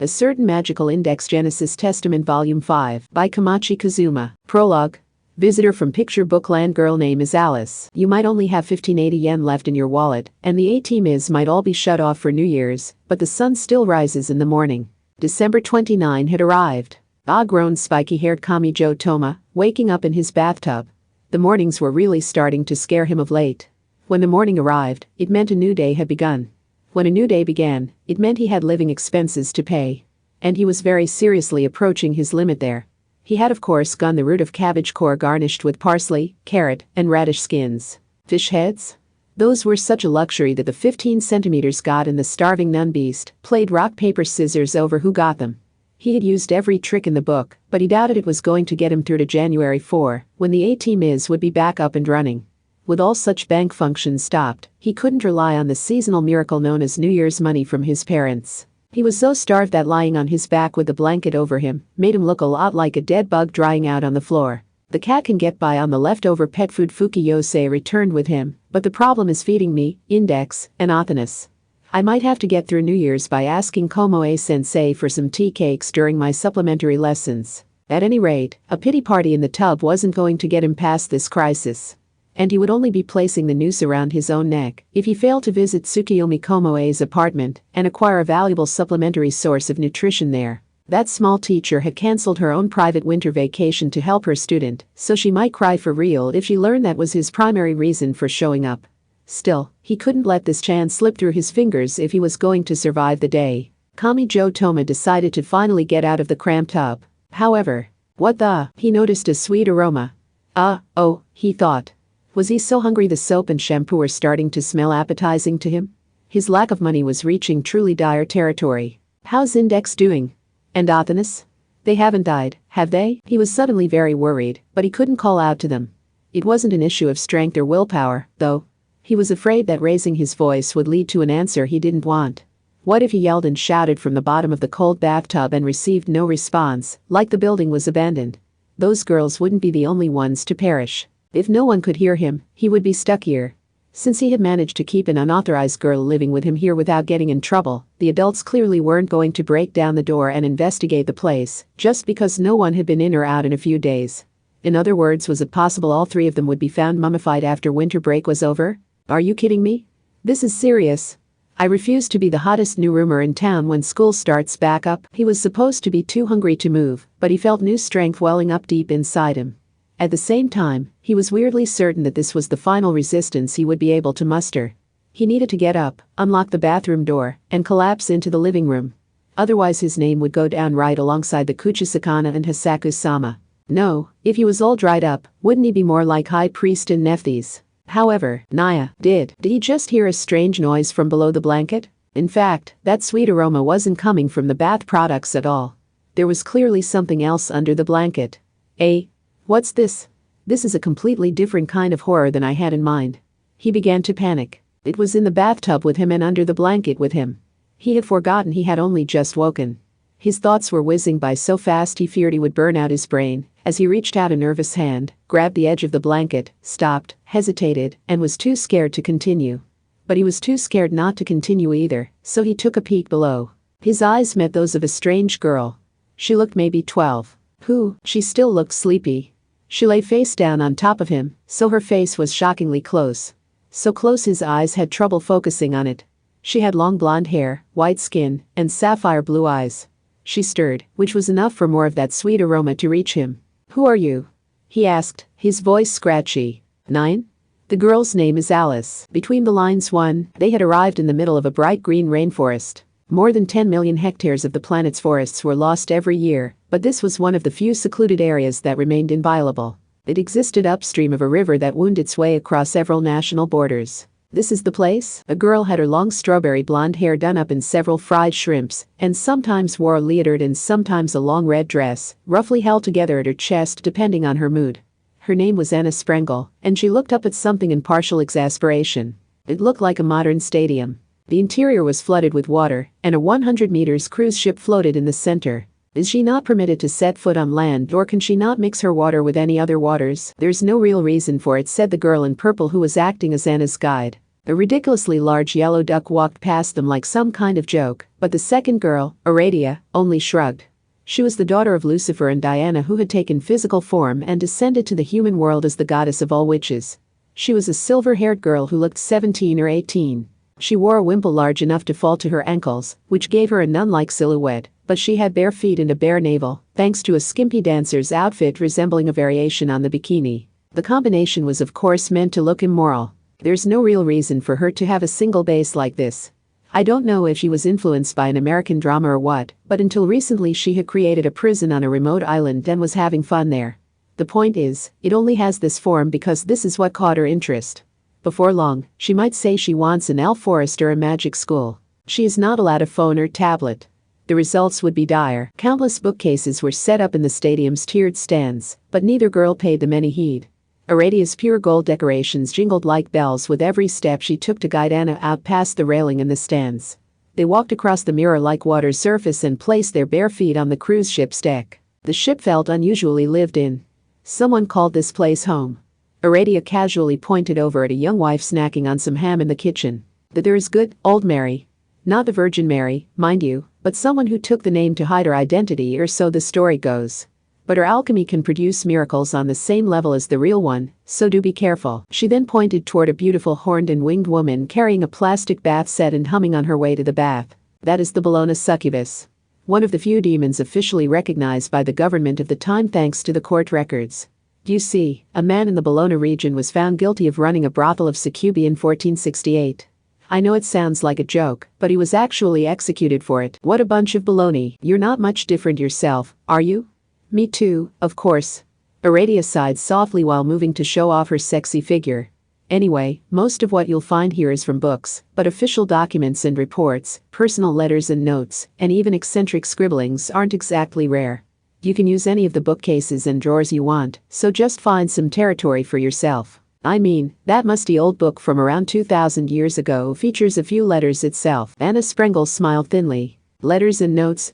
A Certain Magical Index Genesis Testament Volume 5 by Kamachi Kazuma. Prologue. Visitor from Picture Book Land. Girl name is Alice. You might only have 1580 yen left in your wallet, and the A-team might all be shut off for New Year's, but the sun still rises in the morning. December 29 had arrived. Grown spiky-haired Kamijo Toma, waking up in his bathtub. The mornings were really starting to scare him of late. When the morning arrived, it meant a new day had begun. When a new day began, it meant he had living expenses to pay. And he was very seriously approaching his limit there. He had of course gone the route of cabbage core garnished with parsley, carrot, and radish skins. Fish heads? Those were such a luxury that the 15 centimeters god and the starving nun beast played rock paper scissors over who got them. He had used every trick in the book, but he doubted it was going to get him through to January 4, when the A-team would be back up and running. With all such bank functions stopped, he couldn't rely on the seasonal miracle known as New Year's money from his parents. He was so starved that lying on his back with the blanket over him made him look a lot like a dead bug drying out on the floor. The cat can get by on the leftover pet food Fukiyose returned with him, but the problem is feeding me, Index, and Athanas. I might have to get through New Year's by asking Komoe-sensei for some tea cakes during my supplementary lessons. At any rate, a pity party in the tub wasn't going to get him past this crisis. And he would only be placing the noose around his own neck if he failed to visit Tsukiyomi Komoe's apartment and acquire a valuable supplementary source of nutrition there. That small teacher had cancelled her own private winter vacation to help her student, so she might cry for real if she learned that was his primary reason for showing up. Still, he couldn't let this chance slip through his fingers if he was going to survive the day. Kamijo Toma decided to finally get out of the cramped tub. However, he noticed a sweet aroma. He thought. Was he so hungry the soap and shampoo were starting to smell appetizing to him? His lack of money was reaching truly dire territory. How's Index doing? And Athanas? They haven't died, have they? He was suddenly very worried, but he couldn't call out to them. It wasn't an issue of strength or willpower, though. He was afraid that raising his voice would lead to an answer he didn't want. What if he yelled and shouted from the bottom of the cold bathtub and received no response, like the building was abandoned? Those girls wouldn't be the only ones to perish. If no one could hear him, he would be stuck here. Since he had managed to keep an unauthorized girl living with him here without getting in trouble, the adults clearly weren't going to break down the door and investigate the place, just because no one had been in or out in a few days. In other words, was it possible all three of them would be found mummified after winter break was over? Are you kidding me? This is serious. I refuse to be the hottest new rumor in town when school starts back up. He was supposed to be too hungry to move, but he felt new strength welling up deep inside him. At the same time, he was weirdly certain that this was the final resistance he would be able to muster. He needed to get up, unlock the bathroom door, and collapse into the living room. Otherwise his name would go down right alongside the Kuchisakana and Hasaku-sama. No, if he was all dried up, wouldn't he be more like High Priest in Nephthys? However, did he just hear a strange noise from below the blanket? In fact, that sweet aroma wasn't coming from the bath products at all. There was clearly something else under the blanket. What's this? This is a completely different kind of horror than I had in mind. He began to panic. It was in the bathtub with him and under the blanket with him. He had forgotten he had only just woken. His thoughts were whizzing by so fast he feared he would burn out his brain, as he reached out a nervous hand, grabbed the edge of the blanket, stopped, hesitated, and was too scared to continue. But he was too scared not to continue either, so he took a peek below. His eyes met those of a strange girl. She looked maybe 12. She still looked sleepy. She lay face down on top of him, so her face was shockingly close. So close his eyes had trouble focusing on it. She had long blonde hair, white skin, and sapphire blue eyes. She stirred, which was enough for more of that sweet aroma to reach him. Who are you? He asked, his voice scratchy. 9? The girl's name is Alice. Between the lines 1, they had arrived in the middle of a bright green rainforest. More than 10 million hectares of the planet's forests were lost every year, but this was one of the few secluded areas that remained inviolable. It existed upstream of a river that wound its way across several national borders. This is the place? A girl had her long strawberry blonde hair done up in several fried shrimps, and sometimes wore a leotard and sometimes a long red dress, roughly held together at her chest depending on her mood. Her name was Anna Sprengel, and she looked up at something in partial exasperation. It looked like a modern stadium. The interior was flooded with water, and a 100 meters cruise ship floated in the center. Is she not permitted to set foot on land, or can she not mix her water with any other waters? There's no real reason for it, said the girl in purple who was acting as Anna's guide. A ridiculously large yellow duck walked past them like some kind of joke, but the second girl, Aradia, only shrugged. She was the daughter of Lucifer and Diana, who had taken physical form and descended to the human world as the goddess of all witches. She was a silver-haired girl who looked 17 or 18. She wore a wimple large enough to fall to her ankles, which gave her a nun-like silhouette, but she had bare feet and a bare navel, thanks to a skimpy dancer's outfit resembling a variation on the bikini. The combination was of course meant to look immoral. There's no real reason for her to have a single base like this. I don't know if she was influenced by an American drama or what, but until recently she had created a prison on a remote island and was having fun there. The point is, it only has this form because this is what caught her interest. Before long, she might say she wants an elf forest or a magic school. She is not allowed a phone or tablet. The results would be dire. Countless bookcases were set up in the stadium's tiered stands, but neither girl paid them any heed. Aradia's pure gold decorations jingled like bells with every step she took to guide Anna out past the railing and the stands. They walked across the mirror-like water's surface and placed their bare feet on the cruise ship's deck. The ship felt unusually lived in. Someone called this place home. Aradia casually pointed over at a young wife snacking on some ham in the kitchen. That there is good, old Mary. Not the Virgin Mary, mind you, but someone who took the name to hide her identity, or so the story goes. But her alchemy can produce miracles on the same level as the real one, so do be careful. She then pointed toward a beautiful horned and winged woman carrying a plastic bath set and humming on her way to the bath. That is the Bologna succubus. One of the few demons officially recognized by the government of the time thanks to the court records. You see, a man in the Bologna region was found guilty of running a brothel of succubi in 1468. I know it sounds like a joke, but he was actually executed for it. What a bunch of baloney. You're not much different yourself, are you? Me too, of course. Aradia sighed softly while moving to show off her sexy figure. Anyway, most of what you'll find here is from books, but official documents and reports, personal letters and notes, and even eccentric scribblings aren't exactly rare. You can use any of the bookcases and drawers you want, so just find some territory for yourself. I mean, that musty old book from around 2,000 years ago features a few letters itself. Anna Sprengel smiled thinly. Letters and notes,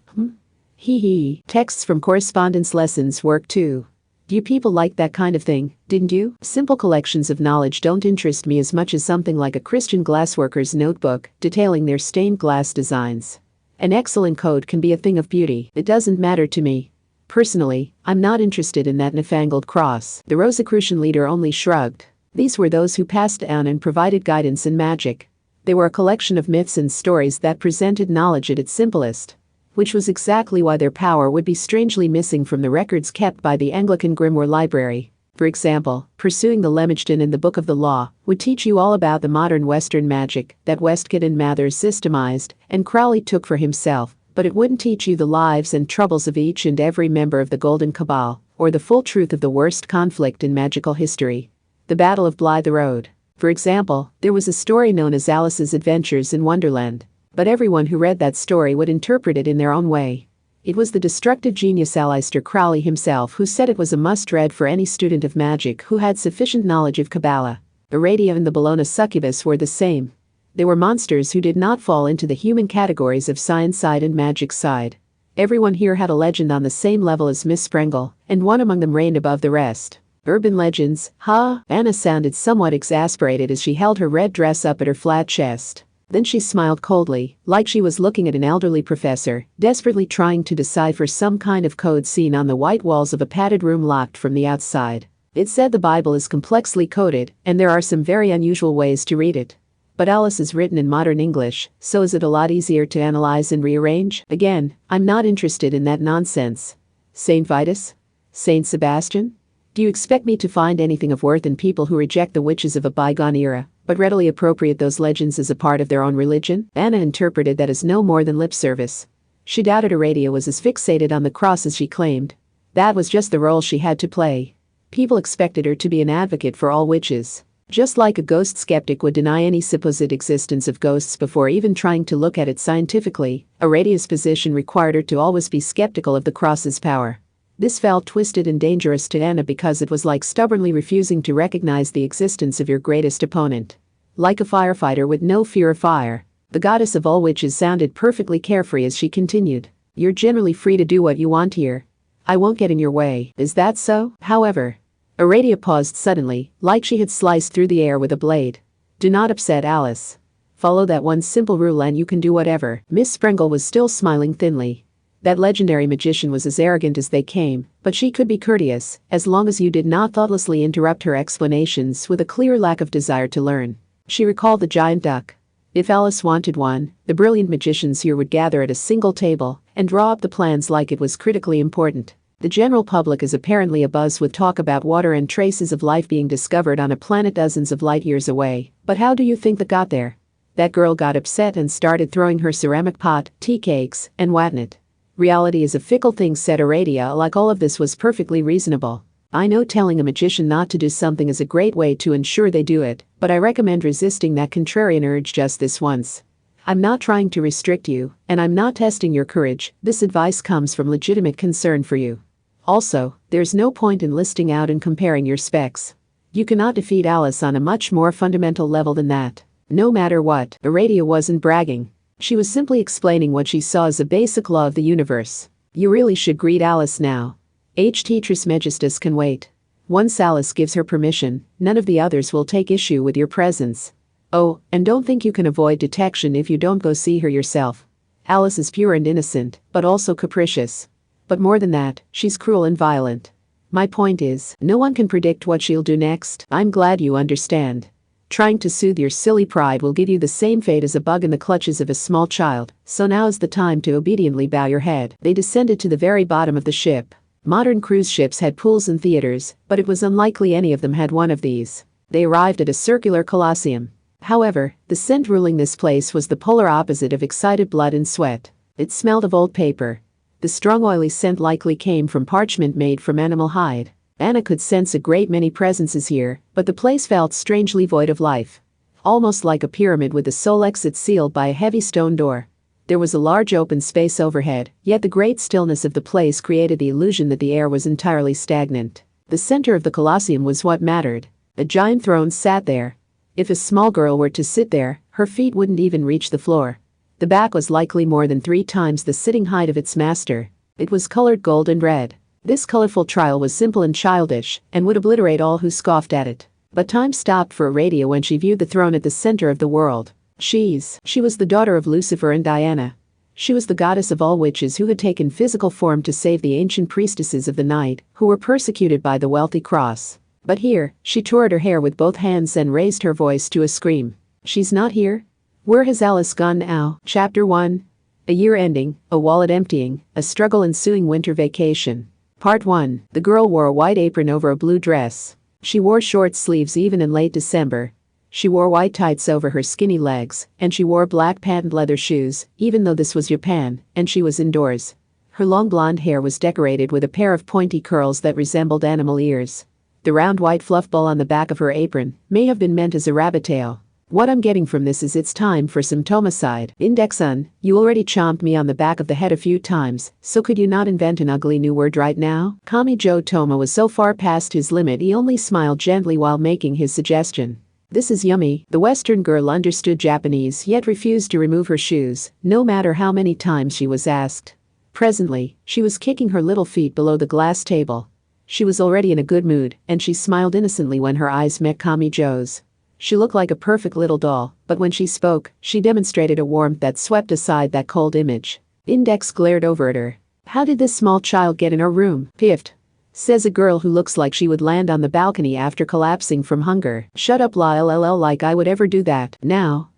Hee hee. Texts from correspondence lessons work too. You people like that kind of thing, didn't you? Simple collections of knowledge don't interest me as much as something like a Christian glassworker's notebook detailing their stained glass designs. An excellent code can be a thing of beauty. It doesn't matter to me. Personally, I'm not interested in that newfangled cross. The Rosicrucian leader only shrugged. These were those who passed down and provided guidance in magic. They were a collection of myths and stories that presented knowledge at its simplest. Which was exactly why their power would be strangely missing from the records kept by the Anglican Grimoire Library. For example, pursuing the Lemagedon in the Book of the Law would teach you all about the modern Western magic that Westcott and Mather systemized and Crowley took for himself, but it wouldn't teach you the lives and troubles of each and every member of the Golden Cabal, or the full truth of the worst conflict in magical history. The Battle of Blythe Road. For example, there was a story known as Alice's Adventures in Wonderland. But everyone who read that story would interpret it in their own way. It was the destructive genius Aleister Crowley himself who said it was a must-read for any student of magic who had sufficient knowledge of Kabbalah. Aradia and the Bologna succubus were the same. They were monsters who did not fall into the human categories of science side and magic side. Everyone here had a legend on the same level as Miss Sprengel, and one among them reigned above the rest. Urban legends, huh? Anna sounded somewhat exasperated as she held her red dress up at her flat chest. Then she smiled coldly, like she was looking at an elderly professor, desperately trying to decipher some kind of code seen on the white walls of a padded room locked from the outside. It said the Bible is complexly coded, and there are some very unusual ways to read it. But Alice is written in modern English, so is it a lot easier to analyze and rearrange? Again, I'm not interested in that nonsense. Saint Vitus? Saint Sebastian? Do you expect me to find anything of worth in people who reject the witches of a bygone era, but readily appropriate those legends as a part of their own religion? Anna interpreted that as no more than lip service. She doubted Aradia was as fixated on the cross as she claimed. That was just the role she had to play. People expected her to be an advocate for all witches. Just like a ghost skeptic would deny any supposed existence of ghosts before even trying to look at it scientifically, Aradia's position required her to always be skeptical of the cross's power. This felt twisted and dangerous to Anna because it was like stubbornly refusing to recognize the existence of your greatest opponent. Like a firefighter with no fear of fire, the goddess of all witches sounded perfectly carefree as she continued. You're generally free to do what you want here. I won't get in your way, is that so? However, Aradia paused suddenly, like she had sliced through the air with a blade. Do not upset Alice. Follow that one simple rule and you can do whatever. Miss Sprengel was still smiling thinly. That legendary magician was as arrogant as they came, but she could be courteous, as long as you did not thoughtlessly interrupt her explanations with a clear lack of desire to learn. She recalled the giant duck. If Alice wanted one, the brilliant magicians here would gather at a single table and draw up the plans like it was critically important. The general public is apparently abuzz with talk about water and traces of life being discovered on a planet dozens of light years away, but how do you think that got there? That girl got upset and started throwing her ceramic pot, tea cakes, and whatnot. Reality is a fickle thing, said Aradia, like all of this was perfectly reasonable. I know telling a magician not to do something is a great way to ensure they do it, but I recommend resisting that contrarian urge just this once. I'm not trying to restrict you, and I'm not testing your courage. This advice comes from legitimate concern for you. Also, there's no point in listing out and comparing your specs. You cannot defeat Alice on a much more fundamental level than that. No matter what, Aradia wasn't bragging. She was simply explaining what she saw as a basic law of the universe. You really should greet Alice now. HT Trismegistus can wait. Once Alice gives her permission, none of the others will take issue with your presence. Oh, and don't think you can avoid detection if you don't go see her yourself. Alice is pure and innocent, but also capricious. But more than that, she's cruel and violent. My point is, no one can predict what she'll do next. I'm glad you understand. Trying to soothe your silly pride will give you the same fate as a bug in the clutches of a small child, so now is the time to obediently bow your head. They descended to the very bottom of the ship. Modern cruise ships had pools and theaters, but it was unlikely any of them had one of these. They arrived at a circular colosseum. However, the scent ruling this place was the polar opposite of excited blood and sweat. It smelled of old paper. The strong oily scent likely came from parchment made from animal hide. Anna could sense a great many presences here, but the place felt strangely void of life. Almost like a pyramid with the sole exit sealed by a heavy stone door. There was a large open space overhead, yet the great stillness of the place created the illusion that the air was entirely stagnant. The center of the Colosseum was what mattered. A giant throne sat there. If a small girl were to sit there, her feet wouldn't even reach the floor. The back was likely more than 3 times the sitting height of its master. It was colored gold and red. This colorful trial was simple and childish, and would obliterate all who scoffed at it. But time stopped for Aradia when she viewed the throne at the center of the world. She was the daughter of Lucifer and Diana. She was the goddess of all witches who had taken physical form to save the ancient priestesses of the night, who were persecuted by the wealthy cross. But here, she tore at her hair with both hands and raised her voice to a scream. She's not here? Where has Alice gone now? Chapter 1. A year ending, a wallet emptying, a struggle ensuing winter vacation. Part 1. The girl wore a white apron over a blue dress. She wore short sleeves even in late December. She wore white tights over her skinny legs, and she wore black patent leather shoes, even though this was Japan, and she was indoors. Her long blonde hair was decorated with a pair of pointy curls that resembled animal ears. The round white fluff ball on the back of her apron may have been meant as a rabbit tail. What I'm getting from this is it's time for some tomacide. Index-un, you already chomped me on the back of the head a few times, so could you not invent an ugly new word right now? Kami-jo Toma was so far past his limit he only smiled gently while making his suggestion. This is yummy. The Western girl understood Japanese yet refused to remove her shoes, no matter how many times she was asked. Presently, she was kicking her little feet below the glass table. She was already in a good mood, and she smiled innocently when her eyes met Kami-jo's. She looked like a perfect little doll, but when she spoke, she demonstrated a warmth that swept aside that cold image. Index glared over at her. How did this small child get in our room? Piffed. Says a girl who looks like she would land on the balcony after collapsing from hunger. Shut up lol, like I would ever do that. Now.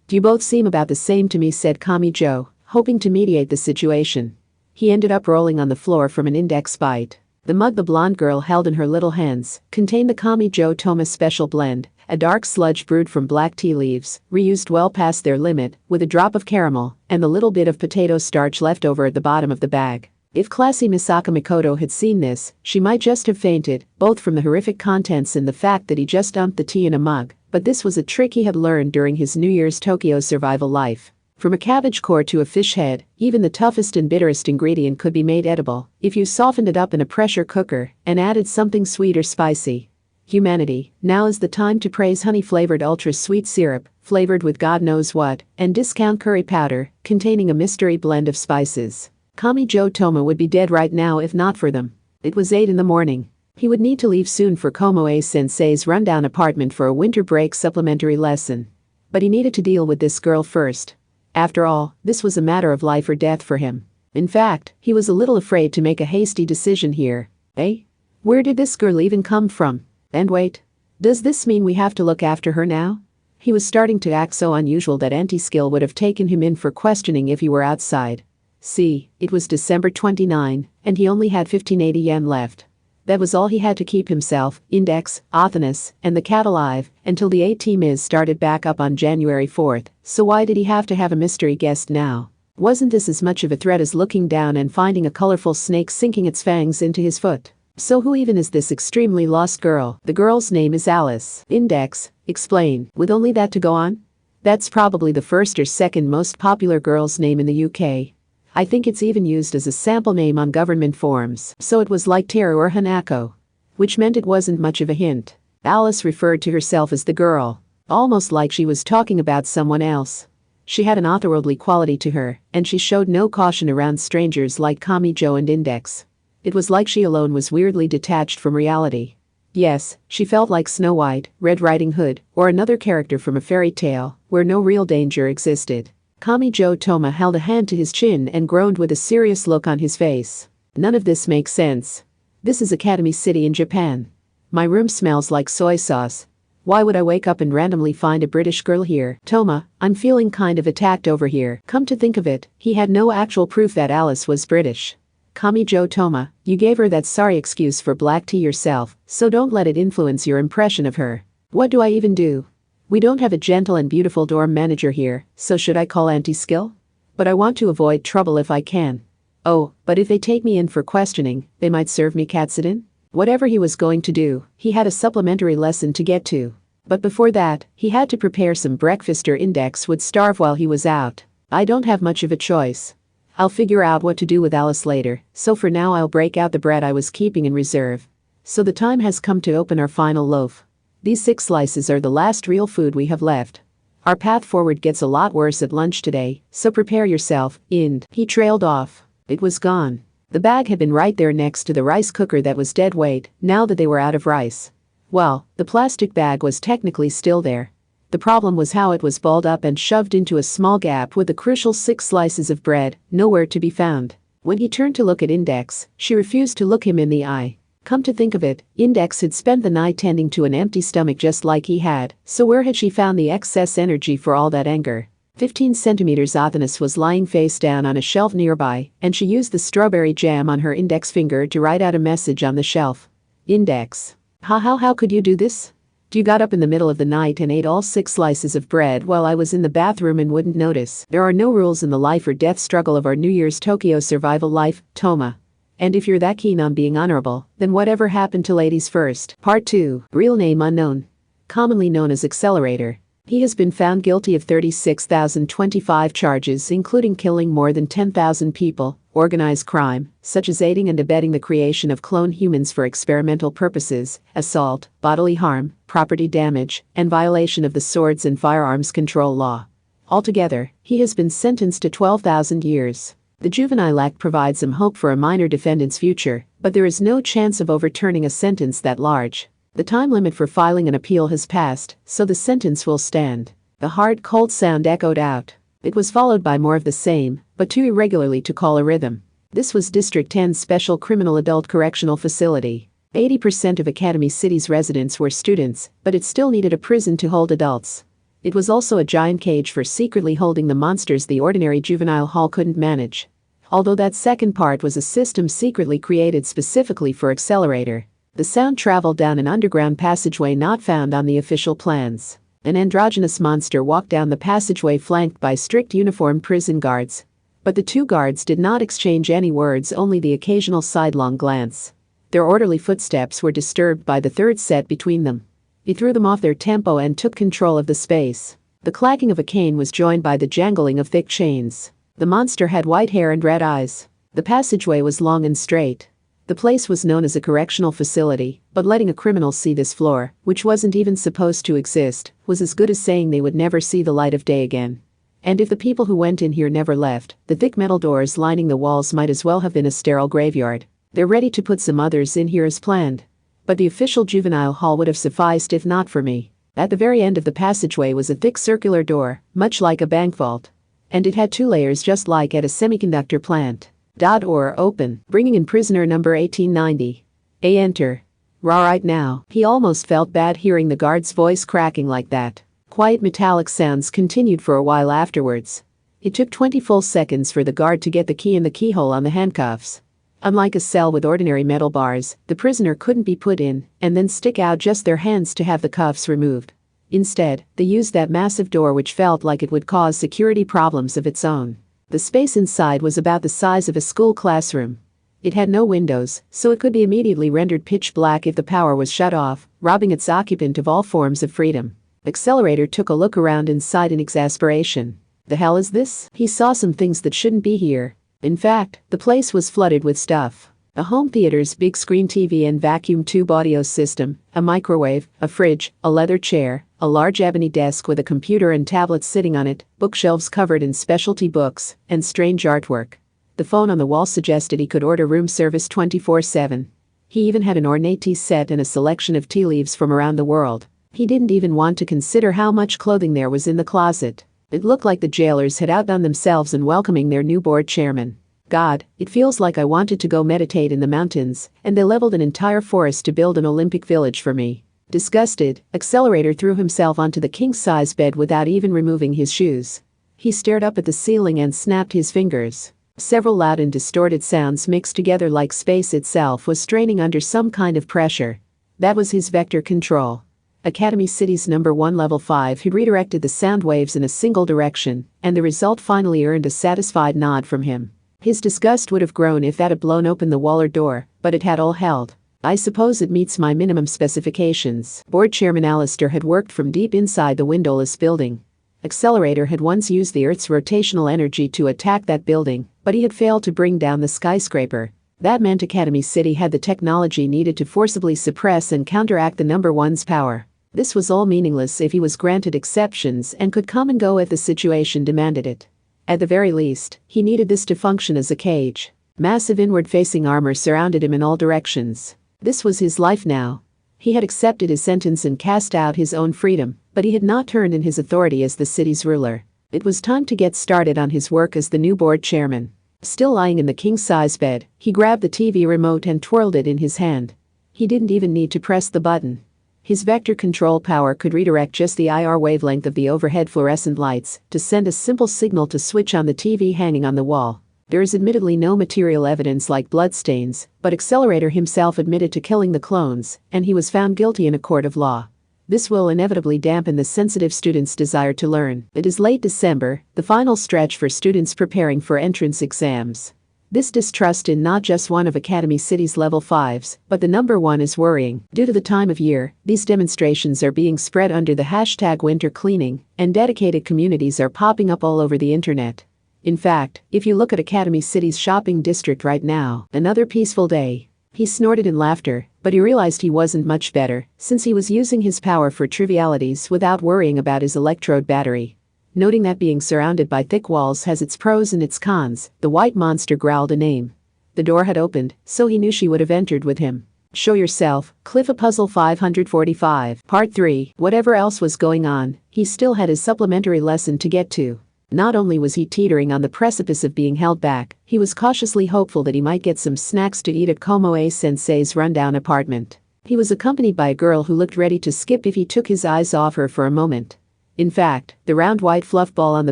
You both seem about the same to me, said Kami-jo, hoping to mediate the situation. He ended up rolling on the floor from an index bite. The mug the blonde girl held in her little hands contained the Kami-jo Toma special blend, a dark sludge brewed from black tea leaves, reused well past their limit, with a drop of caramel, and the little bit of potato starch left over at the bottom of the bag. If classy Misaka Mikoto had seen this, she might just have fainted, both from the horrific contents and the fact that he just dumped the tea in a mug, but this was a trick he had learned during his New Year's Tokyo survival life. From a cabbage core to a fish head, even the toughest and bitterest ingredient could be made edible if you softened it up in a pressure cooker and added something sweet or spicy. Humanity, now is the time to praise honey-flavored ultra-sweet syrup, flavored with God knows what, and discount curry powder, containing a mystery blend of spices. Kami-jo Toma would be dead right now if not for them. It was 8 in the morning. He would need to leave soon for Komoe-sensei's rundown apartment for a winter break supplementary lesson. But he needed to deal with this girl first. After all, this was a matter of life or death for him. In fact, he was a little afraid to make a hasty decision here. Eh? Where did this girl even come from? And wait. Does this mean we have to look after her now? He was starting to act so unusual that Anti-Skill would have taken him in for questioning if he were outside. See, it was December 29, and he only had 1580 yen left. That was all he had to keep himself, Index, Athanas, and the cat alive until the A-Team started back up on January 4th, so why did he have to have a mystery guest now? Wasn't this as much of a threat as looking down and finding a colorful snake sinking its fangs into his foot? So who even is this extremely lost girl? The girl's name is Alice. Index, explain. With only that to go on? That's probably the first or second most popular girl's name in the UK. I think it's even used as a sample name on government forms, so it was like Teru or Hanako. Which meant it wasn't much of a hint. Alice referred to herself as the girl, almost like she was talking about someone else. She had an otherworldly quality to her, and she showed no caution around strangers like Kamijo and Index. It was like she alone was weirdly detached from reality. Yes, she felt like Snow White, Red Riding Hood, or another character from a fairy tale, where no real danger existed. Kamijo Toma held a hand to his chin and groaned with a serious look on his face. None of this makes sense. This is Academy City in Japan. My room smells like soy sauce. Why would I wake up and randomly find a British girl here? Toma, I'm feeling kind of attacked over here. Come to think of it, he had no actual proof that Alice was British. Kamijo Toma, you gave her that sorry excuse for black tea yourself, so don't let it influence your impression of her. What do I even do? We don't have a gentle and beautiful dorm manager here, so should I call Anti-Skill? But I want to avoid trouble if I can. Oh, but if they take me in for questioning, they might serve me katsudon? Whatever he was going to do, he had a supplementary lesson to get to. But before that, he had to prepare some breakfast or Index would starve while he was out. I don't have much of a choice. I'll figure out what to do with Alice later, so for now I'll break out the bread I was keeping in reserve. So the time has come to open our final loaf. These 6 slices are the last real food we have left. Our path forward gets a lot worse at lunch today, so prepare yourself, Ind. He trailed off. It was gone. The bag had been right there next to the rice cooker that was dead weight, now that they were out of rice. Well, the plastic bag was technically still there. The problem was how it was balled up and shoved into a small gap with the crucial 6 slices of bread, nowhere to be found. When he turned to look at Index, she refused to look him in the eye. Come to think of it, Index had spent the night tending to an empty stomach just like he had, so where had she found the excess energy for all that anger? 15 centimeters Athanas was lying face down on a shelf nearby, and she used the strawberry jam on her index finger to write out a message on the shelf. Index. How could you do this? You got up in the middle of the night and ate all 6 slices of bread while I was in the bathroom and wouldn't notice. There are no rules in the life or death struggle of our New Year's Tokyo survival life, Toma. And if you're that keen on being honorable, then whatever happened to ladies first? Part 2. Real name unknown. Commonly known as Accelerator. He has been found guilty of 36,025 charges including killing more than 10,000 people, organized crime, such as aiding and abetting the creation of clone humans for experimental purposes, assault, bodily harm, property damage, and violation of the Swords and Firearms Control Law. Altogether, he has been sentenced to 12,000 years. The Juvenile Act provides some hope for a minor defendant's future, but there is no chance of overturning a sentence that large. The time limit for filing an appeal has passed, so the sentence will stand. The hard, cold sound echoed out. It was followed by more of the same, but too irregularly to call a rhythm. This was District 10's Special Criminal Adult Correctional Facility. 80% of Academy City's residents were students, but it still needed a prison to hold adults. It was also a giant cage for secretly holding the monsters the ordinary juvenile hall couldn't manage. Although that second part was a system secretly created specifically for Accelerator. The sound traveled down an underground passageway not found on the official plans. An androgynous monster walked down the passageway flanked by strict uniformed prison guards. But the 2 guards did not exchange any words, only the occasional sidelong glance. Their orderly footsteps were disturbed by the third set between them. He threw them off their tempo and took control of the space. The clacking of a cane was joined by the jangling of thick chains. The monster had white hair and red eyes. The passageway was long and straight. The place was known as a correctional facility, but letting a criminal see this floor, which wasn't even supposed to exist, was as good as saying they would never see the light of day again. And if the people who went in here never left, the thick metal doors lining the walls might as well have been a sterile graveyard. They're ready to put some others in here as planned. but the official juvenile hall would have sufficed if not for me. At the very end of the passageway was a thick circular door, much like a bank vault. And it had 2 layers just like at a semiconductor plant. Door open, bringing in prisoner number 1890. Enter. Right now, he almost felt bad hearing the guard's voice cracking like that. Quiet metallic sounds continued for a while afterwards. It took 20 full seconds for the guard to get the key in the keyhole on the handcuffs. Unlike a cell with ordinary metal bars, the prisoner couldn't be put in and then stick out just their hands to have the cuffs removed. Instead, they used that massive door which felt like it would cause security problems of its own. The space inside was about the size of a school classroom. It had no windows, so it could be immediately rendered pitch black if the power was shut off, robbing its occupant of all forms of freedom. Accelerator took a look around inside in exasperation. The hell is this? He saw some things that shouldn't be here. In fact, the place was flooded with stuff. A home theater's big screen TV and vacuum tube audio system, a microwave, a fridge, a leather chair, a large ebony desk with a computer and tablets sitting on it, bookshelves covered in specialty books, and strange artwork. The phone on the wall suggested he could order room service 24/7. He even had an ornate tea set and a selection of tea leaves from around the world. He didn't even want to consider how much clothing there was in the closet. It looked like the jailers had outdone themselves in welcoming their new board chairman. God, it feels like I wanted to go meditate in the mountains, and they leveled an entire forest to build an Olympic village for me. Disgusted, Accelerator threw himself onto the king-size bed without even removing his shoes. He stared up at the ceiling and snapped his fingers. Several loud and distorted sounds mixed together like space itself was straining under some kind of pressure. That was his vector control. Academy City's #1 Level 5 had redirected the sound waves in a single direction, and the result finally earned a satisfied nod from him. His disgust would have grown if that had blown open the wall or door, but it had all held. I suppose it meets my minimum specifications. Board Chairman Alistair had worked from deep inside the windowless building. Accelerator had once used the Earth's rotational energy to attack that building, but he had failed to bring down the skyscraper. That meant Academy City had the technology needed to forcibly suppress and counteract the #1's power. This was all meaningless if he was granted exceptions and could come and go if the situation demanded it. At the very least, he needed this to function as a cage. Massive inward-facing armor surrounded him in all directions. This was his life now. He had accepted his sentence and cast out his own freedom, but he had not turned in his authority as the city's ruler. It was time to get started on his work as the new board chairman. Still lying in the king-size bed, he grabbed the TV remote and twirled it in his hand. He didn't even need to press the button. His vector control power could redirect just the IR wavelength of the overhead fluorescent lights to send a simple signal to switch on the TV hanging on the wall. There is admittedly no material evidence like bloodstains, but Accelerator himself admitted to killing the clones, and he was found guilty in a court of law. This will inevitably dampen the sensitive student's desire to learn. It is late December, the final stretch for students preparing for entrance exams. This distrust in not just one of Academy City's level 5s, but the #1 is worrying. Due to the time of year, these demonstrations are being spread under the hashtag winter cleaning, and dedicated communities are popping up all over the internet. In fact, if you look at Academy City's shopping district right now, another peaceful day. He snorted in laughter, but he realized he wasn't much better, since he was using his power for trivialities without worrying about his electrode battery. Noting that being surrounded by thick walls has its pros and its cons, the white monster growled a name. The door had opened, so he knew she would have entered with him. Show yourself, Cliff Puzzle 545, Part 3. Whatever else was going on, he still had his supplementary lesson to get to. Not only was he teetering on the precipice of being held back, he was cautiously hopeful that he might get some snacks to eat at Komoe-sensei's rundown apartment. He was accompanied by a girl who looked ready to skip if he took his eyes off her for a moment. In fact, the round white fluff ball on the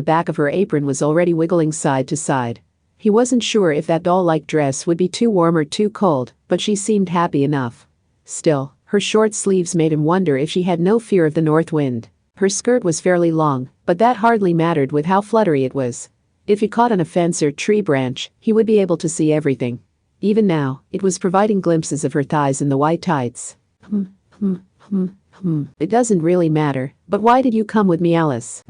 back of her apron was already wiggling side to side. He wasn't sure if that doll-like dress would be too warm or too cold, but she seemed happy enough. Still, her short sleeves made him wonder if she had no fear of the north wind. Her skirt was fairly long, but that hardly mattered with how fluttery it was. If he caught on a fence or tree branch, he would be able to see everything. Even now, it was providing glimpses of her thighs in the white tights. It doesn't really matter, but why did you come with me, Alice?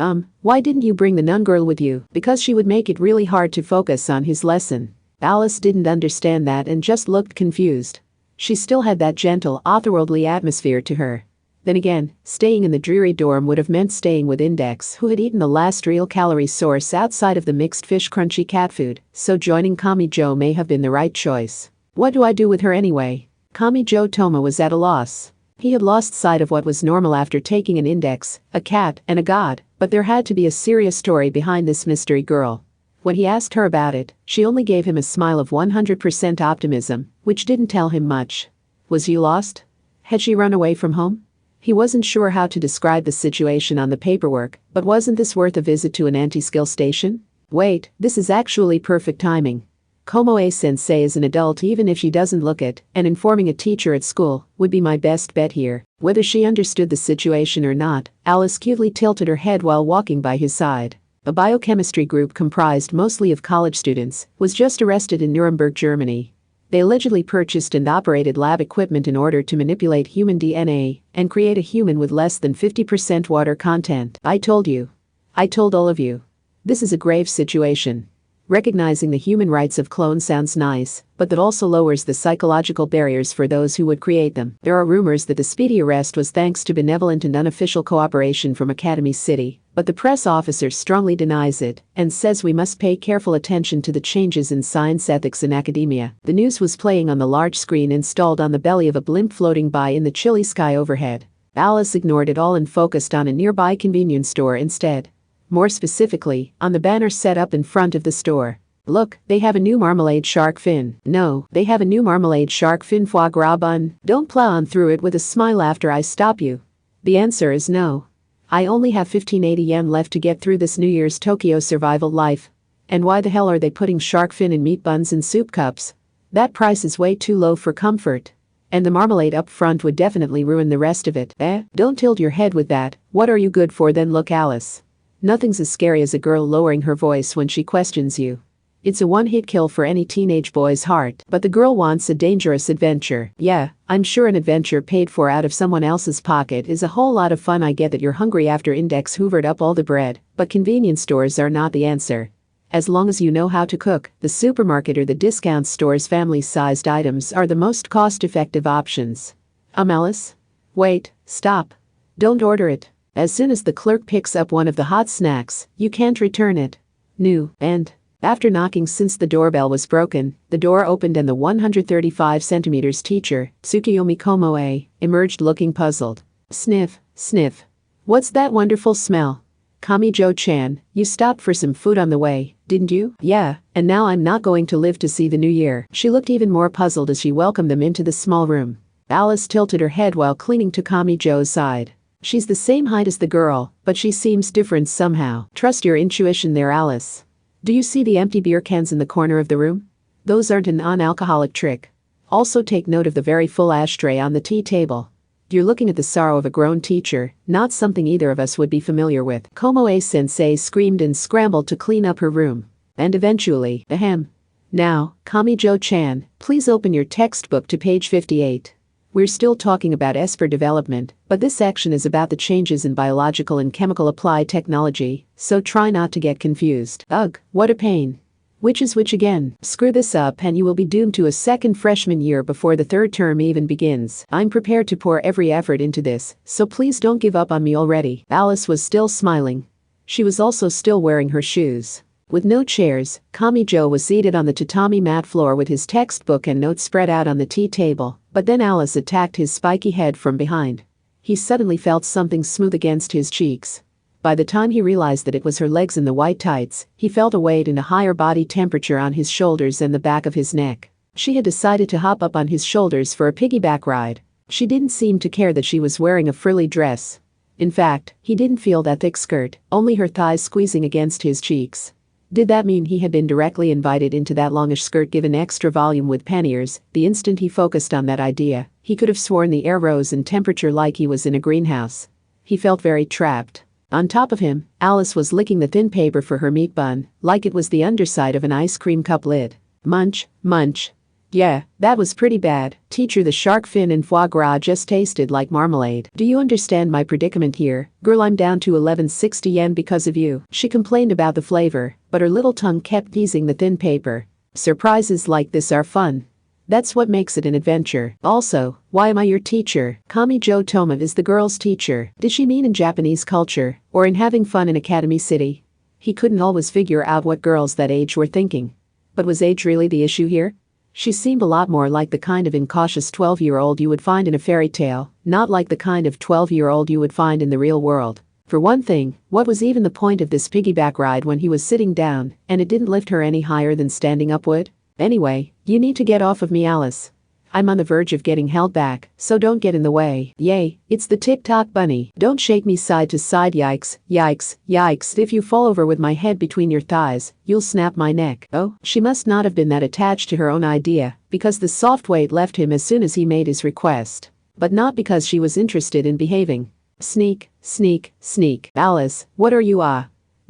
Why didn't you bring the nun girl with you? Because she would make it really hard to focus on his lesson. Alice didn't understand that and just looked confused. She still had that gentle, otherworldly atmosphere to her. Then again, staying in the dreary dorm would have meant staying with Index, who had eaten the last real calorie source outside of the mixed fish crunchy cat food, so joining Kami Joe may have been the right choice. What do I do with her anyway? Kamijo Toma was at a loss. He had lost sight of what was normal after taking an index, a cat, and a god, but there had to be a serious story behind this mystery girl. When he asked her about it, she only gave him a smile of 100% optimism, which didn't tell him much. Was he lost? Had she run away from home? He wasn't sure how to describe the situation on the paperwork, but wasn't this worth a visit to an anti-skill station? Wait, this is actually perfect timing. Komoe-sensei is an adult even if she doesn't look it, and informing a teacher at school would be my best bet here. Whether she understood the situation or not, Alice cutely tilted her head while walking by his side. A biochemistry group comprised mostly of college students was just arrested in Nuremberg, Germany. They allegedly purchased and operated lab equipment in order to manipulate human DNA and create a human with less than 50% water content. I told you. I told all of you. This is a grave situation. Recognizing the human rights of clones sounds nice, but that also lowers the psychological barriers for those who would create them. There are rumors that the speedy arrest was thanks to benevolent and unofficial cooperation from Academy City, but the press officer strongly denies it and says we must pay careful attention to the changes in science ethics in academia. The news was playing on the large screen installed on the belly of a blimp floating by in the chilly sky overhead. Alice ignored it all and focused on a nearby convenience store instead. More specifically, on the banner set up in front of the store. Look, they have a new marmalade shark fin. No, they have a new marmalade shark fin foie gras bun. Don't plow on through it with a smile after I stop you. The answer is no. I only have 1580 yen left to get through this New Year's Tokyo survival life. And why the hell are they putting shark fin in meat buns and soup cups? That price is way too low for comfort. And the marmalade up front would definitely ruin the rest of it. Don't tilt your head with that. What are you good for then? Look, Alice. Nothing's as scary as a girl lowering her voice when she questions you. It's a one-hit kill for any teenage boy's heart, but the girl wants a dangerous adventure. Yeah, I'm sure an adventure paid for out of someone else's pocket is a whole lot of fun. I get that you're hungry after Index hoovered up all the bread, but convenience stores are not the answer. As long as you know how to cook, the supermarket or the discount store's family-sized items are the most cost-effective options. Alice? Wait, stop. Don't order it. As soon as the clerk picks up one of the hot snacks, you can't return it. New, and after knocking since the doorbell was broken, the door opened and the 135 centimeters teacher, Tsukiyomi Komoe, emerged looking puzzled. Sniff, sniff. What's that wonderful smell? Kamijo-chan, you stopped for some food on the way, didn't you? Yeah, and now I'm not going to live to see the new year. She looked even more puzzled as she welcomed them into the small room. Alice tilted her head while clinging to Kamijo's side. She's the same height as the girl, but she seems different somehow. Trust your intuition there, Alice. Do you see the empty beer cans in the corner of the room? Those aren't a non-alcoholic trick. Also take note of the very full ashtray on the tea table. You're looking at the sorrow of a grown teacher, not something either of us would be familiar with. Komoe-sensei screamed and scrambled to clean up her room. And eventually, ahem. Now, Kamijo-chan, please open your textbook to page 58. We're still talking about Esper development, but this section is about the changes in biological and chemical applied technology, so try not to get confused. Ugh, what a pain. Which is which again? Screw this up and you will be doomed to a second freshman year before the third term even begins. I'm prepared to pour every effort into this, so please don't give up on me already. Alice was still smiling. She was also still wearing her shoes. With no chairs, Kamijo was seated on the tatami mat floor with his textbook and notes spread out on the tea table, but then Alice attacked his spiky head from behind. He suddenly felt something smooth against his cheeks. By the time he realized that it was her legs in the white tights, he felt a weight and a higher body temperature on his shoulders and the back of his neck. She had decided to hop up on his shoulders for a piggyback ride. She didn't seem to care that she was wearing a frilly dress. In fact, he didn't feel that thick skirt, only her thighs squeezing against his cheeks. Did that mean he had been directly invited into that longish skirt given extra volume with panniers? The instant he focused on that idea, he could have sworn the air rose in temperature like he was in a greenhouse. He felt very trapped. On top of him, Alice was licking the thin paper for her meat bun, like it was the underside of an ice cream cup lid. Munch, munch. Yeah, that was pretty bad. Teacher, the shark fin and foie gras just tasted like marmalade. Do you understand my predicament here? Girl, I'm down to 1160 yen because of you. She complained about the flavor, but her little tongue kept teasing the thin paper. Surprises like this are fun. That's what makes it an adventure. Also, why am I your teacher? Kamijo Toma is the girl's teacher. Did she mean in Japanese culture, or in having fun in Academy City? He couldn't always figure out what girls that age were thinking. But was age really the issue here? She seemed a lot more like the kind of incautious 12-year-old you would find in a fairy tale, not like the kind of 12-year-old you would find in the real world. For one thing, what was even the point of this piggyback ride when he was sitting down and it didn't lift her any higher than standing up would? Anyway, you need to get off of me, Alice. I'm on the verge of getting held back, so don't get in the way. Yay, it's the TikTok bunny. Don't shake me side to side, yikes, yikes, yikes. If you fall over with my head between your thighs, you'll snap my neck. Oh, she must not have been that attached to her own idea, because the soft weight left him as soon as he made his request. But not because she was interested in behaving. Sneak, sneak, sneak. Alice, what are you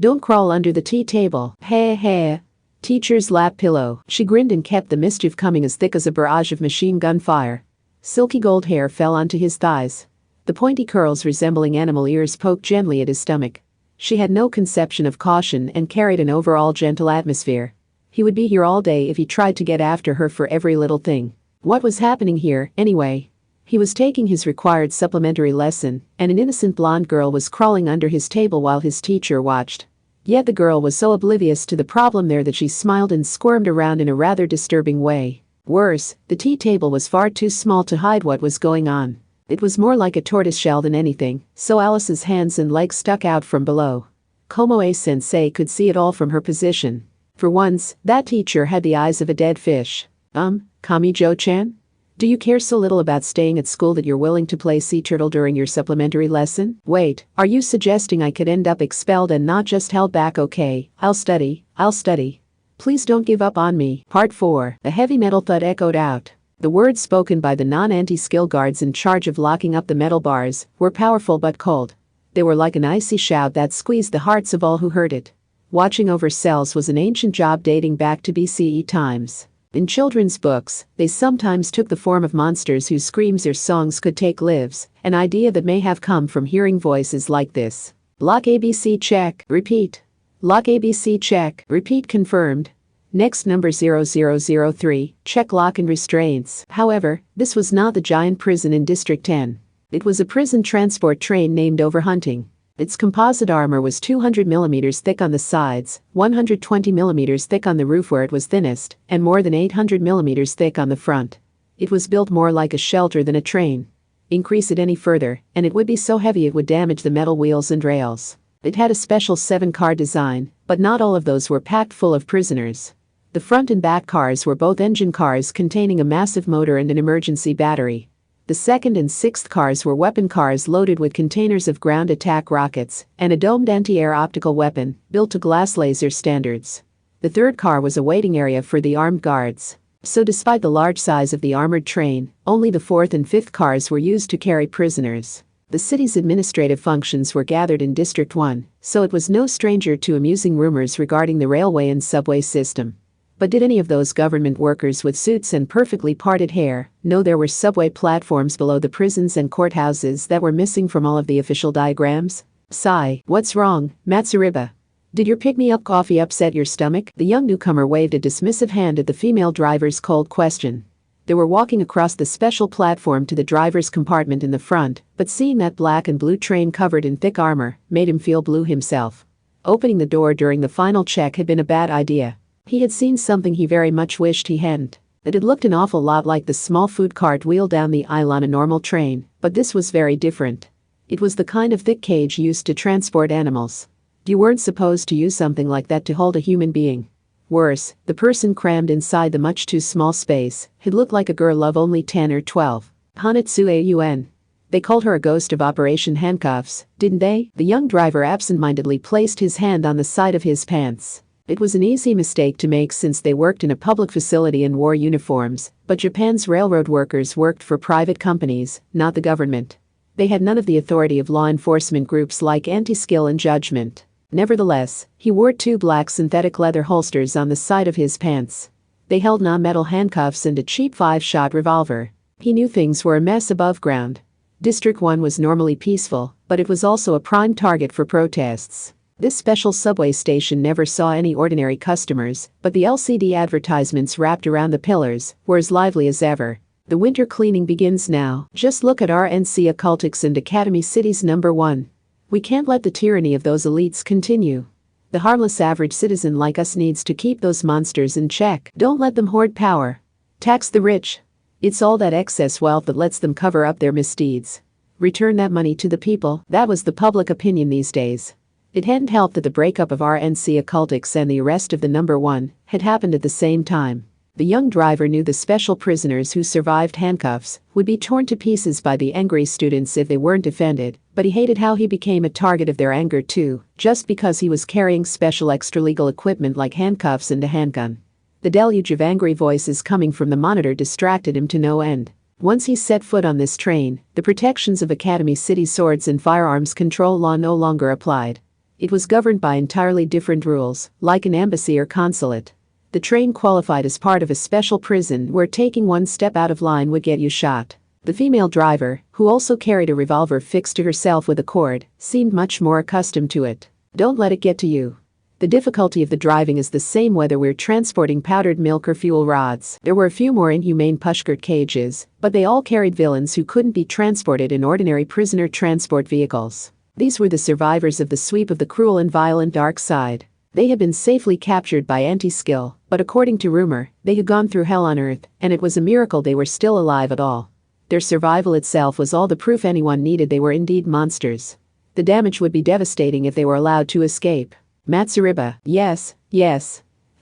Don't crawl under the tea table. Hey. Teacher's lap pillow. She grinned and kept the mischief coming as thick as a barrage of machine gun fire. Silky gold hair fell onto his thighs. The pointy curls resembling animal ears poked gently at his stomach. She had no conception of caution and carried an overall gentle atmosphere. He would be here all day if he tried to get after her for every little thing. What was happening here, anyway? He was taking his required supplementary lesson, and an innocent blonde girl was crawling under his table while his teacher watched. Yet the girl was so oblivious to the problem there that she smiled and squirmed around in a rather disturbing way. Worse, the tea table was far too small to hide what was going on. It was more like a tortoiseshell than anything, so Alice's hands and legs stuck out from below. Komoe-sensei could see it all from her position. For once, that teacher had the eyes of a dead fish. Kamijo-chan? Do you care so little about staying at school that you're willing to play sea turtle during your supplementary lesson? Wait, are you suggesting I could end up expelled and not just held back? Okay, I'll study. Please don't give up on me. Part 4. A heavy metal thud echoed out. The words spoken by the non-anti-skill guards in charge of locking up the metal bars were powerful but cold. They were like an icy shout that squeezed the hearts of all who heard it. Watching over cells was an ancient job dating back to BCE times. In children's books, they sometimes took the form of monsters whose screams or songs could take lives, an idea that may have come from hearing voices like this. Lock ABC check, repeat. Lock ABC check, repeat confirmed. Next number 0003, check lock and restraints. However, this was not the giant prison in District 10. It was a prison transport train named Overhunting. Its composite armor was 200 millimeters thick on the sides, 120 millimeters thick on the roof where it was thinnest, and more than 800 millimeters thick on the front. It was built more like a shelter than a train. Increase it any further, and it would be so heavy it would damage the metal wheels and rails. It had a special 7-car design, but not all of those were packed full of prisoners. The front and back cars were both engine cars containing a massive motor and an emergency battery. The second and sixth cars were weapon cars loaded with containers of ground attack rockets and a domed anti-air optical weapon built to glass laser standards. The third car was a waiting area for the armed guards. So despite the large size of the armored train, only the fourth and fifth cars were used to carry prisoners. The city's administrative functions were gathered in District 1, so it was no stranger to amusing rumors regarding the railway and subway system. But did any of those government workers with suits and perfectly parted hair know there were subway platforms below the prisons and courthouses that were missing from all of the official diagrams? Sigh, what's wrong, Matsuriba? Did your pick-me-up coffee upset your stomach? The young newcomer waved a dismissive hand at the female driver's cold question. They were walking across the special platform to the driver's compartment in the front, but seeing that black and blue train covered in thick armor made him feel blue himself. Opening the door during the final check had been a bad idea. He had seen something he very much wished he hadn't. It had looked an awful lot like the small food cart wheeled down the aisle on a normal train, but this was very different. It was the kind of thick cage used to transport animals. You weren't supposed to use something like that to hold a human being. Worse, the person crammed inside the much too small space had looked like a girl of only 10 or 12. Hanatsueun. They called her a ghost of Operation Handcuffs, didn't they? The young driver absent-mindedly placed his hand on the side of his pants. It was an easy mistake to make since they worked in a public facility in war uniforms, but Japan's railroad workers worked for private companies, not the government. They had none of the authority of law enforcement groups like Anti-Skill and Judgment. Nevertheless, he wore 2 black synthetic leather holsters on the side of his pants. They held non-metal handcuffs and a cheap 5-shot revolver. He knew things were a mess above ground. District 1 was normally peaceful, but it was also a prime target for protests. This special subway station never saw any ordinary customers, but the LCD advertisements wrapped around the pillars were as lively as ever. The winter cleaning begins now. Just look at RNC Occultics and Academy Cities number 1. We can't let the tyranny of those elites continue. The harmless average citizen like us needs to keep those monsters in check. Don't let them hoard power. Tax the rich. It's all that excess wealth that lets them cover up their misdeeds. Return that money to the people. That was the public opinion these days. It hadn't helped that the breakup of RNC Occultics and the arrest of the number one had happened at the same time. The young driver knew the special prisoners who survived handcuffs would be torn to pieces by the angry students if they weren't defended, but he hated how he became a target of their anger too, just because he was carrying special extra-legal equipment like handcuffs and a handgun. The deluge of angry voices coming from the monitor distracted him to no end. Once he set foot on this train, the protections of Academy City swords and firearms control law no longer applied. It was governed by entirely different rules, like an embassy or consulate. The train qualified as part of a special prison where taking one step out of line would get you shot. The female driver, who also carried a revolver fixed to herself with a cord, seemed much more accustomed to it. Don't let it get to you. The difficulty of the driving is the same whether we're transporting powdered milk or fuel rods. There were a few more inhumane pushcart cages, but they all carried villains who couldn't be transported in ordinary prisoner transport vehicles. These were the survivors of the sweep of the cruel and violent dark side. They had been safely captured by anti-skill, but according to rumor, they had gone through hell on earth, and it was a miracle they were still alive at all. Their survival itself was all the proof anyone needed they were indeed monsters. The damage would be devastating if they were allowed to escape. Matsuriba, yes.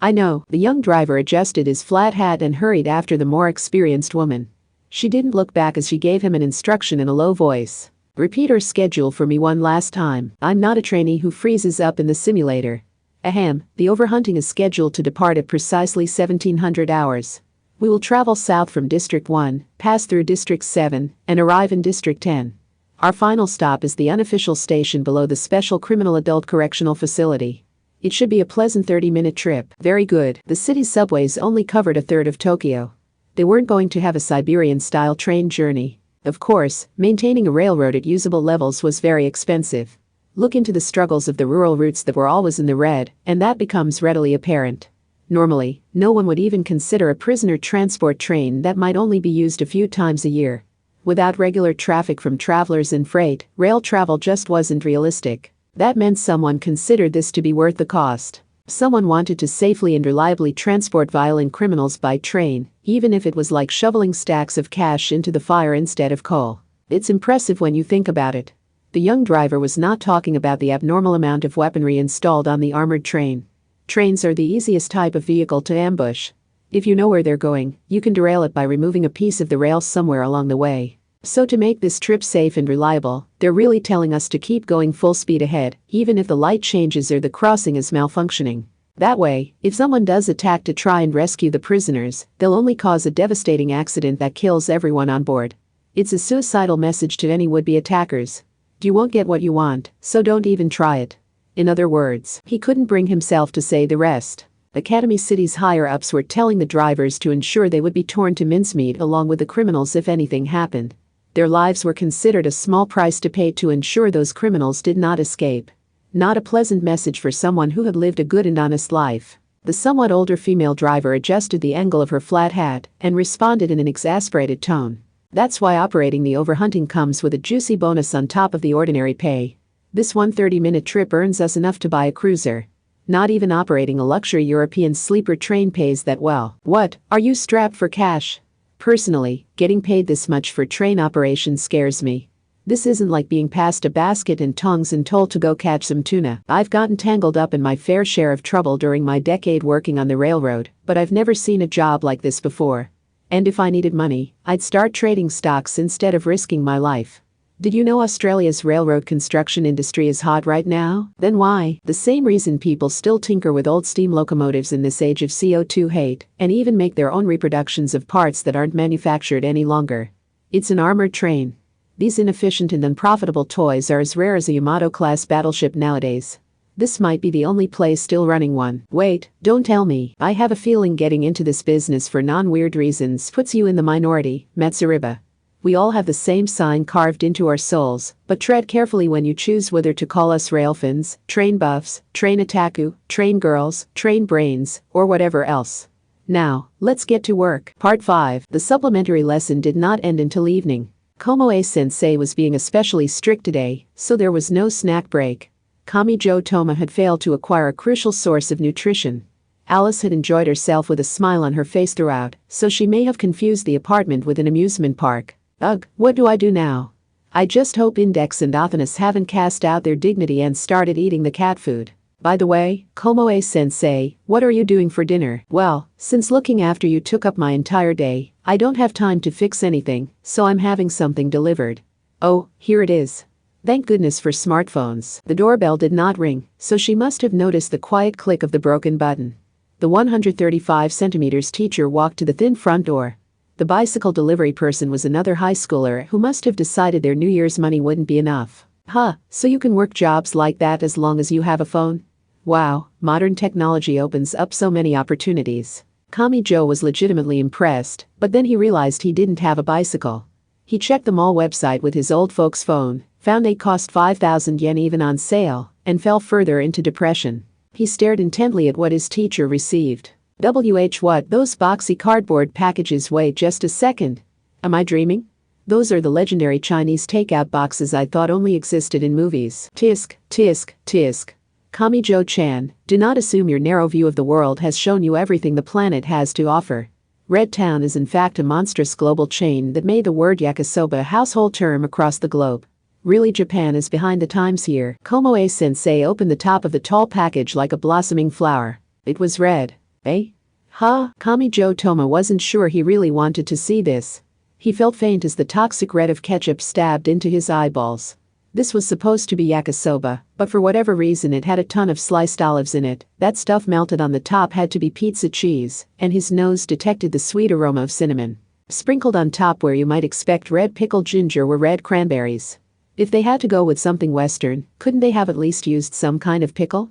I know. The young driver adjusted his flat hat and hurried after the more experienced woman. She didn't look back as she gave him an instruction in a low voice. Repeat her schedule for me one last time. I'm not a trainee who freezes up in the simulator. Ahem, the overhunting is scheduled to depart at precisely 1700 hours. We will travel south from District 1, pass through District 7, and arrive in District 10. Our final stop is the unofficial station below the Special Criminal Adult Correctional Facility. It should be a pleasant 30-minute trip. Very good. The city's subways only covered a third of Tokyo. They weren't going to have a Siberian-style train journey. Of course, maintaining a railroad at usable levels was very expensive. Look into the struggles of the rural routes that were always in the red, and that becomes readily apparent. Normally, no one would even consider a prisoner transport train that might only be used a few times a year. Without regular traffic from travelers and freight, rail travel just wasn't realistic. That meant someone considered this to be worth the cost. Someone wanted to safely and reliably transport violent criminals by train, even if it was like shoveling stacks of cash into the fire instead of coal. It's impressive when you think about it. The young driver was not talking about the abnormal amount of weaponry installed on the armored train. Trains are the easiest type of vehicle to ambush. If you know where they're going, you can derail it by removing a piece of the rail somewhere along the way. So to make this trip safe and reliable, they're really telling us to keep going full speed ahead, even if the light changes or the crossing is malfunctioning. That way, if someone does attack to try and rescue the prisoners, they'll only cause a devastating accident that kills everyone on board. It's a suicidal message to any would-be attackers. You won't get what you want, so don't even try it. In other words, he couldn't bring himself to say the rest. Academy City's higher-ups were telling the drivers to ensure they would be torn to mincemeat along with the criminals if anything happened. Their lives were considered a small price to pay to ensure those criminals did not escape. Not a pleasant message for someone who had lived a good and honest life. The somewhat older female driver adjusted the angle of her flat hat and responded in an exasperated tone. That's why operating the overhunting comes with a juicy bonus on top of the ordinary pay. This 130-minute trip earns us enough to buy a cruiser. Not even operating a luxury European sleeper train pays that well. What, are you strapped for cash? Personally, getting paid this much for train operations scares me. This isn't like being passed a basket and tongs and told to go catch some tuna. I've gotten tangled up in my fair share of trouble during my decade working on the railroad, but I've never seen a job like this before. And if I needed money, I'd start trading stocks instead of risking my life. Did you know Australia's railroad construction industry is hot right now? Then why? The same reason people still tinker with old steam locomotives in this age of CO2 hate, and even make their own reproductions of parts that aren't manufactured any longer. It's an armored train. These inefficient and unprofitable toys are as rare as a Yamato-class battleship nowadays. This might be the only place still running one. Wait, don't tell me. I have a feeling getting into this business for non-weird reasons puts you in the minority, Matsuriba. We all have the same sign carved into our souls, but tread carefully when you choose whether to call us railfins, train buffs, train otaku, train girls, train brains, or whatever else. Now, let's get to work. Part 5. The supplementary lesson did not end until evening. Komoe-sensei was being especially strict today, so there was no snack break. Kamijo Toma had failed to acquire a crucial source of nutrition. Alice had enjoyed herself with a smile on her face throughout, so she may have confused the apartment with an amusement park. Ugh, what do I do now? I just hope Index and Athanas haven't cast out their dignity and started eating the cat food. By the way, Komoe-sensei, what are you doing for dinner? Well, since looking after you took up my entire day, I don't have time to fix anything, so I'm having something delivered. Oh, here it is. Thank goodness for smartphones. The doorbell did not ring, so she must have noticed the quiet click of the broken button. The 135 centimeters teacher walked to the thin front door. The bicycle delivery person was another high schooler who must have decided their New Year's money wouldn't be enough. Huh, so you can work jobs like that as long as you have a phone? Wow, modern technology opens up so many opportunities. Kami Joe was legitimately impressed, but then he realized he didn't have a bicycle. He checked the mall website with his old folks' phone, found they cost 5,000 yen even on sale, and fell further into depression. He stared intently at what his teacher received. What, those boxy cardboard packages? Wait just a second. Am I dreaming? Those are the legendary Chinese takeout boxes I thought only existed in movies. Tisk, tisk, tisk. Kami Joe-chan, do not assume your narrow view of the world has shown you everything the planet has to offer. Red Town is in fact a monstrous global chain that made the word yakisoba a household term across the globe. Really, Japan is behind the times here. Komoe-sensei opened the top of the tall package like a blossoming flower. It was red. Eh? Huh? Kami Joe Toma wasn't sure he really wanted to see this. He felt faint as the toxic red of ketchup stabbed into his eyeballs. This was supposed to be yakisoba, but for whatever reason it had a ton of sliced olives in it. That stuff melted on the top had to be pizza cheese, and his nose detected the sweet aroma of cinnamon. Sprinkled on top where you might expect red pickled ginger were red cranberries. If they had to go with something Western, couldn't they have at least used some kind of pickle?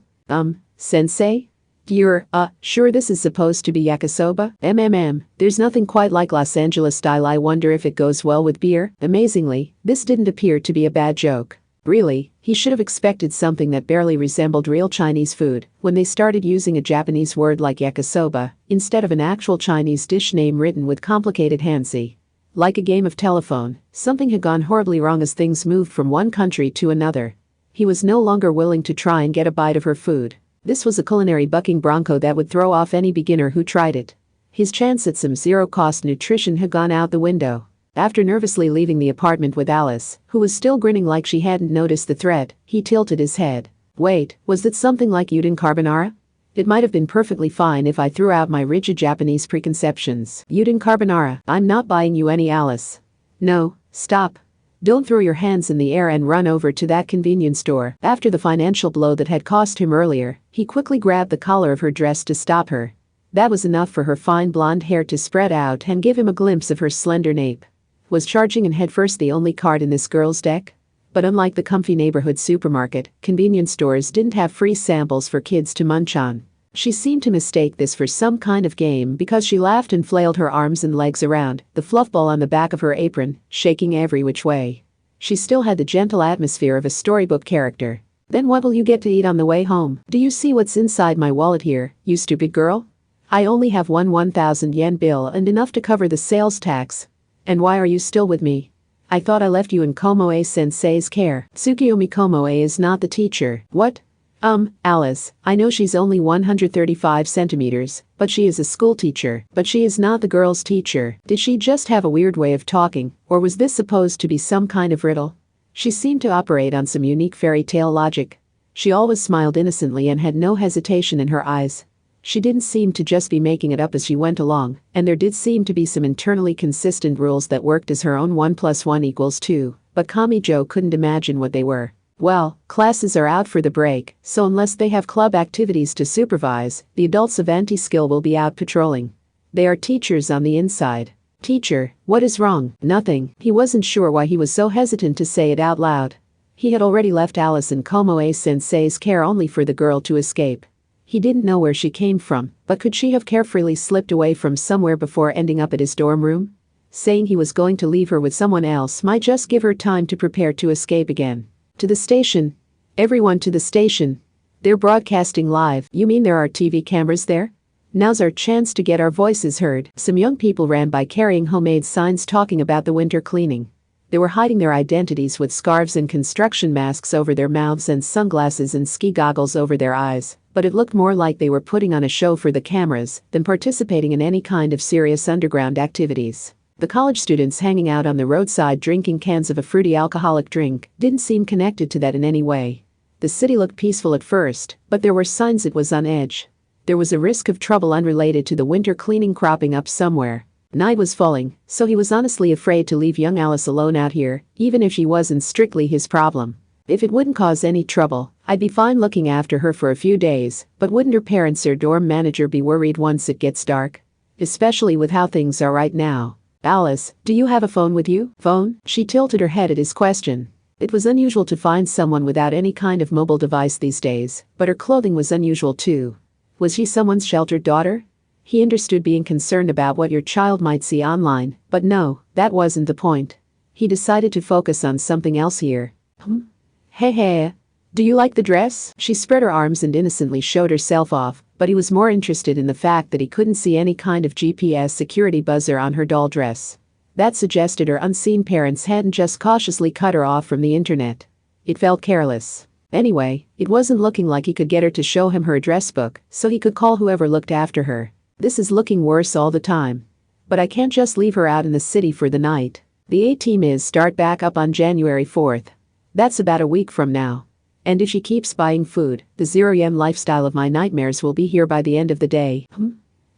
Sensei? You're, sure this is supposed to be yakisoba? There's nothing quite like Los Angeles style. I wonder if it goes well with beer? Amazingly, this didn't appear to be a bad joke. Really, he should have expected something that barely resembled real Chinese food when they started using a Japanese word like yakisoba instead of an actual Chinese dish name written with complicated kanji. Like a game of telephone, something had gone horribly wrong as things moved from one country to another. He was no longer willing to try and get a bite of her food. This was a culinary bucking bronco that would throw off any beginner who tried it. His chance at some zero-cost nutrition had gone out the window. After nervously leaving the apartment with Alice, who was still grinning like she hadn't noticed the threat, he tilted his head. Wait, was that something like udon carbonara? It might have been perfectly fine if I threw out my rigid Japanese preconceptions. Udon carbonara, I'm not buying you any, Alice. No, stop. Don't throw your hands in the air and run over to that convenience store. After the financial blow that had cost him earlier, he quickly grabbed the collar of her dress to stop her. That was enough for her fine blonde hair to spread out and give him a glimpse of her slender nape. Was charging in headfirst the only card in this girl's deck? But unlike the comfy neighborhood supermarket, convenience stores didn't have free samples for kids to munch on. She seemed to mistake this for some kind of game because she laughed and flailed her arms and legs around, the fluff ball on the back of her apron, shaking every which way. She still had the gentle atmosphere of a storybook character. Then what will you get to eat on the way home? Do you see what's inside my wallet here, you stupid girl? I only have one 1,000 yen bill and enough to cover the sales tax. And why are you still with me? I thought I left you in Komoe-sensei's care. Tsukiyomi Komoe is not the teacher. What? Alice, I know she's only 135 centimeters, but she is a school teacher. But she is not the girl's teacher. Did she just have a weird way of talking, or was this supposed to be some kind of riddle? She seemed to operate on some unique fairy tale logic. She always smiled innocently and had no hesitation in her eyes. She didn't seem to just be making it up as she went along, and there did seem to be some internally consistent rules that worked as her own 1 + 1 = 2, but Kami Joe couldn't imagine what they were. Well, classes are out for the break, so unless they have club activities to supervise, the adults of anti-skill will be out patrolling. They are teachers on the inside. Teacher, what is wrong? Nothing. He wasn't sure why he was so hesitant to say it out loud. He had already left Alice in Komoe-sensei's care only for the girl to escape. He didn't know where she came from, but could she have carefreely slipped away from somewhere before ending up at his dorm room? Saying he was going to leave her with someone else might just give her time to prepare to escape again. To the station. Everyone to the station. They're broadcasting live. You mean there are TV cameras there? Now's our chance to get our voices heard. Some young people ran by carrying homemade signs talking about the winter cleaning. They were hiding their identities with scarves and construction masks over their mouths and sunglasses and ski goggles over their eyes, but it looked more like they were putting on a show for the cameras than participating in any kind of serious underground activities. The college students hanging out on the roadside drinking cans of a fruity alcoholic drink didn't seem connected to that in any way. The city looked peaceful at first, but there were signs it was on edge. There was a risk of trouble unrelated to the winter cleaning cropping up somewhere. Night was falling, so he was honestly afraid to leave young Alice alone out here, even if she wasn't strictly his problem. If it wouldn't cause any trouble, I'd be fine looking after her for a few days, but wouldn't her parents or dorm manager be worried once it gets dark? Especially with how things are right now. Alice, do you have a phone with you? Phone? She tilted her head at his question. It was unusual to find someone without any kind of mobile device these days, but her clothing was unusual too. Was she someone's sheltered daughter? He understood being concerned about what your child might see online, but no, that wasn't the point. He decided to focus on something else here. Hey, do you like the dress? She spread her arms and innocently showed herself off, but he was more interested in the fact that he couldn't see any kind of GPS security buzzer on her doll dress. That suggested her unseen parents hadn't just cautiously cut her off from the internet. It felt careless. Anyway, it wasn't looking like he could get her to show him her address book, so he could call whoever looked after her. This is looking worse all the time. But I can't just leave her out in the city for the night. The A-team is start back up on January 4th. That's about a week from now. And if she keeps buying food, the 0 yen lifestyle of my nightmares will be here by the end of the day.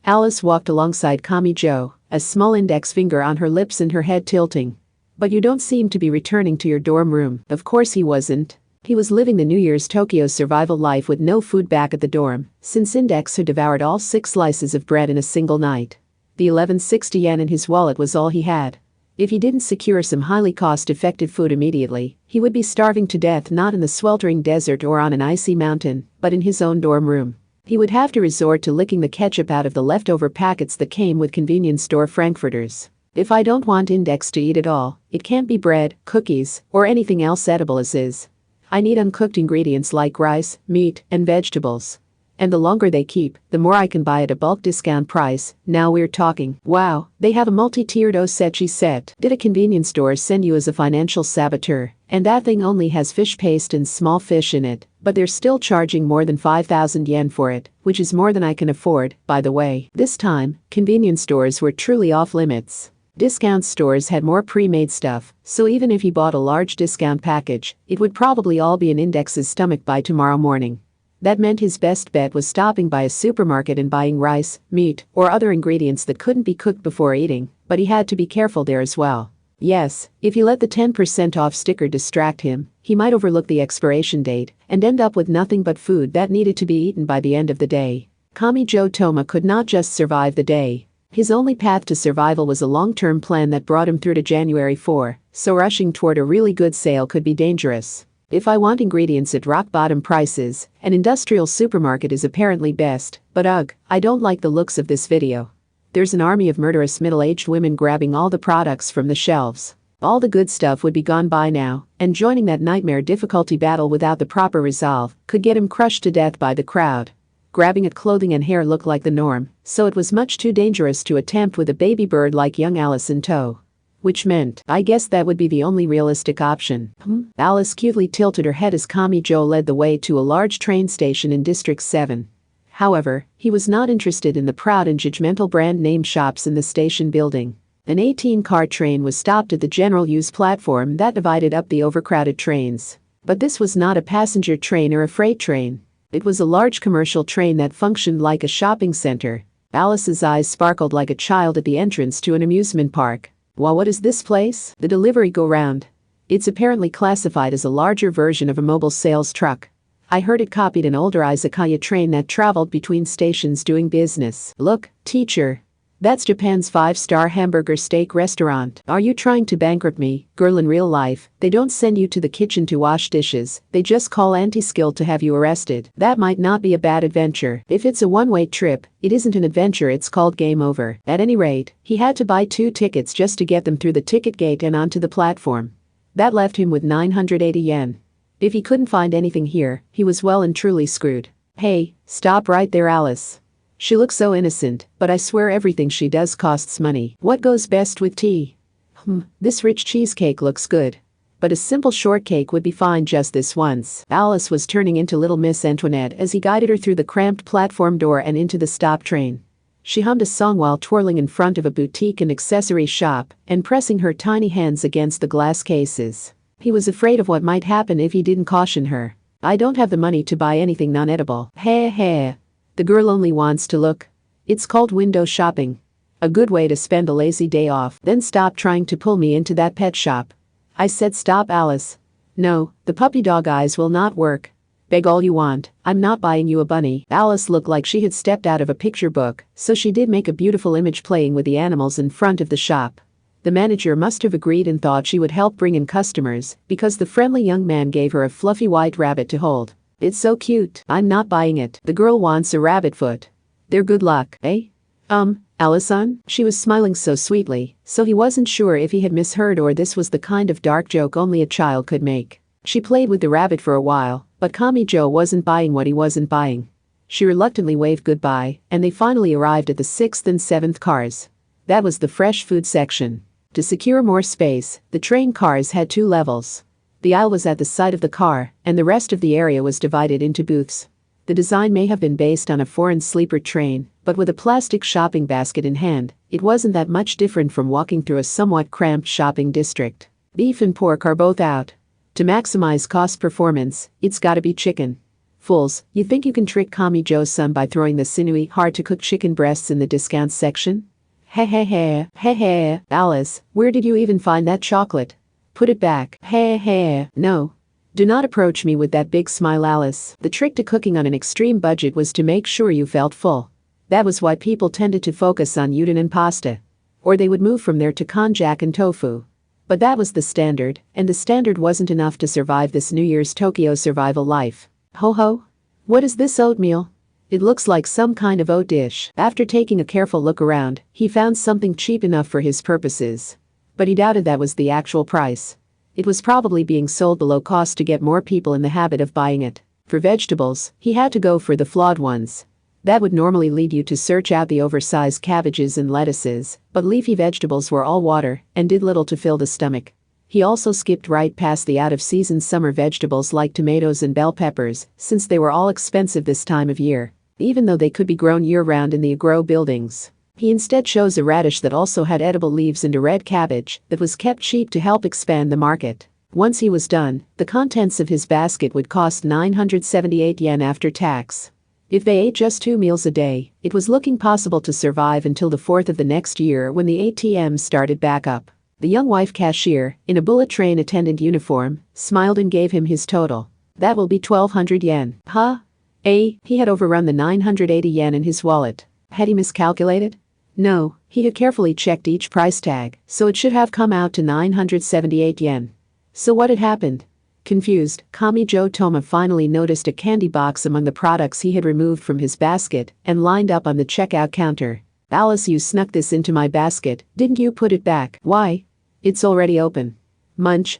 Alice walked alongside Kamijo, a small index finger on her lips and her head tilting. But you don't seem to be returning to your dorm room. Of course he wasn't. He was living the New Year's Tokyo survival life with no food back at the dorm, since Index had devoured all 6 slices of bread in a single night. The 1160 yen in his wallet was all he had. If he didn't secure some highly cost-effective food immediately, he would be starving to death not in the sweltering desert or on an icy mountain, but in his own dorm room. He would have to resort to licking the ketchup out of the leftover packets that came with convenience store frankfurters. If I don't want Index to eat at all, it can't be bread, cookies, or anything else edible as is. I need uncooked ingredients like rice, meat, and vegetables. And the longer they keep, the more I can buy at a bulk discount price. Now we're talking. Wow, they have a multi-tiered osechi set. Did a convenience store send you as a financial saboteur? And that thing only has fish paste and small fish in it, but they're still charging more than 5,000 yen for it, which is more than I can afford, by the way. This time, convenience stores were truly off limits. Discount stores had more pre-made stuff, so even if he bought a large discount package, it would probably all be in Index's stomach by tomorrow morning. That meant his best bet was stopping by a supermarket and buying rice, meat, or other ingredients that couldn't be cooked before eating, but he had to be careful there as well. Yes, if he let the 10% off sticker distract him, he might overlook the expiration date and end up with nothing but food that needed to be eaten by the end of the day. Kamijo Toma could not just survive the day. His only path to survival was a long-term plan that brought him through to January 4, so rushing toward a really good sale could be dangerous. If I want ingredients at rock-bottom prices, an industrial supermarket is apparently best, but ugh, I don't like the looks of this video. There's an army of murderous middle-aged women grabbing all the products from the shelves. All the good stuff would be gone by now, and joining that nightmare difficulty battle without the proper resolve could get him crushed to death by the crowd. Grabbing at clothing and hair looked like the norm, so it was much too dangerous to attempt with a baby bird like young Alice in tow. Which meant, I guess that would be the only realistic option. Alice cutely tilted her head as Kamijo led the way to a large train station in District 7. However, he was not interested in the proud and judgmental brand name shops in the station building. An 18-car train was stopped at the general use platform that divided up the overcrowded trains. But this was not a passenger train or a freight train. It was a large commercial train that functioned like a shopping center. Alice's eyes sparkled like a child at the entrance to an amusement park. Well, what is this place? The delivery go-round. It's apparently classified as a larger version of a mobile sales truck. I heard it copied an older izakaya train that traveled between stations doing business. Look, teacher. That's Japan's 5-star hamburger steak restaurant. Are you trying to bankrupt me? Girl, in real life, they don't send you to the kitchen to wash dishes, they just call anti-skilled to have you arrested. That might not be a bad adventure. If it's a one-way trip, it isn't an adventure, it's called game over. At any rate, he had to buy 2 tickets just to get them through the ticket gate and onto the platform. That left him with 980 yen. If he couldn't find anything here, he was well and truly screwed. Hey, stop right there, Alice. She looks so innocent, but I swear everything she does costs money. What goes best with tea? This rich cheesecake looks good. But a simple shortcake would be fine just this once. Alice was turning into Little Miss Antoinette as he guided her through the cramped platform door and into the stop train. She hummed a song while twirling in front of a boutique and accessory shop and pressing her tiny hands against the glass cases. He was afraid of what might happen if he didn't caution her. I don't have the money to buy anything non-edible. Heh. The girl only wants to look. It's called window shopping. A good way to spend a lazy day off. Then stop trying to pull me into that pet shop. I said stop, Alice. No, the puppy dog eyes will not work. Beg all you want, I'm not buying you a bunny. Alice looked like she had stepped out of a picture book, so she did make a beautiful image playing with the animals in front of the shop. The manager must have agreed and thought she would help bring in customers because the friendly young man gave her a fluffy white rabbit to hold. It's so cute. I'm not buying it. The girl wants a rabbit foot. They're good luck, eh? Alice-san? She was smiling so sweetly, so he wasn't sure if he had misheard or this was the kind of dark joke only a child could make. She played with the rabbit for a while, but Kamijo wasn't buying what he wasn't buying. She reluctantly waved goodbye, and they finally arrived at the 6th and 7th cars. That was the fresh food section. To secure more space, the train cars had 2 levels. The aisle was at the side of the car, and the rest of the area was divided into booths. The design may have been based on a foreign sleeper train, but with a plastic shopping basket in hand, it wasn't that much different from walking through a somewhat cramped shopping district. Beef and pork are both out. To maximize cost performance, it's gotta be chicken. Fools, you think you can trick Kamijo-san by throwing the sinewy, hard-to-cook chicken breasts in the discount section? Heh. Alice, where did you even find that chocolate? Put it back. Heh. No. Do not approach me with that big smile, Alice. The trick to cooking on an extreme budget was to make sure you felt full. That was why people tended to focus on udon and pasta. Or they would move from there to konjac and tofu. But that was the standard, and the standard wasn't enough to survive this New Year's Tokyo survival life. Ho. What is this oatmeal? It looks like some kind of oat dish. After taking a careful look around, he found something cheap enough for his purposes. But he doubted that was the actual price. It was probably being sold below cost to get more people in the habit of buying it. For vegetables, he had to go for the flawed ones. That would normally lead you to search out the oversized cabbages and lettuces, but leafy vegetables were all water and did little to fill the stomach. He also skipped right past the out-of-season summer vegetables like tomatoes and bell peppers, since they were all expensive this time of year, even though they could be grown year-round in the agro buildings. He instead chose a radish that also had edible leaves and a red cabbage that was kept cheap to help expand the market. Once he was done, the contents of his basket would cost 978 yen after tax. If they ate just 2 meals a day, it was looking possible to survive until the 4th of the next year when the ATM started back up. The young wife cashier, in a bullet train attendant uniform, smiled and gave him his total. That will be 1,200 yen. Huh? He had overrun the 980 yen in his wallet. Had he miscalculated? No, he had carefully checked each price tag, so it should have come out to 978 yen. So what had happened? Confused, Kamijo Toma finally noticed a candy box among the products he had removed from his basket and lined up on the checkout counter. Alice, you snuck this into my basket, didn't you put it back? Why? It's already open. Munch.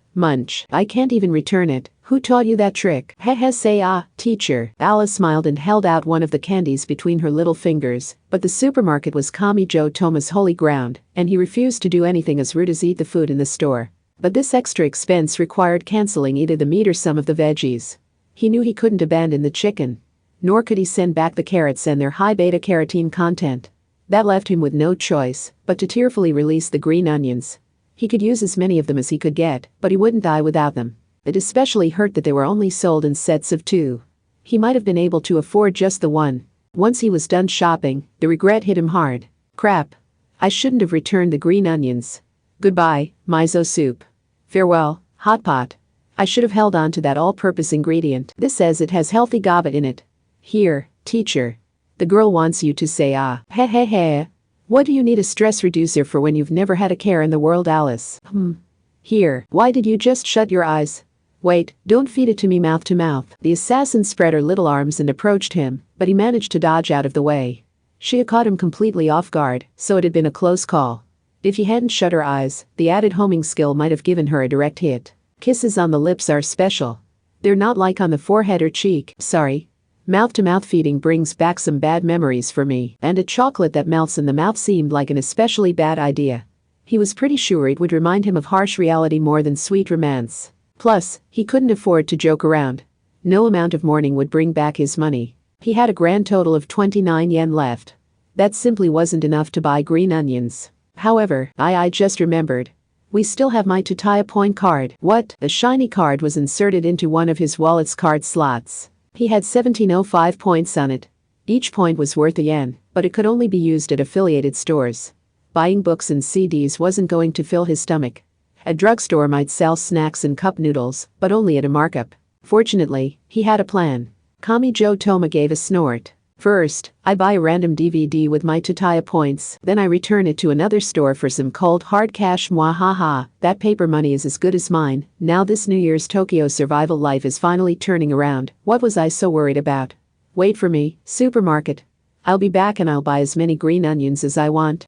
I can't even return it. Who taught you that trick? Say teacher. Alice smiled and held out one of the candies between her little fingers, but the supermarket was Kamijo Toma's holy ground, and he refused to do anything as rude as eat the food in the store. But this extra expense required canceling either the meat or some of the veggies. He knew he couldn't abandon the chicken. Nor could he send back the carrots and their high beta-carotene content. That left him with no choice but to tearfully release the green onions. He could use as many of them as he could get, but he wouldn't die without them. It especially hurt that they were only sold in sets of 2. He might have been able to afford just the one. Once he was done shopping, the regret hit him hard. Crap. I shouldn't have returned the green onions. Goodbye, miso soup. Farewell, hot pot. I should have held on to that all-purpose ingredient. This says it has healthy GABA in it. Here, teacher. The girl wants you to say Heh. What do you need a stress reducer for when you've never had a care in the world, Alice? Here, why did you just shut your eyes? Wait, don't feed it to me mouth to mouth. The assassin spread her little arms and approached him, but he managed to dodge out of the way. She had caught him completely off guard, so it had been a close call. If he hadn't shut her eyes, the added homing skill might have given her a direct hit. Kisses on the lips are special. They're not like on the forehead or cheek. Sorry. Mouth-to-mouth feeding brings back some bad memories for me, and a chocolate that melts in the mouth seemed like an especially bad idea. He was pretty sure it would remind him of harsh reality more than sweet romance. Plus, he couldn't afford to joke around. No amount of mourning would bring back his money. He had a grand total of 29 yen left. That simply wasn't enough to buy green onions. However, I just remembered. We still have my Tsuki point card. What? The shiny card was inserted into one of his wallet's card slots. He had 1705 points on it. Each point was worth a yen, but it could only be used at affiliated stores. Buying books and CDs wasn't going to fill his stomach. A drugstore might sell snacks and cup noodles, but only at a markup. Fortunately, he had a plan. Kamijo Toma gave a snort. First, I buy a random DVD with my Tsuki points, then I return it to another store for some cold hard cash. Mwahaha, that paper money is as good as mine. Now this New Year's Tokyo survival life is finally turning around. What was I so worried about? Wait for me, supermarket. I'll be back and I'll buy as many green onions as I want.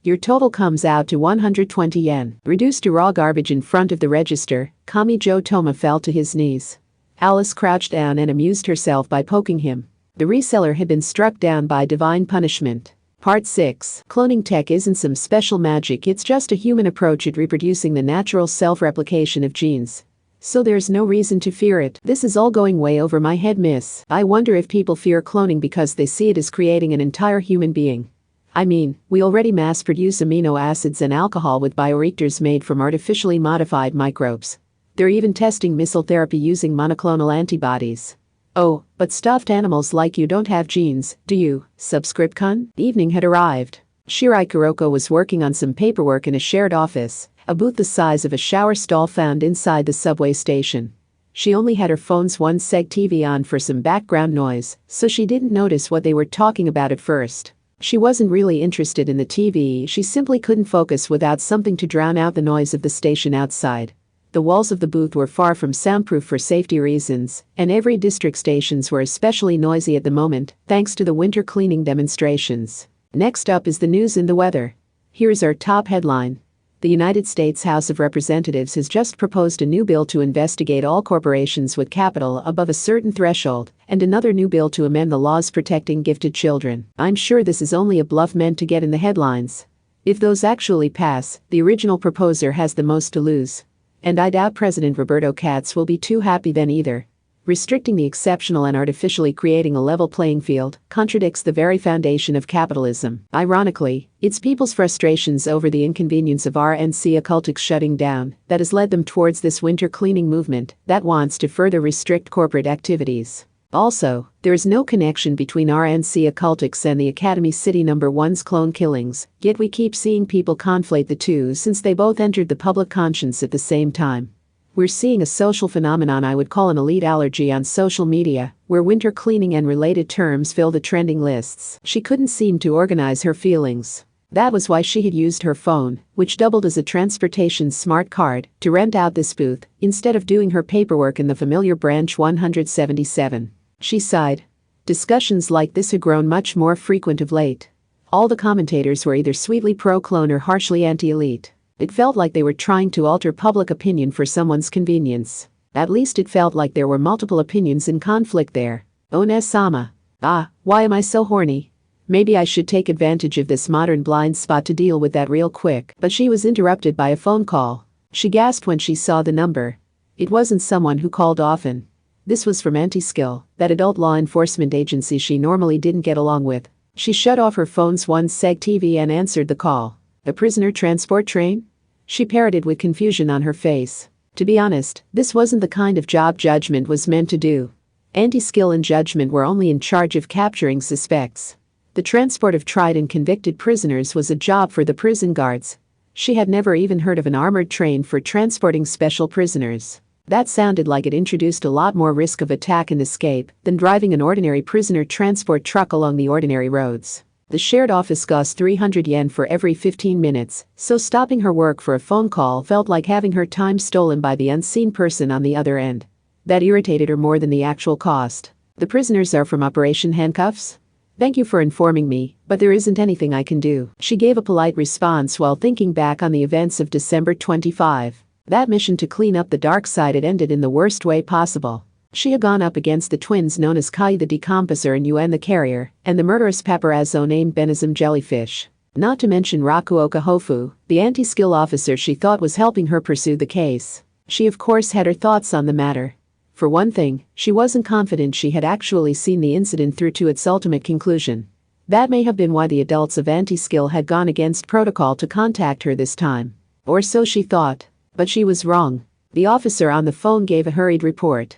Your total comes out to 120 yen. Reduced to raw garbage in front of the register, Kamijo Toma fell to his knees. Alice crouched down and amused herself by poking him. The reseller had been struck down by divine punishment. Part 6. Cloning tech isn't some special magic, it's just a human approach at reproducing the natural self-replication of genes. So there's no reason to fear it. This is all going way over my head, miss. I wonder if people fear cloning because they see it as creating an entire human being. I mean, we already mass-produce amino acids and alcohol with bioreactors made from artificially modified microbes. They're even testing missile therapy using monoclonal antibodies. Oh, but stuffed animals like you don't have genes, do you? Subscription? Evening had arrived. Shirai Kuroko was working on some paperwork in a shared office, a booth the size of a shower stall found inside the subway station. She only had her phone's one seg TV on for some background noise, so she didn't notice what they were talking about at first. She wasn't really interested in the TV, she simply couldn't focus without something to drown out the noise of the station outside. The walls of the booth were far from soundproof for safety reasons, and every district stations were especially noisy at the moment, thanks to the winter cleaning demonstrations. Next up is the news and the weather. Here's our top headline. The United States House of Representatives has just proposed a new bill to investigate all corporations with capital above a certain threshold, and another new bill to amend the laws protecting gifted children. I'm sure this is only a bluff meant to get in the headlines. If those actually pass, the original proposer has the most to lose. And I doubt President Roberto Katz will be too happy then either. Restricting the exceptional and artificially creating a level playing field contradicts the very foundation of capitalism. Ironically, it's people's frustrations over the inconvenience of RNC occultics shutting down that has led them towards this winter cleaning movement that wants to further restrict corporate activities. Also, there is no connection between RNC occultics and the Academy City No. 1's clone killings, yet we keep seeing people conflate the two since they both entered the public conscience at the same time. We're seeing a social phenomenon I would call an elite allergy on social media, where winter cleaning and related terms fill the trending lists. She couldn't seem to organize her feelings. That was why she had used her phone, which doubled as a transportation smart card, to rent out this booth, instead of doing her paperwork in the familiar branch 177. She sighed. Discussions like this had grown much more frequent of late. All the commentators were either sweetly pro-clone or harshly anti-elite. It felt like they were trying to alter public opinion for someone's convenience. At least it felt like there were multiple opinions in conflict there. One-sama. Why am I so horny? Maybe I should take advantage of this modern blind spot to deal with that real quick. But she was interrupted by a phone call. She gasped when she saw the number. It wasn't someone who called often. This was from Anti-Skill, that adult law enforcement agency she normally didn't get along with. She shut off her phone's one seg TV and answered the call. A prisoner transport train? She parroted with confusion on her face. To be honest, this wasn't the kind of job Judgment was meant to do. Anti-Skill and Judgment were only in charge of capturing suspects. The transport of tried and convicted prisoners was a job for the prison guards. She had never even heard of an armored train for transporting special prisoners. That sounded like it introduced a lot more risk of attack and escape than driving an ordinary prisoner transport truck along the ordinary roads. The shared office cost 300 yen for every 15 minutes, so stopping her work for a phone call felt like having her time stolen by the unseen person on the other end. That irritated her more than the actual cost. The prisoners are from Operation Handcuffs? Thank you for informing me, but there isn't anything I can do. She gave a polite response while thinking back on the events of December 25. That mission to clean up the dark side had ended in the worst way possible. She had gone up against the twins known as Kai the Decomposer and Yuen the Carrier, and the murderous paparazzo named Benazim Jellyfish. Not to mention Rakuoka Hofu, the anti-skill officer she thought was helping her pursue the case. She of course had her thoughts on the matter. For one thing, she wasn't confident she had actually seen the incident through to its ultimate conclusion. That may have been why the adults of anti-skill had gone against protocol to contact her this time. Or so she thought. But she was wrong. The officer on the phone gave a hurried report.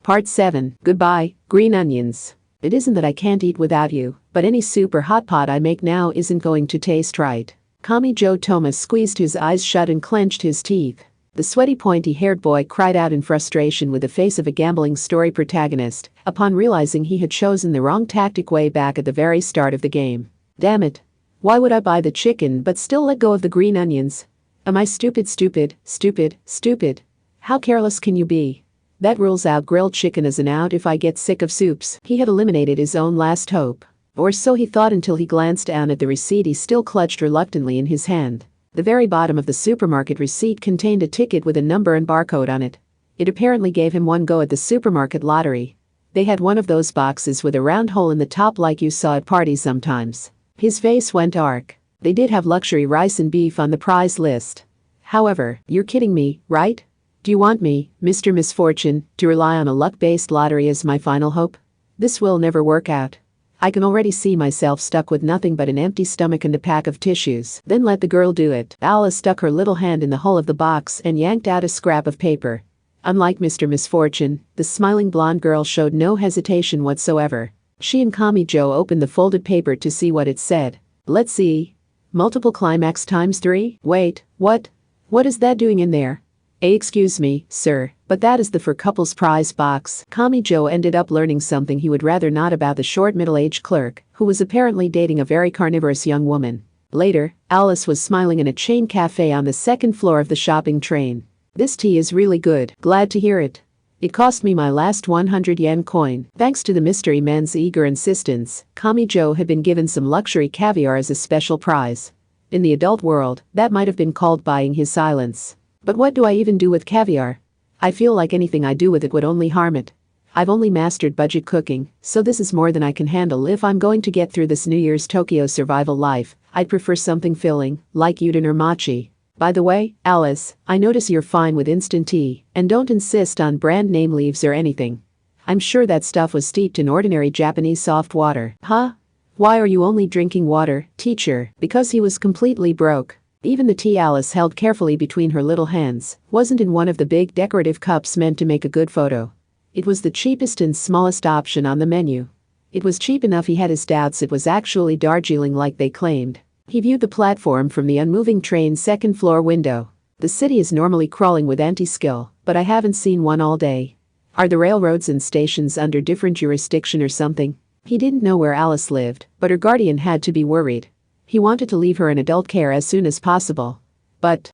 Part 7, goodbye, green onions. It isn't that I can't eat without you, but any soup or hot pot I make now isn't going to taste right. Kamijo Thomas squeezed his eyes shut and clenched his teeth. The sweaty pointy-haired boy cried out in frustration with the face of a gambling story protagonist upon realizing he had chosen the wrong tactic way back at the very start of the game. Damn it. Why would I buy the chicken but still let go of the green onions? Am I stupid? How careless can you be? That rules out grilled chicken as an out if I get sick of soups. He had eliminated his own last hope. Or so he thought until he glanced down at the receipt he still clutched reluctantly in his hand. The very bottom of the supermarket receipt contained a ticket with a number and barcode on it. It apparently gave him one go at the supermarket lottery. They had one of those boxes with a round hole in the top like you saw at parties sometimes. His face went dark. They did have luxury rice and beef on the prize list. However, you're kidding me, right? Do you want me, Mr. Misfortune, to rely on a luck-based lottery as my final hope? This will never work out. I can already see myself stuck with nothing but an empty stomach and a pack of tissues. Then let the girl do it. Alice stuck her little hand in the hole of the box and yanked out a scrap of paper. Unlike Mr. Misfortune, the smiling blonde girl showed no hesitation whatsoever. She and Kamijo opened the folded paper to see what it said. Let's see. Multiple climax times 3? Wait, what? What is that doing in there? Excuse me, sir, but that is the for couples prize box. Kamijo ended up learning something he would rather not about the short middle-aged clerk, who was apparently dating a very carnivorous young woman. Later, Alice was smiling in a chain cafe on the second floor of the shopping train. This tea is really good, glad to hear it. It cost me my last 100 yen coin. Thanks to the mystery man's eager insistence, Kamijo had been given some luxury caviar as a special prize. In the adult world, that might have been called buying his silence. But what do I even do with caviar? I feel like anything I do with it would only harm it. I've only mastered budget cooking, so this is more than I can handle if I'm going to get through this New Year's Tokyo survival life. I'd prefer something filling, like udon or mochi. By the way, Alice, I notice you're fine with instant tea, and don't insist on brand name leaves or anything. I'm sure that stuff was steeped in ordinary Japanese soft water. Huh? Why are you only drinking water, teacher? Because he was completely broke. Even the tea Alice held carefully between her little hands wasn't in one of the big decorative cups meant to make a good photo. It was the cheapest and smallest option on the menu. It was cheap enough he had his doubts it was actually Darjeeling like they claimed. He viewed the platform from the unmoving train's second-floor window. The city is normally crawling with anti-skill, but I haven't seen one all day. Are the railroads and stations under different jurisdiction or something? He didn't know where Alice lived, but her guardian had to be worried. He wanted to leave her in adult care as soon as possible. But,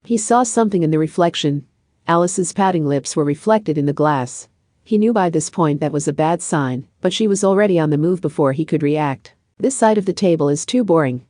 he saw something in the reflection. Alice's pouting lips were reflected in the glass. He knew by this point that was a bad sign, but she was already on the move before he could react. This side of the table is too boring.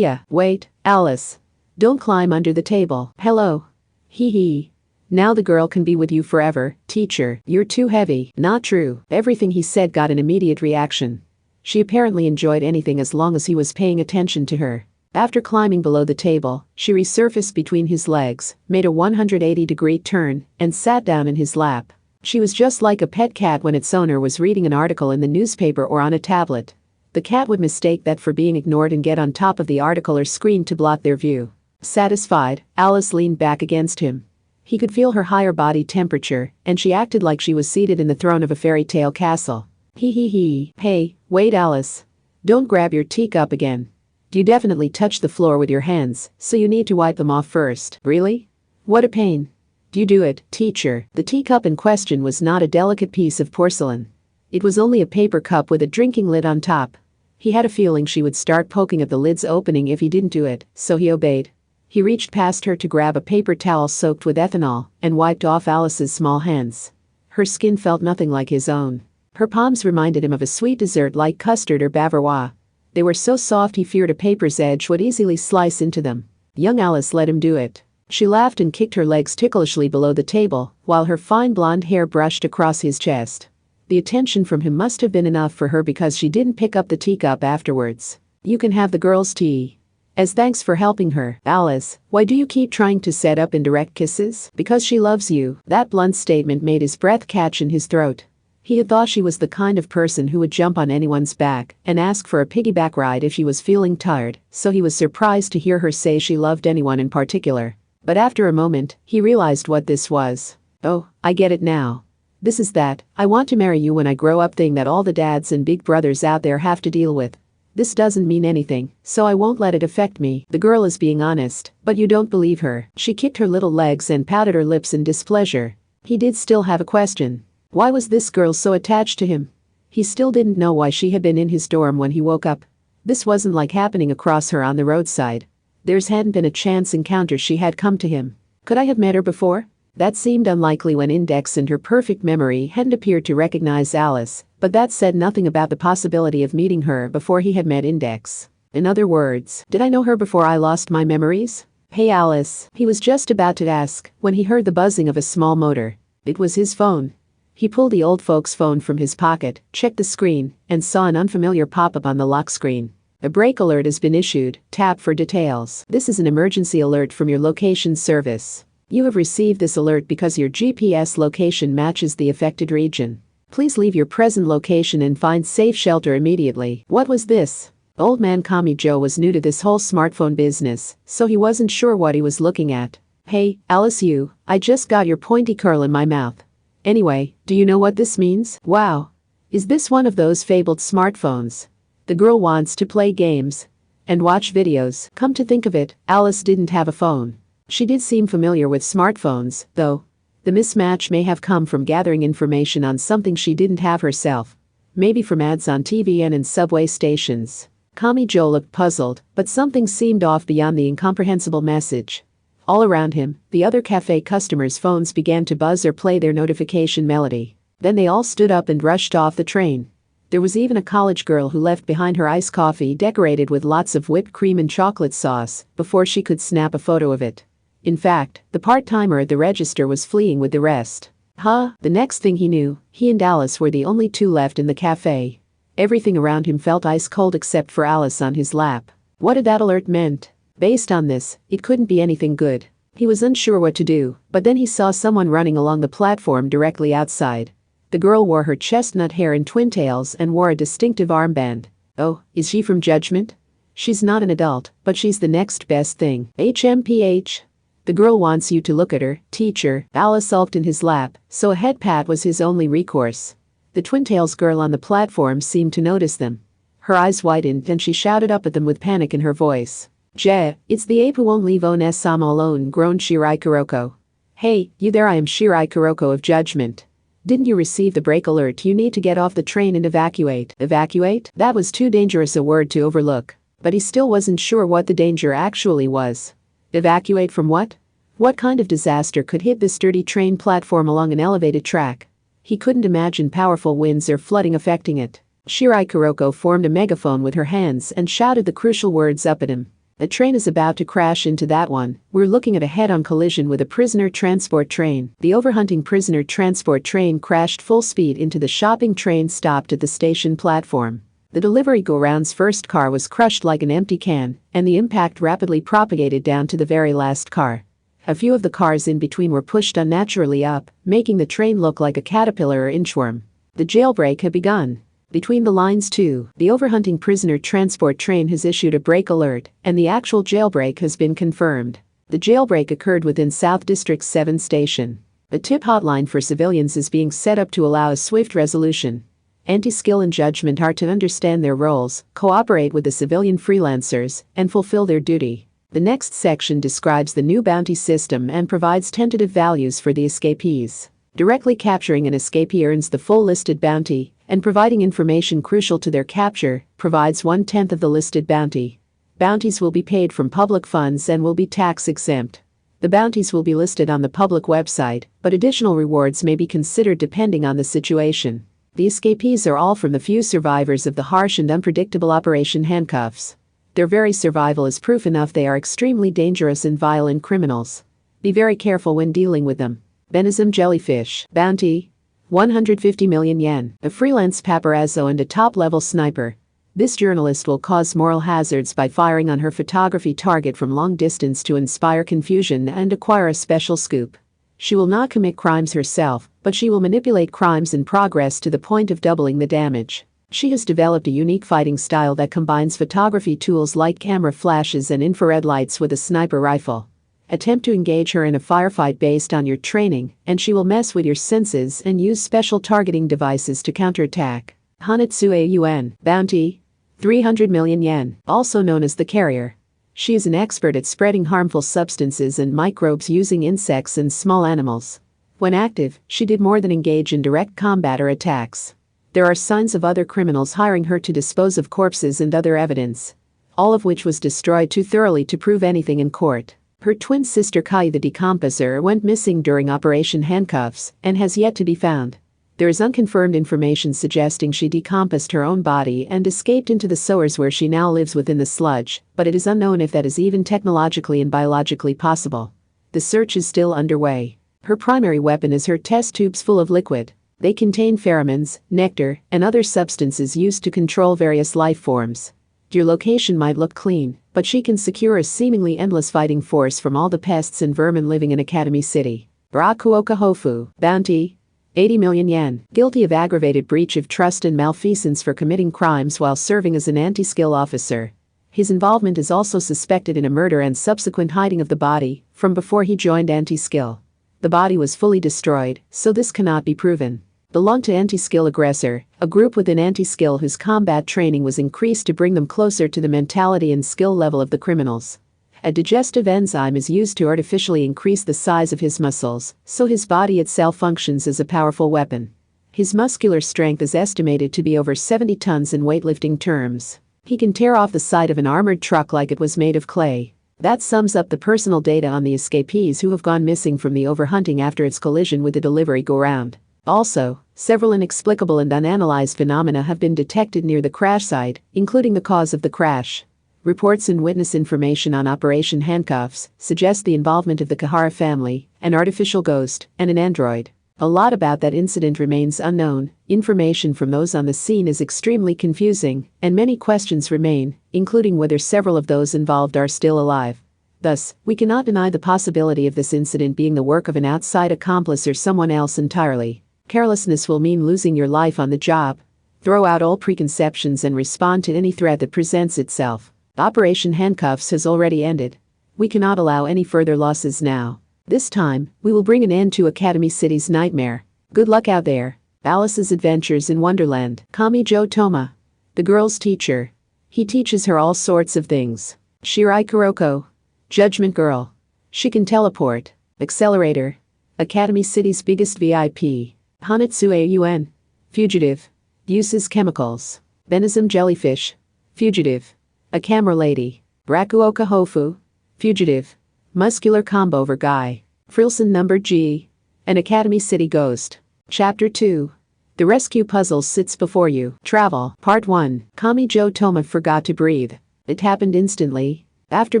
Wait, Alice. Don't climb under the table. Hello. Hee. Now the girl can be with you forever, teacher. You're too heavy. Not true. Everything he said got an immediate reaction. She apparently enjoyed anything as long as he was paying attention to her. After climbing below the table, she resurfaced between his legs, made a 180-degree turn, and sat down in his lap. She was just like a pet cat when its owner was reading an article in the newspaper or on a tablet. The cat would mistake that for being ignored and get on top of the article or screen to block their view. Satisfied, Alice leaned back against him. He could feel her higher body temperature, and she acted like she was seated in the throne of a fairy tale castle. Hey, wait, Alice. Don't grab your teacup again. You definitely touched the floor with your hands, so you need to wipe them off first. Really? What a pain. You do it, teacher. The teacup in question was not a delicate piece of porcelain. It was only a paper cup with a drinking lid on top. He had a feeling she would start poking at the lid's opening if he didn't do it, so he obeyed. He reached past her to grab a paper towel soaked with ethanol and wiped off Alice's small hands. Her skin felt nothing like his own. Her palms reminded him of a sweet dessert like custard or bavarois. They were so soft he feared a paper's edge would easily slice into them. Young Alice let him do it. She laughed and kicked her legs ticklishly below the table, while her fine blonde hair brushed across his chest. The attention from him must have been enough for her because she didn't pick up the teacup afterwards. You can have the girl's tea. As thanks for helping her, Alice, why do you keep trying to set up indirect kisses? Because she loves you. That blunt statement made his breath catch in his throat. He had thought she was the kind of person who would jump on anyone's back and ask for a piggyback ride if she was feeling tired, so he was surprised to hear her say she loved anyone in particular. But after a moment, he realized what this was. Oh, I get it now. This is that I want to marry you when I grow up thing that all the dads and big brothers out there have to deal with. This doesn't mean anything, so I won't let it affect me. The girl is being honest, but you don't believe her. She kicked her little legs and pouted her lips in displeasure. He did still have a question. Why was this girl so attached to him? He still didn't know why she had been in his dorm when he woke up. This wasn't like happening across her on the roadside. There's hadn't been a chance encounter she had come to him. Could I have met her before? That seemed unlikely when Index in her perfect memory hadn't appeared to recognize Alice, but that said nothing about the possibility of meeting her before he had met Index. In other words, did I know her before I lost my memories? Hey Alice, he was just about to ask when he heard the buzzing of a small motor. It was his phone. He pulled the old folks' phone from his pocket, checked the screen, and saw an unfamiliar pop-up on the lock screen. A brake alert has been issued. Tap for details. This is an emergency alert from your location service. You have received this alert because your GPS location matches the affected region. Please leave your present location and find safe shelter immediately. What was this? Old man Kamijo was new to this whole smartphone business, so he wasn't sure what he was looking at. Hey, Alice, I just got your pointy curl in my mouth. Anyway, do you know what this means? Wow. Is this one of those fabled smartphones? The girl wants to play games and watch videos. Come to think of it, Alice didn't have a phone. She did seem familiar with smartphones, though. The mismatch may have come from gathering information on something she didn't have herself. Maybe from ads on TV and in subway stations. Kamijo looked puzzled, but something seemed off beyond the incomprehensible message. All around him, the other cafe customers' phones began to buzz or play their notification melody. Then they all stood up and rushed off the train. There was even a college girl who left behind her iced coffee decorated with lots of whipped cream and chocolate sauce before she could snap a photo of it. In fact, the part-timer at the register was fleeing with the rest. The next thing he knew, he and Alice were the only two left in the cafe. Everything around him felt ice cold except for Alice on his lap. What did that alert meant? Based on this, it couldn't be anything good. He was unsure what to do, but then he saw someone running along the platform directly outside. The girl wore her chestnut hair in twin tails and wore a distinctive armband. Oh, is she from Judgment? She's not an adult, but she's the next best thing. HMPH. The girl wants you to look at her, teacher. Alice sulked in his lap, so a head pat was his only recourse. The twin-tails girl on the platform seemed to notice them. Her eyes widened and she shouted up at them with panic in her voice. It's the ape who won't leave Onesama alone, groaned Shirai Kuroko. Hey, you there, I am Shirai Kuroko of Judgment. Didn't you receive the brake alert? You need to get off the train and evacuate. Evacuate? That was too dangerous a word to overlook. But he still wasn't sure what the danger actually was. Evacuate from what? What kind of disaster could hit this sturdy train platform along an elevated track? He couldn't imagine powerful winds or flooding affecting it. Shirai Kuroko formed a megaphone with her hands and shouted the crucial words up at him. A train is about to crash into that one. We're looking at a head-on collision with a prisoner transport train. The overhunting prisoner transport train crashed full speed into the shopping train stopped at the station platform. The delivery go-round's first car was crushed like an empty can, and the impact rapidly propagated down to the very last car. A few of the cars in between were pushed unnaturally up, making the train look like a caterpillar or inchworm. The jailbreak had begun. Between the lines too, the overhunting prisoner transport train has issued a brake alert, and the actual jailbreak has been confirmed. The jailbreak occurred within South District 7 station. A tip hotline for civilians is being set up to allow a swift resolution. Anti-skill and judgment are to understand their roles, cooperate with the civilian freelancers, and fulfill their duty. The next section describes the new bounty system and provides tentative values for the escapees. Directly capturing an escapee earns the full listed bounty, and providing information crucial to their capture provides 1/10 of the listed bounty. Bounties will be paid from public funds and will be tax exempt. The bounties will be listed on the public website, but additional rewards may be considered depending on the situation. The escapees are all from the few survivors of the harsh and unpredictable Operation Handcuffs. Their very survival is proof enough they are extremely dangerous and violent criminals. Be very careful when dealing with them. Benism jellyfish. Bounty. 150 million yen. A freelance paparazzo and a top-level sniper. This journalist will cause moral hazards by firing on her photography target from long distance to inspire confusion and acquire a special scoop. She will not commit crimes herself, but she will manipulate crimes in progress to the point of doubling the damage. She has developed a unique fighting style that combines photography tools like camera flashes and infrared lights with a sniper rifle. Attempt to engage her in a firefight based on your training, and she will mess with your senses and use special targeting devices to counterattack. Hanetsue Yuan, Bounty, 300 million yen, also known as the Carrier. She is an expert at spreading harmful substances and microbes using insects and small animals. When active, she did more than engage in direct combat or attacks. There are signs of other criminals hiring her to dispose of corpses and other evidence, all of which was destroyed too thoroughly to prove anything in court. Her twin sister Kai the Decomposer went missing during Operation Handcuffs and has yet to be found. There is unconfirmed information suggesting she decomposed her own body and escaped into the sewers where she now lives within the sludge, but it is unknown if that is even technologically and biologically possible. The search is still underway. Her primary weapon is her test tubes full of liquid. They contain pheromones, nectar, and other substances used to control various life forms. Your location might look clean, but she can secure a seemingly endless fighting force from all the pests and vermin living in Academy City. Rakuoka Hofu, Bounty, 80 million yen, guilty of aggravated breach of trust and malfeasance for committing crimes while serving as an anti-skill officer. His involvement is also suspected in a murder and subsequent hiding of the body from before he joined anti-skill. The body was fully destroyed, so this cannot be proven. Belonged to Anti-Skill Aggressor, a group within Anti-Skill whose combat training was increased to bring them closer to the mentality and skill level of the criminals. A digestive enzyme is used to artificially increase the size of his muscles, so his body itself functions as a powerful weapon. His muscular strength is estimated to be over 70 tons in weightlifting terms. He can tear off the side of an armored truck like it was made of clay. That sums up the personal data on the escapees who have gone missing from the overhunting after its collision with the delivery go-round. Also, several inexplicable and unanalyzed phenomena have been detected near the crash site, including the cause of the crash. Reports and witness information on Operation Handcuffs suggest the involvement of the Kahara family, an artificial ghost, and an android. A lot about that incident remains unknown. Information from those on the scene is extremely confusing, and many questions remain, including whether several of those involved are still alive. Thus, we cannot deny the possibility of this incident being the work of an outside accomplice or someone else entirely. Carelessness will mean losing your life on the job. Throw out all preconceptions and respond to any threat that presents itself. Operation Handcuffs has already ended. We cannot allow any further losses now. This time, we will bring an end to Academy City's nightmare. Good luck out there. Alice's Adventures in Wonderland. Kamijo Toma, the girl's teacher. He teaches her all sorts of things. Shirai Kuroko, Judgment Girl. She can teleport. Accelerator. Academy City's biggest VIP. Hanetsue Yuan, fugitive. Uses chemicals. Venism jellyfish, fugitive. A camera lady. Rakuoka Hofu, fugitive. Muscular combover guy. Frilson number G. An Academy City ghost. Chapter 2. The rescue puzzle sits before you. Travel. Part 1. Kamijo Toma forgot to breathe. It happened instantly. After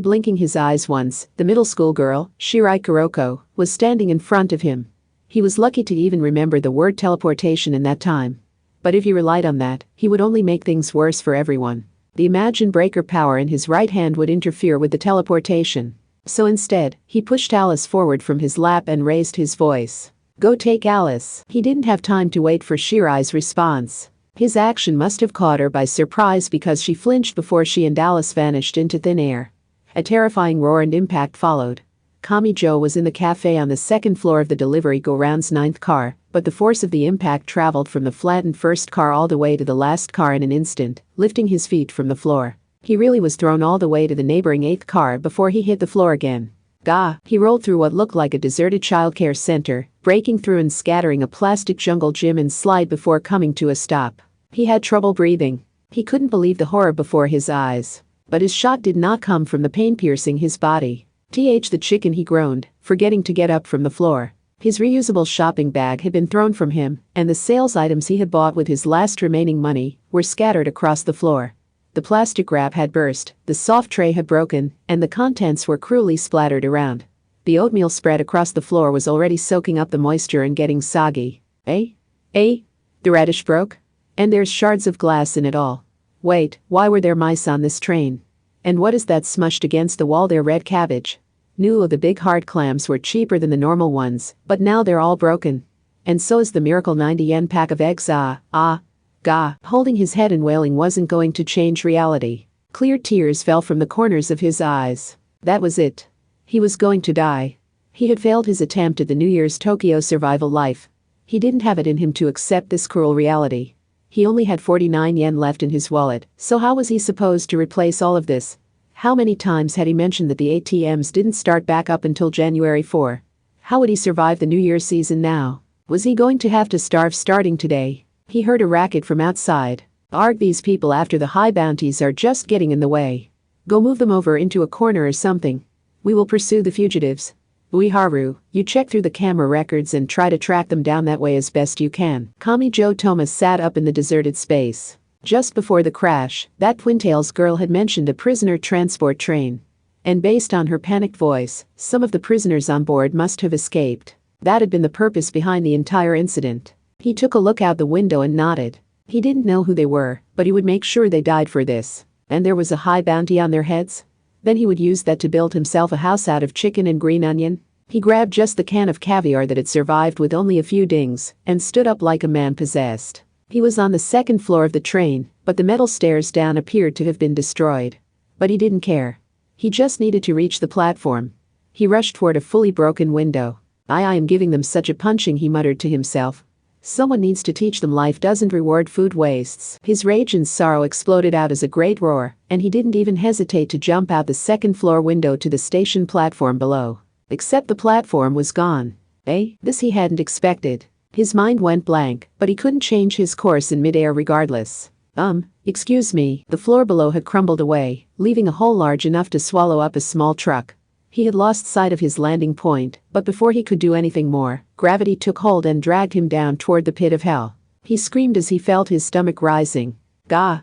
blinking his eyes once, the middle school girl, Shirai Kuroko, was standing in front of him. He was lucky to even remember the word teleportation in that time. But if he relied on that, he would only make things worse for everyone. The imagined breaker power in his right hand would interfere with the teleportation. So instead, he pushed Alice forward from his lap and raised his voice. Go take Alice. He didn't have time to wait for Shirai's response. His action must have caught her by surprise because she flinched before she and Alice vanished into thin air. A terrifying roar and impact followed. Kamijo was in the cafe on the second floor of the delivery go-round's 9th car, but the force of the impact traveled from the flattened first car all the way to the last car in an instant, lifting his feet from the floor. He really was thrown all the way to the neighboring 8th car before he hit the floor again. Gah! He rolled through what looked like a deserted childcare center, breaking through and scattering a plastic jungle gym and slide before coming to a stop. He had trouble breathing. He couldn't believe the horror before his eyes. But his shot did not come from the pain piercing his body. The chicken, he groaned, forgetting to get up from the floor. His reusable shopping bag had been thrown from him, and the sales items he had bought with his last remaining money were scattered across the floor. The plastic wrap had burst, the soft tray had broken, and the contents were cruelly splattered around. The oatmeal spread across the floor was already soaking up the moisture and getting soggy. The radish broke? And there's shards of glass in it all. Wait, why were there mice on this train? And what is that smushed against the wall there? Red cabbage. Knew the big hard clams were cheaper than the normal ones, but now they're all broken. And so is the miracle 90 yen pack of eggs. Ga. Holding his head and wailing wasn't going to change reality. Clear tears fell from the corners of his eyes. That was it. He was going to die. He had failed his attempt at the New Year's Tokyo survival life. He didn't have it in him to accept this cruel reality. He only had 49 yen left in his wallet, so how was he supposed to replace all of this? How many times had he mentioned that the ATMs didn't start back up until January 4? How would he survive the New Year's season now? Was he going to have to starve starting today? He heard a racket from outside. Arg, these people after the high bounties are just getting in the way. Go move them over into a corner or something. We will pursue the fugitives. Uiharu, you check through the camera records and try to track them down that way as best you can. Kami Joe Thomas sat up in the deserted space. Just before the crash, that Twintails girl had mentioned a prisoner transport train. And based on her panicked voice, some of the prisoners on board must have escaped. That had been the purpose behind the entire incident. He took a look out the window and nodded. He didn't know who they were, but he would make sure they died for this. And there was a high bounty on their heads? Then he would use that to build himself a house out of chicken and green onion. He grabbed just the can of caviar that had survived with only a few dings and stood up like a man possessed. He was on the second floor of the train, but the metal stairs down appeared to have been destroyed. But he didn't care. He just needed to reach the platform. He rushed toward a fully broken window. I am giving them such a punching, he muttered to himself. Someone needs to teach them life doesn't reward food wastes. His rage and sorrow exploded out as a great roar, and he didn't even hesitate to jump out the second floor window to the station platform below. Except the platform was gone. This he hadn't expected. His mind went blank, but he couldn't change his course in midair regardless. Excuse me. The floor below had crumbled away, leaving a hole large enough to swallow up a small truck. He had lost sight of his landing point, but before he could do anything more, gravity took hold and dragged him down toward the pit of hell. He screamed as he felt his stomach rising.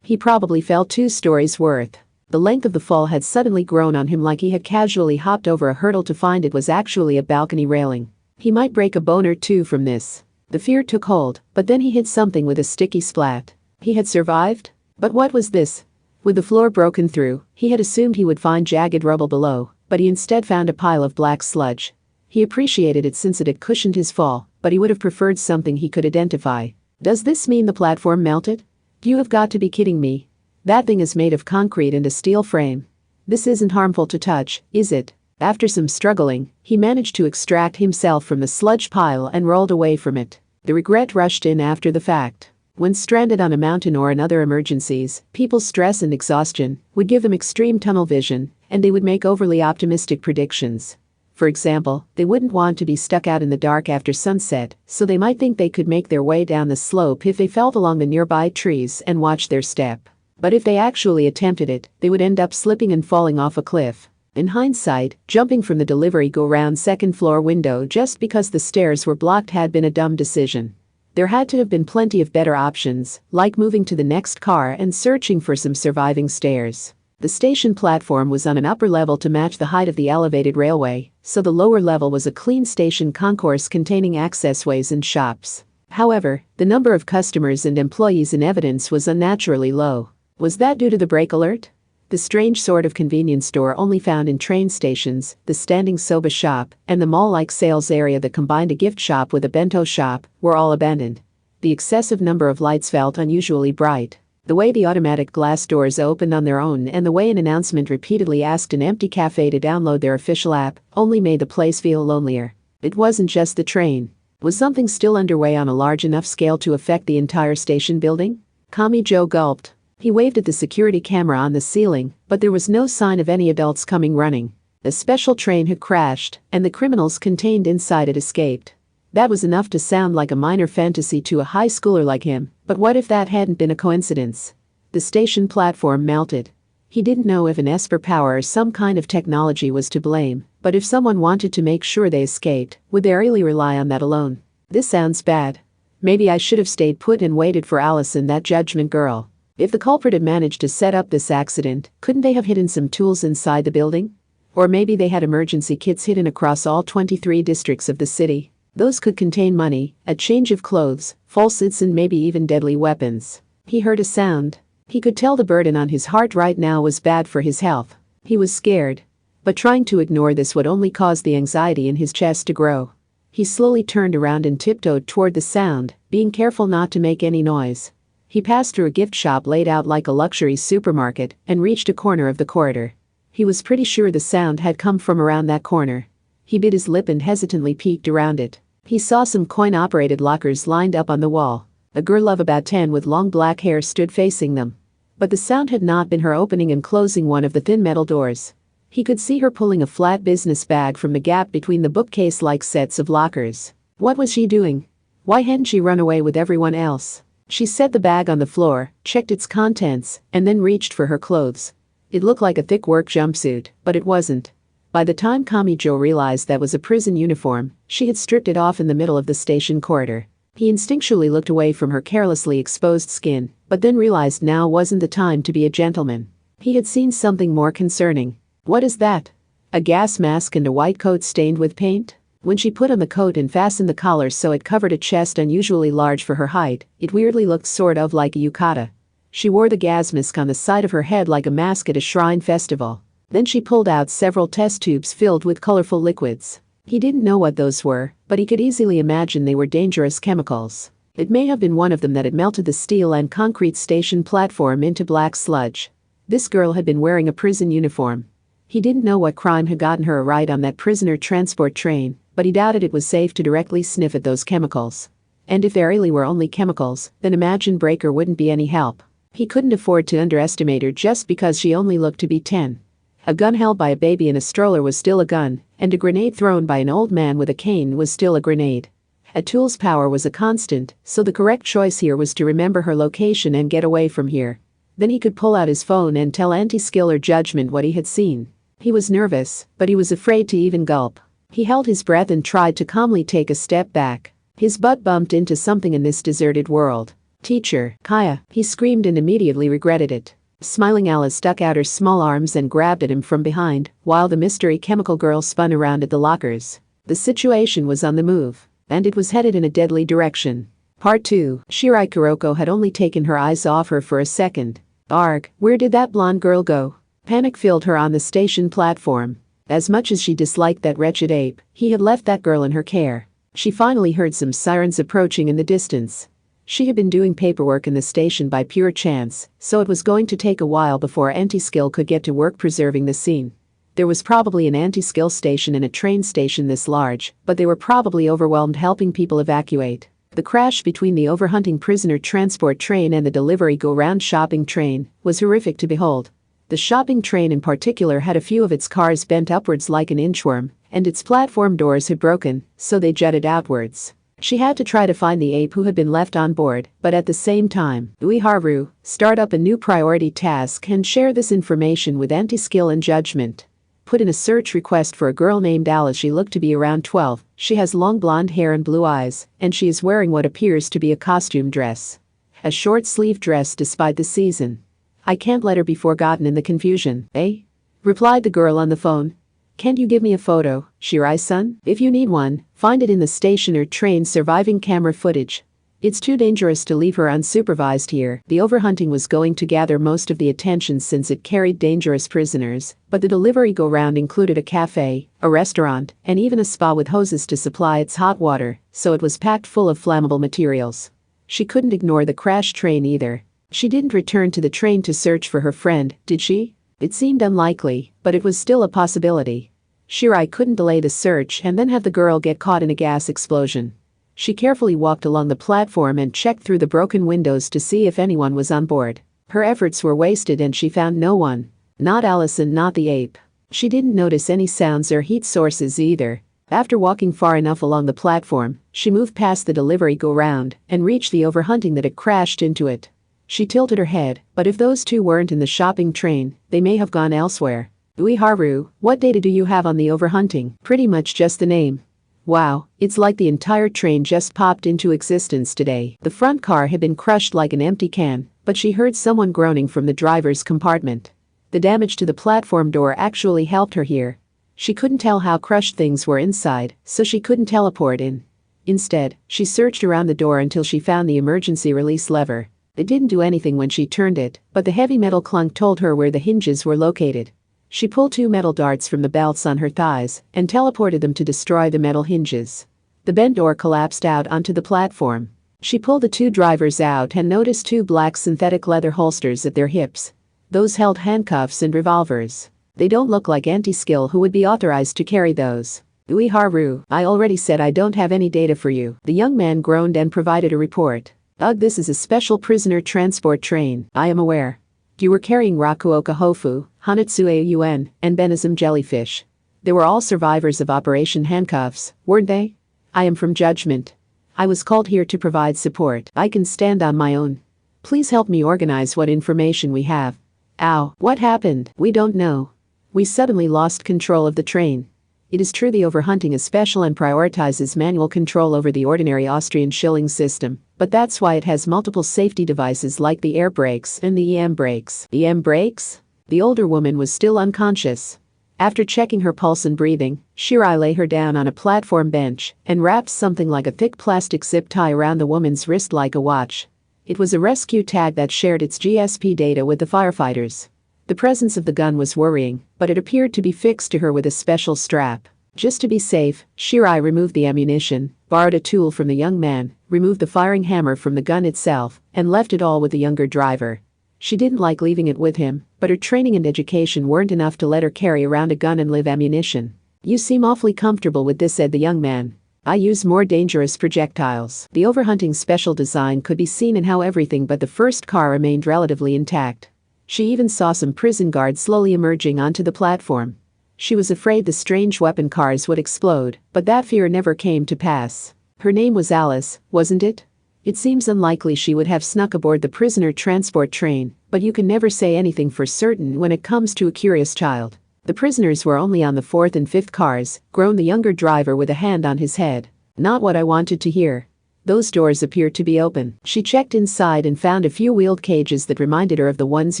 He probably fell 2 stories worth. The length of the fall had suddenly grown on him, like he had casually hopped over a hurdle to find it was actually a balcony railing. He might break a bone or two from this. The fear took hold, but then he hit something with a sticky splat. He had survived? But what was this? With the floor broken through, he had assumed he would find jagged rubble below, but he instead found a pile of black sludge. He appreciated it since it had cushioned his fall, but he would have preferred something he could identify. Does this mean the platform melted? You have got to be kidding me. That thing is made of concrete and a steel frame. This isn't harmful to touch, is it? After some struggling, he managed to extract himself from the sludge pile and rolled away from it. The regret rushed in after the fact. When stranded on a mountain or in other emergencies, people's stress and exhaustion would give them extreme tunnel vision, and they would make overly optimistic predictions. For example, they wouldn't want to be stuck out in the dark after sunset, so they might think they could make their way down the slope if they fell along the nearby trees and watched their step. But if they actually attempted it, they would end up slipping and falling off a cliff. In hindsight, jumping from the delivery go-round second-floor window just because the stairs were blocked had been a dumb decision. There had to have been plenty of better options, like moving to the next car and searching for some surviving stairs. The station platform was on an upper level to match the height of the elevated railway, so the lower level was a clean station concourse containing accessways and shops. However, the number of customers and employees in evidence was unnaturally low. Was that due to the brake alert? The strange sort of convenience store only found in train stations, the standing soba shop, and the mall-like sales area that combined a gift shop with a bento shop, were all abandoned. The excessive number of lights felt unusually bright. The way the automatic glass doors opened on their own and the way an announcement repeatedly asked an empty cafe to download their official app only made the place feel lonelier. It wasn't just the train. Was something still underway on a large enough scale to affect the entire station building? Kami Joe gulped. He waved at the security camera on the ceiling, but there was no sign of any adults coming running. A special train had crashed, and the criminals contained inside had escaped. That was enough to sound like a minor fantasy to a high schooler like him, but what if that hadn't been a coincidence? The station platform melted. He didn't know if an Esper power or some kind of technology was to blame, but if someone wanted to make sure they escaped, would they really rely on that alone? This sounds bad. Maybe I should have stayed put and waited for Alice and that judgment girl. If the culprit had managed to set up this accident, couldn't they have hidden some tools inside the building? Or maybe they had emergency kits hidden across all 23 districts of the city. Those could contain money, a change of clothes, falsehoods, and maybe even deadly weapons. He heard a sound. He could tell the burden on his heart right now was bad for his health. He was scared. But trying to ignore this would only cause the anxiety in his chest to grow. He slowly turned around and tiptoed toward the sound, being careful not to make any noise. He passed through a gift shop laid out like a luxury supermarket and reached a corner of the corridor. He was pretty sure the sound had come from around that corner. He bit his lip and hesitantly peeked around it. He saw some coin-operated lockers lined up on the wall. A girl of about 10 with long black hair stood facing them. But the sound had not been her opening and closing one of the thin metal doors. He could see her pulling a flat business bag from the gap between the bookcase-like sets of lockers. What was she doing? Why hadn't she run away with everyone else? She set the bag on the floor, checked its contents, and then reached for her clothes. It looked like a thick work jumpsuit, but it wasn't. By the time Kamijo realized that was a prison uniform, she had stripped it off in the middle of the station corridor. He instinctually looked away from her carelessly exposed skin, but then realized now wasn't the time to be a gentleman. He had seen something more concerning. What is that? A gas mask and a white coat stained with paint? When she put on the coat and fastened the collar so it covered a chest unusually large for her height, it weirdly looked sort of like a yukata. She wore the gas mask on the side of her head like a mask at a shrine festival. Then she pulled out several test tubes filled with colorful liquids. He didn't know what those were, but he could easily imagine they were dangerous chemicals. It may have been one of them that had melted the steel and concrete station platform into black sludge. This girl had been wearing a prison uniform. He didn't know what crime had gotten her a ride on that prisoner transport train, but he doubted it was safe to directly sniff at those chemicals. And if there really were only chemicals, then Imagine Breaker wouldn't be any help. He couldn't afford to underestimate her just because she only looked to be 10. A gun held by a baby in a stroller was still a gun, and a grenade thrown by an old man with a cane was still a grenade. A tool's power was a constant, so the correct choice here was to remember her location and get away from here. Then he could pull out his phone and tell Anti-Skill or Judgment what he had seen. He was nervous, but he was afraid to even gulp. He held his breath and tried to calmly take a step back. His butt bumped into something in this deserted world. "Teacher, Kaya," he screamed and immediately regretted it. Smiling Alice stuck out her small arms and grabbed at him from behind, while the mystery chemical girl spun around at the lockers. The situation was on the move, and it was headed in a deadly direction. Part 2. Shirai Kuroko had only taken her eyes off her for a second. Arg, where did that blonde girl go? Panic filled her on the station platform. As much as she disliked that wretched ape, he had left that girl in her care. She finally heard some sirens approaching in the distance. She had been doing paperwork in the station by pure chance, so it was going to take a while before Anti-Skill could get to work preserving the scene. There was probably an Anti-Skill station and a train station this large, but they were probably overwhelmed helping people evacuate. The crash between the overhunting prisoner transport train and the delivery go-round shopping train was horrific to behold. The shopping train in particular had a few of its cars bent upwards like an inchworm, and its platform doors had broken, so they jutted outwards. She had to try to find the ape who had been left on board, but at the same time, Uiharu, start up a new priority task and share this information with Anti-Skill and Judgment. Put in a search request for a girl named Alice. She looked to be around 12, she has long blonde hair and blue eyes, and she is wearing what appears to be a costume dress. A short-sleeved dress despite the season. I can't let her be forgotten in the confusion, eh? Replied the girl on the phone. Can't you give me a photo, Shirai-san? If you need one, find it in the station or train surviving camera footage. It's too dangerous to leave her unsupervised here. The overhunting was going to gather most of the attention since it carried dangerous prisoners, but the delivery go-round included a cafe, a restaurant, and even a spa with hoses to supply its hot water, so it was packed full of flammable materials. She couldn't ignore the crash train either. She didn't return to the train to search for her friend, did she? It seemed unlikely, but it was still a possibility. Shirai couldn't delay the search and then have the girl get caught in a gas explosion. She carefully walked along the platform and checked through the broken windows to see if anyone was on board. Her efforts were wasted and she found no one. Not Alice and not the ape. She didn't notice any sounds or heat sources either. After walking far enough along the platform, she moved past the delivery go-round and reached the overhunting that had crashed into it. She tilted her head, but if those two weren't in the shopping train, they may have gone elsewhere. Uiharu, what data do you have on the overhunting? Pretty much just the name. Wow, it's like the entire train just popped into existence today. The front car had been crushed like an empty can, but she heard someone groaning from the driver's compartment. The damage to the platform door actually helped her here. She couldn't tell how crushed things were inside, so she couldn't teleport in. Instead, she searched around the door until she found the emergency release lever. It didn't do anything when she turned it, but the heavy metal clunk told her where the hinges were located. She pulled 2 metal darts from the belts on her thighs and teleported them to destroy the metal hinges. The bent door collapsed out onto the platform. She pulled the 2 drivers out and noticed 2 black synthetic leather holsters at their hips. Those held handcuffs and revolvers. They don't look like anti-skill who would be authorized to carry those. Ueharu, I already said I don't have any data for you. The young man groaned and provided a report. Ugh, this is a special prisoner transport train. I am aware. You were carrying Rakuoka Hofu, Hanatsuei Yuen, and Benizum Jellyfish. They were all survivors of Operation Handcuffs, weren't they? I am from Judgment. I was called here to provide support. I can stand on my own. Please help me organize what information we have. Ow, what happened? We don't know. We suddenly lost control of the train. It is true the overhunting is special and prioritizes manual control over the ordinary Austrian shilling system, but that's why it has multiple safety devices like the air brakes and the EM brakes. EM brakes? The older woman was still unconscious. After checking her pulse and breathing, Shirai lay her down on a platform bench and wrapped something like a thick plastic zip tie around the woman's wrist like a watch. It was a rescue tag that shared its GSP data with the firefighters. The presence of the gun was worrying, but it appeared to be fixed to her with a special strap. Just to be safe, Shirai removed the ammunition, borrowed a tool from the young man, removed the firing hammer from the gun itself, and left it all with the younger driver. She didn't like leaving it with him, but her training and education weren't enough to let her carry around a gun and live ammunition. You seem awfully comfortable with this, said the young man. I use more dangerous projectiles. The overhunting special design could be seen in how everything but the first car remained relatively intact. She even saw some prison guards slowly emerging onto the platform. She was afraid the strange weapon cars would explode, but that fear never came to pass. Her name was Alice, wasn't it? It seems unlikely she would have snuck aboard the prisoner transport train, but you can never say anything for certain when it comes to a curious child. The prisoners were only on the 4th and 5th cars, groaned the younger driver with a hand on his head. Not what I wanted to hear. Those doors appeared to be open. She checked inside and found a few wheeled cages that reminded her of the ones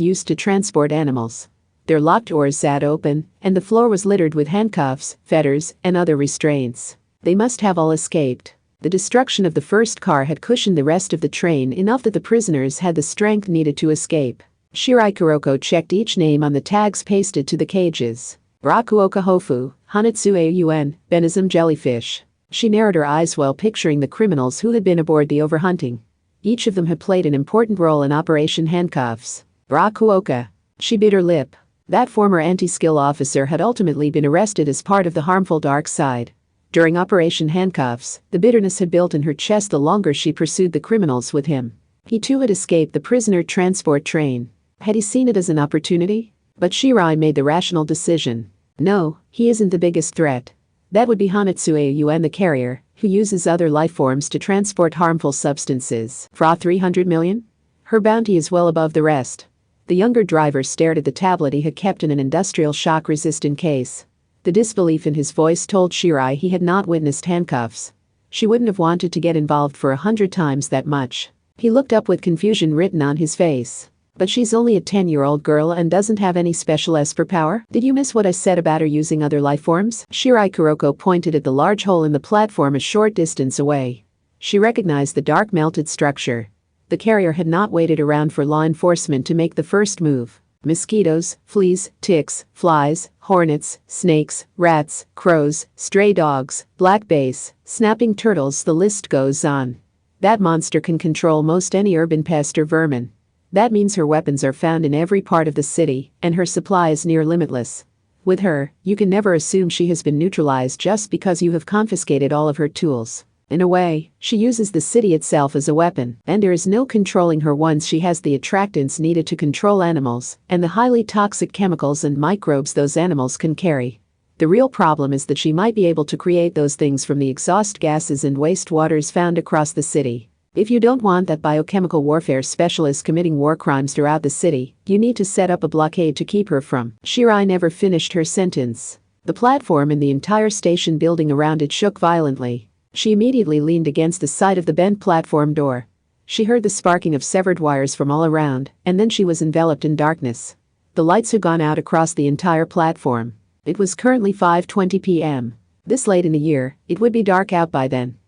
used to transport animals. Their locked doors sat open, and the floor was littered with handcuffs, fetters, and other restraints. They must have all escaped. The destruction of the first car had cushioned the rest of the train enough that the prisoners had the strength needed to escape. Shirai Kuroko checked each name on the tags pasted to the cages. Rakuoka Hofu, Hanatsuei Yuen, Benizum Jellyfish. She narrowed her eyes while picturing the criminals who had been aboard the overhunting. Each of them had played an important role in Operation Handcuffs. Rakuoka. She bit her lip. That former anti-skill officer had ultimately been arrested as part of the harmful dark side. During Operation Handcuffs, the bitterness had built in her chest the longer she pursued the criminals with him. He too had escaped the prisoner transport train. Had he seen it as an opportunity? But Shirai made the rational decision. No, he isn't the biggest threat. That would be Hanatsuei Yuen, the carrier, who uses other life forms to transport harmful substances. Fra 300 million? Her bounty is well above the rest. The younger driver stared at the tablet he had kept in an industrial shock-resistant case. The disbelief in his voice told Shirai he had not witnessed handcuffs. She wouldn't have wanted to get involved for 100 times that much. He looked up with confusion written on his face. But she's only a 10-year-old girl and doesn't have any special esper power? Did you miss what I said about her using other life forms? Shirai Kuroko pointed at the large hole in the platform a short distance away. She recognized the dark melted structure. The carrier had not waited around for law enforcement to make the first move. Mosquitoes, fleas, ticks, flies, hornets, snakes, rats, crows, stray dogs, black bass, snapping turtles, the list goes on. That monster can control most any urban pest or vermin. That means her weapons are found in every part of the city, and her supply is near limitless. With her, you can never assume she has been neutralized just because you have confiscated all of her tools. In a way, she uses the city itself as a weapon, and there is no controlling her once she has the attractants needed to control animals, and the highly toxic chemicals and microbes those animals can carry. The real problem is that she might be able to create those things from the exhaust gases and wastewaters found across the city. If you don't want that biochemical warfare specialist committing war crimes throughout the city, you need to set up a blockade to keep her from. Shirai never finished her sentence. The platform and the entire station building around it shook violently. She immediately leaned against the side of the bent platform door. She heard the sparking of severed wires from all around, and then she was enveloped in darkness. The lights had gone out across the entire platform. It was currently 5:20 p.m. This late in the year, it would be dark out by then.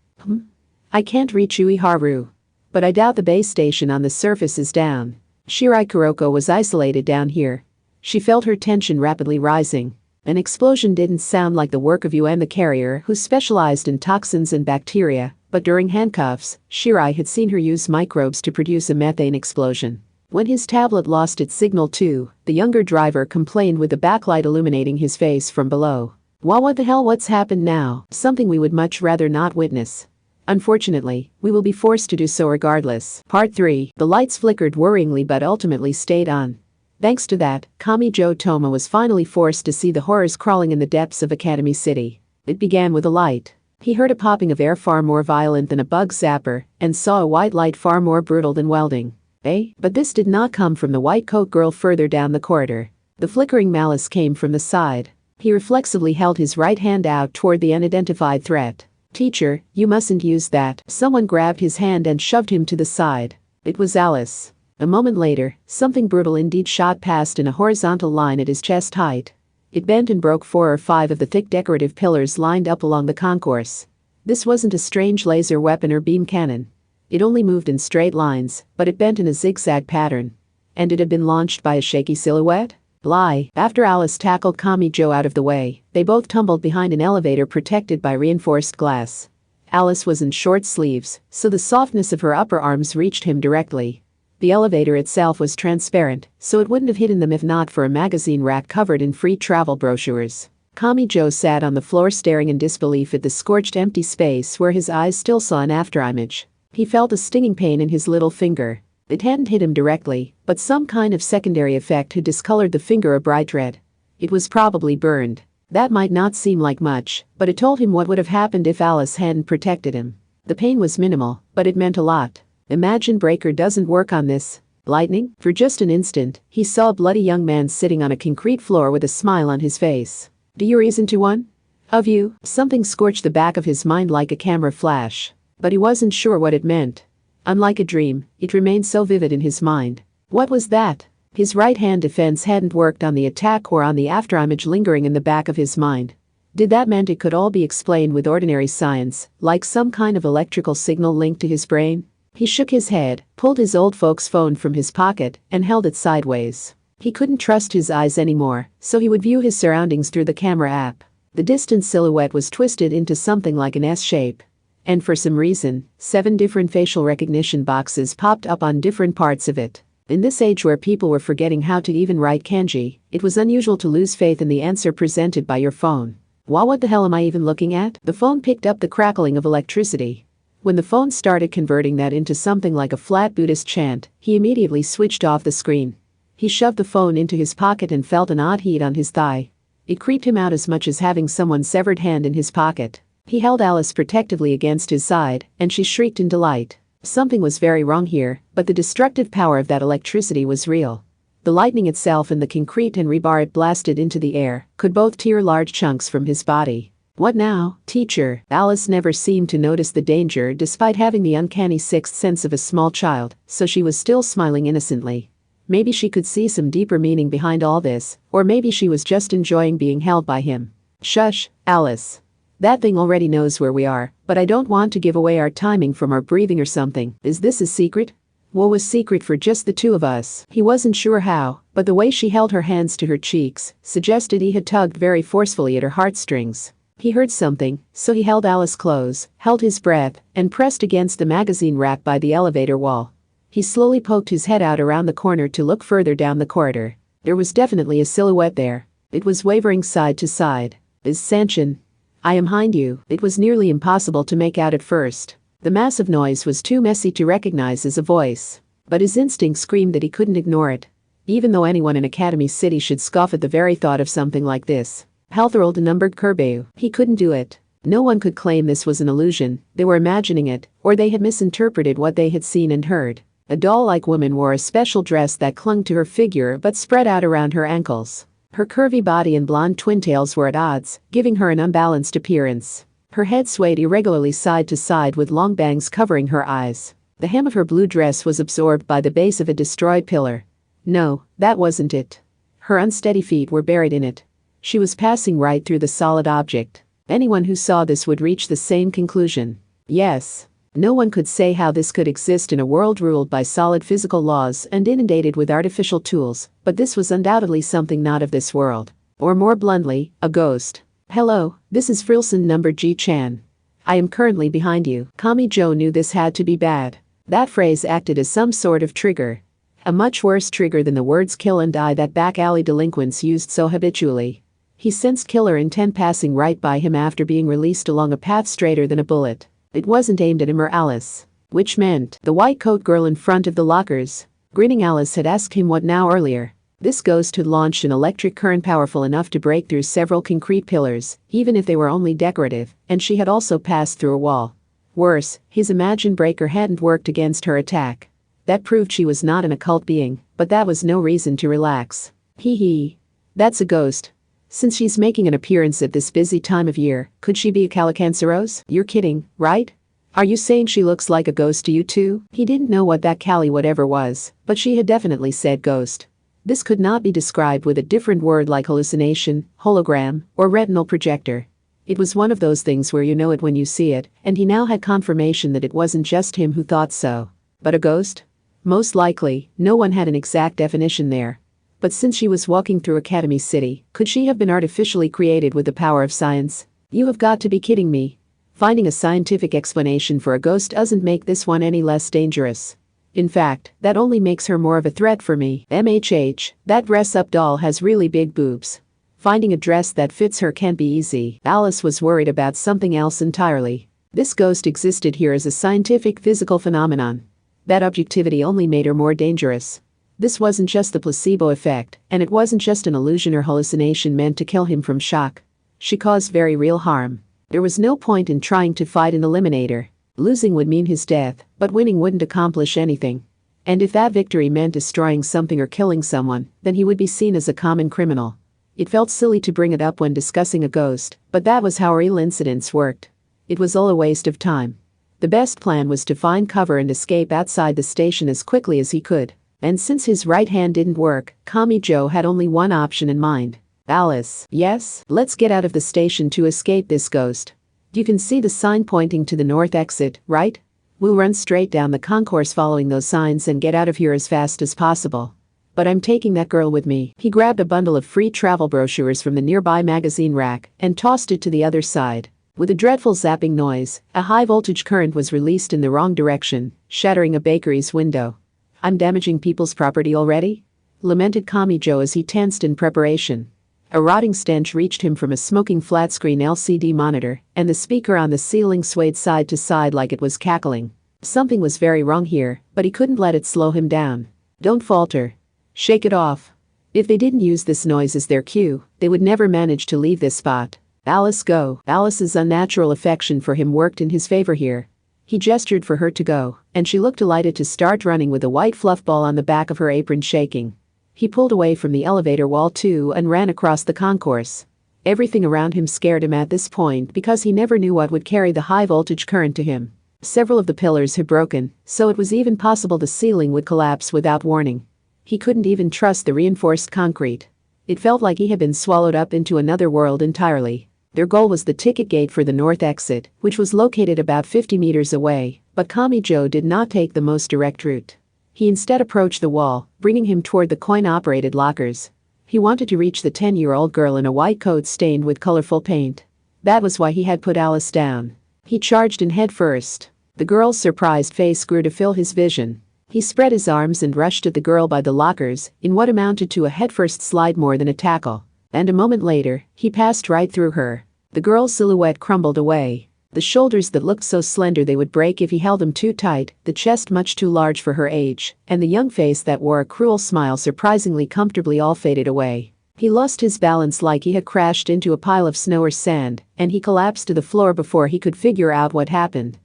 I can't reach Ueharu. But I doubt the base station on the surface is down. Shirai Kuroko was isolated down here. She felt her tension rapidly rising. An explosion didn't sound like the work of UN the carrier who specialized in toxins and bacteria, but during handcuffs, Shirai had seen her use microbes to produce a methane explosion. When his tablet lost its signal too, the younger driver complained with the backlight illuminating his face from below. "Well, what the hell, what's happened now? Something we would much rather not witness. Unfortunately, we will be forced to do so regardless." Part 3. The lights flickered worryingly but ultimately stayed on. Thanks to that, Kamijo Toma was finally forced to see the horrors crawling in the depths of Academy City. It began with a light. He heard a popping of air far more violent than a bug zapper and saw a white light far more brutal than welding. But this did not come from the white coat girl further down the corridor. The flickering malice came from the side. He reflexively held his right hand out toward the unidentified threat. "Teacher, you mustn't use that." Someone grabbed his hand and shoved him to the side. It was Alice. A moment later, something brutal indeed shot past in a horizontal line at his chest height. It bent and broke 4 or 5 of the thick decorative pillars lined up along the concourse. This wasn't a strange laser weapon or beam cannon. It only moved in straight lines, but it bent in a zigzag pattern. And it had been launched by a shaky silhouette? Lie. After Alice tackled Kamijo out of the way, they both tumbled behind an elevator protected by reinforced glass. Alice was in short sleeves, so the softness of her upper arms reached him directly. The elevator itself was transparent, so it wouldn't have hidden them if not for a magazine rack covered in free travel brochures. Kamijo sat on the floor staring in disbelief at the scorched empty space where his eyes still saw an afterimage. He felt a stinging pain in his little finger. It hadn't hit him directly, but some kind of secondary effect had discolored the finger a bright red. It was probably burned. That might not seem like much, but it told him what would have happened if Alice hadn't protected him. The pain was minimal, but it meant a lot. Imagine breaker doesn't work on this. Lightning? For just an instant, he saw a bloody young man sitting on a concrete floor with a smile on his face. "Do you reason to one? Of you?" Something scorched the back of his mind like a camera flash. But he wasn't sure what it meant. Unlike a dream, it remained so vivid in his mind. What was that? His right-hand defense hadn't worked on the attack or on the afterimage lingering in the back of his mind. Did that mean it could all be explained with ordinary science, like some kind of electrical signal linked to his brain? He shook his head, pulled his old folks' phone from his pocket, and held it sideways. He couldn't trust his eyes anymore, so he would view his surroundings through the camera app. The distant silhouette was twisted into something like an S shape. And for some reason, 7 different facial recognition boxes popped up on different parts of it. In this age where people were forgetting how to even write kanji, it was unusual to lose faith in the answer presented by your phone. Well, what the hell am I even looking at? The phone picked up the crackling of electricity. When the phone started converting that into something like a flat Buddhist chant, he immediately switched off the screen. He shoved the phone into his pocket and felt an odd heat on his thigh. It creeped him out as much as having someone's severed hand in his pocket. He held Alice protectively against his side, and she shrieked in delight. Something was very wrong here, but the destructive power of that electricity was real. The lightning itself and the concrete and rebar it blasted into the air could both tear large chunks from his body. "What now, teacher?" Alice never seemed to notice the danger despite having the uncanny sixth sense of a small child, so she was still smiling innocently. Maybe she could see some deeper meaning behind all this, or maybe she was just enjoying being held by him. "Shush, Alice. That thing already knows where we are, but I don't want to give away our timing from our breathing or something. Is this a secret?" What was secret for just the two of us? He wasn't sure how, but the way she held her hands to her cheeks suggested he had tugged very forcefully at her heartstrings. He heard something, so he held Alice close, held his breath, and pressed against the magazine rack by the elevator wall. He slowly poked his head out around the corner to look further down the corridor. There was definitely a silhouette there. It was wavering side to side. "Is Sanchin? I am behind you." It was nearly impossible to make out at first. The massive noise was too messy to recognize as a voice. But his instinct screamed that he couldn't ignore it. Even though anyone in Academy City should scoff at the very thought of something like this. Healthroll denumbered Kerbeu. He couldn't do it. No one could claim this was an illusion, they were imagining it, or they had misinterpreted what they had seen and heard. A doll-like woman wore a special dress that clung to her figure but spread out around her ankles. Her curvy body and blonde twintails were at odds, giving her an unbalanced appearance. Her head swayed irregularly side to side with long bangs covering her eyes. The hem of her blue dress was absorbed by the base of a destroyed pillar. No, that wasn't it. Her unsteady feet were buried in it. She was passing right through the solid object. Anyone who saw this would reach the same conclusion. Yes. No one could say how this could exist in a world ruled by solid physical laws and inundated with artificial tools, but this was undoubtedly something not of this world. Or more bluntly, a ghost. Hello, this is Frilson number G-chan. I am currently behind you. Kamijo knew this had to be bad. That phrase acted as some sort of trigger. A much worse trigger than the words kill and die that back alley delinquents used so habitually. He sensed killer intent passing right by him after being released along a path straighter than a bullet. It wasn't aimed at him or Alice. Which meant the white coat girl in front of the lockers. Grinning Alice had asked him what now earlier. This ghost had launched an electric current powerful enough to break through several concrete pillars, even if they were only decorative, and she had also passed through a wall. Worse, his imagined breaker hadn't worked against her attack. That proved she was not an occult being, but that was no reason to relax. Hee hee. That's a ghost. Since she's making an appearance at this busy time of year, could she be a Calicanceros? You're kidding, right? Are you saying she looks like a ghost to you too? He didn't know what that Cali whatever was, but she had definitely said ghost. This could not be described with a different word like hallucination, hologram, or retinal projector. It was one of those things where you know it when you see it, and he now had confirmation that it wasn't just him who thought so. But a ghost? Most likely, no one had an exact definition there. But since she was walking through Academy City, could she have been artificially created with the power of science? You have got to be kidding me. Finding a scientific explanation for a ghost doesn't make this one any less dangerous. In fact, that only makes her more of a threat for me. MHH, that dress-up doll has really big boobs. Finding a dress that fits her can't be easy. Alice was worried about something else entirely. This ghost existed here as a scientific physical phenomenon. That objectivity only made her more dangerous. This wasn't just the placebo effect, and it wasn't just an illusion or hallucination meant to kill him from shock. She caused very real harm. There was no point in trying to fight and eliminate her. Losing would mean his death, but winning wouldn't accomplish anything. And if that victory meant destroying something or killing someone, then he would be seen as a common criminal. It felt silly to bring it up when discussing a ghost, but that was how real incidents worked. It was all a waste of time. The best plan was to find cover and escape outside the station as quickly as he could. And since his right hand didn't work, Kamijo had only one option in mind. Alice, yes, let's get out of the station to escape this ghost. You can see the sign pointing to the north exit, right? We'll run straight down the concourse following those signs and get out of here as fast as possible. But I'm taking that girl with me. He grabbed a bundle of free travel brochures from the nearby magazine rack and tossed it to the other side. With a dreadful zapping noise, a high-voltage current was released in the wrong direction, shattering a bakery's window. I'm damaging people's property already? Lamented Kamijo as he tensed in preparation. A rotting stench reached him from a smoking flat-screen LCD monitor, and the speaker on the ceiling swayed side to side like it was cackling. Something was very wrong here, but he couldn't let it slow him down. Don't falter. Shake it off. If they didn't use this noise as their cue, they would never manage to leave this spot. Alice, go. Alice's unnatural affection for him worked in his favor here. He gestured for her to go, and she looked delighted to start running with a white fluff ball on the back of her apron shaking. He pulled away from the elevator wall too and ran across the concourse. Everything around him scared him at this point because he never knew what would carry the high-voltage current to him. Several of the pillars had broken, so it was even possible the ceiling would collapse without warning. He couldn't even trust the reinforced concrete. It felt like he had been swallowed up into another world entirely. Their goal was the ticket gate for the north exit, which was located about 50 meters away, but Kamijo did not take the most direct route. He instead approached the wall, bringing him toward the coin-operated lockers. He wanted to reach the 10-year-old girl in a white coat stained with colorful paint. That was why he had put Alice down. He charged in head first. The girl's surprised face grew to fill his vision. He spread his arms and rushed at the girl by the lockers, in what amounted to a headfirst slide more than a tackle. And a moment later, he passed right through her. The girl's silhouette crumbled away. The shoulders that looked so slender they would break if he held them too tight, the chest much too large for her age, and the young face that wore a cruel smile surprisingly comfortably all faded away. He lost his balance like he had crashed into a pile of snow or sand, and he collapsed to the floor before he could figure out what happened.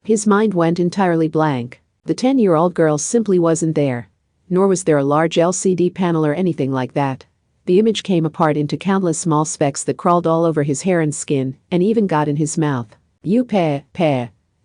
His mind went entirely blank. The 10-year-old girl simply wasn't there. Nor was there a large LCD panel or anything like that. The image came apart into countless small specks that crawled all over his hair and skin, and even got in his mouth. The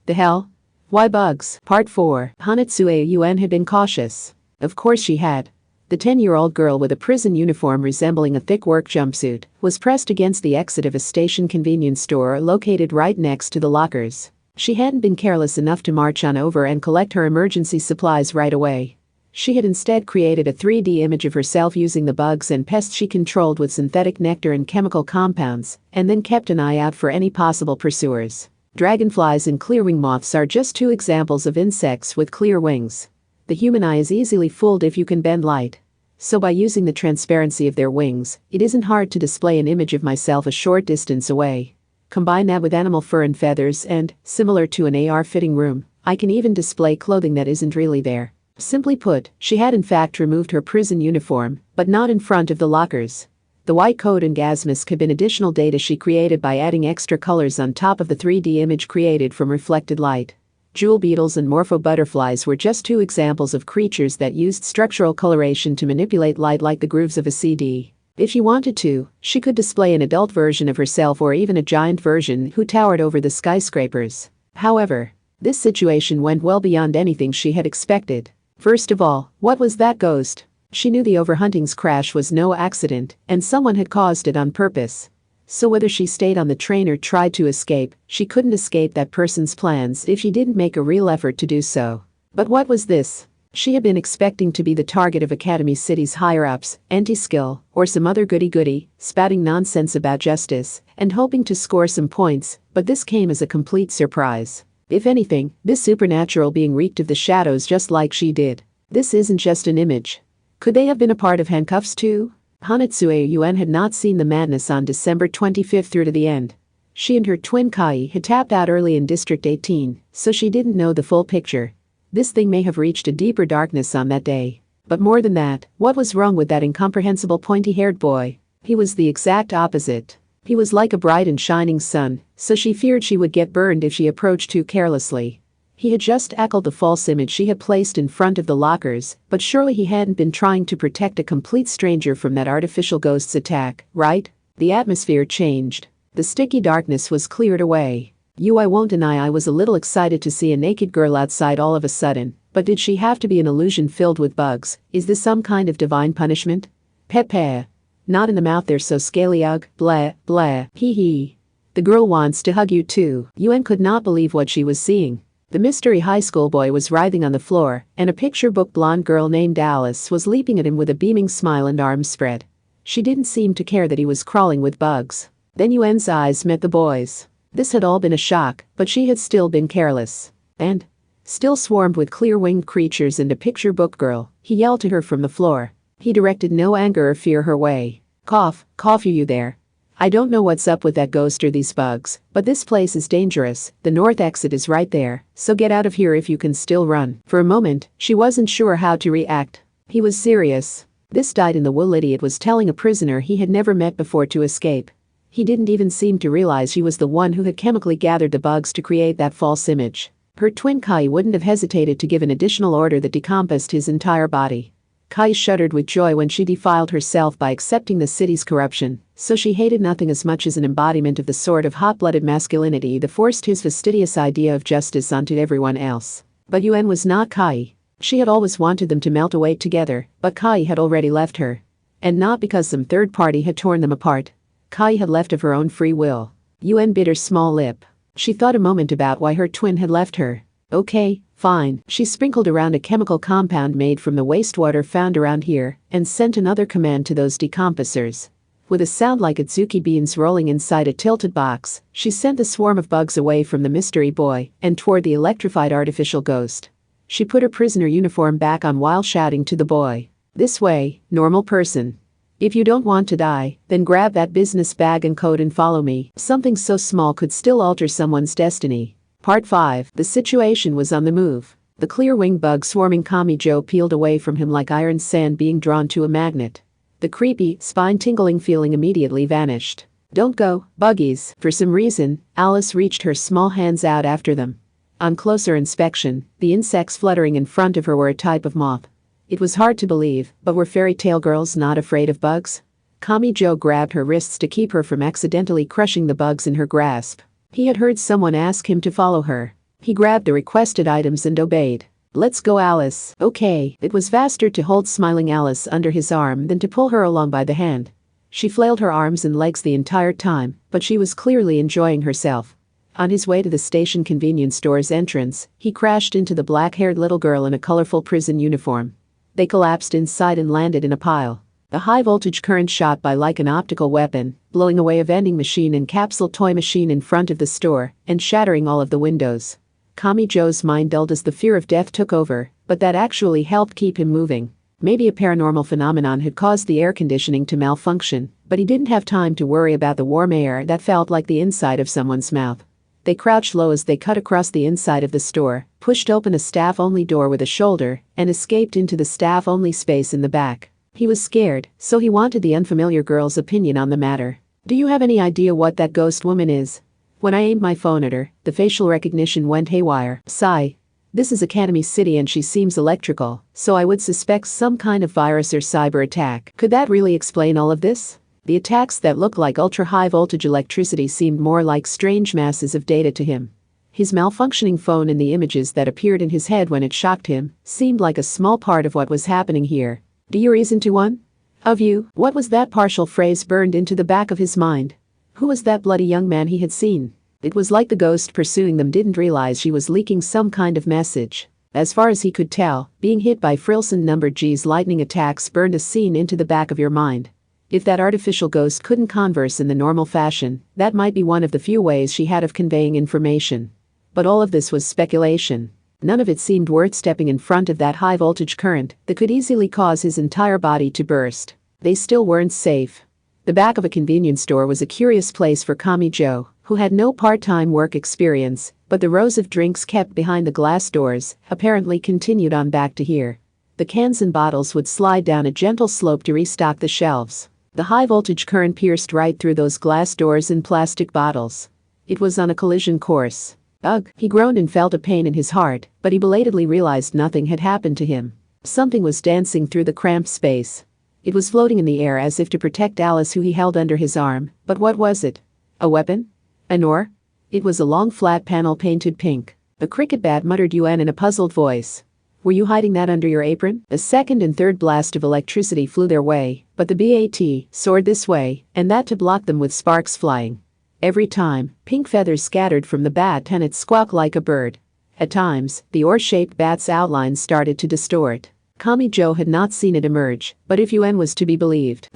hell? Why bugs? Part 4. Hanatsue Yuen had been cautious. Of course she had. The 10-year-old girl with a prison uniform resembling a thick work jumpsuit was pressed against the exit of a station convenience store located right next to the lockers. She hadn't been careless enough to march on over and collect her emergency supplies right away. She had instead created a 3D image of herself using the bugs and pests she controlled with synthetic nectar and chemical compounds, and then kept an eye out for any possible pursuers. Dragonflies and clearwing moths are just two examples of insects with clear wings. The human eye is easily fooled if you can bend light. So by using the transparency of their wings, it isn't hard to display an image of myself a short distance away. Combine that with animal fur and feathers and, similar to an AR fitting room, I can even display clothing that isn't really there. Simply put, she had in fact removed her prison uniform, but not in front of the lockers. The white coat and gas mask had been additional data she created by adding extra colors on top of the 3D image created from reflected light. Jewel beetles and morpho butterflies were just two examples of creatures that used structural coloration to manipulate light like the grooves of a CD. If she wanted to, she could display an adult version of herself or even a giant version who towered over the skyscrapers. However, this situation went well beyond anything she had expected. First of all, what was that ghost? She knew the overhunting's crash was no accident, and someone had caused it on purpose. So whether she stayed on the train or tried to escape, she couldn't escape that person's plans if she didn't make a real effort to do so. But what was this? She had been expecting to be the target of Academy City's higher-ups, anti-skill, or some other goody-goody, spouting nonsense about justice, and hoping to score some points, but this came as a complete surprise. If anything, this supernatural being reeked of the shadows just like she did. This isn't just an image. Could they have been a part of handcuffs too? Hanatsuei Yuen had not seen the madness on December 25th through to the end. She and her twin Kai had tapped out early in District 18, so she didn't know the full picture. This thing may have reached a deeper darkness on that day. But more than that, what was wrong with that incomprehensible pointy-haired boy? He was the exact opposite. He was like a bright and shining sun, so she feared she would get burned if she approached too carelessly. He had just echoed the false image she had placed in front of the lockers, but surely he hadn't been trying to protect a complete stranger from that artificial ghost's attack, right? The atmosphere changed. The sticky darkness was cleared away. I won't deny I was a little excited to see a naked girl outside all of a sudden, but did she have to be an illusion filled with bugs? Is this some kind of divine punishment? Pepe. Not in the mouth, they're so scaly, ugh, blah, blah, hee hee. The girl wants to hug you too. Yuen could not believe what she was seeing. The mystery high school boy was writhing on the floor, and a picture book blonde girl named Alice was leaping at him with a beaming smile and arms spread. She didn't seem to care that he was crawling with bugs. Then Yuen's eyes met the boy's. This had all been a shock, but she had still been careless. And, still swarmed with clear-winged creatures and a picture book girl, he yelled to her from the floor. He directed no anger or fear her way. Cough, you there. I don't know what's up with that ghost or these bugs, but this place is dangerous. The north exit is right there, so get out of here if you can still run. For a moment, she wasn't sure how to react. He was serious. This dyed-in-the-wool idiot was telling a prisoner he had never met before to escape. He didn't even seem to realize she was the one who had chemically gathered the bugs to create that false image. Her twin Kai wouldn't have hesitated to give an additional order that decomposed his entire body. Kai shuddered with joy when she defiled herself by accepting the city's corruption, so she hated nothing as much as an embodiment of the sort of hot-blooded masculinity that forced his fastidious idea of justice onto everyone else. But Yuen was not Kai. She had always wanted them to melt away together, but Kai had already left her. And not because some third party had torn them apart. Kai had left of her own free will. Yuen bit her small lip. She thought a moment about why her twin had left her. Okay, fine. She sprinkled around a chemical compound made from the wastewater found around here and sent another command to those decomposers. With a sound like Tsuki beans rolling inside a tilted box, she sent the swarm of bugs away from the mystery boy and toward the electrified artificial ghost. She put her prisoner uniform back on while shouting to the boy. This way, normal person. If you don't want to die, then grab that business bag and coat and follow me. Something so small could still alter someone's destiny. Part 5. The situation was on the move. The clear-winged bug swarming Kamijo peeled away from him like iron sand being drawn to a magnet. The creepy, spine-tingling feeling immediately vanished. Don't go, buggies. For some reason, Alice reached her small hands out after them. On closer inspection, the insects fluttering in front of her were a type of moth. It was hard to believe, but were fairy tale girls not afraid of bugs? Kamijo grabbed her wrists to keep her from accidentally crushing the bugs in her grasp. He had heard someone ask him to follow her. He grabbed the requested items and obeyed. Let's go, Alice. Okay. It was faster to hold smiling Alice under his arm than to pull her along by the hand. She flailed her arms and legs the entire time, but she was clearly enjoying herself. On his way to the station convenience store's entrance, he crashed into the black-haired little girl in a colorful prison uniform. They collapsed inside and landed in a pile. The high-voltage current shot by like an optical weapon, blowing away a vending machine and capsule toy machine in front of the store and shattering all of the windows. Kamijo's mind dulled as the fear of death took over, but that actually helped keep him moving. Maybe a paranormal phenomenon had caused the air conditioning to malfunction, but he didn't have time to worry about the warm air that felt like the inside of someone's mouth. They crouched low as they cut across the inside of the store, pushed open a staff-only door with a shoulder, and escaped into the staff-only space in the back. He was scared, so he wanted the unfamiliar girl's opinion on the matter. "Do you have any idea what that ghost woman is?" When I aimed my phone at her, the facial recognition went haywire. Sigh. This is Academy City and she seems electrical, so I would suspect some kind of virus or cyber attack. Could that really explain all of this? The attacks that looked like ultra-high voltage electricity seemed more like strange masses of data to him. His malfunctioning phone and the images that appeared in his head when it shocked him seemed like a small part of what was happening here. "Do you reason to one? Of you?" What was that partial phrase burned into the back of his mind? Who was that bloody young man he had seen? It was like the ghost pursuing them didn't realize she was leaking some kind of message. As far as he could tell, being hit by Frilson No. G's lightning attacks burned a scene into the back of your mind. If that artificial ghost couldn't converse in the normal fashion, that might be one of the few ways she had of conveying information. But all of this was speculation. None of it seemed worth stepping in front of that high-voltage current that could easily cause his entire body to burst. They still weren't safe. The back of a convenience store was a curious place for Kamijo, who had no part-time work experience, but the rows of drinks kept behind the glass doors apparently continued on back to here. The cans and bottles would slide down a gentle slope to restock the shelves. The high-voltage current pierced right through those glass doors and plastic bottles. It was on a collision course. Ugh, he groaned and felt a pain in his heart, but he belatedly realized nothing had happened to him. Something was dancing through the cramped space. It was floating in the air as if to protect Alice, who he held under his arm, but what was it? A weapon? An oar? It was a long flat panel painted pink. The cricket bat muttered UN in a puzzled voice. "Were you hiding that under your apron?" A second and third blast of electricity flew their way, but the BAT soared this way and that to block them with sparks flying. Every time, pink feathers scattered from the bat and it squawked like a bird. At times, the oar-shaped bat's outlines started to distort. Kamijo had not seen it emerge, but if UN was to be believed,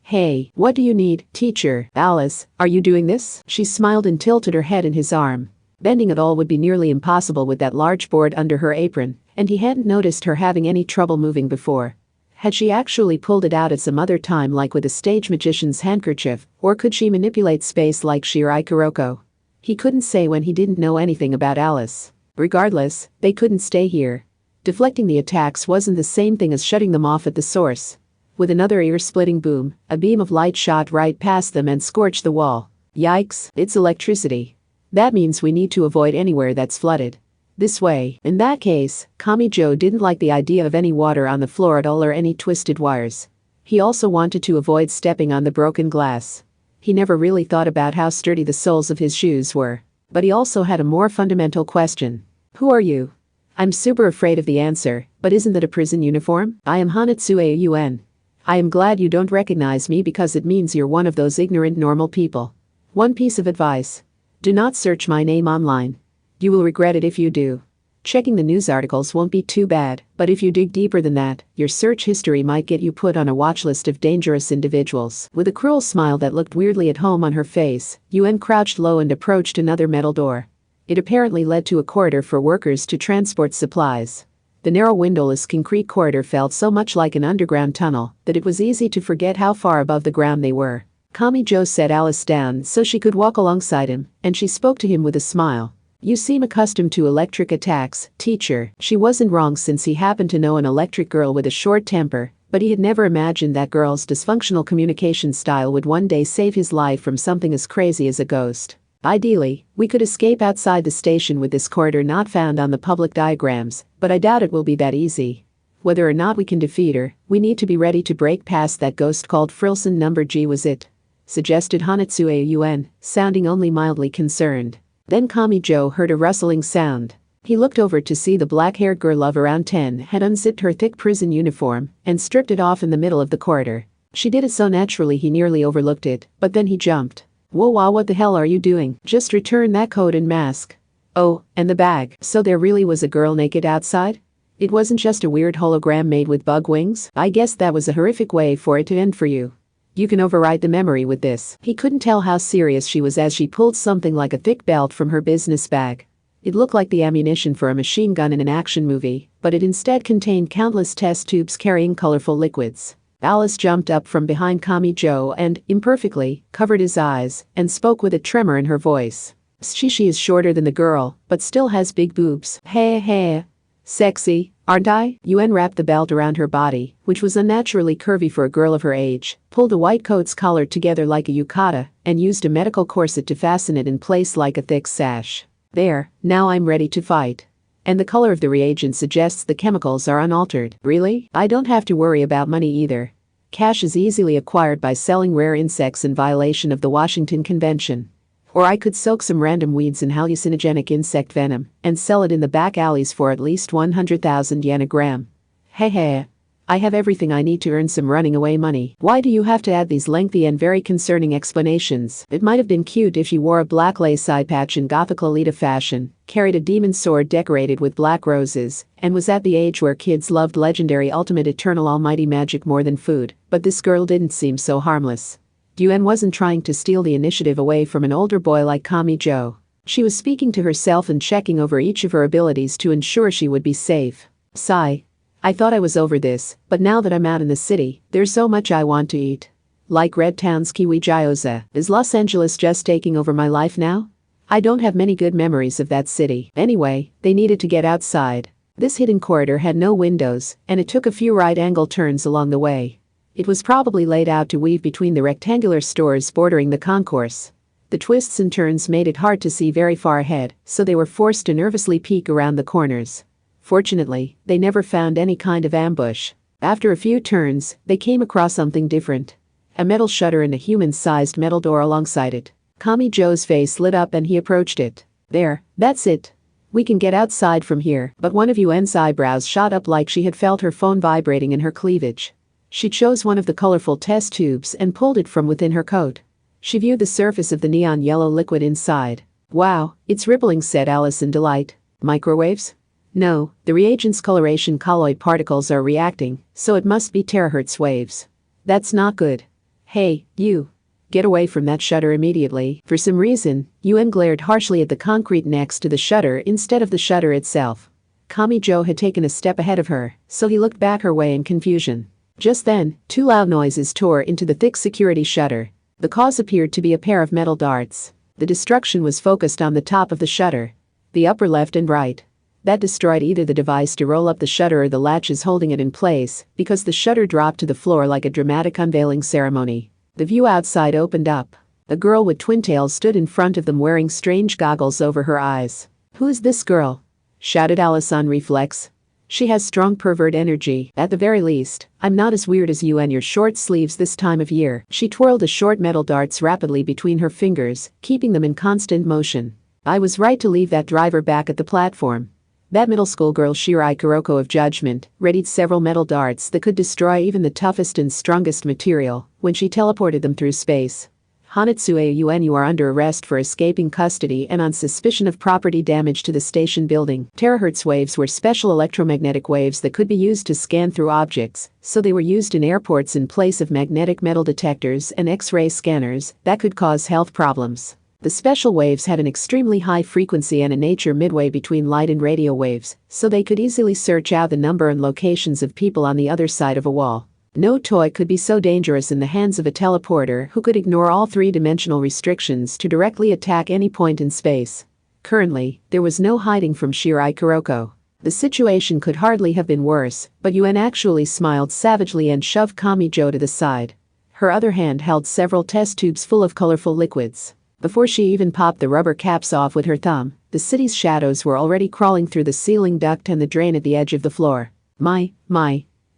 hey, what do you need, teacher? Alice, are you doing this? She smiled and tilted her head in his arm. Bending at all would be nearly impossible with that large board under her apron, and he hadn't noticed her having any trouble moving before. Had she actually pulled it out at some other time, like with a stage magician's handkerchief, or could she manipulate space like Shirai Kuroko? He couldn't say when he didn't know anything about Alice. Regardless, they couldn't stay here. Deflecting the attacks wasn't the same thing as shutting them off at the source. With another ear-splitting boom, a beam of light shot right past them and scorched the wall. Yikes, it's electricity. That means we need to avoid anywhere that's flooded. This way. In that case, Kamijo didn't like the idea of any water on the floor at all or any twisted wires. He also wanted to avoid stepping on the broken glass. He never really thought about how sturdy the soles of his shoes were. But he also had a more fundamental question. Who are you? I'm super afraid of the answer, but isn't that a prison uniform? I am Hanatsuya UN. I am glad you don't recognize me because it means you're one of those ignorant normal people. One piece of advice. Do not search my name online. You will regret it if you do. Checking the news articles won't be too bad, but if you dig deeper than that, your search history might get you put on a watch list of dangerous individuals. With a cruel smile that looked weirdly at home on her face, UN crouched low and approached another metal door. It apparently led to a corridor for workers to transport supplies. The narrow windowless concrete corridor felt so much like an underground tunnel that it was easy to forget how far above the ground they were. Kamijo set Alice down so she could walk alongside him, and she spoke to him with a smile. You seem accustomed to electric attacks, teacher. She wasn't wrong since he happened to know an electric girl with a short temper, but he had never imagined that girl's dysfunctional communication style would one day save his life from something as crazy as a ghost. Ideally, we could escape outside the station with this corridor not found on the public diagrams, but I doubt it will be that easy. Whether or not we can defeat her, we need to be ready to break past that ghost called Frilson No. G was it? Suggested Hanatsuya UN, sounding only mildly concerned. Then Kamijo heard a rustling sound. He looked over to see the black-haired girl of around 10 had unzipped her thick prison uniform and stripped it off in the middle of the corridor. She did it so naturally he nearly overlooked it, but then he jumped. Whoa, wow, what the hell are you doing? Just return that coat and mask. Oh, and the bag. So there really was a girl naked outside? It wasn't just a weird hologram made with bug wings? I guess that was a horrific way for it to end for you. You can override the memory with this. He couldn't tell how serious she was as she pulled something like a thick belt from her business bag. It looked like the ammunition for a machine gun in an action movie, but it instead contained countless test tubes carrying colorful liquids. Alice jumped up from behind Kamijo and, imperfectly, covered his eyes and spoke with a tremor in her voice. She is shorter than the girl, but still has big boobs. Hey. Sexy, aren't I? Yuen wrapped the belt around her body, which was unnaturally curvy for a girl of her age, pulled the white coat's collar together like a yukata, and used a medical corset to fasten it in place like a thick sash. There, now I'm ready to fight. And the color of the reagent suggests the chemicals are unaltered. Really? I don't have to worry about money either. Cash is easily acquired by selling rare insects in violation of the Washington Convention. Or I could soak some random weeds in hallucinogenic insect venom and sell it in the back alleys for at least 100,000 yen a gram. Hey. I have everything I need to earn some running away money. Why do you have to add these lengthy and very concerning explanations? It might have been cute if you wore a black lace side patch in Gothic Lolita fashion, carried a demon sword decorated with black roses, and was at the age where kids loved legendary ultimate eternal almighty magic more than food, but this girl didn't seem so harmless. Yuen wasn't trying to steal the initiative away from an older boy like Kamijo. She was speaking to herself and checking over each of her abilities to ensure she would be safe. Sigh. I thought I was over this, but now that I'm out in the city, there's so much I want to eat. Like Red Town's kiwi gyoza. Is Los Angeles just taking over my life now? I don't have many good memories of that city. Anyway, they needed to get outside. This hidden corridor had no windows, and it took a few right-angle turns along the way. It was probably laid out to weave between the rectangular stores bordering the concourse. The twists and turns made it hard to see very far ahead, so they were forced to nervously peek around the corners. Fortunately, they never found any kind of ambush. After a few turns, they came across something different. A metal shutter and a human-sized metal door alongside it. Kamijo's face lit up and he approached it. There, that's it. We can get outside from here. But one of Yuen's eyebrows shot up like she had felt her phone vibrating in her cleavage. She chose one of the colorful test tubes and pulled it from within her coat. She viewed the surface of the neon yellow liquid inside. Wow, it's rippling, said Alice in delight. Microwaves? No, the reagent's coloration colloid particles are reacting, so it must be terahertz waves. That's not good. Hey, you. Get away from that shutter immediately. For some reason, Yuen glared harshly at the concrete next to the shutter instead of the shutter itself. Kamijo had taken a step ahead of her, so he looked back her way in confusion. Just then, two loud noises tore into the thick security shutter. The cause appeared to be a pair of metal darts. The destruction was focused on the top of the shutter. The upper left and right. That destroyed either the device to roll up the shutter or the latches holding it in place, because the shutter dropped to the floor like a dramatic unveiling ceremony. The view outside opened up. A girl with twin tails stood in front of them wearing strange goggles over her eyes. Who is this girl? Shouted Alice on reflex. She has strong pervert energy. At the very least, I'm not as weird as you and your short sleeves this time of year. She twirled the short metal darts rapidly between her fingers, keeping them in constant motion. I was right to leave that driver back at the platform. That middle school girl Shirai Kuroko of Judgment readied several metal darts that could destroy even the toughest and strongest material when she teleported them through space. Hanatsuya Yuen, you are under arrest for escaping custody and on suspicion of property damage to the station building. Terahertz waves were special electromagnetic waves that could be used to scan through objects, so they were used in airports in place of magnetic metal detectors and X-ray scanners that could cause health problems. The special waves had an extremely high frequency and a nature midway between light and radio waves, so they could easily search out the number and locations of people on the other side of a wall. No toy could be so dangerous in the hands of a teleporter who could ignore all three-dimensional restrictions to directly attack any point in space. Currently, there was no hiding from Shirai Kuroko. The situation could hardly have been worse, but Yuen actually smiled savagely and shoved Kamijo to the side. Her other hand held several test tubes full of colorful liquids. Before she even popped the rubber caps off with her thumb, the city's shadows were already crawling through the ceiling duct and the drain at the edge of the floor. My.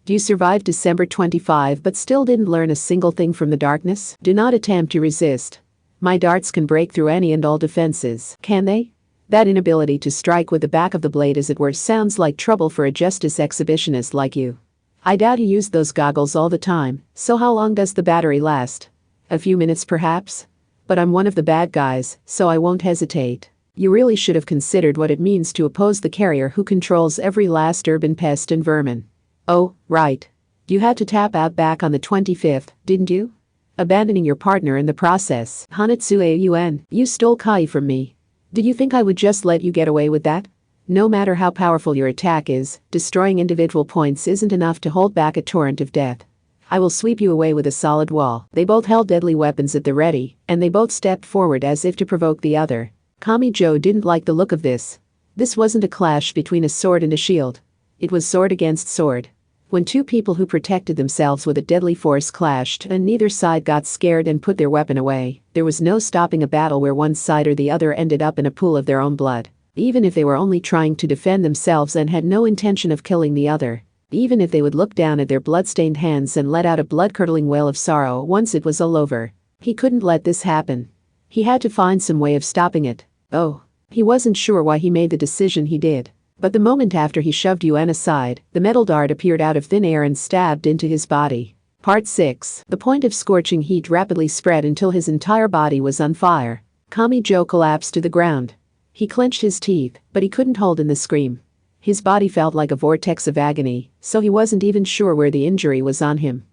You survived December 25 but still didn't learn a single thing from the darkness? Do not attempt to resist. My darts can break through any and all defenses. Can they? That inability to strike with the back of the blade as it were sounds like trouble for a justice exhibitionist like you. I doubt you use those goggles all the time, so how long does the battery last? A few minutes perhaps? But I'm one of the bad guys, so I won't hesitate. You really should have considered what it means to oppose the carrier who controls every last urban pest and vermin. Oh, right. You had to tap out back on the 25th, didn't you? Abandoning your partner in the process. Hanatsuei, you stole Kai from me. Did you think I would just let you get away with that? No matter how powerful your attack is, destroying individual points isn't enough to hold back a torrent of death. I will sweep you away with a solid wall. They both held deadly weapons at the ready, and they both stepped forward as if to provoke the other. Kamijo didn't like the look of this. This wasn't a clash between a sword and a shield. It was sword against sword. When two people who protected themselves with a deadly force clashed and neither side got scared and put their weapon away, there was no stopping a battle where one side or the other ended up in a pool of their own blood. Even if they were only trying to defend themselves and had no intention of killing the other. Even if they would look down at their blood-stained hands and let out a blood-curdling wail of sorrow once it was all over. He couldn't let this happen. He had to find some way of stopping it. Oh, he wasn't sure why he made the decision he did. But the moment after he shoved Yuen aside, the metal dart appeared out of thin air and stabbed into his body. Part 6. The point of scorching heat rapidly spread until his entire body was on fire. Kamijo collapsed to the ground. He clenched his teeth, but he couldn't hold in the scream. His body felt like a vortex of agony, so he wasn't even sure where the injury was on him.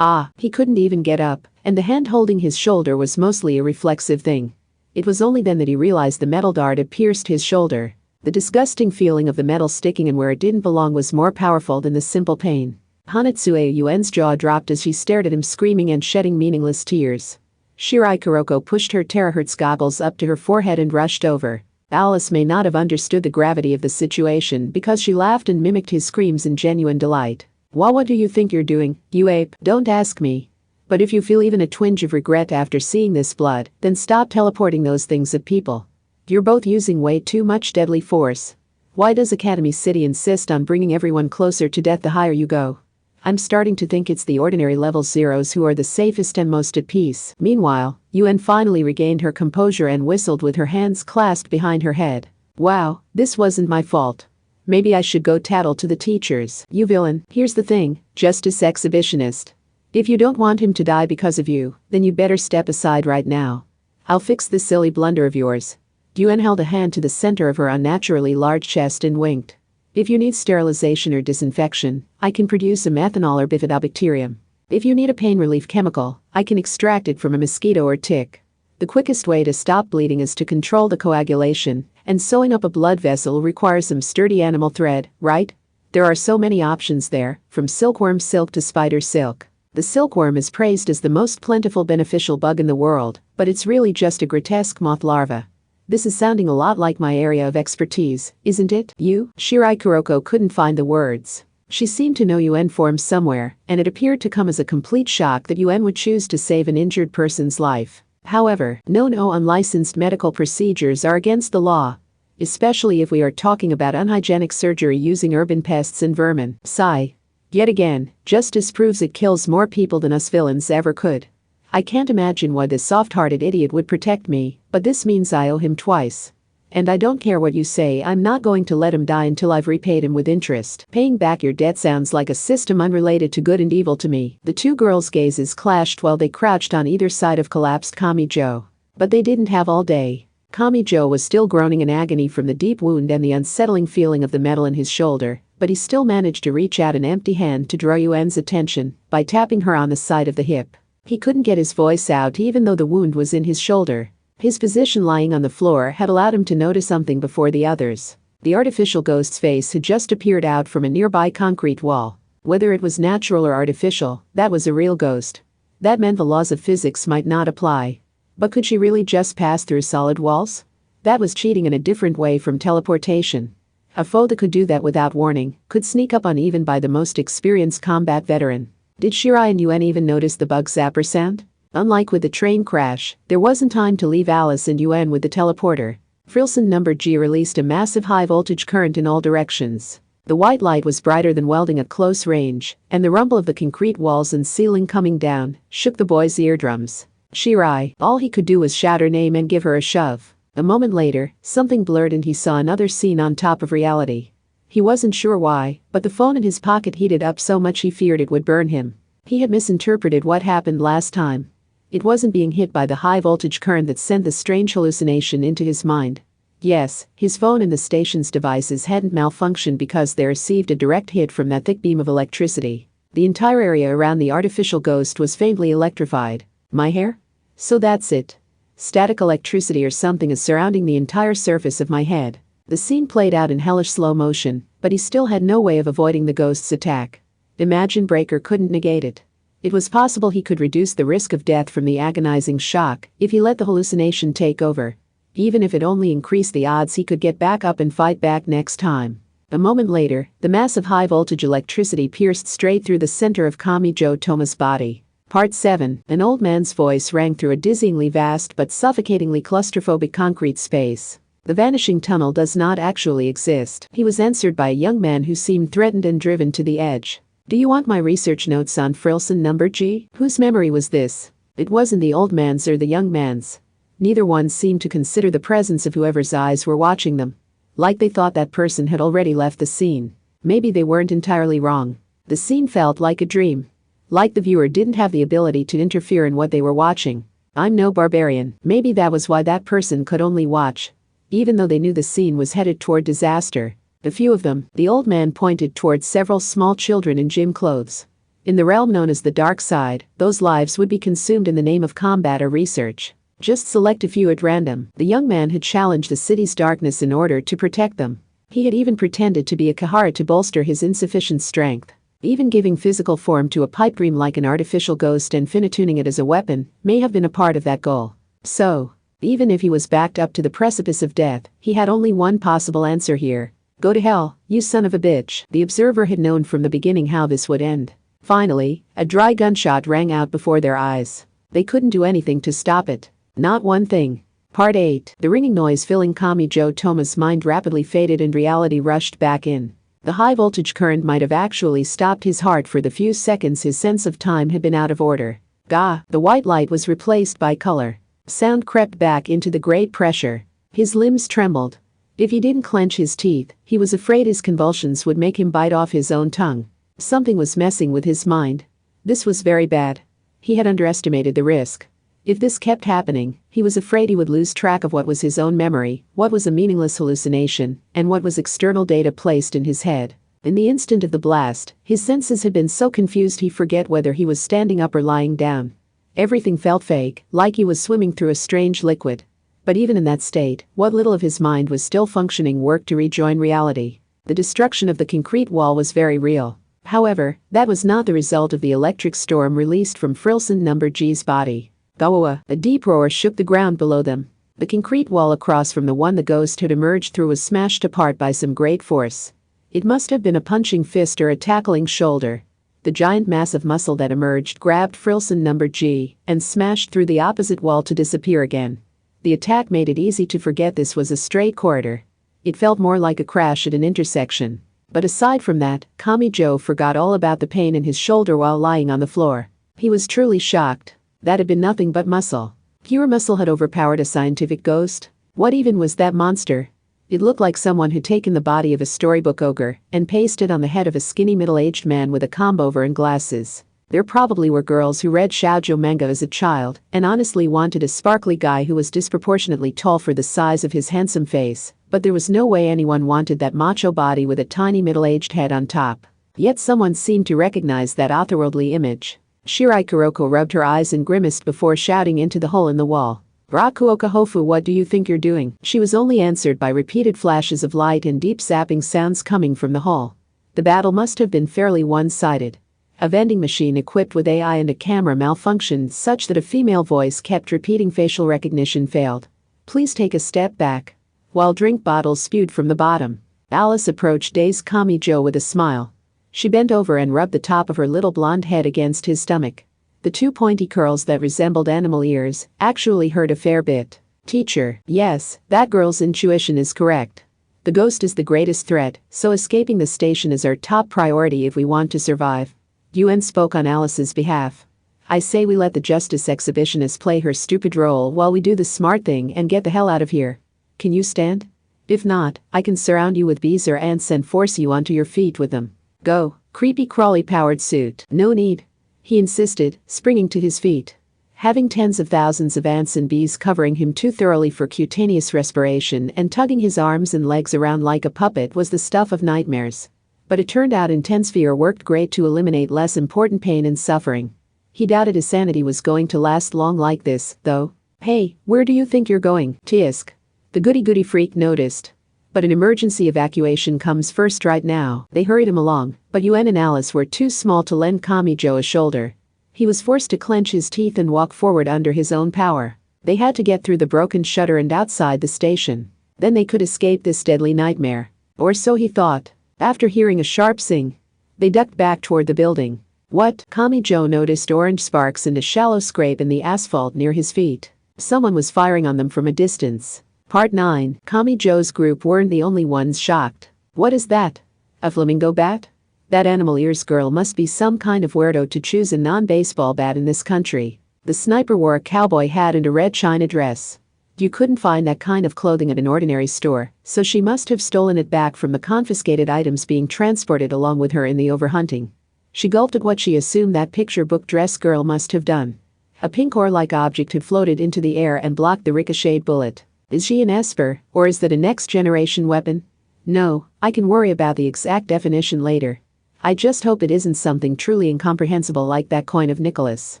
He couldn't even get up, and the hand holding his shoulder was mostly a reflexive thing. It was only then that he realized the metal dart had pierced his shoulder. The disgusting feeling of the metal sticking in where it didn't belong was more powerful than the simple pain. Hanatsuei Yuen's jaw dropped as she stared at him, screaming and shedding meaningless tears. Shirai Kuroko pushed her terahertz goggles up to her forehead and rushed over. Alice may not have understood the gravity of the situation because she laughed and mimicked his screams in genuine delight. What do you think you're doing, you ape? Don't ask me. But if you feel even a twinge of regret after seeing this blood, then stop teleporting those things at people. You're both using way too much deadly force. Why does Academy City insist on bringing everyone closer to death the higher you go? I'm starting to think it's the ordinary level zeros who are the safest and most at peace. Meanwhile, Yuen finally regained her composure and whistled with her hands clasped behind her head. Wow, this wasn't my fault. Maybe I should go tattle to the teachers. You villain, here's the thing, justice exhibitionist. If you don't want him to die because of you, then you better step aside right now. I'll fix this silly blunder of yours. Yuen held a hand to the center of her unnaturally large chest and winked. If you need sterilization or disinfection, I can produce a methanol or bifidobacterium. If you need a pain relief chemical, I can extract it from a mosquito or tick. The quickest way to stop bleeding is to control the coagulation, and sewing up a blood vessel requires some sturdy animal thread, right? There are so many options there, from silkworm silk to spider silk. The silkworm is praised as the most plentiful beneficial bug in the world, but it's really just a grotesque moth larva. This is sounding a lot like my area of expertise, isn't it? Shirai Kuroko couldn't find the words. She seemed to know Yuen from somewhere, and it appeared to come as a complete shock that Yuen would choose to save an injured person's life. However, no unlicensed medical procedures are against the law. Especially if we are talking about unhygienic surgery using urban pests and vermin. Sigh. Yet again, justice proves it kills more people than us villains ever could. I can't imagine why this soft-hearted idiot would protect me, but this means I owe him twice. And I don't care what you say, I'm not going to let him die until I've repaid him with interest. Paying back your debt sounds like a system unrelated to good and evil to me. The two girls' gazes clashed while they crouched on either side of collapsed Kamijo. But they didn't have all day. Kamijo was still groaning in agony from the deep wound and the unsettling feeling of the metal in his shoulder, but he still managed to reach out an empty hand to draw Yuen's attention by tapping her on the side of the hip. He couldn't get his voice out even though the wound was in his shoulder. His position lying on the floor had allowed him to notice something before the others. The artificial ghost's face had just appeared out from a nearby concrete wall. Whether it was natural or artificial, that was a real ghost. That meant the laws of physics might not apply. But could she really just pass through solid walls? That was cheating in a different way from teleportation. A foe that could do that without warning could sneak up on even by the most experienced combat veteran. Did Shirai and Yuen even notice the bug zapper sound? Unlike with the train crash, there wasn't time to leave Alice and Yuen with the teleporter. Frilson number G released a massive high-voltage current in all directions. The white light was brighter than welding at close range, and the rumble of the concrete walls and ceiling coming down shook the boy's eardrums. Shirai, all he could do was shout her name and give her a shove. A moment later, something blurred and he saw another scene on top of reality. He wasn't sure why, but the phone in his pocket heated up so much he feared it would burn him. He had misinterpreted what happened last time. It wasn't being hit by the high-voltage current that sent the strange hallucination into his mind. Yes, his phone and the station's devices hadn't malfunctioned because they received a direct hit from that thick beam of electricity. The entire area around the artificial ghost was faintly electrified. My hair? So that's it. Static electricity or something is surrounding the entire surface of my head. The scene played out in hellish slow motion, but he still had no way of avoiding the ghost's attack. Imagine Breaker couldn't negate it. It was possible he could reduce the risk of death from the agonizing shock if he let the hallucination take over. Even if it only increased the odds he could get back up and fight back next time. A moment later, the mass of high-voltage electricity pierced straight through the center of Kamichi Toma's body. Part 7. An old man's voice rang through a dizzyingly vast but suffocatingly claustrophobic concrete space. The vanishing tunnel does not actually exist. He was answered by a young man who seemed threatened and driven to the edge. Do you want my research notes on Frilson number G? Whose memory was this? It wasn't the old man's or the young man's. Neither one seemed to consider the presence of whoever's eyes were watching them. Like they thought that person had already left the scene. Maybe they weren't entirely wrong. The scene felt like a dream. Like the viewer didn't have the ability to interfere in what they were watching. I'm no barbarian. Maybe that was why that person could only watch. Even though they knew the scene was headed toward disaster. A few of them, the old man pointed towards several small children in gym clothes. In the realm known as the dark side, those lives would be consumed in the name of combat or research. Just select a few at random. The young man had challenged the city's darkness in order to protect them. He had even pretended to be a Kahara to bolster his insufficient strength. Even giving physical form to a pipe dream like an artificial ghost and fine-tuning it as a weapon may have been a part of that goal. So, even if he was backed up to the precipice of death, he had only one possible answer here. Go to hell, you son of a bitch. The observer had known from the beginning how this would end. Finally, a dry gunshot rang out before their eyes. They couldn't do anything to stop it. Not one thing. Part 8. The ringing noise filling Kamichi Toma's mind rapidly faded and reality rushed back in. The high-voltage current might have actually stopped his heart for the few seconds his sense of time had been out of order. Gah! The white light was replaced by color. Sound crept back into the great pressure. His limbs trembled. If he didn't clench his teeth, he was afraid his convulsions would make him bite off his own tongue. Something was messing with his mind. This was very bad. He had underestimated the risk. If this kept happening, he was afraid he would lose track of what was his own memory, what was a meaningless hallucination, and what was external data placed in his head. In the instant of the blast, his senses had been so confused he forget whether he was standing up or lying down. Everything felt fake, like he was swimming through a strange liquid. But even in that state, what little of his mind was still functioning worked to rejoin reality. The destruction of the concrete wall was very real. However, that was not the result of the electric storm released from Frilson number G's body. Gawa, a deep roar shook the ground below them. The concrete wall across from the one the ghost had emerged through was smashed apart by some great force. It must have been a punching fist or a tackling shoulder. The giant mass of muscle that emerged grabbed Frilson number G and smashed through the opposite wall to disappear again. The attack made it easy to forget this was a straight corridor. It felt more like a crash at an intersection. But aside from that, Kamichi forgot all about the pain in his shoulder while lying on the floor. He was truly shocked. That had been nothing but muscle. Pure muscle had overpowered a scientific ghost. What even was that monster? It looked like someone had taken the body of a storybook ogre and pasted on the head of a skinny middle-aged man with a comb-over and glasses. There probably were girls who read shoujo manga as a child and honestly wanted a sparkly guy who was disproportionately tall for the size of his handsome face, but there was no way anyone wanted that macho body with a tiny middle-aged head on top. Yet someone seemed to recognize that otherworldly image. Shirai Kuroko rubbed her eyes and grimaced before shouting into the hole in the wall. Rakuoka Hofu, what do you think you're doing? She was only answered by repeated flashes of light and deep zapping sounds coming from the hall. The battle must have been fairly one-sided. A vending machine equipped with AI and a camera malfunctioned such that a female voice kept repeating facial recognition failed. Please take a step back. While drink bottles spewed from the bottom, Alice approached dazed Kamichi with a smile. She bent over and rubbed the top of her little blonde head against his stomach. The two pointy curls that resembled animal ears actually hurt a fair bit. Teacher, yes, that girl's intuition is correct. The ghost is the greatest threat, so escaping the station is our top priority if we want to survive. Yuen spoke on Alice's behalf. I say we let the justice exhibitionist play her stupid role while we do the smart thing and get the hell out of here. Can you stand? If not, I can surround you with bees or ants and force you onto your feet with them. Go, creepy crawly powered suit. No need. He insisted, springing to his feet. Having tens of thousands of ants and bees covering him too thoroughly for cutaneous respiration and tugging his arms and legs around like a puppet was the stuff of nightmares. But it turned out Intensphere worked great to eliminate less important pain and suffering. He doubted his sanity was going to last long like this, though. "Hey, where do you think you're going, Tisk?" the goody-goody freak noticed. "But an emergency evacuation comes first right now." They hurried him along, but Yuen and Alice were too small to lend Kamijo a shoulder. He was forced to clench his teeth and walk forward under his own power. They had to get through the broken shutter and outside the station. Then they could escape this deadly nightmare. Or so he thought. After hearing a sharp zing, they ducked back toward the building. What? Kamijo noticed orange sparks and a shallow scrape in the asphalt near his feet. Someone was firing on them from a distance. Part 9. Kamijo's group weren't the only ones shocked. What is that? A flamingo bat? That animal ears girl must be some kind of weirdo to choose a non-baseball bat in this country. The sniper wore a cowboy hat and a red china dress. You couldn't find that kind of clothing at an ordinary store, so she must have stolen it back from the confiscated items being transported along with her in the overhunting. She gulped at what she assumed that picture book dress girl must have done. A pink ore-like object had floated into the air and blocked the ricocheted bullet. Is she an Esper, or is that a next-generation weapon? No, I can worry about the exact definition later. I just hope it isn't something truly incomprehensible like that coin of Nicholas.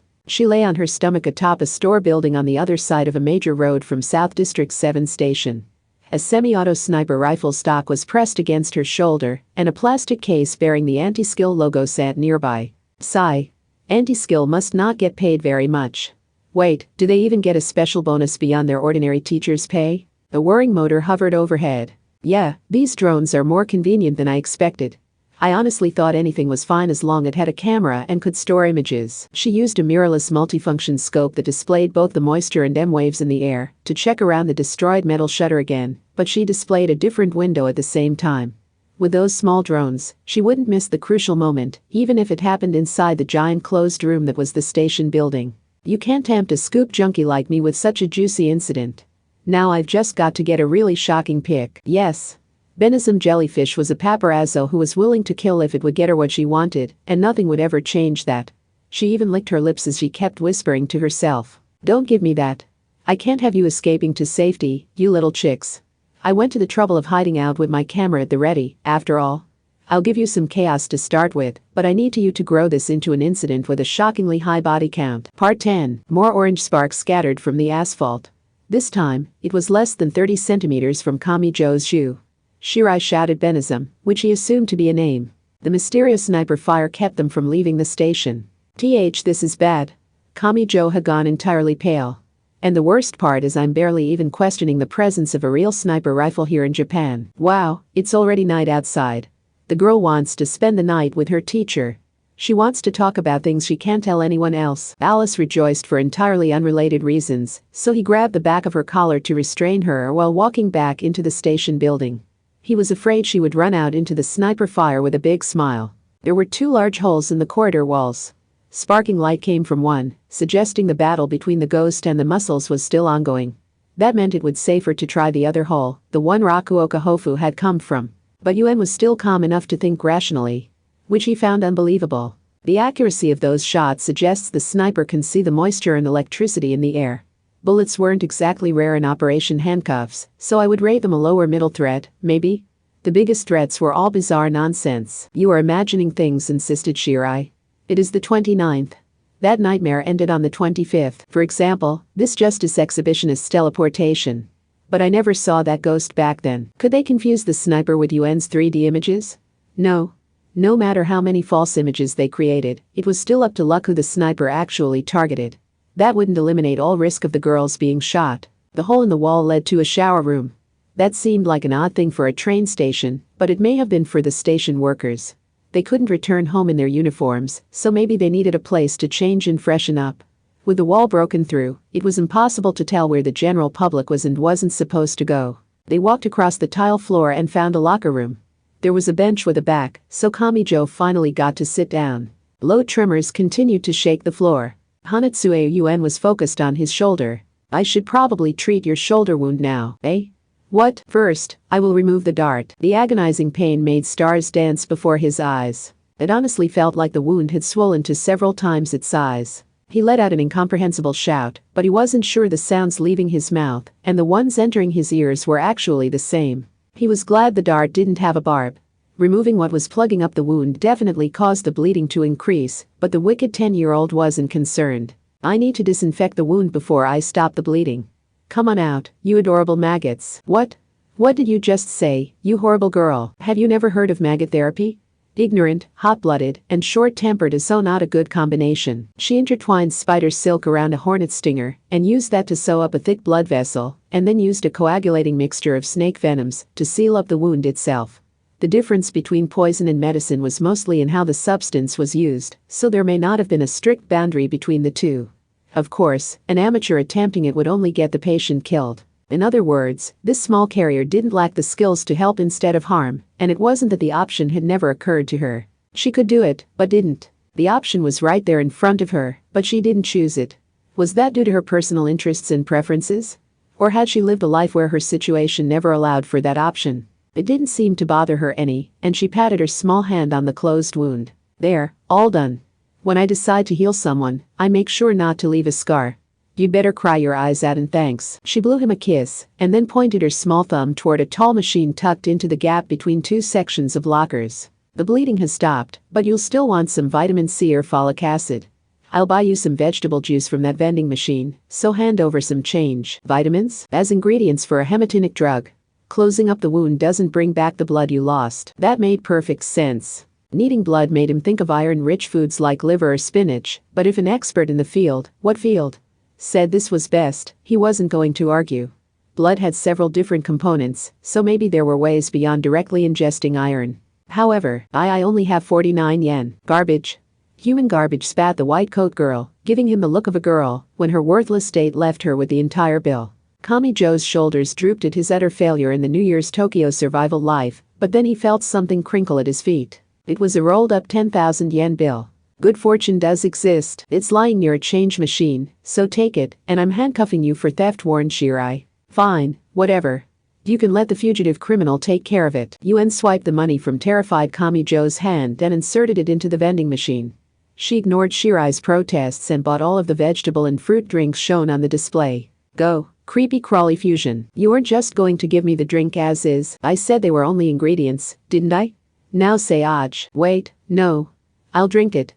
She lay on her stomach atop a store building on the other side of a major road from South District 7 station. A semi-auto sniper rifle stock was pressed against her shoulder, and a plastic case bearing the Anti-Skill logo sat nearby. Sigh. Anti-Skill must not get paid very much. Wait, do they even get a special bonus beyond their ordinary teacher's pay? A whirring motor hovered overhead. Yeah, these drones are more convenient than I expected. I honestly thought anything was fine as long as it had a camera and could store images. She used a mirrorless multifunction scope that displayed both the moisture and M waves in the air to check around the destroyed metal shutter again, but she displayed a different window at the same time. With those small drones, she wouldn't miss the crucial moment, even if it happened inside the giant closed room that was the station building. You can't tempt a scoop junkie like me with such a juicy incident. Now I've just got to get a really shocking pic. Yes. Benizum Jellyfish was a paparazzo who was willing to kill if it would get her what she wanted, and nothing would ever change that. She even licked her lips as she kept whispering to herself. Don't give me that. I can't have you escaping to safety, you little chicks. I went to the trouble of hiding out with my camera at the ready, after all. I'll give you some chaos to start with, but I need you to grow this into an incident with a shockingly high body count. Part 10. More orange sparks scattered from the asphalt. This time, it was less than 30 centimeters from Kamijo's shoe. Shirai shouted Benizum, which he assumed to be a name. The mysterious sniper fire kept them from leaving the station. This is bad. Kamijo had gone entirely pale. And the worst part is I'm barely even questioning the presence of a real sniper rifle here in Japan. Wow, it's already night outside. The girl wants to spend the night with her teacher. She wants to talk about things she can't tell anyone else. Alice rejoiced for entirely unrelated reasons, so he grabbed the back of her collar to restrain her while walking back into the station building. He was afraid she would run out into the sniper fire with a big smile. There were 2 large holes in the corridor walls. Sparking light came from one, suggesting the battle between the ghost and the muscles was still ongoing. That meant it would safer to try the other hole, the one Rakuoka Hofu had come from. But Yuen was still calm enough to think rationally, which he found unbelievable. The accuracy of those shots suggests the sniper can see the moisture and electricity in the air. Bullets weren't exactly rare in Operation Handcuffs, so I would rate them a lower middle threat, maybe? The biggest threats were all bizarre nonsense. You are imagining things, insisted Shirai. It is the 29th. That nightmare ended on the 25th. For example, this Justice Exhibitionist's teleportation. But I never saw that ghost back then. Could they confuse the sniper with Yuen's 3D images? No. No matter how many false images they created, it was still up to luck who the sniper actually targeted. That wouldn't eliminate all risk of the girls being shot. The hole in the wall led to a shower room. That seemed like an odd thing for a train station, but it may have been for the station workers. They couldn't return home in their uniforms, so maybe they needed a place to change and freshen up. With the wall broken through, it was impossible to tell where the general public was and wasn't supposed to go. They walked across the tile floor and found a locker room. There was a bench with a back, so Kamijo finally got to sit down. Low tremors continued to shake the floor. Hanatsue Yuen was focused on his shoulder. I should probably treat your shoulder wound now, eh? What? First, I will remove the dart. The agonizing pain made stars dance before his eyes. It honestly felt like the wound had swollen to several times its size. He let out an incomprehensible shout, but he wasn't sure the sounds leaving his mouth and the ones entering his ears were actually the same. He was glad the dart didn't have a barb. Removing what was plugging up the wound definitely caused the bleeding to increase, but the wicked 10-year-old wasn't concerned. I need to disinfect the wound before I stop the bleeding. Come on out, you adorable maggots. What? What did you just say, you horrible girl? Have you never heard of maggot therapy? Ignorant, hot-blooded, and short-tempered is so not a good combination. She intertwined spider silk around a hornet stinger and used that to sew up a thick blood vessel, and then used a coagulating mixture of snake venoms to seal up the wound itself. The difference between poison and medicine was mostly in how the substance was used, so there may not have been a strict boundary between the two. Of course, an amateur attempting it would only get the patient killed. In other words, this small carrier didn't lack the skills to help instead of harm, and it wasn't that the option had never occurred to her. She could do it, but didn't. The option was right there in front of her, but she didn't choose it. Was that due to her personal interests and preferences? Or had she lived a life where her situation never allowed for that option? It didn't seem to bother her any, and she patted her small hand on the closed wound. There, all done. When I decide to heal someone, I make sure not to leave a scar. You'd better cry your eyes out and thanks. She blew him a kiss and then pointed her small thumb toward a tall machine tucked into the gap between two sections of lockers. The bleeding has stopped, but you'll still want some vitamin C or folic acid. I'll buy you some vegetable juice from that vending machine, so hand over some change. Vitamins? As ingredients for a hematinic drug. Closing up the wound doesn't bring back the blood you lost. That made perfect sense. Needing blood made him think of iron-rich foods like liver or spinach, but if an expert in the field, what field? Said this was best, he wasn't going to argue. Blood had several different components, so maybe there were ways beyond directly ingesting iron. However, I only have 49 yen. Garbage. Human garbage, spat the white coat girl, giving him the look of a girl when her worthless state left her with the entire bill. Kamijo's shoulders drooped at his utter failure in the New Year's Tokyo survival life, but then he felt something crinkle at his feet. It was a rolled-up 10,000 yen bill. Good fortune does exist. It's lying near a change machine, so take it, and I'm handcuffing you for theft, warned Shirai. Fine, whatever. You can let the fugitive criminal take care of it. Yuen swiped the money from terrified Kamijo's hand and inserted it into the vending machine. She ignored Shirai's protests and bought all of the vegetable and fruit drinks shown on the display. Go, creepy crawly fusion. You weren't just going to give me the drink as is. I said they were only ingredients, didn't I? Now say Aj. Wait, no. I'll drink it.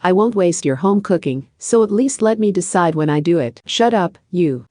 I won't waste your home cooking, so at least let me decide when I do it. Shut up, you.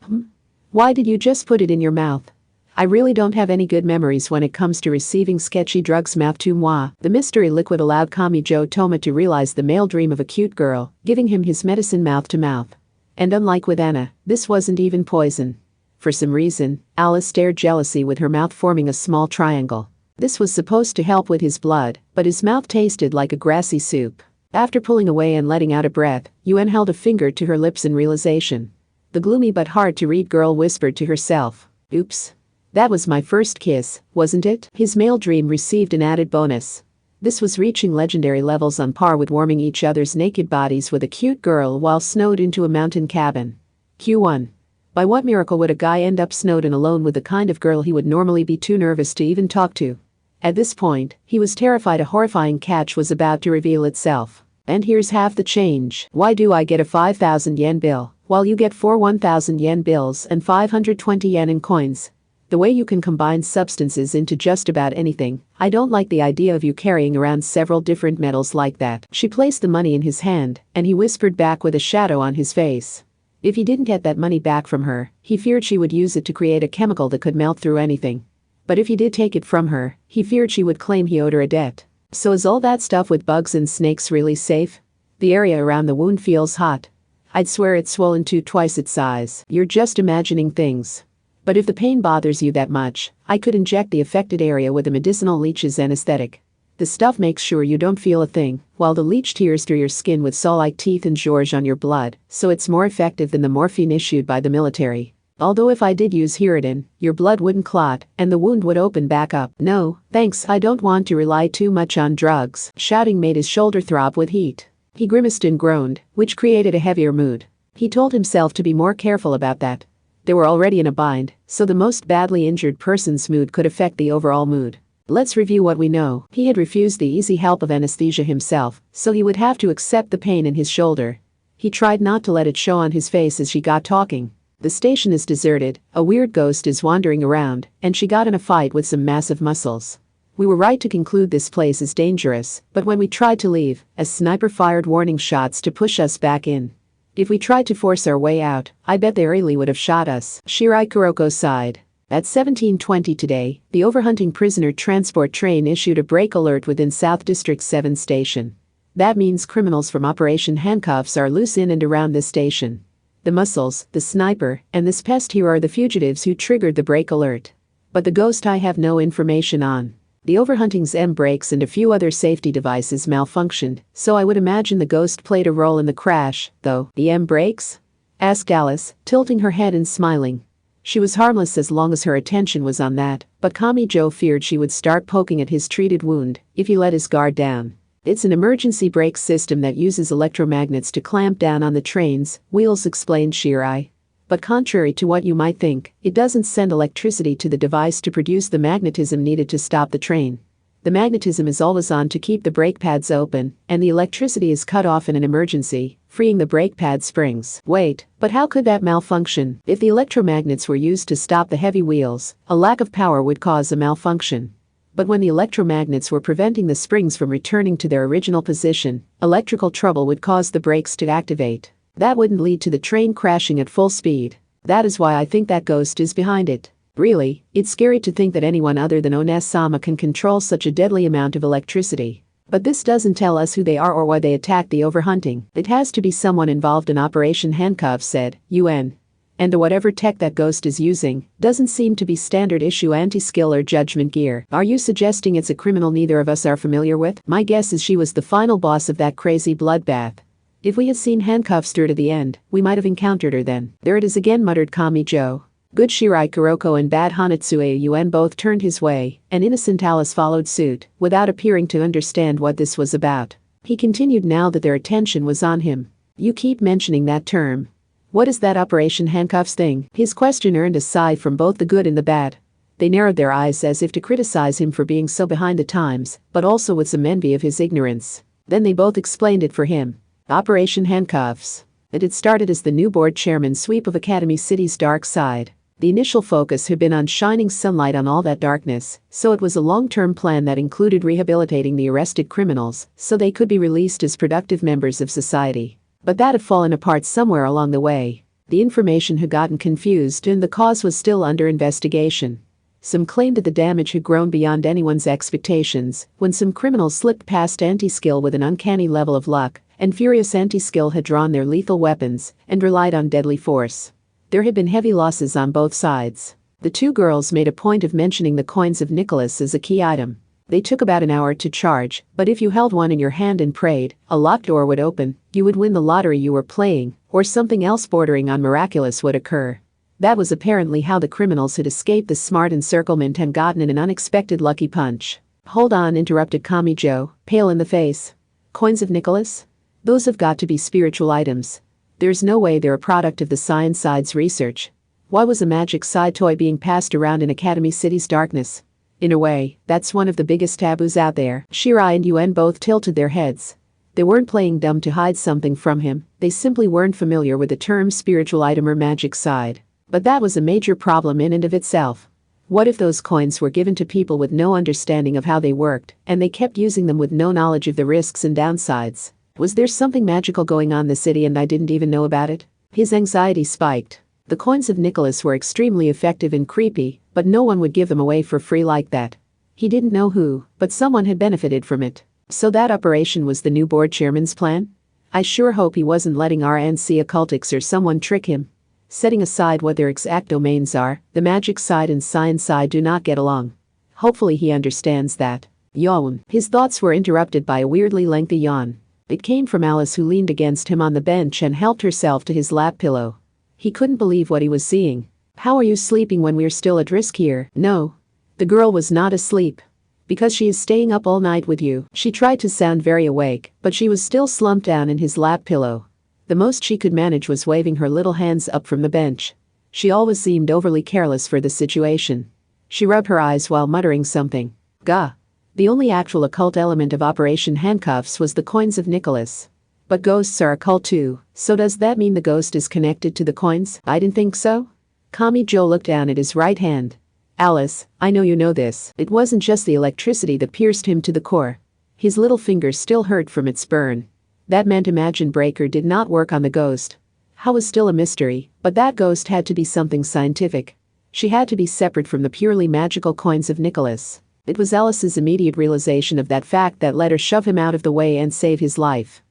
Why did you just put it in your mouth? I really don't have any good memories when it comes to receiving sketchy drugs. Mouth to moi. The mystery liquid allowed Kamijo Toma to realize the male dream of a cute girl, giving him his medicine mouth to mouth. And unlike with Anna, this wasn't even poison. For some reason, Alice stared jealousy with her mouth forming a small triangle. This was supposed to help with his blood, but his mouth tasted like a grassy soup. After pulling away and letting out a breath, Yuen held a finger to her lips in realization. The gloomy but hard-to-read girl whispered to herself, "Oops. That was my first kiss, wasn't it?" His male dream received an added bonus. This was reaching legendary levels on par with warming each other's naked bodies with a cute girl while snowed into a mountain cabin. Q1. By what miracle would a guy end up snowed in alone with the kind of girl he would normally be too nervous to even talk to? At this point, he was terrified a horrifying catch was about to reveal itself. And here's half the change. Why do I get a 5,000 yen bill, while you get 4 1,000 yen bills and 520 yen in coins? The way you can combine substances into just about anything, I don't like the idea of you carrying around several different metals like that. She placed the money in his hand, and he whispered back with a shadow on his face. If he didn't get that money back from her, he feared she would use it to create a chemical that could melt through anything. But if he did take it from her, he feared she would claim he owed her a debt. So is all that stuff with bugs and snakes really safe? The area around the wound feels hot. I'd swear it's swollen to twice its size. You're just imagining things. But if the pain bothers you that much, I could inject the affected area with a medicinal leech's anesthetic. The stuff makes sure you don't feel a thing, while the leech tears through your skin with saw-like teeth and gorge on your blood, so it's more effective than the morphine issued by the military. Although if I did use Hirudin, your blood wouldn't clot, and the wound would open back up. No, thanks, I don't want to rely too much on drugs. Shouting made his shoulder throb with heat. He grimaced and groaned, which created a heavier mood. He told himself to be more careful about that. They were already in a bind, so the most badly injured person's mood could affect the overall mood. Let's review what we know. He had refused the easy help of anesthesia himself, so he would have to accept the pain in his shoulder. He tried not to let it show on his face as she got talking. The station is deserted, a weird ghost is wandering around, and she got in a fight with some massive muscles. We were right to conclude this place is dangerous, but when we tried to leave, a sniper fired warning shots to push us back in. If we tried to force our way out, I bet they really would have shot us. Shirai Kuroko sighed. At 17:20 today, the overhunting prisoner transport train issued a break alert within South District 7 station. That means criminals from Operation Handcuffs are loose in and around this station. The muscles, the sniper, and this pest here are the fugitives who triggered the break alert. But the ghost I have no information on. The overhunting's M-brakes and a few other safety devices malfunctioned, so I would imagine the ghost played a role in the crash, though. The M-brakes? Asked Alice, tilting her head and smiling. She was harmless as long as her attention was on that, but Kamijo feared she would start poking at his treated wound if he let his guard down. It's an emergency brake system that uses electromagnets to clamp down on the train's wheels, explained Shirai. But contrary to what you might think, it doesn't send electricity to the device to produce the magnetism needed to stop the train. The magnetism is always on to keep the brake pads open, and the electricity is cut off in an emergency, freeing the brake pad springs. Wait, but how could that malfunction? If the electromagnets were used to stop the heavy wheels, a lack of power would cause a malfunction. But when the electromagnets were preventing the springs from returning to their original position, electrical trouble would cause the brakes to activate. That wouldn't lead to the train crashing at full speed. That is why I think that ghost is behind it. Really, it's scary to think that anyone other than Ones-sama can control such a deadly amount of electricity. But this doesn't tell us who they are or why they attacked the overhunting. It has to be someone involved in Operation Handcuffs, said UN. And whatever tech that ghost is using doesn't seem to be standard issue anti-skill or judgment gear. Are you suggesting it's a criminal neither of us are familiar with? My guess is she was the final boss of that crazy bloodbath. If we had seen Handcuffs through to the end, we might have encountered her then. There it is again, muttered Kamijo. Good Shirai Kuroko and bad Hanatsuya UN both turned his way, and innocent Alice followed suit, without appearing to understand what this was about. He continued now that their attention was on him. You keep mentioning that term. What is that Operation Handcuffs thing? His question earned a sigh from both the good and the bad. They narrowed their eyes as if to criticize him for being so behind the times, but also with some envy of his ignorance. Then they both explained it for him. Operation Handcuffs. It had started as the new board chairman's sweep of Academy City's dark side. The initial focus had been on shining sunlight on all that darkness, so it was a long-term plan that included rehabilitating the arrested criminals so they could be released as productive members of society. But that had fallen apart somewhere along the way. The information had gotten confused and the cause was still under investigation. Some claimed that the damage had grown beyond anyone's expectations when some criminals slipped past anti-skill with an uncanny level of luck, and furious anti-skill had drawn their lethal weapons and relied on deadly force. There had been heavy losses on both sides. The two girls made a point of mentioning the coins of Nicholas as a key item. They took about an hour to charge, but if you held one in your hand and prayed, a locked door would open, you would win the lottery you were playing, or something else bordering on miraculous would occur. That was apparently how the criminals had escaped the smart encirclement and gotten in an unexpected lucky punch. Hold on, interrupted Kamijo, pale in the face. Coins of Nicholas? Those have got to be spiritual items. There's no way they're a product of the science side's research. Why was a magic side toy being passed around in Academy City's darkness? In a way, that's one of the biggest taboos out there. Shirai and UN both tilted their heads. They weren't playing dumb to hide something from him, they simply weren't familiar with the term spiritual item or magic side. But that was a major problem in and of itself. What if those coins were given to people with no understanding of how they worked, and they kept using them with no knowledge of the risks and downsides? Was there something magical going on in the city and I didn't even know about it? His anxiety spiked. The coins of Nicholas were extremely effective and creepy, but no one would give them away for free like that. He didn't know who, but someone had benefited from it. So that operation was the new board chairman's plan? I sure hope he wasn't letting RNC occultics or someone trick him. Setting aside what their exact domains are, the magic side and science side do not get along. Hopefully he understands that. Yawn. His thoughts were interrupted by a weirdly lengthy yawn. It came from Alice, who leaned against him on the bench and helped herself to his lap pillow. He couldn't believe what he was seeing. How are you sleeping when we're still at risk here? No. The girl was not asleep. Because she is staying up all night with you. She tried to sound very awake, but she was still slumped down in his lap pillow. The most she could manage was waving her little hands up from the bench. She always seemed overly careless for the situation. She rubbed her eyes while muttering something. Gah. The only actual occult element of Operation Handcuffs was the coins of Nicholas. But ghosts are occult too, so does that mean the ghost is connected to the coins? I didn't think so. Kamijo looked down at his right hand. Alice, I know you know this. It wasn't just the electricity that pierced him to the core. His little finger still hurt from its burn. That meant Imagine Breaker did not work on the ghost. How was still a mystery, but that ghost had to be something scientific. She had to be separate from the purely magical coins of Nicholas. It was Alice's immediate realization of that fact that let her shove him out of the way and save his life.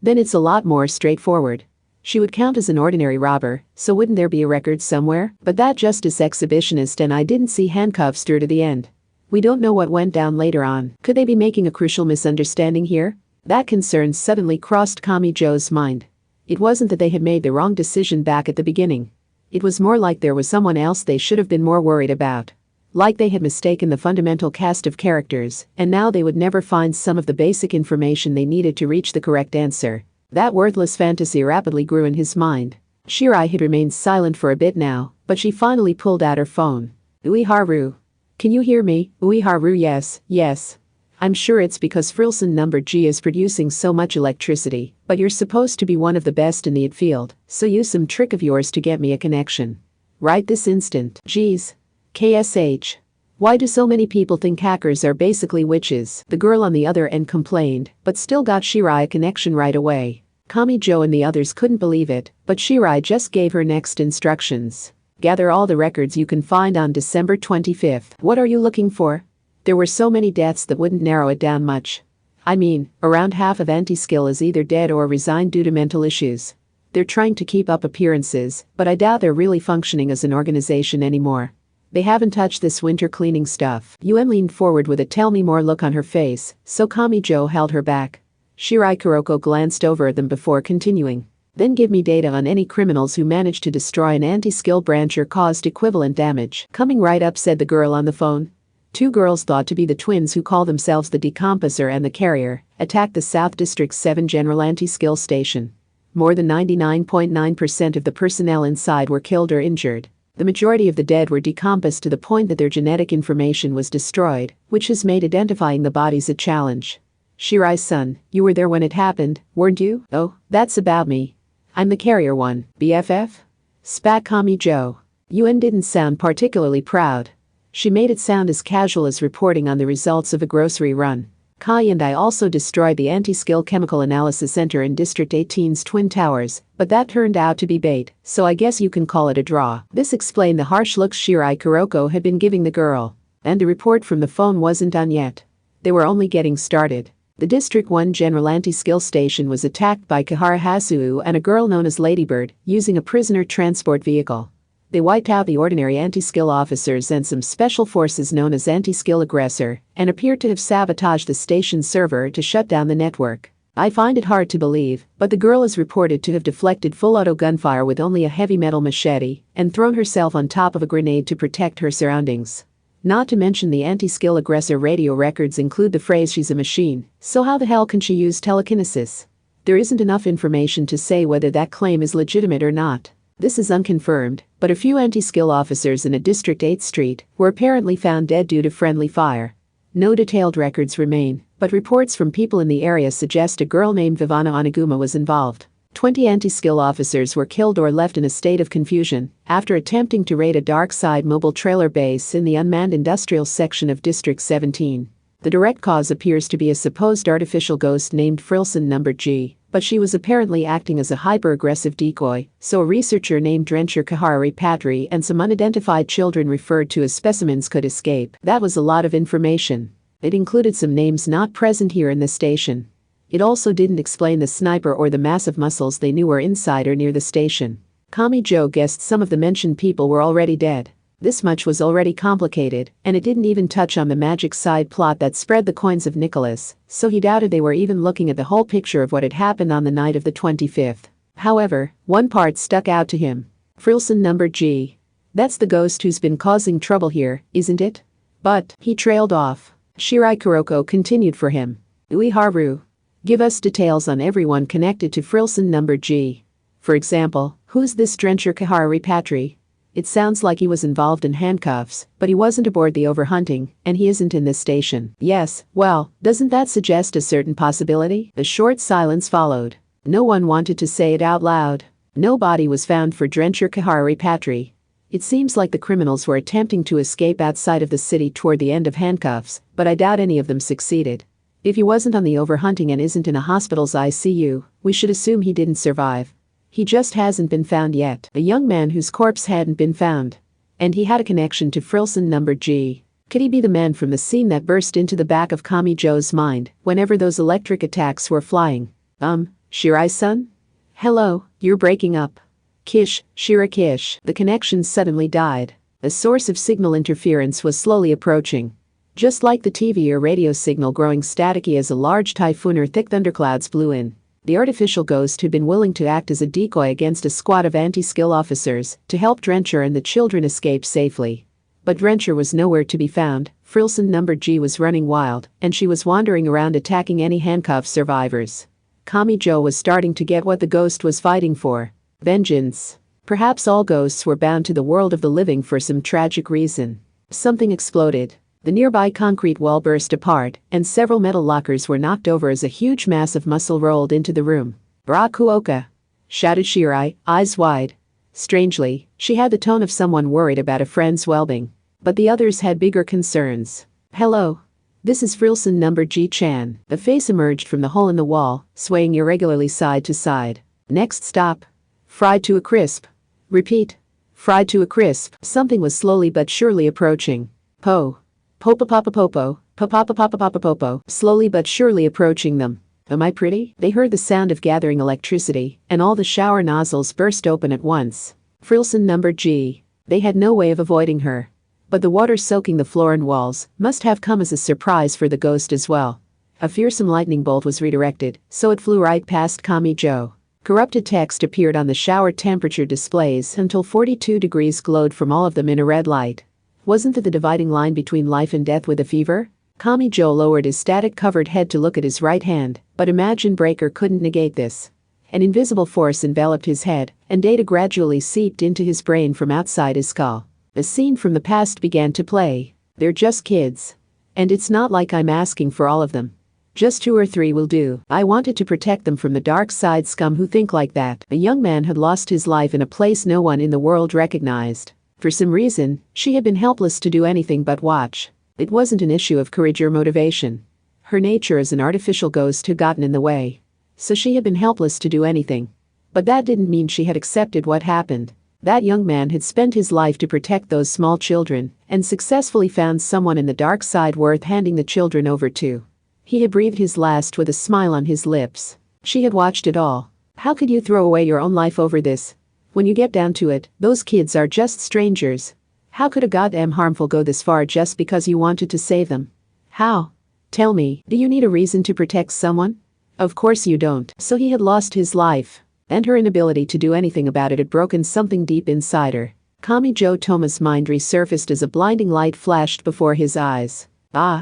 Then it's a lot more straightforward. She would count as an ordinary robber, so wouldn't there be a record somewhere? But that justice exhibitionist and I didn't see handcuffs through to the end. We don't know what went down later on. Could they be making a crucial misunderstanding here? That concern suddenly crossed Kamijo's mind. It wasn't that they had made the wrong decision back at the beginning. It was more like there was someone else they should have been more worried about. Like they had mistaken the fundamental cast of characters, and now they would never find some of the basic information they needed to reach the correct answer. That worthless fantasy rapidly grew in his mind. Shirai had remained silent for a bit now, but she finally pulled out her phone. Uiharu. Can you hear me? Uiharu, yes. I'm sure it's because Frilson number G is producing so much electricity, but you're supposed to be one of the best in the field, so use some trick of yours to get me a connection. Right this instant. Geez. KSH. Why do so many people think hackers are basically witches? The girl on the other end complained, but still got Shirai a connection right away. Kamijo and the others couldn't believe it, but Shirai just gave her next instructions. Gather all the records you can find on December 25th. What are you looking for? There were so many deaths that wouldn't narrow it down much. I mean, around half of Anti-Skill is either dead or resigned due to mental issues. They're trying to keep up appearances, but I doubt they're really functioning as an organization anymore. They haven't touched this winter cleaning stuff. Yuen leaned forward with a tell me more look on her face, so Kamijo held her back. Shirai Kuroko glanced over at them before continuing. Then give me data on any criminals who managed to destroy an Anti-Skill branch or caused equivalent damage. Coming right up, said the girl on the phone. Two girls thought to be the twins who call themselves the Decomposer and the Carrier attacked the South District 7 General Anti-Skill Station. More than 99.9% of the personnel inside were killed or injured. The majority of the dead were decomposed to the point that their genetic information was destroyed, which has made identifying the bodies a challenge. Shirai's son, you were there when it happened, weren't you? Oh, that's about me. I'm the Carrier one, BFF? Spat Kamijo. Yuen didn't sound particularly proud. She made it sound as casual as reporting on the results of a grocery run. Kai and I also destroyed the Anti-Skill Chemical Analysis Center in District 18's Twin Towers, but that turned out to be bait, so I guess you can call it a draw. This explained the harsh looks Shirai Kuroko had been giving the girl. And the report from the phone wasn't done yet. They were only getting started. The District 1 General Anti-Skill Station was attacked by Kahara Hasuu and a girl known as Ladybird, using a prisoner transport vehicle. They wiped out the ordinary anti-skill officers and some special forces known as anti-skill aggressor, and appeared to have sabotaged the station's server to shut down the network. I find it hard to believe, but the girl is reported to have deflected full-auto gunfire with only a heavy metal machete and thrown herself on top of a grenade to protect her surroundings. Not to mention the anti-skill aggressor radio records include the phrase she's a machine, so how the hell can she use telekinesis? There isn't enough information to say whether that claim is legitimate or not. This is unconfirmed, but a few anti-skill officers in a District 8th Street were apparently found dead due to friendly fire. No detailed records remain, but reports from people in the area suggest a girl named Vivana Oniguma was involved. 20 anti-skill officers were killed or left in a state of confusion after attempting to raid a dark side mobile trailer base in the unmanned industrial section of District 17. The direct cause appears to be a supposed artificial ghost named Frilson number G, but she was apparently acting as a hyper-aggressive decoy, so a researcher named Drencher Kahari Patri and some unidentified children referred to as specimens could escape. That was a lot of information. It included some names not present here in the station. It also didn't explain the sniper or the massive muscles they knew were inside or near the station. Kamijo guessed some of the mentioned people were already dead. This much was already complicated, and it didn't even touch on the magic side plot that spread the coins of Nicholas, so he doubted they were even looking at the whole picture of what had happened on the night of the 25th. However, one part stuck out to him. Frilson number G. That's the ghost who's been causing trouble here, isn't it? But, he trailed off. Shirai Kuroko continued for him. Uiharu. Give us details on everyone connected to Frilson number G. For example, who's this Drencher Kahari Patri? It sounds like he was involved in handcuffs, but he wasn't aboard the overhunting, and he isn't in this station. Yes, well, doesn't that suggest a certain possibility? A short silence followed. No one wanted to say it out loud. No body was found for Drencher Kahari Patri. It seems like the criminals were attempting to escape outside of the city toward the end of handcuffs, but I doubt any of them succeeded. If he wasn't on the overhunting and isn't in a hospital's ICU, we should assume he didn't survive. He just hasn't been found yet. A young man whose corpse hadn't been found. And he had a connection to Frilson number G. Could he be the man from the scene that burst into the back of Kami Joe's mind whenever those electric attacks were flying? Shirai-san? Hello, you're breaking up. Kish, Shira-Kish. The connection suddenly died. A source of signal interference was slowly approaching. Just like the TV or radio signal growing staticky as a large typhoon or thick thunderclouds blew in. The artificial ghost had been willing to act as a decoy against a squad of anti-skill officers to help Drencher and the children escape safely. But Drencher was nowhere to be found. Frilson number G was running wild, and she was wandering around attacking any handcuffed survivors. Kami Joe was starting to get what the ghost was fighting for. Vengeance. Perhaps all ghosts were bound to the world of the living for some tragic reason. Something exploded. The nearby concrete wall burst apart, and several metal lockers were knocked over as a huge mass of muscle rolled into the room. "Rakuoka!" shouted Shirai, eyes wide. Strangely, she had the tone of someone worried about a friend's well-being. But the others had bigger concerns. "Hello. This is Frilson number G-chan." A face emerged from the hole in the wall, swaying irregularly side to side. "Next stop. Fried to a crisp." "Repeat. Fried to a crisp." Something was slowly but surely approaching. Po. Popo-papa-popo, pa-papa-papa-papa-popo, slowly but surely approaching them. "Am I pretty?" They heard the sound of gathering electricity, and all the shower nozzles burst open at once. Frilson number G. They had no way of avoiding her. But the water soaking the floor and walls must have come as a surprise for the ghost as well. A fearsome lightning bolt was redirected, so it flew right past Kami Joe. Corrupted text appeared on the shower temperature displays until 42 degrees glowed from all of them in a red light. Wasn't it the dividing line between life and death with a fever? Kami Joe lowered his static-covered head to look at his right hand, but Imagine Breaker couldn't negate this. An invisible force enveloped his head, and data gradually seeped into his brain from outside his skull. A scene from the past began to play. They're just kids. And it's not like I'm asking for all of them. Just 2 or 3 will do. I wanted to protect them from the dark side scum who think like that. A young man had lost his life in a place no one in the world recognized. For some reason, she had been helpless to do anything but watch. It wasn't an issue of courage or motivation. Her nature as an artificial ghost had gotten in the way. So she had been helpless to do anything. But that didn't mean she had accepted what happened. That young man had spent his life to protect those small children, and successfully found someone in the dark side worth handing the children over to. He had breathed his last with a smile on his lips. She had watched it all. How could you throw away your own life over this? When you get down to it, those kids are just strangers. How could a goddamn harmful go this far just because you wanted to save them? How? Tell me, do you need a reason to protect someone? Of course you don't. So he had lost his life. And her inability to do anything about it had broken something deep inside her. Kami Joe Toma's mind resurfaced as a blinding light flashed before his eyes.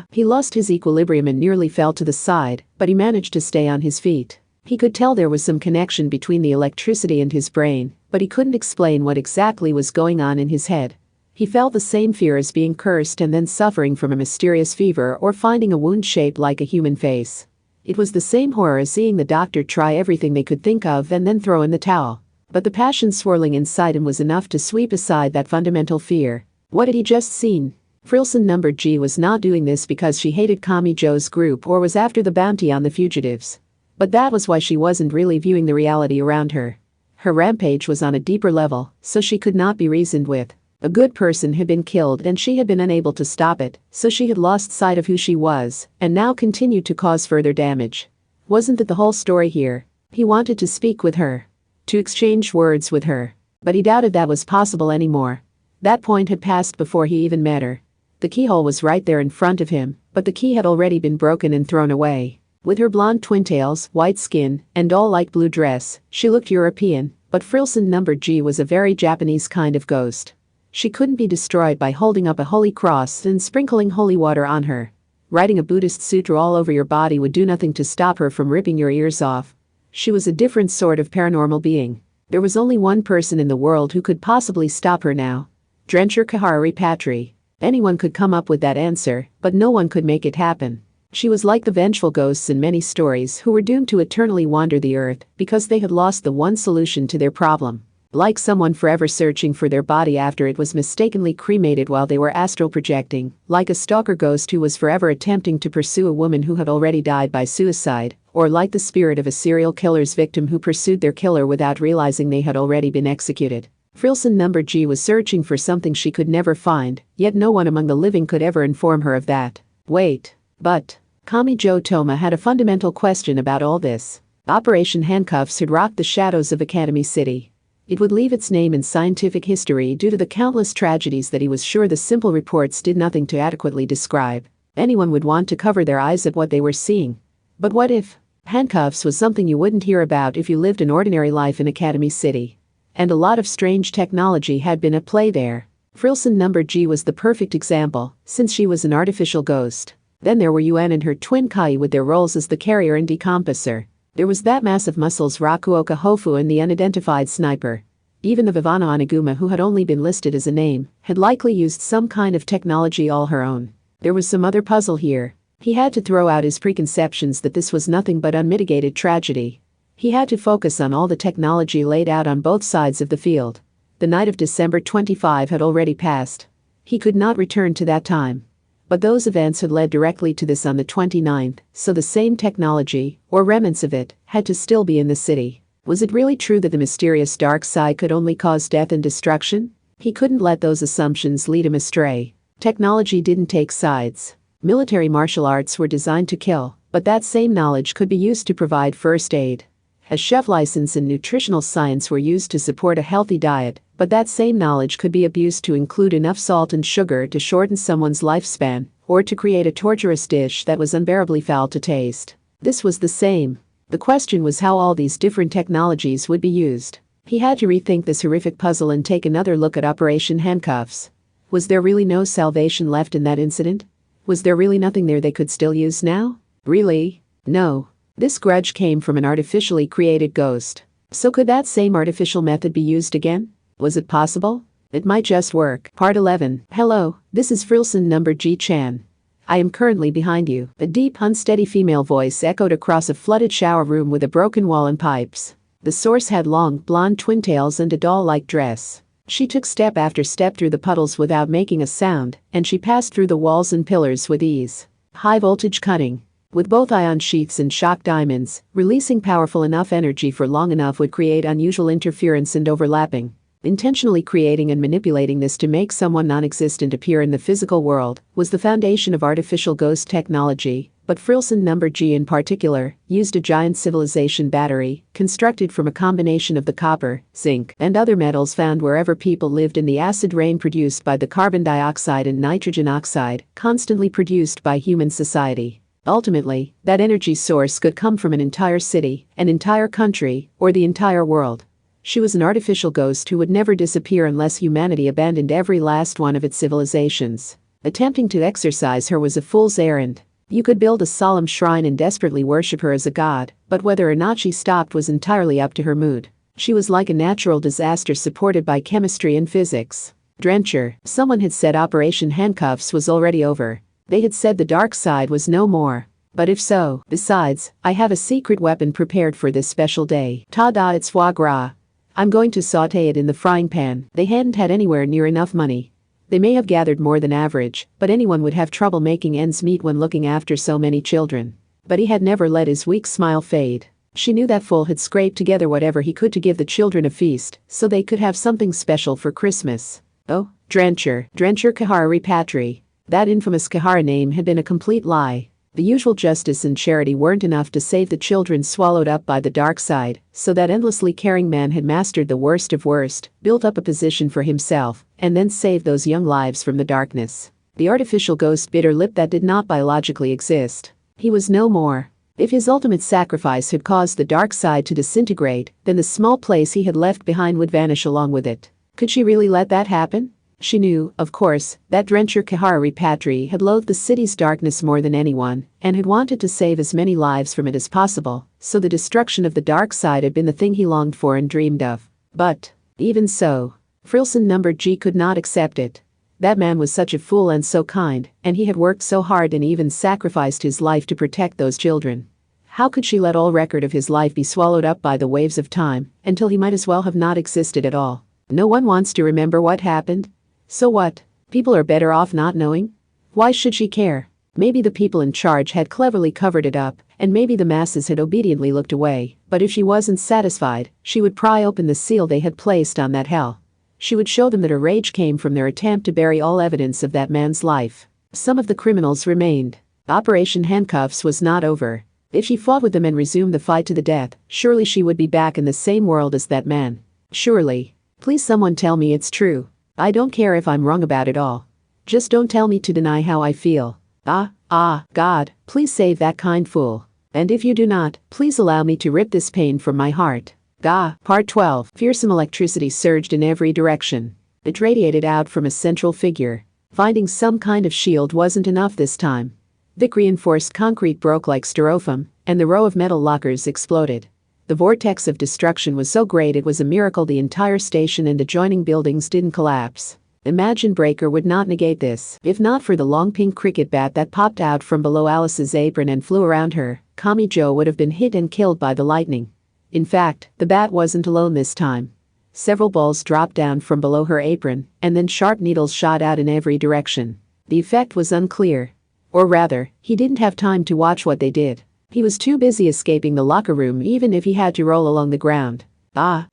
He lost his equilibrium and nearly fell to the side, but he managed to stay on his feet. He could tell there was some connection between the electricity and his brain, but he couldn't explain what exactly was going on in his head. He felt the same fear as being cursed and then suffering from a mysterious fever or finding a wound shaped like a human face. It was the same horror as seeing the doctor try everything they could think of and then throw in the towel. But the passion swirling inside him was enough to sweep aside that fundamental fear. What had he just seen? Frilson number G was not doing this because she hated Kami Joe's group or was after the bounty on the fugitives. But that was why she wasn't really viewing the reality around her. Her rampage was on a deeper level, so she could not be reasoned with. A good person had been killed and she had been unable to stop it, so she had lost sight of who she was, and now continued to cause further damage. Wasn't that the whole story here? He wanted to speak with her. To exchange words with her. But he doubted that was possible anymore. That point had passed before he even met her. The keyhole was right there in front of him, but the key had already been broken and thrown away. With her blonde twintails, white skin, and all light blue dress, she looked European, but Frilson number G was a very Japanese kind of ghost. She couldn't be destroyed by holding up a holy cross and sprinkling holy water on her. Writing a Buddhist sutra all over your body would do nothing to stop her from ripping your ears off. She was a different sort of paranormal being. There was only one person in the world who could possibly stop her now. Drencher Kahari Patri. Anyone could come up with that answer, but no one could make it happen. She was like the vengeful ghosts in many stories who were doomed to eternally wander the earth because they had lost the one solution to their problem. Like someone forever searching for their body after it was mistakenly cremated while they were astral projecting, like a stalker ghost who was forever attempting to pursue a woman who had already died by suicide, or like the spirit of a serial killer's victim who pursued their killer without realizing they had already been executed. Frilson Number G was searching for something she could never find, yet no one among the living could ever inform her of that. Wait. But Kamijo Toma had a fundamental question about all this. Operation Handcuffs had rocked the shadows of Academy City. It would leave its name in scientific history due to the countless tragedies that he was sure the simple reports did nothing to adequately describe. Anyone would want to cover their eyes at what they were seeing. But what if handcuffs was something you wouldn't hear about if you lived an ordinary life in Academy City? And a lot of strange technology had been at play there. Frilson Number G was the perfect example, since she was an artificial ghost. Then there were Yuen and her twin Kai with their roles as the carrier and decomposer. There was that mass of muscles Rakuoka Hofu and the unidentified sniper. Even the Vivana Oniguma, who had only been listed as a name, had likely used some kind of technology all her own. There was some other puzzle here. He had to throw out his preconceptions that this was nothing but unmitigated tragedy. He had to focus on all the technology laid out on both sides of the field. The night of December 25 had already passed. He could not return to that time. But those events had led directly to this on the 29th, so the same technology, or remnants of it, had to still be in the city. Was it really true that the mysterious dark side could only cause death and destruction? He couldn't let those assumptions lead him astray. Technology didn't take sides. Military martial arts were designed to kill, but that same knowledge could be used to provide first aid. A chef license and nutritional science were used to support a healthy diet, but that same knowledge could be abused to include enough salt and sugar to shorten someone's lifespan, or to create a torturous dish that was unbearably foul to taste. This was the same. The question was how all these different technologies would be used. He had to rethink this horrific puzzle and take another look at Operation Handcuffs. Was there really no salvation left in that incident? Was there really nothing there they could still use now? Really? No. This grudge came from an artificially created ghost. So could that same artificial method be used again? Was it possible? It might just work. Part 11. Hello, this is Frilson Number G-chan. I am currently behind you. A deep, unsteady female voice echoed across a flooded shower room with a broken wall and pipes. The source had long, blonde twin tails and a doll-like dress. She took step after step through the puddles without making a sound, and she passed through the walls and pillars with ease. High-voltage cutting. With both ion sheaths and shock diamonds, releasing powerful enough energy for long enough would create unusual interference and overlapping. Intentionally creating and manipulating this to make someone non-existent appear in the physical world was the foundation of artificial ghost technology, but Frilson Number G in particular used a giant civilization battery constructed from a combination of the copper, zinc, and other metals found wherever people lived in the acid rain produced by the carbon dioxide and nitrogen oxide constantly produced by human society. Ultimately, that energy source could come from an entire city, an entire country, or the entire world. She was an artificial ghost who would never disappear unless humanity abandoned every last one of its civilizations. Attempting to exorcise her was a fool's errand. You could build a solemn shrine and desperately worship her as a god, but whether or not she stopped was entirely up to her mood. She was like a natural disaster supported by chemistry and physics. Drencher, someone had said Operation Handcuffs was already over. They had said the dark side was no more. But if so, besides, I have a secret weapon prepared for this special day. Ta-da, it's foie gras. I'm going to saute it in the frying pan. They hadn't had anywhere near enough money. They may have gathered more than average, but anyone would have trouble making ends meet when looking after so many children. But he had never let his weak smile fade. She knew that fool had scraped together whatever he could to give the children a feast, so they could have something special for Christmas. Oh, Drencher Kahara Repatri. That infamous Kahara name had been a complete lie. The usual justice and charity weren't enough to save the children swallowed up by the dark side, so that endlessly caring man had mastered the worst of worst, built up a position for himself, and then saved those young lives from the darkness. The artificial ghost bit her lip that did not biologically exist. He was no more. If his ultimate sacrifice had caused the dark side to disintegrate, then the small place he had left behind would vanish along with it. Could she really let that happen? She knew, of course, that Drencher Kahara Repatri had loathed the city's darkness more than anyone, and had wanted to save as many lives from it as possible, so the destruction of the dark side had been the thing he longed for and dreamed of. But, even so, Frilson Number G could not accept it. That man was such a fool and so kind, and he had worked so hard and even sacrificed his life to protect those children. How could she let all record of his life be swallowed up by the waves of time, until he might as well have not existed at all? No one wants to remember what happened. So what? People are better off not knowing? Why should she care? Maybe the people in charge had cleverly covered it up, and maybe the masses had obediently looked away, but if she wasn't satisfied, she would pry open the seal they had placed on that hell. She would show them that her rage came from their attempt to bury all evidence of that man's life. Some of the criminals remained. Operation Handcuffs was not over. If she fought with them and resumed the fight to the death, surely she would be back in the same world as that man. Surely. Please someone tell me it's true. I don't care if I'm wrong about it all. Just don't tell me to deny how I feel. God, please save that kind fool. And if you do not, please allow me to rip this pain from my heart. Part 12. Fearsome electricity surged in every direction. It radiated out from a central figure. Finding some kind of shield wasn't enough this time. Thick reinforced concrete broke like styrofoam, and the row of metal lockers exploded. The vortex of destruction was so great it was a miracle the entire station and adjoining buildings didn't collapse. Imagine Breaker would not negate this. If not for the long pink cricket bat that popped out from below Alice's apron and flew around her, Kamijo would have been hit and killed by the lightning. In fact, the bat wasn't alone this time. Several balls dropped down from below her apron, and then sharp needles shot out in every direction. The effect was unclear. Or rather, he didn't have time to watch what they did. He was too busy escaping the locker room even if he had to roll along the ground.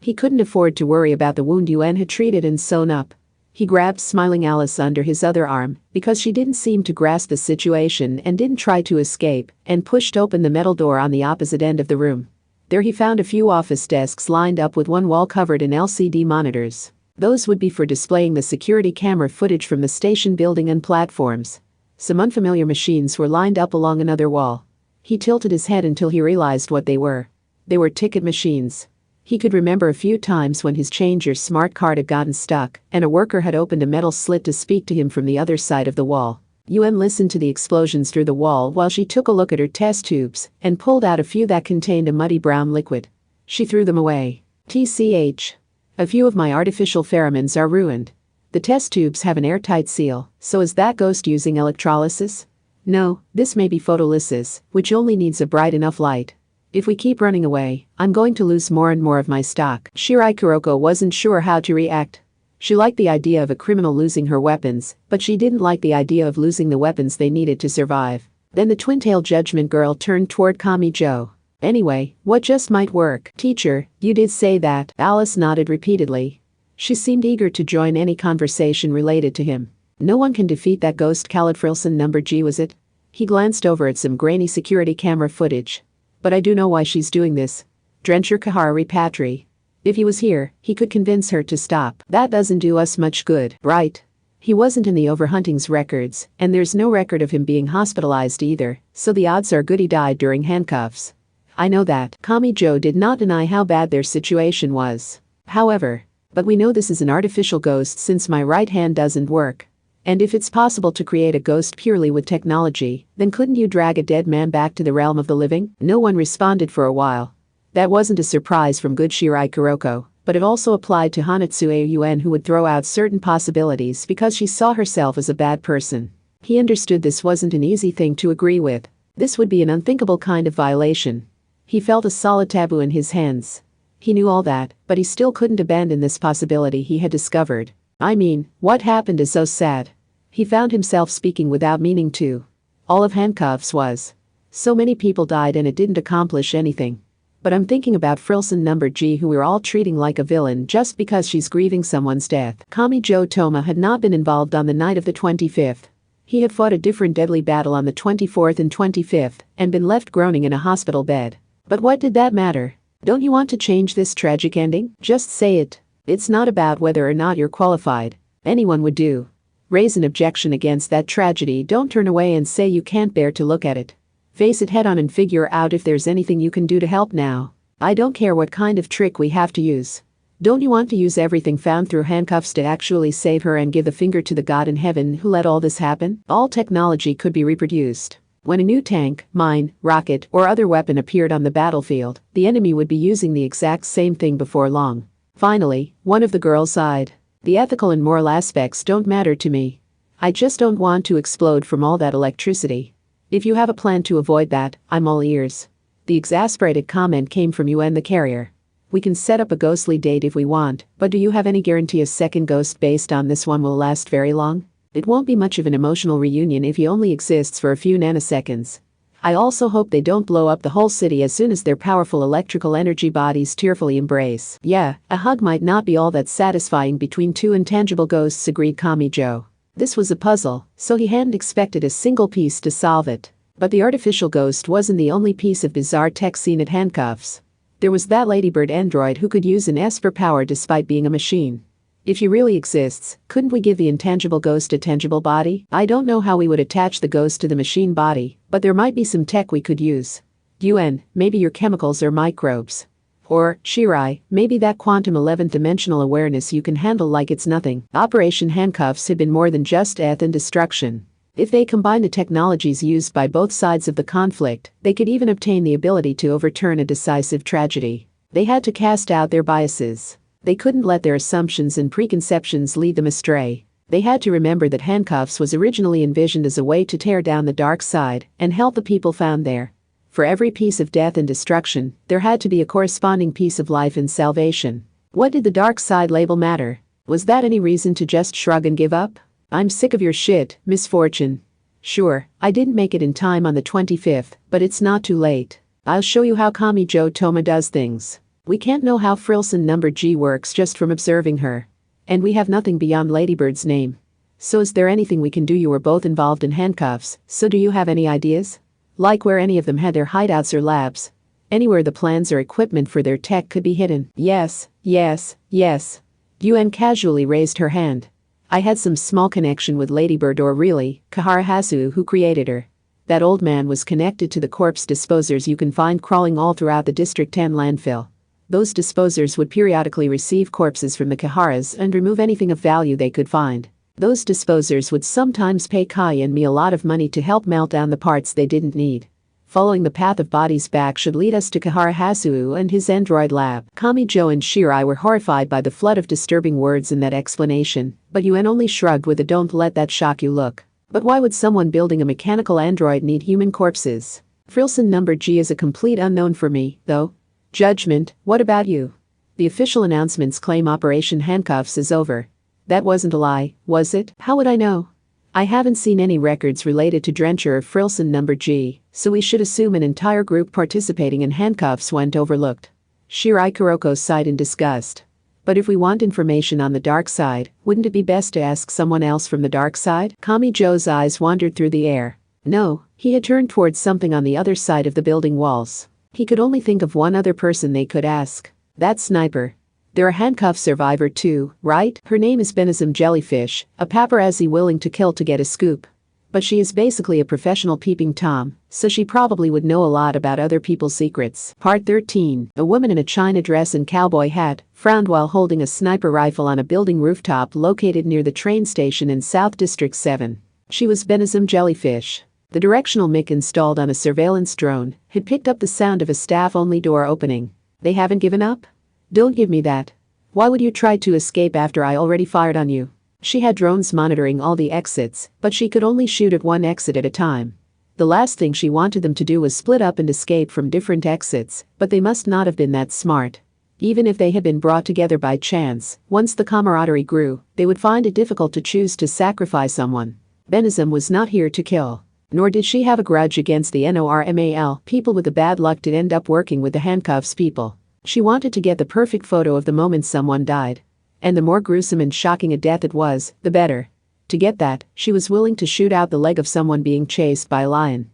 He couldn't afford to worry about the wound Yuen had treated and sewn up. He grabbed smiling Alice under his other arm, because she didn't seem to grasp the situation and didn't try to escape, and pushed open the metal door on the opposite end of the room. There he found a few office desks lined up with one wall covered in LCD monitors. Those would be for displaying the security camera footage from the station building and platforms. Some unfamiliar machines were lined up along another wall. He tilted his head until he realized what they were. They were ticket machines. He could remember a few times when his change or smart card had gotten stuck, and a worker had opened a metal slit to speak to him from the other side of the wall. Yuen listened to the explosions through the wall while she took a look at her test tubes and pulled out a few that contained a muddy brown liquid. She threw them away. TCH. A few of my artificial pheromones are ruined. The test tubes have an airtight seal, so is that ghost using electrolysis? No, this may be photolysis, which only needs a bright enough light. If we keep running away, I'm going to lose more and more of my stock. Shirai Kuroko wasn't sure how to react. She liked the idea of a criminal losing her weapons, but she didn't like the idea of losing the weapons they needed to survive. Then the twin-tailed judgment girl turned toward Kamijo. Anyway, what just might work? Teacher, you did say that. Alice nodded repeatedly. She seemed eager to join any conversation related to him. No one can defeat that ghost Khaled Frilson number G, was it? He glanced over at some grainy security camera footage. But I do know why she's doing this. Drencher Kahara Repatri. If he was here, he could convince her to stop. That doesn't do us much good, right? He wasn't in the overhunting's records, and there's no record of him being hospitalized either, so the odds are good he died during handcuffs. I know that. Kamijo did not deny how bad their situation was. However, but we know this is an artificial ghost since my right hand doesn't work. And if it's possible to create a ghost purely with technology, then couldn't you drag a dead man back to the realm of the living? No one responded for a while. That wasn't a surprise from good Shirai Kuroko, but it also applied to Hanatsue Yuen, who would throw out certain possibilities because she saw herself as a bad person. He understood this wasn't an easy thing to agree with. This would be an unthinkable kind of violation. He felt a solid taboo in his hands. He knew all that, but he still couldn't abandon this possibility he had discovered. I mean, what happened is so sad. He found himself speaking without meaning to. All of handcuffs was. So many people died and it didn't accomplish anything. But I'm thinking about Frilson number G, who we're all treating like a villain just because she's grieving someone's death. Kamijo Toma had not been involved on the night of the 25th. He had fought a different deadly battle on the 24th and 25th and been left groaning in a hospital bed. But what did that matter? Don't you want to change this tragic ending? Just say it. It's not about whether or not you're qualified. Anyone would do. Raise an objection against that tragedy. Don't turn away and say you can't bear to look at it. Face it head on and figure out if there's anything you can do to help now. I don't care what kind of trick we have to use. Don't you want to use everything found through handcuffs to actually save her and give the finger to the God in heaven who let all this happen? All technology could be reproduced. When a new tank, mine, rocket, or other weapon appeared on the battlefield, the enemy would be using the exact same thing before long. Finally, one of the girls sighed. The ethical and moral aspects don't matter to me. I just don't want to explode from all that electricity. If you have a plan to avoid that, I'm all ears. The exasperated comment came from Yuen the carrier. We can set up a ghostly date if we want, but do you have any guarantee a second ghost based on this one will last very long? It won't be much of an emotional reunion if he only exists for a few nanoseconds. I also hope they don't blow up the whole city as soon as their powerful electrical energy bodies tearfully embrace. Yeah, a hug might not be all that satisfying between two intangible ghosts, agreed Kamijo. This was a puzzle, so he hadn't expected a single piece to solve it. But the artificial ghost wasn't the only piece of bizarre tech seen at handcuffs. There was that ladybird android who could use an Esper power despite being a machine. If he really exists, couldn't we give the intangible ghost a tangible body? I don't know how we would attach the ghost to the machine body, but there might be some tech we could use. Yuen, maybe your chemicals are microbes. Or, Shirai, maybe that quantum 11th dimensional awareness you can handle like it's nothing. Operation Handcuffs had been more than just death and destruction. If they combined the technologies used by both sides of the conflict, they could even obtain the ability to overturn a decisive tragedy. They had to cast out their biases. They couldn't let their assumptions and preconceptions lead them astray. They had to remember that Handcuffs was originally envisioned as a way to tear down the dark side and help the people found there. For every piece of death and destruction, there had to be a corresponding piece of life and salvation. What did the dark side label matter? Was that any reason to just shrug and give up? I'm sick of your shit, misfortune. Sure, I didn't make it in time on the 25th, but it's not too late. I'll show you how Kamijo Toma does things. We can't know how Frilson number G works just from observing her. And we have nothing beyond Ladybird's name. So is there anything we can do? You were both involved in handcuffs, so do you have any ideas? Like where any of them had their hideouts or labs. Anywhere the plans or equipment for their tech could be hidden. Yes. Yuen casually raised her hand. I had some small connection with Ladybird, or really, Kahara Hasu, who created her. That old man was connected to the corpse disposers you can find crawling all throughout the District 10 landfill. Those disposers would periodically receive corpses from the Kaharas and remove anything of value they could find. Those disposers would sometimes pay Kai and me a lot of money to help melt down the parts they didn't need. Following the path of bodies back should lead us to Kahara Hasu and his android lab. Kamijo and Shirai were horrified by the flood of disturbing words in that explanation, but Yuen only shrugged with a "don't let that shock you" look. But why would someone building a mechanical android need human corpses? Frilson number G is a complete unknown for me, though. Judgment, what about you? The official announcements claim Operation Handcuffs is over. That wasn't a lie, was it? How would I know? I haven't seen any records related to Drencher or Frilson number G, so we should assume an entire group participating in handcuffs went overlooked. Shirai Kuroko sighed in disgust. But if we want information on the dark side, wouldn't it be best to ask someone else from the dark side? Kamijo's eyes wandered through the air. No, he had turned towards something on the other side of the building walls. He could only think of one other person they could ask. That sniper. They're a handcuff survivor too, right? Her name is Benizum Jellyfish, a paparazzi willing to kill to get a scoop. But she is basically a professional peeping Tom, so she probably would know a lot about other people's secrets. Part 13. A woman in a china dress and cowboy hat frowned while holding a sniper rifle on a building rooftop located near the train station in South District 7. She was Benizum Jellyfish. The directional mic installed on a surveillance drone had picked up the sound of a staff-only door opening. They haven't given up? Don't give me that. Why would you try to escape after I already fired on you? She had drones monitoring all the exits, but she could only shoot at one exit at a time. The last thing she wanted them to do was split up and escape from different exits, but they must not have been that smart. Even if they had been brought together by chance, once the camaraderie grew, they would find it difficult to choose to sacrifice someone. Benizum was not here to kill. Nor did she have a grudge against the normal people with the bad luck to end up working with the handcuffs people. She wanted to get the perfect photo of the moment someone died. And the more gruesome and shocking a death it was, the better. To get that, she was willing to shoot out the leg of someone being chased by a lion.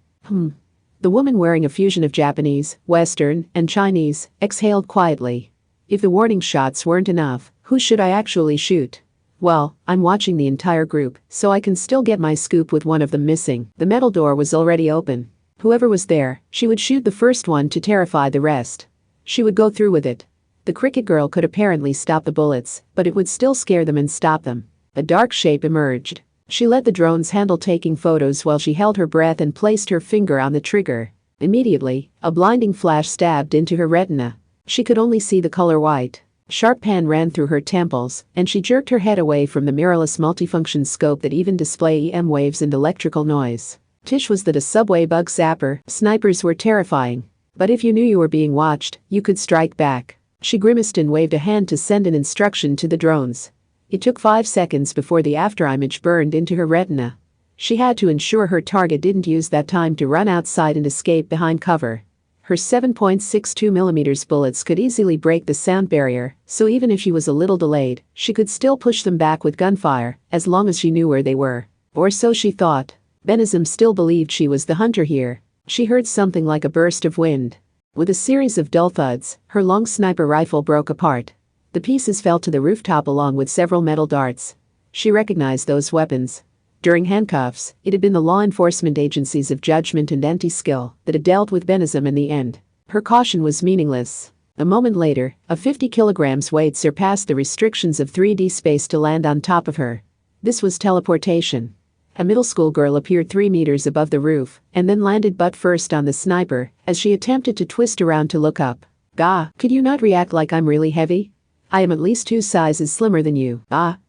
The woman, wearing a fusion of Japanese, Western, and Chinese, exhaled quietly. If the warning shots weren't enough, who should I actually shoot? Well, I'm watching the entire group, so I can still get my scoop with one of them missing. The metal door was already open. Whoever was there, she would shoot the first one to terrify the rest. She would go through with it. The cricket girl could apparently stop the bullets, but it would still scare them and stop them. A dark shape emerged. She let the drones handle taking photos while she held her breath and placed her finger on the trigger. Immediately, a blinding flash stabbed into her retina. She could only see the color white. Sharp pain ran through her temples, and she jerked her head away from the mirrorless multifunction scope that even display EM waves and electrical noise. Tish was that a subway bug zapper. Snipers were terrifying. But if you knew you were being watched, you could strike back. She grimaced and waved a hand to send an instruction to the drones. It took 5 seconds before the afterimage burned into her retina. She had to ensure her target didn't use that time to run outside and escape behind cover. Her 7.62mm bullets could easily break the sound barrier, so even if she was a little delayed, she could still push them back with gunfire, as long as she knew where they were. Or so she thought. Benizum still believed she was the hunter here. She heard something like a burst of wind. With a series of dull thuds, her long sniper rifle broke apart. The pieces fell to the rooftop along with several metal darts. She recognized those weapons. During handcuffs, it had been the law enforcement agencies of judgment and anti-skill that had dealt with Benizum in the end. Her caution was meaningless. A moment later, a 50 kilograms weight surpassed the restrictions of 3D space to land on top of her. This was teleportation. A middle school girl appeared 3 meters above the roof and then landed butt first on the sniper as she attempted to twist around to look up. "Gah, could you not react like I'm really heavy? I am at least 2 sizes slimmer than you."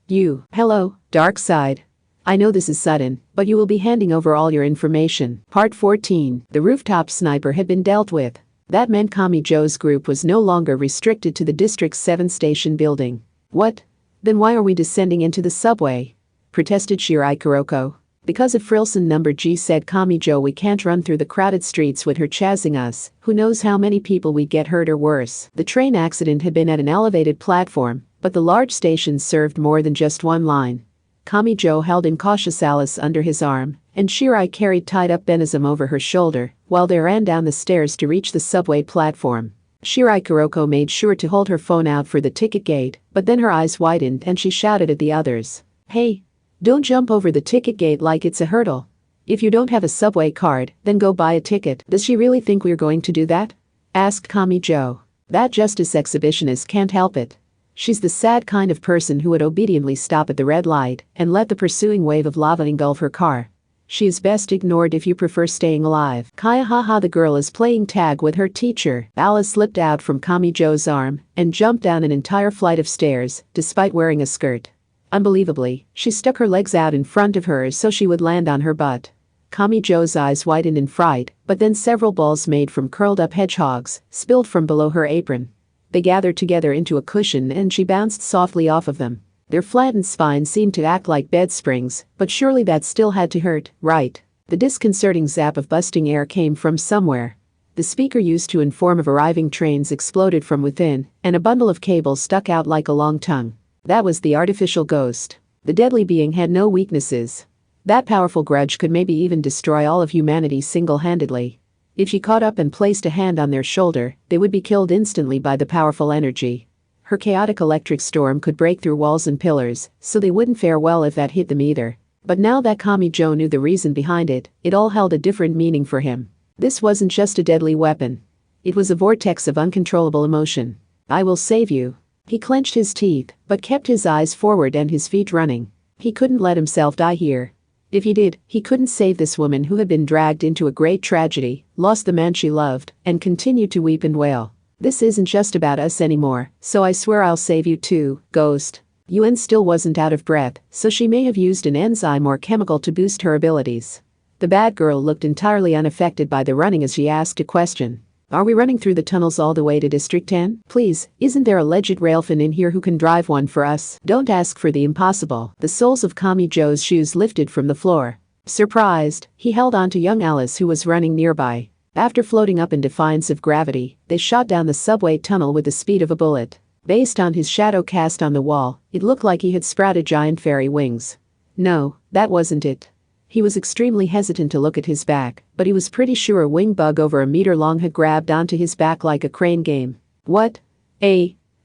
"You. Hello, dark side. I know this is sudden, but you will be handing over all your information." Part 14. The rooftop sniper had been dealt with. That meant Kamijo's group was no longer restricted to the District's 7 station building. "What? Then why are we descending into the subway?" protested Shirai Kuroko. "Because of Frilson number G," said Kamijo. "We can't run through the crowded streets with her chasing us. Who knows how many people we'd get hurt or worse." The train accident had been at an elevated platform, but the large station served more than just one line. Kamijo held incautious Alice under his arm, and Shirai carried tied-up Benizum over her shoulder, while they ran down the stairs to reach the subway platform. Shirai Kuroko made sure to hold her phone out for the ticket gate, but then her eyes widened and she shouted at the others. "Hey! Don't jump over the ticket gate like it's a hurdle. If you don't have a subway card, then go buy a ticket." "Does she really think we're going to do that?" asked Kamijo. "That justice exhibitionist can't help it. She's the sad kind of person who would obediently stop at the red light and let the pursuing wave of lava engulf her car. She is best ignored if you prefer staying alive." "Kaya haha, the girl is playing tag with her teacher." Alice slipped out from Kamijo's arm and jumped down an entire flight of stairs, despite wearing a skirt. Unbelievably, she stuck her legs out in front of her so she would land on her butt. Kamijo's eyes widened in fright, but then several balls made from curled-up hedgehogs spilled from below her apron. They gathered together into a cushion and she bounced softly off of them. Their flattened spines seemed to act like bed springs, but surely that still had to hurt, right? The disconcerting zap of busting air came from somewhere. The speaker used to inform of arriving trains exploded from within, and a bundle of cables stuck out like a long tongue. That was the artificial ghost. The deadly being had no weaknesses. That powerful grudge could maybe even destroy all of humanity single-handedly. If she caught up and placed a hand on their shoulder, they would be killed instantly by the powerful energy. Her chaotic electric storm could break through walls and pillars, so they wouldn't fare well if that hit them either. But now that Kamijo knew the reason behind it, it all held a different meaning for him. This wasn't just a deadly weapon. It was a vortex of uncontrollable emotion. "I will save you." He clenched his teeth, but kept his eyes forward and his feet running. He couldn't let himself die here. If he did, he couldn't save this woman who had been dragged into a great tragedy, lost the man she loved, and continued to weep and wail. "This isn't just about us anymore, so I swear I'll save you too, Ghost." Yuen still wasn't out of breath, so she may have used an enzyme or chemical to boost her abilities. The bad girl looked entirely unaffected by the running as she asked a question. "Are we running through the tunnels all the way to District 10? Please, isn't there a legit railfan in here who can drive one for us?" "Don't ask for the impossible." The soles of Kamijo's shoes lifted from the floor. Surprised, he held on to young Alice who was running nearby. After floating up in defiance of gravity, they shot down the subway tunnel with the speed of a bullet. Based on his shadow cast on the wall, it looked like he had sprouted giant fairy wings. No, that wasn't it. He was extremely hesitant to look at his back, but he was pretty sure a wing bug over a meter long had grabbed onto his back like a crane game. "What?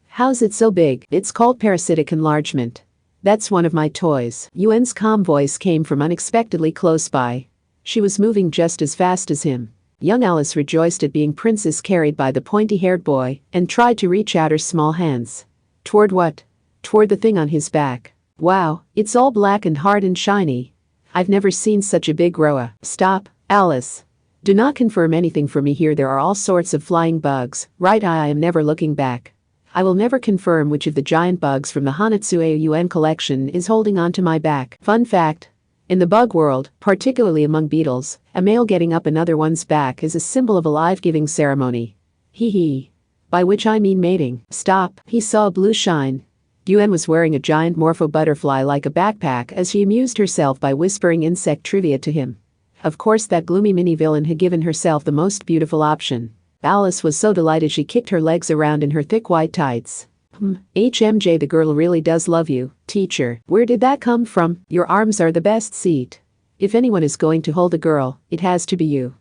How's it so big?" "It's called parasitic enlargement. That's one of my toys." Yuen's calm voice came from unexpectedly close by. She was moving just as fast as him. Young Alice rejoiced at being princess carried by the pointy-haired boy and tried to reach out her small hands. Toward what? Toward the thing on his back. "Wow, it's all black and hard and shiny. I've never seen such a big roa." "Stop, Alice. Do not confirm anything for me here. There are all sorts of flying bugs, right? I am never looking back. I will never confirm which of the giant bugs from the Hanatsuei UN collection is holding onto my back. Fun fact. In the bug world, particularly among beetles, a male getting up another one's back is a symbol of a life-giving ceremony. Hee hee. By which I mean mating. Stop. He saw a blue shine. Yuen was wearing a giant morpho butterfly like a backpack as she amused herself by whispering insect trivia to him. Of course that gloomy mini-villain had given herself the most beautiful option. Alice was so delighted she kicked her legs around in her thick white tights. HMJ, the girl really does love you, teacher. Where did that come from? Your arms are the best seat. If anyone is going to hold a girl, it has to be you.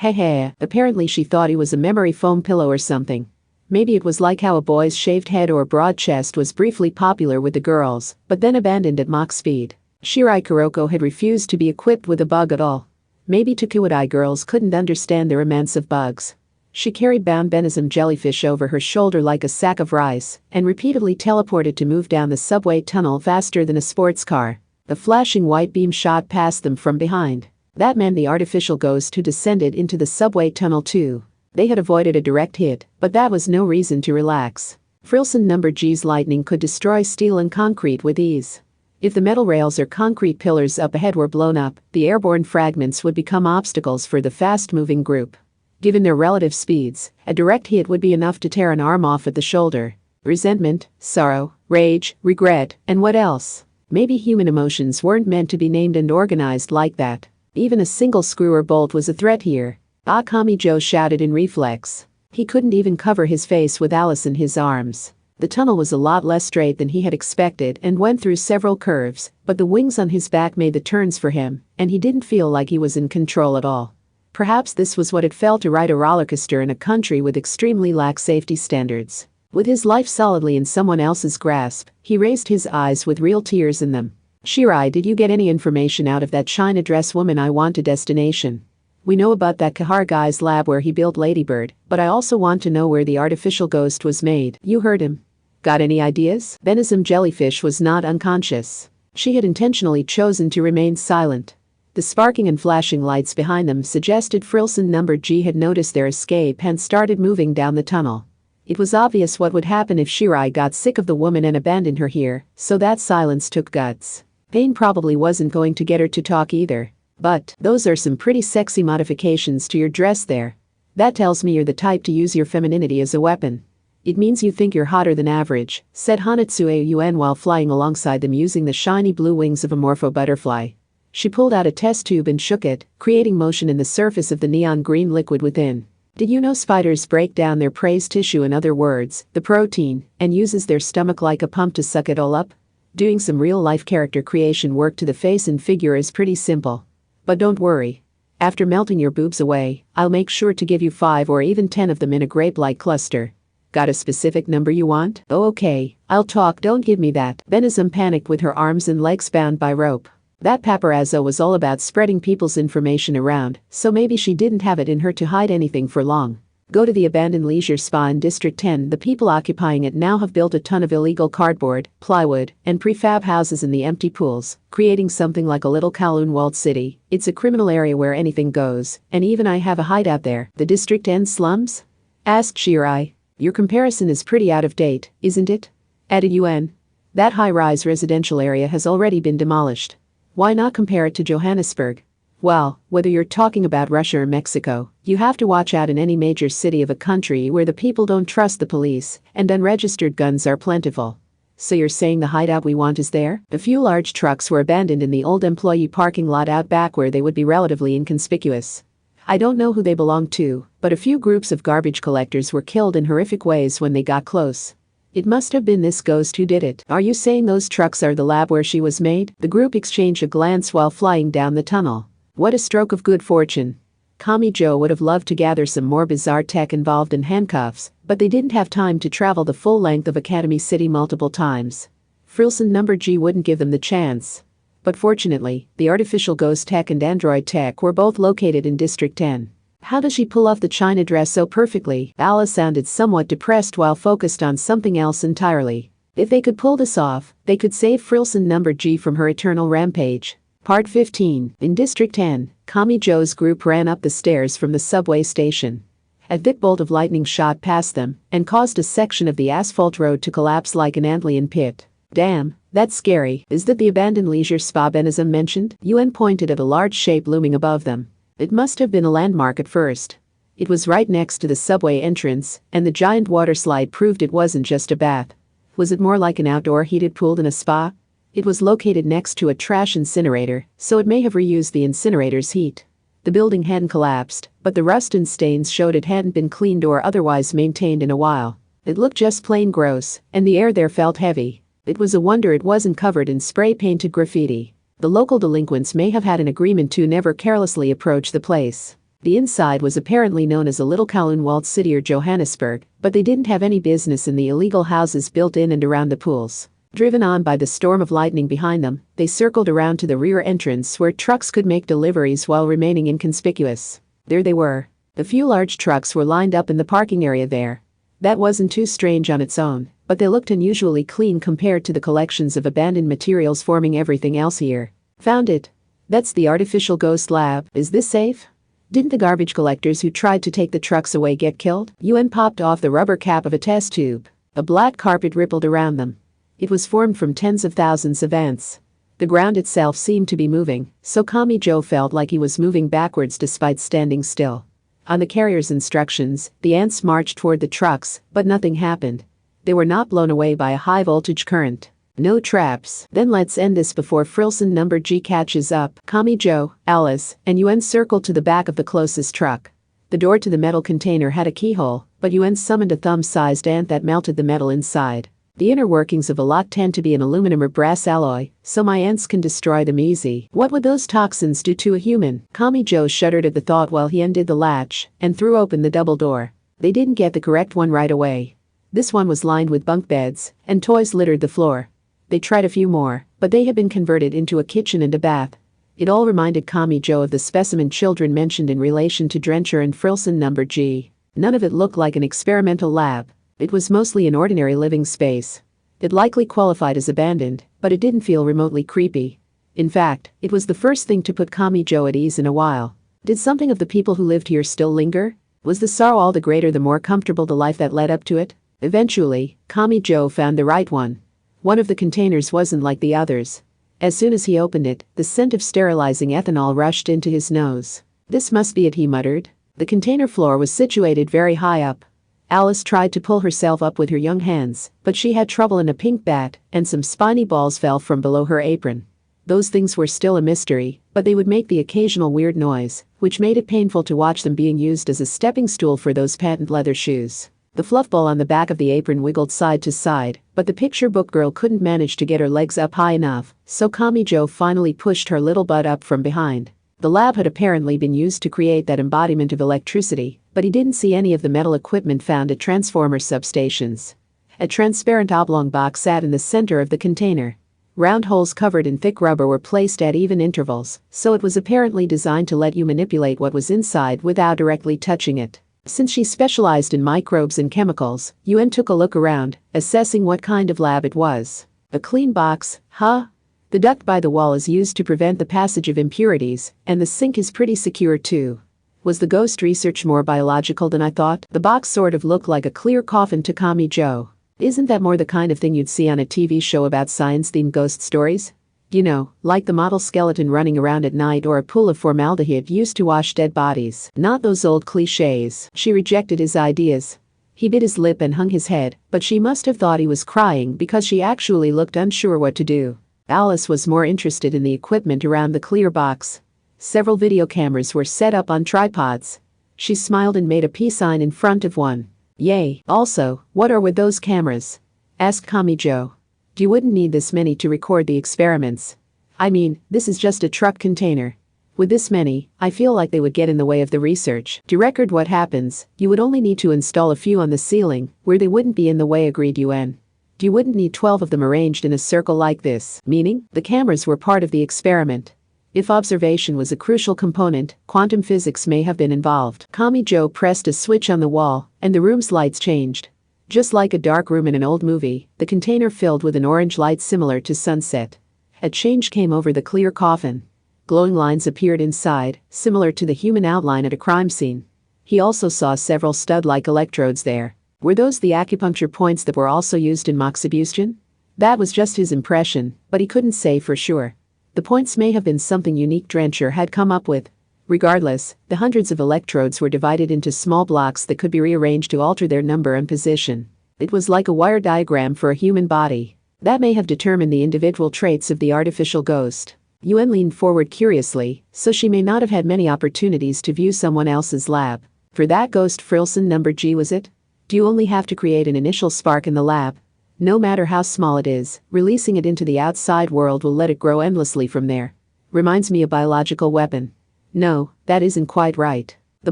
Hehe, apparently she thought he was a memory foam pillow or something. Maybe it was like how a boy's shaved head or broad chest was briefly popular with the girls, but then abandoned at Mach speed. Shirai Kuroko had refused to be equipped with a bug at all. Maybe Tokuwadai girls couldn't understand the romance of bugs. She carried bound Benizum jellyfish over her shoulder like a sack of rice and repeatedly teleported to move down the subway tunnel faster than a sports car. The flashing white beam shot past them from behind. That meant the artificial ghost who descended into the subway tunnel too. They had avoided a direct hit, but that was no reason to relax. Frilson number G's lightning could destroy steel and concrete with ease. If the metal rails or concrete pillars up ahead were blown up, the airborne fragments would become obstacles for the fast-moving group. Given their relative speeds, a direct hit would be enough to tear an arm off at the shoulder. Resentment, sorrow, rage, regret, and what else? Maybe human emotions weren't meant to be named and organized like that. Even a single screw or bolt was a threat here. Kamijo shouted in reflex. He couldn't even cover his face with Alice in his arms. The tunnel was a lot less straight than he had expected and went through several curves, but the wings on his back made the turns for him, and he didn't feel like he was in control at all. Perhaps this was what it felt to ride a rollercoaster in a country with extremely lax safety standards. With his life solidly in someone else's grasp, he raised his eyes with real tears in them. Shirai, did you get any information out of that China dress woman I want to destination? We know about that Kahar guy's lab where he built Ladybird, but I also want to know where the artificial ghost was made. You heard him. Got any ideas? Benizum jellyfish was not unconscious. She had intentionally chosen to remain silent. The sparking and flashing lights behind them suggested Frilson number G had noticed their escape and started moving down the tunnel. It was obvious what would happen if Shirai got sick of the woman and abandoned her here, so that silence took guts. Pain probably wasn't going to get her to talk either. But those are some pretty sexy modifications to your dress there. That tells me you're the type to use your femininity as a weapon. It means you think you're hotter than average, said Hanatsuei Yuen while flying alongside them using the shiny blue wings of a morpho butterfly. She pulled out a test tube and shook it, creating motion in the surface of the neon green liquid within. Did you know spiders break down their prey's tissue, in other words, the protein, and uses their stomach like a pump to suck it all up? Doing some real-life character creation work to the face and figure is pretty simple. But don't worry. After melting your boobs away, I'll make sure to give you 5 or even 10 of them in a grape-like cluster. Got a specific number you want? Oh okay, I'll talk, don't give me that. Benizum panicked with her arms and legs bound by rope. That paparazzo was all about spreading people's information around, so maybe she didn't have it in her to hide anything for long. Go to the abandoned leisure spa in District 10. The people occupying it now have built a ton of illegal cardboard, plywood, and prefab houses in the empty pools, creating something like a little Kowloon walled city. It's a criminal area where anything goes, and even I have a hideout there. The District 10 slums? Asked Shirai. Your comparison is pretty out of date, isn't it? Added Yuen. That high-rise residential area has already been demolished. Why not compare it to Johannesburg? Well, whether you're talking about Russia or Mexico, you have to watch out in any major city of a country where the people don't trust the police and unregistered guns are plentiful. So you're saying the hideout we want is there? A few large trucks were abandoned in the old employee parking lot out back where they would be relatively inconspicuous. I don't know who they belong to, but a few groups of garbage collectors were killed in horrific ways when they got close. It must have been this ghost who did it. Are you saying those trucks are the lab where she was made? The group exchanged a glance while flying down the tunnel. What a stroke of good fortune. Kamijo would have loved to gather some more bizarre tech involved in handcuffs, but they didn't have time to travel the full length of Academy City multiple times. Frilson number G wouldn't give them the chance. But fortunately, the artificial ghost tech and android tech were both located in District 10. How does she pull off the China dress so perfectly? Alice sounded somewhat depressed while focused on something else entirely. If they could pull this off, they could save Frilson number G from her eternal rampage. Part 15. In District 10, Kamijo's group ran up the stairs from the subway station. A thick bolt of lightning shot past them and caused a section of the asphalt road to collapse like an Antlion pit. Damn, that's scary. Is that the abandoned leisure spa Benazum mentioned? Yuen pointed at a large shape looming above them. It must have been a landmark at first. It was right next to the subway entrance, and the giant water slide proved it wasn't just a bath. Was it more like an outdoor heated pool than a spa? It was located next to a trash incinerator, so it may have reused the incinerator's heat. The building hadn't collapsed, but the rust and stains showed it hadn't been cleaned or otherwise maintained in a while. It looked just plain gross, and the air there felt heavy. It was a wonder it wasn't covered in spray-painted graffiti. The local delinquents may have had an agreement to never carelessly approach the place. The inside was apparently known as a Little Kowloon Walled City or Johannesburg, but they didn't have any business in the illegal houses built in and around the pools. Driven on by the storm of lightning behind them, they circled around to the rear entrance where trucks could make deliveries while remaining inconspicuous. There they were. The few large trucks were lined up in the parking area there. That wasn't too strange on its own, but they looked unusually clean compared to the collections of abandoned materials forming everything else here. Found it. That's the artificial ghost lab. Is this safe? Didn't the garbage collectors who tried to take the trucks away get killed? Yuen popped off the rubber cap of a test tube. A black carpet rippled around them. It was formed from tens of thousands of ants. The ground itself seemed to be moving, so Kamijo felt like he was moving backwards despite standing still. On the carrier's instructions, the ants marched toward the trucks, but nothing happened. They were not blown away by a high-voltage current. No traps. Then let's end this before Frilson number G catches up. Kamijo, Alice, and Yuen circled to the back of the closest truck. The door to the metal container had a keyhole, but Yuen summoned a thumb-sized ant that melted the metal inside. The inner workings of a lock tend to be an aluminum or brass alloy, so my ants can destroy them easy. What would those toxins do to a human? Kamijo shuddered at the thought while he undid the latch and threw open the double door. They didn't get the correct one right away. This one was lined with bunk beds, and toys littered the floor. They tried a few more, but they had been converted into a kitchen and a bath. It all reminded Kamijo of the specimen children mentioned in relation to Drencher and Frilson number G. None of it looked like an experimental lab. It was mostly an ordinary living space. It likely qualified as abandoned, but it didn't feel remotely creepy. In fact, it was the first thing to put Kamijo at ease in a while. Did something of the people who lived here still linger? Was the sorrow all the greater the more comfortable the life that led up to it? Eventually, Kamijo found the right one. One of the containers wasn't like the others. As soon as he opened it, the scent of sterilizing ethanol rushed into his nose. This must be it, he muttered. The container floor was situated very high up. Alice tried to pull herself up with her young hands, but she had trouble and a pink bat and some spiny balls fell from below her apron. Those things were still a mystery, but they would make the occasional weird noise, which made it painful to watch them being used as a stepping stool for those patent leather shoes. The fluff ball on the back of the apron wiggled side to side, but the picture book girl couldn't manage to get her legs up high enough, so Kamijo finally pushed her little butt up from behind. The lab had apparently been used to create that embodiment of electricity, but he didn't see any of the metal equipment found at transformer substations. A transparent oblong box sat in the center of the container. Round holes covered in thick rubber were placed at even intervals, so it was apparently designed to let you manipulate what was inside without directly touching it. Since she specialized in microbes and chemicals, Yuen took a look around, assessing what kind of lab it was. A clean box, huh? The duct by the wall is used to prevent the passage of impurities, and the sink is pretty secure too. Was the ghost research more biological than I thought? The box sort of looked like a clear coffin to Kamijo. Isn't that more the kind of thing you'd see on a TV show about science-themed ghost stories? You know, like the model skeleton running around at night or a pool of formaldehyde used to wash dead bodies. Not those old cliches. She rejected his ideas. He bit his lip and hung his head, but she must have thought he was crying because she actually looked unsure what to do. Alice was more interested in the equipment around the clear box. Several video cameras were set up on tripods. She smiled and made a peace sign in front of one. Yay. Also, what are with those cameras? Asked Kamijo. You wouldn't need this many to record the experiments. I mean, this is just a truck container. With this many, I feel like they would get in the way of the research. To record what happens, you would only need to install a few on the ceiling, where they wouldn't be in the way, agreed Yuen. You wouldn't need 12 of them arranged in a circle like this, meaning, the cameras were part of the experiment. If observation was a crucial component, quantum physics may have been involved. Kamijo pressed a switch on the wall, and the room's lights changed. Just like a dark room in an old movie, the container filled with an orange light similar to sunset. A change came over the clear coffin. Glowing lines appeared inside, similar to the human outline at a crime scene. He also saw several stud-like electrodes there. Were those the acupuncture points that were also used in moxibustion? That was just his impression, but he couldn't say for sure. The points may have been something unique Drencher had come up with. Regardless, the hundreds of electrodes were divided into small blocks that could be rearranged to alter their number and position. It was like a wire diagram for a human body. That may have determined the individual traits of the artificial ghost. Yuen leaned forward curiously, so she may not have had many opportunities to view someone else's lab. For that ghost Frilson number G, was it? Do you only have to create an initial spark in the lab? No matter how small it is, releasing it into the outside world will let it grow endlessly from there. Reminds me of biological weapon. No, that isn't quite right. The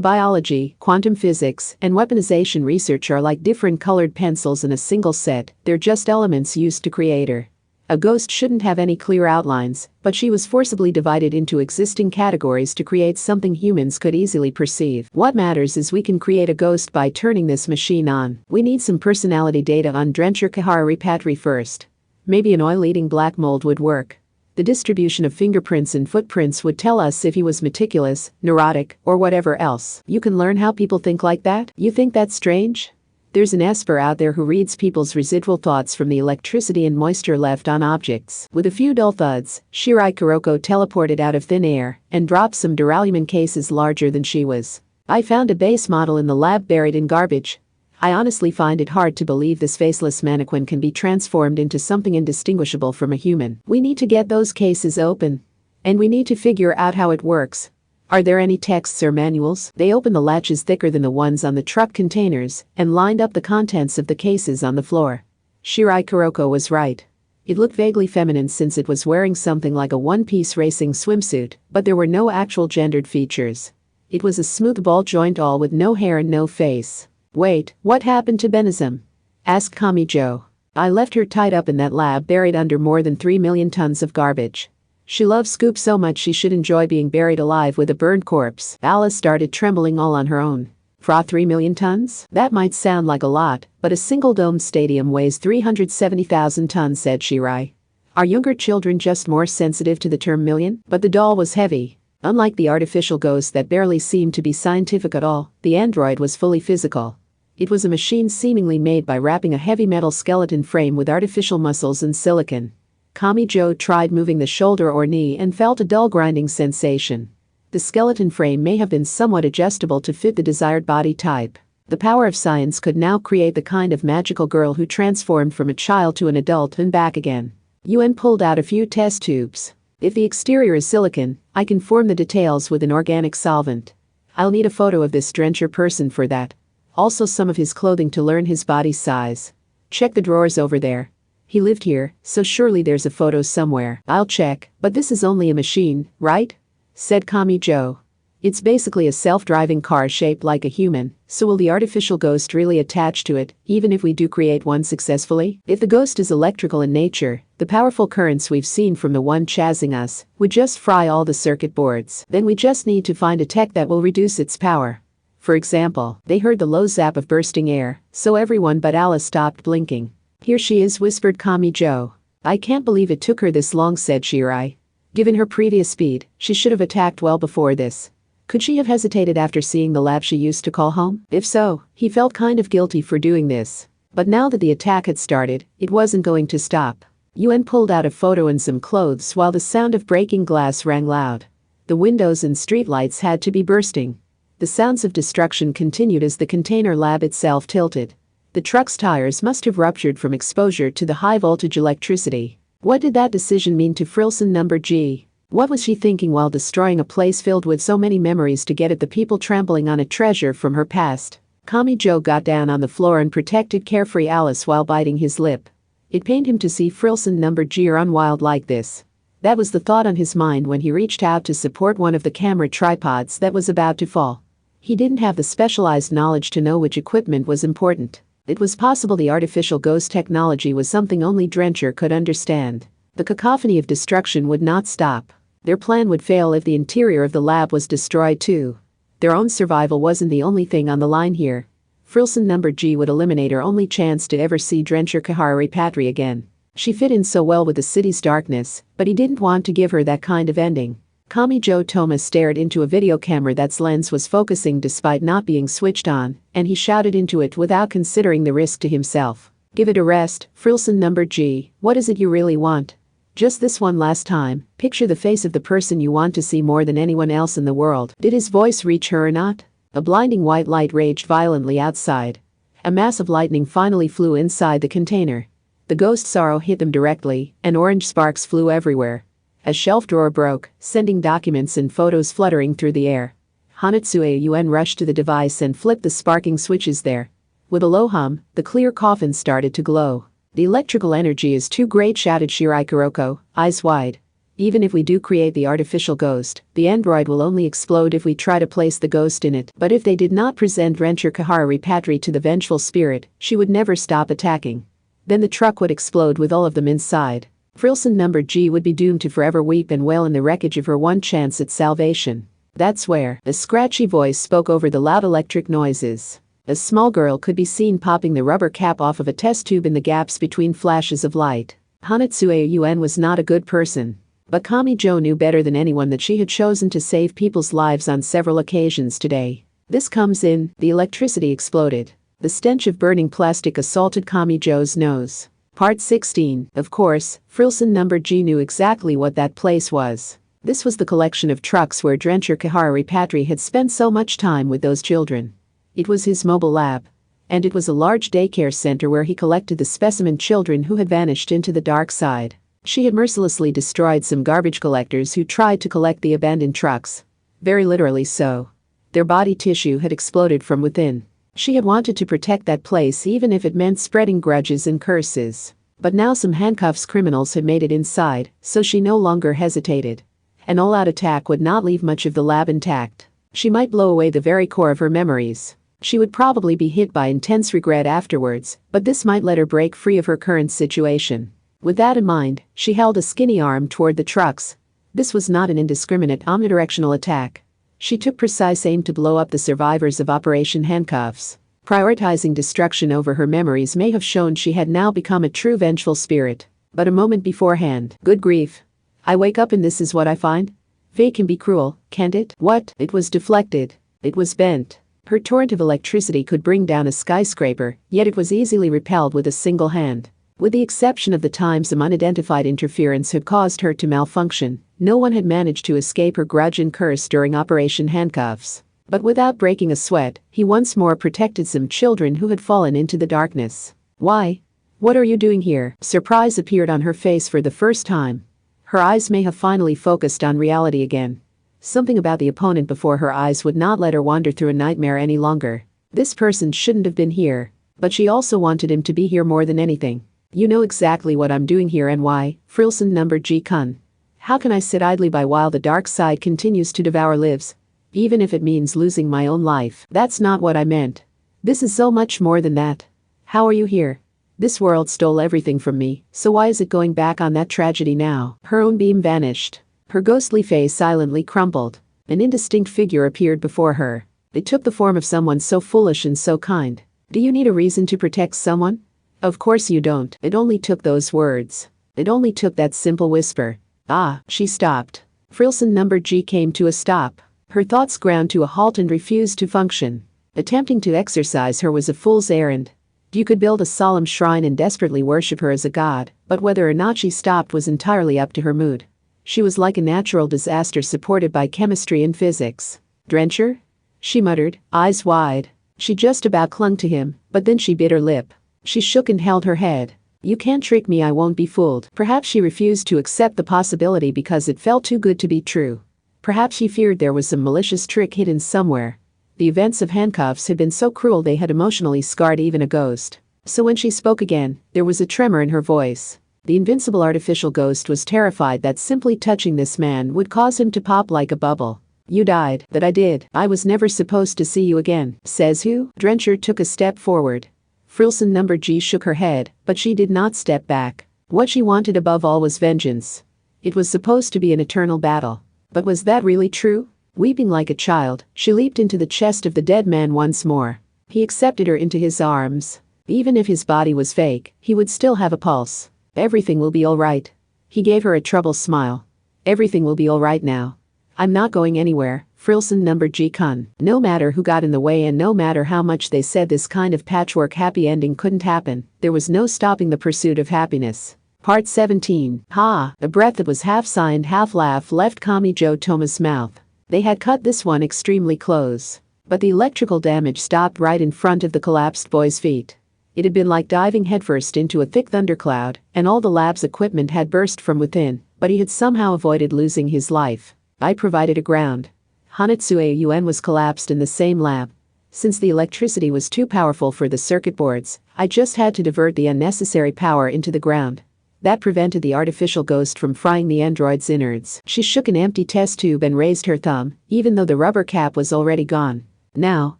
biology, quantum physics, and weaponization research are like different colored pencils in a single set, they're just elements used to create her. A ghost shouldn't have any clear outlines, but she was forcibly divided into existing categories to create something humans could easily perceive. What matters is we can create a ghost by turning this machine on. We need some personality data on Drencher Kahari Patri first. Maybe an oil-eating black mold would work. The distribution of fingerprints and footprints would tell us if he was meticulous, neurotic, or whatever else. You can learn how people think like that? You think that's strange? There's an esper out there who reads people's residual thoughts from the electricity and moisture left on objects. With a few dull thuds, Shirai Kuroko teleported out of thin air and dropped some duralumin cases larger than she was. I found a base model in the lab buried in garbage. I honestly find it hard to believe this faceless mannequin can be transformed into something indistinguishable from a human. We need to get those cases open. And we need to figure out how it works. Are there any texts or manuals? They opened the latches thicker than the ones on the truck containers and lined up the contents of the cases on the floor. Shirai Kuroko was right. It looked vaguely feminine since it was wearing something like a one-piece racing swimsuit, but there were no actual gendered features. It was a smooth ball-joint doll with no hair and no face. Wait, what happened to Benizum? Asked Kamijo. I left her tied up in that lab buried under more than 3 million tons of garbage. She loves Scoop so much she should enjoy being buried alive with a burned corpse. Alice started trembling all on her own. For 3 million tons? That might sound like a lot, but a single-domed stadium weighs 370,000 tons, said Shirai. Are younger children just more sensitive to the term million? But the doll was heavy. Unlike the artificial ghost that barely seemed to be scientific at all, the android was fully physical. It was a machine seemingly made by wrapping a heavy metal skeleton frame with artificial muscles and silicon. Kamijo tried moving the shoulder or knee and felt a dull grinding sensation. The skeleton frame may have been somewhat adjustable to fit the desired body type. The power of science could now create the kind of magical girl who transformed from a child to an adult and back again. Yuen pulled out a few test tubes. If the exterior is silicon, I can form the details with an organic solvent. I'll need a photo of this Drencher person for that. Also some of his clothing to learn his body size. Check the drawers over there. He lived here, so surely there's a photo somewhere. I'll check, but this is only a machine, right? Said Kamijo. It's basically a self-driving car shaped like a human, so will the artificial ghost really attach to it, even if we do create one successfully? If the ghost is electrical in nature, the powerful currents we've seen from the one chasing us would just fry all the circuit boards. Then we just need to find a tech that will reduce its power. For example, they heard the low zap of bursting air, so everyone but Alice stopped blinking. Here she is, whispered Kamijo. I can't believe it took her this long, said Shirai. Given her previous speed, she should have attacked well before this. Could she have hesitated after seeing the lab she used to call home? If so, he felt kind of guilty for doing this. But now that the attack had started, it wasn't going to stop. Yuen pulled out a photo and some clothes while the sound of breaking glass rang loud. The windows and streetlights had to be bursting. The sounds of destruction continued as the container lab itself tilted. The truck's tires must have ruptured from exposure to the high-voltage electricity. What did that decision mean to Frilson number G? What was she thinking while destroying a place filled with so many memories to get at the people trampling on a treasure from her past? Kamijo got down on the floor and protected carefree Alice while biting his lip. It pained him to see Frilson number G run wild like this. That was the thought on his mind when he reached out to support one of the camera tripods that was about to fall. He didn't have the specialized knowledge to know which equipment was important. It was possible the artificial ghost technology was something only Drencher could understand. The cacophony of destruction would not stop. Their plan would fail if the interior of the lab was destroyed too. Their own survival wasn't the only thing on the line here. Frilson number G would eliminate her only chance to ever see Drencher Kahari Patri again. She fit in so well with the city's darkness, but he didn't want to give her that kind of ending. Kamijo Toma stared into a video camera that's lens was focusing despite not being switched on, and he shouted into it without considering the risk to himself. Give it a rest, Frilson number G, what is it you really want? Just this one last time, picture the face of the person you want to see more than anyone else in the world. Did his voice reach her or not? A blinding white light raged violently outside. A mass of lightning finally flew inside the container. The ghost's arrow hit them directly, and orange sparks flew everywhere. A shelf drawer broke, sending documents and photos fluttering through the air. Hanatsuei rushed to the device and flipped the sparking switches there. With a low hum, the clear coffin started to glow. The electrical energy is too great, shouted Shirai Kuroko, eyes wide. Even if we do create the artificial ghost, the android will only explode if we try to place the ghost in it. But if they did not present Rencher Kahara Repatri to the vengeful spirit, she would never stop attacking. Then the truck would explode with all of them inside. Frilson number G would be doomed to forever weep and wail in the wreckage of her one chance at salvation. That's where a scratchy voice spoke over the loud electric noises. A small girl could be seen popping the rubber cap off of a test tube in the gaps between flashes of light. Hanatsuei was not a good person. But Kamijo knew better than anyone that she had chosen to save people's lives on several occasions today. This comes in, the electricity exploded. The stench of burning plastic assaulted Kamijo's nose. Part 16. Of course, Frilson number G knew exactly what that place was. This was the collection of trucks where Drencher Kahara Repatri had spent so much time with those children. It was his mobile lab. And it was a large daycare center where he collected the specimen children who had vanished into the dark side. She had mercilessly destroyed some garbage collectors who tried to collect the abandoned trucks. Very literally so. Their body tissue had exploded from within. She had wanted to protect that place even if it meant spreading grudges and curses. But now some handcuffs criminals had made it inside, so she no longer hesitated. An all-out attack would not leave much of the lab intact. She might blow away the very core of her memories. She would probably be hit by intense regret afterwards, but this might let her break free of her current situation. With that in mind, she held a skinny arm toward the trucks. This was not an indiscriminate omnidirectional attack. She took precise aim to blow up the survivors of Operation Handcuffs. Prioritizing destruction over her memories may have shown she had now become a true vengeful spirit. But a moment beforehand, good grief. I wake up and this is what I find? Fate can be cruel, can't it? What? It was deflected. It was bent. Her torrent of electricity could bring down a skyscraper, yet it was easily repelled with a single hand. With the exception of the time some unidentified interference had caused her to malfunction, no one had managed to escape her grudge and curse during Operation Handcuffs. But without breaking a sweat, he once more protected some children who had fallen into the darkness. Why? What are you doing here? Surprise appeared on her face for the first time. Her eyes may have finally focused on reality again. Something about the opponent before her eyes would not let her wander through a nightmare any longer. This person shouldn't have been here. But she also wanted him to be here more than anything. You know exactly what I'm doing here and why, Frilson number G-kun. How can I sit idly by while the dark side continues to devour lives? Even if it means losing my own life. That's not what I meant. This is so much more than that. How are you here? This world stole everything from me, so why is it going back on that tragedy now? Her own beam vanished. Her ghostly face silently crumpled. An indistinct figure appeared before her. It took the form of someone so foolish and so kind. Do you need a reason to protect someone? Of course you don't. It only took those words. It only took that simple whisper. Ah, she stopped. Frilson number G came to a stop. Her thoughts ground to a halt and refused to function. Attempting to exorcise her was a fool's errand. You could build a solemn shrine and desperately worship her as a god, but whether or not she stopped was entirely up to her mood. She was like a natural disaster supported by chemistry and physics. Drencher? She muttered, eyes wide. She just about clung to him, but then she bit her lip. She shook and held her head. You can't trick me, I won't be fooled. Perhaps she refused to accept the possibility because it felt too good to be true. Perhaps she feared there was some malicious trick hidden somewhere. The events of Handcuffs had been so cruel they had emotionally scarred even a ghost. So when she spoke again, there was a tremor in her voice. The invincible artificial ghost was terrified that simply touching this man would cause him to pop like a bubble. You died. That I did. I was never supposed to see you again. Says who? Drencher took a step forward. Frilson number G shook her head, but she did not step back. What she wanted above all was vengeance. It was supposed to be an eternal battle. But was that really true? Weeping like a child, she leaped into the chest of the dead man once more. He accepted her into his arms. Even if his body was fake, he would still have a pulse. Everything will be all right. He gave her a troubled smile. Everything will be all right now. I'm not going anywhere, Frilson number G-kun. No matter who got in the way and no matter how much they said this kind of patchwork happy ending couldn't happen, there was no stopping the pursuit of happiness. Part 17. Ha! A breath that was half sigh and half laugh left Kamichi Toma's mouth. They had cut this one extremely close. But the electrical damage stopped right in front of the collapsed boy's feet. It had been like diving headfirst into a thick thundercloud, and all the lab's equipment had burst from within, but he had somehow avoided losing his life. I provided a ground. Hanatsuei was collapsed in the same lab. Since the electricity was too powerful for the circuit boards, I just had to divert the unnecessary power into the ground. That prevented the artificial ghost from frying the android's innards. She shook an empty test tube and raised her thumb, even though the rubber cap was already gone. Now,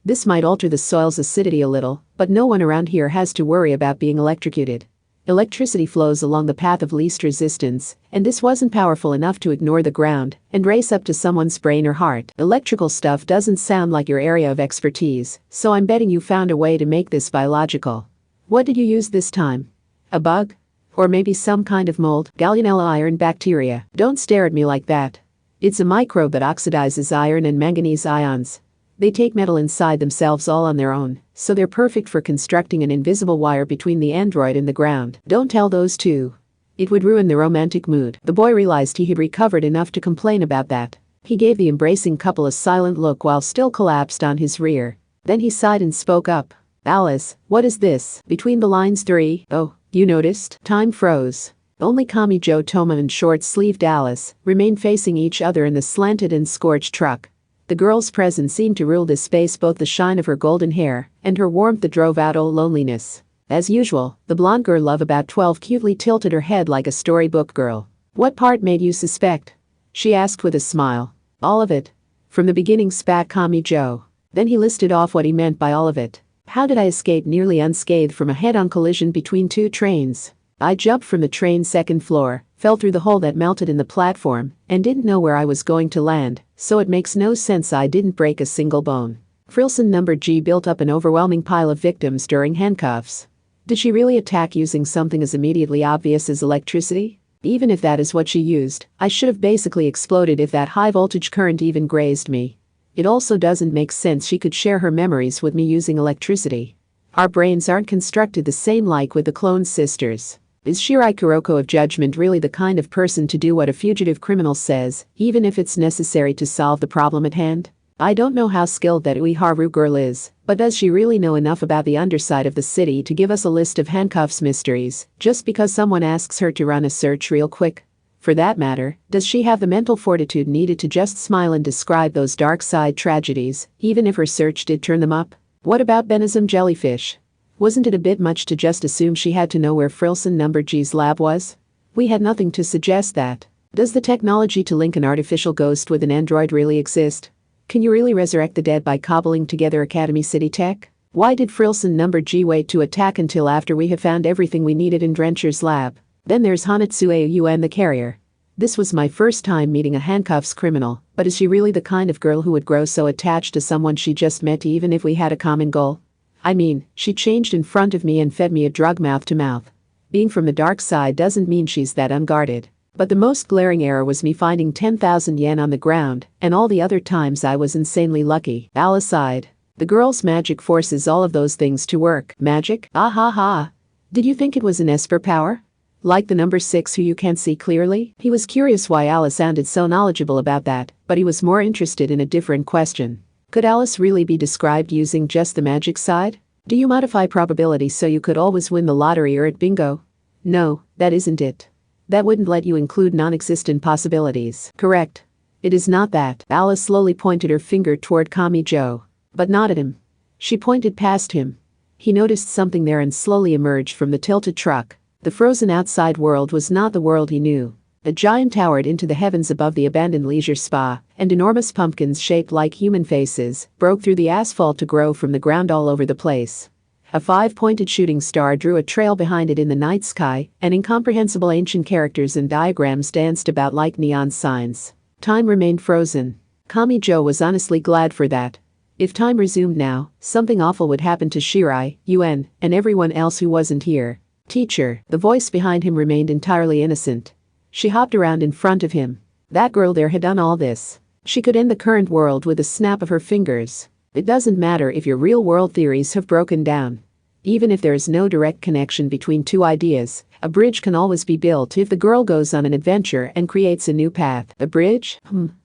this might alter the soil's acidity a little, but no one around here has to worry about being electrocuted. Electricity flows along the path of least resistance, and this wasn't powerful enough to ignore the ground and race up to someone's brain or heart. Electrical stuff doesn't sound like your area of expertise, so I'm betting you found a way to make this biological. What did you use this time? A bug? Or maybe some kind of mold? Gallionella iron bacteria. Don't stare at me like that. It's a microbe that oxidizes iron and manganese ions. They take metal inside themselves all on their own, so they're perfect for constructing an invisible wire between the android and the ground. Don't tell those two. It would ruin the romantic mood. The boy realized he had recovered enough to complain about that. He gave the embracing couple a silent look while still collapsed on his rear. Then he sighed and spoke up. Alice, what is this? Between the lines 3. Oh, you noticed? Time froze. Only Kamichi Toma and short-sleeved Alice remained facing each other in the slanted and scorched truck. The girl's presence seemed to rule this space, both the shine of her golden hair and her warmth that drove out all loneliness. As usual, the blonde girl of about 12 cutely tilted her head like a storybook girl. What part made you suspect? She asked with a smile. All of it. From the beginning, spat Kamichi. Then he listed off what he meant by all of it. How did I escape nearly unscathed from a head-on collision between two trains? I jumped from the train's second floor, fell through the hole that melted in the platform, and didn't know where I was going to land, so it makes no sense I didn't break a single bone. Frilson number G built up an overwhelming pile of victims during handcuffs. Did she really attack using something as immediately obvious as electricity? Even if that is what she used, I should have basically exploded if that high-voltage current even grazed me. It also doesn't make sense she could share her memories with me using electricity. Our brains aren't constructed the same like with the clone sisters. Is Shirai Kuroko of Judgment really the kind of person to do what a fugitive criminal says, even if it's necessary to solve the problem at hand? I don't know how skilled that Uiharu girl is, but does she really know enough about the underside of the city to give us a list of handcuffs mysteries, just because someone asks her to run a search real quick? For that matter, does she have the mental fortitude needed to just smile and describe those dark side tragedies, even if her search did turn them up? What about Benizum jellyfish? Wasn't it a bit much to just assume she had to know where Frilson number G's lab was? We had nothing to suggest that. Does the technology to link an artificial ghost with an android really exist? Can you really resurrect the dead by cobbling together Academy City tech? Why did Frilson number G wait to attack until after we have found everything we needed in Drencher's lab? Then there's Hanatsuei the carrier. This was my first time meeting a handcuffs criminal, but is she really the kind of girl who would grow so attached to someone she just met even if we had a common goal? I mean, she changed in front of me and fed me a drug mouth to mouth. Being from the dark side doesn't mean she's that unguarded. But the most glaring error was me finding 10,000 yen on the ground, and all the other times I was insanely lucky. Alice sighed. The girl's magic forces all of those things to work. Magic? Ah ha ha. Did you think it was an Esper power? Like the number 6 who you can't see clearly? He was curious why Alice sounded so knowledgeable about that, but he was more interested in a different question. Could Alice really be described using just the magic side? Do you modify probability so you could always win the lottery or at bingo? No, that isn't it. That wouldn't let you include non-existent possibilities. Correct. It is not that. Alice slowly pointed her finger toward Kamichi. But not at him. She pointed past him. He noticed something there and slowly emerged from the tilted truck. The frozen outside world was not the world he knew. A giant towered into the heavens above the abandoned leisure spa, and enormous pumpkins shaped like human faces broke through the asphalt to grow from the ground all over the place. A 5-pointed shooting star drew a trail behind it in the night sky, and incomprehensible ancient characters and diagrams danced about like neon signs. Time remained frozen. Kamichi was honestly glad for that. If time resumed now, something awful would happen to Shirai, Yuen, and everyone else who wasn't here. Teacher, the voice behind him remained entirely innocent. She hopped around in front of him. That girl there had done all this. She could end the current world with a snap of her fingers. It doesn't matter if your real-world theories have broken down. Even if there is no direct connection between two ideas, a bridge can always be built if the girl goes on an adventure and creates a new path. A bridge?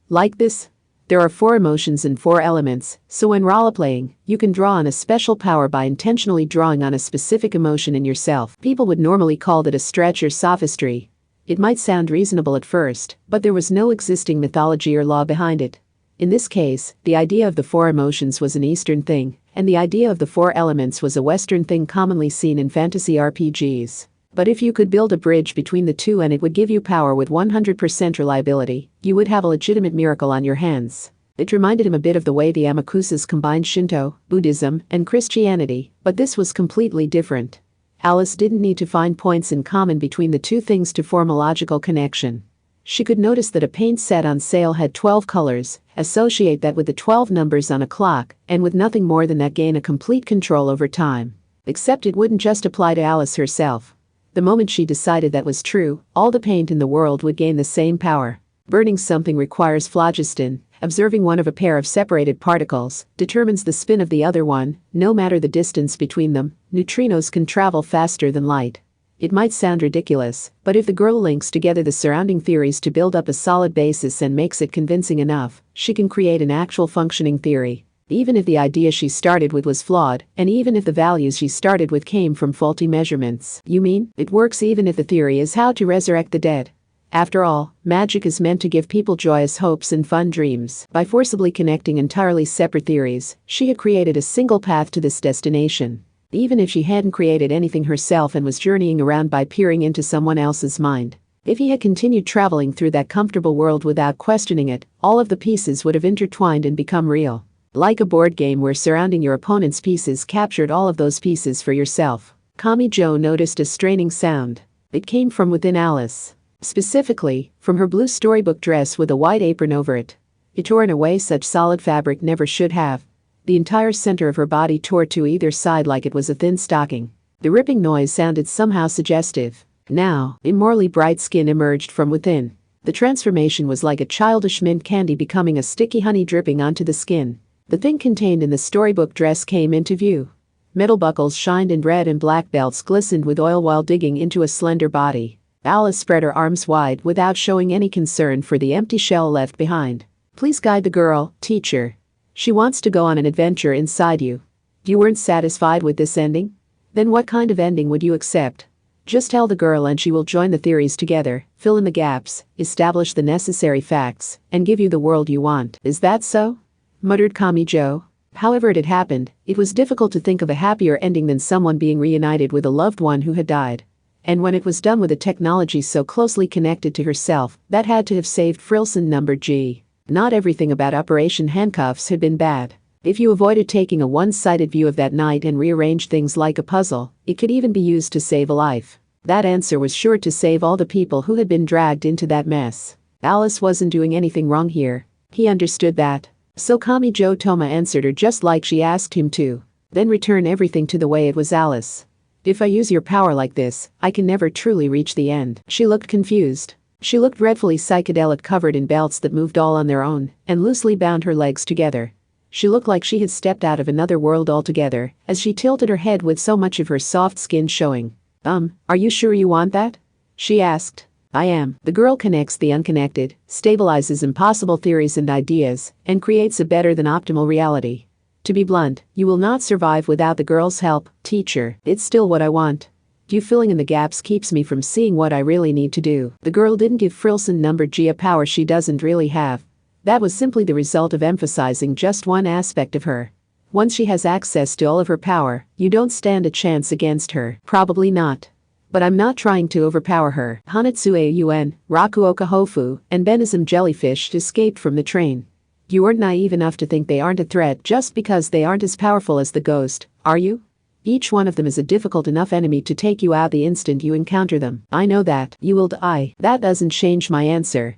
Like this? There are 4 emotions and 4 elements, so when role-playing, you can draw on a special power by intentionally drawing on a specific emotion in yourself. People would normally call it a stretch or sophistry. It might sound reasonable at first, but there was no existing mythology or law behind it. In this case, the idea of the 4 emotions was an Eastern thing, and the idea of the 4 elements was a Western thing commonly seen in fantasy RPGs. But if you could build a bridge between the two and it would give you power with 100% reliability, you would have a legitimate miracle on your hands. It reminded him a bit of the way the Amakusas combined Shinto, Buddhism, and Christianity, but this was completely different. Alice didn't need to find points in common between the two things to form a logical connection. She could notice that a paint set on sale had 12 colors, associate that with the 12 numbers on a clock, and with nothing more than that gain a complete control over time. Except it wouldn't just apply to Alice herself. The moment she decided that was true, all the paint in the world would gain the same power. Burning something requires phlogiston. Observing one of a pair of separated particles determines the spin of the other one, no matter the distance between them. Neutrinos can travel faster than light. It might sound ridiculous, but if the girl links together the surrounding theories to build up a solid basis and makes it convincing enough, she can create an actual functioning theory. Even if the idea she started with was flawed, and even if the values she started with came from faulty measurements. You mean, it works even if the theory is how to resurrect the dead? After all, magic is meant to give people joyous hopes and fun dreams. By forcibly connecting entirely separate theories, she had created a single path to this destination. Even if she hadn't created anything herself and was journeying around by peering into someone else's mind. If he had continued traveling through that comfortable world without questioning it, all of the pieces would have intertwined and become real. Like a board game where surrounding your opponent's pieces captured all of those pieces for yourself. Kami-jo noticed a straining sound. It came from within Alice. Specifically, from her blue storybook dress with a white apron over it. It tore in a way such solid fabric never should have. The entire center of her body tore to either side like it was a thin stocking. The ripping noise sounded somehow suggestive. Now, immorally bright skin emerged from within. The transformation was like a childish mint candy becoming a sticky honey dripping onto the skin. The thing contained in the storybook dress came into view. Metal buckles shined and red and black belts glistened with oil while digging into a slender body. Alice spread her arms wide without showing any concern for the empty shell left behind. Please guide the girl, teacher. She wants to go on an adventure inside you. You weren't satisfied with this ending? Then what kind of ending would you accept? Just tell the girl and she will join the theories together, fill in the gaps, establish the necessary facts, and give you the world you want. Is that so? Muttered Kami-jo. However it had happened, it was difficult to think of a happier ending than someone being reunited with a loved one who had died. And when it was done with a technology so closely connected to herself, that had to have saved Frilson number G. Not everything about Operation Handcuffs had been bad. If you avoided taking a one-sided view of that night and rearranged things like a puzzle, it could even be used to save a life. That answer was sure to save all the people who had been dragged into that mess. Alice wasn't doing anything wrong here. He understood that. So Kami-jo Toma answered her just like she asked him to. Then return everything to the way it was. Alice. If I use your power like this, I can never truly reach the end. She looked confused. She looked dreadfully psychedelic, covered in belts that moved all on their own and loosely bound her legs together. She looked like she had stepped out of another world altogether as she tilted her head with so much of her soft skin showing. Are you sure you want that? She asked. I am. The girl connects the unconnected, stabilizes impossible theories and ideas, and creates a better than optimal reality. To be blunt, you will not survive without the girl's help, teacher. It's still what I want. You filling in the gaps keeps me from seeing what I really need to do. The girl didn't give Frilson number G a power she doesn't really have. That was simply the result of emphasizing just one aspect of her. Once she has access to all of her power, you don't stand a chance against her. Probably not. But I'm not trying to overpower her. Hanatsuei Yuen, Rakuoka Hofu, and Benizum Jellyfish escaped from the train. You aren't naive enough to think they aren't a threat just because they aren't as powerful as the ghost, are you? Each one of them is a difficult enough enemy to take you out the instant you encounter them. I know that. You will die. That doesn't change my answer.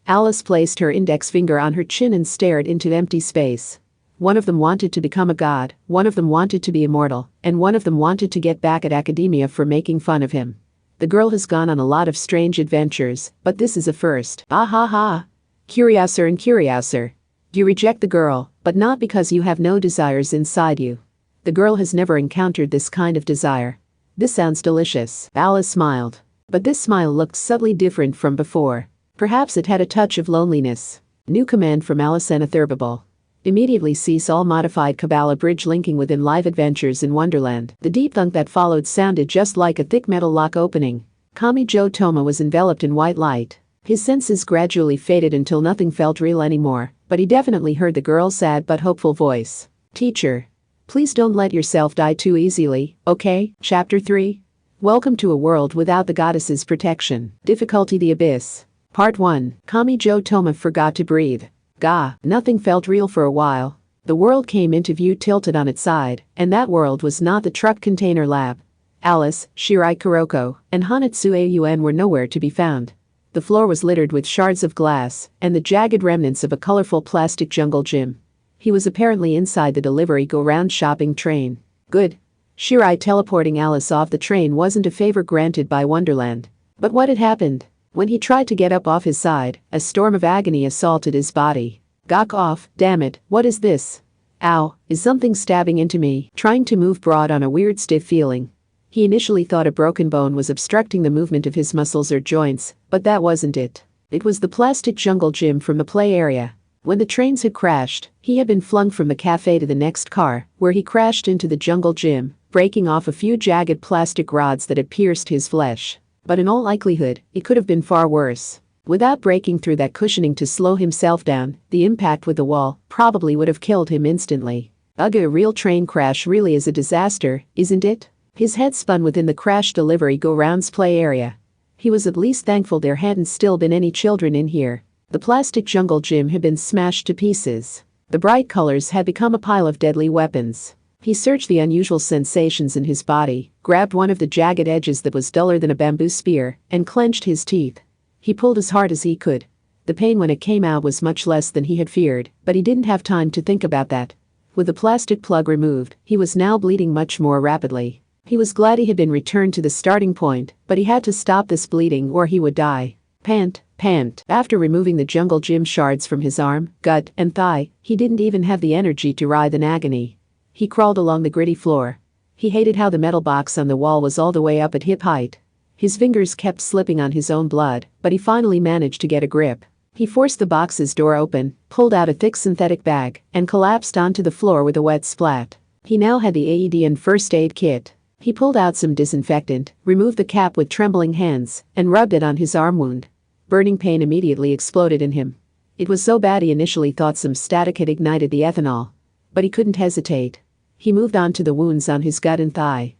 Alice placed her index finger on her chin and stared into empty space. One of them wanted to become a god, one of them wanted to be immortal, and one of them wanted to get back at academia for making fun of him. The girl has gone on a lot of strange adventures, but this is a first. Ah ha ha. Curiouser and curiouser. You reject the girl, but not because you have no desires inside you. The girl has never encountered this kind of desire. This sounds delicious. Alice smiled. But this smile looked subtly different from before. Perhaps it had a touch of loneliness. New command from Alice Anatherbable. Immediately cease all modified Kabbalah bridge linking within live adventures in Wonderland. The deep thunk that followed sounded just like a thick metal lock opening. Kamijo Toma was enveloped in white light. His senses gradually faded until nothing felt real anymore, but he definitely heard the girl's sad but hopeful voice. Teacher. Please don't let yourself die too easily, okay? Chapter 3. Welcome to a world without the goddess's protection. Difficulty the Abyss. Part 1. Kamijo Toma forgot to breathe. Nothing felt real for a while. The world came into view tilted on its side, and that world was not the truck container lab. Alice, Shirai Kuroko, and Hanatsu Aun were nowhere to be found. The floor was littered with shards of glass and the jagged remnants of a colorful plastic jungle gym. He was apparently inside the delivery go-round shopping train. Good. Shirai teleporting Alice off the train wasn't a favor granted by Wonderland. But what had happened? When he tried to get up off his side, a storm of agony assaulted his body. Gawk off, damn it, what is this? Ow, is something stabbing into me? Trying to move broad on a weird stiff feeling. He initially thought a broken bone was obstructing the movement of his muscles or joints, but that wasn't it. It was the plastic jungle gym from the play area. When the trains had crashed, he had been flung from the cafe to the next car, where he crashed into the jungle gym, breaking off a few jagged plastic rods that had pierced his flesh. But in all likelihood, it could have been far worse. Without breaking through that cushioning to slow himself down, the impact with the wall probably would have killed him instantly. Ugh, a real train crash really is a disaster, isn't it? His head spun within the crash delivery go-rounds play area. He was at least thankful there hadn't still been any children in here. The plastic jungle gym had been smashed to pieces. The bright colors had become a pile of deadly weapons. He searched the unusual sensations in his body, grabbed one of the jagged edges that was duller than a bamboo spear, and clenched his teeth. He pulled as hard as he could. The pain when it came out was much less than he had feared, but he didn't have time to think about that. With the plastic plug removed, he was now bleeding much more rapidly. He was glad he had been returned to the starting point, but he had to stop this bleeding or he would die. Pant. After removing the jungle gym shards from his arm, gut, and thigh, he didn't even have the energy to writhe in agony. He crawled along the gritty floor. He hated how the metal box on the wall was all the way up at hip height. His fingers kept slipping on his own blood, but he finally managed to get a grip. He forced the box's door open, pulled out a thick synthetic bag, and collapsed onto the floor with a wet splat. He now had the AED and first aid kit. He pulled out some disinfectant, removed the cap with trembling hands, and rubbed it on his arm wound. Burning pain immediately exploded in him. It was so bad he initially thought some static had ignited the ethanol. But he couldn't hesitate. He moved on to the wounds on his gut and thigh.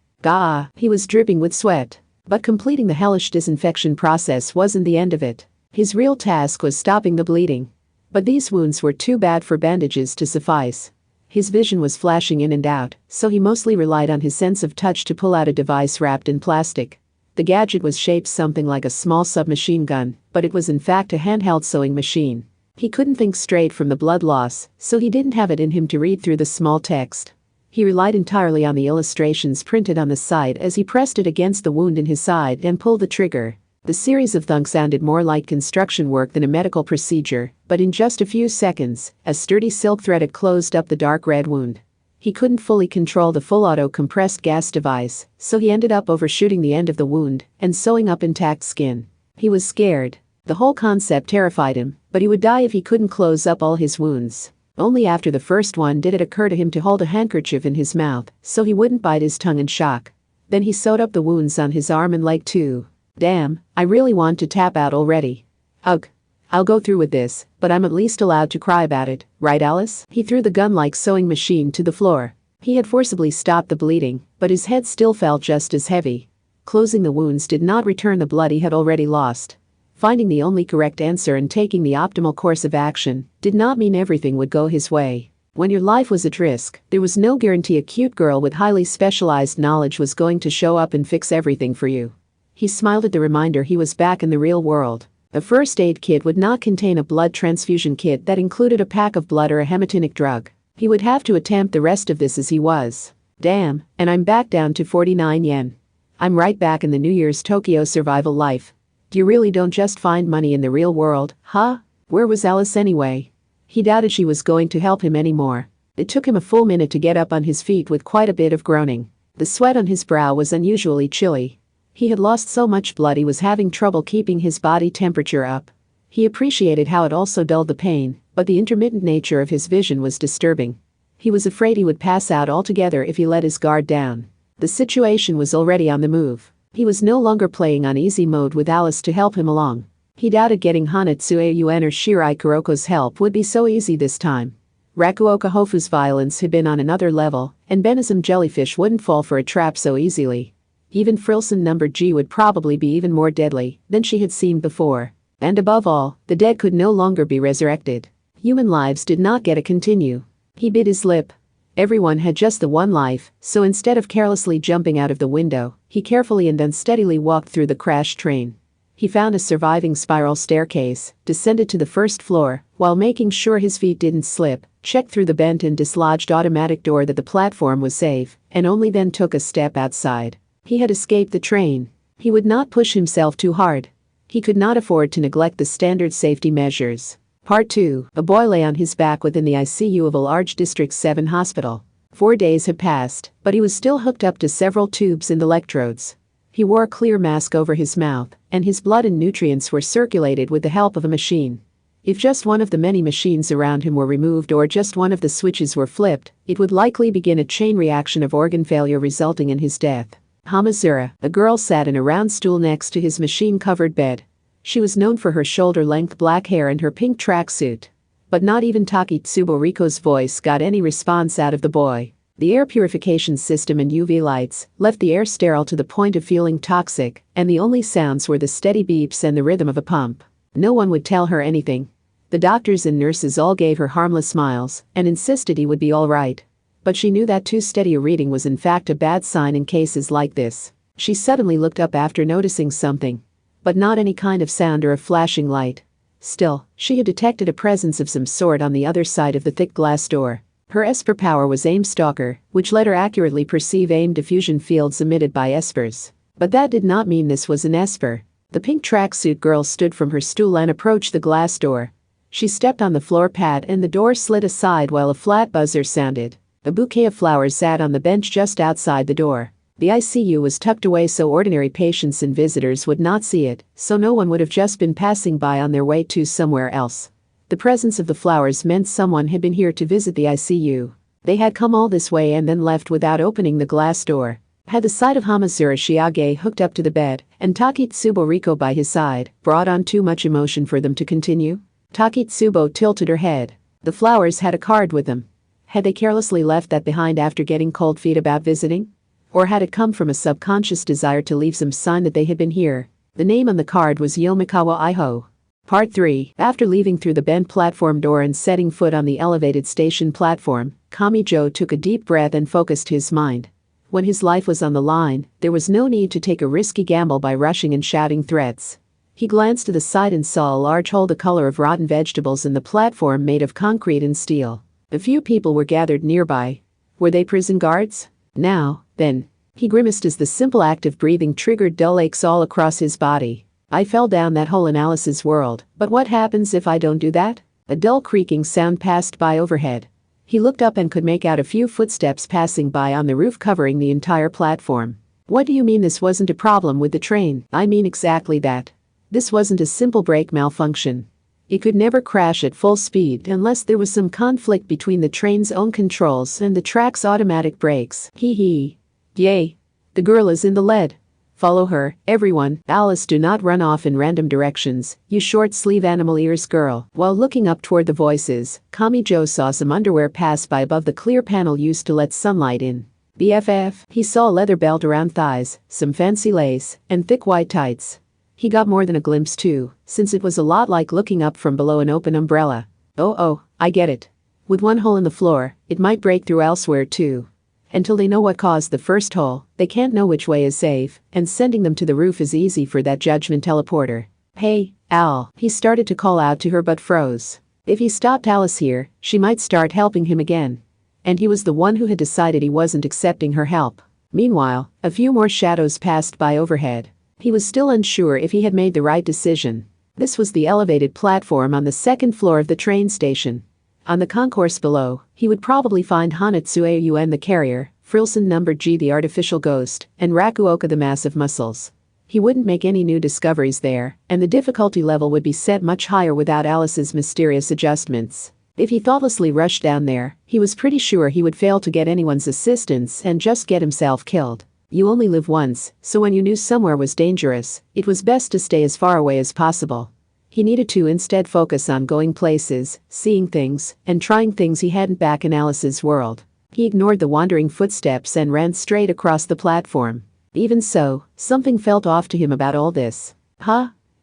He was dripping with sweat. But completing the hellish disinfection process wasn't the end of it. His real task was stopping the bleeding. But these wounds were too bad for bandages to suffice. His vision was flashing in and out, so he mostly relied on his sense of touch to pull out a device wrapped in plastic. The gadget was shaped something like a small submachine gun, but it was in fact a handheld sewing machine. He couldn't think straight from the blood loss, so he didn't have it in him to read through the small text. He relied entirely on the illustrations printed on the side as he pressed it against the wound in his side and pulled the trigger. The series of thunks sounded more like construction work than a medical procedure, but in just a few seconds, a sturdy silk thread had closed up the dark red wound. He couldn't fully control the full auto compressed gas device, so he ended up overshooting the end of the wound and sewing up intact skin. He was scared. The whole concept terrified him, but he would die if he couldn't close up all his wounds. Only after the first one did it occur to him to hold a handkerchief in his mouth so he wouldn't bite his tongue in shock. Then he sewed up the wounds on his arm and leg too. Damn, I really want to tap out already. Ugh. I'll go through with this, but I'm at least allowed to cry about it, right Alice? He threw the gun-like sewing machine to the floor. He had forcibly stopped the bleeding, but his head still felt just as heavy. Closing the wounds did not return the blood he had already lost. Finding the only correct answer and taking the optimal course of action did not mean everything would go his way. When your life was at risk, there was no guarantee a cute girl with highly specialized knowledge was going to show up and fix everything for you. He smiled at the reminder he was back in the real world. A first aid kit would not contain a blood transfusion kit that included a pack of blood or a hematinic drug. He would have to attempt the rest of this as he was. Damn, and I'm back down to 49 yen. I'm right back in the New Year's Tokyo survival life. You really don't just find money in the real world, huh? Where was Alice anyway? He doubted she was going to help him anymore. It took him a full minute to get up on his feet with quite a bit of groaning. The sweat on his brow was unusually chilly. He had lost so much blood he was having trouble keeping his body temperature up. He appreciated how it also dulled the pain, but the intermittent nature of his vision was disturbing. He was afraid he would pass out altogether if he let his guard down. The situation was already on the move. He was no longer playing on easy mode with Alice to help him along. He doubted getting Hanatsuyu or Shirai Kuroko's help would be so easy this time. Rakuoka Hofu's violence had been on another level, and Benizum jellyfish wouldn't fall for a trap so easily. Even Frilson number G would probably be even more deadly than she had seen before. And above all, the dead could no longer be resurrected. Human lives did not get to continue. He bit his lip. Everyone had just the one life, so instead of carelessly jumping out of the window, he carefully and unsteadily walked through the crashed train. He found a surviving spiral staircase, descended to the first floor, while making sure his feet didn't slip, checked through the bent and dislodged automatic door that the platform was safe, and only then took a step outside. He had escaped the train. He would not push himself too hard. He could not afford to neglect the standard safety measures. Part 2. A boy lay on his back within the ICU of a large District 7 hospital. 4 days had passed, but he was still hooked up to several tubes and electrodes. He wore a clear mask over his mouth, and his blood and nutrients were circulated with the help of a machine. If just one of the many machines around him were removed or just one of the switches were flipped, it would likely begin a chain reaction of organ failure resulting in his death. Hamazura, a girl, sat in a round stool next to his machine-covered bed. She was known for her shoulder-length black hair and her pink tracksuit. But not even Takitsubo Riko's voice got any response out of the boy. The air purification system and UV lights left the air sterile to the point of feeling toxic, and the only sounds were the steady beeps and the rhythm of a pump. No one would tell her anything. The doctors and nurses all gave her harmless smiles and insisted he would be all right. But she knew that too steady a reading was in fact a bad sign in cases like this. She suddenly looked up after noticing something. But not any kind of sound or a flashing light. Still, she had detected a presence of some sort on the other side of the thick glass door. Her Esper power was Aim Stalker, which let her accurately perceive aim diffusion fields emitted by Espers. But that did not mean this was an Esper. The pink tracksuit girl stood from her stool and approached the glass door. She stepped on the floor pad and the door slid aside while a flat buzzer sounded. A bouquet of flowers sat on the bench just outside the door. The ICU was tucked away so ordinary patients and visitors would not see it, so no one would have just been passing by on their way to somewhere else. The presence of the flowers meant someone had been here to visit the ICU. They had come all this way and then left without opening the glass door. Had the sight of Hamazura Shiage hooked up to the bed and Takitsubo Riko by his side brought on too much emotion for them to continue? Takitsubo tilted her head. The flowers had a card with them. Had they carelessly left that behind after getting cold feet about visiting? Or had it come from a subconscious desire to leave some sign that they had been here? The name on the card was Yomikawa Iho. Part 3. After leaving through the bent platform door and setting foot on the elevated station platform, Kamijo took a deep breath and focused his mind. When his life was on the line, there was no need to take a risky gamble by rushing and shouting threats. He glanced to the side and saw a large hole the color of rotten vegetables in the platform made of concrete and steel. A few people were gathered nearby. Were they prison guards? Now, then. He grimaced as the simple act of breathing triggered dull aches all across his body. I fell down that hole in Alice's world, but what happens if I don't do that? A dull creaking sound passed by overhead. He looked up and could make out a few footsteps passing by on the roof covering the entire platform. What do you mean this wasn't a problem with the train? I mean exactly that. This wasn't a simple brake malfunction. It could never crash at full speed unless there was some conflict between the train's own controls and the track's automatic brakes. Hee hee. Yay. The girl is in the lead. Follow her, everyone. Alice, do not run off in random directions, you short-sleeve animal ears girl. While looking up toward the voices, Kamijo saw some underwear pass by above the clear panel used to let sunlight in. BFF. He saw a leather belt around thighs, some fancy lace, and thick white tights. He got more than a glimpse too, since it was a lot like looking up from below an open umbrella. Oh, I get it. With one hole in the floor, it might break through elsewhere too. Until they know what caused the first hole, they can't know which way is safe, and sending them to the roof is easy for that judgment teleporter. Hey, Al. He started to call out to her but froze. If he stopped Alice here, she might start helping him again. And he was the one who had decided he wasn't accepting her help. Meanwhile, a few more shadows passed by overhead. He was still unsure if he had made the right decision. This was the elevated platform on the second floor of the train station. On the concourse below, he would probably find Hanatsuyu the carrier, Frilson number G the artificial ghost, and Rakuoka the massive muscles. He wouldn't make any new discoveries there, and the difficulty level would be set much higher without Alice's mysterious adjustments. If he thoughtlessly rushed down there, he was pretty sure he would fail to get anyone's assistance and just get himself killed. You only live once, so when you knew somewhere was dangerous, it was best to stay as far away as possible. He needed to instead focus on going places, seeing things, and trying things he hadn't back in Alice's world. He ignored the wandering footsteps and ran straight across the platform. Even so, something felt off to him about all this.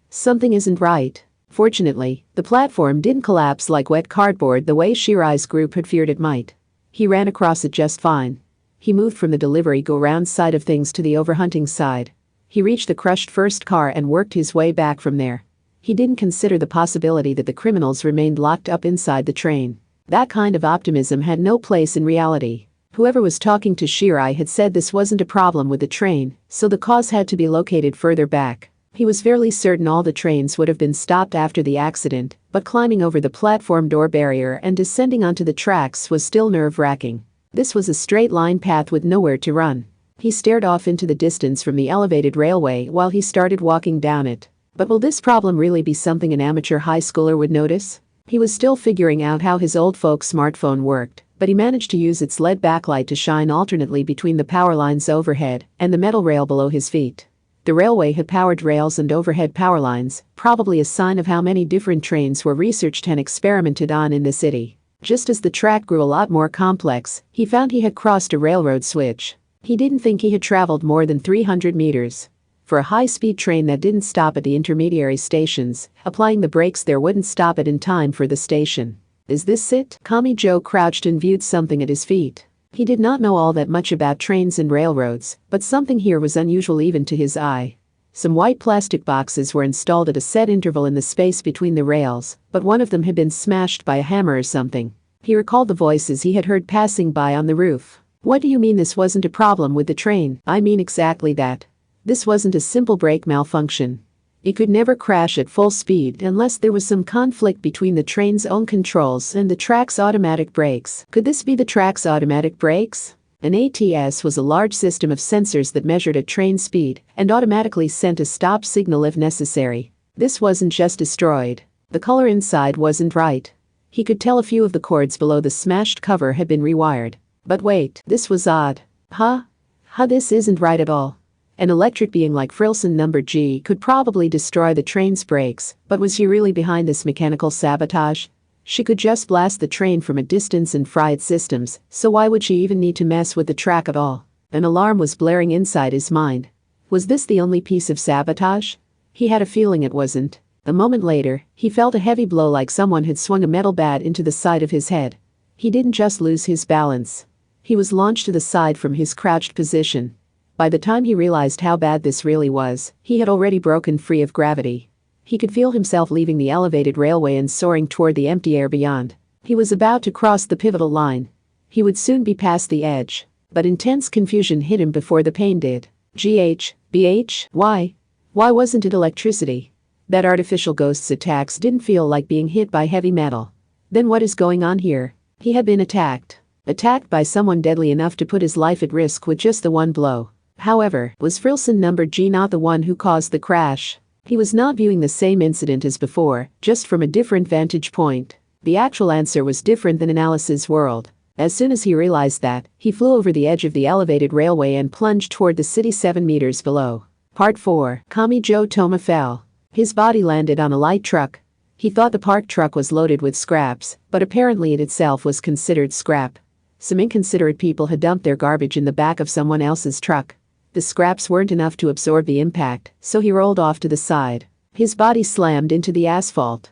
Something isn't right. Fortunately, the platform didn't collapse like wet cardboard the way Shirai's group had feared it might. He ran across it just fine. He moved from the delivery go-round side of things to the overhunting side. He reached the crushed first car and worked his way back from there. He didn't consider the possibility that the criminals remained locked up inside the train. That kind of optimism had no place in reality. Whoever was talking to Shirai had said this wasn't a problem with the train, so the cause had to be located further back. He was fairly certain all the trains would have been stopped after the accident, but climbing over the platform door barrier and descending onto the tracks was still nerve-wracking. This was a straight-line path with nowhere to run. He stared off into the distance from the elevated railway while he started walking down it. But will this problem really be something an amateur high schooler would notice? He was still figuring out how his old folks' smartphone worked, but he managed to use its LED backlight to shine alternately between the power lines overhead and the metal rail below his feet. The railway had powered rails and overhead power lines, probably a sign of how many different trains were researched and experimented on in the city. Just as the track grew a lot more complex, he found he had crossed a railroad switch. He didn't think he had traveled more than 300 meters. For a high-speed train that didn't stop at the intermediary stations, applying the brakes there wouldn't stop it in time for the station. Is this it? Kamijo crouched and viewed something at his feet. He did not know all that much about trains and railroads, but something here was unusual even to his eye. Some white plastic boxes were installed at a set interval in the space between the rails, but one of them had been smashed by a hammer or something. He recalled the voices he had heard passing by on the roof. What do you mean this wasn't a problem with the train? I mean exactly that. This wasn't a simple brake malfunction. It could never crash at full speed unless there was some conflict between the train's own controls and the track's automatic brakes. Could this be the track's automatic brakes? An ATS was a large system of sensors that measured a train speed and automatically sent a stop signal if necessary. This wasn't just destroyed. The color inside wasn't right. He could tell a few of the cords below the smashed cover had been rewired. But wait, this was odd. This isn't right at all. An electric being like Frilson number G could probably destroy the train's brakes, but was she really behind this mechanical sabotage? She could just blast the train from a distance and fry its systems, so why would she even need to mess with the track at all? An alarm was blaring inside his mind. Was this the only piece of sabotage? He had a feeling it wasn't. A moment later, he felt a heavy blow like someone had swung a metal bat into the side of his head. He didn't just lose his balance. He was launched to the side from his crouched position. By the time he realized how bad this really was, he had already broken free of gravity. He could feel himself leaving the elevated railway and soaring toward the empty air beyond. He was about to cross the pivotal line. He would soon be past the edge, but intense confusion hit him before the pain did. Why? Why wasn't it electricity? That artificial ghost's attacks didn't feel like being hit by heavy metal. Then what is going on here? He had been attacked. Attacked by someone deadly enough to put his life at risk with just the one blow. However, was Frilson number G not the one who caused the crash? He was not viewing the same incident as before, just from a different vantage point. The actual answer was different than in Alice's world. As soon as he realized that, he flew over the edge of the elevated railway and plunged toward the city 7 meters below. Part 4. Kamijo Toma fell. His body landed on a light truck. He thought the parked truck was loaded with scraps, but apparently it itself was considered scrap. Some inconsiderate people had dumped their garbage in the back of someone else's truck. The scraps weren't enough to absorb the impact, so he rolled off to the side. His body slammed into the asphalt.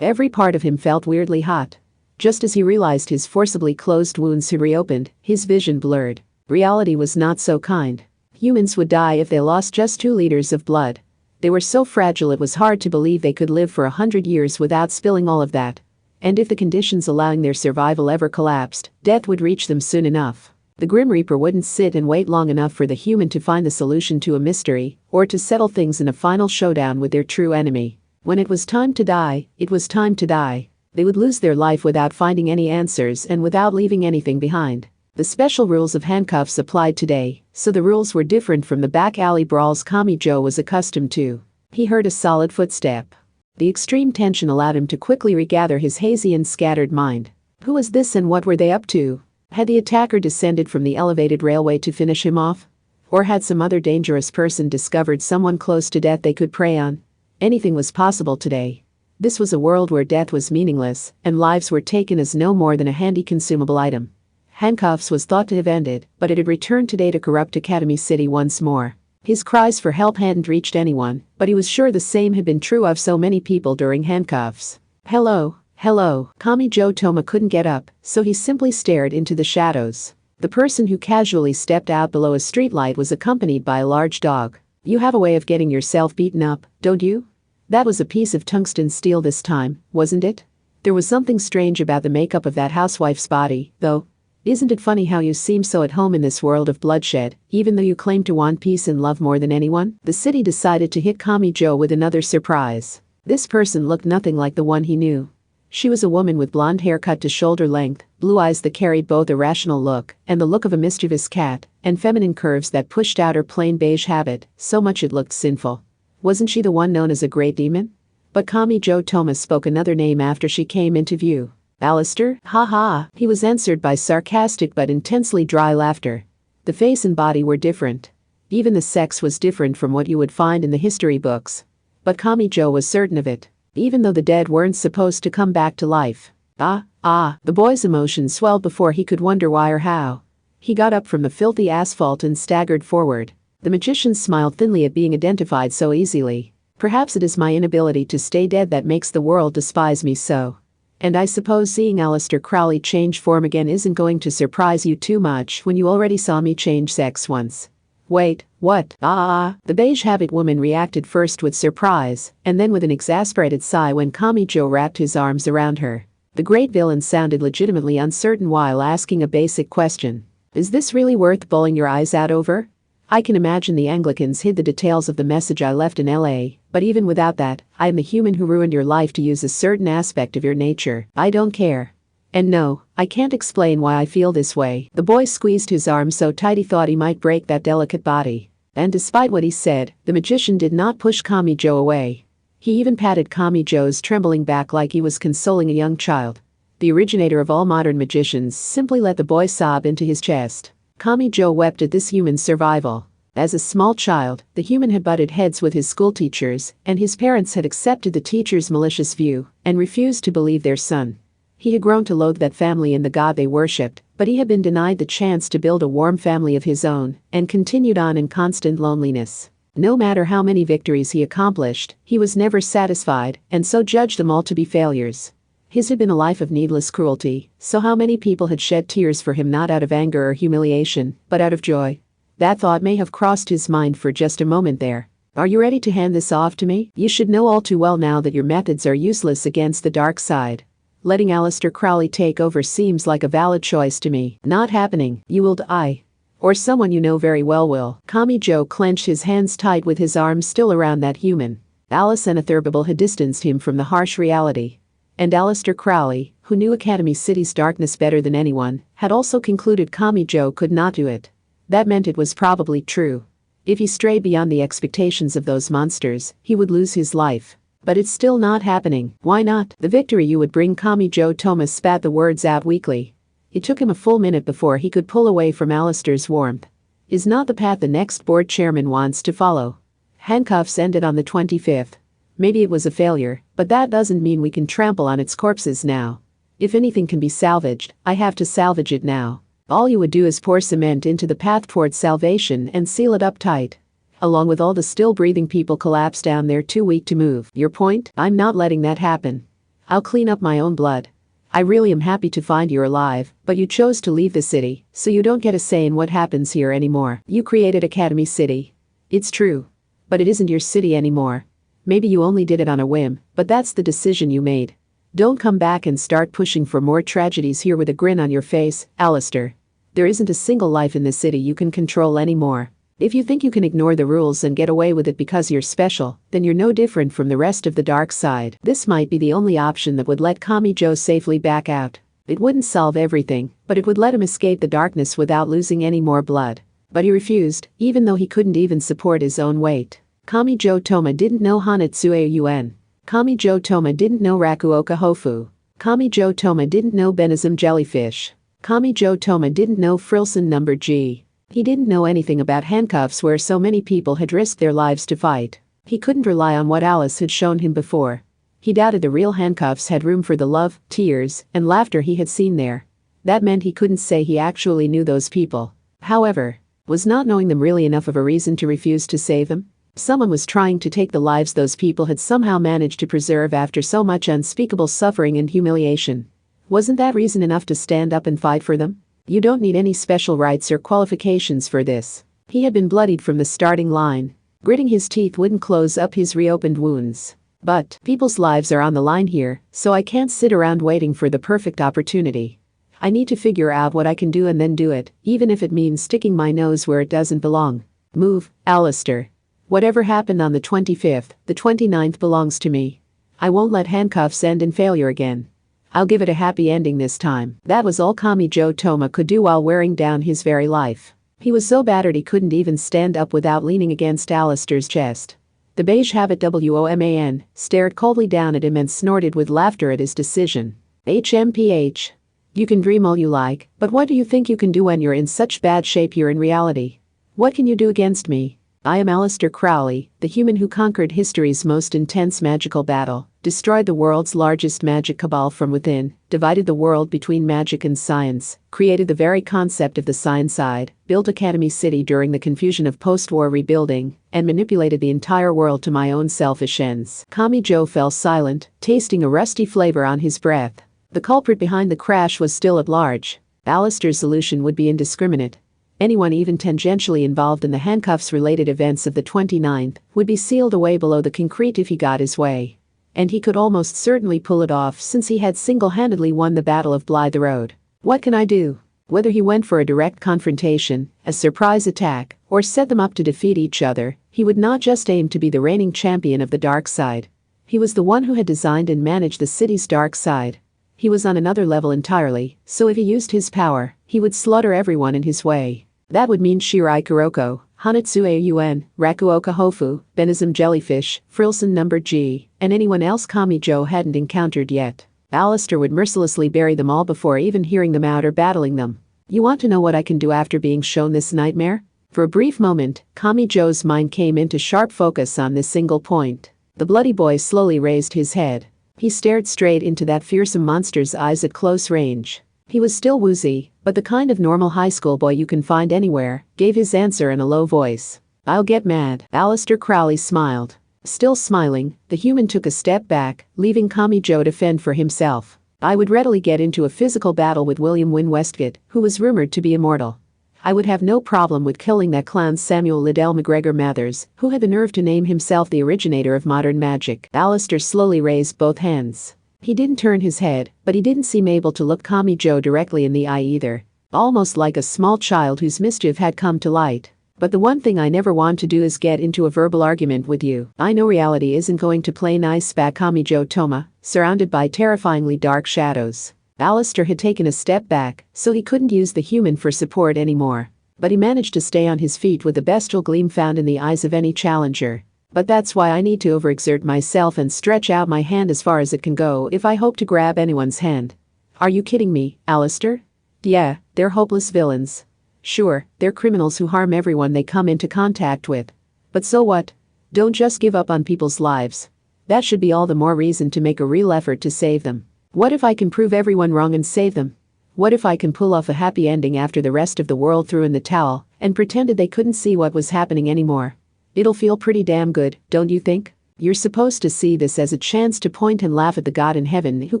Every part of him felt weirdly hot. Just as he realized his forcibly closed wounds had reopened, his vision blurred. Reality was not so kind. Humans would die if they lost just 2 liters of blood. They were so fragile it was hard to believe they could live for 100 years without spilling all of that. And if the conditions allowing their survival ever collapsed, death would reach them soon enough. The Grim Reaper wouldn't sit and wait long enough for the human to find the solution to a mystery, or to settle things in a final showdown with their true enemy. When it was time to die, it was time to die. They would lose their life without finding any answers and without leaving anything behind. The special rules of handcuffs applied today, so the rules were different from the back alley brawls Kamijo was accustomed to. He heard a solid footstep. The extreme tension allowed him to quickly regather his hazy and scattered mind. Who was this and what were they up to? Had the attacker descended from the elevated railway to finish him off? Or had some other dangerous person discovered someone close to death they could prey on? Anything was possible today. This was a world where death was meaningless and lives were taken as no more than a handy consumable item. Handcuffs was thought to have ended, but it had returned today to corrupt Academy City once more. His cries for help hadn't reached anyone, but he was sure the same had been true of so many people during handcuffs. Hello. Kamijo Toma couldn't get up, so he simply stared into the shadows. The person who casually stepped out below a streetlight was accompanied by a large dog. You have a way of getting yourself beaten up, don't you? That was a piece of tungsten steel this time, wasn't it? There was something strange about the makeup of that housewife's body, though. Isn't it funny how you seem so at home in this world of bloodshed, even though you claim to want peace and love more than anyone? The city decided to hit Kamijo with another surprise. This person looked nothing like the one he knew. She was a woman with blonde hair cut to shoulder length, blue eyes that carried both a rational look and the look of a mischievous cat, and feminine curves that pushed out her plain beige habit, so much it looked sinful. Wasn't she the one known as a great demon? But Kamijo Toma spoke another name after she came into view. Alistair? Ha ha. He was answered by sarcastic but intensely dry laughter. The face and body were different. Even the sex was different from what you would find in the history books. But Kamijo was certain of it. Even though the dead weren't supposed to come back to life. The boy's emotions swelled before he could wonder why or how. He got up from the filthy asphalt and staggered forward. The magician smiled thinly at being identified so easily. Perhaps it is my inability to stay dead that makes the world despise me so. And I suppose seeing Alistair Crowley change form again isn't going to surprise you too much when you already saw me change sex once. Wait, what? The beige habit woman reacted first with surprise and then with an exasperated sigh when Kamijo wrapped his arms around her. The great villain sounded legitimately uncertain while asking a basic question. Is this really worth bawling your eyes out over? I can imagine the Anglicans hid the details of the message I left in LA, but even without that, I am the human who ruined your life to use a certain aspect of your nature. I don't care. And no, I can't explain why I feel this way. The boy squeezed his arm so tight he thought he might break that delicate body. And despite what he said, the magician did not push Kamijo away. He even patted Kamijo's trembling back like he was consoling a young child. The originator of all modern magicians simply let the boy sob into his chest. Kamijo wept at this human's survival. As a small child, the human had butted heads with his schoolteachers, and his parents had accepted the teacher's malicious view and refused to believe their son. He had grown to loathe that family and the god they worshipped, but he had been denied the chance to build a warm family of his own and continued on in constant loneliness. No matter how many victories he accomplished, he was never satisfied and so judged them all to be failures. His had been a life of needless cruelty, so how many people had shed tears for him not out of anger or humiliation, but out of joy? That thought may have crossed his mind for just a moment there. Are you ready to hand this off to me? You should know all too well now that your methods are useless against the dark side. Letting Alistair Crowley take over seems like a valid choice to me. Not happening. You will die. Or someone you know very well will. Kamijo clenched his hands tight with his arms still around that human. Alice Anatherbable had distanced him from the harsh reality. And Alistair Crowley, who knew Academy City's darkness better than anyone, had also concluded Kamijo could not do it. That meant it was probably true. If he strayed beyond the expectations of those monsters, he would lose his life. But it's still not happening. Why not? The victory you would bring. Kamijo Toma spat the words out weakly. It took him a full minute before he could pull away from Alistair's warmth. Is not the path the next board chairman wants to follow. Handcuffs ended on the 25th. Maybe it was a failure, but that doesn't mean we can trample on its corpses now. If anything can be salvaged, I have to salvage it now. All you would do is pour cement into the path towards salvation and seal it up tight. Along with all the still breathing people collapsed down there too weak to move. Your point? I'm not letting that happen. I'll clean up my own blood. I really am happy to find you're alive, but you chose to leave the city, so you don't get a say in what happens here anymore. You created Academy City. It's true. But it isn't your city anymore. Maybe you only did it on a whim, but that's the decision you made. Don't come back and start pushing for more tragedies here with a grin on your face, Alistair. There isn't a single life in this city you can control anymore. If you think you can ignore the rules and get away with it because you're special, then you're no different from the rest of the dark side. This might be the only option that would let Kamijo safely back out. It wouldn't solve everything, but it would let him escape the darkness without losing any more blood. But he refused, even though he couldn't even support his own weight. Kamijo Toma didn't know Hanatsuya Yuen. Kamijo Toma didn't know Rakuoka Hofu. Kamijo Toma didn't know Benizum Jellyfish. Kamijo Toma didn't know Frilson number G. He didn't know anything about handcuffs where so many people had risked their lives to fight. He couldn't rely on what Alice had shown him before. He doubted the real handcuffs had room for the love, tears, and laughter he had seen there. That meant he couldn't say he actually knew those people. However, was not knowing them really enough of a reason to refuse to save them? Someone was trying to take the lives those people had somehow managed to preserve after so much unspeakable suffering and humiliation. Wasn't that reason enough to stand up and fight for them? You don't need any special rights or qualifications for this. He had been bloodied from the starting line. Gritting his teeth wouldn't close up his reopened wounds. But people's lives are on the line here, so I can't sit around waiting for the perfect opportunity. I need to figure out what I can do and then do it, even if it means sticking my nose where it doesn't belong. Move, Alistair. Whatever happened on the 25th, the 29th belongs to me. I won't let handcuffs end in failure again. I'll give it a happy ending this time. That was all Kamijo Toma could do while wearing down his very life. He was so battered he couldn't even stand up without leaning against Alistair's chest. The beige habit WOMAN stared coldly down at him and snorted with laughter at his decision. HMPH. You can dream all you like, but what do you think you can do when you're in such bad shape you're in reality? What can you do against me? I am Aleister Crowley, the human who conquered history's most intense magical battle, destroyed the world's largest magic cabal from within, divided the world between magic and science, created the very concept of the science side, built Academy City during the confusion of post-war rebuilding, and manipulated the entire world to my own selfish ends. Kamijo fell silent, tasting a rusty flavor on his breath. The culprit behind the crash was still at large. Alistair's solution would be indiscriminate. Anyone even tangentially involved in the handcuffs-related events of the 29th would be sealed away below the concrete if he got his way. And he could almost certainly pull it off since he had single-handedly won the Battle of Blythe Road. What can I do? Whether he went for a direct confrontation, a surprise attack, or set them up to defeat each other, he would not just aim to be the reigning champion of the dark side. He was the one who had designed and managed the city's dark side. He was on another level entirely, so if he used his power, he would slaughter everyone in his way. That would mean Shirai Kuroko, Hanatsuya Yuen, Rakuoka Hofu, Benizum Jellyfish, Frilson number G, and anyone else Kamijo hadn't encountered yet. Alistair would mercilessly bury them all before even hearing them out or battling them. You want to know what I can do after being shown this nightmare? For a brief moment, Kamijo's mind came into sharp focus on this single point. The bloody boy slowly raised his head. He stared straight into that fearsome monster's eyes at close range. He was still woozy, but the kind of normal high school boy you can find anywhere, gave his answer in a low voice. I'll get mad. Aleister Crowley smiled. Still smiling, the human took a step back, leaving Kamijo to fend for himself. I would readily get into a physical battle with William Wynne Westcott, who was rumored to be immortal. I would have no problem with killing that clown Samuel Liddell McGregor Mathers, who had the nerve to name himself the originator of modern magic. Alistair slowly raised both hands. He didn't turn his head, but he didn't seem able to look Kamijo directly in the eye either. Almost like a small child whose mischief had come to light. But the one thing I never want to do is get into a verbal argument with you. I know reality isn't going to play nice back. Kamijo Toma, surrounded by terrifyingly dark shadows. Alistair had taken a step back, so he couldn't use the human for support anymore. But he managed to stay on his feet with the bestial gleam found in the eyes of any challenger. But that's why I need to overexert myself and stretch out my hand as far as it can go if I hope to grab anyone's hand. Are you kidding me, Alistair? Yeah, they're hopeless villains. Sure, they're criminals who harm everyone they come into contact with. But so what? Don't just give up on people's lives. That should be all the more reason to make a real effort to save them. What if I can prove everyone wrong and save them? What if I can pull off a happy ending after the rest of the world threw in the towel and pretended they couldn't see what was happening anymore? It'll feel pretty damn good, don't you think? You're supposed to see this as a chance to point and laugh at the God in heaven who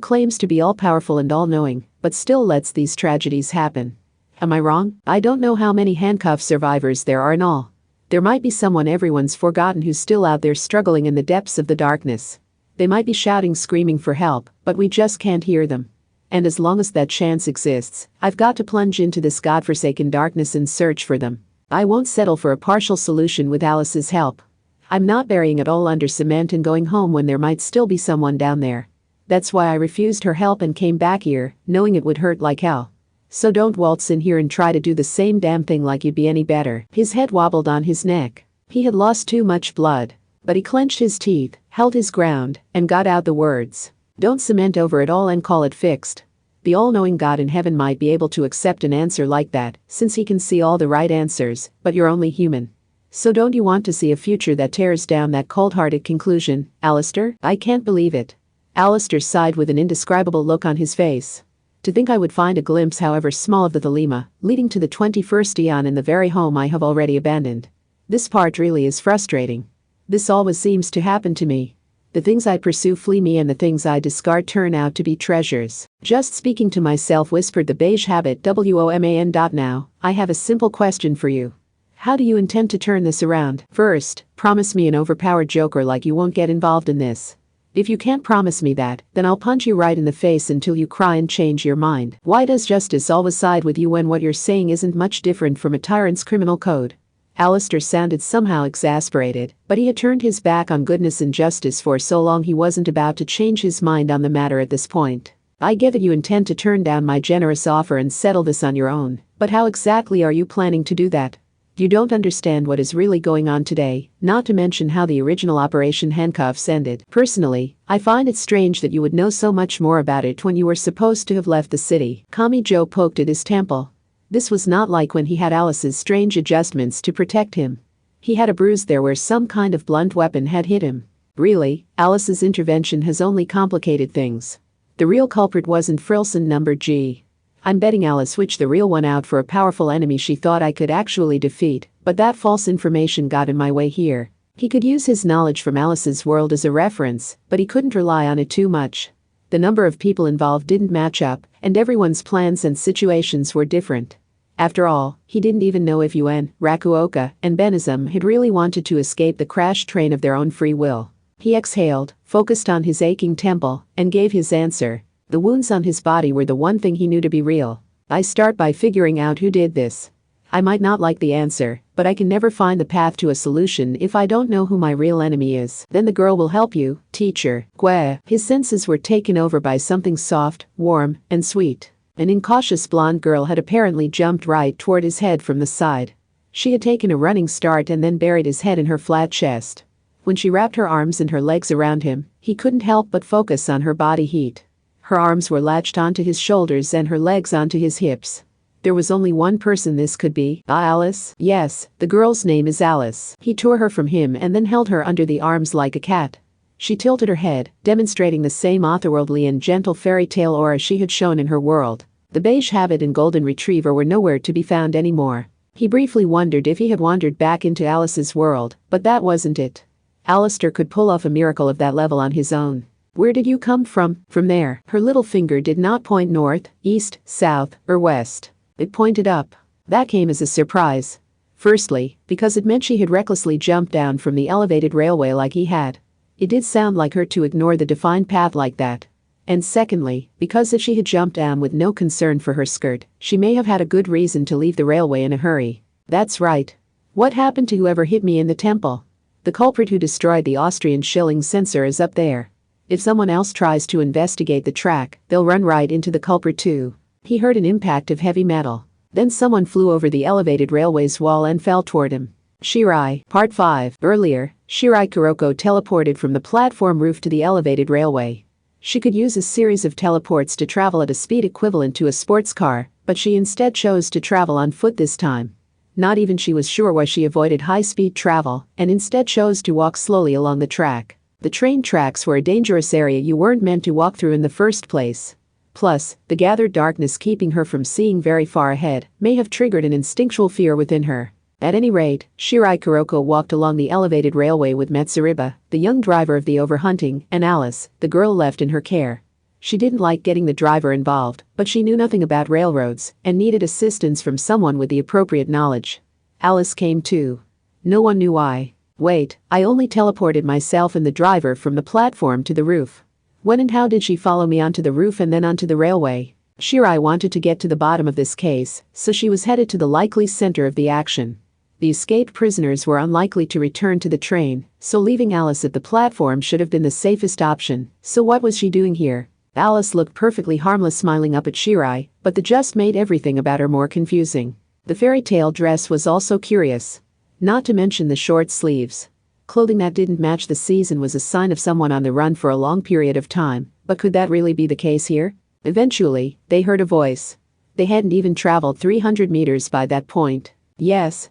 claims to be all-powerful and all-knowing, but still lets these tragedies happen. Am I wrong? I don't know how many handcuff survivors there are in all. There might be someone everyone's forgotten who's still out there struggling in the depths of the darkness. They might be shouting, screaming for help, but we just can't hear them. And as long as that chance exists, I've got to plunge into this godforsaken darkness and search for them. I won't settle for a partial solution with Alice's help. I'm not burying it all under cement and going home when there might still be someone down there. That's why I refused her help and came back here, knowing it would hurt like hell. So don't waltz in here and try to do the same damn thing like you'd be any better." His head wobbled on his neck. He had lost too much blood. But he clenched his teeth, held his ground, and got out the words. "Don't cement over it all and call it fixed. The all-knowing God in heaven might be able to accept an answer like that, since he can see all the right answers, but you're only human. So don't you want to see a future that tears down that cold-hearted conclusion, Alistair?" "I can't believe it." Alistair sighed with an indescribable look on his face. "To think I would find a glimpse, however small, of the Thelema, leading to the 21st eon in the very home I have already abandoned. This part really is frustrating. This always seems to happen to me. The things I pursue flee me and the things I discard turn out to be treasures." "Just speaking to myself," whispered the beige habit WOMAN. "Now, I have a simple question for you. How do you intend to turn this around? First, promise me an overpowered joker like you won't get involved in this. If you can't promise me that, then I'll punch you right in the face until you cry and change your mind. Why does justice always side with you when what you're saying isn't much different from a tyrant's criminal code?" Alistair sounded somehow exasperated, but he had turned his back on goodness and justice for so long he wasn't about to change his mind on the matter at this point. "I get that you intend to turn down my generous offer and settle this on your own, but how exactly are you planning to do that? You don't understand what is really going on today, not to mention how the original Operation Handcuffs ended. Personally, I find it strange that you would know so much more about it when you were supposed to have left the city." Kami Joe poked at his temple. This was not like when he had Alice's strange adjustments to protect him. He had a bruise there where some kind of blunt weapon had hit him. Really, Alice's intervention has only complicated things. The real culprit wasn't Frilson number G. I'm betting Alice switched the real one out for a powerful enemy she thought I could actually defeat, but that false information got in my way here. He could use his knowledge from Alice's world as a reference, but he couldn't rely on it too much. The number of people involved didn't match up, and everyone's plans and situations were different. After all, he didn't even know if Yuen, Rakuoka, and Benizum had really wanted to escape the crash train of their own free will. He exhaled, focused on his aching temple, and gave his answer. The wounds on his body were the one thing he knew to be real. "I start by figuring out who did this. I might not like the answer, but I can never find the path to a solution if I don't know who my real enemy is." "Then the girl will help you, teacher." Gue. His senses were taken over by something soft, warm, and sweet. An incautious blonde girl had apparently jumped right toward his head from the side. She had taken a running start and then buried his head in her flat chest. When she wrapped her arms and her legs around him, he couldn't help but focus on her body heat. Her arms were latched onto his shoulders and her legs onto his hips. There was only one person this could be. "Alice?" "Yes, the girl's name is Alice." He tore her from him and then held her under the arms like a cat. She tilted her head, demonstrating the same otherworldly and gentle fairy tale aura she had shown in her world. The beige habit and golden retriever were nowhere to be found anymore. He briefly wondered if he had wandered back into Alice's world, but that wasn't it. Alistair could pull off a miracle of that level on his own. "Where did you come from?" "From there." Her little finger did not point north, east, south, or west. It pointed up. That came as a surprise. Firstly, because it meant she had recklessly jumped down from the elevated railway like he had. It did sound like her to ignore the defined path like that. And secondly, because if she had jumped down with no concern for her skirt, she may have had a good reason to leave the railway in a hurry. "That's right. What happened to whoever hit me in the temple? The culprit who destroyed the Austrian shilling sensor is up there. If someone else tries to investigate the track, they'll run right into the culprit too." He heard an impact of heavy metal. Then someone flew over the elevated railway's wall and fell toward him. Shirai. Part 5. Earlier, Shirai Kuroko teleported from the platform roof to the elevated railway. She could use a series of teleports to travel at a speed equivalent to a sports car, but she instead chose to travel on foot this time. Not even she was sure why she avoided high-speed travel and instead chose to walk slowly along the track. The train tracks were a dangerous area you weren't meant to walk through in the first place. Plus, the gathered darkness keeping her from seeing very far ahead may have triggered an instinctual fear within her. At any rate, Shirai Kuroko walked along the elevated railway with Metsuriba, the young driver of the overhunting, and Alice, the girl left in her care. She didn't like getting the driver involved, but she knew nothing about railroads and needed assistance from someone with the appropriate knowledge. Alice came too. No one knew why. "Wait, I only teleported myself and the driver from the platform to the roof. When and how did she follow me onto the roof and then onto the railway?" Shirai wanted to get to the bottom of this case, so she was headed to the likely center of the action. The escaped prisoners were unlikely to return to the train, so leaving Alice at the platform should have been the safest option. So what was she doing here? Alice looked perfectly harmless smiling up at Shirai, but the just made everything about her more confusing. The fairy tale dress was also curious. Not to mention the short sleeves. Clothing that didn't match the season was a sign of someone on the run for a long period of time, but could that really be the case here? Eventually, they heard a voice. They hadn't even traveled 300 meters by that point. Yes.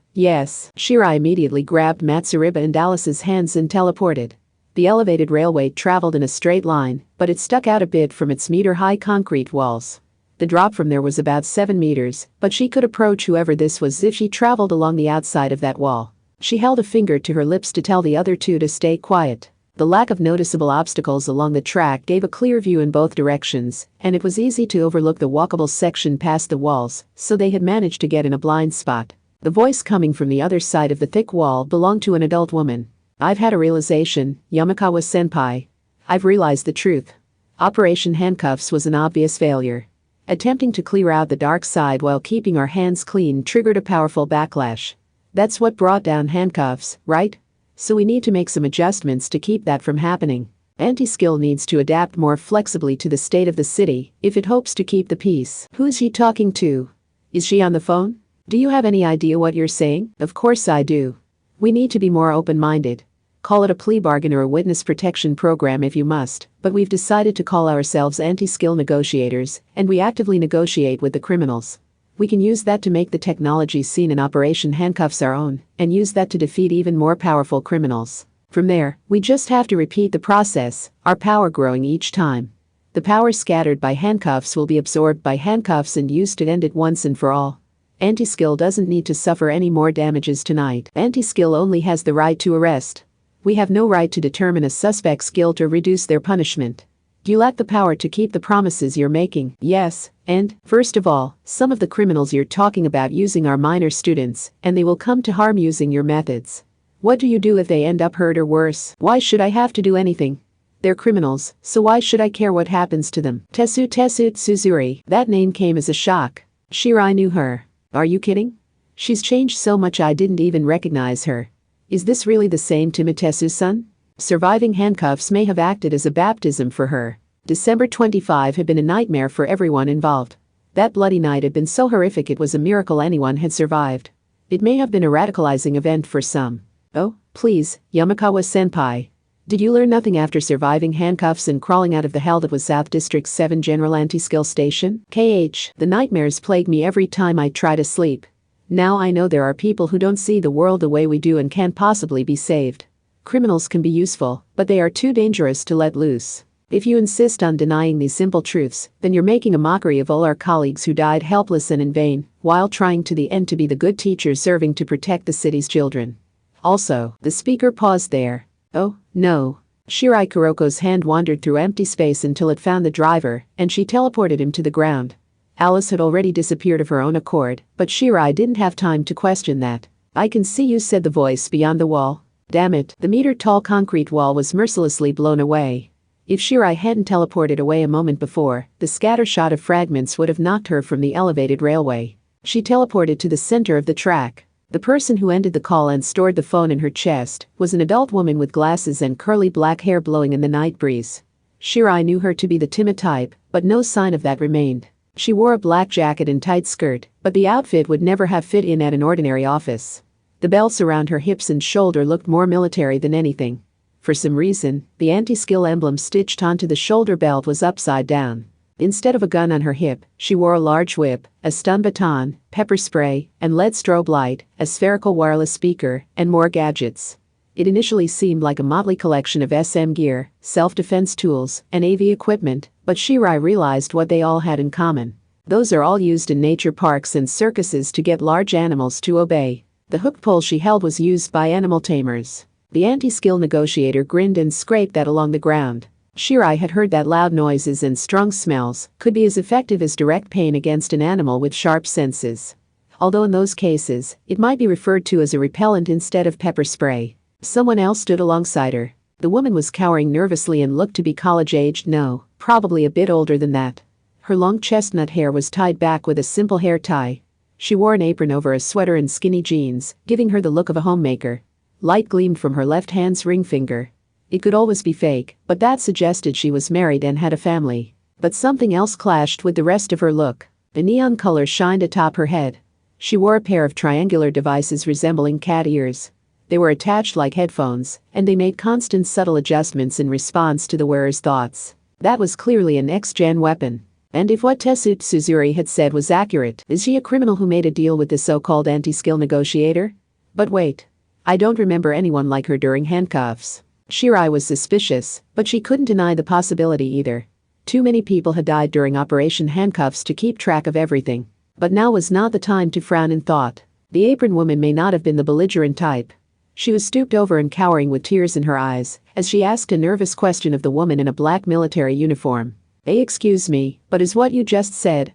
Shirai immediately grabbed Matsuriba and Alice's hands and teleported. The elevated railway traveled in a straight line, but it stuck out a bit from its meter-high concrete walls. The drop from there was about 7 meters, but she could approach whoever this was if she traveled along the outside of that wall. She held a finger to her lips to tell the other two to stay quiet. The lack of noticeable obstacles along the track gave a clear view in both directions, and it was easy to overlook the walkable section past the walls, so they had managed to get in a blind spot. The voice coming from the other side of the thick wall belonged to an adult woman. I've had a realization, Yamakawa-senpai. I've realized the truth. Operation Handcuffs was an obvious failure. Attempting to clear out the dark side while keeping our hands clean triggered a powerful backlash. That's what brought down handcuffs, right? So we need to make some adjustments to keep that from happening. Anti-Skill needs to adapt more flexibly to the state of the city if it hopes to keep the peace. Who is she talking to? Is she on the phone? Do you have any idea what you're saying? Of course I do. We need to be more open-minded. Call it a plea bargain or a witness protection program if you must, but we've decided to call ourselves anti-skill negotiators, and we actively negotiate with the criminals. We can use that to make the technology seen in Operation Handcuffs our own, and use that to defeat even more powerful criminals. From there, we just have to repeat the process, our power growing each time. The power scattered by handcuffs will be absorbed by handcuffs and used to end it once and for all. Anti-Skill doesn't need to suffer any more damages tonight. Anti-Skill only has the right to arrest. We have no right to determine a suspect's guilt or reduce their punishment. You lack the power to keep the promises you're making. Yes, and, first of all, some of the criminals you're talking about using are minor students, and they will come to harm using your methods. What do you do if they end up hurt or worse? Why should I have to do anything? They're criminals, so why should I care what happens to them? Tesu Tsuzuri. That name came as a shock. Shirai knew her. Are you kidding? She's changed so much I didn't even recognize her. Is this really the same Timitesu-san? Surviving handcuffs may have acted as a baptism for her. December 25 had been a nightmare for everyone involved. That bloody night had been so horrific it was a miracle anyone had survived. It may have been a radicalizing event for some. Oh, please, Yamakawa-senpai. Did you learn nothing after surviving handcuffs and crawling out of the hell that was South District 7 General Anti-Skill Station? The nightmares plague me every time I try to sleep. Now I know there are people who don't see the world the way we do and can't possibly be saved. Criminals can be useful, but they are too dangerous to let loose. If you insist on denying these simple truths, then you're making a mockery of all our colleagues who died helpless and in vain, while trying to the end to be the good teachers serving to protect the city's children. Also, the speaker paused there. Oh, no. Shirai Kuroko's hand wandered through empty space until it found the driver, and she teleported him to the ground. Alice had already disappeared of her own accord, but Shirai didn't have time to question that. I can see you, said the voice beyond the wall. Damn it, the meter-tall concrete wall was mercilessly blown away. If Shirai hadn't teleported away a moment before, the scattershot of fragments would have knocked her from the elevated railway. She teleported to the center of the track. The person who ended the call and stored the phone in her chest was an adult woman with glasses and curly black hair blowing in the night breeze. Shirai knew her to be the timid type, but no sign of that remained. She wore a black jacket and tight skirt, but the outfit would never have fit in at an ordinary office. The belts around her hips and shoulder looked more military than anything. For some reason, the anti-skill emblem stitched onto the shoulder belt was upside down. Instead of a gun on her hip, she wore a large whip, a stun baton, pepper spray, and LED strobe light, a spherical wireless speaker, and more gadgets. It initially seemed like a motley collection of SM gear, self-defense tools, and AV equipment, but Shirai realized what they all had in common. Those are all used in nature parks and circuses to get large animals to obey. The hook pole she held was used by animal tamers. The anti-skill negotiator grinned and scraped that along the ground. Shirai had heard that loud noises and strong smells could be as effective as direct pain against an animal with sharp senses. Although in those cases, it might be referred to as a repellent instead of pepper spray. Someone else stood alongside her. The woman was cowering nervously and looked to be college-aged, no, probably a bit older than that. Her long chestnut hair was tied back with a simple hair tie. She wore an apron over a sweater and skinny jeans, giving her the look of a homemaker. Light gleamed from her left hand's ring finger. It could always be fake, but that suggested she was married and had a family. But something else clashed with the rest of her look. A neon color shined atop her head. She wore a pair of triangular devices resembling cat ears. They were attached like headphones, and they made constant subtle adjustments in response to the wearer's thoughts. That was clearly an X-Gen weapon. And if what Tetsuzuri had said was accurate, is she a criminal who made a deal with this so-called anti-skill negotiator? But wait. I don't remember anyone like her during handcuffs. Shirai was suspicious, but she couldn't deny the possibility either. Too many people had died during Operation Handcuffs to keep track of everything. But now was not the time to frown in thought. The apron woman may not have been the belligerent type. She was stooped over and cowering with tears in her eyes as she asked a nervous question of the woman in a black military uniform. Excuse me, but is what you just said,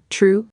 true?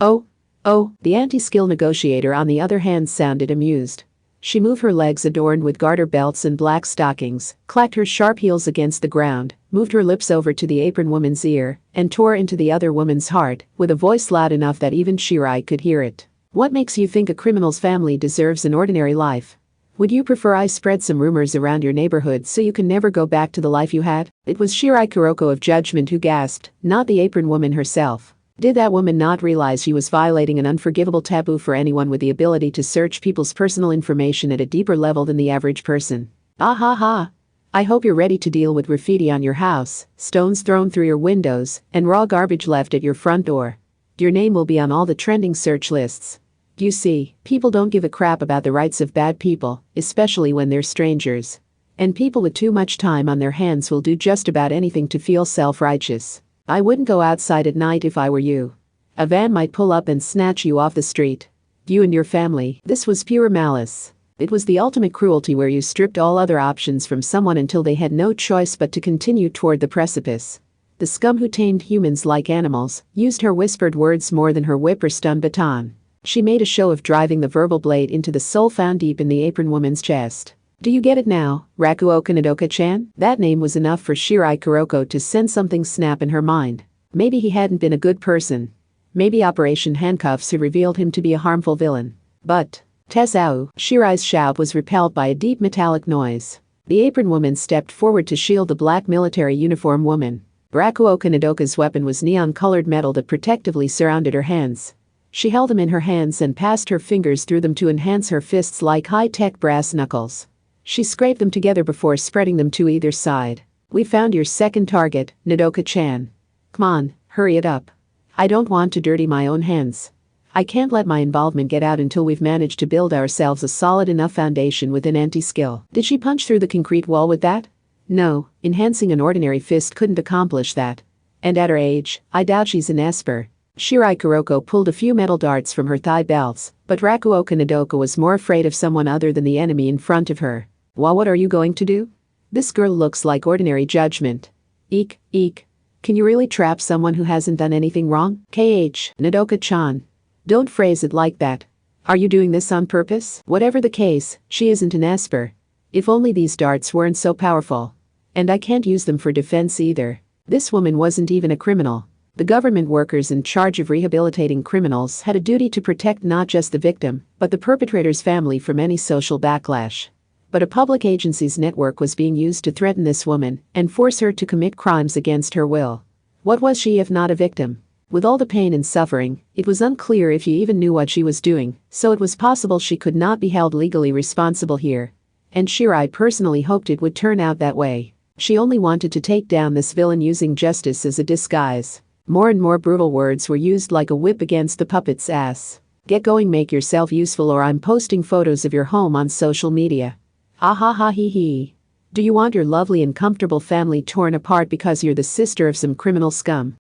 Oh. The anti-skill negotiator on the other hand sounded amused. She moved her legs adorned with garter belts and black stockings, clacked her sharp heels against the ground, moved her lips over to the apron woman's ear, and tore into the other woman's heart, with a voice loud enough that even Shirai could hear it. What makes you think a criminal's family deserves an ordinary life? Would you prefer I spread some rumors around your neighborhood so you can never go back to the life you had? It was Shirai Kuroko of Judgment who gasped, not the apron woman herself. Did that woman not realize she was violating an unforgivable taboo for anyone with the ability to search people's personal information at a deeper level than the average person? Ah ha ha. I hope you're ready to deal with graffiti on your house, stones thrown through your windows, and raw garbage left at your front door. Your name will be on all the trending search lists. You see, people don't give a crap about the rights of bad people, especially when they're strangers. And people with too much time on their hands will do just about anything to feel self-righteous. I wouldn't go outside at night if I were you. A van might pull up and snatch you off the street. You and your family. This was pure malice. It was the ultimate cruelty where you stripped all other options from someone until they had no choice but to continue toward the precipice. The scum who tamed humans like animals used her whispered words more than her whip or stun baton. She made a show of driving the verbal blade into the soul found deep in the apron woman's chest. Do you get it now, Rakuo Kanadoka-chan? That name was enough for Shirai Kuroko to send something snap in her mind. Maybe he hadn't been a good person. Maybe Operation Handcuffs had revealed him to be a harmful villain. But, Tesao, Shirai's shout was repelled by a deep metallic noise. The apron woman stepped forward to shield the black military uniform woman. Rakuo Kanadoka's weapon was neon-colored metal that protectively surrounded her hands. She held them in her hands and passed her fingers through them to enhance her fists like high-tech brass knuckles. She scraped them together before spreading them to either side. We found your second target, Nodoka-chan. Come on, hurry it up. I don't want to dirty my own hands. I can't let my involvement get out until we've managed to build ourselves a solid enough foundation with an anti-skill. Did she punch through the concrete wall with that? No, enhancing an ordinary fist couldn't accomplish that. And at her age, I doubt she's an esper. Shirai Kuroko pulled a few metal darts from her thigh belts, but Rakuo Kanadoka was more afraid of someone other than the enemy in front of her. Well, what are you going to do? This girl looks like ordinary Judgment. Eek. Can you really trap someone who hasn't done anything wrong? Nodoka-chan. Don't phrase it like that. Are you doing this on purpose? Whatever the case, she isn't an esper. If only these darts weren't so powerful. And I can't use them for defense either. This woman wasn't even a criminal. The government workers in charge of rehabilitating criminals had a duty to protect not just the victim, but the perpetrator's family from any social backlash. But a public agency's network was being used to threaten this woman and force her to commit crimes against her will. What was she if not a victim? With all the pain and suffering, it was unclear if she even knew what she was doing, so it was possible she could not be held legally responsible here. And Shirai personally hoped it would turn out that way. She only wanted to take down this villain using justice as a disguise. More and more brutal words were used like a whip against the puppet's ass. Get going, make yourself useful, or I'm posting photos of your home on social media. Ah ha ha hee hee. Do you want your lovely and comfortable family torn apart because you're the sister of some criminal scum?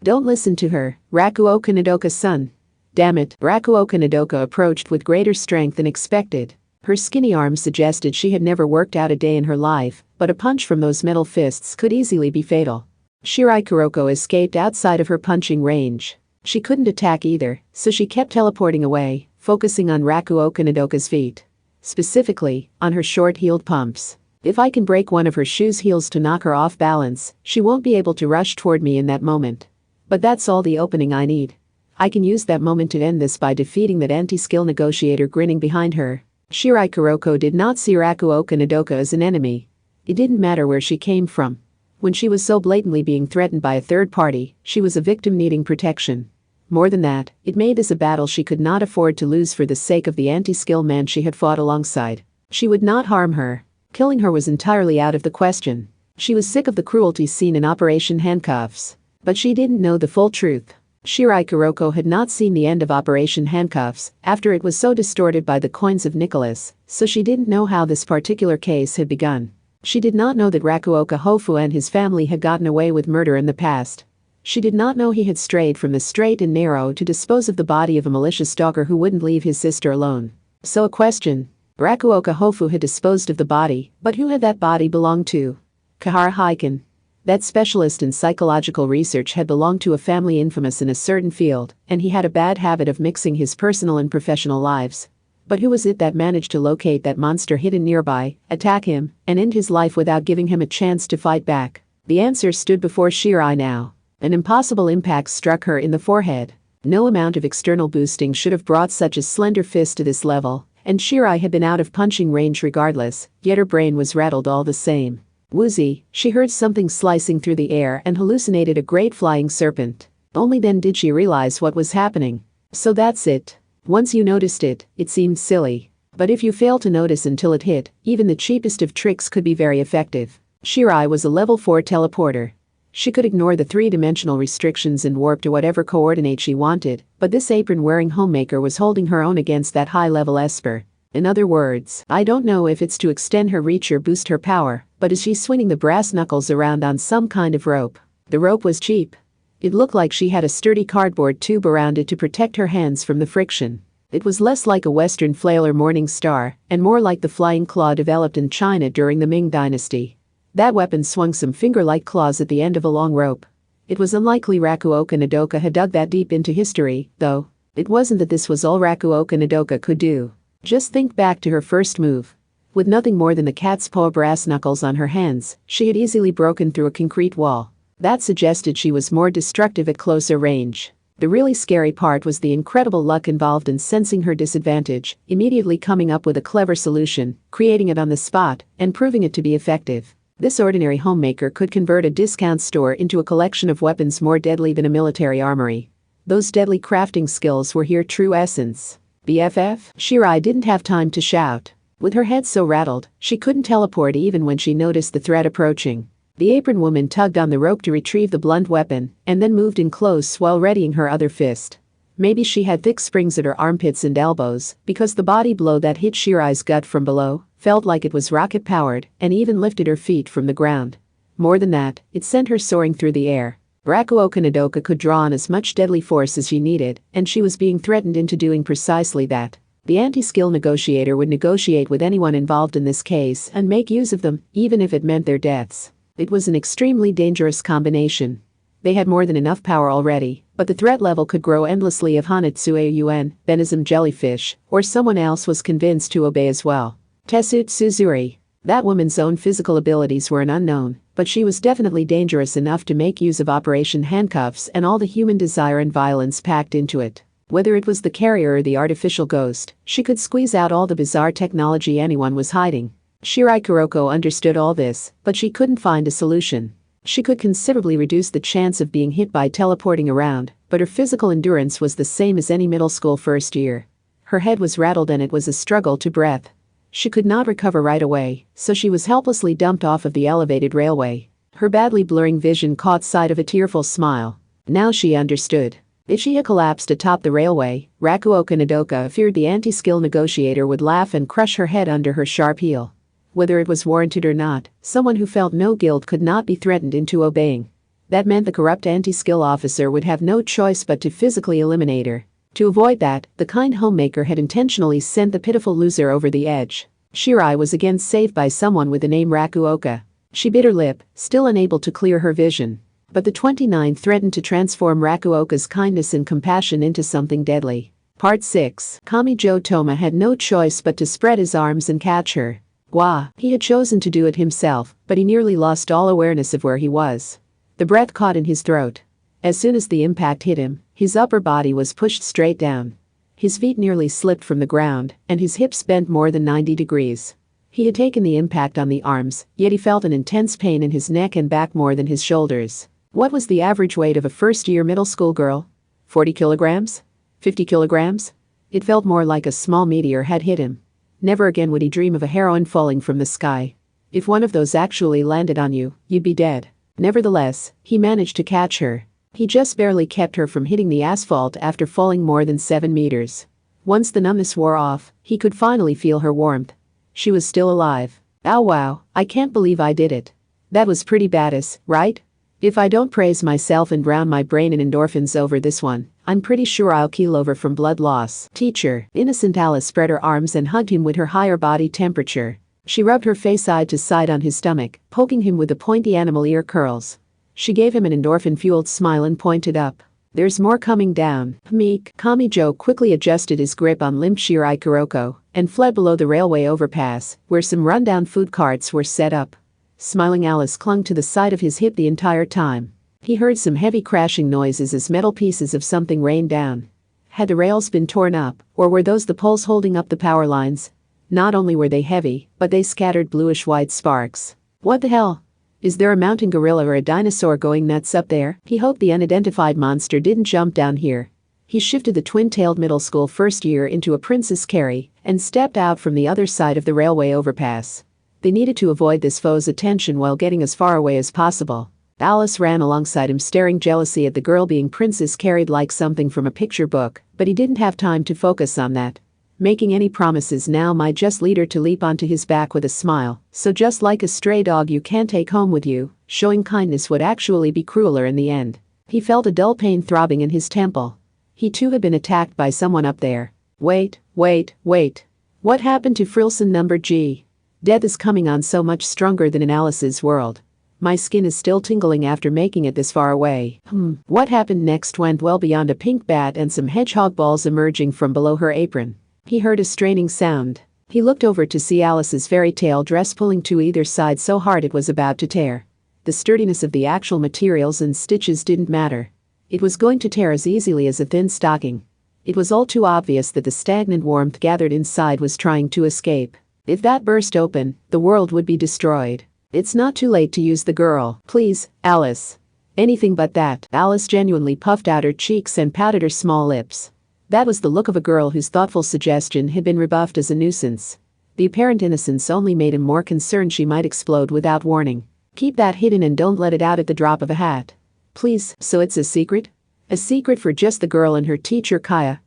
Don't listen to her, Rakuo Kanadoka's son. Damn it, Rakuo Kanadoka approached with greater strength than expected. Her skinny arms suggested she had never worked out a day in her life, but a punch from those metal fists could easily be fatal. Shirai Kuroko escaped outside of her punching range. She couldn't attack either, so she kept teleporting away, focusing on Rakuo Kanadoka's feet. Specifically, on her short-heeled pumps. If I can break one of her shoe's heels to knock her off balance, she won't be able to rush toward me in that moment. But that's all the opening I need. I can use that moment to end this by defeating that anti-skill negotiator grinning behind her. Shirai Kuroko did not see Rakuoka Nodoka as an enemy. It didn't matter where she came from. When she was so blatantly being threatened by a third party, she was a victim needing protection. More than that, it made this a battle she could not afford to lose for the sake of the anti-skill man she had fought alongside. She would not harm her. Killing her was entirely out of the question. She was sick of the cruelty seen in Operation Handcuffs. But she didn't know the full truth. Shirai Kuroko had not seen the end of Operation Handcuffs after it was so distorted by the coins of Nicholas, so she didn't know how this particular case had begun. She did not know that Rakuoka Hofu and his family had gotten away with murder in the past. She did not know he had strayed from the straight and narrow to dispose of the body of a malicious stalker who wouldn't leave his sister alone. So a question. Rakuoka Hofu had disposed of the body, but who had that body belonged to? Kahara Heiken. That specialist in psychological research had belonged to a family infamous in a certain field, and he had a bad habit of mixing his personal and professional lives. But who was it that managed to locate that monster hidden nearby, attack him, and end his life without giving him a chance to fight back? The answer stood before Shirai now. An impossible impact struck her in the forehead. No amount of external boosting should have brought such a slender fist to this level, and Shirai had been out of punching range regardless, yet her brain was rattled all the same. Woozy, she heard something slicing through the air and hallucinated a great flying serpent. Only then did she realize what was happening. So that's it. Once you noticed it, it seemed silly. But if you fail to notice until it hit, even the cheapest of tricks could be very effective. Shirai was a level 4 teleporter. She could ignore the 3-dimensional restrictions and warp to whatever coordinate she wanted, but this apron-wearing homemaker was holding her own against that high-level esper. In other words, I don't know if it's to extend her reach or boost her power, but is she swinging the brass knuckles around on some kind of rope? The rope was cheap. It looked like she had a sturdy cardboard tube around it to protect her hands from the friction. It was less like a Western flail or morning star, and more like the flying claw developed in China during the Ming Dynasty. That weapon swung some finger-like claws at the end of a long rope. It was unlikely Rakuoka Nodoka had dug that deep into history, though. It wasn't that this was all Rakuoka Nodoka could do. Just think back to her first move. With nothing more than the cat's paw brass knuckles on her hands, she had easily broken through a concrete wall. That suggested she was more destructive at closer range. The really scary part was the incredible luck involved in sensing her disadvantage, immediately coming up with a clever solution, creating it on the spot, and proving it to be effective. This ordinary homemaker could convert a discount store into a collection of weapons more deadly than a military armory. Those deadly crafting skills were her true essence. BFF? Shirai didn't have time to shout. With her head so rattled, she couldn't teleport even when she noticed the threat approaching. The apron woman tugged on the rope to retrieve the blunt weapon, and then moved in close while readying her other fist. Maybe she had thick springs at her armpits and elbows, because the body blow that hit Shirai's gut from below felt like it was rocket-powered and even lifted her feet from the ground. More than that, it sent her soaring through the air. Rakuoka Nodoka could draw on as much deadly force as she needed, and she was being threatened into doing precisely that. The anti-skill negotiator would negotiate with anyone involved in this case and make use of them, even if it meant their deaths. It was an extremely dangerous combination. They had more than enough power already, but the threat level could grow endlessly if Hanatsueun, Benism Jellyfish, or someone else was convinced to obey as well. Tetsuzuri. That woman's own physical abilities were an unknown, but she was definitely dangerous enough to make use of Operation Handcuffs and all the human desire and violence packed into it. Whether it was the carrier or the artificial ghost, she could squeeze out all the bizarre technology anyone was hiding. Shirai Kuroko understood all this, but she couldn't find a solution. She could considerably reduce the chance of being hit by teleporting around, but her physical endurance was the same as any middle school first year. Her head was rattled and it was a struggle to breathe. She could not recover right away, so she was helplessly dumped off of the elevated railway. Her badly blurring vision caught sight of a tearful smile. Now she understood. If she had collapsed atop the railway, Rakuoka Nodoka feared the anti-skill negotiator would laugh and crush her head under her sharp heel. Whether it was warranted or not, someone who felt no guilt could not be threatened into obeying. That meant the corrupt anti-skill officer would have no choice but to physically eliminate her. To avoid that, the kind homemaker had intentionally sent the pitiful loser over the edge. Shirai was again saved by someone with the name Rakuoka. She bit her lip, still unable to clear her vision. But the 29 threatened to transform Rakuoka's kindness and compassion into something deadly. Part 6. Kamijo Toma had no choice but to spread his arms and catch her. Wah! He had chosen to do it himself, but he nearly lost all awareness of where he was. The breath caught in his throat. As soon as the impact hit him, his upper body was pushed straight down. His feet nearly slipped from the ground, and his hips bent more than 90 degrees. He had taken the impact on the arms, yet he felt an intense pain in his neck and back more than his shoulders. What was the average weight of a first-year middle school girl? 40 kilograms? 50 kilograms? It felt more like a small meteor had hit him. Never again would he dream of a heroine falling from the sky. If one of those actually landed on you, you'd be dead. Nevertheless, he managed to catch her. He just barely kept her from hitting the asphalt after falling more than 7 meters. Once the numbness wore off, he could finally feel her warmth. She was still alive. Oh wow, I can't believe I did it. That was pretty badass, right? If I don't praise myself and drown my brain in endorphins over this one, I'm pretty sure I'll keel over from blood loss. Teacher, innocent Alice spread her arms and hugged him with her higher body temperature. She rubbed her face side to side on his stomach, poking him with the pointy animal ear curls. She gave him an endorphin-fueled smile and pointed up. There's more coming down. Meek. Kamijo quickly adjusted his grip on limp Shirai Kuroko and fled below the railway overpass, where some rundown food carts were set up. Smiling Alice clung to the side of his hip the entire time. He heard some heavy crashing noises as metal pieces of something rained down. Had the rails been torn up, or were those the poles holding up the power lines? Not only were they heavy, but they scattered bluish-white sparks. What the hell? Is there a mountain gorilla or a dinosaur going nuts up there? He hoped the unidentified monster didn't jump down here. He shifted the twin-tailed middle school first year into a princess carry and stepped out from the other side of the railway overpass. They needed to avoid this foe's attention while getting as far away as possible. Alice ran alongside him, staring jealously at the girl being princess carried like something from a picture book, but he didn't have time to focus on that. Making any promises now might just lead her to leap onto his back with a smile, so just like a stray dog you can't take home with you, showing kindness would actually be crueler in the end. He felt a dull pain throbbing in his temple. He too had been attacked by someone up there. Wait. What happened to Frilson number G? Death is coming on so much stronger than in Alice's world. My skin is still tingling after making it this far away. What happened next went well beyond a pink bat and some hedgehog balls emerging from below her apron. He heard a straining sound. He looked over to see Alice's fairy tale dress pulling to either side so hard it was about to tear. The sturdiness of the actual materials and stitches didn't matter. It was going to tear as easily as a thin stocking. It was all too obvious that the stagnant warmth gathered inside was trying to escape. If that burst open, the world would be destroyed. It's not too late to use the girl. Please, Alice. Anything but that. Alice genuinely puffed out her cheeks and pouted her small lips. That was the look of a girl whose thoughtful suggestion had been rebuffed as a nuisance. The apparent innocence only made him more concerned she might explode without warning. Keep that hidden and don't let it out at the drop of a hat. Please, so it's a secret? A secret for just the girl and her teacher Kaya.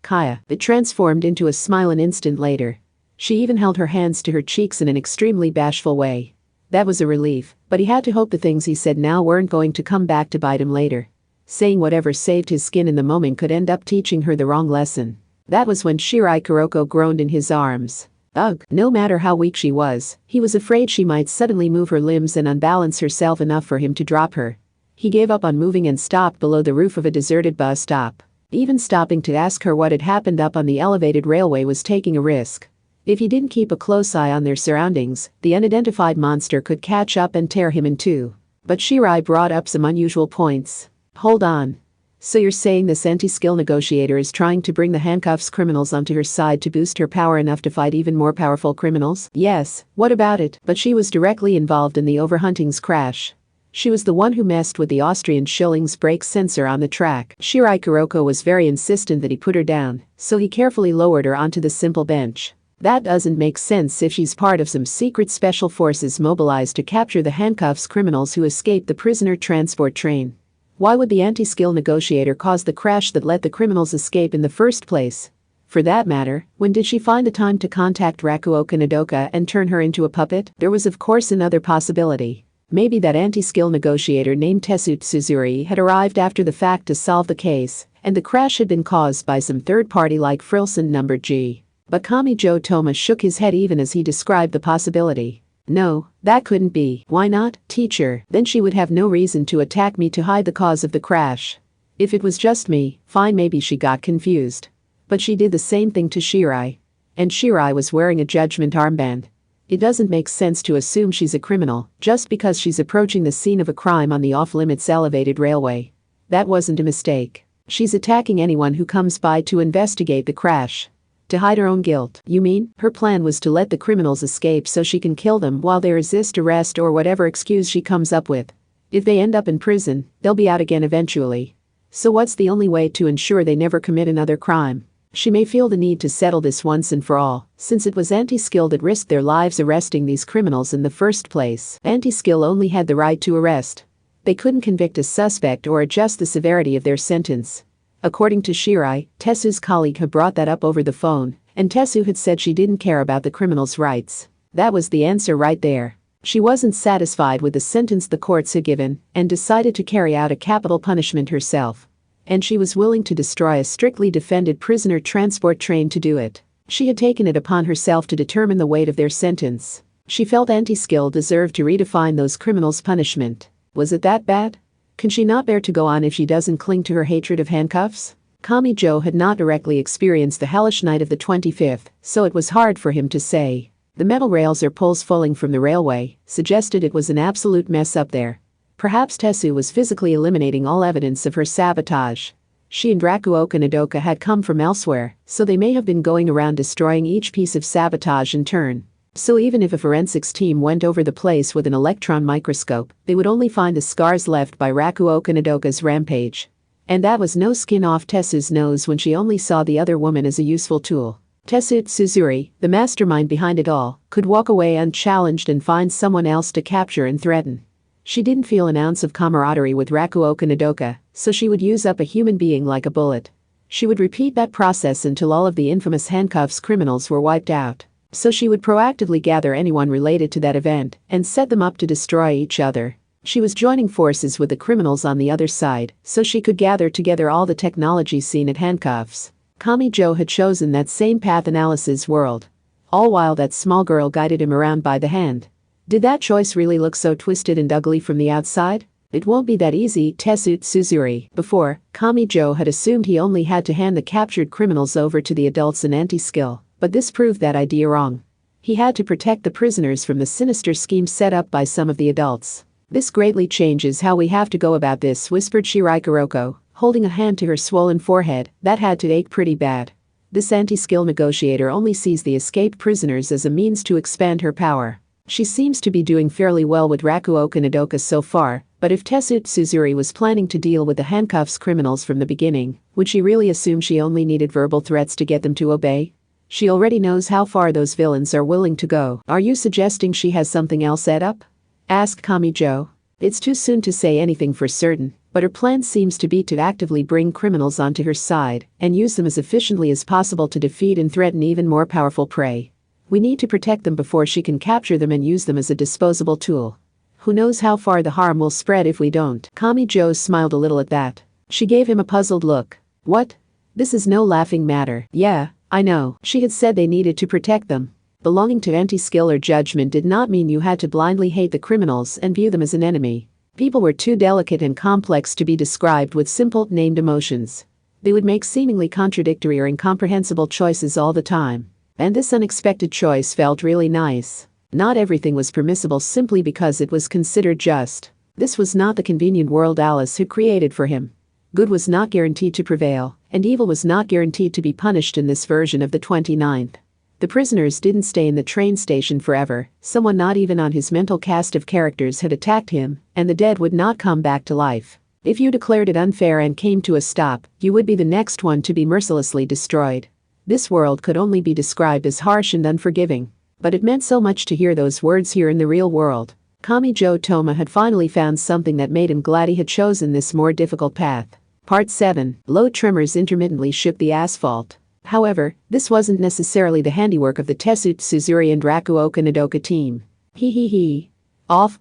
It transformed into a smile an instant later. She even held her hands to her cheeks in an extremely bashful way. That was a relief, but he had to hope the things he said now weren't going to come back to bite him later. Saying whatever saved his skin in the moment could end up teaching her the wrong lesson. That was when Shirai Kuroko groaned in his arms. Ugh, no matter how weak she was, he was afraid she might suddenly move her limbs and unbalance herself enough for him to drop her. He gave up on moving and stopped below the roof of a deserted bus stop. Even stopping to ask her what had happened up on the elevated railway was taking a risk. If he didn't keep a close eye on their surroundings, the unidentified monster could catch up and tear him in two. But Shirai brought up some unusual points. Hold on. So you're saying this anti-skill negotiator is trying to bring the handcuffs criminals onto her side to boost her power enough to fight even more powerful criminals? Yes, what about it? But she was directly involved in the Overhunting's crash. She was the one who messed with the Austrian shilling's brake sensor on the track. Shirai Kuroko was very insistent that he put her down, so he carefully lowered her onto the simple bench. That doesn't make sense if she's part of some secret special forces mobilized to capture the handcuffs criminals who escaped the prisoner transport train. Why would the anti-skill negotiator cause the crash that let the criminals escape in the first place? For that matter, when did she find the time to contact Rakuoka Nodoka and turn her into a puppet? There was of course another possibility. Maybe that anti-skill negotiator named Tetsu Tsuzuri had arrived after the fact to solve the case, and the crash had been caused by some third party like Frilson number G. But Kamijo Toma shook his head even as he described the possibility. No, that couldn't be. Why not, teacher? Then she would have no reason to attack me to hide the cause of the crash. If it was just me, fine, maybe she got confused. But she did the same thing to Shirai. And Shirai was wearing a judgment armband. It doesn't make sense to assume she's a criminal just because she's approaching the scene of a crime on the off-limits elevated railway. That wasn't a mistake. She's attacking anyone who comes by to investigate the crash. To hide her own guilt. You mean, her plan was to let the criminals escape so she can kill them while they resist arrest or whatever excuse she comes up with. If they end up in prison, they'll be out again eventually. So what's the only way to ensure they never commit another crime? She may feel the need to settle this once and for all, since it was Anti-Skill that risked their lives arresting these criminals in the first place. Anti-Skill only had the right to arrest. They couldn't convict a suspect or adjust the severity of their sentence. According to Shirai, Tetsu's colleague had brought that up over the phone, and Tetsu had said she didn't care about the criminals' rights. That was the answer right there. She wasn't satisfied with the sentence the courts had given and decided to carry out a capital punishment herself. And she was willing to destroy a strictly defended prisoner transport train to do it. She had taken it upon herself to determine the weight of their sentence. She felt Anti-Skill deserved to redefine those criminals' punishment. Was it that bad? Can she not bear to go on if she doesn't cling to her hatred of handcuffs? Kamijo had not directly experienced the hellish night of the 25th, so it was hard for him to say. The metal rails or poles falling from the railway suggested it was an absolute mess up there. Perhaps Tetsu was physically eliminating all evidence of her sabotage. She and Rakuoka Nodoka had come from elsewhere, so they may have been going around destroying each piece of sabotage in turn. So even if a forensics team went over the place with an electron microscope, they would only find the scars left by Rakuoka Nodoka's rampage. And that was no skin off Tetsu's nose when she only saw the other woman as a useful tool. Tetsu Tsuzuri, the mastermind behind it all, could walk away unchallenged and find someone else to capture and threaten. She didn't feel an ounce of camaraderie with Rakuoka Nodoka, so she would use up a human being like a bullet. She would repeat that process until all of the infamous handcuffs criminals were wiped out. So she would proactively gather anyone related to that event and set them up to destroy each other. She was joining forces with the criminals on the other side, so she could gather together all the technology seen at handcuffs. Kamijo had chosen that same path in Alice's world. All while that small girl guided him around by the hand. Did that choice really look so twisted and ugly from the outside? It won't be that easy, Tetsu Tsuzuri. Before, Kamijo had assumed he only had to hand the captured criminals over to the adults in Anti-Skill. But this proved that idea wrong. He had to protect the prisoners from the sinister scheme set up by some of the adults. This greatly changes how we have to go about this, whispered Shirai Kuroko, holding a hand to her swollen forehead that had to ache pretty bad. This Anti-Skill negotiator only sees the escaped prisoners as a means to expand her power. She seems to be doing fairly well with Rakuoka Nodoka so far, but if Tetsu Tsuzuri was planning to deal with the handcuffs criminals from the beginning, would she really assume she only needed verbal threats to get them to obey? She already knows how far those villains are willing to go. Are you suggesting she has something else set up? Asked Kamijo. It's too soon to say anything for certain, but her plan seems to be to actively bring criminals onto her side and use them as efficiently as possible to defeat and threaten even more powerful prey. We need to protect them before she can capture them and use them as a disposable tool. Who knows how far the harm will spread if we don't? Kamijo smiled a little at that. She gave him a puzzled look. What? This is no laughing matter. Yeah, I know. She had said they needed to protect them. Belonging to Anti-Skill or judgment did not mean you had to blindly hate the criminals and view them as an enemy. People were too delicate and complex to be described with simple, named emotions. They would make seemingly contradictory or incomprehensible choices all the time. And this unexpected choice felt really nice. Not everything was permissible simply because it was considered just. This was not the convenient world Alice had created for him. Good was not guaranteed to prevail, and evil was not guaranteed to be punished in this version of the 29th. The prisoners didn't stay in the train station forever, someone not even on his mental cast of characters had attacked him, and the dead would not come back to life. If you declared it unfair and came to a stop, you would be the next one to be mercilessly destroyed. This world could only be described as harsh and unforgiving. But it meant so much to hear those words here in the real world. Kamijo Toma had finally found something that made him glad he had chosen this more difficult path. Part 7. Low tremors intermittently shook the asphalt. However, this wasn't necessarily the handiwork of the Tetsu Tsuzuri and Rakuoka Nodoka team. Hee. Off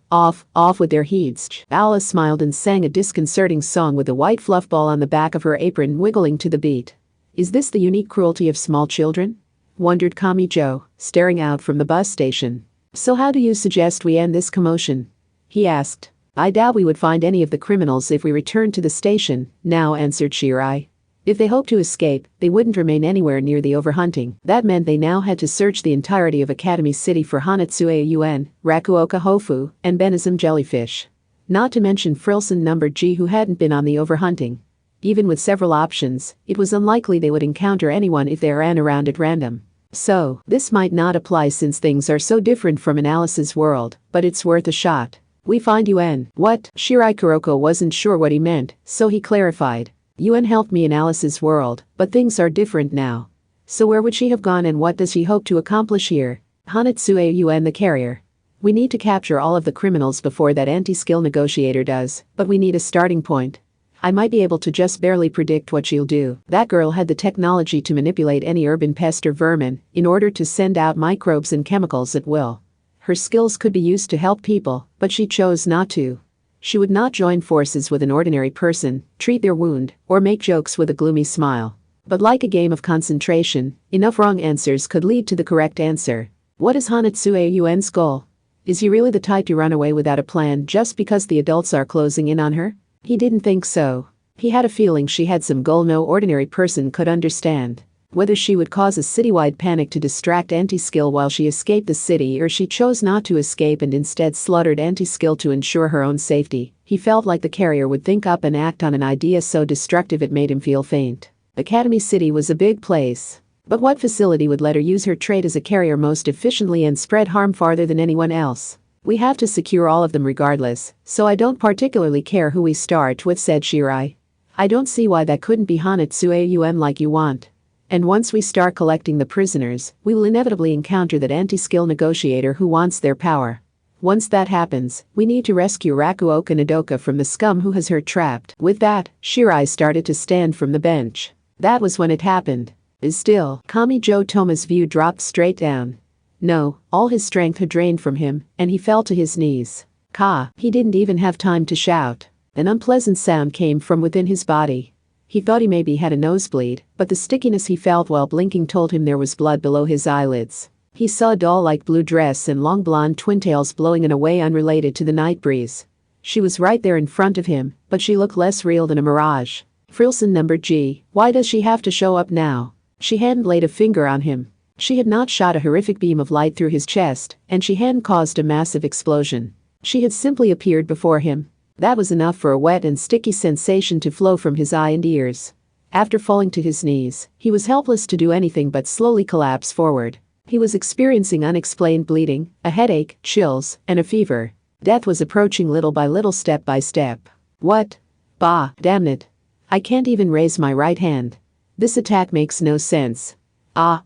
with their heads. Alice smiled and sang a disconcerting song with a white fluff ball on the back of her apron wiggling to the beat. Is this the unique cruelty of small children? Wondered Kamijo, staring out from the bus station. So how do you suggest we end this commotion? He asked. I doubt we would find any of the criminals if we returned to the station, now, answered Shirai. If they hoped to escape, they wouldn't remain anywhere near the overhunting. That meant they now had to search the entirety of Academy City for Hanatsue Yuen, Rakuoka Hofu, and Benizum jellyfish. Not to mention Frilson number G who hadn't been on the overhunting. Even with several options, it was unlikely they would encounter anyone if they ran around at random. So, this might not apply since things are so different from in Alice's world, but it's worth a shot. We find Yuen. What? Shirai Kuroko wasn't sure what he meant, so he clarified. Yuen helped me in Alice's world, but things are different now. So where would she have gone and what does he hope to accomplish here? Hanatsue Yuen the carrier. We need to capture all of the criminals before that anti-skill negotiator does, but we need a starting point. I might be able to just barely predict what she'll do. That girl had the technology to manipulate any urban pest or vermin in order to send out microbes and chemicals at will. Her skills could be used to help people, but she chose not to. She would not join forces with an ordinary person, treat their wound, or make jokes with a gloomy smile. But like a game of concentration, enough wrong answers could lead to the correct answer. What is Hanatsue Yuen's goal? Is he really the type to run away without a plan just because the adults are closing in on her? He didn't think so. He had a feeling she had some goal no ordinary person could understand. Whether she would cause a citywide panic to distract Anti-Skill while she escaped the city or she chose not to escape and instead slaughtered Anti-Skill to ensure her own safety, he felt like the carrier would think up and act on an idea so destructive it made him feel faint. Academy City was a big place. But what facility would let her use her trait as a carrier most efficiently and spread harm farther than anyone else? We have to secure all of them regardless, so I don't particularly care who we start with, said Shirai. I don't see why that couldn't be Hanatsue Yuen like you want. And once we start collecting the prisoners, we will inevitably encounter that anti-skill negotiator who wants their power. Once that happens, we need to rescue Rakuoka Nodoka from the scum who has her trapped. With that, Shirai started to stand from the bench. That was when it happened. Still, Kamijo Toma's view dropped straight down. No, all his strength had drained from him, and he fell to his knees. He didn't even have time to shout. An unpleasant sound came from within his body. He thought he maybe had a nosebleed, but the stickiness he felt while blinking told him there was blood below his eyelids. He saw a doll-like blue dress and long blonde twintails blowing in a way unrelated to the night breeze. She was right there in front of him, but she looked less real than a mirage. Frilson number G, why does she have to show up now? She hadn't laid a finger on him. She had not shot a horrific beam of light through his chest, and she hadn't caused a massive explosion. She had simply appeared before him. That was enough for a wet and sticky sensation to flow from his eye and ears. After falling to his knees, he was helpless to do anything but slowly collapse forward. He was experiencing unexplained bleeding, a headache, chills, and a fever. Death was approaching little by little, step by step. What? Bah, damn it. I can't even raise my right hand. This attack makes no sense.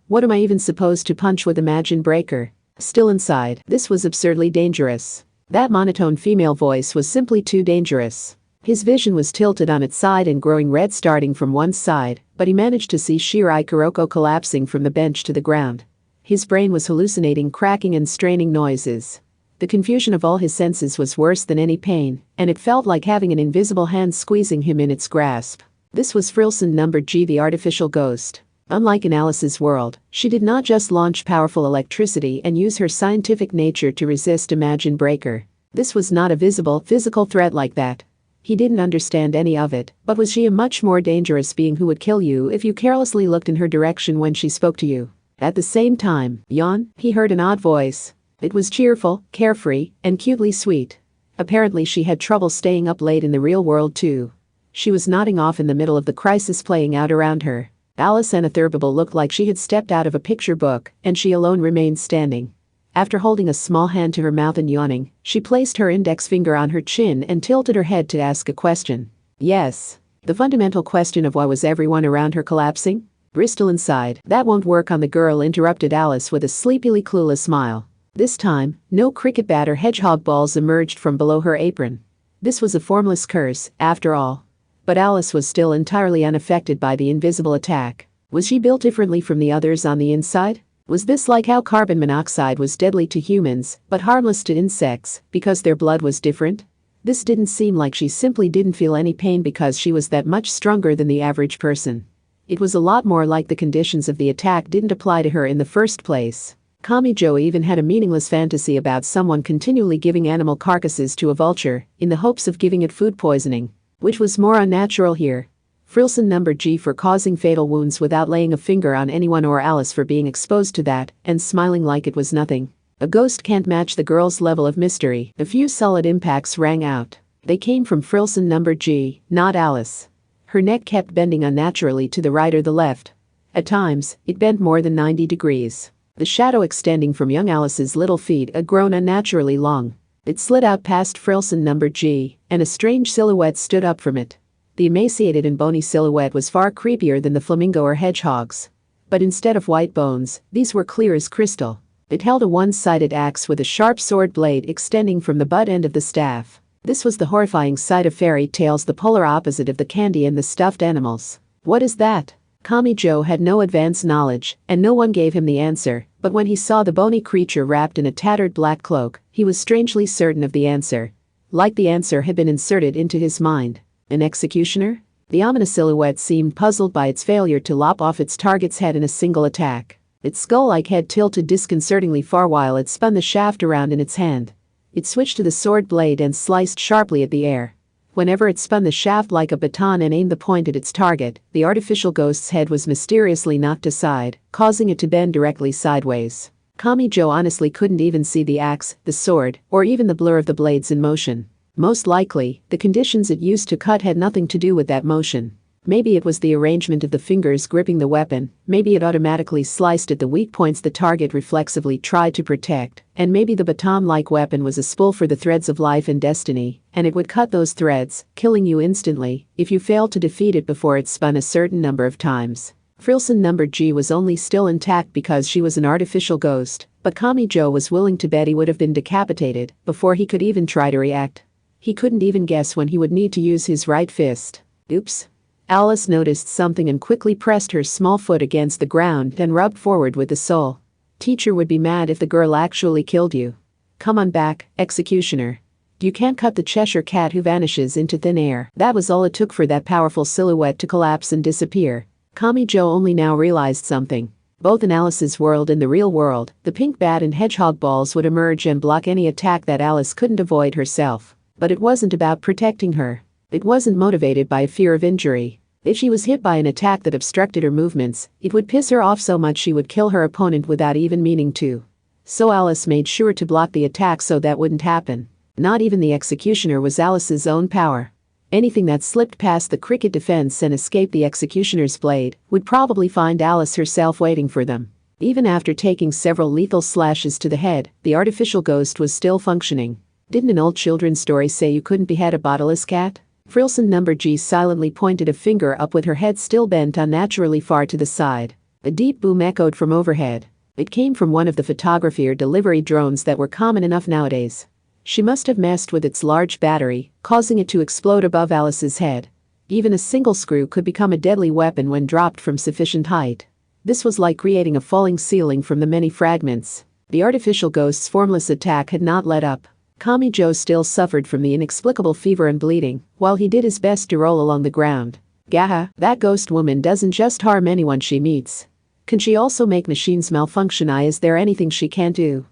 What am I even supposed to punch with Imagine Breaker? Still inside, this was absurdly dangerous. That monotone female voice was simply too dangerous. His vision was tilted on its side and growing red starting from one side, but he managed to see Shirai Kuroko collapsing from the bench to the ground. His brain was hallucinating cracking and straining noises. The confusion of all his senses was worse than any pain, and it felt like having an invisible hand squeezing him in its grasp. This was Frilson number G, the artificial ghost. Unlike in Alice's world, she did not just launch powerful electricity and use her scientific nature to resist Imagine Breaker. This was not a visible, physical threat like that. He didn't understand any of it, but was she a much more dangerous being who would kill you if you carelessly looked in her direction when she spoke to you? At the same time, he heard an odd voice. It was cheerful, carefree, and cutely sweet. Apparently she had trouble staying up late in the real world too. She was nodding off in the middle of the crisis playing out around her. Alice Anatherbable looked like she had stepped out of a picture book, and she alone remained standing. After holding a small hand to her mouth and yawning, she placed her index finger on her chin and tilted her head to ask a question. Yes. The fundamental question of why was everyone around her collapsing? Bristol inside. That won't work on the girl, interrupted Alice with a sleepily clueless smile. This time, no cricket bat or hedgehog balls emerged from below her apron. This was a formless curse, after all. But Alice was still entirely unaffected by the invisible attack. Was she built differently from the others on the inside? Was this like how carbon monoxide was deadly to humans, but harmless to insects, because their blood was different? This didn't seem like she simply didn't feel any pain because she was that much stronger than the average person. It was a lot more like the conditions of the attack didn't apply to her in the first place. Kamijo even had a meaningless fantasy about someone continually giving animal carcasses to a vulture, in the hopes of giving it food poisoning. Which was more unnatural here? Frilson number G for causing fatal wounds without laying a finger on anyone, or Alice for being exposed to that and smiling like it was nothing. A ghost can't match the girl's level of mystery. A few solid impacts rang out. They came from Frilson number G, not Alice. Her neck kept bending unnaturally to the right or the left. At times, it bent more than 90 degrees. The shadow extending from young Alice's little feet had grown unnaturally long. It slid out past Frilson number G, and a strange silhouette stood up from it. The emaciated and bony silhouette was far creepier than the flamingo or hedgehog's. But instead of white bones, these were clear as crystal. It held a one-sided axe with a sharp sword blade extending from the butt end of the staff. This was the horrifying sight of fairy tales, the polar opposite of the candy and the stuffed animals. What is that? Kamijo had no advanced knowledge, and no one gave him the answer, but when he saw the bony creature wrapped in a tattered black cloak, he was strangely certain of the answer. Like the answer had been inserted into his mind. An executioner? The ominous silhouette seemed puzzled by its failure to lop off its target's head in a single attack. Its skull-like head tilted disconcertingly far while it spun the shaft around in its hand. It switched to the sword blade and sliced sharply at the air. Whenever it spun the shaft like a baton and aimed the point at its target, the artificial ghost's head was mysteriously knocked aside, causing it to bend directly sideways. Kamijo honestly couldn't even see the axe, the sword, or even the blur of the blades in motion. Most likely, the conditions it used to cut had nothing to do with that motion. Maybe it was the arrangement of the fingers gripping the weapon, maybe it automatically sliced at the weak points the target reflexively tried to protect, and maybe the baton-like weapon was a spool for the threads of life and destiny, and it would cut those threads, killing you instantly, if you failed to defeat it before it spun a certain number of times. Frilson number G was only still intact because she was an artificial ghost, but Kamijo was willing to bet he would have been decapitated before he could even try to react. He couldn't even guess when he would need to use his right fist. Oops. Alice noticed something and quickly pressed her small foot against the ground, then rubbed forward with the sole. Teacher would be mad if the girl actually killed you. Come on back, executioner. You can't cut the Cheshire cat who vanishes into thin air. That was all it took for that powerful silhouette to collapse and disappear. Kamijo only now realized something. Both in Alice's world and the real world, the pink bat and hedgehog balls would emerge and block any attack that Alice couldn't avoid herself. But it wasn't about protecting her. It wasn't motivated by a fear of injury. If she was hit by an attack that obstructed her movements, it would piss her off so much she would kill her opponent without even meaning to. So Alice made sure to block the attack so that wouldn't happen. Not even the executioner was Alice's own power. Anything that slipped past the cricket defense and escaped the executioner's blade would probably find Alice herself waiting for them. Even after taking several lethal slashes to the head, the artificial ghost was still functioning. Didn't an old children's story say you couldn't behead a bodiless cat? Frilson number G silently pointed a finger up with her head still bent unnaturally far to the side. A deep boom echoed from overhead. It came from one of the photography or delivery drones that were common enough nowadays. She must have messed with its large battery, causing it to explode above Alice's head. Even a single screw could become a deadly weapon when dropped from sufficient height. This was like creating a falling ceiling from the many fragments. The artificial ghost's formless attack had not let up. Kamijo still suffered from the inexplicable fever and bleeding, while he did his best to roll along the ground. Gaha, that ghost woman doesn't just harm anyone she meets. Can she also make machines malfunction? Is there anything she can't do?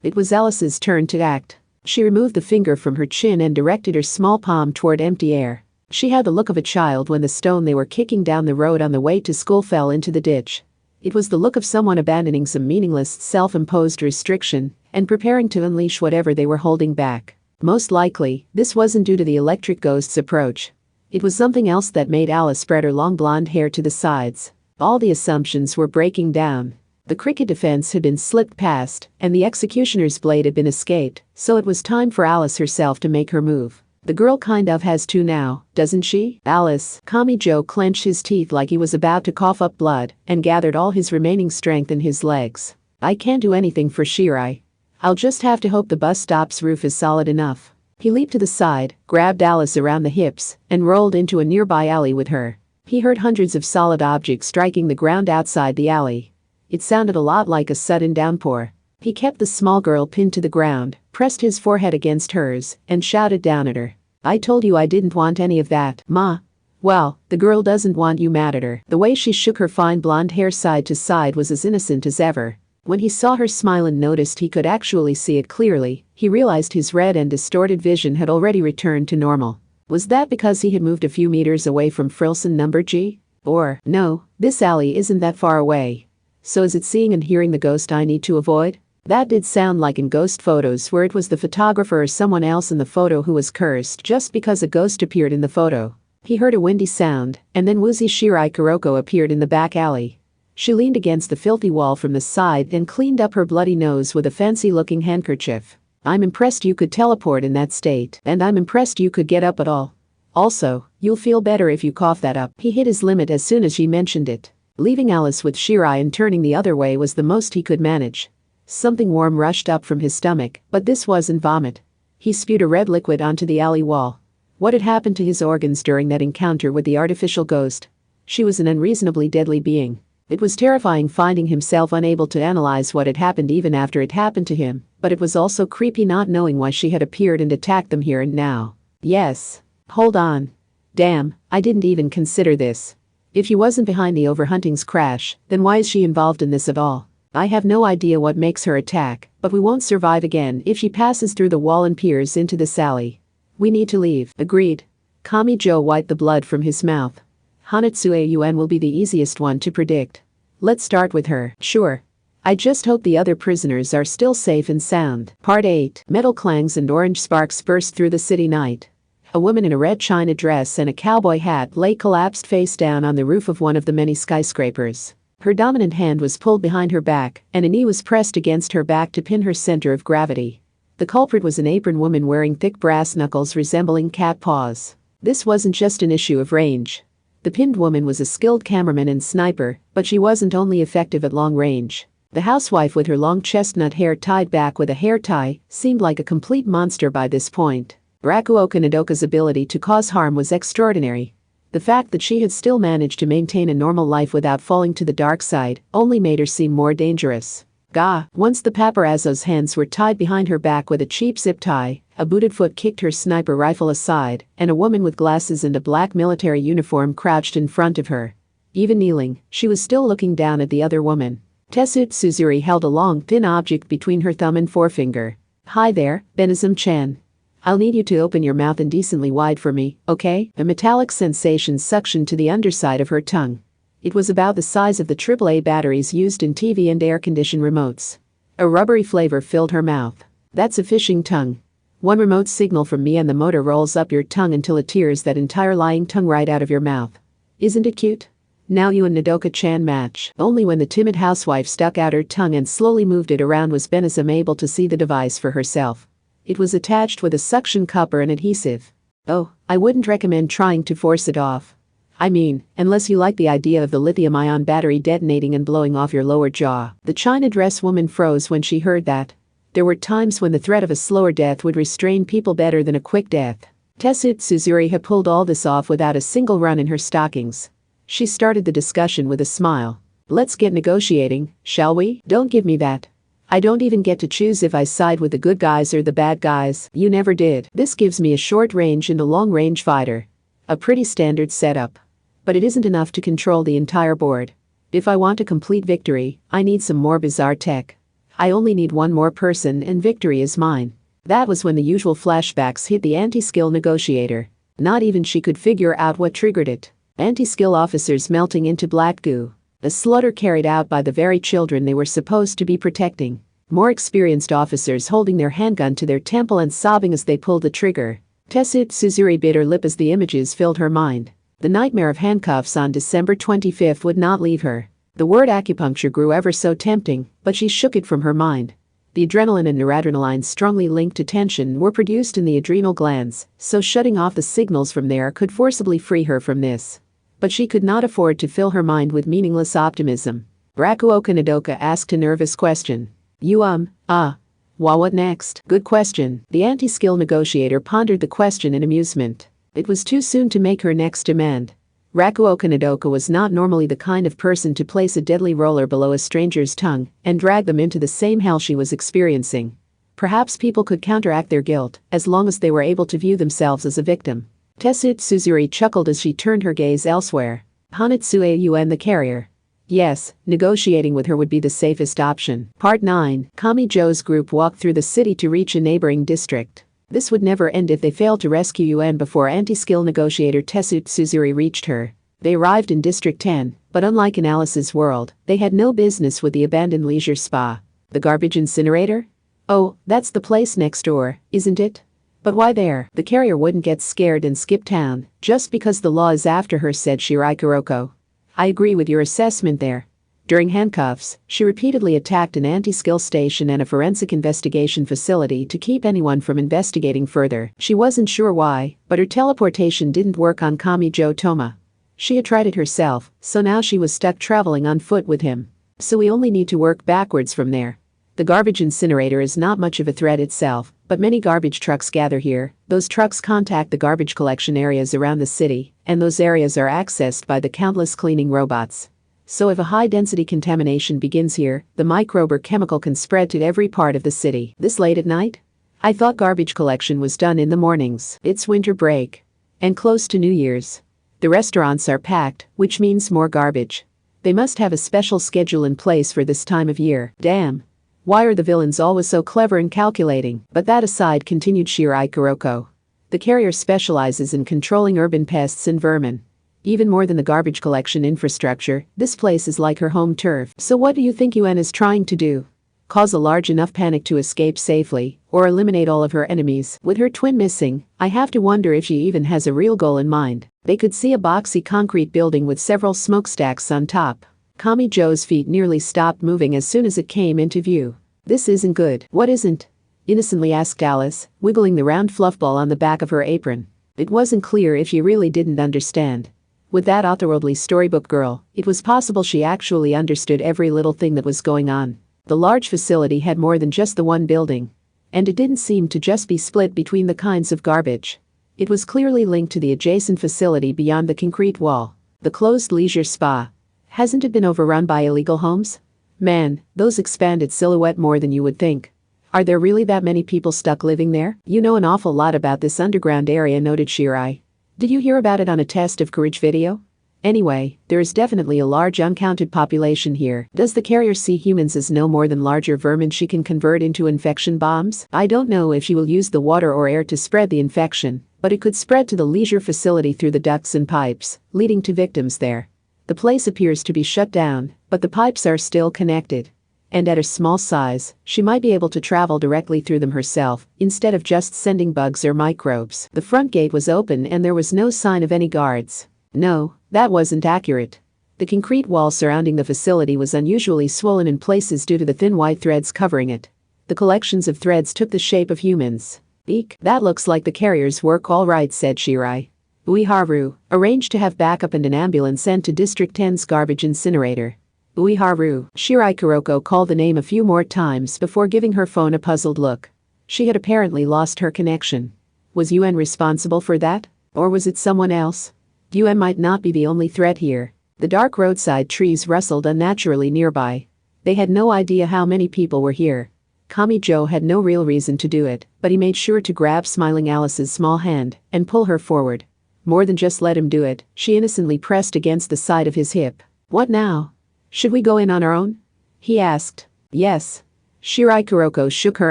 It was Alice's turn to act. She removed the finger from her chin and directed her small palm toward empty air. She had the look of a child when the stone they were kicking down the road on the way to school fell into the ditch. It was the look of someone abandoning some meaningless self-imposed restriction and preparing to unleash whatever they were holding back. Most likely, this wasn't due to the electric ghost's approach. It was something else that made Alice spread her long blonde hair to the sides. All the assumptions were breaking down. The cricket defense had been slipped past, and the executioner's blade had been escaped, so it was time for Alice herself to make her move. The girl kind of has to now, doesn't she? Alice. Kamijo clenched his teeth like he was about to cough up blood and gathered all his remaining strength in his legs. I can't do anything for Shirai. I'll just have to hope the bus stop's roof is solid enough. He leaped to the side, grabbed Alice around the hips, and rolled into a nearby alley with her. He heard hundreds of solid objects striking the ground outside the alley. It sounded a lot like a sudden downpour. He kept the small girl pinned to the ground, pressed his forehead against hers, and shouted down at her. I told you I didn't want any of that, Ma. Well, the girl doesn't want you mad at her. The way she shook her fine blonde hair side to side was as innocent as ever. When he saw her smile and noticed he could actually see it clearly, he realized his red and distorted vision had already returned to normal. Was that because he had moved a few meters away from Frilson number G? Or, no, this alley isn't that far away. So is it seeing and hearing the ghost I need to avoid? That did sound like in ghost photos where it was the photographer or someone else in the photo who was cursed just because a ghost appeared in the photo. He heard a windy sound, and then woozy Shirai Kuroko appeared in the back alley. She leaned against the filthy wall from the side and cleaned up her bloody nose with a fancy-looking handkerchief. I'm impressed you could teleport in that state, and I'm impressed you could get up at all. Also, you'll feel better if you cough that up. He hit his limit as soon as she mentioned it. Leaving Alice with Shirai and turning the other way was the most he could manage. Something warm rushed up from his stomach, but this wasn't vomit. He spewed a red liquid onto the alley wall. What had happened to his organs during that encounter with the artificial ghost? She was an unreasonably deadly being. It was terrifying finding himself unable to analyze what had happened even after it happened to him, but it was also creepy not knowing why she had appeared and attacked them here and now. Yes. Hold on. Damn, I didn't even consider this. If she wasn't behind the overhunting's crash, then why is she involved in this at all? I have no idea what makes her attack, but we won't survive again if she passes through the wall and peers into this alley. We need to leave. Agreed. Kami-jo wiped the blood from his mouth. Hanatsuei-yuen will be the easiest one to predict. Let's start with her. Sure. I just hope the other prisoners are still safe and sound. Part 8. Metal clangs and orange sparks burst through the city night. A woman in a red china dress and a cowboy hat lay collapsed face down on the roof of one of the many skyscrapers. Her dominant hand was pulled behind her back, and a knee was pressed against her back to pin her center of gravity. The culprit was an apron woman wearing thick brass knuckles resembling cat paws. This wasn't just an issue of range. The pinned woman was a skilled cameraman and sniper, but she wasn't only effective at long range. The housewife with her long chestnut hair tied back with a hair tie seemed like a complete monster by this point. Rakuoka Nodoka's ability to cause harm was extraordinary. The fact that she had still managed to maintain a normal life without falling to the dark side only made her seem more dangerous. Once the paparazzo's hands were tied behind her back with a cheap zip tie, a booted foot kicked her sniper rifle aside, and a woman with glasses and a black military uniform crouched in front of her. Even kneeling, she was still looking down at the other woman. Tetsuzuri held a long, thin object between her thumb and forefinger. Hi there, Benizum-chan. I'll need you to open your mouth indecently wide for me, okay? A metallic sensation suctioned to the underside of her tongue. It was about the size of the AAA batteries used in TV and air-conditioned remotes. A rubbery flavor filled her mouth. That's a fishing tongue. One remote signal from me and the motor rolls up your tongue until it tears that entire lying tongue right out of your mouth. Isn't it cute? Now you and Nodoka-chan match. Only when the timid housewife stuck out her tongue and slowly moved it around was Benizum able to see the device for herself. It was attached with a suction cup or an adhesive. Oh, I wouldn't recommend trying to force it off. I mean, unless you like the idea of the lithium-ion battery detonating and blowing off your lower jaw. The china dress woman froze when she heard that. There were times when the threat of a slower death would restrain people better than a quick death. Tetsuzuri had pulled all this off without a single run in her stockings. She started the discussion with a smile. Let's get negotiating, shall we? Don't give me that. I don't even get to choose if I side with the good guys or the bad guys. You never did. This gives me a short-range and a long-range fighter. A pretty standard setup. But it isn't enough to control the entire board. If I want a complete victory, I need some more bizarre tech. I only need one more person and victory is mine. That was when the usual flashbacks hit the anti-skill negotiator. Not even she could figure out what triggered it. Anti-skill officers melting into black goo. A slaughter carried out by the very children they were supposed to be protecting. More experienced officers holding their handgun to their temple and sobbing as they pulled the trigger. Tetsuzuri bit her lip as the images filled her mind. The nightmare of handcuffs on December 25th would not leave her. The word acupuncture grew ever so tempting, but she shook it from her mind. The adrenaline and noradrenaline strongly linked to tension were produced in the adrenal glands, so shutting off the signals from there could forcibly free her from this. But she could not afford to fill her mind with meaningless optimism. Rakuoka Nodoka asked a nervous question. What next? Good question. The anti-skill negotiator pondered the question in amusement. It was too soon to make her next demand. Rakuoka Nodoka was not normally the kind of person to place a deadly roller below a stranger's tongue and drag them into the same hell she was experiencing. Perhaps people could counteract their guilt as long as they were able to view themselves as a victim. Tetsuzuri chuckled as she turned her gaze elsewhere. Hanatsuei-yuen the carrier. Yes, negotiating with her would be the safest option. Part 9. Kami-jo's group walked through the city to reach a neighboring district. This would never end if they failed to rescue Yuen before anti-skill negotiator Tetsuzuri reached her. They arrived in District 10, but unlike in Alice's world, they had no business with the abandoned leisure spa. The garbage incinerator? Oh, that's the place next door, isn't it? But why there? The carrier wouldn't get scared and skip town just because the law is after her, said Shirai Kuroko. I agree with your assessment there. During handcuffs, she repeatedly attacked an anti-skill station and a forensic investigation facility to keep anyone from investigating further. She wasn't sure why, but her teleportation didn't work on Kamijo Toma. She had tried it herself, so now she was stuck traveling on foot with him. So we only need to work backwards from there. The garbage incinerator is not much of a threat itself, but many garbage trucks gather here. Those trucks contact the garbage collection areas around the city, and those areas are accessed by the countless cleaning robots. So if a high-density contamination begins here, the microbe or chemical can spread to every part of the city. This late at night? I thought garbage collection was done in the mornings. It's winter break. And close to New Year's. The restaurants are packed, which means more garbage. They must have a special schedule in place for this time of year. Damn. Why are the villains always so clever and calculating? But that aside, continued Shirai Kuroko. The carrier specializes in controlling urban pests and vermin. Even more than the garbage collection infrastructure, this place is like her home turf. So what do you think UN is trying to do? Cause a large enough panic to escape safely, or eliminate all of her enemies? With her twin missing, I have to wonder if she even has a real goal in mind. They could see a boxy concrete building with several smokestacks on top. Kamijo's feet nearly stopped moving as soon as it came into view. This isn't good. What isn't? Innocently asked Alice, wiggling the round fluff ball on the back of her apron. It wasn't clear if she really didn't understand. With that otherworldly storybook girl, it was possible she actually understood every little thing that was going on. The large facility had more than just the one building. And it didn't seem to just be split between the kinds of garbage. It was clearly linked to the adjacent facility beyond the concrete wall. The closed leisure spa. Hasn't it been overrun by illegal homes? Man, those expand its silhouette more than you would think. Are there really that many people stuck living there? You know an awful lot about this underground area, noted Shirai. Did you hear about it on a test of courage video? Anyway, there is definitely a large uncounted population here. Does the carrier see humans as no more than larger vermin she can convert into infection bombs? I don't know if she will use the water or air to spread the infection, but it could spread to the leisure facility through the ducts and pipes, leading to victims there. The place appears to be shut down, but the pipes are still connected. And at her small size, she might be able to travel directly through them herself, instead of just sending bugs or microbes. The front gate was open and there was no sign of any guards. No, that wasn't accurate. The concrete wall surrounding the facility was unusually swollen in places due to the thin white threads covering it. The collections of threads took the shape of humans. Eek, that looks like the carrier's work, all right, said Shirai. Uiharu, arrange to have backup and an ambulance sent to District 10's garbage incinerator. Uiharu, Shirai Kuroko called the name a few more times before giving her phone a puzzled look. She had apparently lost her connection. Was UN responsible for that? Or was it someone else? UN might not be the only threat here. The dark roadside trees rustled unnaturally nearby. They had no idea how many people were here. Kamijo had no real reason to do it, but he made sure to grab smiling Alice's small hand and pull her forward. More than just let him do it, she innocently pressed against the side of his hip. What now? Should we go in on our own? He asked. Yes. Shirai Kuroko shook her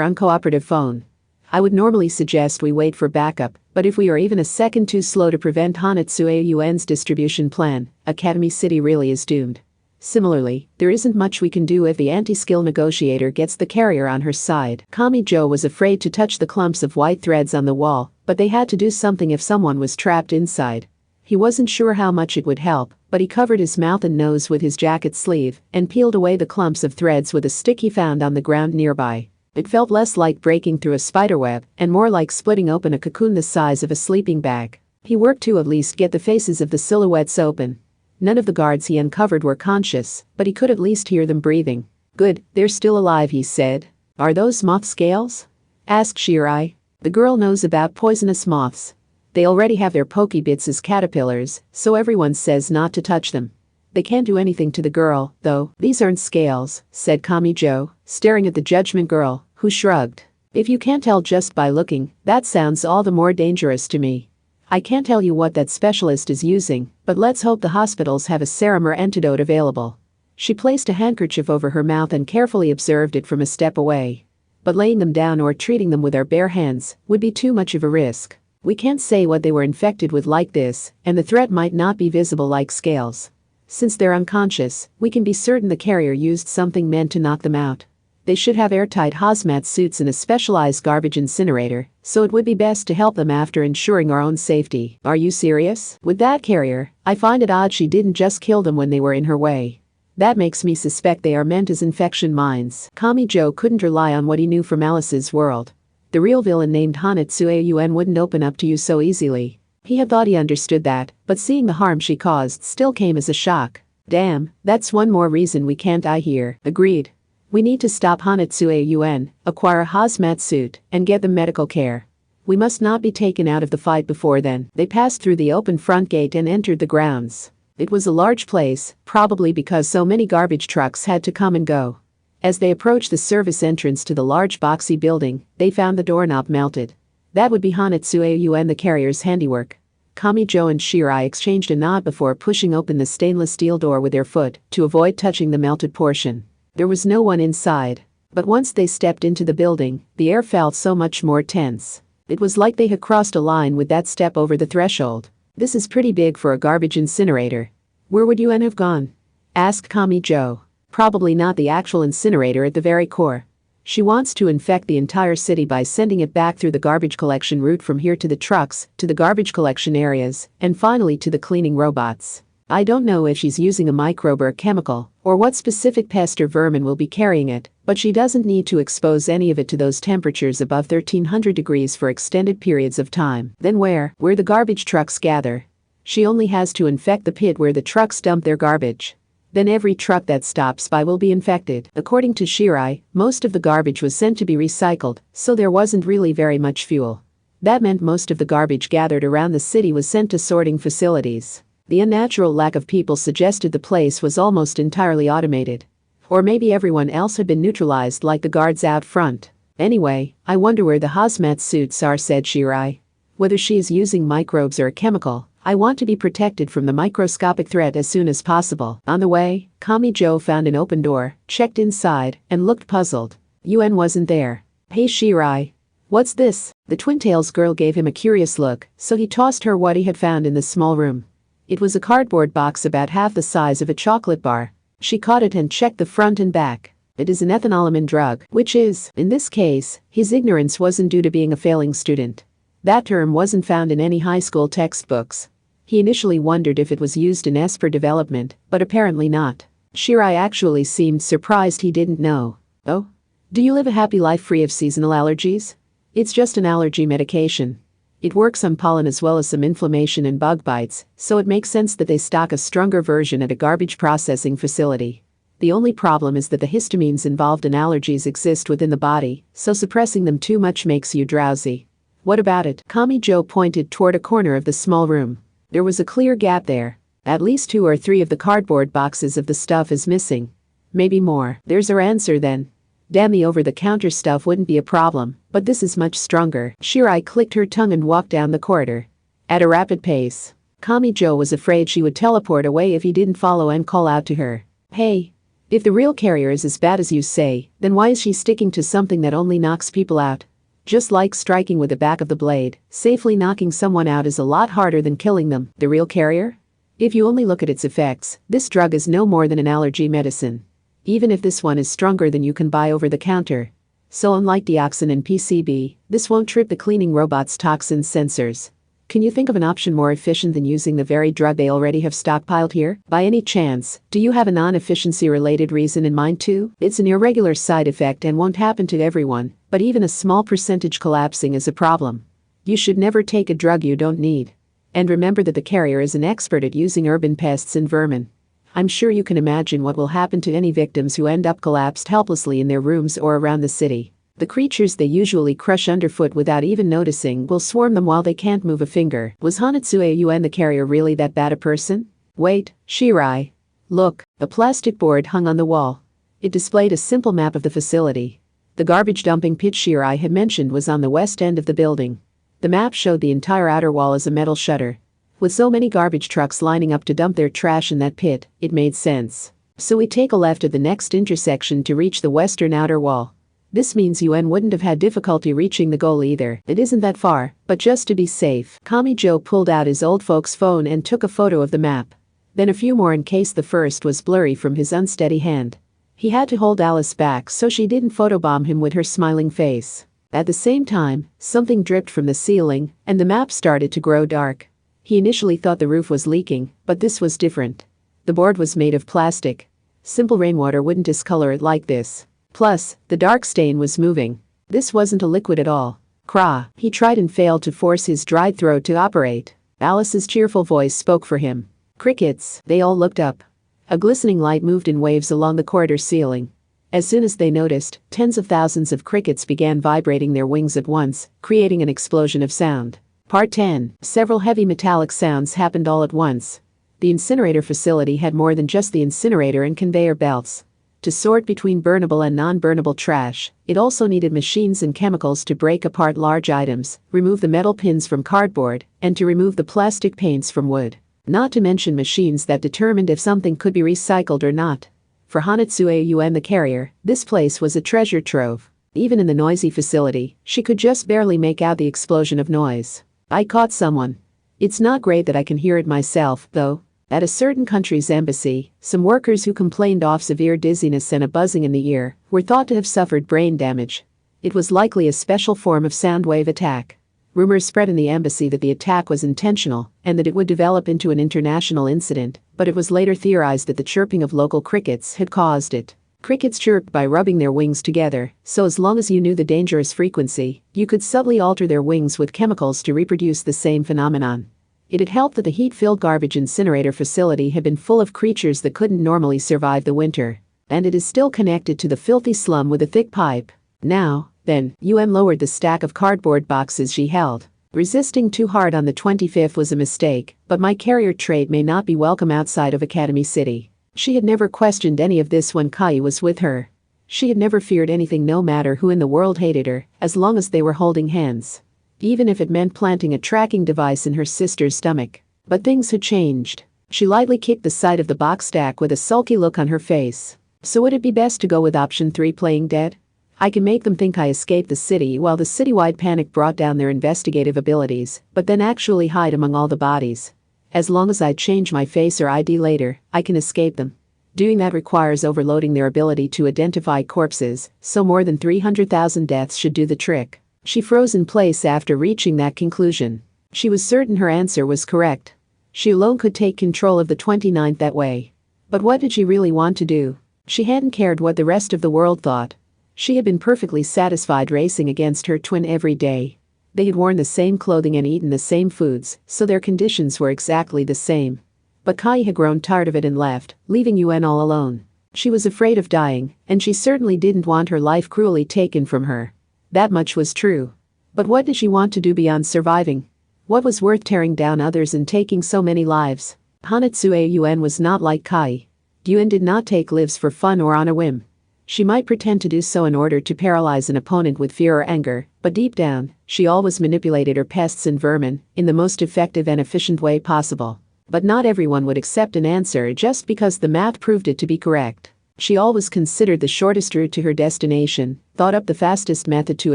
uncooperative phone. I would normally suggest we wait for backup, but if we are even a second too slow to prevent Hanatsuei UN's distribution plan, Academy City really is doomed. Similarly, there isn't much we can do if the anti-skill negotiator gets the carrier on her side. Kamijo was afraid to touch the clumps of white threads on the wall, but they had to do something if someone was trapped inside. He wasn't sure how much it would help, but he covered his mouth and nose with his jacket sleeve and peeled away the clumps of threads with a stick he found on the ground nearby. It felt less like breaking through a spiderweb and more like splitting open a cocoon the size of a sleeping bag. He worked to at least get the faces of the silhouettes open. None of the guards he uncovered were conscious, but he could at least hear them breathing. Good, they're still alive, he said. Are those moth scales? Asked Shirai. The girl knows about poisonous moths. They already have their pokey bits as caterpillars, so everyone says not to touch them. They can't do anything to the girl, though. These aren't scales, said Kamijo, staring at the judgment girl, who shrugged. If you can't tell just by looking, that sounds all the more dangerous to me. I can't tell you what that specialist is using, but let's hope the hospitals have a serum or antidote available. She placed a handkerchief over her mouth and carefully observed it from a step away. But laying them down or treating them with our bare hands would be too much of a risk. We can't say what they were infected with like this, and the threat might not be visible like scales. Since they're unconscious, we can be certain the carrier used something meant to knock them out. They should have airtight hazmat suits and a specialized garbage incinerator, so it would be best to help them after ensuring our own safety. Are you serious? With that carrier, I find it odd she didn't just kill them when they were in her way. That makes me suspect they are meant as infection mines. Kamijo couldn't rely on what he knew from Alice's world. The real villain named Hanatsueun wouldn't open up to you so easily. He had thought he understood that, but seeing the harm she caused still came as a shock. Damn, that's one more reason we can't die here. Agreed. We need to stop Hanatsueun, acquire a hazmat suit, and get them medical care. We must not be taken out of the fight before then. They passed through the open front gate and entered the grounds. It was a large place, probably because so many garbage trucks had to come and go. As they approached the service entrance to the large boxy building, they found the doorknob melted. That would be Hanatsueun the carrier's handiwork. Kamijo and Shirai exchanged a nod before pushing open the stainless steel door with their foot to avoid touching the melted portion. There was no one inside. But once they stepped into the building, the air felt so much more tense. It was like they had crossed a line with that step over the threshold. This is pretty big for a garbage incinerator. Where would UN have gone? Asked Kamijo. Probably not the actual incinerator at the very core. She wants to infect the entire city by sending it back through the garbage collection route from here to the trucks, to the garbage collection areas, and finally to the cleaning robots. I don't know if she's using a microbe or a chemical, or what specific pest or vermin will be carrying it, but she doesn't need to expose any of it to those temperatures above 1300 degrees for extended periods of time. Then where the garbage trucks gather. She only has to infect the pit where the trucks dump their garbage. Then every truck that stops by will be infected. According to Shirai, most of the garbage was sent to be recycled, so there wasn't really very much fuel. That meant most of the garbage gathered around the city was sent to sorting facilities. The unnatural lack of people suggested the place was almost entirely automated. Or maybe everyone else had been neutralized like the guards out front. Anyway, I wonder where the hazmat suits are, said Shirai. Whether she is using microbes or a chemical, I want to be protected from the microscopic threat as soon as possible. On the way, Kamijo found an open door, checked inside, and looked puzzled. UN wasn't there. Hey Shirai. What's this? The Twin-Tails girl gave him a curious look, so he tossed her what he had found in the small room. It was a cardboard box about half the size of a chocolate bar. She caught it and checked the front and back. It is an ethanolamine drug, which is, in this case, his ignorance wasn't due to being a failing student. That term wasn't found in any high school textbooks. He initially wondered if it was used in Esper development, but apparently not. Shirai actually seemed surprised he didn't know. Oh? Do you live a happy life free of seasonal allergies? It's just an allergy medication. It works on pollen as well as some inflammation and bug bites, so it makes sense that they stock a stronger version at a garbage processing facility. The only problem is that the histamines involved in allergies exist within the body, so suppressing them too much makes you drowsy. What about it? Kamijo pointed toward a corner of the small room. There was a clear gap there. At least 2 or 3 of the cardboard boxes of the stuff is missing. Maybe more. There's our answer then. Damn, the over-the-counter stuff wouldn't be a problem, but this is much stronger. Shirai clicked her tongue and walked down the corridor. At a rapid pace. Kamijo was afraid she would teleport away if he didn't follow and call out to her. Hey. If the real carrier is as bad as you say, then why is she sticking to something that only knocks people out? Just like striking with the back of the blade, safely knocking someone out is a lot harder than killing them. The real carrier? If you only look at its effects, this drug is no more than an allergy medicine. Even if this one is stronger than you can buy over the counter. So unlike dioxin and PCB, this won't trip the cleaning robot's toxin sensors. Can you think of an option more efficient than using the very drug they already have stockpiled here? By any chance, do you have a non-efficiency related reason in mind too? It's an irregular side effect and won't happen to everyone, but even a small percentage collapsing is a problem. You should never take a drug you don't need. And remember that the carrier is an expert at using urban pests and vermin. I'm sure you can imagine what will happen to any victims who end up collapsed helplessly in their rooms or around the city. The creatures they usually crush underfoot without even noticing will swarm them while they can't move a finger. Was Hanatsueun the carrier really that bad a person? Wait, Shirai. Look, a plastic board hung on the wall. It displayed a simple map of the facility. The garbage dumping pit Shirai had mentioned was on the west end of the building. The map showed the entire outer wall as a metal shutter. With so many garbage trucks lining up to dump their trash in that pit, it made sense. So we take a left at the next intersection to reach the western outer wall. This means UN wouldn't have had difficulty reaching the goal either. It isn't that far, but just to be safe. Kamijo pulled out his old folks' phone and took a photo of the map. Then a few more in case the first was blurry from his unsteady hand. He had to hold Alice back so she didn't photobomb him with her smiling face. At the same time, something dripped from the ceiling, and the map started to grow dark. He initially thought the roof was leaking, but this was different. The board was made of plastic. Simple rainwater wouldn't discolor it like this. Plus, the dark stain was moving. This wasn't a liquid at all. Krah, he tried and failed to force his dried throat to operate. Alice's cheerful voice spoke for him. Crickets, they all looked up. A glistening light moved in waves along the corridor ceiling. As soon as they noticed, tens of thousands of crickets began vibrating their wings at once, creating an explosion of sound. Part 10. Several heavy metallic sounds happened all at once. The incinerator facility had more than just the incinerator and conveyor belts. To sort between burnable and non-burnable trash, it also needed machines and chemicals to break apart large items, remove the metal pins from cardboard, and to remove the plastic paints from wood. Not to mention machines that determined if something could be recycled or not. For Hanatsuayu the carrier, this place was a treasure trove. Even in the noisy facility, she could just barely make out the explosion of noise. I caught someone. It's not great that I can hear it myself, though. At a certain country's embassy, some workers who complained of severe dizziness and a buzzing in the ear were thought to have suffered brain damage. It was likely a special form of sound wave attack. Rumors spread in the embassy that the attack was intentional and that it would develop into an international incident, but it was later theorized that the chirping of local crickets had caused it. Crickets chirped by rubbing their wings together, so as long as you knew the dangerous frequency, you could subtly alter their wings with chemicals to reproduce the same phenomenon. It had helped that the heat-filled garbage incinerator facility had been full of creatures that couldn't normally survive the winter. And it is still connected to the filthy slum with a thick pipe. Now, then, lowered the stack of cardboard boxes she held. Resisting too hard on the 25th was a mistake, but my carrier trade may not be welcome outside of Academy City. She had never questioned any of this when Kai was with her. She had never feared anything no matter who in the world hated her, as long as they were holding hands. Even if it meant planting a tracking device in her sister's stomach. But things had changed. She lightly kicked the side of the box stack with a sulky look on her face. So would it be best to go with option 3, playing dead? I can make them think I escaped the city while the citywide panic brought down their investigative abilities, but then actually hide among all the bodies. As long as I change my face or ID later, I can escape them. Doing that requires overloading their ability to identify corpses, so more than 300,000 deaths should do the trick. She froze in place after reaching that conclusion. She was certain her answer was correct. She alone could take control of the 29th that way. But what did she really want to do? She hadn't cared what the rest of the world thought. She had been perfectly satisfied racing against her twin every day. They had worn the same clothing and eaten the same foods, so their conditions were exactly the same. But Kai had grown tired of it and left, leaving Yuen all alone. She was afraid of dying, and she certainly didn't want her life cruelly taken from her. That much was true. But what did she want to do beyond surviving? What was worth tearing down others and taking so many lives? Hanatsuayu was not like Kai. Yuen did not take lives for fun or on a whim. She might pretend to do so in order to paralyze an opponent with fear or anger, but deep down, she always manipulated her pests and vermin in the most effective and efficient way possible. But not everyone would accept an answer just because the math proved it to be correct. She always considered the shortest route to her destination, thought up the fastest method to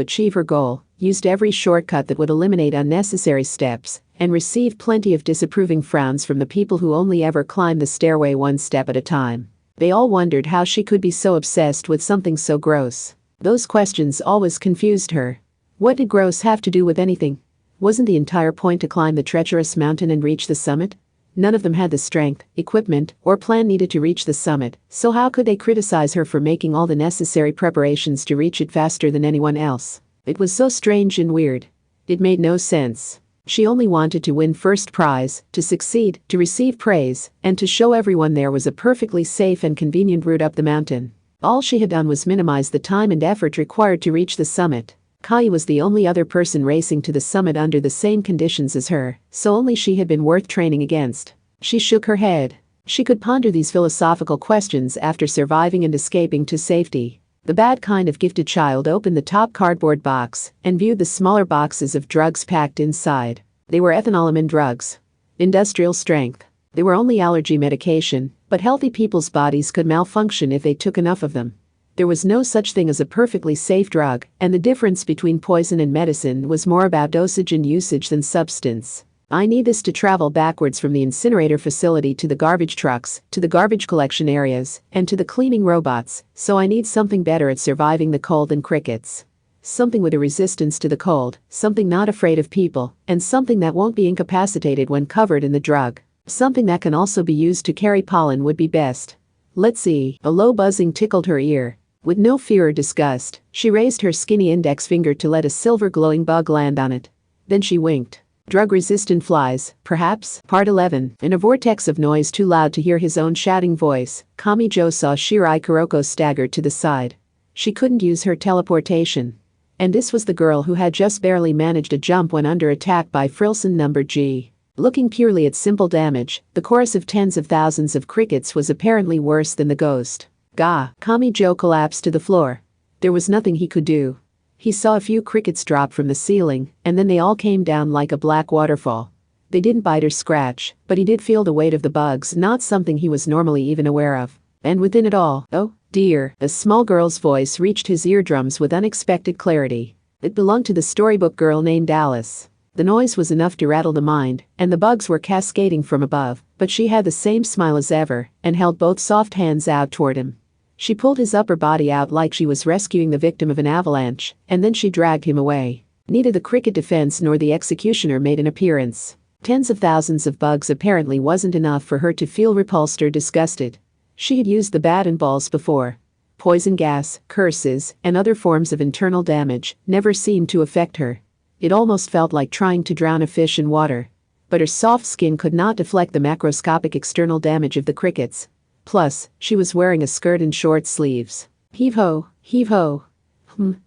achieve her goal, used every shortcut that would eliminate unnecessary steps, and received plenty of disapproving frowns from the people who only ever climbed the stairway one step at a time. They all wondered how she could be so obsessed with something so gross. Those questions always confused her. What did gross have to do with anything? Wasn't the entire point to climb the treacherous mountain and reach the summit? None of them had the strength, equipment, or plan needed to reach the summit, so how could they criticize her for making all the necessary preparations to reach it faster than anyone else? It was so strange and weird. It made no sense. She only wanted to win first prize, to succeed, to receive praise, and to show everyone there was a perfectly safe and convenient route up the mountain. All she had done was minimize the time and effort required to reach the summit. Kai was the only other person racing to the summit under the same conditions as her, so only she had been worth training against. She shook her head. She could ponder these philosophical questions after surviving and escaping to safety. The bad kind of gifted child opened the top cardboard box and viewed the smaller boxes of drugs packed inside. They were ethanolamine drugs. Industrial strength. They were only allergy medication, but healthy people's bodies could malfunction if they took enough of them. There was no such thing as a perfectly safe drug, and the difference between poison and medicine was more about dosage and usage than substance. I need this to travel backwards from the incinerator facility to the garbage trucks, to the garbage collection areas, and to the cleaning robots, so I need something better at surviving the cold than crickets. Something with a resistance to the cold, something not afraid of people, and something that won't be incapacitated when covered in the drug. Something that can also be used to carry pollen would be best. Let's see. A low buzzing tickled her ear. With no fear or disgust, she raised her skinny index finger to let a silver glowing bug land on it. Then she winked. Drug-resistant flies, perhaps? Part 11. In a vortex of noise too loud to hear his own shouting voice, Kamijo saw Shirai Kuroko stagger to the side. She couldn't use her teleportation. And this was the girl who had just barely managed a jump when under attack by Frilson number G. Looking purely at simple damage, the chorus of tens of thousands of crickets was apparently worse than the ghost. Gah! Kamijo collapsed to the floor. There was nothing he could do. He saw a few crickets drop from the ceiling, and then they all came down like a black waterfall. They didn't bite or scratch, but he did feel the weight of the bugs, not something he was normally even aware of. And within it all, oh, dear, a small girl's voice reached his eardrums with unexpected clarity. It belonged to the storybook girl named Alice. The noise was enough to rattle the mind, and the bugs were cascading from above, but she had the same smile as ever, and held both soft hands out toward him. She pulled his upper body out like she was rescuing the victim of an avalanche, and then she dragged him away. Neither the cricket defense nor the executioner made an appearance. Tens of thousands of bugs apparently wasn't enough for her to feel repulsed or disgusted. She had used the bat and balls before. Poison gas, curses, and other forms of internal damage never seemed to affect her. It almost felt like trying to drown a fish in water. But her soft skin could not deflect the macroscopic external damage of the crickets. Plus, she was wearing a skirt and short sleeves. Heave-ho, heave-ho.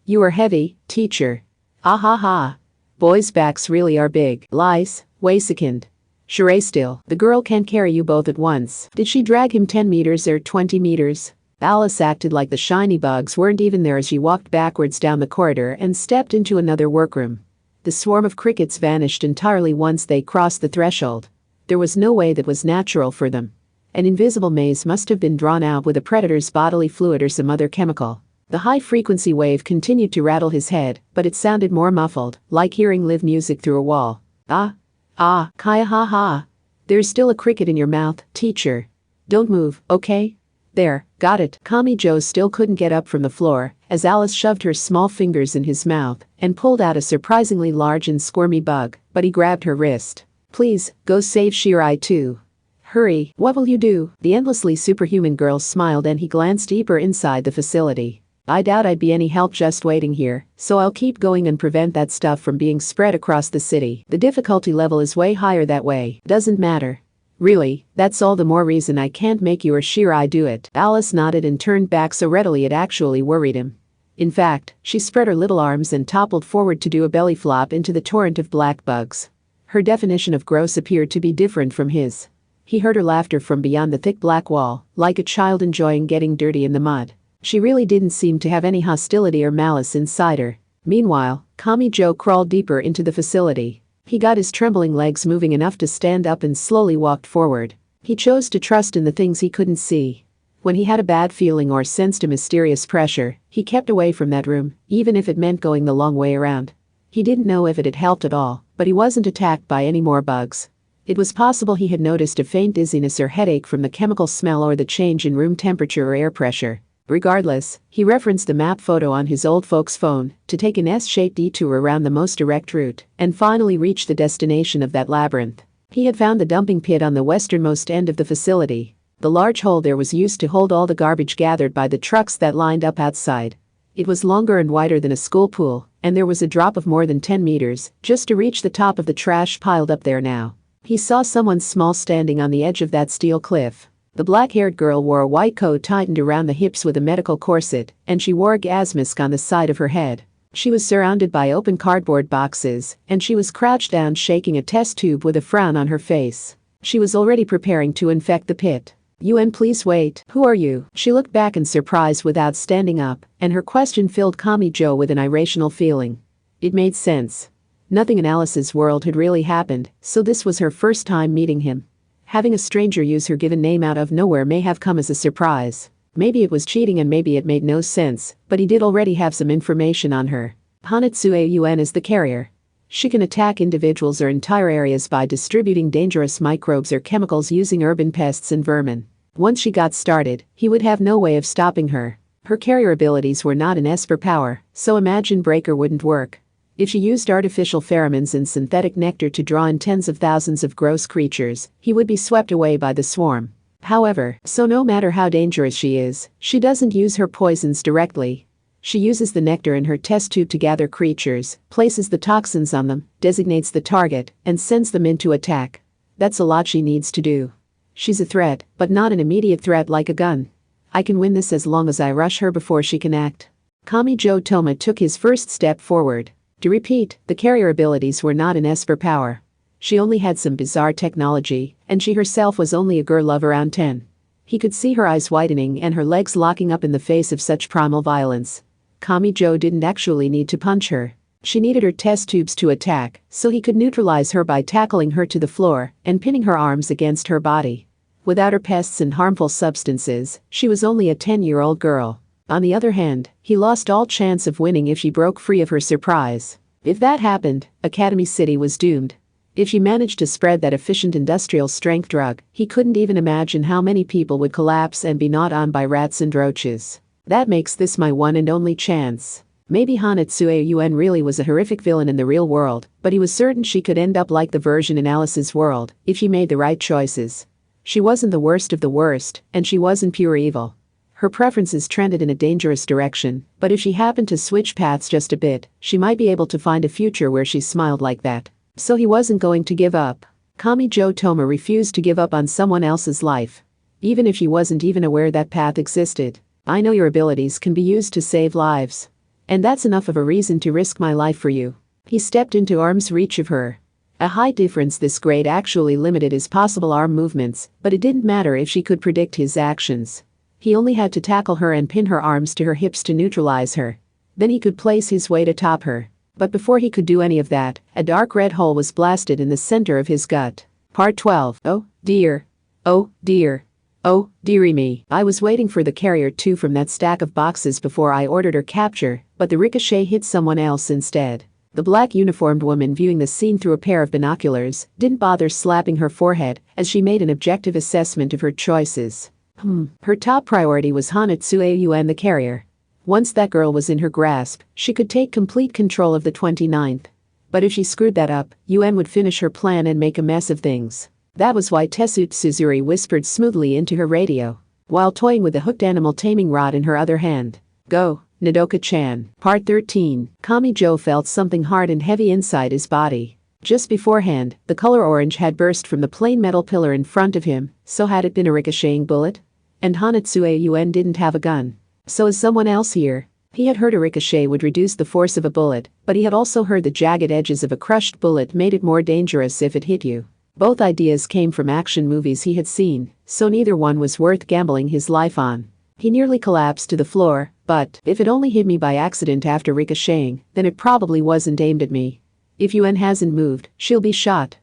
You are heavy, teacher. Ah ha ha. Boys' backs really are big. Lies, wait a second. Sure still, the girl can't carry you both at once. Did she drag him 10 meters or 20 meters? Alice acted like the shiny bugs weren't even there as she walked backwards down the corridor and stepped into another workroom. The swarm of crickets vanished entirely once they crossed the threshold. There was no way that was natural for them. An invisible maze must have been drawn out with a predator's bodily fluid or some other chemical. The high-frequency wave continued to rattle his head, but it sounded more muffled, like hearing live music through a wall. Kaya ha ha. There's still a cricket in your mouth, teacher. Don't move, okay? There, got it. Kamijo still couldn't get up from the floor, as Alice shoved her small fingers in his mouth and pulled out a surprisingly large and squirmy bug, but he grabbed her wrist. Please, go save Shirai too. Hurry, what will you do? The endlessly superhuman girl smiled and he glanced deeper inside the facility. I doubt I'd be any help just waiting here, so I'll keep going and prevent that stuff from being spread across the city. The difficulty level is way higher that way. Doesn't matter. Really, that's all the more reason I can't make you or Shirai do it. Alice nodded and turned back so readily it actually worried him. In fact, she spread her little arms and toppled forward to do a belly flop into the torrent of black bugs. Her definition of gross appeared to be different from his. He heard her laughter from beyond the thick black wall, like a child enjoying getting dirty in the mud. She really didn't seem to have any hostility or malice inside her. Meanwhile, Kamijo crawled deeper into the facility. He got his trembling legs moving enough to stand up and slowly walked forward. He chose to trust in the things he couldn't see. When he had a bad feeling or sensed a mysterious pressure, he kept away from that room, even if it meant going the long way around. He didn't know if it had helped at all, but he wasn't attacked by any more bugs. It was possible he had noticed a faint dizziness or headache from the chemical smell or the change in room temperature or air pressure. Regardless, he referenced the map photo on his old folks' phone to take an S-shaped detour around the most direct route and finally reach the destination of that labyrinth. He had found the dumping pit on the westernmost end of the facility. The large hole there was used to hold all the garbage gathered by the trucks that lined up outside. It was longer and wider than a school pool, and there was a drop of more than 10 meters just to reach the top of the trash piled up there now. He saw someone small standing on the edge of that steel cliff. The black-haired girl wore a white coat tightened around the hips with a medical corset, and she wore a gas mask on the side of her head. She was surrounded by open cardboard boxes, and she was crouched down shaking a test tube with a frown on her face. She was already preparing to infect the pit. Please wait. Who are you? She looked back in surprise without standing up, and her question filled Kamijo with an irrational feeling. It made sense. Nothing in Alice's world had really happened, so this was her first time meeting him. Having a stranger use her given name out of nowhere may have come as a surprise. Maybe it was cheating and maybe it made no sense, but he did already have some information on her. Hanatsueun is the carrier. She can attack individuals or entire areas by distributing dangerous microbes or chemicals using urban pests and vermin. Once she got started, he would have no way of stopping her. Her carrier abilities were not an Esper power, so Imagine Breaker wouldn't work. If she used artificial pheromones and synthetic nectar to draw in tens of thousands of gross creatures, he would be swept away by the swarm. However, so no matter how dangerous she is, she doesn't use her poisons directly. She uses the nectar in her test tube to gather creatures, places the toxins on them, designates the target, and sends them in to attack. That's a lot she needs to do. She's a threat, but not an immediate threat like a gun. I can win this as long as I rush her before she can act. Kamijo Toma took his first step forward. To repeat, the carrier abilities were not an Esper power. She only had some bizarre technology, and she herself was only a girl of around 10. He could see her eyes widening and her legs locking up in the face of such primal violence. Kamijo didn't actually need to punch her. She needed her test tubes to attack, so he could neutralize her by tackling her to the floor and pinning her arms against her body. Without her pests and harmful substances, she was only a 10-year-old girl. On the other hand, he lost all chance of winning if she broke free of her surprise. If that happened, Academy City was doomed. If she managed to spread that efficient industrial strength drug, he couldn't even imagine how many people would collapse and be gnawed on by rats and roaches. That makes this my one and only chance. Maybe Hanatsuya Yuen really was a horrific villain in the real world, but he was certain she could end up like the version in Alice's world if she made the right choices. She wasn't the worst of the worst, and she wasn't pure evil. Her preferences trended in a dangerous direction, but if she happened to switch paths just a bit, she might be able to find a future where she smiled like that. So he wasn't going to give up. Kamijo Toma refused to give up on someone else's life. Even if she wasn't even aware that path existed. I know your abilities can be used to save lives. And that's enough of a reason to risk my life for you. He stepped into arm's reach of her. A height difference this great actually limited his possible arm movements, but it didn't matter if she could predict his actions. He only had to tackle her and pin her arms to her hips to neutralize her. Then he could place his weight atop her. But before he could do any of that, a dark red hole was blasted in the center of his gut. Part 12. Oh, dear. Oh, dear. Oh, dearie me. I was waiting for the carrier 2 from that stack of boxes before I ordered her capture, but the ricochet hit someone else instead. The black uniformed woman viewing the scene through a pair of binoculars didn't bother slapping her forehead as she made an objective assessment of her choices. Her top priority was Hanatsuya Yuen the carrier. Once that girl was in her grasp, she could take complete control of the 29th. But if she screwed that up, Yuen would finish her plan and make a mess of things. That was why Tessu Tsuzuri whispered smoothly into her radio, while toying with the hooked animal taming rod in her other hand. Go, Nodoka-chan. Part 13. Kamijo felt something hard and heavy inside his body. Just beforehand, the color orange had burst from the plain metal pillar in front of him, so had it been a ricocheting bullet? And Hanatsuya Yuen didn't have a gun. So is someone else here? He had heard a ricochet would reduce the force of a bullet, but he had also heard the jagged edges of a crushed bullet made it more dangerous if it hit you. Both ideas came from action movies he had seen, so neither one was worth gambling his life on. He nearly collapsed to the floor, but if it only hit me by accident after ricocheting, then it probably wasn't aimed at me. If Yuen hasn't moved, she'll be shot.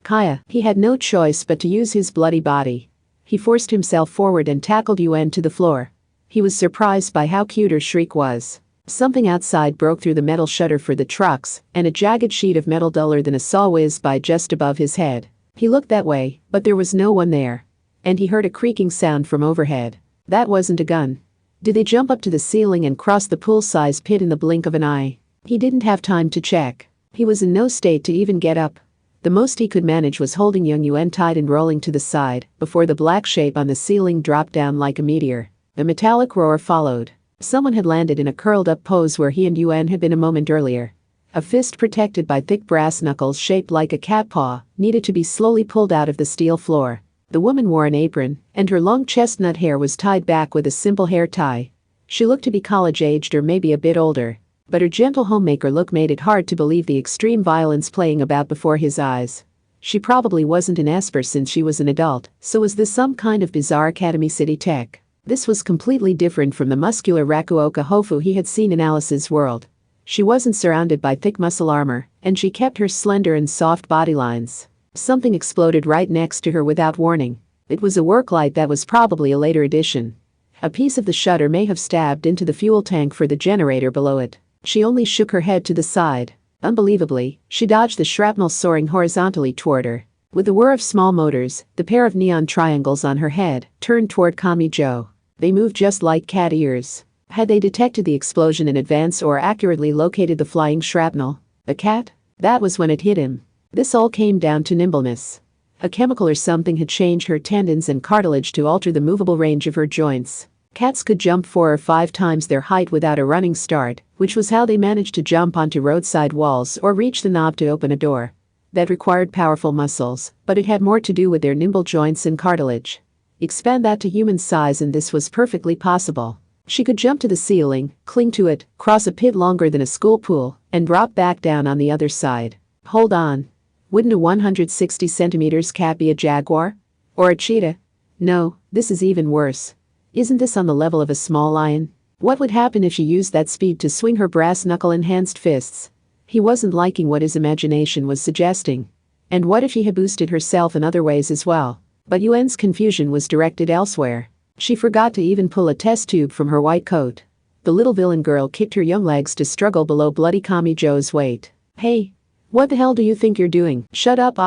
Kaya. He had no choice but to use his bloody body. He forced himself forward and tackled Yuen to the floor. He was surprised by how cute her shriek was. Something outside broke through the metal shutter for the trucks, and a jagged sheet of metal duller than a saw whizzed by just above his head. He looked that way, but there was no one there. And he heard a creaking sound from overhead. That wasn't a gun. Did they jump up to the ceiling and cross the pool-sized pit in the blink of an eye? He didn't have time to check. He was in no state to even get up. The most he could manage was holding young Yuen tight and rolling to the side before the black shape on the ceiling dropped down like a meteor. A metallic roar followed. Someone had landed in a curled-up pose where he and Yuen had been a moment earlier. A fist protected by thick brass knuckles shaped like a cat paw needed to be slowly pulled out of the steel floor. The woman wore an apron, and her long chestnut hair was tied back with a simple hair tie. She looked to be college-aged or maybe a bit older, but her gentle homemaker look made it hard to believe the extreme violence playing about before his eyes. She probably wasn't an Esper since she was an adult, so was this some kind of bizarre Academy City tech? This was completely different from the muscular Rakuoka Hofu he had seen in Alice's world. She wasn't surrounded by thick muscle armor, and she kept her slender and soft body lines. Something exploded right next to her without warning. It was a work light that was probably a later addition. A piece of the shutter may have stabbed into the fuel tank for the generator below it. She only shook her head to the side. Unbelievably, she dodged the shrapnel soaring horizontally toward her. With the whir of small motors, the pair of neon triangles on her head turned toward Kamijo. They moved just like cat ears. Had they detected the explosion in advance or accurately located the flying shrapnel? A cat? That was when it hit him. This all came down to nimbleness. A chemical or something had changed her tendons and cartilage to alter the movable range of her joints. Cats could jump 4 or 5 times their height without a running start, which was how they managed to jump onto roadside walls or reach the knob to open a door. That required powerful muscles, but it had more to do with their nimble joints and cartilage. Expand that to human size and this was perfectly possible. She could jump to the ceiling, cling to it, cross a pit longer than a school pool, and drop back down on the other side. Hold on. Wouldn't a 160 centimeters cat be a jaguar? Or a cheetah? No, this is even worse. Isn't this on the level of a small lion? What would happen if she used that speed to swing her brass knuckle-enhanced fists? He wasn't liking what his imagination was suggesting. And what if she had boosted herself in other ways as well? But Yuen's confusion was directed elsewhere. She forgot to even pull a test tube from her white coat. The little villain girl kicked her young legs to struggle below bloody Kamijo's weight. Hey! What the hell do you think you're doing? Shut up,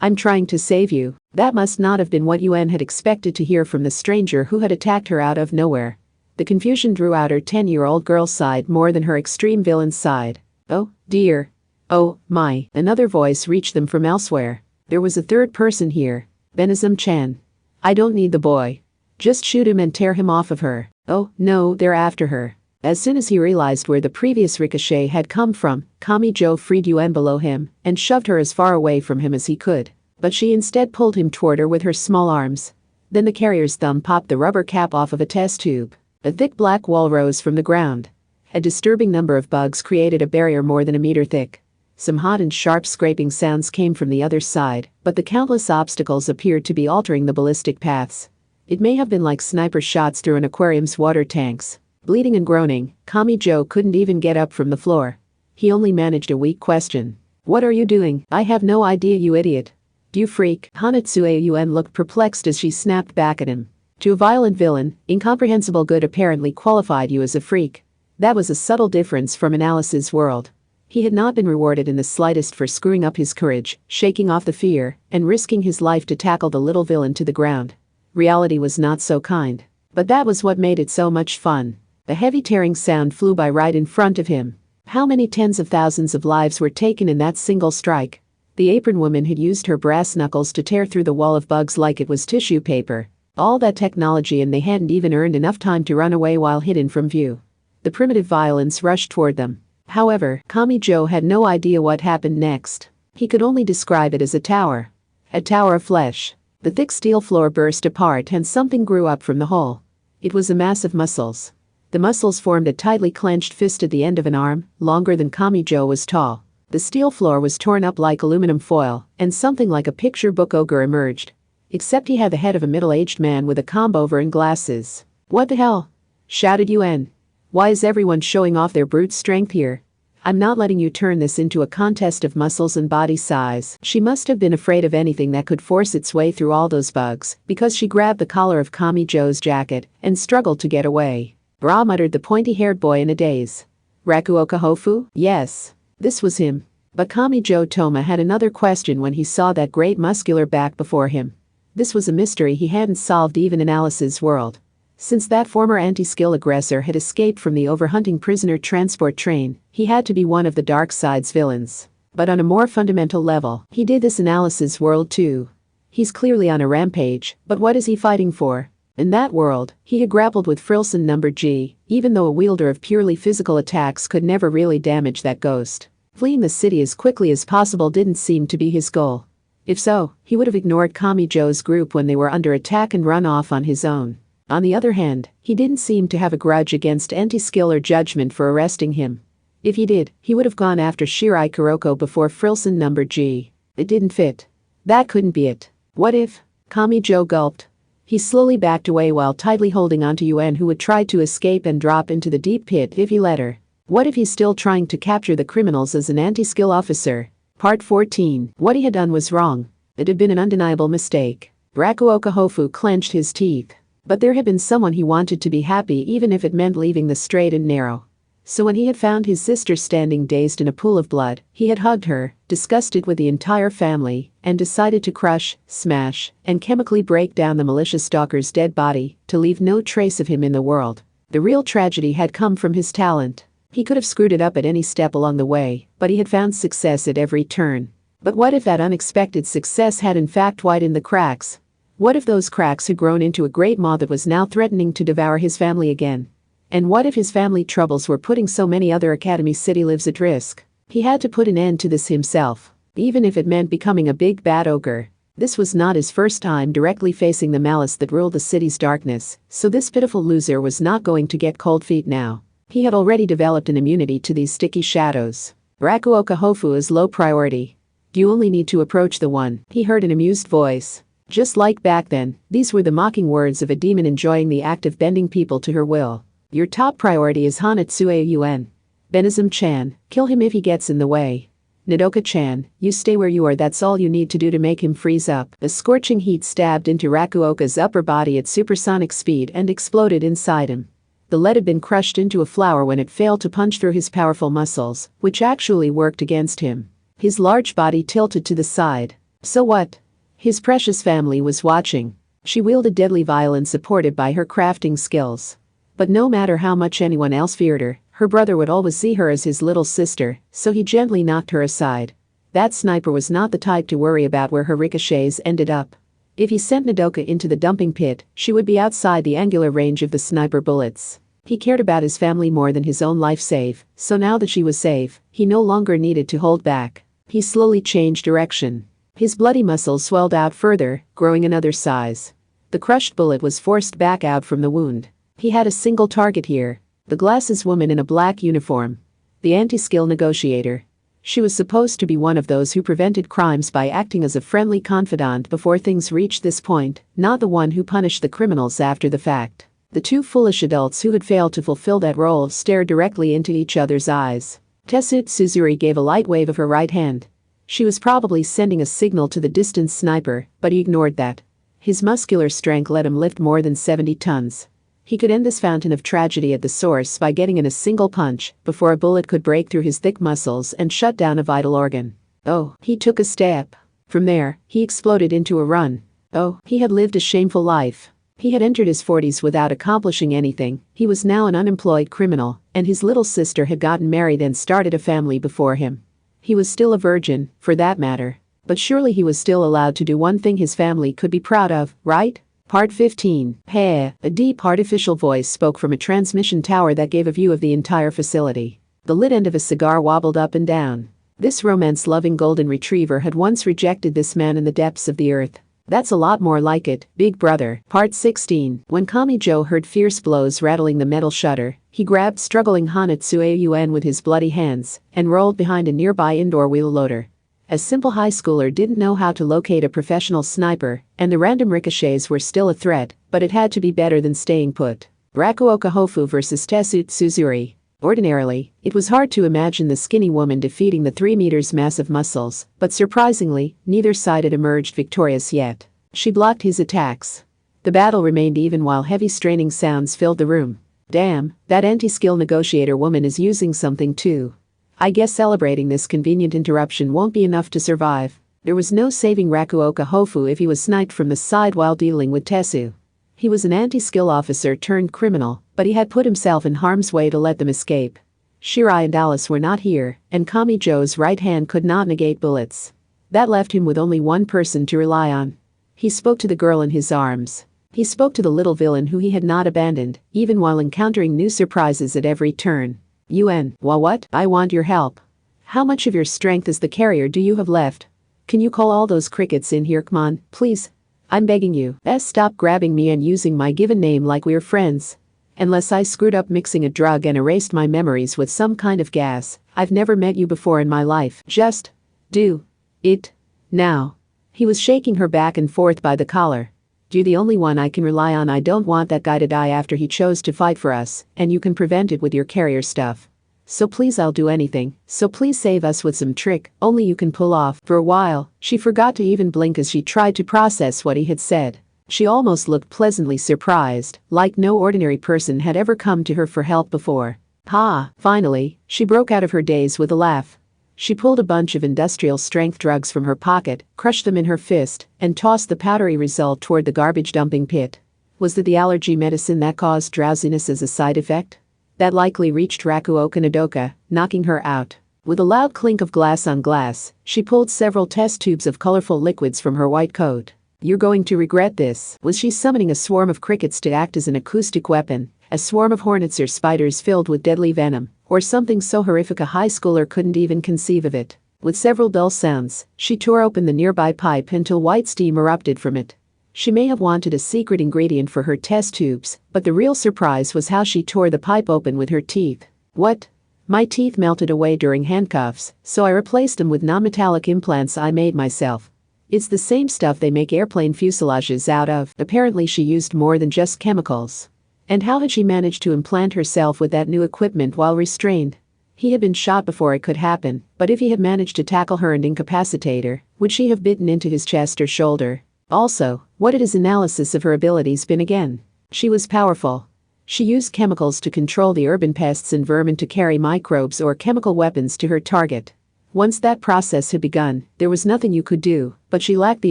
I'm trying to save you. That must not have been what Yuen had expected to hear from the stranger who had attacked her out of nowhere. The confusion drew out her 10-year-old girl's side more than her extreme villain's side. Oh, dear. Oh, my. Another voice reached them from elsewhere. There was a third person here. Benazum-chan. I don't need the boy. Just shoot him and tear him off of her. Oh, no, they're after her. As soon as he realized where the previous ricochet had come from, Kamijo freed Yuen below him and shoved her as far away from him as he could. But she instead pulled him toward her with her small arms. Then the carrier's thumb popped the rubber cap off of a test tube. A thick black wall rose from the ground. A disturbing number of bugs created a barrier more than a meter thick. Some hot and sharp scraping sounds came from the other side, but the countless obstacles appeared to be altering the ballistic paths. It may have been like sniper shots through an aquarium's water tanks. Bleeding and groaning, Kamijo couldn't even get up from the floor. He only managed a weak question. What are you doing? I have no idea, you idiot. Do you freak? Hanatsue Yuen looked perplexed as she snapped back at him. To a violent villain, incomprehensible good apparently qualified you as a freak. That was a subtle difference from in Alice's world. He had not been rewarded in the slightest for screwing up his courage, shaking off the fear, and risking his life to tackle the little villain to the ground. Reality was not so kind. But that was what made it so much fun. A heavy tearing sound flew by right in front of him. How many tens of thousands of lives were taken in that single strike? The apron woman had used her brass knuckles to tear through the wall of bugs like it was tissue paper. All that technology and they hadn't even earned enough time to run away while hidden from view. The primitive violence rushed toward them. However, Kamijo had no idea what happened next. He could only describe it as a tower. A tower of flesh. The thick steel floor burst apart and something grew up from the hole. It was a mass of muscles. The muscles formed a tightly clenched fist at the end of an arm, longer than Kamijo was tall. The steel floor was torn up like aluminum foil, and something like a picture book ogre emerged. Except he had the head of a middle-aged man with a comb-over and glasses. What the hell? Shouted Yuen. Why is everyone showing off their brute strength here? I'm not letting you turn this into a contest of muscles and body size. She must have been afraid of anything that could force its way through all those bugs, because she grabbed the collar of Kamijo's jacket and struggled to get away. Bra, muttered the pointy-haired boy in a daze. Rakuoka Hofu? Yes. This was him. But Kamijo Toma had another question when he saw that great muscular back before him. This was a mystery he hadn't solved even in Alice's world. Since that former anti-skill aggressor had escaped from the overhunting prisoner transport train, he had to be one of the dark side's villains. But on a more fundamental level, he did this in Alice's world too. He's clearly on a rampage, but what is he fighting for? In that world, he had grappled with Frilson number G, even though a wielder of purely physical attacks could never really damage that ghost. Fleeing the city as quickly as possible didn't seem to be his goal. If so, he would have ignored Kamijo's group when they were under attack and run off on his own. On the other hand, he didn't seem to have a grudge against anti-skill or judgment for arresting him. If he did, he would have gone after Shirai Kuroko before Frilson number G. It didn't fit. That couldn't be it. What if? Kamijo gulped. He slowly backed away while tightly holding onto Yuen, who would try to escape and drop into the deep pit if he let her. What if he's still trying to capture the criminals as an anti-skill officer? Part 14. What he had done was wrong. It had been an undeniable mistake. Rakuoka Hofu clenched his teeth. But there had been someone he wanted to be happy even if it meant leaving the straight and narrow. So when he had found his sister standing dazed in a pool of blood, he had hugged her, disgusted with the entire family, and decided to crush, smash, and chemically break down the malicious stalker's dead body to leave no trace of him in the world. The real tragedy had come from his talent. He could have screwed it up at any step along the way, but he had found success at every turn. But what if that unexpected success had in fact widened the cracks? What if those cracks had grown into a great maw that was now threatening to devour his family again? And what if his family troubles were putting so many other Academy City lives at risk? He had to put an end to this himself, even if it meant becoming a big bad ogre. This was not his first time directly facing the malice that ruled the city's darkness, so this pitiful loser was not going to get cold feet now. He had already developed an immunity to these sticky shadows. Rakuoka Hofu is low priority. You only need to approach the one, he heard an amused voice. Just like back then, these were the mocking words of a demon enjoying the act of bending people to her will. Your top priority is Hanatsuei-Yuen. Benizum-chan, kill him if he gets in the way. Nodoka-chan, you stay where you are, that's all you need to do to make him freeze up. A scorching heat stabbed into Rakuoka's upper body at supersonic speed and exploded inside him. The lead had been crushed into a flour when it failed to punch through his powerful muscles, which actually worked against him. His large body tilted to the side. So what? His precious family was watching. She wielded deadly violence supported by her crafting skills. But no matter how much anyone else feared her brother would always see her as his little sister, so he gently knocked her aside. That sniper was not the type to worry about where her ricochets ended up. If he sent Nodoka into the dumping pit, she would be outside the angular range of the sniper bullets. He cared about his family more than his own life save, so now that she was safe, he no longer needed to hold back. He slowly changed direction. His bloody muscles swelled out further, growing another size. The crushed bullet was forced back out from the wound. He had a single target here. The glasses woman in a black uniform. The anti-skill negotiator. She was supposed to be one of those who prevented crimes by acting as a friendly confidant before things reached this point, not the one who punished the criminals after the fact. The two foolish adults who had failed to fulfill that role stared directly into each other's eyes. Tetsuzuri gave a light wave of her right hand. She was probably sending a signal to the distant sniper, but he ignored that. His muscular strength let him lift more than 70 tons. He could end this fountain of tragedy at the source by getting in a single punch before a bullet could break through his thick muscles and shut down a vital organ. Oh, he took a step. From there, he exploded into a run. Oh, he had lived a shameful life. He had entered his 40s without accomplishing anything. He was now an unemployed criminal, and his little sister had gotten married and started a family before him. He was still a virgin, for that matter. But surely he was still allowed to do one thing his family could be proud of, right? Part 15. Hey, a deep artificial voice spoke from a transmission tower that gave a view of the entire facility. The lit end of a cigar wobbled up and down. This romance-loving golden retriever had once rejected this man in the depths of the earth. That's a lot more like it, big brother. Part 16. When Kamijo heard fierce blows rattling the metal shutter, he grabbed struggling Hanatsuei-Yuen with his bloody hands and rolled behind a nearby indoor wheel loader. A simple high schooler didn't know how to locate a professional sniper, and the random ricochets were still a threat, but it had to be better than staying put. Rakuoka Hofu versus Tetsuzuri. Ordinarily, it was hard to imagine the skinny woman defeating the 3 meters massive muscles, but surprisingly, neither side had emerged victorious yet. She blocked his attacks. The battle remained even while heavy straining sounds filled the room. Damn, that anti-skill negotiator woman is using something too. I guess celebrating this convenient interruption won't be enough to survive. There was no saving Rakuoka Hofu if he was sniped from the side while dealing with Tetsu. He was an anti-skill officer turned criminal, but he had put himself in harm's way to let them escape. Shirai and Alice were not here, and Kamijo's right hand could not negate bullets. That left him with only one person to rely on. He spoke to the girl in his arms. He spoke to the little villain who he had not abandoned, even while encountering new surprises at every turn. Yuen, what? I want your help. How much of your strength as the carrier do you have left? Can you call all those crickets in here, come on, please? I'm begging you. Stop grabbing me and using my given name like we're friends. Unless I screwed up mixing a drug and erased my memories with some kind of gas, I've never met you before in my life. Just do it now. He was shaking her back and forth by the collar. You're the only one I can rely on. I don't want that guy to die after he chose to fight for us, and you can prevent it with your carrier stuff. So please, I'll do anything. So please save us with some trick only you can pull off. For a while, she forgot to even blink as she tried to process what he had said. She almost looked pleasantly surprised, like no ordinary person had ever come to her for help before. Ha! Finally, she broke out of her daze with a laugh. She pulled a bunch of industrial-strength drugs from her pocket, crushed them in her fist, and tossed the powdery result toward the garbage dumping pit. Was it the allergy medicine that caused drowsiness as a side effect? That likely reached Rakuoka Nodoka, knocking her out. With a loud clink of glass on glass, she pulled several test tubes of colorful liquids from her white coat. You're going to regret this. Was she summoning a swarm of crickets to act as an acoustic weapon, a swarm of hornets or spiders filled with deadly venom, or something so horrific a high schooler couldn't even conceive of it? With several dull sounds, she tore open the nearby pipe until white steam erupted from it. She may have wanted a secret ingredient for her test tubes, but the real surprise was how she tore the pipe open with her teeth. What? My teeth melted away during handcuffs, so I replaced them with non-metallic implants I made myself. It's the same stuff they make airplane fuselages out of. Apparently she used more than just chemicals. And how had she managed to implant herself with that new equipment while restrained? He had been shot before it could happen, but if he had managed to tackle her and incapacitate her, would she have bitten into his chest or shoulder? Also, what had his analysis of her abilities been again? She was powerful. She used chemicals to control the urban pests and vermin to carry microbes or chemical weapons to her target. Once that process had begun, there was nothing you could do, but she lacked the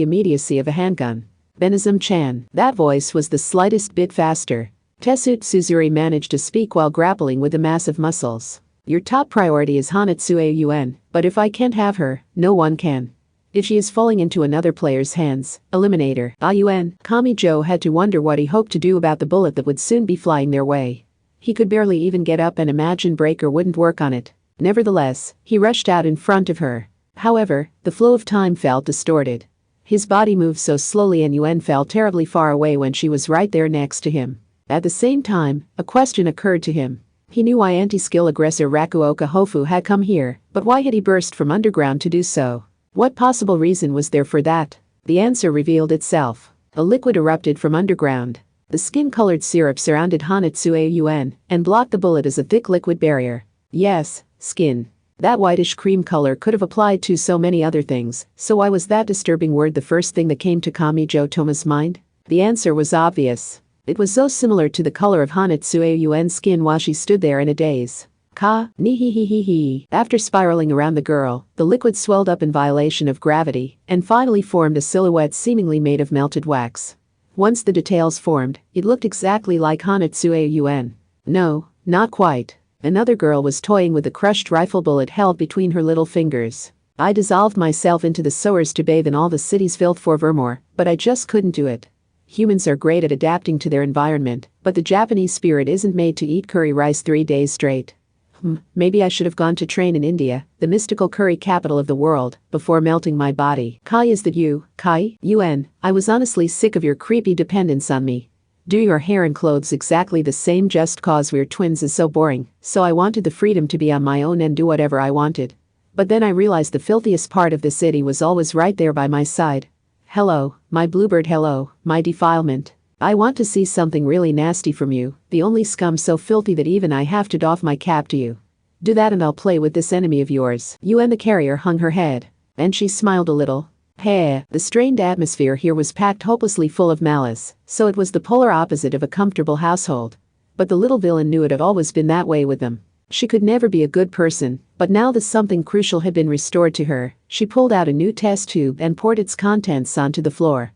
immediacy of a handgun. Benazum-chan. That voice was the slightest bit faster. Tessuto Suzuri managed to speak while grappling with the massive muscles. Your top priority is Hanatsuye Yuen, but if I can't have her, no one can. If she is falling into another player's hands, eliminate her. Yuen. Kamijo had to wonder what he hoped to do about the bullet that would soon be flying their way. He could barely even get up and imagine Breaker wouldn't work on it. Nevertheless, he rushed out in front of her. However, the flow of time felt distorted. His body moved so slowly and Yuen felt terribly far away when she was right there next to him. At the same time, a question occurred to him. He knew why anti-skill aggressor Rakuoka Hofu had come here, but why had he burst from underground to do so? What possible reason was there for that? The answer revealed itself. A liquid erupted from underground. The skin-colored syrup surrounded Hanatsuye Yuen and blocked the bullet as a thick liquid barrier. Yes, skin. That whitish cream color could have applied to so many other things, so why was that disturbing word the first thing that came to Kamijo Toma's mind? The answer was obvious. It was so similar to the color of Hanatsuye Yuen's skin while she stood there in a daze. Ni-hee-hee-hee-hee. After spiraling around the girl, the liquid swelled up in violation of gravity and finally formed a silhouette seemingly made of melted wax. Once the details formed, it looked exactly like Hanatsuye Yuen. No, not quite. Another girl was toying with a crushed rifle bullet held between her little fingers. I dissolved myself into the sewers to bathe in all the city's filth for Vermore, but I just couldn't do it. Humans are great at adapting to their environment, but the Japanese spirit isn't made to eat curry rice 3 days straight. Maybe I should have gone to train in India, the mystical curry capital of the world, before melting my body. Kai, is that you? Kai? Yuen, I was honestly sick of your creepy dependence on me. Do your hair and clothes exactly the same just cause we're twins is so boring, so I wanted the freedom to be on my own and do whatever I wanted. But then I realized the filthiest part of the city was always right there by my side. Hello, my bluebird, hello, my defilement. I want to see something really nasty from you, the only scum so filthy that even I have to doff my cap to you. Do that and I'll play with this enemy of yours. Yuen the carrier hung her head. And she smiled a little. Hey, the strained atmosphere here was packed hopelessly full of malice, so it was the polar opposite of a comfortable household. But the little villain knew it had always been that way with them. She could never be a good person, but now that something crucial had been restored to her, she pulled out a new test tube and poured its contents onto the floor.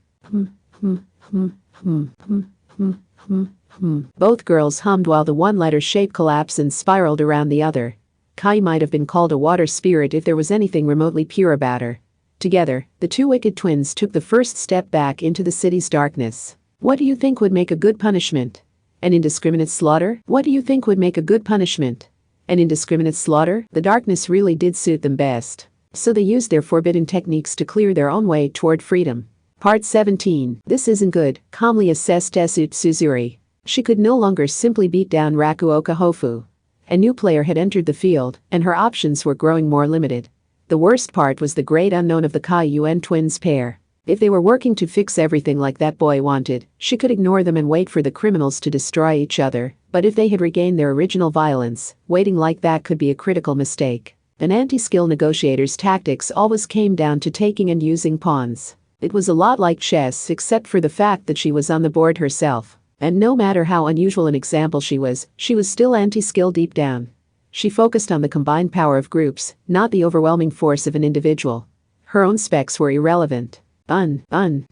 Both girls hummed while the one-letter shape collapsed and spiraled around the other. Kai might have been called a water spirit if there was anything remotely pure about her. Together, the two wicked twins took the first step back into the city's darkness. What do you think would make a good punishment? An indiscriminate slaughter? What do you think would make a good punishment? An indiscriminate slaughter? The darkness really did suit them best. So they used their forbidden techniques to clear their own way toward freedom. Part 17. This isn't good, calmly assessed Tessuto Suzuri. She could no longer simply beat down Rakuoka Hofu. A new player had entered the field, and her options were growing more limited. The worst part was the great unknown of the Kai Yuen twins pair. If they were working to fix everything like that boy wanted, she could ignore them and wait for the criminals to destroy each other, but if they had regained their original violence, waiting like that could be a critical mistake. An anti-skill negotiator's tactics always came down to taking and using pawns. It was a lot like chess except for the fact that she was on the board herself. And no matter how unusual an example she was still anti-skill deep down. She focused on the combined power of groups, not the overwhelming force of an individual. Her own specs were irrelevant.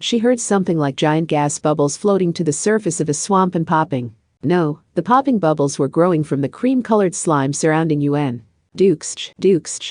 She heard something like giant gas bubbles floating to the surface of a swamp and popping. No, the popping bubbles were growing from the cream-colored slime surrounding Yuan. Dukes,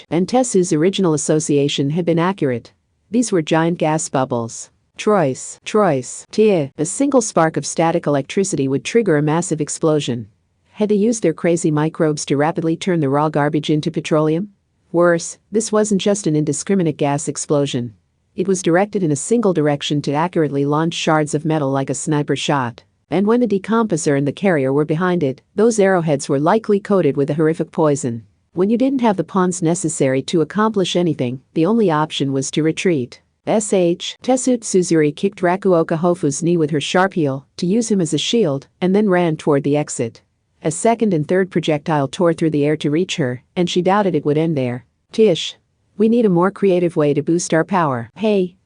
and Tetsu's original association had been accurate. These were giant gas bubbles. Troyes, a single spark of static electricity would trigger a massive explosion. Had they used their crazy microbes to rapidly turn the raw garbage into petroleum? Worse, this wasn't just an indiscriminate gas explosion. It was directed in a single direction to accurately launch shards of metal like a sniper shot. And when the decomposer and the carrier were behind it, those arrowheads were likely coated with a horrific poison. When you didn't have the pawns necessary to accomplish anything, the only option was to retreat. Tetsu Tsuzuri kicked Rakuoka Hofu's knee with her sharp heel to use him as a shield and then ran toward the exit. A second and third projectile tore through the air to reach her, and she doubted it would end there. Tish. We need a more creative way to boost our power. Hey.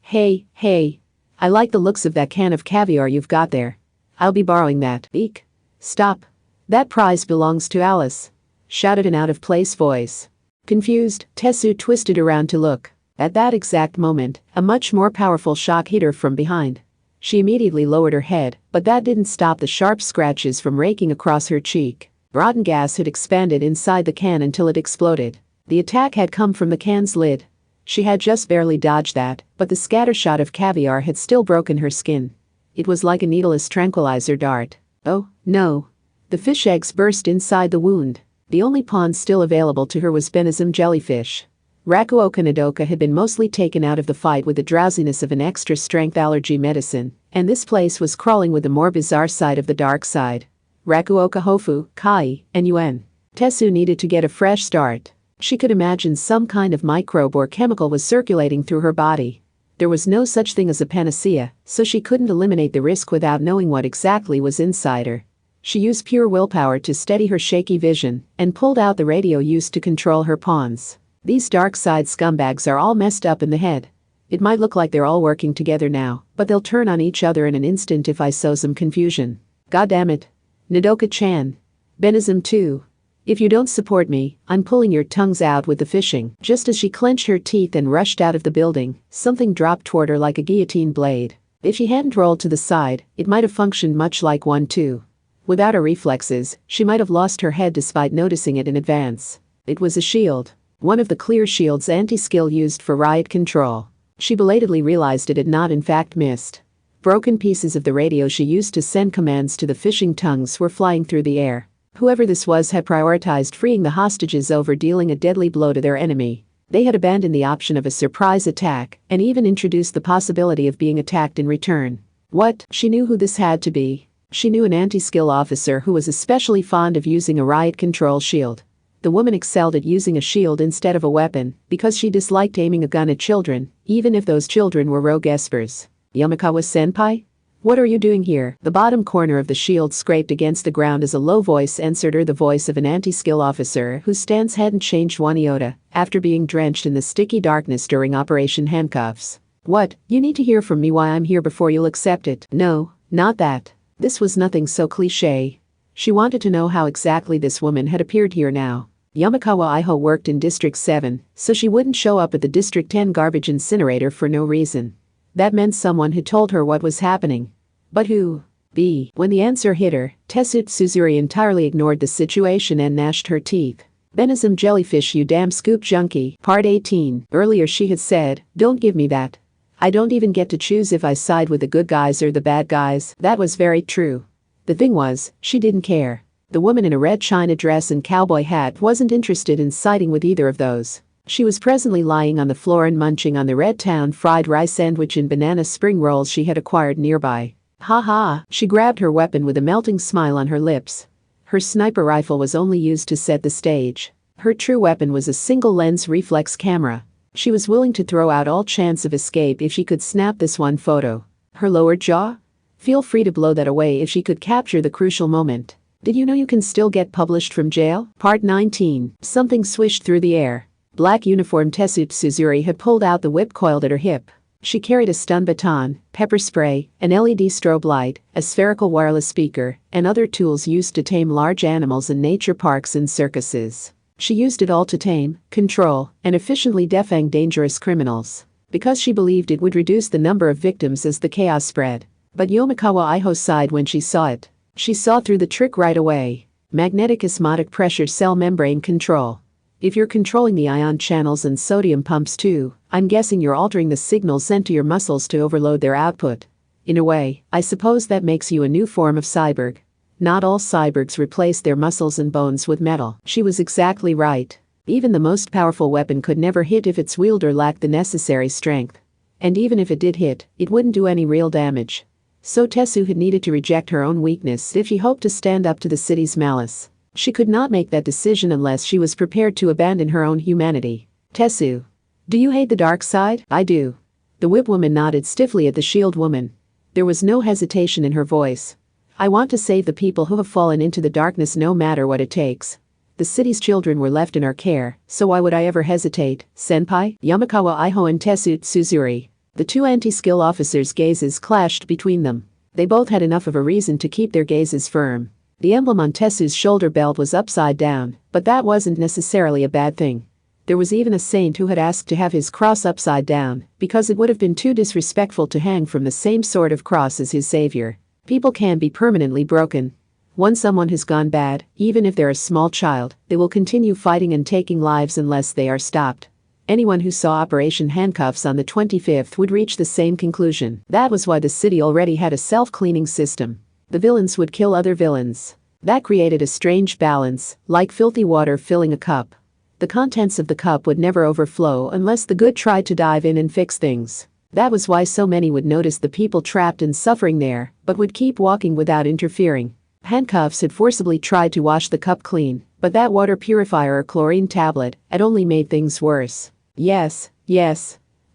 I like the looks of that can of caviar you've got there. I'll be borrowing that. Eek. Stop. That prize belongs to Alice. Shouted an out-of-place voice. Confused, Tetsu twisted around to look. At that exact moment, a much more powerful shock hit her from behind. She immediately lowered her head, but that didn't stop the sharp scratches from raking across her cheek. Rotten gas had expanded inside the can until it exploded. The attack had come from the can's lid. She had just barely dodged that, but the scattershot of caviar had still broken her skin. It was like a needleless tranquilizer dart. Oh, no. The fish eggs burst inside the wound. The only pawn still available to her was Benizum jellyfish. Rakuoka Nodoka had been mostly taken out of the fight with the drowsiness of an extra-strength allergy medicine, and this place was crawling with the more bizarre side of the dark side. Rakuoka Hofu, Kai, and Yuan. Tetsu needed to get a fresh start. She could imagine some kind of microbe or chemical was circulating through her body. There was no such thing as a panacea, so she couldn't eliminate the risk without knowing what exactly was inside her. She used pure willpower to steady her shaky vision and pulled out the radio used to control her pawns. These dark side scumbags are all messed up in the head. It might look like they're all working together now, but they'll turn on each other in an instant if I sow some confusion. Goddammit. Nodoka-chan. Benizum too. If you don't support me, I'm pulling your tongues out with the fishing. Just as she clenched her teeth and rushed out of the building, something dropped toward her like a guillotine blade. If she hadn't rolled to the side, it might have functioned much like one too. Without her reflexes, she might have lost her head despite noticing it in advance. It was a shield. One of the clear shield's anti-skill used for riot control. She belatedly realized it had not in fact missed. Broken pieces of the radio she used to send commands to the fishing tongues were flying through the air. Whoever this was had prioritized freeing the hostages over dealing a deadly blow to their enemy. They had abandoned the option of a surprise attack and even introduced the possibility of being attacked in return. What? She knew who this had to be. She knew an anti-skill officer who was especially fond of using a riot control shield. The woman excelled at using a shield instead of a weapon because she disliked aiming a gun at children, even if those children were rogue espers. Yamakawa-senpai? What are you doing here? The bottom corner of the shield scraped against the ground as a low voice answered her, the voice of an anti-skill officer whose stance hadn't changed one iota after being drenched in the sticky darkness during Operation Handcuffs. What? You need to hear from me why I'm here before you'll accept it. No, not that. This was nothing so cliché. She wanted to know how exactly this woman had appeared here now. Yamakawa Iho worked in District 7, so she wouldn't show up at the District 10 garbage incinerator for no reason. That meant someone had told her what was happening. But who? When the answer hit her, Tetsu Tsuzuri entirely ignored the situation and gnashed her teeth. Benizum jellyfish, you damn scoop junkie. Part 18. Earlier she had said, don't give me that. I don't even get to choose if I side with the good guys or the bad guys. That was very true. The thing was, she didn't care. The woman in a red china dress and cowboy hat wasn't interested in siding with either of those. She was presently lying on the floor and munching on the Red Town fried rice sandwich and banana spring rolls she had acquired nearby. Ha ha, she grabbed her weapon with a melting smile on her lips. Her sniper rifle was only used to set the stage. Her true weapon was a single-lens reflex camera. She was willing to throw out all chance of escape if she could snap this one photo. Her lower jaw? Feel free to blow that away if she could capture the crucial moment. Did you know you can still get published from jail? Part 19. Something swished through the air. Black uniformed Tetsu Tsuzuri had pulled out the whip coiled at her hip. She carried a stun baton, pepper spray, an LED strobe light, a spherical wireless speaker, and other tools used to tame large animals in nature parks and circuses. She used it all to tame, control, and efficiently defang dangerous criminals. Because she believed it would reduce the number of victims as the chaos spread. But Yomikawa Iho sighed when she saw it. She saw through the trick right away. Magnetic osmotic pressure cell membrane control. If you're controlling the ion channels and sodium pumps too, I'm guessing you're altering the signals sent to your muscles to overload their output. In a way, I suppose that makes you a new form of cyborg. Not all cyborgs replace their muscles and bones with metal. She was exactly right. Even the most powerful weapon could never hit if its wielder lacked the necessary strength. And even if it did hit, it wouldn't do any real damage. So Tetsu had needed to reject her own weakness if she hoped to stand up to the city's malice. She could not make that decision unless she was prepared to abandon her own humanity. Tetsu. Do you hate the dark side? I do. The whip woman nodded stiffly at the shield woman. There was no hesitation in her voice. I want to save the people who have fallen into the darkness no matter what it takes. The city's children were left in our care, so why would I ever hesitate, senpai? Yamakawa Iho and Tetsu Tsuzuri. The two anti-skill officers' gazes clashed between them. They both had enough of a reason to keep their gazes firm. The emblem on Tetsu's shoulder belt was upside down, but that wasn't necessarily a bad thing. There was even a saint who had asked to have his cross upside down, because it would have been too disrespectful to hang from the same sort of cross as his savior. People can be permanently broken. Once someone has gone bad, even if they're a small child, they will continue fighting and taking lives unless they are stopped. Anyone who saw Operation Handcuffs on the 25th would reach the same conclusion. That was why the city already had a self-cleaning system. The villains would kill other villains. That created a strange balance, like filthy water filling a cup. The contents of the cup would never overflow unless the good tried to dive in and fix things. That was why so many would notice the people trapped and suffering there, but would keep walking without interfering. Handcuffs had forcibly tried to wash the cup clean, but that water purifier or chlorine tablet had only made things worse. Yes.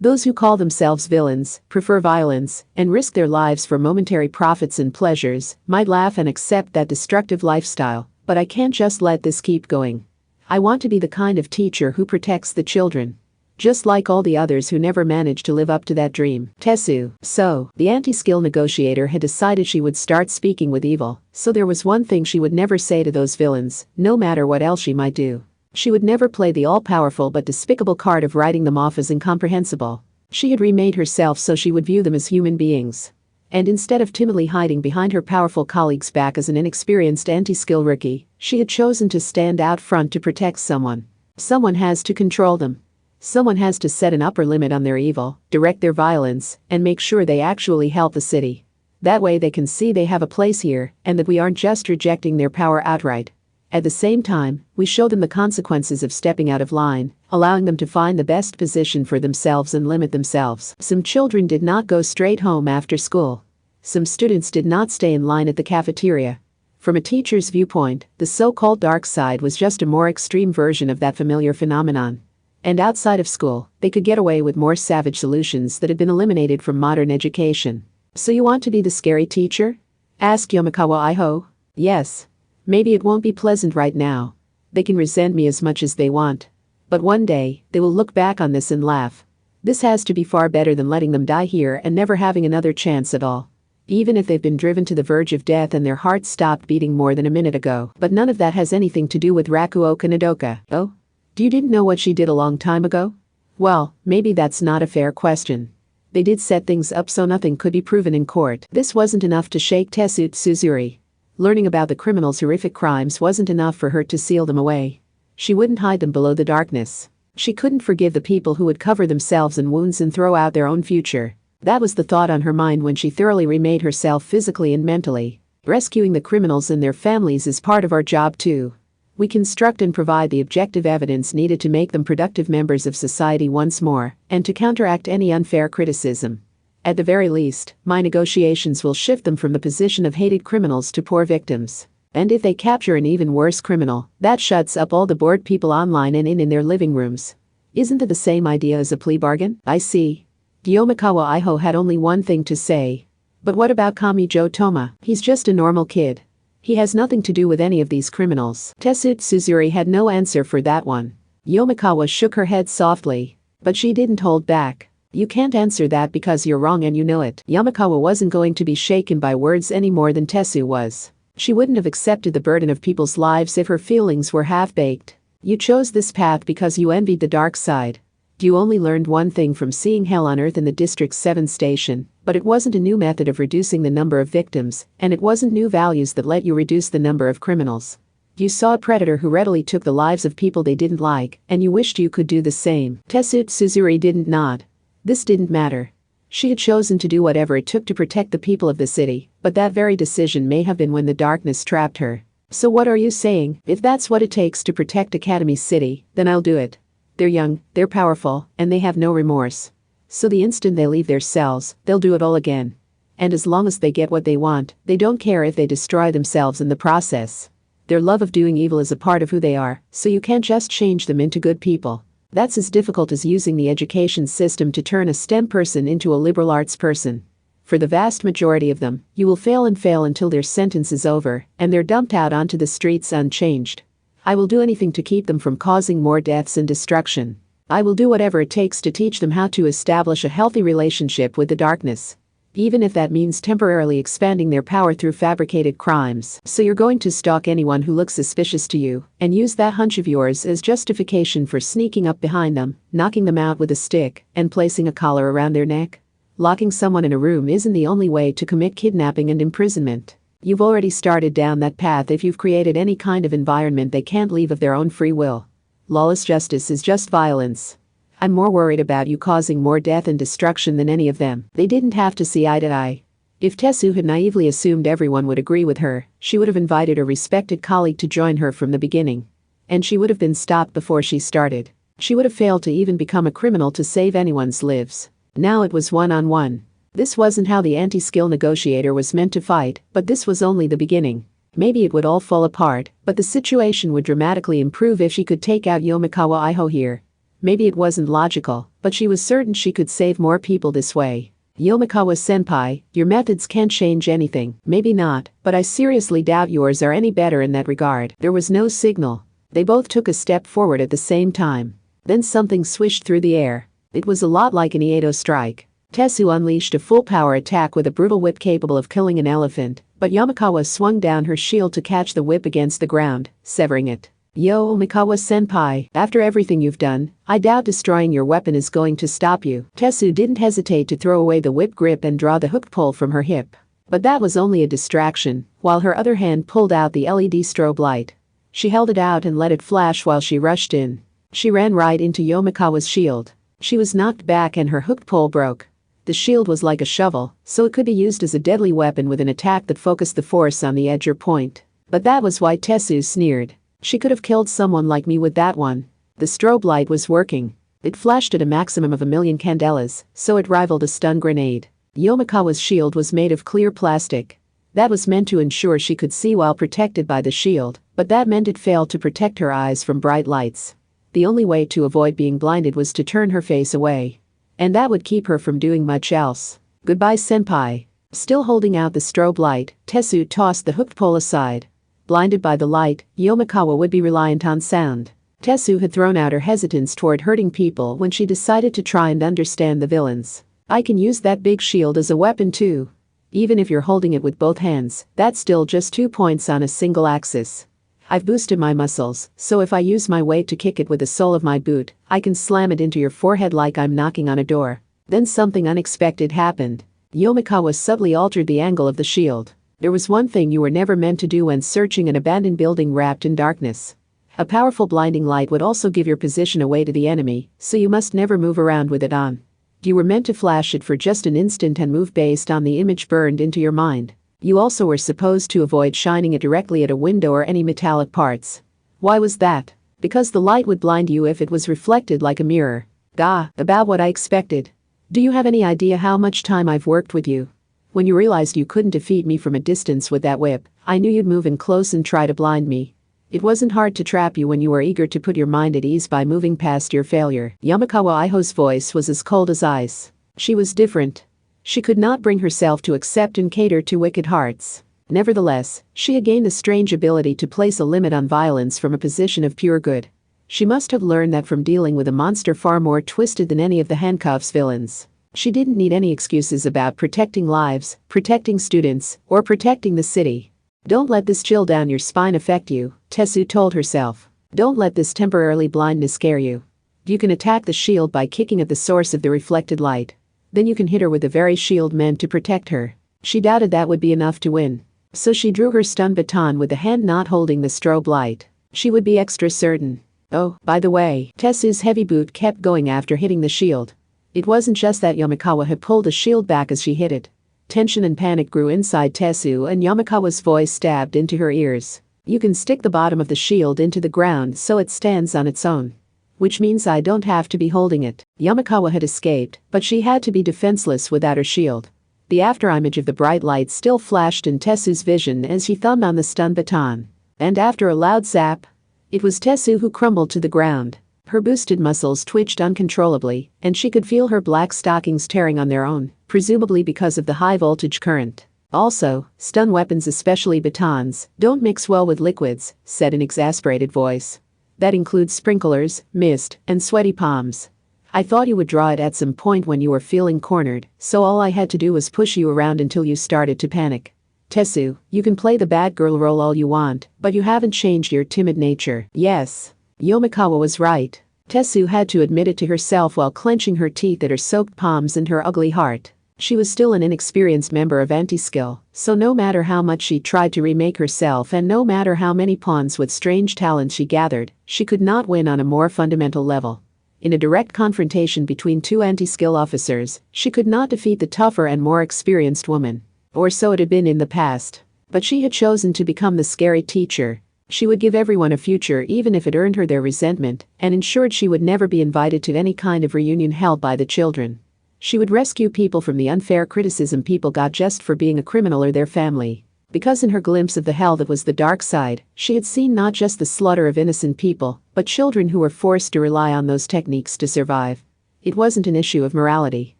Those who call themselves villains, prefer violence, and risk their lives for momentary profits and pleasures, might laugh and accept that destructive lifestyle, but I can't just let this keep going. I want to be the kind of teacher who protects the children. Just like all the others who never managed to live up to that dream. Tetsu. So, the anti-skill negotiator had decided she would start speaking with evil, so there was one thing she would never say to those villains, no matter what else she might do. She would never play the all-powerful but despicable card of writing them off as incomprehensible. She had remade herself so she would view them as human beings. And instead of timidly hiding behind her powerful colleague's back as an inexperienced anti-skill rookie, she had chosen to stand out front to protect someone. Someone has to control them. Someone has to set an upper limit on their evil, direct their violence, and make sure they actually help the city. That way they can see they have a place here, and that we aren't just rejecting their power outright. At the same time, we show them the consequences of stepping out of line, allowing them to find the best position for themselves and limit themselves. Some children did not go straight home after school. Some students did not stay in line at the cafeteria. From a teacher's viewpoint, the so-called dark side was just a more extreme version of that familiar phenomenon. And outside of school, they could get away with more savage solutions that had been eliminated from modern education. So you want to be the scary teacher? Asked Yomikawa Iho. Yes. Maybe it won't be pleasant right now. They can resent me as much as they want. But one day, they will look back on this and laugh. This has to be far better than letting them die here and never having another chance at all. Even if they've been driven to the verge of death and their hearts stopped beating more than a minute ago. But none of that has anything to do with Rakuoka Nodoka. Oh? You didn't know what she did a long time ago? Well, maybe that's not a fair question. They did set things up so nothing could be proven in court. This wasn't enough to shake Tetsu Tsuzuri. Learning about the criminals' horrific crimes wasn't enough for her to seal them away. She wouldn't hide them below the darkness. She couldn't forgive the people who would cover themselves in wounds and throw out their own future. That was the thought on her mind when she thoroughly remade herself physically and mentally. Rescuing the criminals and their families is part of our job too. We construct and provide the objective evidence needed to make them productive members of society once more, and to counteract any unfair criticism. At the very least, my negotiations will shift them from the position of hated criminals to poor victims. And if they capture an even worse criminal, that shuts up all the bored people online and in their living rooms. Isn't it the same idea as a plea bargain? I see. Yomikawa Iho had only one thing to say. But what about Kamijo Toma? He's just a normal kid. He has nothing to do with any of these criminals. Tetsu Tsuzuri had no answer for that one. Yomikawa shook her head softly. But she didn't hold back. You can't answer that because you're wrong and you know it. Yamakawa wasn't going to be shaken by words any more than Tetsu was. She wouldn't have accepted the burden of people's lives if her feelings were half-baked. You chose this path because you envied the dark side. You only learned one thing from seeing hell on earth in the District 7 station, but it wasn't a new method of reducing the number of victims, and it wasn't new values that let you reduce the number of criminals. You saw a predator who readily took the lives of people they didn't like, and you wished you could do the same. Tetsu Suzuri didn't nod. This didn't matter. She had chosen to do whatever it took to protect the people of the city, but that very decision may have been when the darkness trapped her. So what are you saying? If that's what it takes to protect Academy City, then I'll do it. They're young, they're powerful, and they have no remorse. So the instant they leave their cells, they'll do it all again. And as long as they get what they want, they don't care if they destroy themselves in the process. Their love of doing evil is a part of who they are, so you can't just change them into good people. That's as difficult as using the education system to turn a STEM person into a liberal arts person. For the vast majority of them, you will fail until their sentence is over, and they're dumped out onto the streets unchanged. I will do anything to keep them from causing more deaths and destruction. I will do whatever it takes to teach them how to establish a healthy relationship with the darkness. Even if that means temporarily expanding their power through fabricated crimes. So you're going to stalk anyone who looks suspicious to you, and use that hunch of yours as justification for sneaking up behind them, knocking them out with a stick, and placing a collar around their neck? Locking someone in a room isn't the only way to commit kidnapping and imprisonment. You've already started down that path if you've created any kind of environment they can't leave of their own free will. Lawless justice is just violence. I'm more worried about you causing more death and destruction than any of them. They didn't have to see eye to eye. If Tetsu had naively assumed everyone would agree with her, she would have invited a respected colleague to join her from the beginning. And she would have been stopped before she started. She would have failed to even become a criminal to save anyone's lives. Now it was one-on-one. This wasn't how the anti-skill negotiator was meant to fight, but this was only the beginning. Maybe it would all fall apart, but the situation would dramatically improve if she could take out Yomikawa Iho here. Maybe it wasn't logical, but she was certain she could save more people this way. Yomikawa-senpai, your methods can't change anything. Maybe not, but I seriously doubt yours are any better in that regard. There was no signal. They both took a step forward at the same time. Then something swished through the air. It was a lot like an Iedo strike. Tetsu unleashed a full-power attack with a brutal whip capable of killing an elephant, but Yomikawa swung down her shield to catch the whip against the ground, severing it. Yomikawa-senpai, after everything you've done, I doubt destroying your weapon is going to stop you. Tetsu didn't hesitate to throw away the whip grip and draw the hook pole from her hip. But that was only a distraction, while her other hand pulled out the LED strobe light. She held it out and let it flash while she rushed in. She ran right into Yomikawa's shield. She was knocked back and her hook pole broke. The shield was like a shovel, so it could be used as a deadly weapon with an attack that focused the force on the edge or point. But that was why Tetsu sneered. She could have killed someone like me with that one. The strobe light was working. It flashed at a maximum of 1,000,000 candelas, so it rivaled a stun grenade. Yomikawa's shield was made of clear plastic. That was meant to ensure she could see while protected by the shield, but that meant it failed to protect her eyes from bright lights. The only way to avoid being blinded was to turn her face away. And that would keep her from doing much else. Goodbye, senpai. Still holding out the strobe light, Tetsu tossed the hooked pole aside. Blinded by the light, Yomikawa would be reliant on sound. Tetsu had thrown out her hesitance toward hurting people when she decided to try and understand the villains. I can use that big shield as a weapon too. Even if you're holding it with both hands, that's still just 2 points on a single axis. I've boosted my muscles, so if I use my weight to kick it with the sole of my boot, I can slam it into your forehead like I'm knocking on a door. Then something unexpected happened. Yomikawa subtly altered the angle of the shield. There was one thing you were never meant to do when searching an abandoned building wrapped in darkness. A powerful blinding light would also give your position away to the enemy, so you must never move around with it on. You were meant to flash it for just an instant and move based on the image burned into your mind. You also were supposed to avoid shining it directly at a window or any metallic parts. Why was that? Because the light would blind you if it was reflected like a mirror. About what I expected. Do you have any idea how much time I've worked with you? When you realized you couldn't defeat me from a distance with that whip, I knew you'd move in close and try to blind me. It wasn't hard to trap you when you were eager to put your mind at ease by moving past your failure. Yomikawa Iho's voice was as cold as ice. She was different. She could not bring herself to accept and cater to wicked hearts. Nevertheless, she had gained a strange ability to place a limit on violence from a position of pure good. She must have learned that from dealing with a monster far more twisted than any of the handcuffs villains. She didn't need any excuses about protecting lives, protecting students, or protecting the city. Don't let this chill down your spine affect you, Tetsu told herself. Don't let this temporary blindness scare you. You can attack the shield by kicking at the source of the reflected light. Then you can hit her with the very shield meant to protect her. She doubted that would be enough to win. So she drew her stun baton with the hand not holding the strobe light. She would be extra certain. Oh, by the way, Tetsu's heavy boot kept going after hitting the shield. It wasn't just that Yamakawa had pulled the shield back as she hit it. Tension and panic grew inside Tetsu and Yamakawa's voice stabbed into her ears. You can stick the bottom of the shield into the ground so it stands on its own. Which means I don't have to be holding it. Yamakawa had escaped, but she had to be defenseless without her shield. The afterimage of the bright light still flashed in Tetsu's vision as she thumbed on the stun baton. And after a loud zap, it was Tetsu who crumbled to the ground. Her boosted muscles twitched uncontrollably, and she could feel her black stockings tearing on their own, presumably because of the high-voltage current. Also, stun weapons, especially batons, don't mix well with liquids, said an exasperated voice. That includes sprinklers, mist, and sweaty palms. I thought you would draw it at some point when you were feeling cornered, so all I had to do was push you around until you started to panic. Tetsu, you can play the bad girl role all you want, but you haven't changed your timid nature. Yes. Yamakawa was right. Tetsu had to admit it to herself while clenching her teeth at her soaked palms and her ugly heart. She was still an inexperienced member of Anti-Skill, so no matter how much she tried to remake herself and no matter how many pawns with strange talents she gathered, she could not win on a more fundamental level. In a direct confrontation between two Anti-Skill officers, she could not defeat the tougher and more experienced woman. Or so it had been in the past. But she had chosen to become the scary teacher. She would give everyone a future even if it earned her their resentment, and ensured she would never be invited to any kind of reunion held by the children. She would rescue people from the unfair criticism people got just for being a criminal or their family. Because in her glimpse of the hell that was the dark side, she had seen not just the slaughter of innocent people, but children who were forced to rely on those techniques to survive. It wasn't an issue of morality.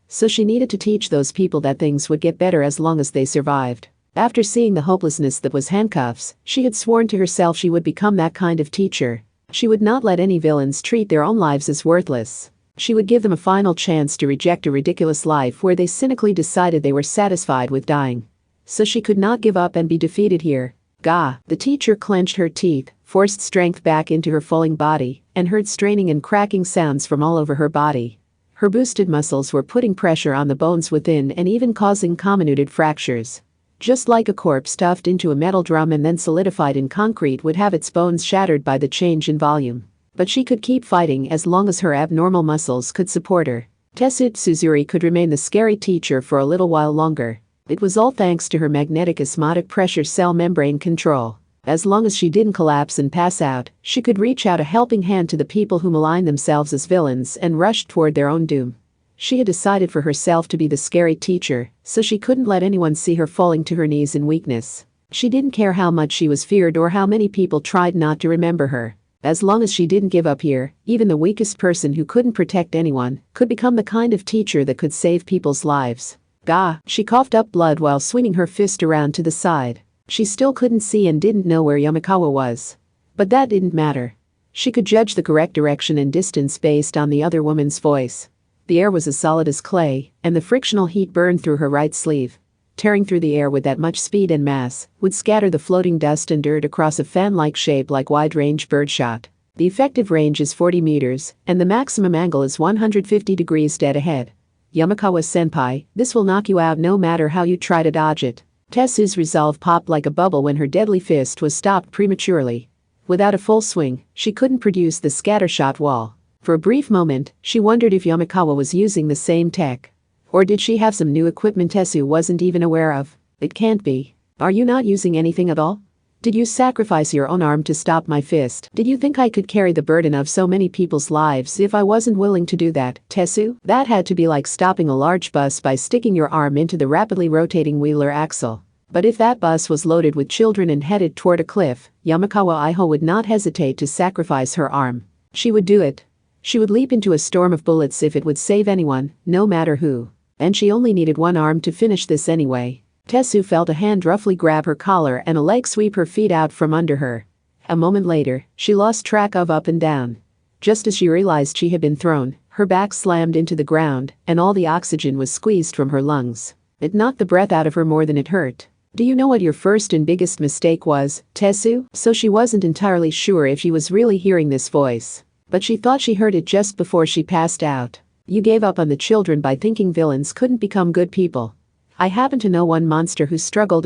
So she needed to teach those people that things would get better as long as they survived. After seeing the hopelessness that was handcuffs, she had sworn to herself she would become that kind of teacher. She would not let any villains treat their own lives as worthless. She would give them a final chance to reject a ridiculous life where they cynically decided they were satisfied with dying. So she could not give up and be defeated here. Gah! The teacher clenched her teeth, forced strength back into her falling body, and heard straining and cracking sounds from all over her body. Her boosted muscles were putting pressure on the bones within and even causing comminuted fractures. Just like a corpse stuffed into a metal drum and then solidified in concrete would have its bones shattered by the change in volume. But she could keep fighting as long as her abnormal muscles could support her. Tetsu Tsuzuri could remain the scary teacher for a little while longer. It was all thanks to her magnetic osmotic pressure cell membrane control. As long as she didn't collapse and pass out, she could reach out a helping hand to the people who maligned themselves as villains and rushed toward their own doom. She had decided for herself to be the scary teacher, so she couldn't let anyone see her falling to her knees in weakness. She didn't care how much she was feared or how many people tried not to remember her. As long as she didn't give up here, even the weakest person who couldn't protect anyone could become the kind of teacher that could save people's lives. Gah! She coughed up blood while swinging her fist around to the side. She still couldn't see and didn't know where Yamakawa was. But that didn't matter. She could judge the correct direction and distance based on the other woman's voice. The air was as solid as clay, and the frictional heat burned through her right sleeve. Tearing through the air with that much speed and mass would scatter the floating dust and dirt across a fan-like shape like wide-range birdshot. The effective range is 40 meters, and the maximum angle is 150 degrees dead ahead. Yamakawa-senpai, this will knock you out no matter how you try to dodge it. Tetsu's resolve popped like a bubble when her deadly fist was stopped prematurely. Without a full swing, she couldn't produce the scattershot wall. For a brief moment, she wondered if Yamakawa was using the same tech. Or did she have some new equipment Tetsu wasn't even aware of? It can't be. Are you not using anything at all? Did you sacrifice your own arm to stop my fist? Did you think I could carry the burden of so many people's lives if I wasn't willing to do that, Tetsu? That had to be like stopping a large bus by sticking your arm into the rapidly rotating wheeler axle. But if that bus was loaded with children and headed toward a cliff, Yamakawa Iho would not hesitate to sacrifice her arm. She would do it. She would leap into a storm of bullets if it would save anyone, no matter who. And she only needed one arm to finish this anyway. Tetsu felt a hand roughly grab her collar and a leg sweep her feet out from under her. A moment later, she lost track of up and down. Just as she realized she had been thrown, her back slammed into the ground, and all the oxygen was squeezed from her lungs. It knocked the breath out of her more than it hurt. Do you know what your first and biggest mistake was, Tesu? So she wasn't entirely sure if she was really hearing this voice. But she thought she heard it just before she passed out. You gave up on the children by thinking villains couldn't become good people. I happen to know one monster who struggled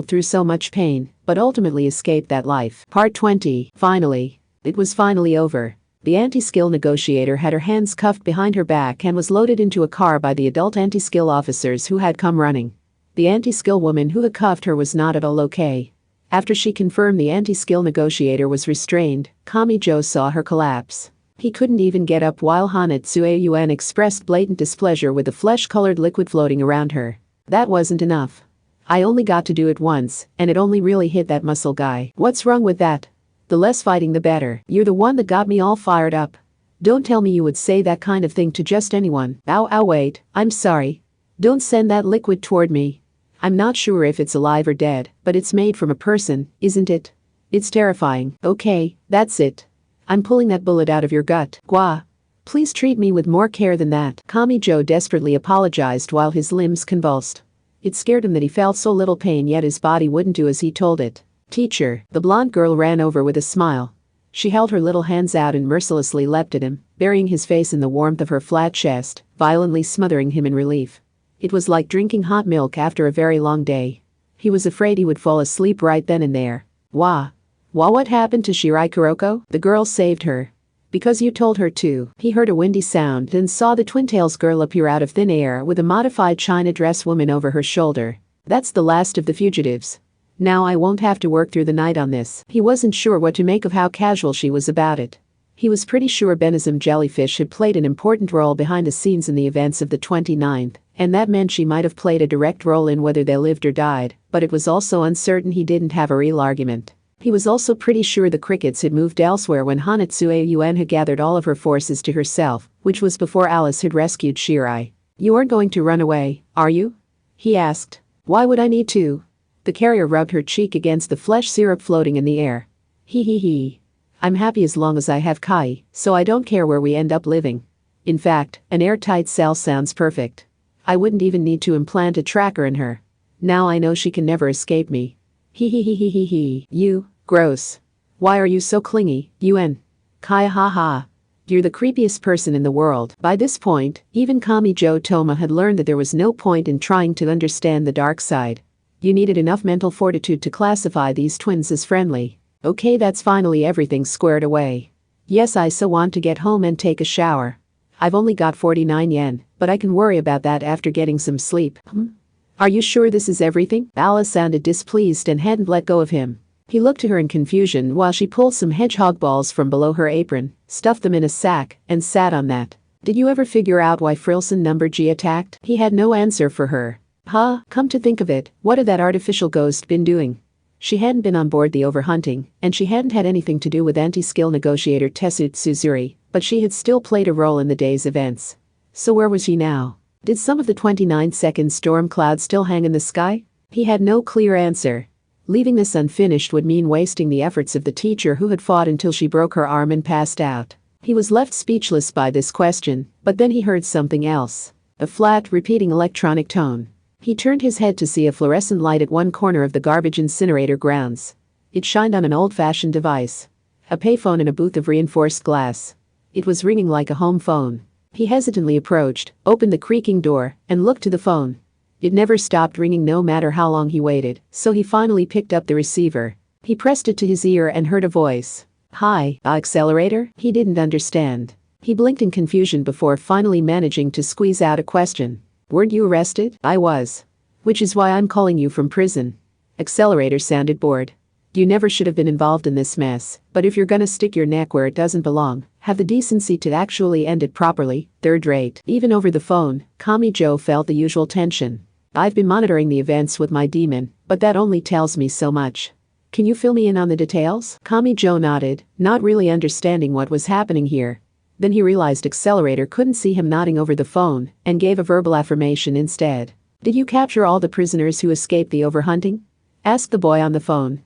through so much pain, but ultimately escaped that life. Part 20. Finally. It was finally over. The anti-skill negotiator had her hands cuffed behind her back and was loaded into a car by the adult anti-skill officers who had come running. The anti-skill woman who had cuffed her was not at all okay. After she confirmed the anti-skill negotiator was restrained, Kamijo saw her collapse. He couldn't even get up while Hanatsueyuan expressed blatant displeasure with the flesh-colored liquid floating around her. That wasn't enough. I only got to do it once, and it only really hit that muscle guy. What's wrong with that? The less fighting the better. You're the one that got me all fired up. Don't tell me you would say that kind of thing to just anyone. Ow, wait, I'm sorry. Don't send that liquid toward me. I'm not sure if it's alive or dead, but it's made from a person, isn't it? It's terrifying. Okay, that's it. I'm pulling that bullet out of your gut. Gwa. Please treat me with more care than that. Kamijo desperately apologized while his limbs convulsed. It scared him that he felt so little pain yet his body wouldn't do as he told it. Teacher, the blonde girl ran over with a smile. She held her little hands out and mercilessly leapt at him, burying his face in the warmth of her flat chest, violently smothering him in relief. It was like drinking hot milk after a very long day. He was afraid he would fall asleep right then and there. What happened to Shirai Kuroko? The girl saved her. Because you told her to. He heard a windy sound and saw the Twin-Tails girl appear out of thin air with a modified china dress woman over her shoulder. That's the last of the fugitives. Now I won't have to work through the night on this. He wasn't sure what to make of how casual she was about it. He was pretty sure Benizum Jellyfish had played an important role behind the scenes in the events of the 29th, and that meant she might have played a direct role in whether they lived or died, but it was also uncertain he didn't have a real argument. He was also pretty sure the crickets had moved elsewhere when Hanatsueyuan had gathered all of her forces to herself, which was before Alice had rescued Shirai. You aren't going to run away, are you? He asked. Why would I need to? The carrier rubbed her cheek against the flesh syrup floating in the air. He. I'm happy as long as I have Kai, so I don't care where we end up living. In fact, an airtight cell sounds perfect. I wouldn't even need to implant a tracker in her. Now I know she can never escape me. He. You, gross. Why are you so clingy, Yuen? Kai ha. You're the creepiest person in the world. By this point, even Kamijo Toma had learned that there was no point in trying to understand the dark side. You needed enough mental fortitude to classify these twins as friendly. Okay, that's finally everything squared away. Yes, I so want to get home and take a shower. I've only got 49 yen, but I can worry about that after getting some sleep. Are you sure this is everything? Alice sounded displeased and hadn't let go of him. He looked to her in confusion while she pulled some hedgehog balls from below her apron, stuffed them in a sack, and sat on that. Did you ever figure out why Frilson number G attacked? He had no answer for her. Come to think of it, what had that artificial ghost been doing? She hadn't been on board the overhunting, and she hadn't had anything to do with anti-skill negotiator Tesu Tsuzuri, but she had still played a role in the day's events. So where was she now? Did some of the 29-second storm cloud still hang in the sky? He had no clear answer. Leaving this unfinished would mean wasting the efforts of the teacher who had fought until she broke her arm and passed out. He was left speechless by this question, but then he heard something else. A flat, repeating electronic tone. He turned his head to see a fluorescent light at one corner of the garbage incinerator grounds. It shined on an old-fashioned device. A payphone in a booth of reinforced glass. It was ringing like a home phone. He hesitantly approached, opened the creaking door, and looked to the phone. It never stopped ringing no matter how long he waited, so he finally picked up the receiver. He pressed it to his ear and heard a voice. Hi, accelerator? He didn't understand. He blinked in confusion before finally managing to squeeze out a question. Weren't you arrested? I was. Which is why I'm calling you from prison. Accelerator sounded bored. You never should have been involved in this mess, but if you're gonna stick your neck where it doesn't belong, have the decency to actually end it properly. Third rate. Even over the phone, Kamijo felt the usual tension. I've been monitoring the events with my demon, but that only tells me so much. Can you fill me in on the details? Kamijo nodded, not really understanding what was happening here. Then he realized Accelerator couldn't see him nodding over the phone, and gave a verbal affirmation instead. Did you capture all the prisoners who escaped the overhunting? Asked the boy on the phone.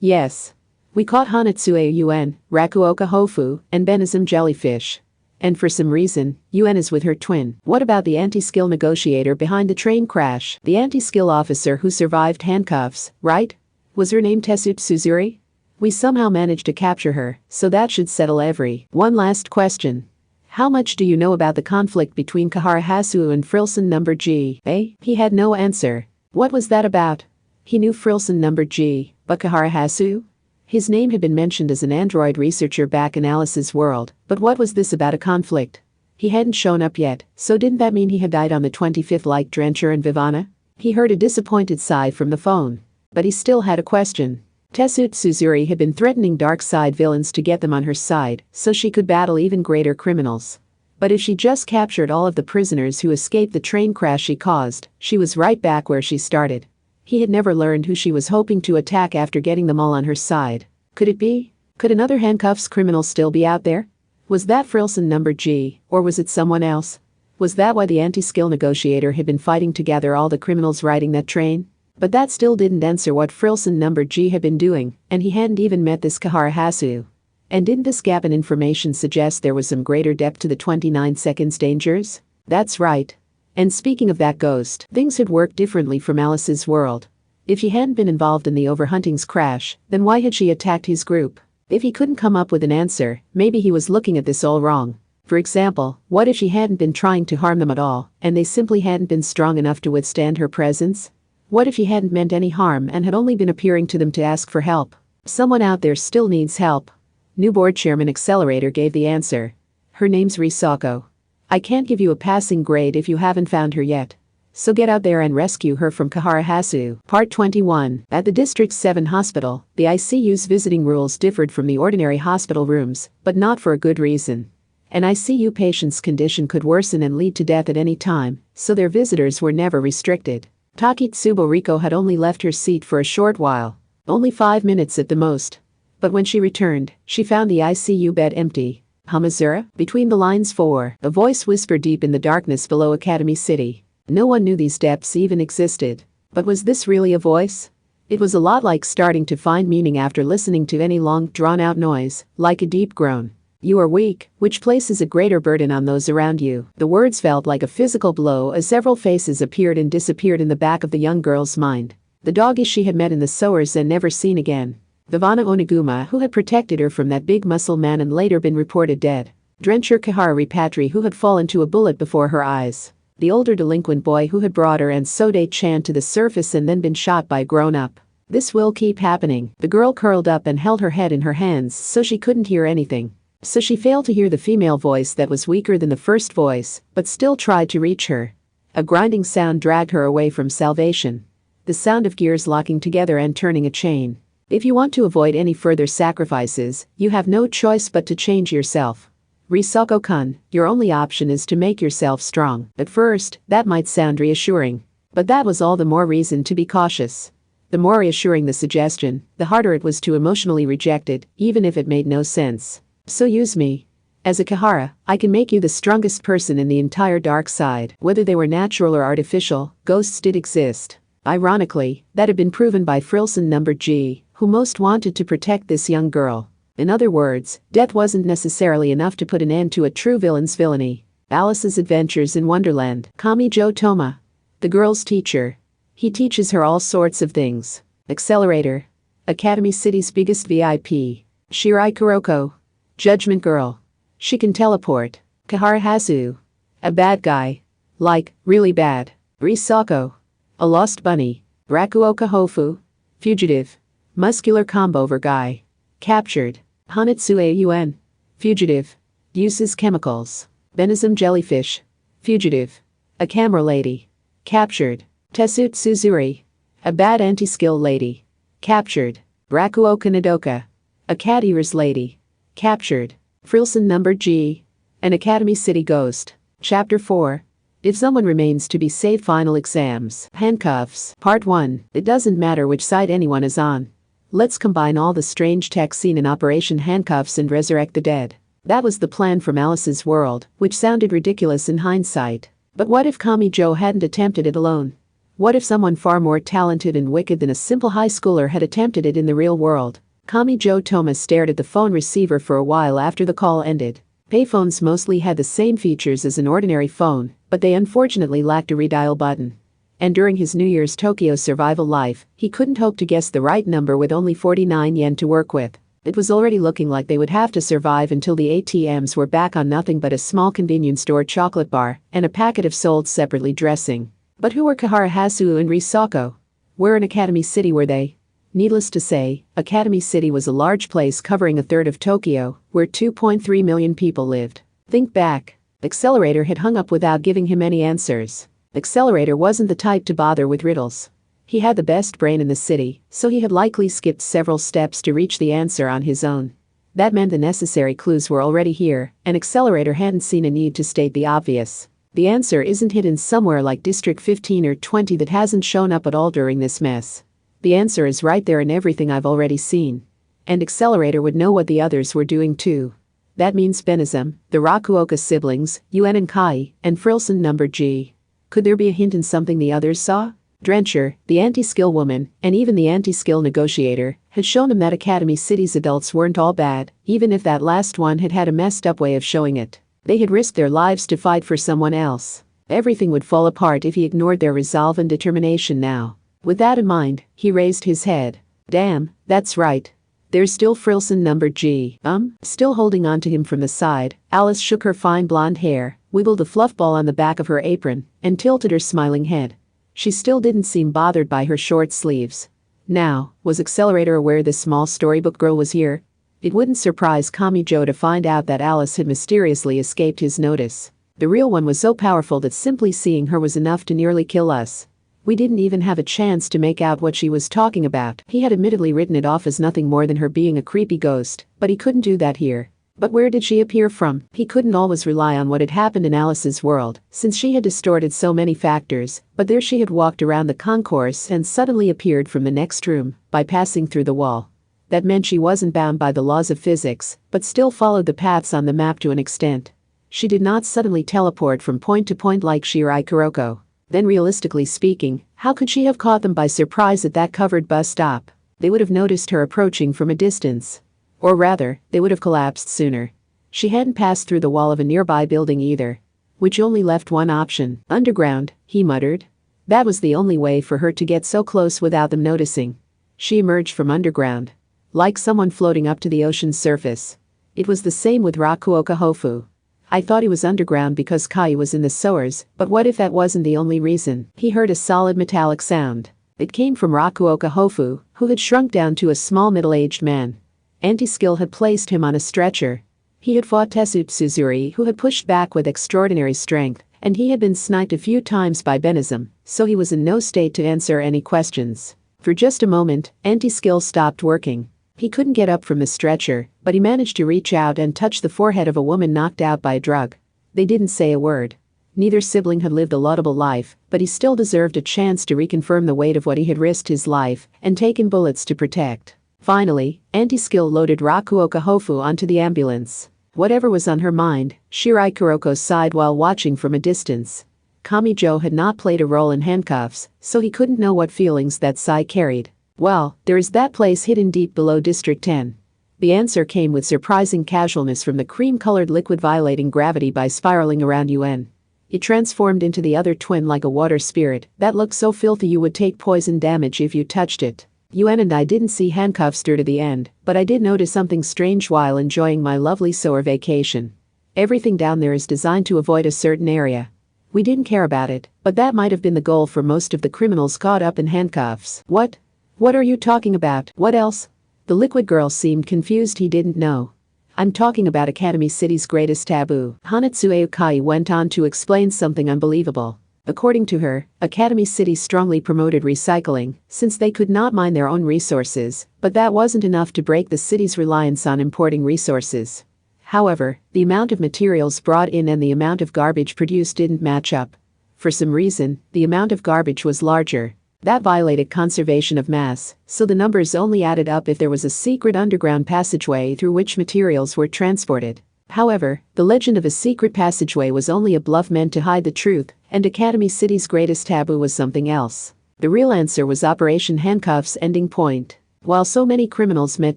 Yes. We caught Hanatsuei Yuen, Rakuoka Hofu, and Benizum jellyfish. And for some reason, Yuen is with her twin. What about the anti-skill negotiator behind the train crash? The anti-skill officer who survived handcuffs, right? Was her name Tsutsuzuri? We somehow managed to capture her, so that should settle every. One last question. How much do you know about the conflict between Kahara Hasu and Frilson number G? He had no answer. What was that about? He knew Frilson number G, but Kahara Hasu? His name had been mentioned as an android researcher back in Alice's world, but what was this about a conflict? He hadn't shown up yet, so didn't that mean he had died on the 25th like Drencher and Vivana? He heard a disappointed sigh from the phone. But he still had a question. Tsutsuzuri had been threatening dark side villains to get them on her side, so she could battle even greater criminals. But if she just captured all of the prisoners who escaped the train crash she caused, she was right back where she started. He had never learned who she was hoping to attack after getting them all on her side. Could it be? Could another handcuffs criminal still be out there? Was that Frilson number G, or was it someone else? Was that why the anti-skill negotiator had been fighting to gather all the criminals riding that train? But that still didn't answer what Frilson number G had been doing, and he hadn't even met this Kahara Hasu. And didn't this gap in information suggest there was some greater depth to the 29 seconds dangers? That's right. And speaking of that ghost, things had worked differently from Alice's world. If she hadn't been involved in the Overhunting's crash, then why had she attacked his group? If he couldn't come up with an answer, maybe he was looking at this all wrong. For example, what if she hadn't been trying to harm them at all, and they simply hadn't been strong enough to withstand her presence? What if he hadn't meant any harm and had only been appearing to them to ask for help? Someone out there still needs help. New board chairman Accelerator gave the answer. Her name's Risako. I can't give you a passing grade if you haven't found her yet. So get out there and rescue her from Kahara Hasu. Part 21. At the District 7 hospital, the ICU's visiting rules differed from the ordinary hospital rooms, but not for a good reason. An ICU patient's condition could worsen and lead to death at any time, so their visitors were never restricted. Takitsubo Riko had only left her seat for a short while, only 5 minutes at the most. But when she returned, she found the ICU bed empty. Hamazura, between the lines 4, a voice whispered deep in the darkness below Academy City. No one knew these depths even existed. But was this really a voice? It was a lot like starting to find meaning after listening to any long, drawn-out noise, like a deep groan. You are weak, which places a greater burden on those around you. The words felt like a physical blow as several faces appeared and disappeared in the back of the young girl's mind. The doggies she had met in the sewers and never seen again. Vivana Oniguma, who had protected her from that big muscle man and later been reported dead. Drencher Kahara Ripatri, who had fallen to a bullet before her eyes. The older delinquent boy who had brought her and Sode-chan to the surface and then been shot by a grown-up. This will keep happening. The girl curled up and held her head in her hands so she couldn't hear anything. So she failed to hear the female voice that was weaker than the first voice, but still tried to reach her. A grinding sound dragged her away from salvation. The sound of gears locking together and turning a chain. If you want to avoid any further sacrifices, you have no choice but to change yourself. Risako-kun, your only option is to make yourself strong. At first, that might sound reassuring. But that was all the more reason to be cautious. The more reassuring the suggestion, the harder it was to emotionally reject it, even if it made no sense. So use me. As a Kahara, I can make you the strongest person in the entire dark side. Whether they were natural or artificial, ghosts did exist. Ironically, that had been proven by Frilson number G, who most wanted to protect this young girl. In other words, death wasn't necessarily enough to put an end to a true villain's villainy. Alice's Adventures in Wonderland. Kamijo Toma. The girl's teacher. He teaches her all sorts of things. Accelerator. Academy City's biggest VIP. Shirai Kuroko. Judgment Girl. She can teleport. Kahara Hasu. A bad guy. Like, really bad. Risako. A lost bunny. Rakuoka Hofu. Fugitive. Muscular combover guy. Captured. Hanatsuei Yuen. Fugitive. Uses chemicals. Benizum jellyfish. Fugitive. A camera lady. Captured. Tsutsuzuri. A bad anti-skill lady. Captured. Rakuoka Nodoka. A cat ears lady. Captured. Frilson number G. An Academy City ghost. Chapter 4. If someone remains to be saved. Final exams. Handcuffs. Part 1. It doesn't matter which side anyone is on. Let's combine all the strange tech seen in Operation Handcuffs and resurrect the dead. That was the plan from Alice's world, which sounded ridiculous in hindsight. But what if Kamijo hadn't attempted it alone? What if someone far more talented and wicked than a simple high schooler had attempted it in the real world? Kamijo Toma stared at the phone receiver for a while after the call ended. Payphones mostly had the same features as an ordinary phone, but they unfortunately lacked a redial button. And during his New Year's Tokyo survival life, he couldn't hope to guess the right number with only 49 yen to work with. It was already looking like they would have to survive until the ATMs were back on nothing but a small convenience store chocolate bar and a packet of sold separately dressing. But who were Kahara Hasu and Risako? Where in Academy City were they? Needless to say, Academy City was a large place covering a third of Tokyo, where 2.3 million people lived. Think back. Accelerator had hung up without giving him any answers. Accelerator wasn't the type to bother with riddles. He had the best brain in the city, so he had likely skipped several steps to reach the answer on his own. That meant the necessary clues were already here, and Accelerator hadn't seen a need to state the obvious. The answer isn't hidden somewhere like District 15 or 20 that hasn't shown up at all during this mess. The answer is right there in everything I've already seen. And Accelerator would know what the others were doing too. That means Benizum, the Rakuoka siblings, Yuen and Kai, and Frilson number G. Could there be a hint in something the others saw? Drencher, the anti-skill woman, and even the anti-skill negotiator, had shown him that Academy City's adults weren't all bad, even if that last one had had a messed up way of showing it. They had risked their lives to fight for someone else. Everything would fall apart if he ignored their resolve and determination now. With that in mind, he raised his head. Damn, that's right. There's still Frilson number G. Still holding on to him from the side, Alice shook her fine blonde hair, wiggled a fluff ball on the back of her apron, and tilted her smiling head. She still didn't seem bothered by her short sleeves. Now, was Accelerator aware this small storybook girl was here? It wouldn't surprise Kamijo to find out that Alice had mysteriously escaped his notice. The real one was so powerful that simply seeing her was enough to nearly kill us. We didn't even have a chance to make out what she was talking about. He had admittedly written it off as nothing more than her being a creepy ghost, but he couldn't do that here. But where did she appear from? He couldn't always rely on what had happened in Alice's world, since she had distorted so many factors, but there she had walked around the concourse and suddenly appeared from the next room, by passing through the wall. That meant she wasn't bound by the laws of physics, but still followed the paths on the map to an extent. She did not suddenly teleport from point to point like Shirai Kuroko. Then realistically speaking, how could she have caught them by surprise at that covered bus stop? They would have noticed her approaching from a distance. Or rather, they would have collapsed sooner. She hadn't passed through the wall of a nearby building either. Which only left one option. Underground, he muttered. That was the only way for her to get so close without them noticing. She emerged from underground. Like someone floating up to the ocean's surface. It was the same with Rakuoka Hofu. I thought he was underground because Kai was in the sewers, but what if that wasn't the only reason? He heard a solid metallic sound. It came from Rakuoka Hofu, who had shrunk down to a small middle-aged man. Anti-skill had placed him on a stretcher. He had fought Tetsuzuri, who had pushed back with extraordinary strength, and he had been sniped a few times by Benizum, so he was in no state to answer any questions. For just a moment, anti-skill stopped working. He couldn't get up from the stretcher, but he managed to reach out and touch the forehead of a woman knocked out by a drug. They didn't say a word. Neither sibling had lived a laudable life, but he still deserved a chance to reconfirm the weight of what he had risked his life and taken bullets to protect. Finally, anti-skill loaded Rakuoka Hofu onto the ambulance. Whatever was on her mind, Shirai Kuroko sighed while watching from a distance. Kamijo had not played a role in handcuffs, so he couldn't know what feelings that sigh carried. Well, there is that place hidden deep below District 10. The answer came with surprising casualness from the cream-colored liquid violating gravity by spiraling around Yuen. It transformed into the other twin like a water spirit that looked so filthy you would take poison damage if you touched it. Yuen and I didn't see handcuffs through to the end, but I did notice something strange while enjoying my lovely sower vacation. Everything down there is designed to avoid a certain area. We didn't care about it, but that might have been the goal for most of the criminals caught up in handcuffs. What? What are you talking about? What else? The liquid girl seemed confused. He didn't know. I'm talking about Academy City's greatest taboo. Hanatsuei Ukai went on to explain something unbelievable. According to her, Academy City strongly promoted recycling, since they could not mine their own resources, but that wasn't enough to break the city's reliance on importing resources. However, the amount of materials brought in and the amount of garbage produced didn't match up. For some reason, the amount of garbage was larger. That violated conservation of mass, so the numbers only added up if there was a secret underground passageway through which materials were transported. However, the legend of a secret passageway was only a bluff meant to hide the truth, and Academy City's greatest taboo was something else. The real answer was Operation Handcuff's ending point. While so many criminals met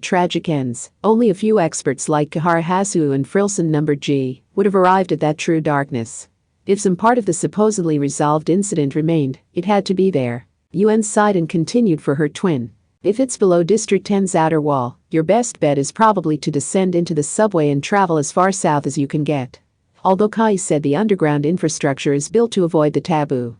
tragic ends, only a few experts like Kihara Hasu and Frilson No. G would have arrived at that true darkness. If some part of the supposedly resolved incident remained, it had to be there. Yuen sighed and continued for her twin. If it's below District 10's outer wall, your best bet is probably to descend into the subway and travel as far south as you can get. Although Kai said the underground infrastructure is built to avoid the taboo.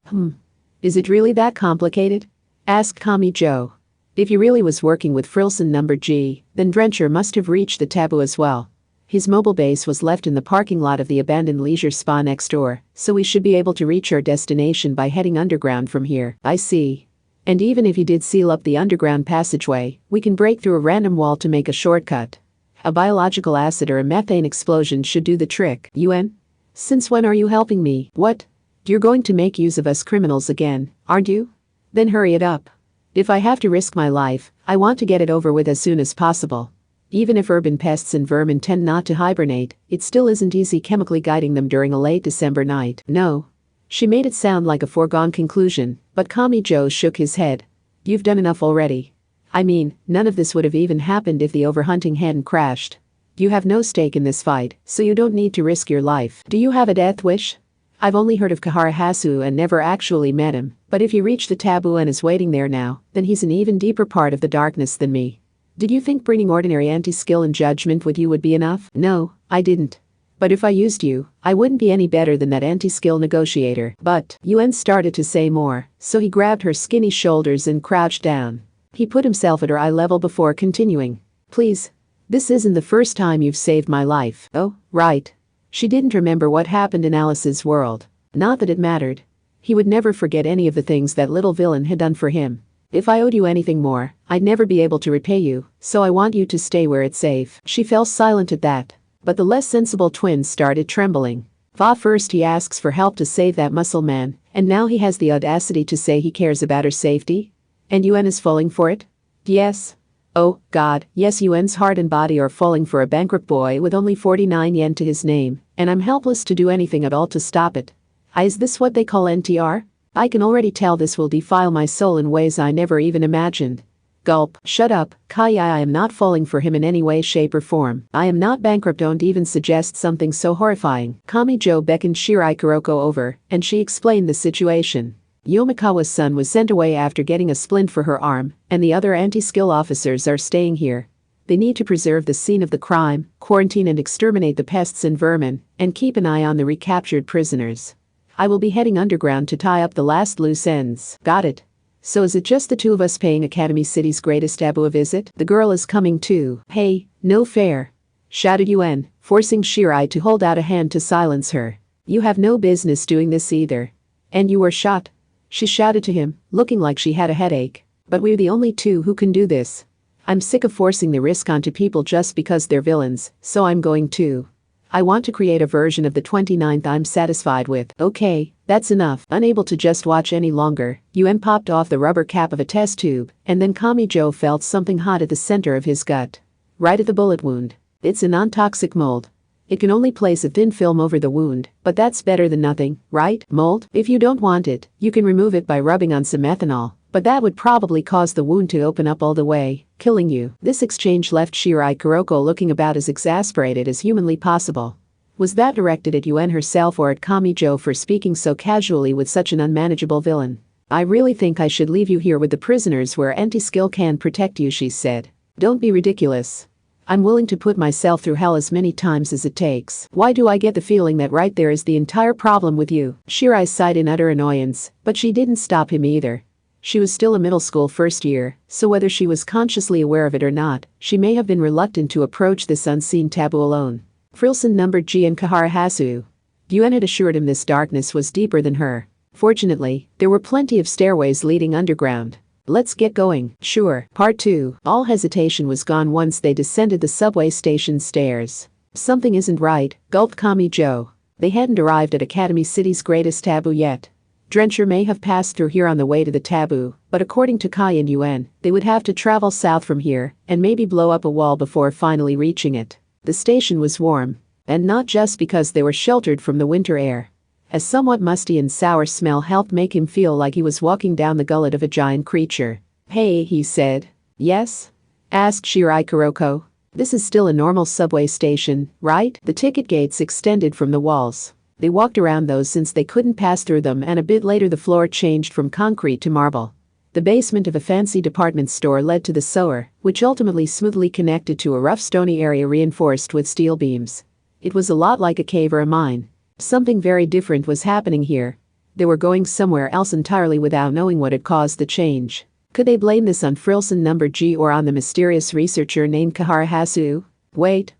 Is it really that complicated? Asked Kami Joe. If he really was working with Frilson No. G, then Drencher must have reached the taboo as well. His mobile base was left in the parking lot of the abandoned leisure spa next door, so we should be able to reach our destination by heading underground from here. I see. And even if he did seal up the underground passageway, we can break through a random wall to make a shortcut. A biological acid or a methane explosion should do the trick. Yuen? Since when are you helping me? What? You're going to make use of us criminals again, aren't you? Then hurry it up. If I have to risk my life, I want to get it over with as soon as possible. Even if urban pests and vermin tend not to hibernate, it still isn't easy chemically guiding them during a late December night. No. She made it sound like a foregone conclusion, but Kami Joe shook his head. You've done enough already. I mean, none of this would have even happened if the overhunting hadn't crashed. You have no stake in this fight, so you don't need to risk your life. Do you have a death wish? I've only heard of Kihara Hasu and never actually met him, but if he reached the taboo and is waiting there now, then he's an even deeper part of the darkness than me. Did you think bringing ordinary anti-skill and judgment with you would be enough? No, I didn't. But if I used you, I wouldn't be any better than that anti-skill negotiator. But Yuen started to say more, so he grabbed her skinny shoulders and crouched down. He put himself at her eye level before continuing. Please. This isn't the first time you've saved my life. Oh, right. She didn't remember what happened in Alice's world. Not that it mattered. He would never forget any of the things that little villain had done for him. If I owed you anything more, I'd never be able to repay you, so I want you to stay where it's safe. She fell silent at that. But the less sensible twin started trembling. First he asks for help to save that muscle man, and now he has the audacity to say he cares about her safety? And Yuen is falling for it? Yes. Oh, God, yes, Yuen's heart and body are falling for a bankrupt boy with only 49 yen to his name, and I'm helpless to do anything at all to stop it. Is this what they call NTR? I can already tell this will defile my soul in ways I never even imagined. Gulp. Shut up, Kai. I am not falling for him in any way, shape or form. I am not bankrupt. Don't even suggest something so horrifying. Kami Joe beckoned Shirai Kuroko over, and she explained the situation. Yomikawa's son was sent away after getting a splint for her arm, and the other anti-skill officers are staying here. They need to preserve the scene of the crime, quarantine and exterminate the pests and vermin, and keep an eye on the recaptured prisoners. I will be heading underground to tie up the last loose ends. Got it. So is it just the two of us paying Academy City's greatest taboo a visit? The girl is coming too. Hey, no fair! Shouted Yuen, forcing Shirai to hold out a hand to silence her. You have no business doing this either. And you were shot. She shouted to him, looking like she had a headache. But we're the only two who can do this. I'm sick of forcing the risk onto people just because they're villains, so I'm going to. I want to create a version of the 29th I'm satisfied with. Okay, that's enough. Unable to just watch any longer, Yuen popped off the rubber cap of a test tube, and then Kami Joe felt something hot at the center of his gut. Right at the bullet wound. It's a non-toxic mold. It can only place a thin film over the wound, but that's better than nothing, right? Mold? If you don't want it, you can remove it by rubbing on some methanol, but that would probably cause the wound to open up all the way, killing you. This exchange left Shirai Kuroko looking about as exasperated as humanly possible. Was that directed at Yuen herself or at Kami Joe for speaking so casually with such an unmanageable villain? I really think I should leave you here with the prisoners where anti-skill can protect you, she said. Don't be ridiculous. I'm willing to put myself through hell as many times as it takes. Why do I get the feeling that right there is the entire problem with you? Shirai sighed in utter annoyance, but she didn't stop him either. She was still a middle school first year, so whether she was consciously aware of it or not, she may have been reluctant to approach this unseen taboo alone. Frilson No. G and Kihara Hasu. Yuen had assured him this darkness was deeper than her. Fortunately, there were plenty of stairways leading underground. Let's get going. Sure. Part 2. All hesitation was gone once they descended the subway station stairs. Something isn't right, gulped Kami Joe. They hadn't arrived at Academy City's greatest taboo yet. Drencher may have passed through here on the way to the taboo, but according to Kai and Yuen, they would have to travel south from here and maybe blow up a wall before finally reaching it. The station was warm, and not just because they were sheltered from the winter air. A somewhat musty and sour smell helped make him feel like he was walking down the gullet of a giant creature. Hey, he said. Yes? asked Shirai Kuroko. This is still a normal subway station, right? The ticket gates extended from the walls. They walked around those since they couldn't pass through them, and a bit later the floor changed from concrete to marble. The basement of a fancy department store led to the sewer, which ultimately smoothly connected to a rough stony area reinforced with steel beams. It was a lot like a cave or a mine. Something very different was happening here. They were going somewhere else entirely without knowing what had caused the change. Could they blame this on Frilson number G or on the mysterious researcher named Kahara Hasu? Wait.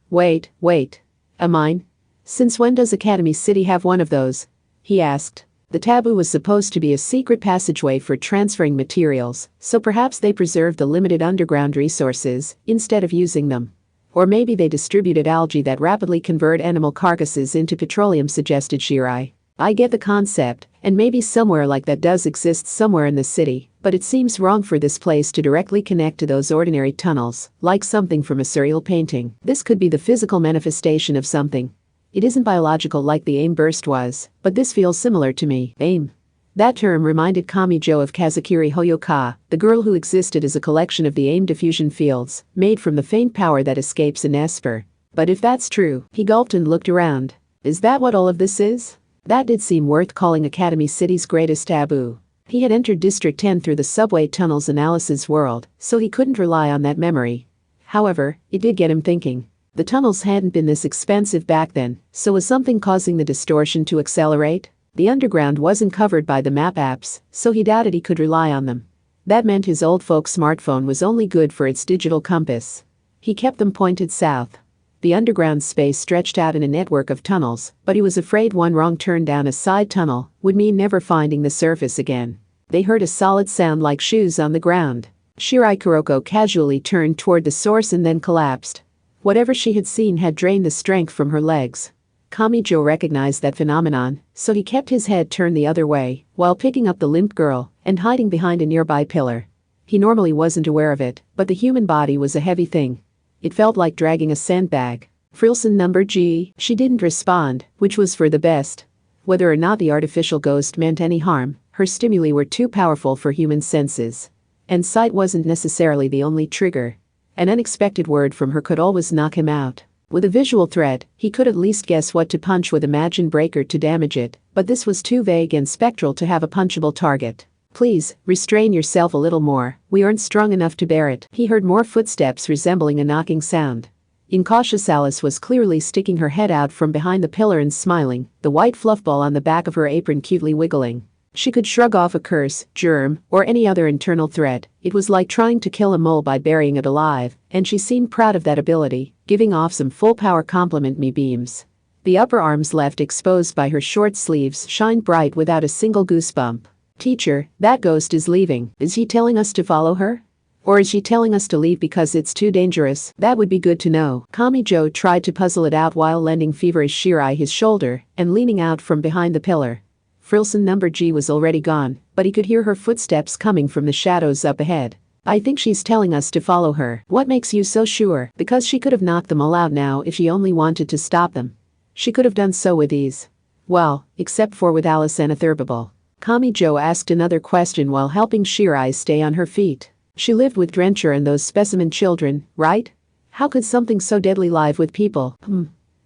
A mine? Since when does Academy City have one of those? He asked. The taboo was supposed to be a secret passageway for transferring materials, so perhaps they preserved the limited underground resources instead of using them. Or maybe they distributed algae that rapidly convert animal carcasses into petroleum, suggested Shirai. I get the concept, and maybe somewhere like that does exist somewhere in the city, but it seems wrong for this place to directly connect to those ordinary tunnels, like something from a surreal painting. This could be the physical manifestation of something. It isn't biological like the AIM burst was, but this feels similar to me. AIM. That term reminded Kamijo of Kazakiri Hoyoka, the girl who existed as a collection of the AIM diffusion fields, made from the faint power that escapes an esper. But if that's true, he gulped and looked around. Is that what all of this is? That did seem worth calling Academy City's greatest taboo. He had entered District 10 through the subway tunnels in Alice's world, so he couldn't rely on that memory. However, it did get him thinking. The tunnels hadn't been this expensive back then, so was something causing the distortion to accelerate? The underground wasn't covered by the map apps, so he doubted he could rely on them. That meant his old folks' smartphone was only good for its digital compass. He kept them pointed south. The underground space stretched out in a network of tunnels, but he was afraid one wrong turn down a side tunnel would mean never finding the surface again. They heard a solid sound like shoes on the ground. Shirai Kuroko casually turned toward the source and then collapsed. Whatever she had seen had drained the strength from her legs. Kamijo recognized that phenomenon, so he kept his head turned the other way, while picking up the limp girl and hiding behind a nearby pillar. He normally wasn't aware of it, but the human body was a heavy thing. It felt like dragging a sandbag. Frilson number G. She didn't respond, which was for the best. Whether or not the artificial ghost meant any harm, her stimuli were too powerful for human senses. And sight wasn't necessarily the only trigger. An unexpected word from her could always knock him out. With a visual threat, he could at least guess what to punch with Imagine Breaker to damage it, but this was too vague and spectral to have a punchable target. Please, restrain yourself a little more, we aren't strong enough to bear it. He heard more footsteps resembling a knocking sound. Incautious Alice was clearly sticking her head out from behind the pillar and smiling, the white fluff ball on the back of her apron cutely wiggling. She could shrug off a curse, germ, or any other internal threat. It was like trying to kill a mole by burying it alive, and she seemed proud of that ability, giving off some full-power compliment-me beams. The upper arms left exposed by her short sleeves shined bright without a single goosebump. Teacher, that ghost is leaving. Is he telling us to follow her? Or is she telling us to leave because it's too dangerous? That would be good to know. Kamijo tried to puzzle it out while lending feverish Shirai his shoulder and leaning out from behind the pillar. Frilson number G was already gone, but he could hear her footsteps coming from the shadows up ahead. I think she's telling us to follow her. What makes you so sure? Because she could have knocked them all out now if she only wanted to stop them. She could have done so with ease. Well, except for with Alice and Atherbable. Kamijo asked another question while helping Shirai stay on her feet. She lived with Drencher and those specimen children, right? How could something so deadly live with people?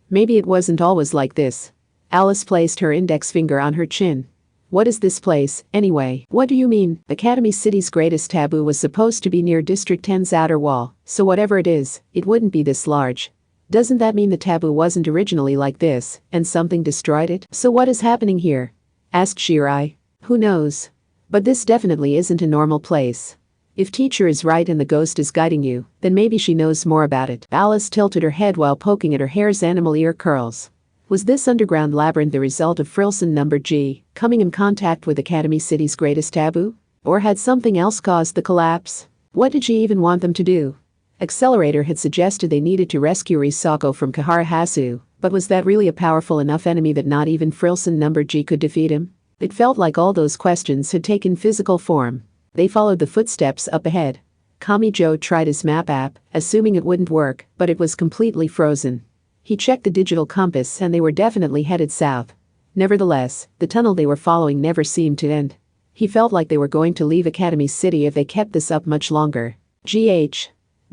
Maybe it wasn't always like this. Alice placed her index finger on her chin. What is this place, anyway? What do you mean? Academy City's greatest taboo was supposed to be near District 10's outer wall, so whatever it is, it wouldn't be this large. Doesn't that mean the taboo wasn't originally like this, and something destroyed it? So what is happening here? Asked Shirai. Who knows? But this definitely isn't a normal place. If teacher is right and the ghost is guiding you, then maybe she knows more about it. Alice tilted her head while poking at her hair's animal ear curls. Was this underground labyrinth the result of Frilson number G coming in contact with Academy City's greatest taboo? Or had something else caused the collapse? What did she even want them to do? Accelerator had suggested they needed to rescue Risako from Kahara Hasu, but was that really a powerful enough enemy that not even Frilson number G could defeat him? It felt like all those questions had taken physical form. They followed the footsteps up ahead. Kamijo tried his map app, assuming it wouldn't work, but it was completely frozen. He checked the digital compass and they were definitely headed south. Nevertheless, the tunnel they were following never seemed to end. He felt like they were going to leave Academy City if they kept this up much longer.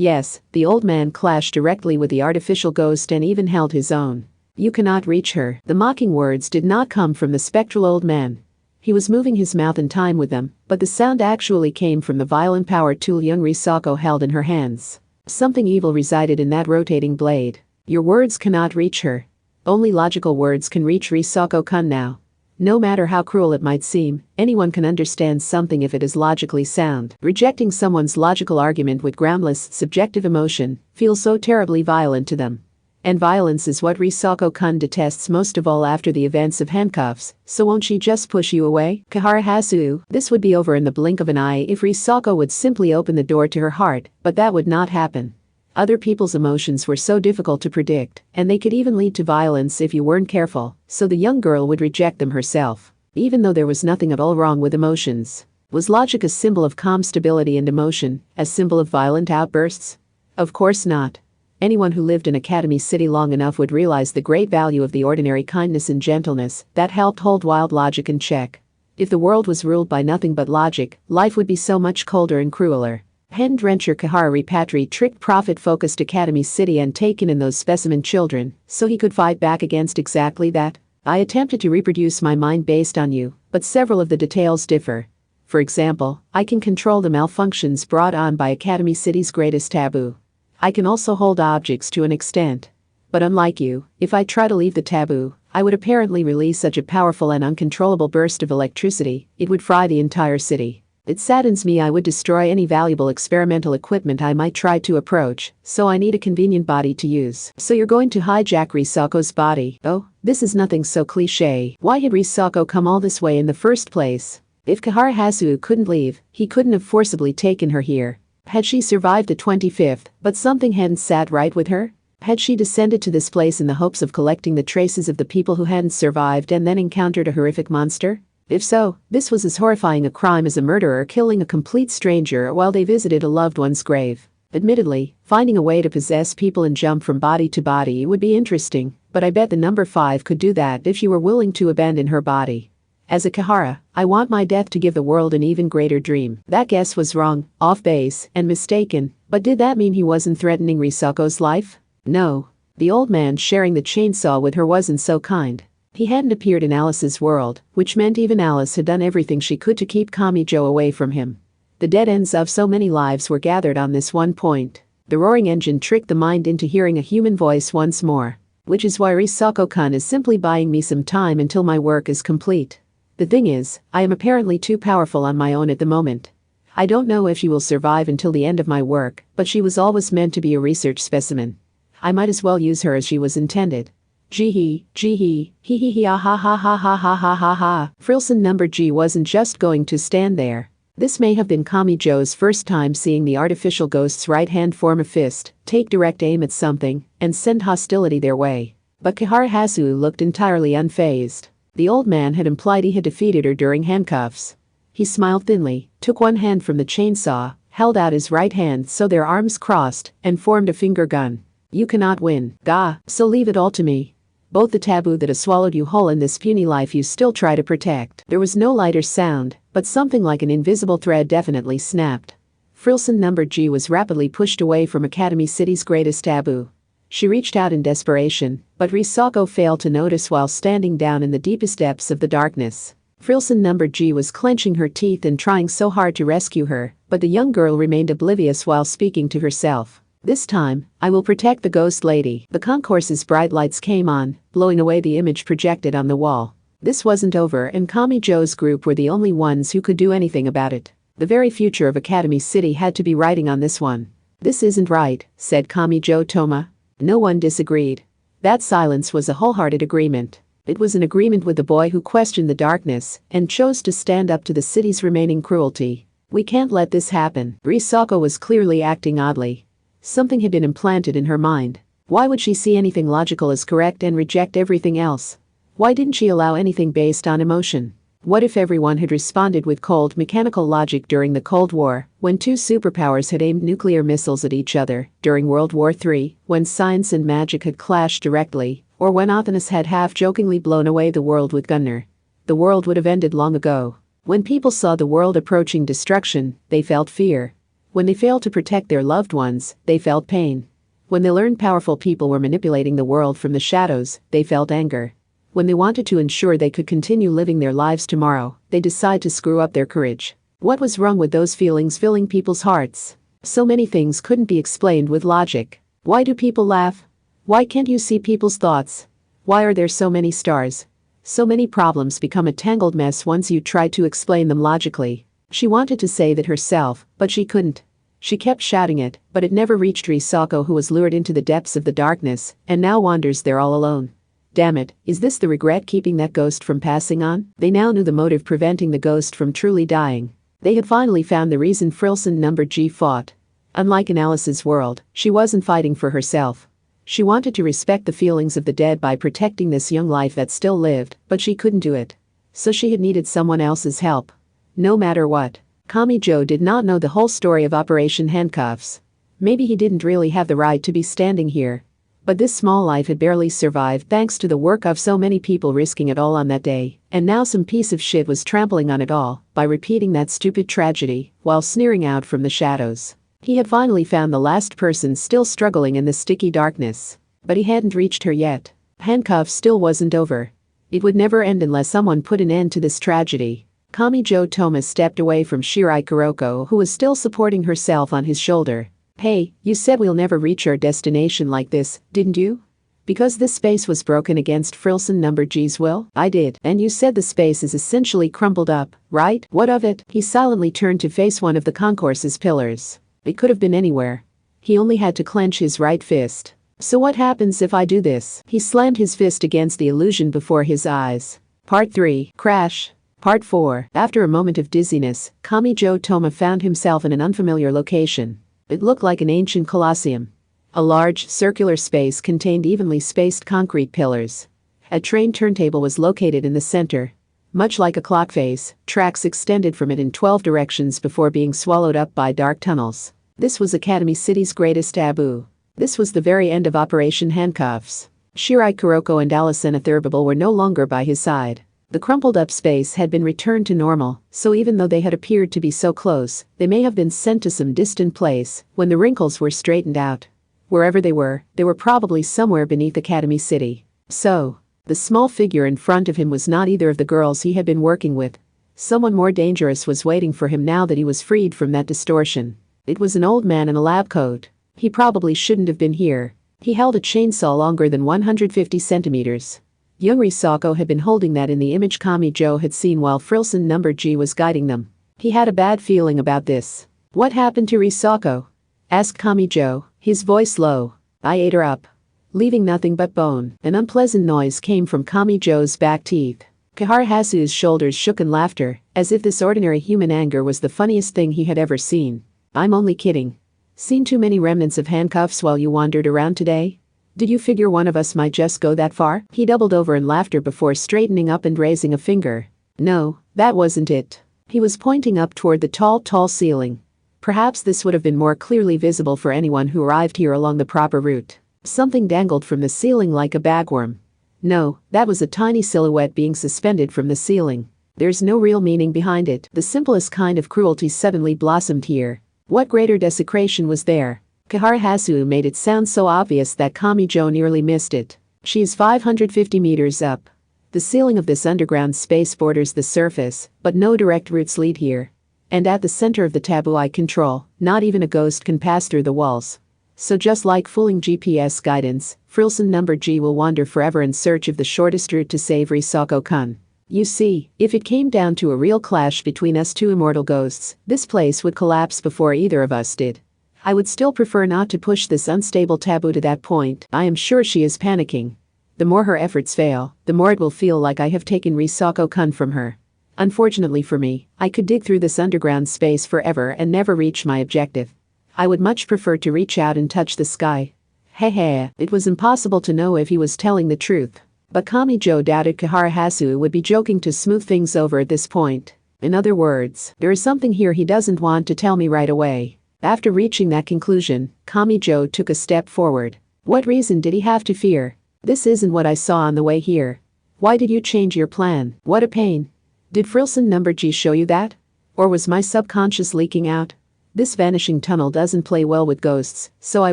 Yes, the old man clashed directly with the artificial ghost and even held his own. You cannot reach her. The mocking words did not come from the spectral old man. He was moving his mouth in time with them, but the sound actually came from the violent power tool young Risako held in her hands. Something evil resided in that rotating blade. Your words cannot reach her. Only logical words can reach Risako-kun now. No matter how cruel it might seem, anyone can understand something if it is logically sound. Rejecting someone's logical argument with groundless, subjective emotion feels so terribly violent to them. And violence is what Risako-kun detests most of all after the events of handcuffs, so won't she just push you away? Kihara Hasu, this would be over in the blink of an eye if Risako would simply open the door to her heart, but that would not happen. Other people's emotions were so difficult to predict, and they could even lead to violence if you weren't careful, so the young girl would reject them herself. Even though there was nothing at all wrong with emotions. Was logic a symbol of calm stability and emotion, a symbol of violent outbursts? Of course not. Anyone who lived in Academy City long enough would realize the great value of the ordinary kindness and gentleness that helped hold wild logic in check. If the world was ruled by nothing but logic, life would be so much colder and crueler. Pen-drencher Kihara repatriated tricked profit-focused Academy City and taken in those specimen children, so he could fight back against exactly that. I attempted to reproduce my mind based on you, but several of the details differ. For example, I can control the malfunctions brought on by Academy City's greatest taboo. I can also hold objects to an extent. But unlike you, if I try to leave the taboo, I would apparently release such a powerful and uncontrollable burst of electricity, it would fry the entire city. It saddens me I would destroy any valuable experimental equipment I might try to approach, so I need a convenient body to use. So you're going to hijack Risako's body? Oh, this is nothing so cliché. Why had Risako come all this way in the first place? If Kihara Hasu couldn't leave, he couldn't have forcibly taken her here. Had she survived the 25th, but something hadn't sat right with her? Had she descended to this place in the hopes of collecting the traces of the people who hadn't survived and then encountered a horrific monster? If so, this was as horrifying a crime as a murderer killing a complete stranger while they visited a loved one's grave. Admittedly, finding a way to possess people and jump from body to body would be interesting, but I bet the number 5 could do that if she were willing to abandon her body. As a Kihara, I want my death to give the world an even greater dream. That guess was wrong, off base, and mistaken, but did that mean he wasn't threatening Risako's life? No. The old man sharing the chainsaw with her wasn't so kind. He hadn't appeared in Alice's world, which meant even Alice had done everything she could to keep Kamijo away from him. The dead ends of so many lives were gathered on this one point. The roaring engine tricked the mind into hearing a human voice once more. Which is why Risako-kun is simply buying me some time until my work is complete. The thing is, I am apparently too powerful on my own at the moment. I don't know if she will survive until the end of my work, but she was always meant to be a research specimen. I might as well use her as she was intended. Gee hee ah ha ha ha ha ha ha ha ha. Frilson number G wasn't just going to stand there. This may have been Kamijo's first time seeing the artificial ghost's right hand form a fist, take direct aim at something, and send hostility their way. But Kihara Hasu looked entirely unfazed. The old man had implied he had defeated her during handcuffs. He smiled thinly, took one hand from the chainsaw, held out his right hand so their arms crossed, and formed a finger gun. You cannot win, Ga, so leave it all to me. Both the taboo that has swallowed you whole and this puny life you still try to protect. There was no lighter sound, but something like an invisible thread definitely snapped. Frilson number G was rapidly pushed away from Academy City's greatest taboo. She reached out in desperation, but Risako failed to notice while standing down in the deepest depths of the darkness. Frilson number G was clenching her teeth and trying so hard to rescue her, but the young girl remained oblivious while speaking to herself. This time, I will protect the ghost lady. The concourse's bright lights came on, blowing away the image projected on the wall. This wasn't over and Kamijo's group were the only ones who could do anything about it. The very future of Academy City had to be riding on this one. This isn't right, said Kamijo Toma. No one disagreed. That silence was a wholehearted agreement. It was an agreement with the boy who questioned the darkness and chose to stand up to the city's remaining cruelty. We can't let this happen. Risako was clearly acting oddly. Something had been implanted in her mind. Why would she see anything logical as correct and reject everything else? Why didn't she allow anything based on emotion? What if everyone had responded with cold mechanical logic during the Cold War, when two superpowers had aimed nuclear missiles at each other, during World War III, when science and magic had clashed directly, or when Athanas had half-jokingly blown away the world with Gunnar? The world would have ended long ago. When people saw the world approaching destruction, they felt fear. When they failed to protect their loved ones, they felt pain. When they learned powerful people were manipulating the world from the shadows, they felt anger. When they wanted to ensure they could continue living their lives tomorrow, they decided to screw up their courage. What was wrong with those feelings filling people's hearts? So many things couldn't be explained with logic. Why do people laugh? Why can't you see people's thoughts? Why are there so many stars? So many problems become a tangled mess once you try to explain them logically. She wanted to say that herself, but she couldn't. She kept shouting it, but it never reached Risako, who was lured into the depths of the darkness and now wanders there all alone. Damn it, is this the regret keeping that ghost from passing on? They now knew the motive preventing the ghost from truly dying. They had finally found the reason Frilson No. G fought. Unlike in Alice's world, she wasn't fighting for herself. She wanted to respect the feelings of the dead by protecting this young life that still lived, but she couldn't do it. So she had needed someone else's help. No matter what. Kamijo did not know the whole story of Operation Handcuffs. Maybe he didn't really have the right to be standing here. But this small life had barely survived thanks to the work of so many people risking it all on that day, and now some piece of shit was trampling on it all by repeating that stupid tragedy while sneering out from the shadows. He had finally found the last person still struggling in the sticky darkness. But he hadn't reached her yet. Handcuffs still wasn't over. It would never end unless someone put an end to this tragedy. Kamijo Toma stepped away from Shirai Kuroko, who was still supporting herself on his shoulder. Hey, you said we'll never reach our destination like this, didn't you? Because this space was broken against Frilson No. G's will? I did. And you said the space is essentially crumbled up, right? What of it? He silently turned to face one of the concourse's pillars. It could have been anywhere. He only had to clench his right fist. So what happens if I do this? He slammed his fist against the illusion before his eyes. Part 3. Crash. Part 4. After a moment of dizziness, Kamijo Toma found himself in an unfamiliar location. It looked like an ancient colosseum. A large, circular space contained evenly spaced concrete pillars. A train turntable was located in the center. Much like a clock face, tracks extended from it in 12 directions before being swallowed up by dark tunnels. This was Academy City's greatest taboo. This was the very end of Operation Handcuffs. Shirai Kuroko and Alice Anatherbable were no longer by his side. The crumpled-up space had been returned to normal, so even though they had appeared to be so close, they may have been sent to some distant place when the wrinkles were straightened out. Wherever they were probably somewhere beneath Academy City. So, the small figure in front of him was not either of the girls he had been working with. Someone more dangerous was waiting for him now that he was freed from that distortion. It was an old man in a lab coat. He probably shouldn't have been here. He held a chainsaw longer than 150 centimeters. Young Risako had been holding that in the image Kamijo had seen while Frilson No. G was guiding them. He had a bad feeling about this. What happened to Risako? Asked Kamijo, his voice low. I ate her up. Leaving nothing but bone. An unpleasant noise came from Kamijo's back teeth. Kahara-Hasu's shoulders shook in laughter, as if this ordinary human anger was the funniest thing he had ever seen. I'm only kidding. Seen too many remnants of handcuffs while you wandered around today? Did you figure one of us might just go that far? He doubled over in laughter before straightening up and raising a finger. No, that wasn't it. He was pointing up toward the tall ceiling. Perhaps this would have been more clearly visible for anyone who arrived here along the proper route. Something dangled from the ceiling like a bagworm. No, that was a tiny silhouette being suspended from the ceiling. There's no real meaning behind it. The simplest kind of cruelty suddenly blossomed here. What greater desecration was there? Kahara-Hasu made it sound so obvious that Kamijo nearly missed it. She is 550 meters up. The ceiling of this underground space borders the surface, but no direct routes lead here. And at the center of the taboo I control, not even a ghost can pass through the walls. So just like fooling GPS guidance, Frilson No. G will wander forever in search of the shortest route to save Risako-kun. You see, if it came down to a real clash between us two immortal ghosts, this place would collapse before either of us did. I would still prefer not to push this unstable taboo to that point. I am sure she is panicking. The more her efforts fail, the more it will feel like I have taken Risako-kun from her. Unfortunately for me, I could dig through this underground space forever and never reach my objective. I would much prefer to reach out and touch the sky. Hehe, it was impossible to know if he was telling the truth. But Kamijo doubted Kahara-Hasu would be joking to smooth things over at this point. In other words, there is something here he doesn't want to tell me right away. After reaching that conclusion, Kamijo took a step forward. What reason did he have to fear? This isn't what I saw on the way here. Why did you change your plan? What a pain. Did Frilson No. G show you that? Or was my subconscious leaking out? This vanishing tunnel doesn't play well with ghosts, so I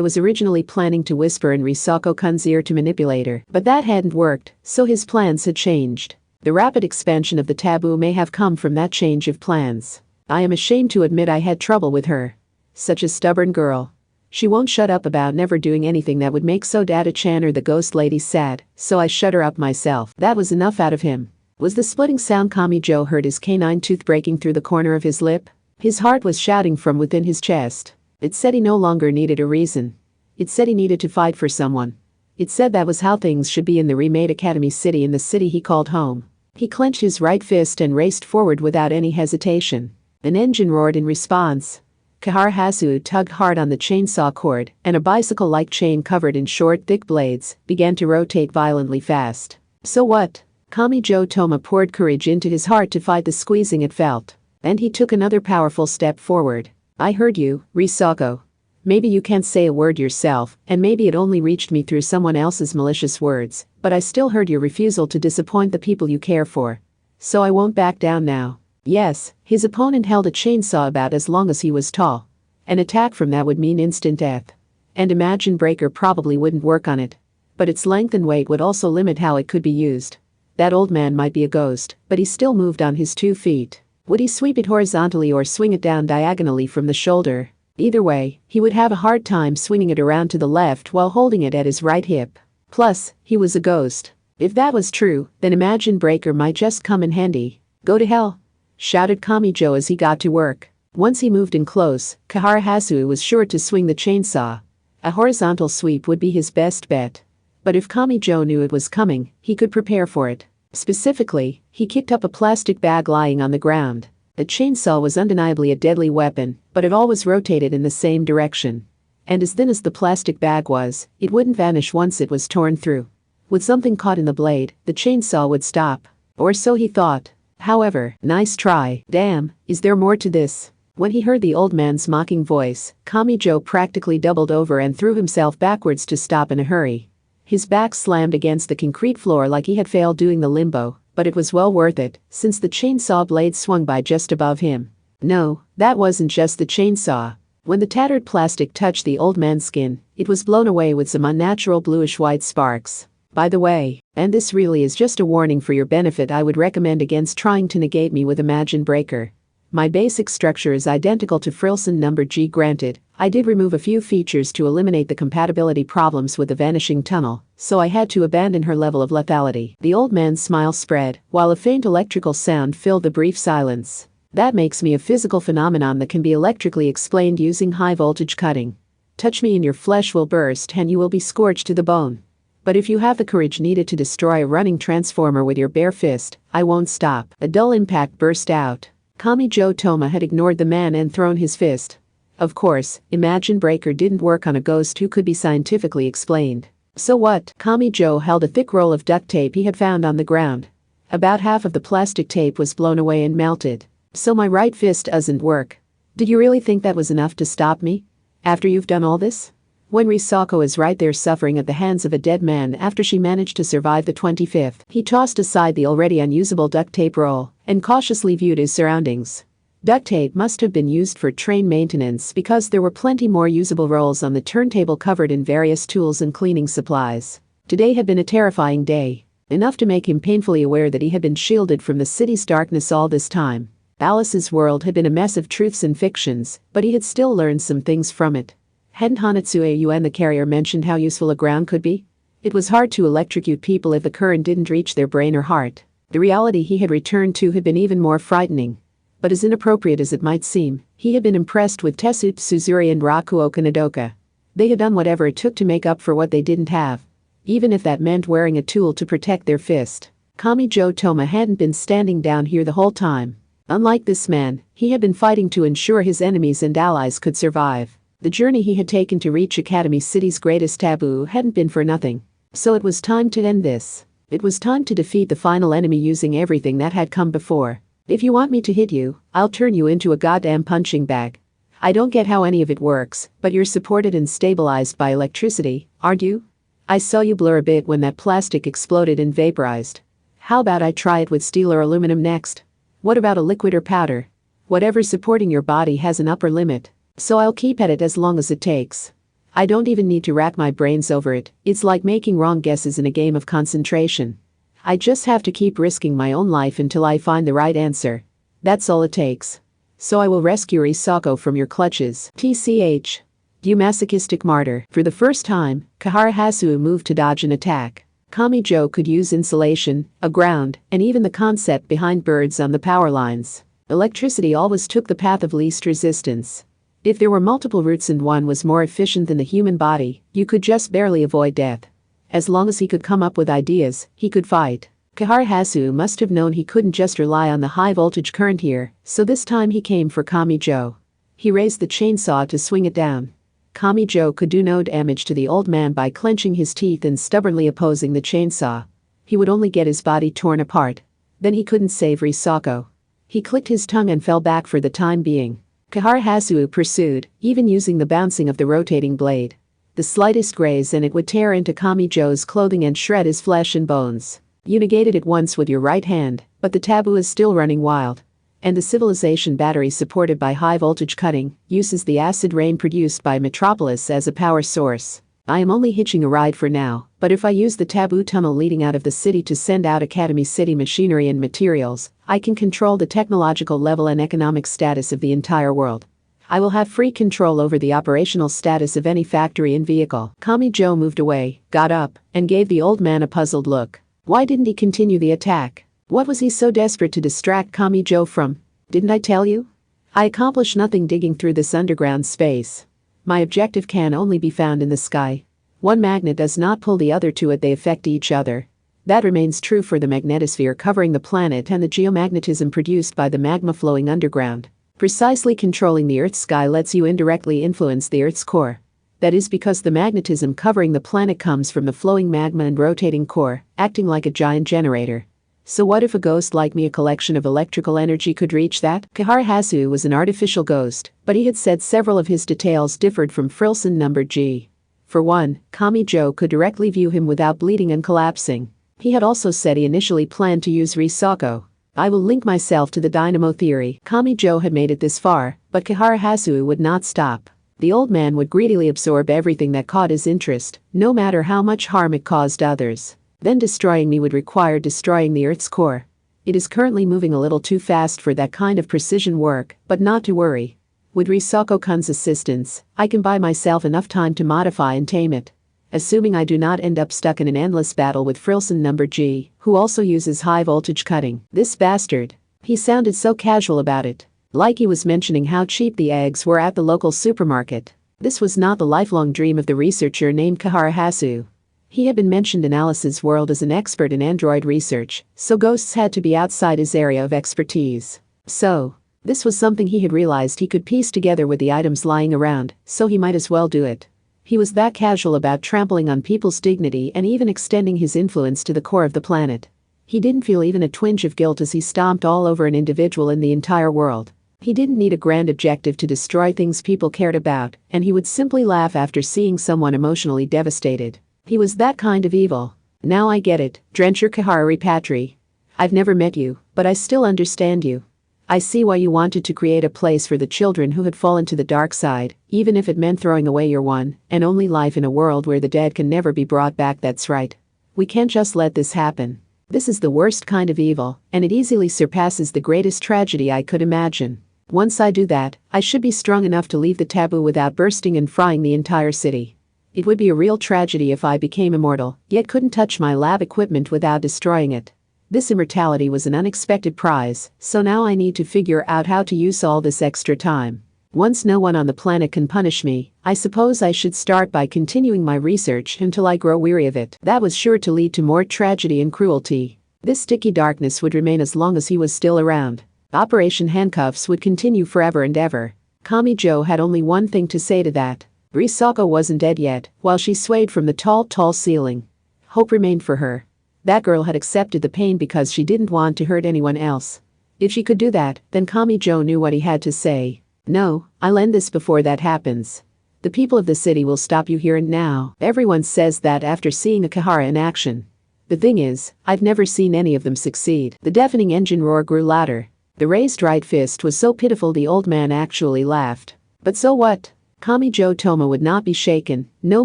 was originally planning to whisper in Risako-kun's ear to manipulate her, but that hadn't worked, so his plans had changed. The rapid expansion of the taboo may have come from that change of plans. I am ashamed to admit I had trouble with her. Such a stubborn girl. She won't shut up about never doing anything that would make Sodata-chan or the ghost lady sad, so I shut her up myself. That was enough out of him. Was the splitting sound Kamijo heard his canine tooth breaking through the corner of his lip? His heart was shouting from within his chest. It said he no longer needed a reason. It said he needed to fight for someone. It said that was how things should be in the remade Academy City, in the city he called home. He clenched his right fist and raced forward without any hesitation. An engine roared in response. Kahara tugged hard on the chainsaw cord, and a bicycle-like chain covered in short, thick blades began to rotate violently fast. So what? Kamijo Toma poured courage into his heart to fight the squeezing it felt. And he took another powerful step forward. I heard you, Risako. Maybe you can't say a word yourself, and maybe it only reached me through someone else's malicious words, but I still heard your refusal to disappoint the people you care for. So I won't back down now. Yes, his opponent held a chainsaw about as long as he was tall. An attack from that would mean instant death. And Imagine Breaker probably wouldn't work on it. But its length and weight would also limit how it could be used. That old man might be a ghost, but he still moved on his 2 feet. Would he sweep it horizontally or swing it down diagonally from the shoulder? Either way, he would have a hard time swinging it around to the left while holding it at his right hip. Plus, he was a ghost. If that was true, then Imagine Breaker might just come in handy. Go to hell! Shouted Kamijo as he got to work. Once he moved in close, Kahara was sure to swing the chainsaw. A horizontal sweep would be his best bet. But if Kamijo knew it was coming, he could prepare for it. Specifically, he kicked up a plastic bag lying on the ground. The chainsaw was undeniably a deadly weapon, but it always rotated in the same direction. And as thin as the plastic bag was, it wouldn't vanish once it was torn through. With something caught in the blade, the chainsaw would stop. Or so he thought. However, nice try. Damn, is there more to this? When he heard the old man's mocking voice, Kamijo practically doubled over and threw himself backwards to stop in a hurry. His back slammed against the concrete floor like he had failed doing the limbo, but it was well worth it, since the chainsaw blade swung by just above him. No, that wasn't just the chainsaw. When the tattered plastic touched the old man's skin, it was blown away with some unnatural bluish-white sparks. By the way, and this really is just a warning for your benefit, I would recommend against trying to negate me with Imagine Breaker. My basic structure is identical to Frilson number G. Granted, I did remove a few features to eliminate the compatibility problems with the vanishing tunnel, so I had to abandon her level of lethality. The old man's smile spread, while a faint electrical sound filled the brief silence. That makes me a physical phenomenon that can be electrically explained using high-voltage cutting. Touch me and your flesh will burst and you will be scorched to the bone. But if you have the courage needed to destroy a running transformer with your bare fist, I won't stop. A dull impact burst out. Kamijo Toma had ignored the man and thrown his fist. Of course, Imagine Breaker didn't work on a ghost who could be scientifically explained. So what? Kamijo held a thick roll of duct tape he had found on the ground. About half of the plastic tape was blown away and melted. So my right fist doesn't work. Did you really think that was enough to stop me? After you've done all this? When Risako is right there suffering at the hands of a dead man after she managed to survive the 25th, he tossed aside the already unusable duct tape roll and cautiously viewed his surroundings. Duct tape must have been used for train maintenance because there were plenty more usable rolls on the turntable covered in various tools and cleaning supplies. Today had been a terrifying day, enough to make him painfully aware that he had been shielded from the city's darkness all this time. Alice's world had been a mess of truths and fictions, but he had still learned some things from it. Hadn't Hanatsuyu the carrier mentioned how useful a ground could be? It was hard to electrocute people if the current didn't reach their brain or heart. The reality he had returned to had been even more frightening. But as inappropriate as it might seem, he had been impressed with Tetsu Suzuri and Rakuoka Nodoka. They had done whatever it took to make up for what they didn't have. Even if that meant wearing a tool to protect their fist. Kamijo Toma hadn't been standing down here the whole time. Unlike this man, he had been fighting to ensure his enemies and allies could survive. The journey he had taken to reach Academy City's greatest taboo hadn't been for nothing. So it was time to end this. It was time to defeat the final enemy using everything that had come before. If you want me to hit you, I'll turn you into a goddamn punching bag. I don't get how any of it works, but you're supported and stabilized by electricity, aren't you? I saw you blur a bit when that plastic exploded and vaporized. How about I try it with steel or aluminum next? What about a liquid or powder? Whatever's supporting your body has an upper limit. So I'll keep at it as long as it takes. I don't even need to rack my brains over it, it's like making wrong guesses in a game of concentration. I just have to keep risking my own life until I find the right answer. That's all it takes. So I will rescue Risako from your clutches. TCH. You masochistic martyr. For the first time, Kahara Hasu moved to dodge an attack. Kamijo could use insulation, a ground, and even the concept behind birds on the power lines. Electricity always took the path of least resistance. If there were multiple routes and one was more efficient than the human body, you could just barely avoid death. As long as he could come up with ideas, he could fight. Kahara Hasu must have known he couldn't just rely on the high voltage current here, so this time he came for Kamijo. He raised the chainsaw to swing it down. Kamijo could do no damage to the old man by clenching his teeth and stubbornly opposing the chainsaw. He would only get his body torn apart. Then he couldn't save Risako. He clicked his tongue and fell back for the time being. Kahara Hasu pursued, even using the bouncing of the rotating blade. The slightest graze and it would tear into Kamijo's clothing and shred his flesh and bones. You negated it once with your right hand, but the taboo is still running wild. And the civilization battery supported by high voltage cutting uses the acid rain produced by Metropolis as a power source. I am only hitching a ride for now, but if I use the taboo tunnel leading out of the city to send out Academy City machinery and materials, I can control the technological level and economic status of the entire world. I will have free control over the operational status of any factory and vehicle. Kamijo moved away, got up, and gave the old man a puzzled look. Why didn't he continue the attack? What was he so desperate to distract Kamijo from? Didn't I tell you? I accomplished nothing digging through this underground space. My objective can only be found in the sky. One magnet does not pull the other to it, they affect each other. That remains true for the magnetosphere covering the planet and the geomagnetism produced by the magma flowing underground. Precisely controlling the Earth's sky lets you indirectly influence the Earth's core. That is because the magnetism covering the planet comes from the flowing magma and rotating core, acting like a giant generator. So what if a ghost like me, a collection of electrical energy, could reach that? Kahara Hasu was an artificial ghost, but he had said several of his details differed from Frilson number G. For one, Kamijo could directly view him without bleeding and collapsing. He had also said he initially planned to use Risako. I will link myself to the dynamo theory. Kamijo had made it this far, but Kahara Hasu would not stop. The old man would greedily absorb everything that caught his interest, no matter how much harm it caused others. Then destroying me would require destroying the Earth's core. It is currently moving a little too fast for that kind of precision work, but not to worry. With Risako-kun's assistance, I can buy myself enough time to modify and tame it. Assuming I do not end up stuck in an endless battle with Frilson number G, who also uses high voltage cutting. This bastard. He sounded so casual about it. Like he was mentioning how cheap the eggs were at the local supermarket. This was not the lifelong dream of the researcher named Kahara Hasu. He had been mentioned in Alice's world as an expert in android research, so ghosts had to be outside his area of expertise. So, this was something he had realized he could piece together with the items lying around, so he might as well do it. He was that casual about trampling on people's dignity and even extending his influence to the core of the planet. He didn't feel even a twinge of guilt as he stomped all over an individual in the entire world. He didn't need a grand objective to destroy things people cared about, and he would simply laugh after seeing someone emotionally devastated. He was that kind of evil. Now I get it, Drencher Kahara Repatri. I've never met you, but I still understand you. I see why you wanted to create a place for the children who had fallen to the dark side, even if it meant throwing away your one and only life in a world where the dead can never be brought back. That's right. We can't just let this happen. This is the worst kind of evil, and it easily surpasses the greatest tragedy I could imagine. Once I do that, I should be strong enough to leave the taboo without bursting and frying the entire city. It would be a real tragedy if I became immortal, yet couldn't touch my lab equipment without destroying it. This immortality was an unexpected prize, so now I need to figure out how to use all this extra time. Once no one on the planet can punish me, I suppose I should start by continuing my research until I grow weary of it. That was sure to lead to more tragedy and cruelty. This sticky darkness would remain as long as he was still around. Operation Handcuffs would continue forever and ever. Kamijo had only one thing to say to that. Risako wasn't dead yet, while she swayed from the tall ceiling. Hope remained for her. That girl had accepted the pain because she didn't want to hurt anyone else. If she could do that, then Kamijo knew what he had to say. No, I'll end this before that happens. The people of the city will stop you here and now. Everyone says that after seeing a Kahara in action. The thing is, I've never seen any of them succeed. The deafening engine roar grew louder. The raised right fist was so pitiful the old man actually laughed. But so what? Kamijo Toma would not be shaken, no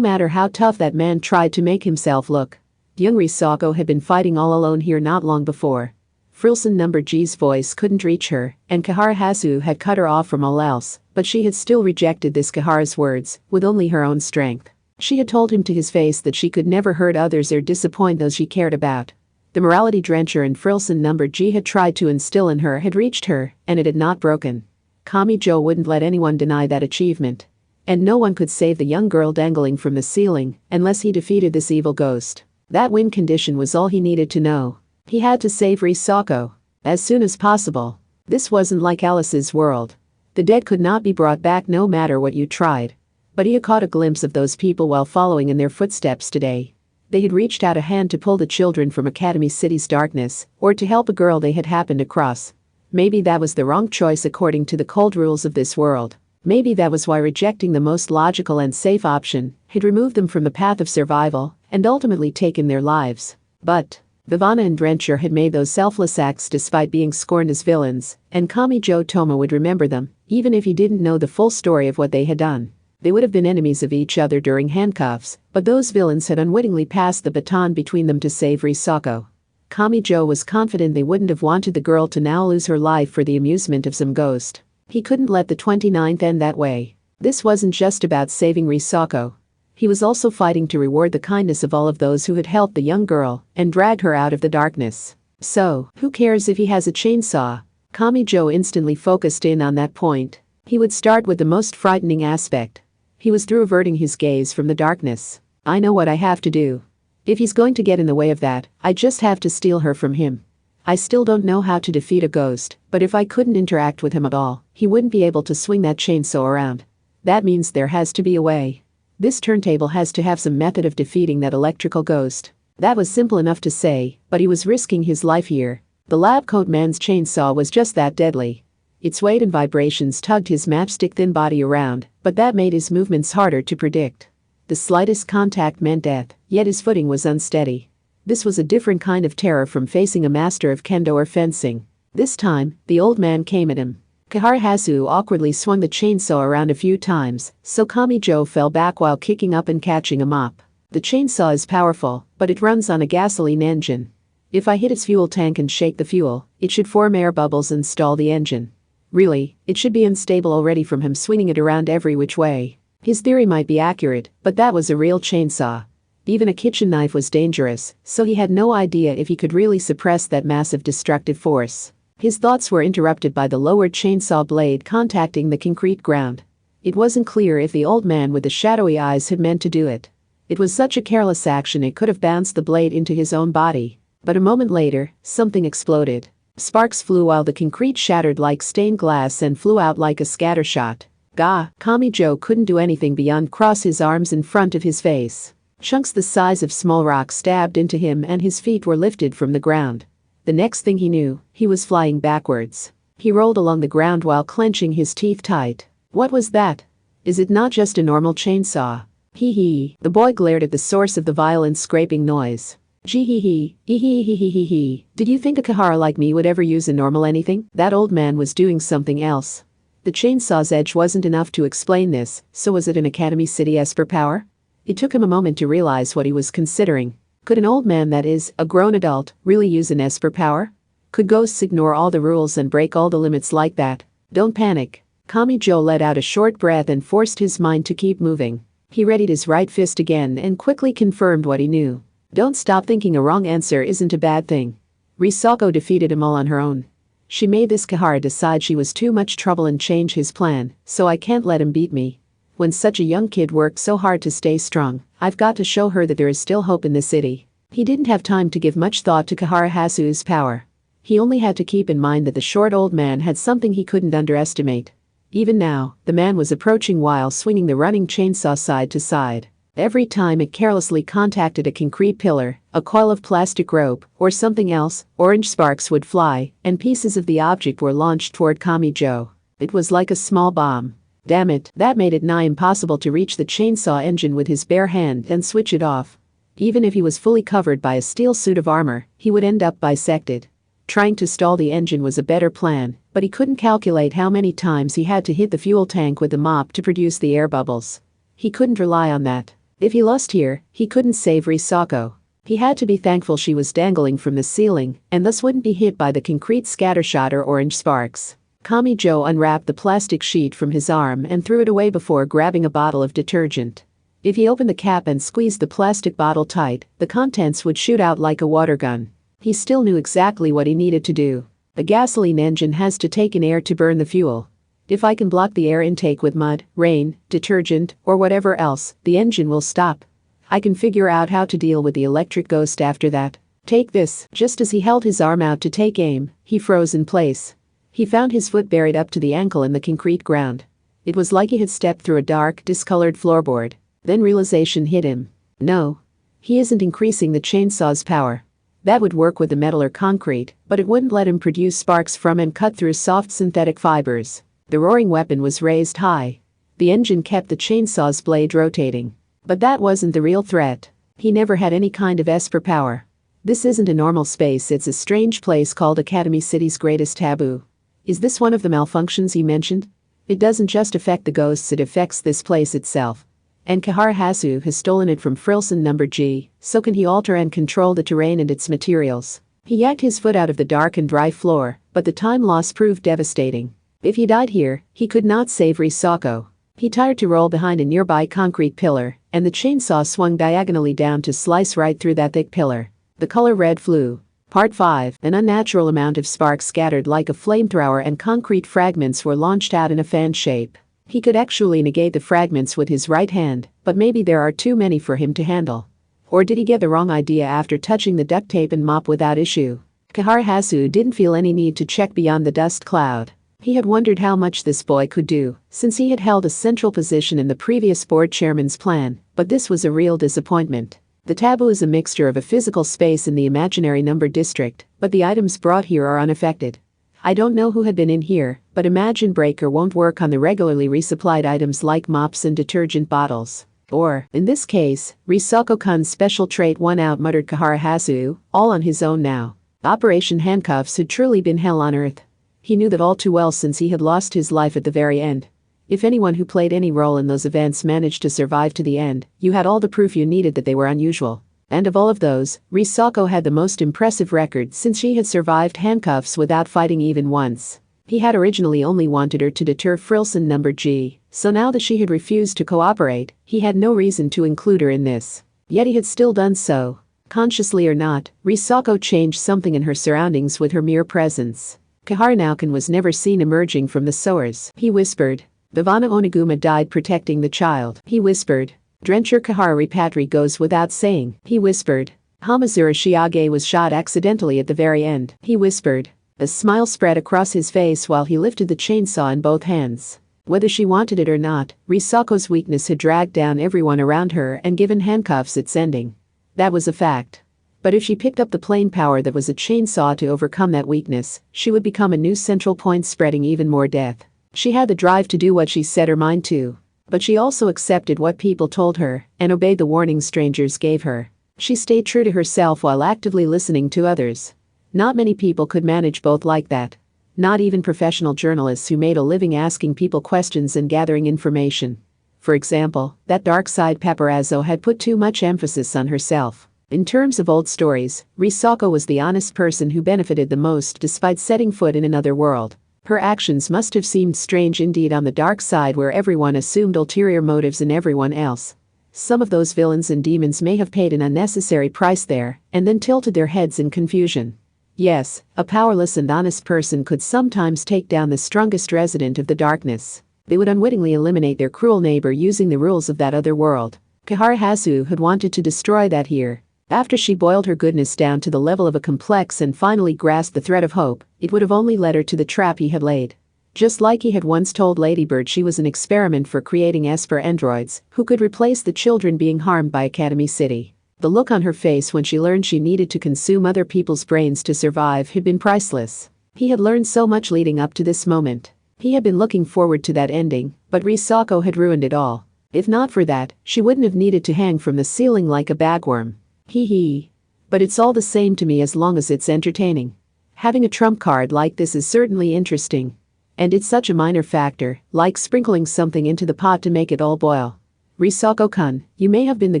matter how tough that man tried to make himself look. Young Risako had been fighting all alone here not long before. Frilson No. G's voice couldn't reach her, and Kahara Hasu had cut her off from all else, but she had still rejected this Kahara's words, with only her own strength. She had told him to his face that she could never hurt others or disappoint those she cared about. The morality drencher in Frilson No. G had tried to instill in her had reached her, and it had not broken. Kamijo wouldn't let anyone deny that achievement. And no one could save the young girl dangling from the ceiling, unless he defeated this evil ghost. That win condition was all he needed to know. He had to save Risako. As soon as possible. This wasn't like Alice's world. The dead could not be brought back no matter what you tried. But he had caught a glimpse of those people while following in their footsteps today. They had reached out a hand to pull the children from Academy City's darkness, or to help a girl they had happened across. Maybe that was the wrong choice according to the cold rules of this world. Maybe that was why rejecting the most logical and safe option had removed them from the path of survival and ultimately taken their lives. But Vivana and Drencher had made those selfless acts despite being scorned as villains, and Kamijo Toma would remember them, even if he didn't know the full story of what they had done. They would have been enemies of each other during handcuffs, but those villains had unwittingly passed the baton between them to save Risako. Kamijo was confident they wouldn't have wanted the girl to now lose her life for the amusement of some ghost. He couldn't let the 29th end that way. This wasn't just about saving Risako. He was also fighting to reward the kindness of all of those who had helped the young girl and dragged her out of the darkness. So, who cares if he has a chainsaw? Kamijo instantly focused in on that point. He would start with the most frightening aspect. He was through averting his gaze from the darkness. I know what I have to do. If he's going to get in the way of that, I just have to steal her from him. I still don't know how to defeat a ghost, but if I couldn't interact with him at all, he wouldn't be able to swing that chainsaw around. That means there has to be a way. This turntable has to have some method of defeating that electrical ghost. That was simple enough to say, but he was risking his life here. The lab coat man's chainsaw was just that deadly. Its weight and vibrations tugged his matchstick-thin body around, but that made his movements harder to predict. The slightest contact meant death, yet his footing was unsteady. This was a different kind of terror from facing a master of kendo or fencing. This time, the old man came at him. Kahara Hasu awkwardly swung the chainsaw around a few times, so Kamijo fell back while kicking up and catching him up. The chainsaw is powerful, but it runs on a gasoline engine. If I hit its fuel tank and shake the fuel, it should form air bubbles and stall the engine. Really, it should be unstable already from him swinging it around every which way. His theory might be accurate, but that was a real chainsaw. Even a kitchen knife was dangerous, so he had no idea if he could really suppress that massive destructive force. His thoughts were interrupted by the lowered chainsaw blade contacting the concrete ground. It wasn't clear if the old man with the shadowy eyes had meant to do it. It was such a careless action it could have bounced the blade into his own body. But a moment later, something exploded. Sparks flew while the concrete shattered like stained glass and flew out like a scattershot. Kamijo couldn't do anything beyond cross his arms in front of his face. Chunks the size of small rocks stabbed into him and his feet were lifted from the ground. The next thing he knew, he was flying backwards. He rolled along the ground while clenching his teeth tight. What was that? Is it not just a normal chainsaw? Hee. The boy glared at the source of the violent scraping noise. Gee. Did you think a Kahara like me would ever use a normal anything? That old man was doing something else. The chainsaw's edge wasn't enough to explain this, so was it an Academy City Esper power? It took him a moment to realize what he was considering. Could an old man, that is, a grown adult, really use an Esper power? Could ghosts ignore all the rules and break all the limits like that? Don't panic. Kamijo let out a short breath and forced his mind to keep moving. He readied his right fist again and quickly confirmed what he knew. Don't stop thinking a wrong answer isn't a bad thing. Risako defeated him all on her own. She made this Kahara decide she was too much trouble and change his plan, so I can't let him beat me. When such a young kid worked so hard to stay strong, I've got to show her that there is still hope in the city. He didn't have time to give much thought to Kahara Hasu's power. He only had to keep in mind that the short old man had something he couldn't underestimate. Even now, the man was approaching while swinging the running chainsaw side to side. Every time it carelessly contacted a concrete pillar, a coil of plastic rope, or something else, orange sparks would fly, and pieces of the object were launched toward Kamijo. It was like a small bomb. Damn it, that made it nigh impossible to reach the chainsaw engine with his bare hand and switch it off. Even if he was fully covered by a steel suit of armor, he would end up bisected. Trying to stall the engine was a better plan, but he couldn't calculate how many times he had to hit the fuel tank with the mop to produce the air bubbles. He couldn't rely on that. If he lost here, he couldn't save Risako. He had to be thankful she was dangling from the ceiling and thus wouldn't be hit by the concrete scattershot or orange sparks. Kamijo unwrapped the plastic sheet from his arm and threw it away before grabbing a bottle of detergent. If he opened the cap and squeezed the plastic bottle tight, the contents would shoot out like a water gun. He still knew exactly what he needed to do. A gasoline engine has to take in air to burn the fuel. If I can block the air intake with mud, rain, detergent, or whatever else, the engine will stop. I can figure out how to deal with the electric ghost after that. Take this. Just as he held his arm out to take aim, he froze in place. He found his foot buried up to the ankle in the concrete ground. It was like he had stepped through a dark, discolored floorboard. Then realization hit him. No. He isn't increasing the chainsaw's power. That would work with the metal or concrete, but it wouldn't let him produce sparks from and cut through soft synthetic fibers. The roaring weapon was raised high. The engine kept the chainsaw's blade rotating. But that wasn't the real threat. He never had any kind of Esper power. This isn't a normal space, it's a strange place called Academy City's greatest taboo. Is this one of the malfunctions he mentioned? It doesn't just affect the ghosts, it affects this place itself. And Kaharahasu has stolen it from Frilson number G, so can he alter and control the terrain and its materials? He yanked his foot out of the dark and dry floor, but the time loss proved devastating. If he died here, he could not save Risako. He tried to roll behind a nearby concrete pillar, and the chainsaw swung diagonally down to slice right through that thick pillar. The color red flew. Part 5. An unnatural amount of sparks scattered like a flamethrower and concrete fragments were launched out in a fan shape. He could actually negate the fragments with his right hand, but maybe there are too many for him to handle. Or did he get the wrong idea after touching the duct tape and mop without issue? Kaharahasu didn't feel any need to check beyond the dust cloud. He had wondered how much this boy could do, since he had held a central position in the previous board chairman's plan, but this was a real disappointment. The taboo is a mixture of a physical space and the imaginary number district, but the items brought here are unaffected. I don't know who had been in here, but Imagine Breaker won't work on the regularly resupplied items like mops and detergent bottles. Or, in this case, Risako-kun's special trait won out, muttered Kaharahasu, all on his own now. Operation Handcuffs had truly been hell on earth. He knew that all too well since he had lost his life at the very end. If anyone who played any role in those events managed to survive to the end, you had all the proof you needed that they were unusual. And of all of those, Risako had the most impressive record since she had survived handcuffs without fighting even once. He had originally only wanted her to deter Frilson number G, so now that she had refused to cooperate, he had no reason to include her in this. Yet he had still done so. Consciously or not, Risako changed something in her surroundings with her mere presence. Kaharanauken was never seen emerging from the sewers. He whispered. Bhavana Oniguma died protecting the child. He whispered. Drencher Kahara Repatri goes without saying. He whispered. Hamazura Shiage was shot accidentally at the very end. He whispered. A smile spread across his face while he lifted the chainsaw in both hands. Whether she wanted it or not, Risako's weakness had dragged down everyone around her and given handcuffs its ending. That was a fact. But if she picked up the plain power that was a chainsaw to overcome that weakness, she would become a new central point spreading even more death. She had the drive to do what she set her mind to. But she also accepted what people told her and obeyed the warnings strangers gave her. She stayed true to herself while actively listening to others. Not many people could manage both like that. Not even professional journalists who made a living asking people questions and gathering information. For example, that dark side paparazzo had put too much emphasis on herself. In terms of old stories, Risako was the honest person who benefited the most despite setting foot in another world. Her actions must have seemed strange indeed on the dark side where everyone assumed ulterior motives in everyone else. Some of those villains and demons may have paid an unnecessary price there and then tilted their heads in confusion. Yes, a powerless and honest person could sometimes take down the strongest resident of the darkness. They would unwittingly eliminate their cruel neighbor using the rules of that other world. Kaharahasu had wanted to destroy that here. After she boiled her goodness down to the level of a complex and finally grasped the thread of hope, it would have only led her to the trap he had laid. Just like he had once told Ladybird she was an experiment for creating Esper androids who could replace the children being harmed by Academy City. The look on her face when she learned she needed to consume other people's brains to survive had been priceless. He had learned so much leading up to this moment. He had been looking forward to that ending, but Risako had ruined it all. If not for that, she wouldn't have needed to hang from the ceiling like a bagworm. Hee hee. But it's all the same to me as long as it's entertaining. Having a trump card like this is certainly interesting. And it's such a minor factor, like sprinkling something into the pot to make it all boil. Risako-kun, you may have been the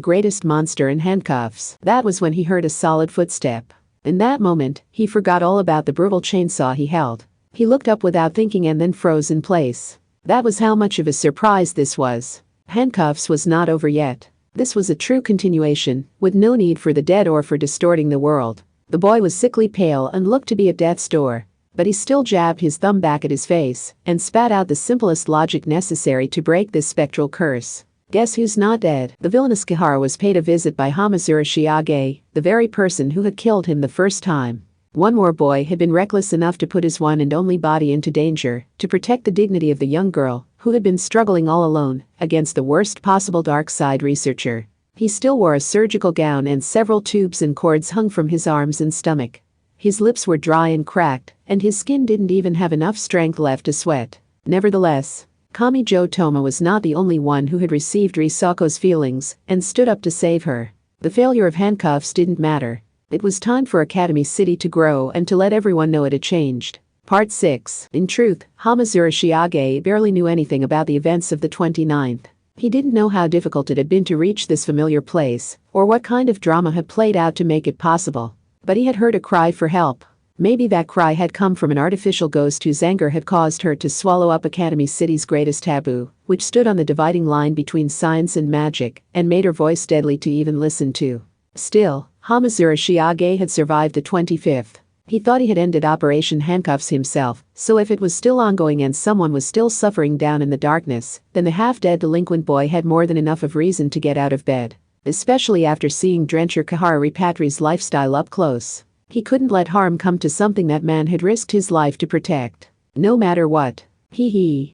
greatest monster in handcuffs. That was when he heard a solid footstep. In that moment, he forgot all about the brutal chainsaw he held. He looked up without thinking and then froze in place. That was how much of a surprise this was. Handcuffs was not over yet. This was a true continuation, with no need for the dead or for distorting the world. The boy was sickly pale and looked to be at death's door. But he still jabbed his thumb back at his face and spat out the simplest logic necessary to break this spectral curse. Guess who's not dead? The villainous Kihara was paid a visit by Hamazura Shiage, the very person who had killed him the first time. One more boy had been reckless enough to put his one and only body into danger to protect the dignity of the young girl who had been struggling all alone against the worst possible dark side researcher. He still wore a surgical gown and several tubes and cords hung from his arms and stomach. His lips were dry and cracked, and his skin didn't even have enough strength left to sweat. Nevertheless, Kamijo Toma was not the only one who had received Risako's feelings and stood up to save her. The failure of handcuffs didn't matter. It was time for Academy City to grow and to let everyone know it had changed. Part 6. In truth, Hamazura Shiage barely knew anything about the events of the 29th. He didn't know how difficult it had been to reach this familiar place, or what kind of drama had played out to make it possible. But he had heard a cry for help. Maybe that cry had come from an artificial ghost whose anger had caused her to swallow up Academy City's greatest taboo, which stood on the dividing line between science and magic, and made her voice deadly to even listen to. Still, Hamazura Shiage had survived the 25th. He thought he had ended Operation Handcuffs himself, so if it was still ongoing and someone was still suffering down in the darkness, then the half-dead delinquent boy had more than enough of reason to get out of bed. Especially after seeing Drencher Kahara Ripatri's lifestyle up close. He couldn't let harm come to something that man had risked his life to protect. No matter what.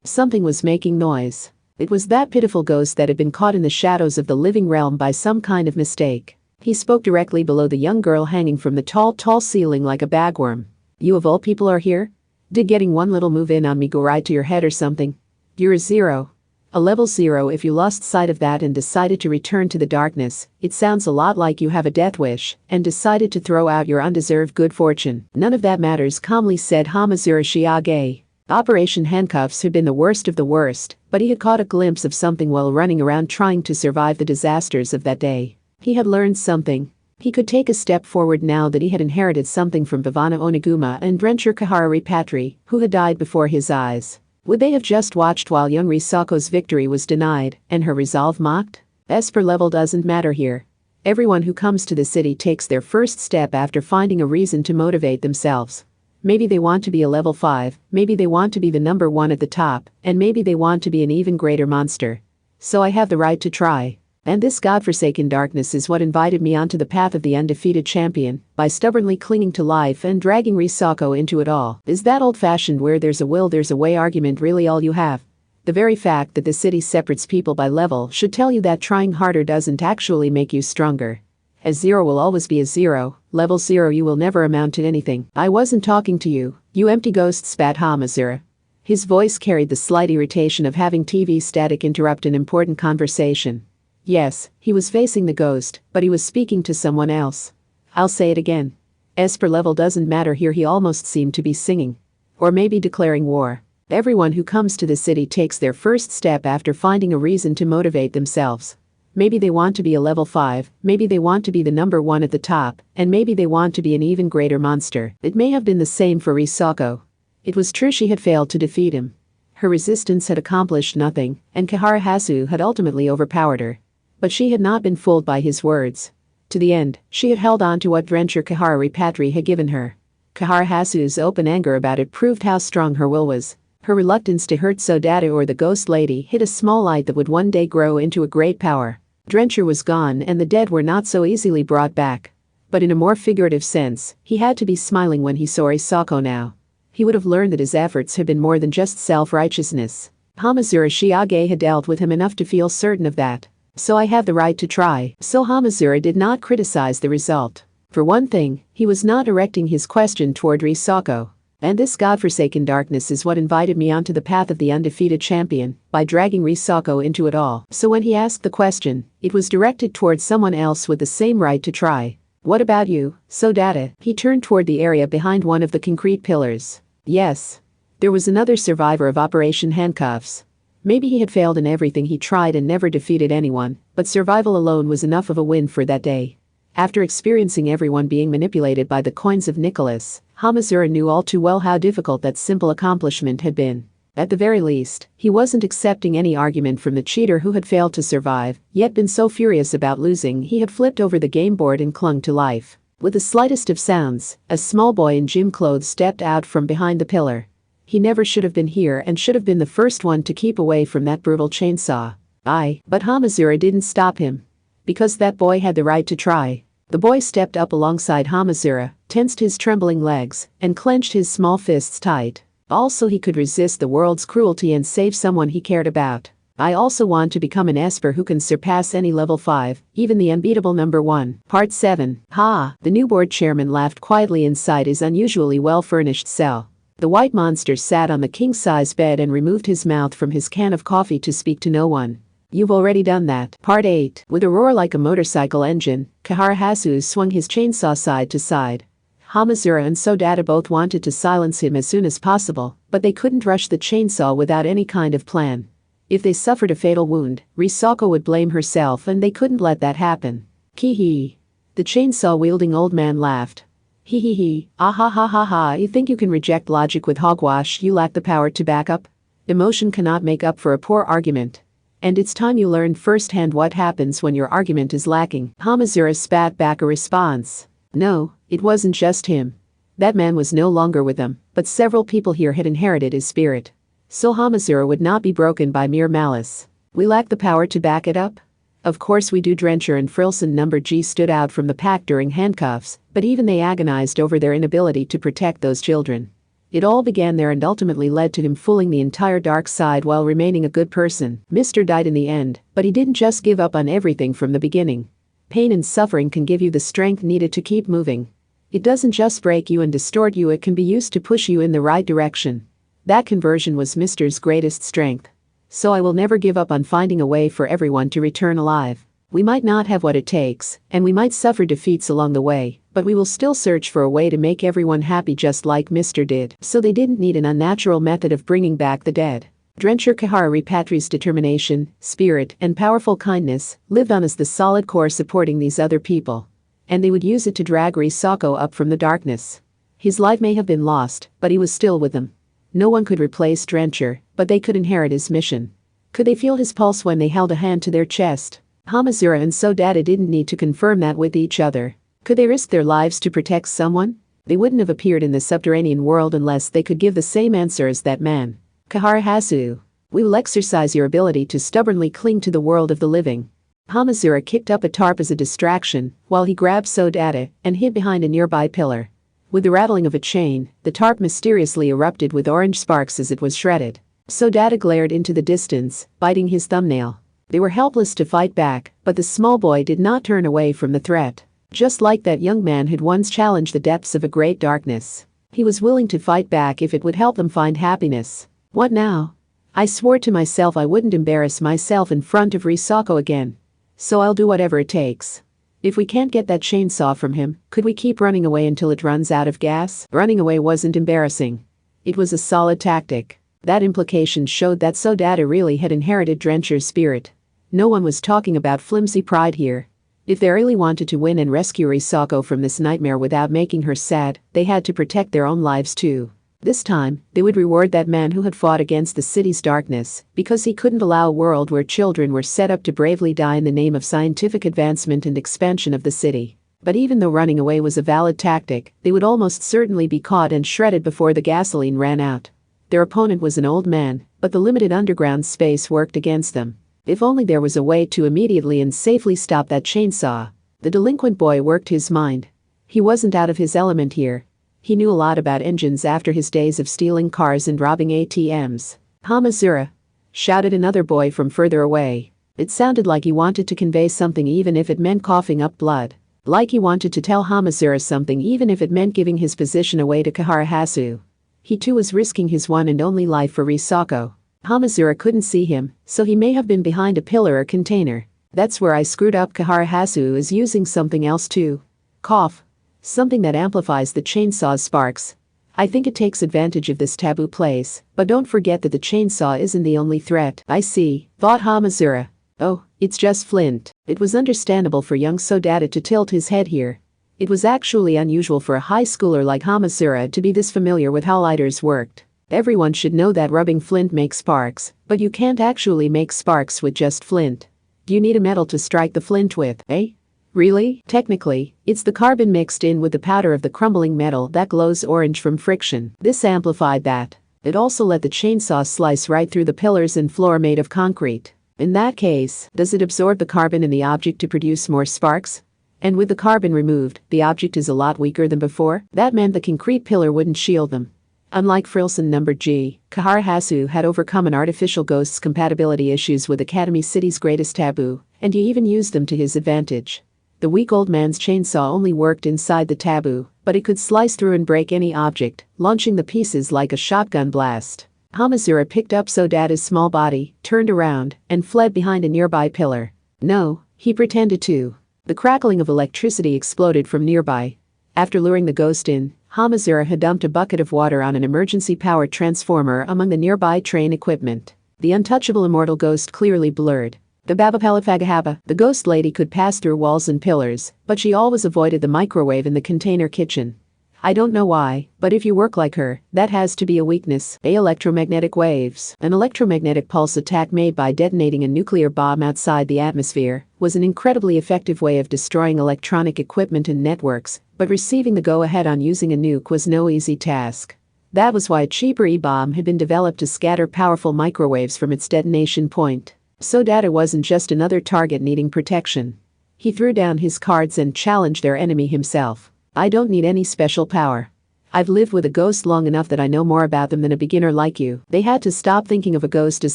Something was making noise. It was that pitiful ghost that had been caught in the shadows of the living realm by some kind of mistake. He spoke directly below the young girl hanging from the tall ceiling like a bagworm. You of all people are here? Did getting one little move in on me go right to your head or something? You're a 0. A level 0 if you lost sight of that and decided to return to the darkness. It sounds a lot like you have a death wish and decided to throw out your undeserved good fortune. None of that matters, calmly said Hamazura Shiage. Operation Handcuffs had been the worst of the worst, but he had caught a glimpse of something while running around trying to survive the disasters of that day. He had learned something. He could take a step forward now that he had inherited something from Bhavana Oniguma and Drencher Kahara Ripatri, who had died before his eyes. Would they have just watched while young Risako's victory was denied and her resolve mocked? Esper level doesn't matter here. Everyone who comes to the city takes their first step after finding a reason to motivate themselves. Maybe they want to be a level 5, maybe they want to be the number 1 at the top, and maybe they want to be an even greater monster. So I have the right to try. And this godforsaken darkness is what invited me onto the path of the undefeated champion, by stubbornly clinging to life and dragging Risako into it all. Is that old-fashioned where there's a will there's a way argument really all you have? The very fact that the city separates people by level should tell you that trying harder doesn't actually make you stronger. A 0 will always be a 0, level 0 you will never amount to anything. I wasn't talking to you, you empty ghost, spat Hamazura. His voice carried the slight irritation of having TV static interrupt an important conversation. Yes, he was facing the ghost, but he was speaking to someone else. I'll say it again. Esper level doesn't matter here, he almost seemed to be singing. Or maybe declaring war. Everyone who comes to the city takes their first step after finding a reason to motivate themselves. Maybe they want to be a level 5, maybe they want to be the number 1 at the top, and maybe they want to be an even greater monster. It may have been the same for Risako. It was true she had failed to defeat him. Her resistance had accomplished nothing, and Kihara Hasu had ultimately overpowered her. But she had not been fooled by his words. To the end, she had held on to what Drencher Kahara Ripatri had given her. Kihara Hasu's open anger about it proved how strong her will was. Her reluctance to hurt Sodata or the ghost lady hid a small light that would one day grow into a great power. Drencher was gone and the dead were not so easily brought back. But in a more figurative sense, he had to be smiling when he saw Risako now. He would have learned that his efforts had been more than just self-righteousness. Hamazura Shiage had dealt with him enough to feel certain of that. So I have the right to try. So Hamazura did not criticize the result. For one thing, he was not directing his question toward Risako. And this godforsaken darkness is what invited me onto the path of the undefeated champion, by dragging Risako into it all. So when he asked the question, it was directed towards someone else with the same right to try. What about you, Sodata? He turned toward the area behind one of the concrete pillars. Yes. There was another survivor of Operation Handcuffs. Maybe he had failed in everything he tried and never defeated anyone, but survival alone was enough of a win for that day. After experiencing everyone being manipulated by the coins of Nicholas, Hamazura knew all too well how difficult that simple accomplishment had been. At the very least, he wasn't accepting any argument from the cheater who had failed to survive, yet been so furious about losing he had flipped over the game board and clung to life. With the slightest of sounds, a small boy in gym clothes stepped out from behind the pillar. He never should have been here and should have been the first one to keep away from that brutal chainsaw. But Hamazura didn't stop him. Because that boy had the right to try. The boy stepped up alongside Hamazura, tensed his trembling legs, and clenched his small fists tight. Also he could resist the world's cruelty and save someone he cared about. I also want to become an Esper who can surpass any level 5, even the unbeatable number 1. Part 7. Ha! The new board chairman laughed quietly inside his unusually well-furnished cell. The white monster sat on the king-size bed and removed his mouth from his can of coffee to speak to no one. You've already done that. Part 8. With a roar like a motorcycle engine, Kaharahasu swung his chainsaw side to side. Hamazura and Sodata both wanted to silence him as soon as possible, but they couldn't rush the chainsaw without any kind of plan. If they suffered a fatal wound, Risako would blame herself and they couldn't let that happen. Kee-hee. The chainsaw-wielding old man laughed. Hee-hee-hee, ah-ha-ha-ha-ha, you think you can reject logic with hogwash? You lack the power to back up? Emotion cannot make up for a poor argument. And it's time you learned firsthand what happens when your argument is lacking. Hamazura spat back a response. No, it wasn't just him. That man was no longer with them, but several people here had inherited his spirit. So Hamazura would not be broken by mere malice. We lack the power to back it up? Of course we do. Drencher and Frilson number G stood out from the pack during handcuffs, but even they agonized over their inability to protect those children. It all began there and ultimately led to him fooling the entire dark side while remaining a good person. Mr. died in the end, but he didn't just give up on everything from the beginning. Pain and suffering can give you the strength needed to keep moving. It doesn't just break you and distort you, it can be used to push you in the right direction. That conversion was Mr.'s greatest strength. So I will never give up on finding a way for everyone to return alive. We might not have what it takes, and we might suffer defeats along the way, but we will still search for a way to make everyone happy just like Mr. did. So they didn't need an unnatural method of bringing back the dead. Drencher Kahara Repatri's determination, spirit, and powerful kindness lived on as the solid core supporting these other people. And they would use it to drag Risako up from the darkness. His life may have been lost, but he was still with them. No one could replace Drencher, but they could inherit his mission. Could they feel his pulse when they held a hand to their chest? Hamazura and Sodata didn't need to confirm that with each other. Could they risk their lives to protect someone? They wouldn't have appeared in the subterranean world unless they could give the same answer as that man. Kaharahasu. We will exercise your ability to stubbornly cling to the world of the living. Hamazura kicked up a tarp as a distraction, while he grabbed Sodata and hid behind a nearby pillar. With the rattling of a chain, the tarp mysteriously erupted with orange sparks as it was shredded. Sodata glared into the distance, biting his thumbnail. They were helpless to fight back, but the small boy did not turn away from the threat. Just like that young man who'd once challenged the depths of a great darkness. He was willing to fight back if it would help them find happiness. What now? I swore to myself I wouldn't embarrass myself in front of Risako again. So I'll do whatever it takes. If we can't get that chainsaw from him, could we keep running away until it runs out of gas? Running away wasn't embarrassing. It was a solid tactic. That implication showed that Sodata really had inherited Drencher's spirit. No one was talking about flimsy pride here. If they really wanted to win and rescue Risako from this nightmare without making her sad, they had to protect their own lives too. This time, they would reward that man who had fought against the city's darkness, because he couldn't allow a world where children were set up to bravely die in the name of scientific advancement and expansion of the city. But even though running away was a valid tactic, they would almost certainly be caught and shredded before the gasoline ran out. Their opponent was an old man, but the limited underground space worked against them. If only there was a way to immediately and safely stop that chainsaw. The delinquent boy worked his mind. He wasn't out of his element here. He knew a lot about engines after his days of stealing cars and robbing ATMs. Hamazura! Shouted another boy from further away. It sounded like he wanted to convey something even if it meant coughing up blood. Like he wanted to tell Hamazura something even if it meant giving his position away to Kaharahasu. He too was risking his one and only life for Risako. Hamazura couldn't see him, so he may have been behind a pillar or container. That's where I screwed up. Kaharahasu is using something else too. Cough. Something that amplifies the chainsaw's sparks. I think it takes advantage of this taboo place, but don't forget that the chainsaw isn't the only threat. I see, thought Hamazura. Oh, it's just flint. It was understandable for young Sodata to tilt his head here. It was actually unusual for a high schooler like Hamazura to be this familiar with how lighters worked. Everyone should know that rubbing flint makes sparks, but you can't actually make sparks with just flint. You need a metal to strike the flint with, eh? Really? Technically, it's the carbon mixed in with the powder of the crumbling metal that glows orange from friction. This amplified that. It also let the chainsaw slice right through the pillars and floor made of concrete. In that case, does it absorb the carbon in the object to produce more sparks? And with the carbon removed, the object is a lot weaker than before. That meant the concrete pillar wouldn't shield them. Unlike Frilson number G, Kaharahasu had overcome an artificial ghost's compatibility issues with Academy City's greatest taboo, and he even used them to his advantage. The weak old man's chainsaw only worked inside the taboo, but it could slice through and break any object, launching the pieces like a shotgun blast. Hamazura picked up Sodata's small body, turned around, and fled behind a nearby pillar. No, he pretended to. The crackling of electricity exploded from nearby. After luring the ghost in, Hamazura had dumped a bucket of water on an emergency power transformer among the nearby train equipment. The untouchable immortal ghost clearly blurred. The Babapalafagahaba, the ghost lady could pass through walls and pillars, but she always avoided the microwave in the container kitchen. I don't know why, but if you work like her, that has to be a weakness. Electromagnetic waves. An electromagnetic pulse attack made by detonating a nuclear bomb outside the atmosphere was an incredibly effective way of destroying electronic equipment and networks, but receiving the go-ahead on using a nuke was no easy task. That was why a cheaper E-bomb had been developed to scatter powerful microwaves from its detonation point. Sodata wasn't just another target needing protection. He threw down his cards and challenged their enemy himself. I don't need any special power. I've lived with a ghost long enough that I know more about them than a beginner like you. They had to stop thinking of a ghost as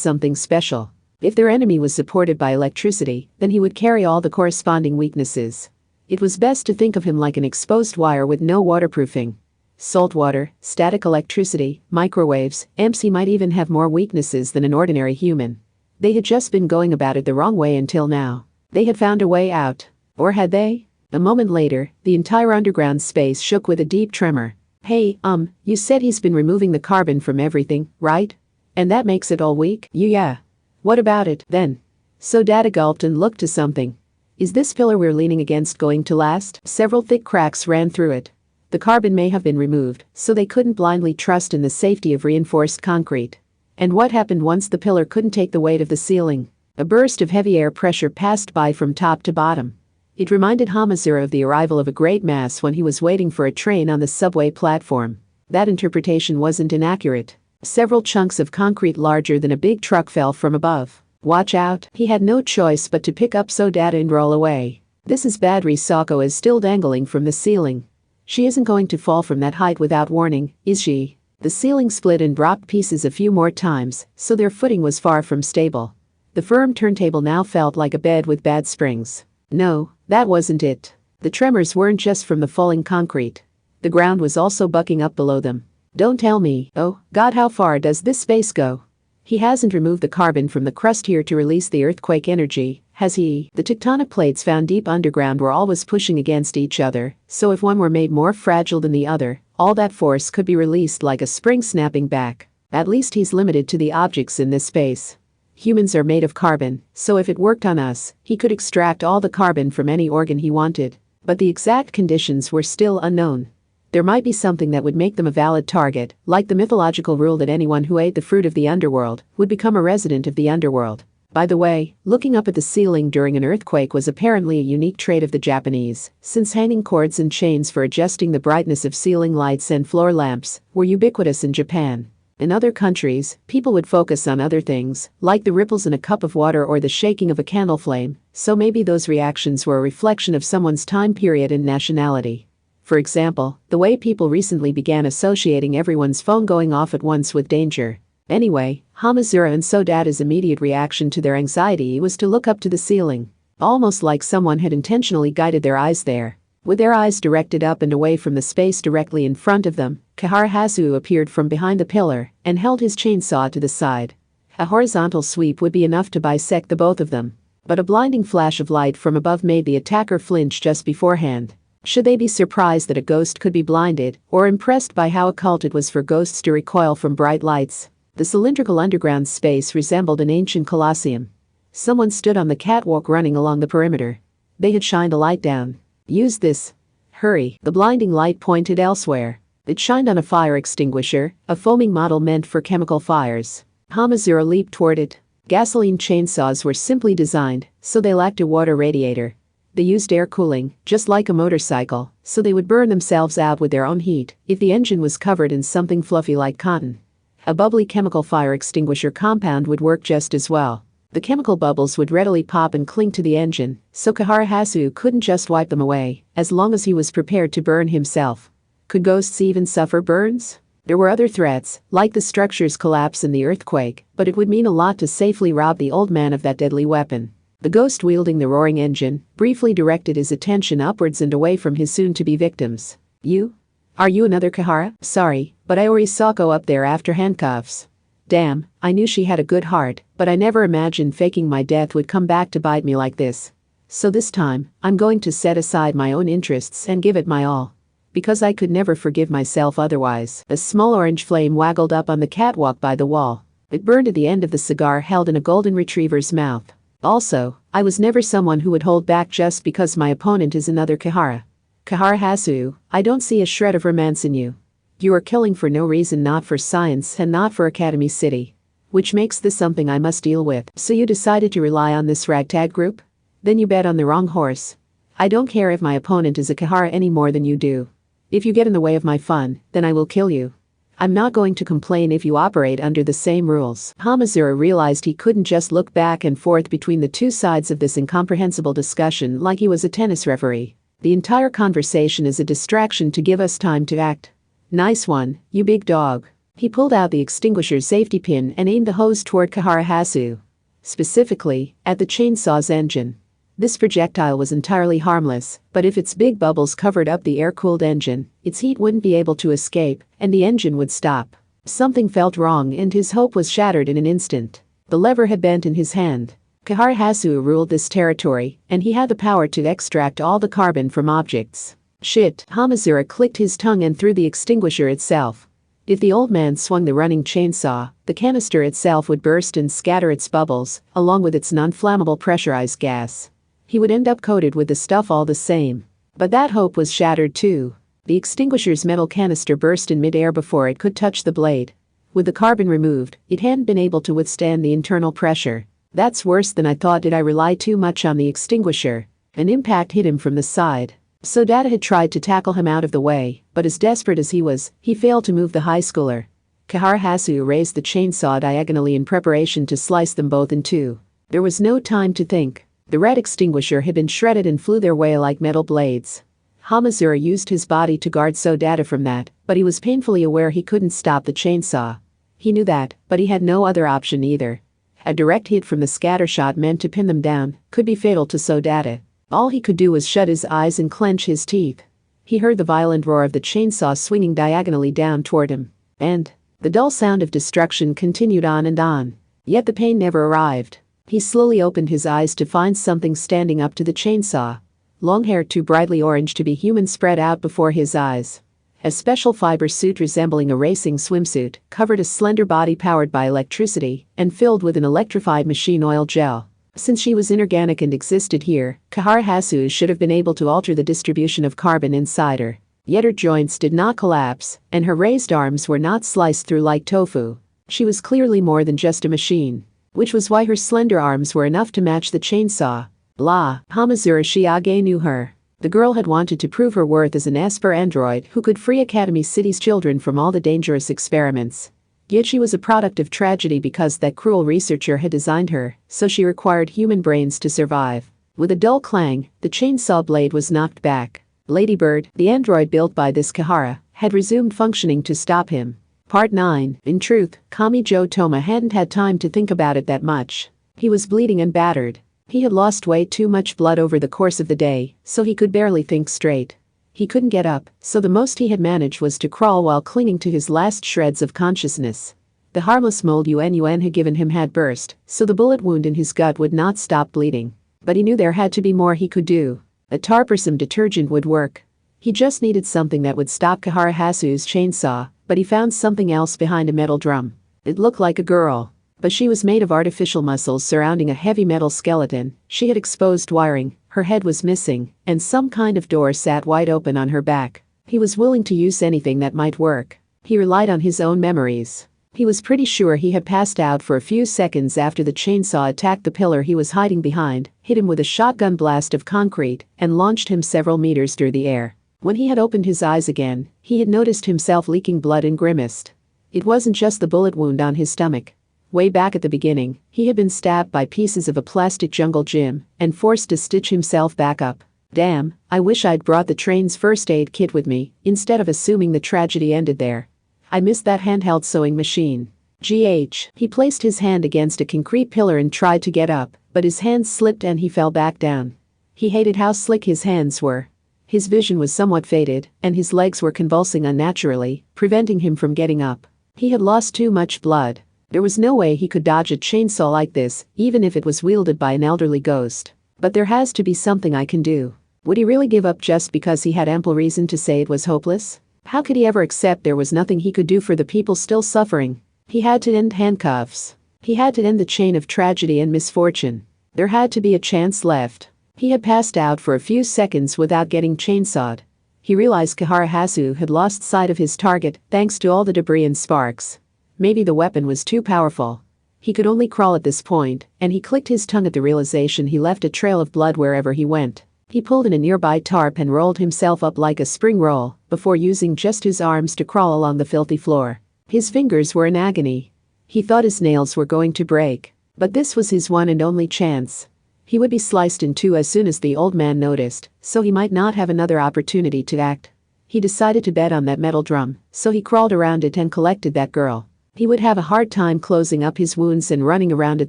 something special. If their enemy was supported by electricity, then he would carry all the corresponding weaknesses. It was best to think of him like an exposed wire with no waterproofing. Salt water, static electricity, microwaves, he might even have more weaknesses than an ordinary human. They had just been going about it the wrong way until now. They had found a way out. Or had they? A moment later, the entire underground space shook with a deep tremor. Hey, you said he's been removing the carbon from everything, right? And that makes it all weak? Yeah. What about it, then? Sodata gulped and looked to something. Is this pillar we're leaning against going to last? Several thick cracks ran through it. The carbon may have been removed, so they couldn't blindly trust in the safety of reinforced concrete. And what happened once the pillar couldn't take the weight of the ceiling? A burst of heavy air pressure passed by from top to bottom. It reminded Hamazura of the arrival of a great mass when he was waiting for a train on the subway platform. That interpretation wasn't inaccurate. Several chunks of concrete larger than a big truck fell from above. Watch out, he had no choice but to pick up Sodata and roll away. This is bad. Risako is still dangling from the ceiling. She isn't going to fall from that height without warning, is she? The ceiling split and dropped pieces a few more times, so their footing was far from stable. The firm turntable now felt like a bed with bad springs. No, that wasn't it. The tremors weren't just from the falling concrete. The ground was also bucking up below them. Don't tell me. Oh, God, how far does this space go? He hasn't removed the carbon from the crust here to release the earthquake energy, has he? The tectonic plates found deep underground were always pushing against each other, so if one were made more fragile than the other, all that force could be released like a spring snapping back. At least he's limited to the objects in this space. Humans are made of carbon, so if it worked on us, he could extract all the carbon from any organ he wanted. But the exact conditions were still unknown. There might be something that would make them a valid target, like the mythological rule that anyone who ate the fruit of the underworld would become a resident of the underworld. By the way, looking up at the ceiling during an earthquake was apparently a unique trait of the Japanese, since hanging cords and chains for adjusting the brightness of ceiling lights and floor lamps were ubiquitous in Japan. In other countries, people would focus on other things, like the ripples in a cup of water or the shaking of a candle flame, so maybe those reactions were a reflection of someone's time period and nationality. For example, the way people recently began associating everyone's phone going off at once with danger. Anyway, Hamazura and Sodata's immediate reaction to their anxiety was to look up to the ceiling, almost like someone had intentionally guided their eyes there. With their eyes directed up and away from the space directly in front of them, Kaharahasu appeared from behind the pillar and held his chainsaw to the side. A horizontal sweep would be enough to bisect the both of them, but a blinding flash of light from above made the attacker flinch just beforehand. Should they be surprised that a ghost could be blinded, or impressed by how occult it was for ghosts to recoil from bright lights? The cylindrical underground space resembled an ancient colosseum. Someone stood on the catwalk running along the perimeter. They had shined a light down. "Use this. Hurry." The blinding light pointed elsewhere. It shined on a fire extinguisher, a foaming model meant for chemical fires. Hamazura leaped toward it. Gasoline chainsaws were simply designed, so they lacked a water radiator. They used air cooling, just like a motorcycle, so they would burn themselves out with their own heat if the engine was covered in something fluffy like cotton. A bubbly chemical fire extinguisher compound would work just as well. The chemical bubbles would readily pop and cling to the engine, so Kihara Hasu couldn't just wipe them away, as long as he was prepared to burn himself. Could ghosts even suffer burns? There were other threats, like the structure's collapse in the earthquake, but it would mean a lot to safely rob the old man of that deadly weapon. The ghost wielding the roaring engine briefly directed his attention upwards and away from his soon-to-be victims. "You? Are you another Kihara? Sorry, but I already saw Ko up there after handcuffs." Damn, I knew she had a good heart, but I never imagined faking my death would come back to bite me like this. So this time, I'm going to set aside my own interests and give it my all. Because I could never forgive myself otherwise. A small orange flame waggled up on the catwalk by the wall. It burned at the end of the cigar held in a golden retriever's mouth. Also, I was never someone who would hold back just because my opponent is another Kihara. Kihara Hasu, I don't see a shred of romance in you. You are killing for no reason, not for science and not for Academy City. Which makes this something I must deal with. So you decided to rely on this ragtag group? Then you bet on the wrong horse. I don't care if my opponent is a Kihara any more than you do. If you get in the way of my fun, then I will kill you. I'm not going to complain if you operate under the same rules. Hamazura realized he couldn't just look back and forth between the two sides of this incomprehensible discussion like he was a tennis referee. The entire conversation is a distraction to give us time to act. Nice one, you big dog. He pulled out the extinguisher's safety pin and aimed the hose toward Kihara Hasu. Specifically, at the chainsaw's engine. This projectile was entirely harmless, but if its big bubbles covered up the air-cooled engine, its heat wouldn't be able to escape, and the engine would stop. Something felt wrong and his hope was shattered in an instant. The lever had bent in his hand. Kihara Hasu ruled this territory, and he had the power to extract all the carbon from objects. Shit, Hamazura clicked his tongue and threw the extinguisher itself. If the old man swung the running chainsaw, the canister itself would burst and scatter its bubbles, along with its non-flammable pressurized gas. He would end up coated with the stuff all the same. But that hope was shattered too. The extinguisher's metal canister burst in mid-air before it could touch the blade. With the carbon removed, it hadn't been able to withstand the internal pressure. That's worse than I thought. Did I rely too much on the extinguisher? An impact hit him from the side. So Dad had tried to tackle him out of the way, but as desperate as he was, he failed to move the high schooler. Kihara Hasu raised the chainsaw diagonally in preparation to slice them both in two. There was no time to think. The red extinguisher had been shredded and flew their way like metal blades. Hamazura used his body to guard Sodata from that, but he was painfully aware he couldn't stop the chainsaw. He knew that, but he had no other option either. A direct hit from the scatter shot meant to pin them down could be fatal to Sodata. All he could do was shut his eyes and clench his teeth. He heard the violent roar of the chainsaw swinging diagonally down toward him. And the dull sound of destruction continued on and on. Yet the pain never arrived. He slowly opened his eyes to find something standing up to the chainsaw. Long hair too brightly orange to be human spread out before his eyes. A special fiber suit resembling a racing swimsuit covered a slender body powered by electricity and filled with an electrified machine oil gel. Since she was inorganic and existed here, Kihara Hasu should have been able to alter the distribution of carbon inside her. Yet her joints did not collapse, and her raised arms were not sliced through like tofu. She was clearly more than just a machine. Which was why her slender arms were enough to match the chainsaw. Blah, Hamazura Shiage knew her. The girl had wanted to prove her worth as an Esper android who could free Academy City's children from all the dangerous experiments. Yet she was a product of tragedy because that cruel researcher had designed her, so she required human brains to survive. With a dull clang, the chainsaw blade was knocked back. Ladybird, the android built by this Kihara, had resumed functioning to stop him. Part 9. In truth, Kamijo Toma hadn't had time to think about it that much. He was bleeding and battered. He had lost way too much blood over the course of the day, so he could barely think straight. He couldn't get up, so the most he had managed was to crawl while clinging to his last shreds of consciousness. The harmless mold Yuen had given him had burst, so the bullet wound in his gut would not stop bleeding. But he knew there had to be more he could do. A tar or some detergent would work. He just needed something that would stop Kahara-Hasu's chainsaw, but he found something else behind a metal drum. It looked like a girl. But she was made of artificial muscles surrounding a heavy metal skeleton. She had exposed wiring, her head was missing, and some kind of door sat wide open on her back. He was willing to use anything that might work. He relied on his own memories. He was pretty sure he had passed out for a few seconds after the chainsaw attacked the pillar he was hiding behind, hit him with a shotgun blast of concrete, and launched him several meters through the air. When he had opened his eyes again, he had noticed himself leaking blood and grimaced. It wasn't just the bullet wound on his stomach. Way back at the beginning, he had been stabbed by pieces of a plastic jungle gym and forced to stitch himself back up. Damn, I wish I'd brought the train's first aid kit with me, instead of assuming the tragedy ended there. I missed that handheld sewing machine. He placed his hand against a concrete pillar and tried to get up, but his hands slipped and he fell back down. He hated how slick his hands were. His vision was somewhat faded, and his legs were convulsing unnaturally, preventing him from getting up. He had lost too much blood. There was no way he could dodge a chainsaw like this, even if it was wielded by an elderly ghost. But there has to be something I can do. Would he really give up just because he had ample reason to say it was hopeless? How could he ever accept there was nothing he could do for the people still suffering? He had to end handcuffs. He had to end the chain of tragedy and misfortune. There had to be a chance left. He had passed out for a few seconds without getting chainsawed. He realized Kahara-Hasu had lost sight of his target thanks to all the debris and sparks. Maybe the weapon was too powerful. He could only crawl at this point, and he clicked his tongue at the realization he left a trail of blood wherever he went. He pulled in a nearby tarp and rolled himself up like a spring roll, before using just his arms to crawl along the filthy floor. His fingers were in agony. He thought his nails were going to break. But this was his one and only chance. He would be sliced in two as soon as the old man noticed, so he might not have another opportunity to act. He decided to bet on that metal drum, so he crawled around it and collected that girl. He would have a hard time closing up his wounds and running around at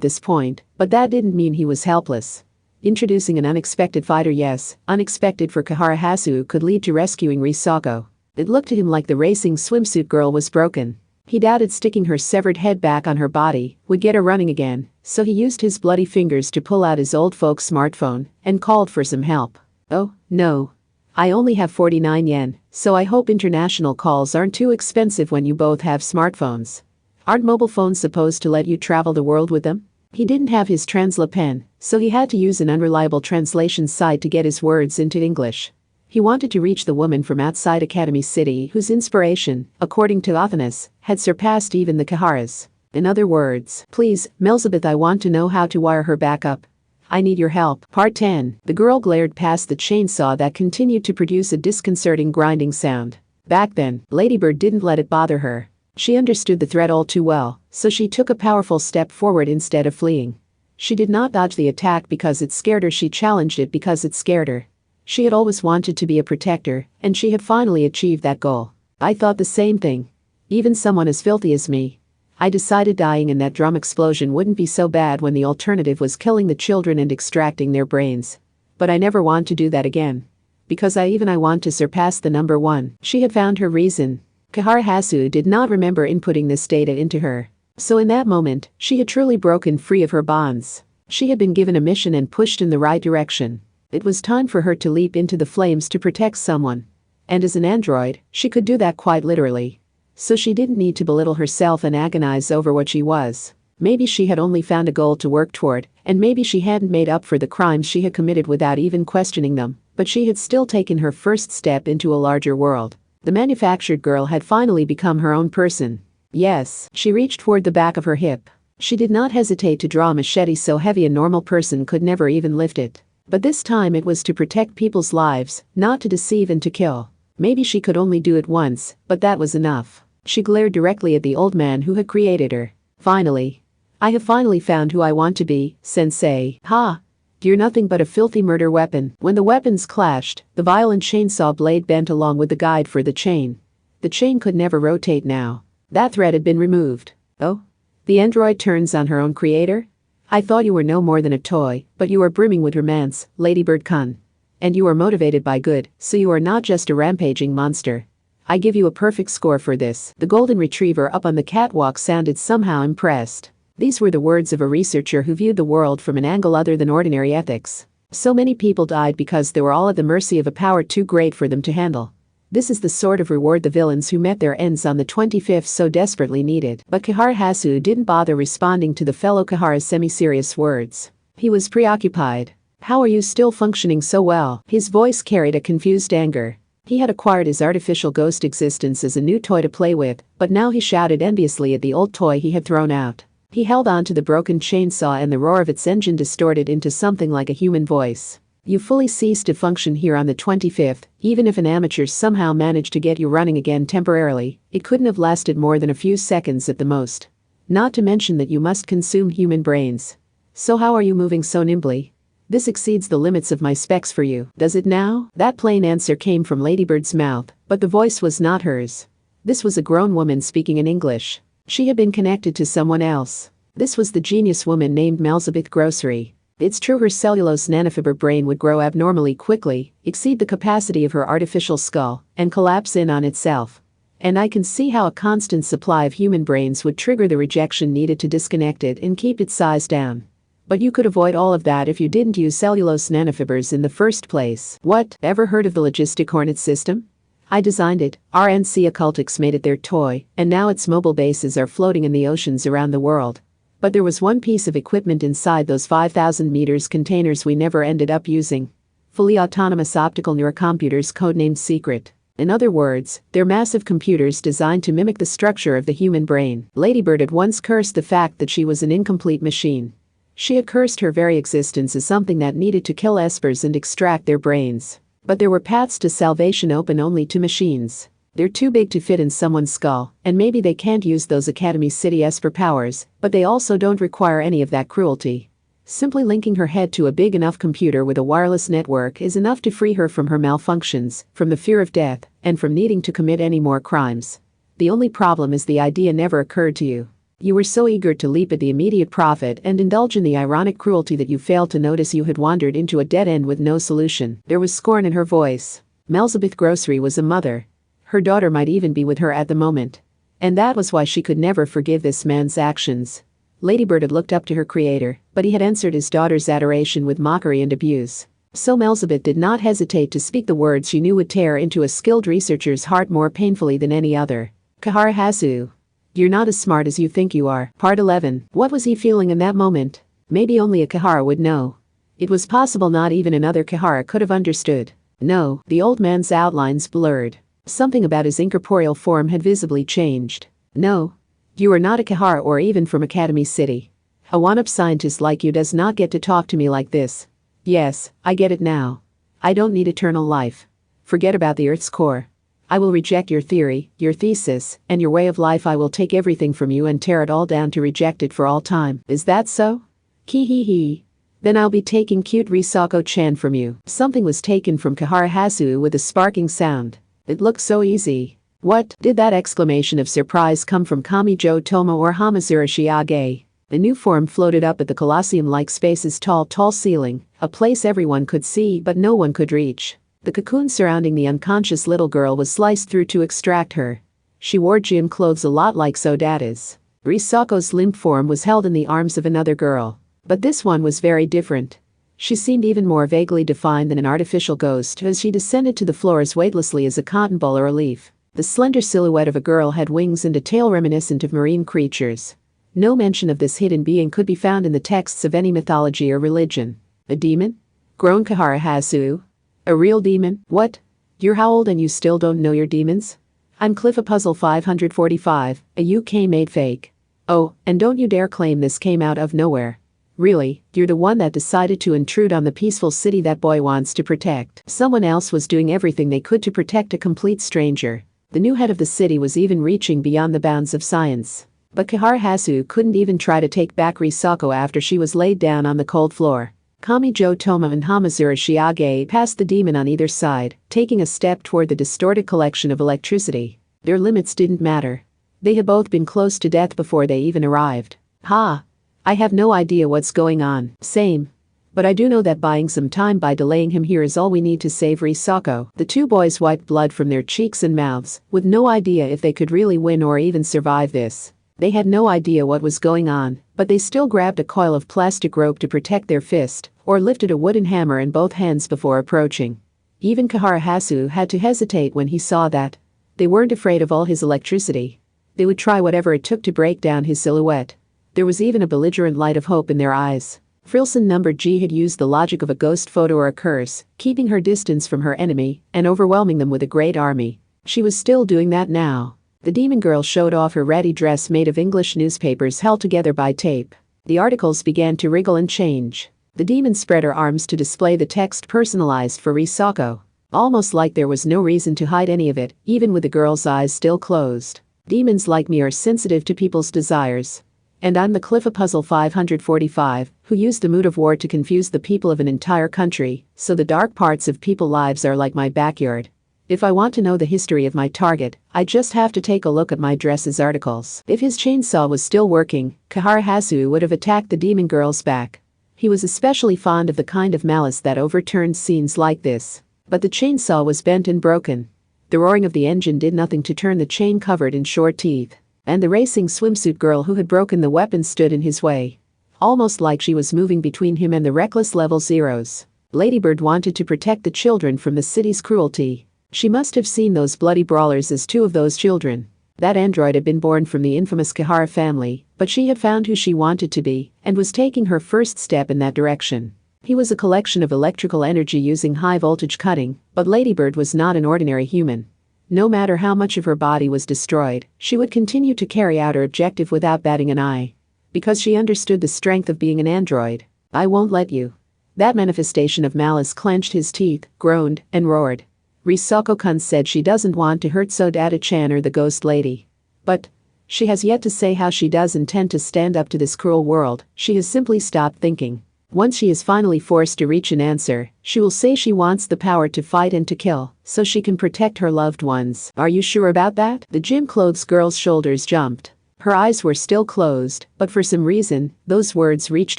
this point, but that didn't mean he was helpless. Introducing an unexpected fighter, yes, unexpected for Kahara-Hasu could lead to rescuing Risako. It looked to him like the racing swimsuit girl was broken. He doubted sticking her severed head back on her body would get her running again, so he used his bloody fingers to pull out his old folks' smartphone and called for some help. Oh, no. I only have 49 yen, so I hope international calls aren't too expensive when you both have smartphones. Aren't mobile phones supposed to let you travel the world with them? He didn't have his Transla pen, so he had to use an unreliable translation site to get his words into English. He wanted to reach the woman from outside Academy City whose inspiration, according to Athanas, had surpassed even the Kaharas. In other words, please, Melzabeth, I want to know how to wire her back up. I need your help. Part 10. The girl glared past the chainsaw that continued to produce a disconcerting grinding sound. Back then, Ladybird didn't let it bother her. She understood the threat all too well, so she took a powerful step forward instead of fleeing. She did not dodge the attack because it scared her, she challenged it because it scared her. She had always wanted to be a protector, and she had finally achieved that goal. I thought the same thing. Even someone as filthy as me. I decided dying in that drum explosion wouldn't be so bad when the alternative was killing the children and extracting their brains. But I never want to do that again. Because I want to surpass the number one. She had found her reason. Kahara-Hasu did not remember inputting this data into her. So in that moment, she had truly broken free of her bonds. She had been given a mission and pushed in the right direction. It was time for her to leap into the flames to protect someone. And as an android, she could do that quite literally. So she didn't need to belittle herself and agonize over what she was. Maybe she had only found a goal to work toward, and maybe she hadn't made up for the crimes she had committed without even questioning them, but she had still taken her first step into a larger world. The manufactured girl had finally become her own person. Yes, she reached toward the back of her hip. She did not hesitate to draw a machete so heavy a normal person could never even lift it. But this time it was to protect people's lives, not to deceive and to kill. Maybe she could only do it once, but that was enough. She glared directly at the old man who had created her. Finally. I have finally found who I want to be, sensei. Ha! You're nothing but a filthy murder weapon. When the weapons clashed, the violent chainsaw blade bent along with the guide for the chain. The chain could never rotate now. That thread had been removed. Oh? The android turns on her own creator? I thought you were no more than a toy, but you are brimming with romance, Ladybird-kun. And you are motivated by good, so you are not just a rampaging monster. I give you a perfect score for this. The golden retriever up on the catwalk sounded somehow impressed. These were the words of a researcher who viewed the world from an angle other than ordinary ethics. So many people died because they were all at the mercy of a power too great for them to handle. This is the sort of reward the villains who met their ends on the 25th so desperately needed. But Kihara Hasu didn't bother responding to the fellow Kihara's semi-serious words. He was preoccupied. How are you still functioning so well? His voice carried a confused anger. He had acquired his artificial ghost existence as a new toy to play with, but now he shouted enviously at the old toy he had thrown out. He held on to the broken chainsaw and the roar of its engine distorted into something like a human voice. You fully ceased to function here on the 25th, even if an amateur somehow managed to get you running again temporarily, it couldn't have lasted more than a few seconds at the most. Not to mention that you must consume human brains. So how are you moving so nimbly? This exceeds the limits of my specs for you, does it now? That plain answer came from Ladybird's mouth, but the voice was not hers. This was a grown woman speaking in English. She had been connected to someone else. This was the genius woman named Melzabeth Grocery. It's true her cellulose nanofiber brain would grow abnormally quickly, exceed the capacity of her artificial skull, and collapse in on itself. And I can see how a constant supply of human brains would trigger the rejection needed to disconnect it and keep its size down. But you could avoid all of that if you didn't use cellulose nanofibers in the first place. What? Ever heard of the Logistic Hornet system? I designed it, RNC Occultics made it their toy, and now its mobile bases are floating in the oceans around the world. But there was one piece of equipment inside those 5,000 meters containers we never ended up using. Fully autonomous optical neurocomputers codenamed Secret. In other words, they're massive computers designed to mimic the structure of the human brain. Ladybird had once cursed the fact that she was an incomplete machine. She had cursed her very existence as something that needed to kill espers and extract their brains. But there were paths to salvation open only to machines. They're too big to fit in someone's skull, and maybe they can't use those Academy City Esper powers, but they also don't require any of that cruelty. Simply linking her head to a big enough computer with a wireless network is enough to free her from her malfunctions, from the fear of death, and from needing to commit any more crimes. The only problem is the idea never occurred to you. You were so eager to leap at the immediate profit and indulge in the ironic cruelty that you failed to notice you had wandered into a dead end with no solution. There was scorn in her voice. Melzabeth Grocery was a mother. Her daughter might even be with her at the moment. And that was why she could never forgive this man's actions. Ladybird had looked up to her creator, but he had answered his daughter's adoration with mockery and abuse. So Melzabeth did not hesitate to speak the words she knew would tear into a skilled researcher's heart more painfully than any other. Kihara Hasu. You're not as smart as you think you are. Part 11. What was he feeling in that moment? Maybe only a Kihara would know. It was possible not even another Kihara could have understood. No, the old man's outlines blurred. Something about his incorporeal form had visibly changed. No. You are not a Kihara or even from Academy City. A one-up scientist like you does not get to talk to me like this. Yes, I get it now. I don't need eternal life. Forget about the Earth's core. I will reject your theory, your thesis, and your way of life. I will take everything from you and tear it all down to reject it for all time. Is that so? Hee. Then I'll be taking cute Risako-chan from you. Something was taken from Kihara Hasu with a sparking sound. It looked so easy. What? Did that exclamation of surprise come from Kamijo Tomo or Hamazura Shiage? A new form floated up at the Colosseum-like space's tall ceiling, a place everyone could see but no one could reach. The cocoon surrounding the unconscious little girl was sliced through to extract her. She wore gym clothes a lot like Sodata's. Risako's limp form was held in the arms of another girl. But this one was very different. She seemed even more vaguely defined than an artificial ghost as she descended to the floor as weightlessly as a cotton ball or a leaf. The slender silhouette of a girl had wings and a tail reminiscent of marine creatures. No mention of this hidden being could be found in the texts of any mythology or religion. A demon? Groaned Kihara Hasu. A real demon? What? You're how old and you still don't know your demons? I'm Cliffa Puzzle 545, a UK-made fake. Oh, and don't you dare claim this came out of nowhere. Really, you're the one that decided to intrude on the peaceful city that boy wants to protect. Someone else was doing everything they could to protect a complete stranger. The new head of the city was even reaching beyond the bounds of science. But Kihara Hasu couldn't even try to take back Risako after she was laid down on the cold floor. Kamijo Tomo and Hamazura Shiage passed the demon on either side, taking a step toward the distorted collection of electricity. Their limits didn't matter. They had both been close to death before they even arrived. Ha! I have no idea what's going on. Same. But I do know that buying some time by delaying him here is all we need to save Risako. The two boys wiped blood from their cheeks and mouths, with no idea if they could really win or even survive this. They had no idea what was going on, But they still grabbed a coil of plastic rope to protect their fist, or lifted a wooden hammer in both hands before approaching. Even Kahara had to hesitate when he saw that. They weren't afraid of all his electricity. They would try whatever it took to break down his silhouette. There was even a belligerent light of hope in their eyes. Frilson No. G had used the logic of a ghost photo or a curse, keeping her distance from her enemy and overwhelming them with a great army. She was still doing that now. The demon girl showed off her ratty dress made of English newspapers held together by tape. The articles began to wriggle and change. The demon spread her arms to display the text personalized for Risako. Almost like there was no reason to hide any of it, even with the girl's eyes still closed. Demons like me are sensitive to people's desires. And I'm the Cliffa Puzzle 545, who used the mood of war to confuse the people of an entire country, so the dark parts of people's lives are like my backyard. If I want to know the history of my target, I just have to take a look at my dress's articles. If his chainsaw was still working, Kahara would have attacked the demon girl's back. He was especially fond of the kind of malice that overturned scenes like this. But the chainsaw was bent and broken. The roaring of the engine did nothing to turn the chain covered in short teeth. And the racing swimsuit girl who had broken the weapon stood in his way. Almost like she was moving between him and the reckless level zeros. Ladybird wanted to protect the children from the city's cruelty. She must have seen those bloody brawlers as two of those children. That android had been born from the infamous Kahara family, but she had found who she wanted to be and was taking her first step in that direction. He was a collection of electrical energy using high-voltage cutting, but Ladybird was not an ordinary human. No matter how much of her body was destroyed, she would continue to carry out her objective without batting an eye. Because she understood the strength of being an android. I won't let you. That manifestation of malice clenched his teeth, groaned, and roared. Risako-kun said she doesn't want to hurt Sodata-chan or the ghost lady. But she has yet to say how she does intend to stand up to this cruel world. She has simply stopped thinking. Once she is finally forced to reach an answer, she will say she wants the power to fight and to kill, so she can protect her loved ones. Are you sure about that? The gym clothes girl's shoulders jumped. Her eyes were still closed, but for some reason, those words reached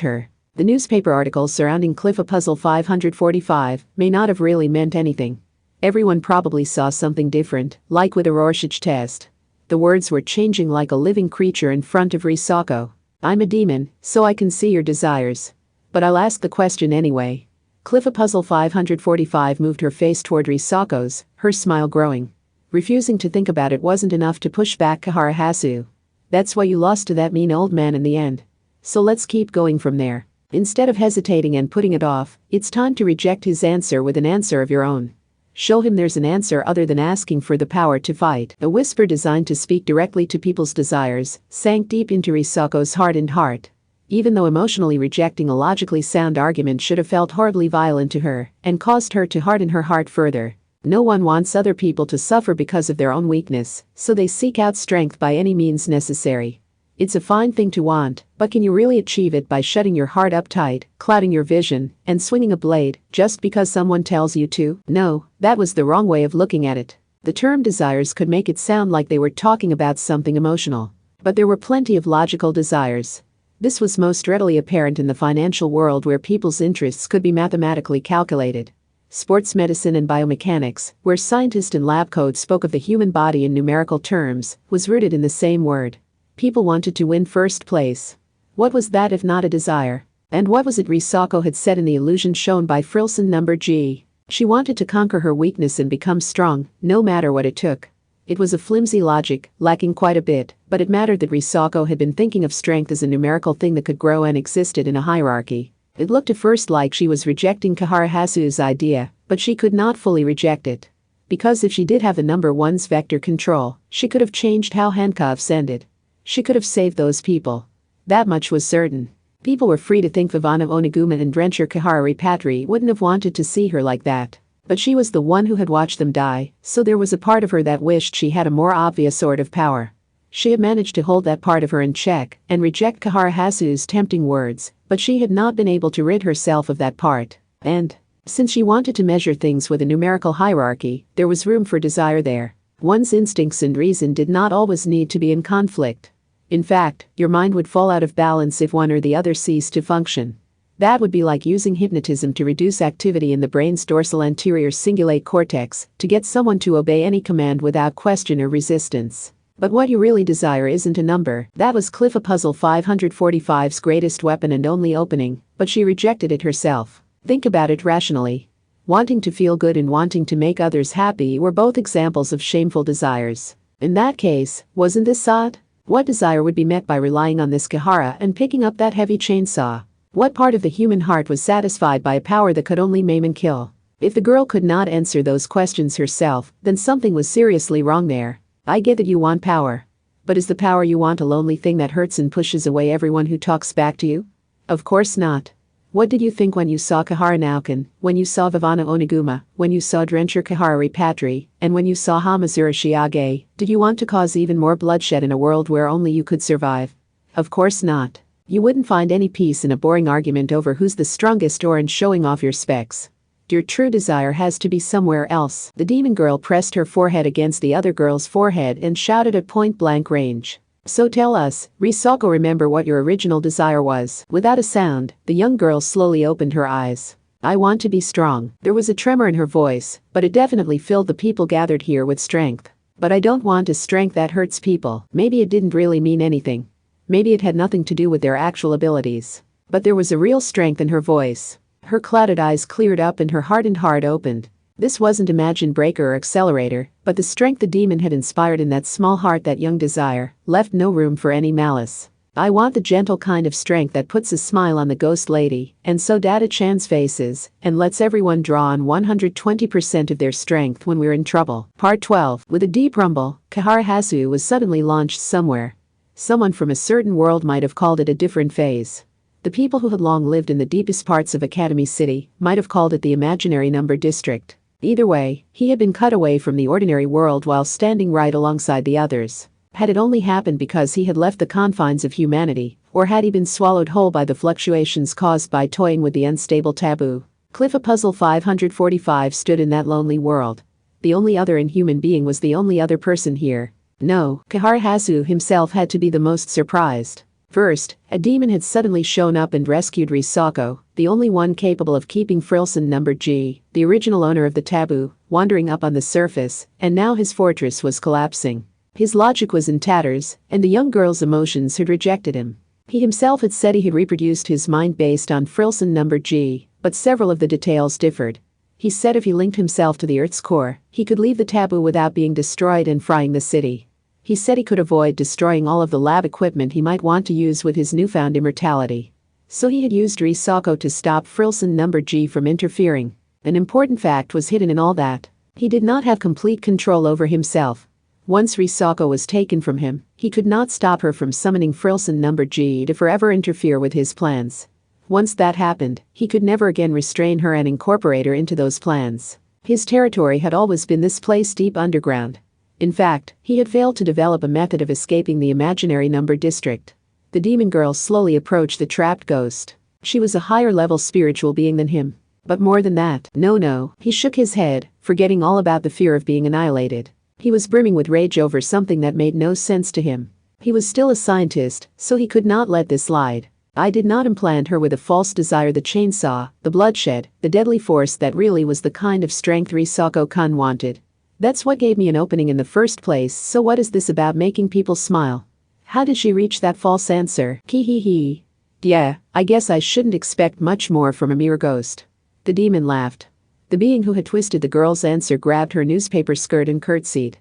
her. The newspaper articles surrounding Cliffa Puzzle 545 may not have really meant anything. Everyone probably saw something different, like with a Rorschach test. The words were changing like a living creature in front of Risako. I'm a demon, so I can see your desires. But I'll ask the question anyway. Cliffa Puzzle 545 moved her face toward Risako's, her smile growing. Refusing to think about it wasn't enough to push back Kahara. That's why you lost to that mean old man in the end. So let's keep going from there. Instead of hesitating and putting it off, it's time to reject his answer with an answer of your own. Show him there's an answer other than asking for the power to fight. A whisper designed to speak directly to people's desires sank deep into Risako's hardened heart. Even though emotionally rejecting a logically sound argument should have felt horribly violent to her and caused her to harden her heart further. No one wants other people to suffer because of their own weakness, so they seek out strength by any means necessary. It's a fine thing to want, but can you really achieve it by shutting your heart up tight, clouding your vision, and swinging a blade just because someone tells you to? No, that was the wrong way of looking at it. The term desires could make it sound like they were talking about something emotional. But there were plenty of logical desires. This was most readily apparent in the financial world where people's interests could be mathematically calculated. Sports medicine and biomechanics, where scientists and lab codes spoke of the human body in numerical terms, was rooted in the same word. People wanted to win first place. What was that if not a desire? And what was it Risako had said in the illusion shown by Frilson No. G? She wanted to conquer her weakness and become strong, no matter what it took. It was a flimsy logic, lacking quite a bit, but it mattered that Risako had been thinking of strength as a numerical thing that could grow and existed in a hierarchy. It looked at first like she was rejecting Kahara idea, but she could not fully reject it. Because if she did have the number one's vector control, she could have changed how handcuffs ended. She could have saved those people. That much was certain. People were free to think Vivana Oniguma and Drencher Kahara Patri wouldn't have wanted to see her like that. But she was the one who had watched them die, so there was a part of her that wished she had a more obvious sort of power. She had managed to hold that part of her in check and reject Kahara tempting words, but she had not been able to rid herself of that part. And, since she wanted to measure things with a numerical hierarchy, there was room for desire there. One's instincts and reason did not always need to be in conflict. In fact, your mind would fall out of balance if one or the other ceased to function. That would be like using hypnotism to reduce activity in the brain's dorsal anterior cingulate cortex to get someone to obey any command without question or resistance. But what you really desire isn't a number. That was Cliffa Puzzle 545's greatest weapon and only opening, but she rejected it herself. Think about it rationally. Wanting to feel good and wanting to make others happy were both examples of shameful desires. In that case, wasn't this odd? What desire would be met by relying on this Kihara and picking up that heavy chainsaw? What part of the human heart was satisfied by a power that could only maim and kill? If the girl could not answer those questions herself, then something was seriously wrong there. I get that you want power. But is the power you want a lonely thing that hurts and pushes away everyone who talks back to you? Of course not. What did you think when you saw Kihara Naokin, when you saw Vivana Oniguma, when you saw Drencher Kihara Repatri, and when you saw Hamazura Shiage? Did you want to cause even more bloodshed in a world where only you could survive? Of course not. You wouldn't find any peace in a boring argument over who's the strongest or in showing off your specs. Your true desire has to be somewhere else. The demon girl pressed her forehead against the other girl's forehead and shouted at point-blank range. So tell us, Risako, remember what your original desire was. Without a sound, the young girl slowly opened her eyes. I want to be strong. There was a tremor in her voice, but it definitely filled the people gathered here with strength. But I don't want a strength that hurts people. Maybe it didn't really mean anything. Maybe it had nothing to do with their actual abilities. But there was a real strength in her voice. Her clouded eyes cleared up and her hardened heart opened. This wasn't Imagine Breaker or Accelerator, but the strength the demon had inspired in that small heart, that young desire, left no room for any malice. I want the gentle kind of strength that puts a smile on the ghost lady, and so Data-chan's faces, and lets everyone draw on 120% of their strength when we're in trouble. Part 12. With a deep rumble, Kihara Hasu was suddenly launched somewhere. Someone from a certain world might have called it a different phase. The people who had long lived in the deepest parts of Academy City might have called it the imaginary number district. Either way, he had been cut away from the ordinary world while standing right alongside the others. Had it only happened because he had left the confines of humanity, or had he been swallowed whole by the fluctuations caused by toying with the unstable taboo? Cliffa Puzzle 545 stood in that lonely world. The only other inhuman being was the only other person here. No, Kihara Hasu himself had to be the most surprised. First, a demon had suddenly shown up and rescued Risako, the only one capable of keeping Frilson number G, the original owner of the taboo, wandering up on the surface, and now his fortress was collapsing. His logic was in tatters, and the young girl's emotions had rejected him. He himself had said he had reproduced his mind based on Frilson number G, but several of the details differed. He said if he linked himself to the Earth's core, he could leave the taboo without being destroyed and frying the city. He said he could avoid destroying all of the lab equipment he might want to use with his newfound immortality. So he had used Risako to stop Frilson number G from interfering. An important fact was hidden in all that. He did not have complete control over himself. Once Risako was taken from him, he could not stop her from summoning Frilson number G to forever interfere with his plans. Once that happened, he could never again restrain her and incorporate her into those plans. His territory had always been this place deep underground. In fact, he had failed to develop a method of escaping the imaginary number district. The demon girl slowly approached the trapped ghost. She was a higher-level spiritual being than him. But more than that, no, he shook his head, forgetting all about the fear of being annihilated. He was brimming with rage over something that made no sense to him. He was still a scientist, so he could not let this slide. I did not implant her with a false desire, the chainsaw, the bloodshed, the deadly force that really was the kind of strength Risako-kun wanted. That's what gave me an opening in the first place, so what is this about making people smile? How did she reach that false answer? Kihihi. Yeah, I guess I shouldn't expect much more from a mere ghost. The demon laughed. The being who had twisted the girl's answer grabbed her newspaper skirt and curtsied.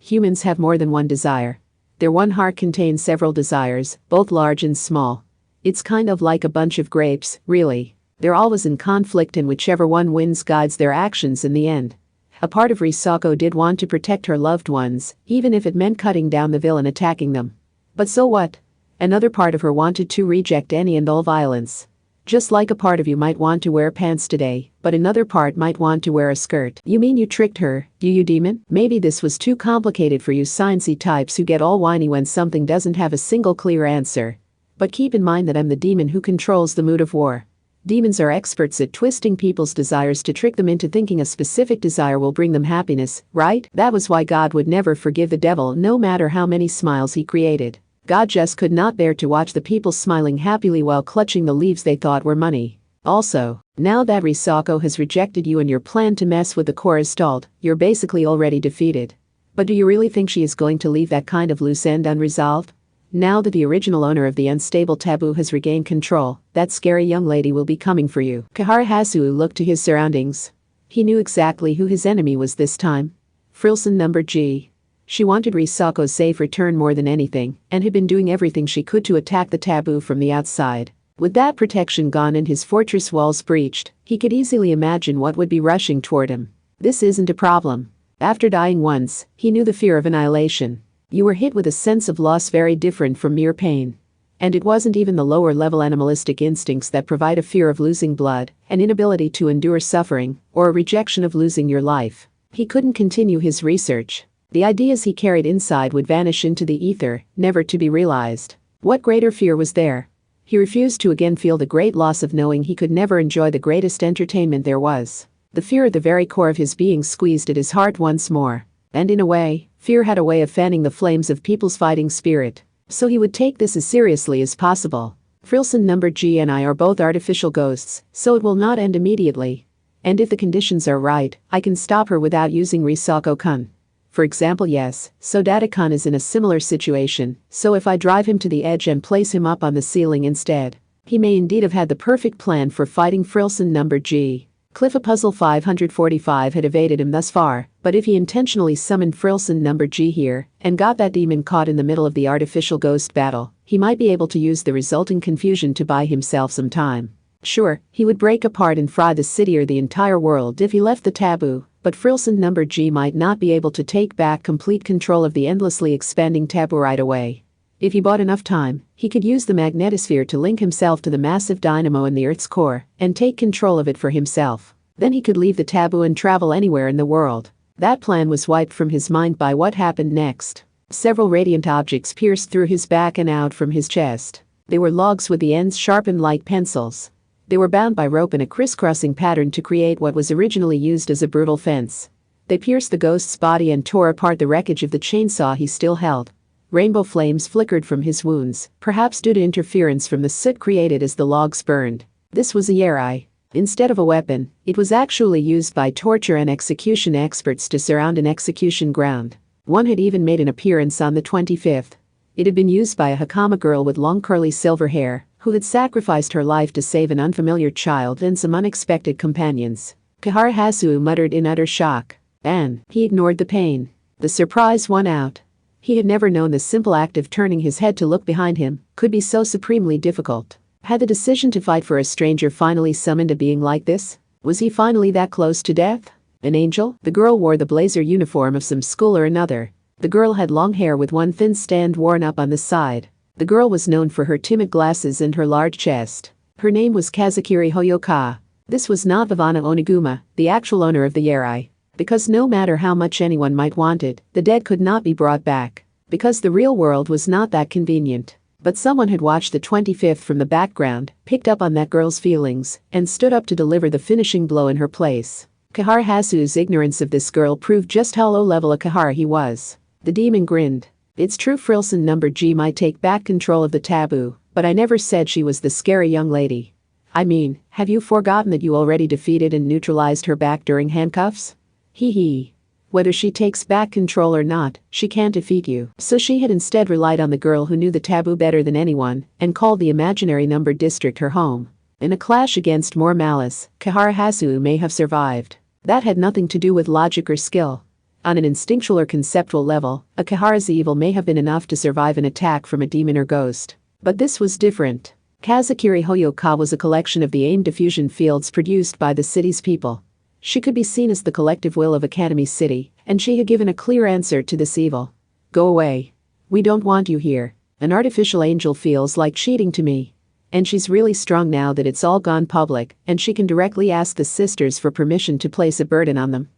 Humans have more than one desire. Their one heart contains several desires, both large and small. It's kind of like a bunch of grapes, really. They're always in conflict and whichever one wins guides their actions in the end. A part of Risako did want to protect her loved ones, even if it meant cutting down the villain attacking them. But so what? Another part of her wanted to reject any and all violence. Just like a part of you might want to wear pants today, but another part might want to wear a skirt. You mean you tricked her, you demon? Maybe this was too complicated for you sciencey types who get all whiny when something doesn't have a single clear answer. But keep in mind that I'm the demon who controls the mood of war. Demons are experts at twisting people's desires to trick them into thinking a specific desire will bring them happiness, right? That was why God would never forgive the devil no matter how many smiles he created. God just could not bear to watch the people smiling happily while clutching the leaves they thought were money. Also, now that Risako has rejected you and your plan to mess with the core is stalled, you're basically already defeated. But do you really think she is going to leave that kind of loose end unresolved? Now that the original owner of the unstable taboo has regained control, that scary young lady will be coming for you. Kihara Hasu looked to his surroundings. He knew exactly who his enemy was this time. Frilson number G. She wanted Risako's safe return more than anything, and had been doing everything she could to attack the taboo from the outside. With that protection gone and his fortress walls breached, he could easily imagine what would be rushing toward him. This isn't a problem. After dying once, he knew the fear of annihilation. You were hit with a sense of loss very different from mere pain. And it wasn't even the lower-level animalistic instincts that provide a fear of losing blood, an inability to endure suffering, or a rejection of losing your life. He couldn't continue his research. The ideas he carried inside would vanish into the ether, never to be realized. What greater fear was there? He refused to again feel the great loss of knowing he could never enjoy the greatest entertainment there was. The fear at the very core of his being squeezed at his heart once more. And in a way, fear had a way of fanning the flames of people's fighting spirit. So he would take this as seriously as possible. Frilson number G and I are both artificial ghosts, so it will not end immediately. And if the conditions are right, I can stop her without using Risako-kun. For example, yes, so Data-kun is in a similar situation, so if I drive him to the edge and place him up on the ceiling instead, he may indeed have had the perfect plan for fighting Frilson number G. Cliff Puzzle 545 had evaded him thus far, but if he intentionally summoned Frilson number G here and got that demon caught in the middle of the artificial ghost battle, he might be able to use the resulting confusion to buy himself some time. Sure, he would break apart and fry the city or the entire world if he left the taboo, but Frilson number G might not be able to take back complete control of the endlessly expanding taboo right away. If he bought enough time, he could use the magnetosphere to link himself to the massive dynamo in the Earth's core and take control of it for himself. Then he could leave the taboo and travel anywhere in the world. That plan was wiped from his mind by what happened next. Several radiant objects pierced through his back and out from his chest. They were logs with the ends sharpened like pencils. They were bound by rope in a crisscrossing pattern to create what was originally used as a brutal fence. They pierced the ghost's body and tore apart the wreckage of the chainsaw he still held. Rainbow flames flickered from his wounds, perhaps due to interference from the soot created as the logs burned. This was a yari. Instead of a weapon, it was actually used by torture and execution experts to surround an execution ground. One had even made an appearance on the 25th. It had been used by a Hakama girl with long curly silver hair, who had sacrificed her life to save an unfamiliar child and some unexpected companions. Kihara Hasu muttered in utter shock. And he ignored the pain. The surprise won out. He had never known the simple act of turning his head to look behind him could be so supremely difficult. Had the decision to fight for a stranger finally summoned a being like this? Was he finally that close to death? An angel? The girl wore the blazer uniform of some school or another. The girl had long hair with one thin strand worn up on the side. The girl was known for her timid glasses and her large chest. Her name was Kazakiri Hoyoka. This was not Vivana Oniguma, the actual owner of the yari. Because no matter how much anyone might want it, the dead could not be brought back. Because the real world was not that convenient. But someone had watched the 25th from the background, picked up on that girl's feelings, and stood up to deliver the finishing blow in her place. Kihara Hasu's ignorance of this girl proved just how low-level a Kihara he was. The demon grinned. It's true Frilson number G might take back control of the taboo, but I never said she was the scary young lady. I mean, have you forgotten that you already defeated and neutralized her back during handcuffs? Hee hee. Whether she takes back control or not, she can't defeat you. So she had instead relied on the girl who knew the taboo better than anyone and called the imaginary number district her home. In a clash against more malice, Kihara Hasu may have survived. That had nothing to do with logic or skill. On an instinctual or conceptual level, a Kihara's evil may have been enough to survive an attack from a demon or ghost. But this was different. Kazakiri Hoyoka was a collection of the AIM diffusion fields produced by the city's people. She could be seen as the collective will of Academy City, and she had given a clear answer to this evil. Go away. We don't want you here. An artificial angel feels like cheating to me. And she's really strong now that it's all gone public, and she can directly ask the sisters for permission to place a burden on them.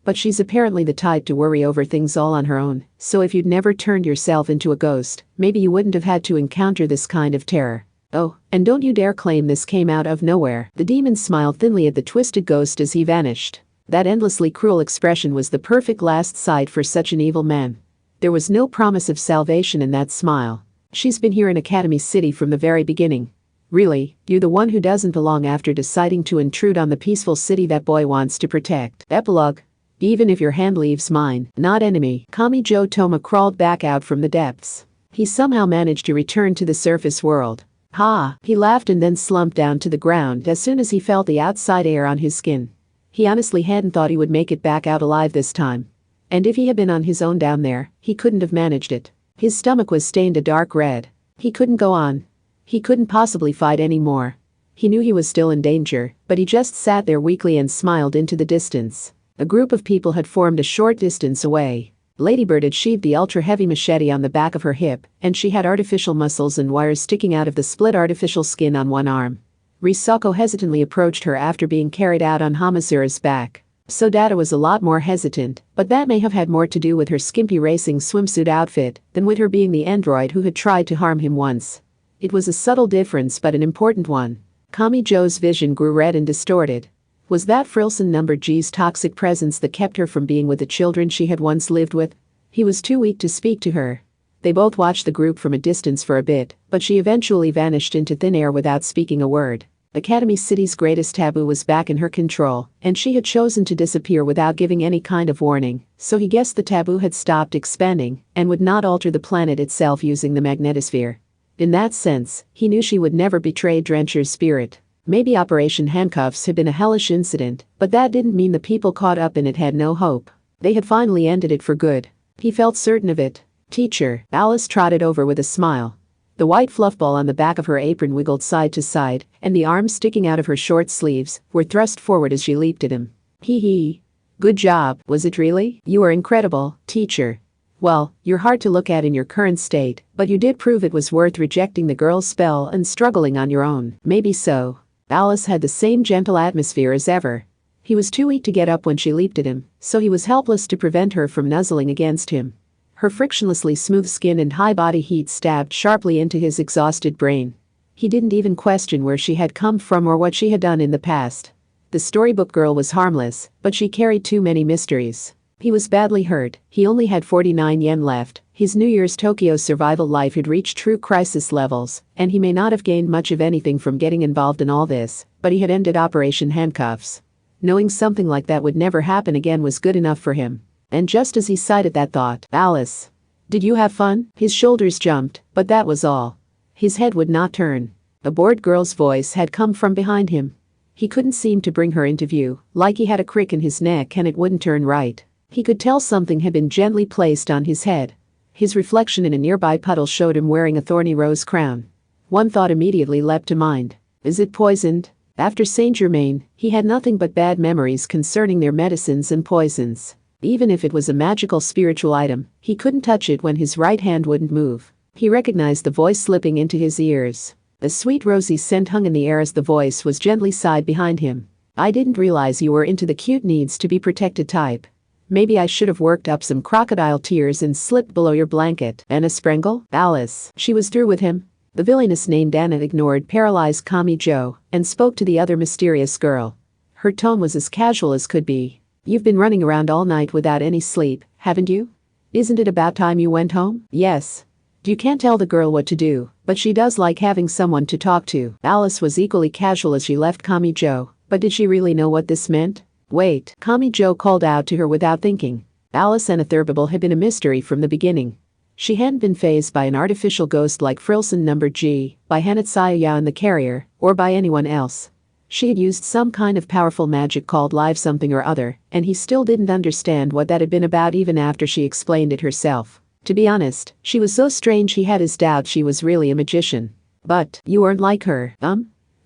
But she's apparently the type to worry over things all on her own, so if you'd never turned yourself into a ghost, maybe you wouldn't have had to encounter this kind of terror. Oh, and don't you dare claim this came out of nowhere. The demon smiled thinly at the twisted ghost as he vanished. That endlessly cruel expression was the perfect last sight for such an evil man. There was no promise of salvation in that smile. She's been here in Academy City from the very beginning. Really, you're the one who doesn't belong after deciding to intrude on the peaceful city that boy wants to protect. Epilogue. Even if your hand leaves mine, not enemy. Kamijo Toma crawled back out from the depths. He somehow managed to return to the surface world. Ha! He laughed and then slumped down to the ground as soon as he felt the outside air on his skin. He honestly hadn't thought he would make it back out alive this time. And if he had been on his own down there, he couldn't have managed it. His stomach was stained a dark red. He couldn't go on. He couldn't possibly fight anymore. He knew he was still in danger, but he just sat there weakly and smiled into the distance. A group of people had formed a short distance away. Ladybird had sheathed the ultra-heavy machete on the back of her hip, and she had artificial muscles and wires sticking out of the split artificial skin on one arm. Risako hesitantly approached her after being carried out on Hamasura's back. Sodata was a lot more hesitant, but that may have had more to do with her skimpy racing swimsuit outfit than with her being the android who had tried to harm him once. It was a subtle difference but an important one. Kamijo's vision grew red and distorted. Was that Frilson number G's toxic presence that kept her from being with the children she had once lived with? He was too weak to speak to her. They both watched the group from a distance for a bit, but she eventually vanished into thin air without speaking a word. Academy City's greatest taboo was back in her control, and she had chosen to disappear without giving any kind of warning, so he guessed the taboo had stopped expanding and would not alter the planet itself using the magnetosphere. In that sense, he knew she would never betray Drencher's spirit. Maybe Operation Handcuffs had been a hellish incident, but that didn't mean the people caught up in it had no hope. They had finally ended it for good. He felt certain of it. Teacher, Alice trotted over with a smile. The white fluff ball on the back of her apron wiggled side to side, and the arms sticking out of her short sleeves were thrust forward as she leaped at him. Hee hee. Good job, was it really? You are incredible, teacher. Well, you're hard to look at in your current state, but you did prove it was worth rejecting the girl's spell and struggling on your own. Maybe so. Alice had the same gentle atmosphere as ever. He was too weak to get up when she leaped at him, so he was helpless to prevent her from nuzzling against him. Her frictionlessly smooth skin and high body heat stabbed sharply into his exhausted brain. He didn't even question where she had come from or what she had done in the past. The storybook girl was harmless, but she carried too many mysteries. He was badly hurt. He only had 49 yen left. His New Year's Tokyo survival life had reached true crisis levels, and he may not have gained much of anything from getting involved in all this, but he had ended Operation Handcuffs. Knowing something like that would never happen again was good enough for him. And just as he cited that thought, Alice. Did you have fun? His shoulders jumped, but that was all. His head would not turn. A bored girl's voice had come from behind him. He couldn't seem to bring her into view, like he had a crick in his neck and it wouldn't turn right. He could tell something had been gently placed on his head. His reflection in a nearby puddle showed him wearing a thorny rose crown. One thought immediately leapt to mind. Is it poisoned? After Saint Germain, he had nothing but bad memories concerning their medicines and poisons. Even if it was a magical spiritual item, he couldn't touch it when his right hand wouldn't move. He recognized the voice slipping into his ears. A sweet rosy scent hung in the air as the voice was gently sighed behind him. I didn't realize you were into the cute needs to be protected type. Maybe I should have worked up some crocodile tears and slipped below your blanket. Anna Sprengel? Alice. She was through with him. The villainess named Anna ignored paralyzed Kamijo and spoke to the other mysterious girl. Her tone was as casual as could be. You've been running around all night without any sleep, haven't you? Isn't it about time you went home? Yes. You can't tell the girl what to do, but she does like having someone to talk to. Alice was equally casual as she left Kamijo, but did she really know what this meant? Wait, Kamijo called out to her without thinking. Alice Anatherbable had been a mystery from the beginning. She hadn't been fazed by an artificial ghost like Frilson number G, by Hanatsuyaya and the carrier, or by anyone else. She had used some kind of powerful magic called live something or other, and he still didn't understand what that had been about even after she explained it herself. To be honest, she was so strange he had his doubts she was really a magician. But, you aren't like her,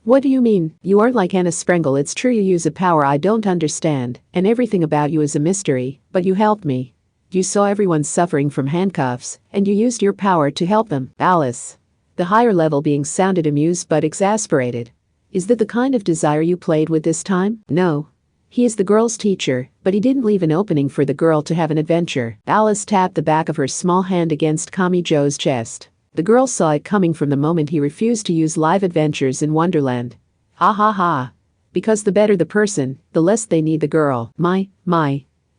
What do you mean? You aren't like Anna Sprengel. It's true you use a power I don't understand, and everything about you is a mystery, but you helped me. You saw everyone suffering from handcuffs, and you used your power to help them. Alice. The higher level being sounded amused but exasperated. Is that the kind of desire you played with this time? No. He is the girl's teacher, but he didn't leave an opening for the girl to have an adventure. Alice tapped the back of her small hand against Kamijo's chest. The girl saw it coming from the moment he refused to use live adventures in Wonderland. Ha ha ha. Because the better the person, the less they need the girl. My.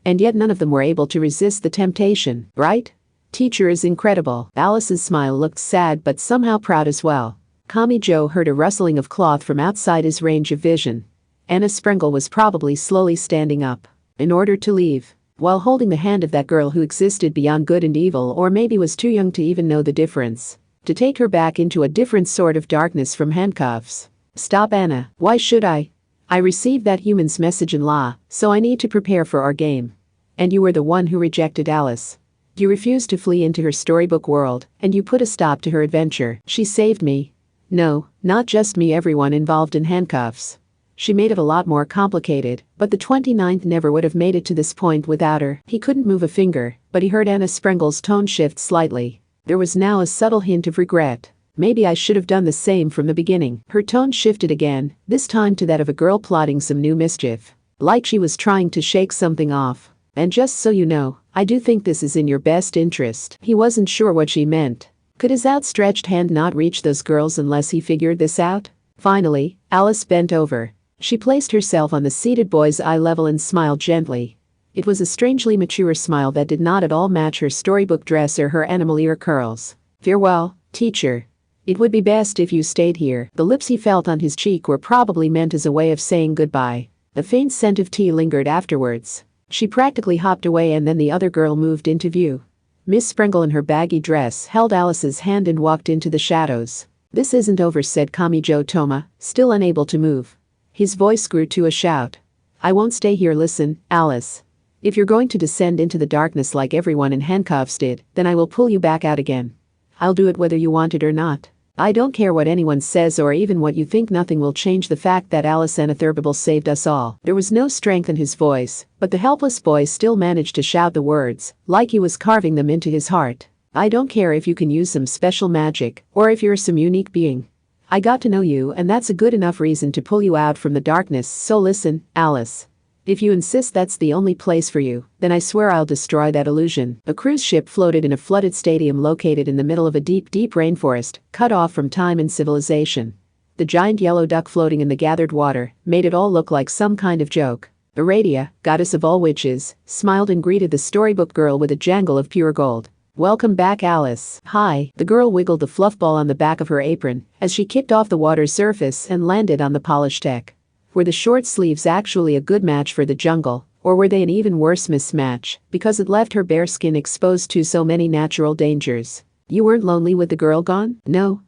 And yet none of them were able to resist the temptation, right? Teacher is incredible. Alice's smile looked sad but somehow proud as well. Kamijo heard a rustling of cloth from outside his range of vision. Anna Sprengel was probably slowly standing up. in order to leave, while holding the hand of that girl who existed beyond good and evil, or maybe was too young to even know the difference. To take her back into a different sort of darkness from handcuffs. Stop, Anna. Why should I? I received that human's message in law, so I need to prepare for our game. And you were the one who rejected Alice. You refused to flee into her storybook world, and you put a stop to her adventure. She saved me. No, not just me, everyone involved in handcuffs. She made it a lot more complicated, but the 29th never would have made it to this point without her. He couldn't move a finger, but he heard Anna Sprengel's tone shift slightly. There was now a subtle hint of regret. Maybe I should have done the same from the beginning. Her tone shifted again, this time to that of a girl plotting some new mischief. Like she was trying to shake something off. And just so you know, I do think this is in your best interest. He wasn't sure what she meant. Could his outstretched hand not reach those girls unless he figured this out? Finally, Alice bent over. She placed herself on the seated boy's eye level and smiled gently. It was a strangely mature smile that did not at all match her storybook dress or her animal ear curls. Farewell, teacher. It would be best if you stayed here. The lips he felt on his cheek were probably meant as a way of saying goodbye. A faint scent of tea lingered afterwards. She practically hopped away, and then the other girl moved into view. Miss Sprengel in her baggy dress held Alice's hand and walked into the shadows. This isn't over, said Kamijo Toma, still unable to move. His voice grew to a shout. I won't stay here. Listen, Alice. If you're going to descend into the darkness like everyone in handcuffs did, then I will pull you back out again. I'll do it whether you want it or not. I don't care what anyone says or even what you think. Nothing will change the fact that Alice and Atherbable saved us all. There was no strength in his voice, but the helpless boy still managed to shout the words, like he was carving them into his heart. I don't care if you can use some special magic, or if you're some unique being. I got to know you, and that's a good enough reason to pull you out from the darkness. So listen, Alice. If you insist that's the only place for you, then I swear I'll destroy that illusion. A cruise ship floated in a flooded stadium located in the middle of a deep, deep rainforest, cut off from time and civilization. The giant yellow duck floating in the gathered water made it all look like some kind of joke. Aradia, goddess of all witches, smiled and greeted the storybook girl with a jangle of pure gold. Welcome back, Alice. Hi. The girl wiggled the fluff ball on the back of her apron as she kicked off the water's surface and landed on the polished deck. Were the short sleeves actually a good match for the jungle, or were they an even worse mismatch because it left her bare skin exposed to so many natural dangers? You weren't lonely with the girl gone? No.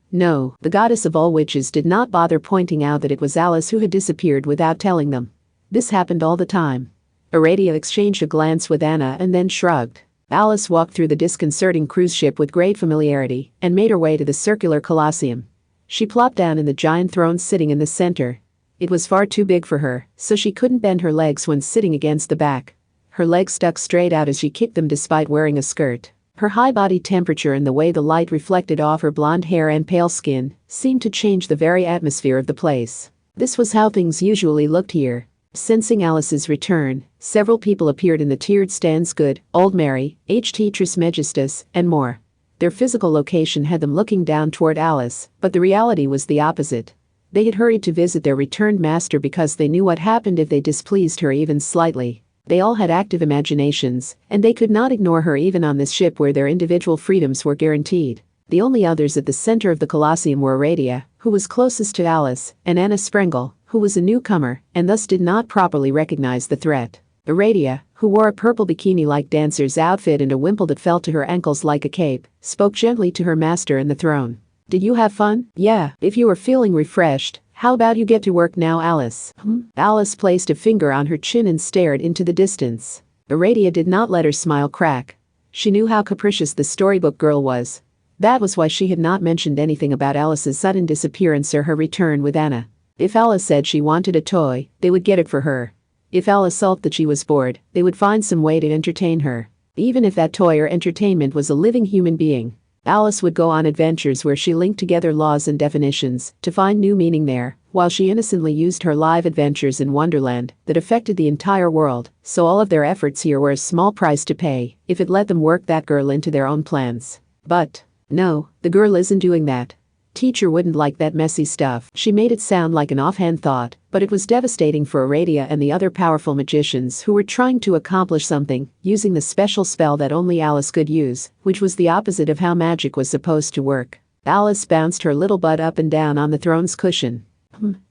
The goddess of all witches did not bother pointing out that it was Alice who had disappeared without telling them. This happened all the time. Aradia exchanged a glance with Anna and then shrugged. Alice walked through the disconcerting cruise ship with great familiarity and made her way to the circular colosseum. She plopped down in the giant throne sitting in the center. It was far too big for her, so she couldn't bend her legs when sitting against the back. Her legs stuck straight out as she kicked them despite wearing a skirt. Her high body temperature and the way the light reflected off her blonde hair and pale skin seemed to change the very atmosphere of the place. This was how things usually looked here. Sensing Alice's return, several people appeared in the tiered stands. Good, Old Mary, Ht Trismegistus, and more. Their physical location had them looking down toward Alice, but the reality was the opposite. They had hurried to visit their returned master because they knew what happened if they displeased her even slightly. They all had active imaginations, and they could not ignore her even on this ship where their individual freedoms were guaranteed. The only others at the center of the Colosseum were Aradia, who was closest to Alice, and Anna Sprengel, who was a newcomer and thus did not properly recognize the threat. Aradia, who wore a purple bikini-like dancer's outfit and a wimple that fell to her ankles like a cape, spoke gently to her master in the throne. Did you have fun? Yeah, if you were feeling refreshed, how about you get to work now, Alice? Alice placed a finger on her chin and stared into the distance. Aradia did not let her smile crack. She knew how capricious the storybook girl was. That was why she had not mentioned anything about Alice's sudden disappearance or her return with Anna. If Alice said she wanted a toy, they would get it for her. If Alice sulked that she was bored, they would find some way to entertain her. Even if that toy or entertainment was a living human being. Alice would go on adventures where she linked together laws and definitions to find new meaning there, while she innocently used her live adventures in Wonderland that affected the entire world, so all of their efforts here were a small price to pay if it let them work that girl into their own plans. But no, the girl isn't doing that. Teacher wouldn't like that messy stuff. She made it sound like an offhand thought, but it was devastating for Aradia and the other powerful magicians who were trying to accomplish something using the special spell that only Alice could use, which was the opposite of how magic was supposed to work. Alice bounced her little butt up and down on the throne's cushion.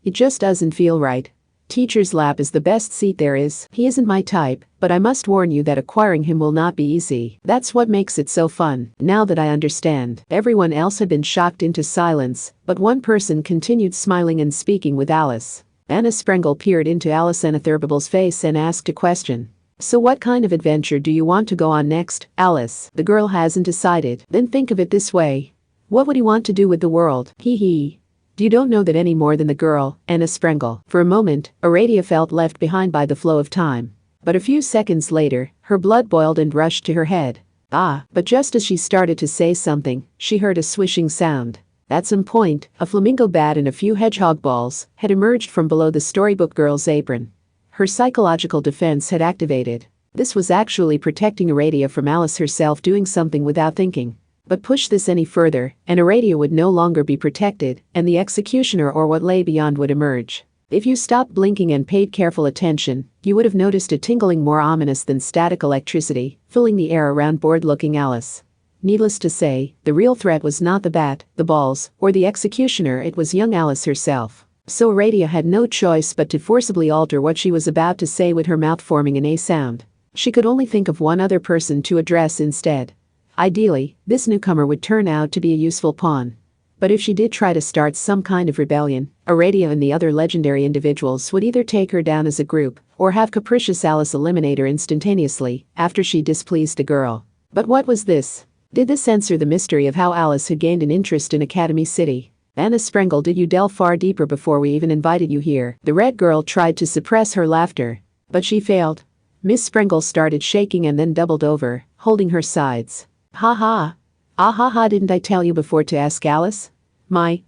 It just doesn't feel right. Teacher's lap is the best seat there is. He isn't my type, but I must warn you that acquiring him will not be easy. That's what makes it so fun. Now that I understand. Everyone else had been shocked into silence, but one person continued smiling and speaking with Alice. Anna Sprengel peered into Alice Anatherbable's face and asked a question. So what kind of adventure do you want to go on next, Alice? The girl hasn't decided. Then think of it this way. What would he want to do with the world? Hee hee. You don't know that any more than the girl, Anna Sprengel. For a moment, Aradia felt left behind by the flow of time. But a few seconds later, her blood boiled and rushed to her head. But just as she started to say something, she heard a swishing sound. At some point, a flamingo bat and a few hedgehog balls had emerged from below the storybook girl's apron. Her psychological defense had activated. This was actually protecting Aradia from Alice herself doing something without thinking. But push this any further, and Aradia would no longer be protected, and the executioner or what lay beyond would emerge. If you stopped blinking and paid careful attention, you would have noticed a tingling more ominous than static electricity, filling the air around bored-looking Alice. Needless to say, the real threat was not the bat, the balls, or the executioner, it was young Alice herself. So Aradia had no choice but to forcibly alter what she was about to say with her mouth forming an A sound. She could only think of one other person to address instead. Ideally, this newcomer would turn out to be a useful pawn. But if she did try to start some kind of rebellion, Aradia and the other legendary individuals would either take her down as a group, or have capricious Alice eliminate her instantaneously, after she displeased a girl. But what was this? Did this answer the mystery of how Alice had gained an interest in Academy City? Anna Sprengel, did you delve far deeper before we even invited you here? The red girl tried to suppress her laughter. But she failed. Miss Sprengel started shaking and then doubled over, holding her sides. Ha ha. Ah ha ha, didn't I tell you before to ask Alice? My.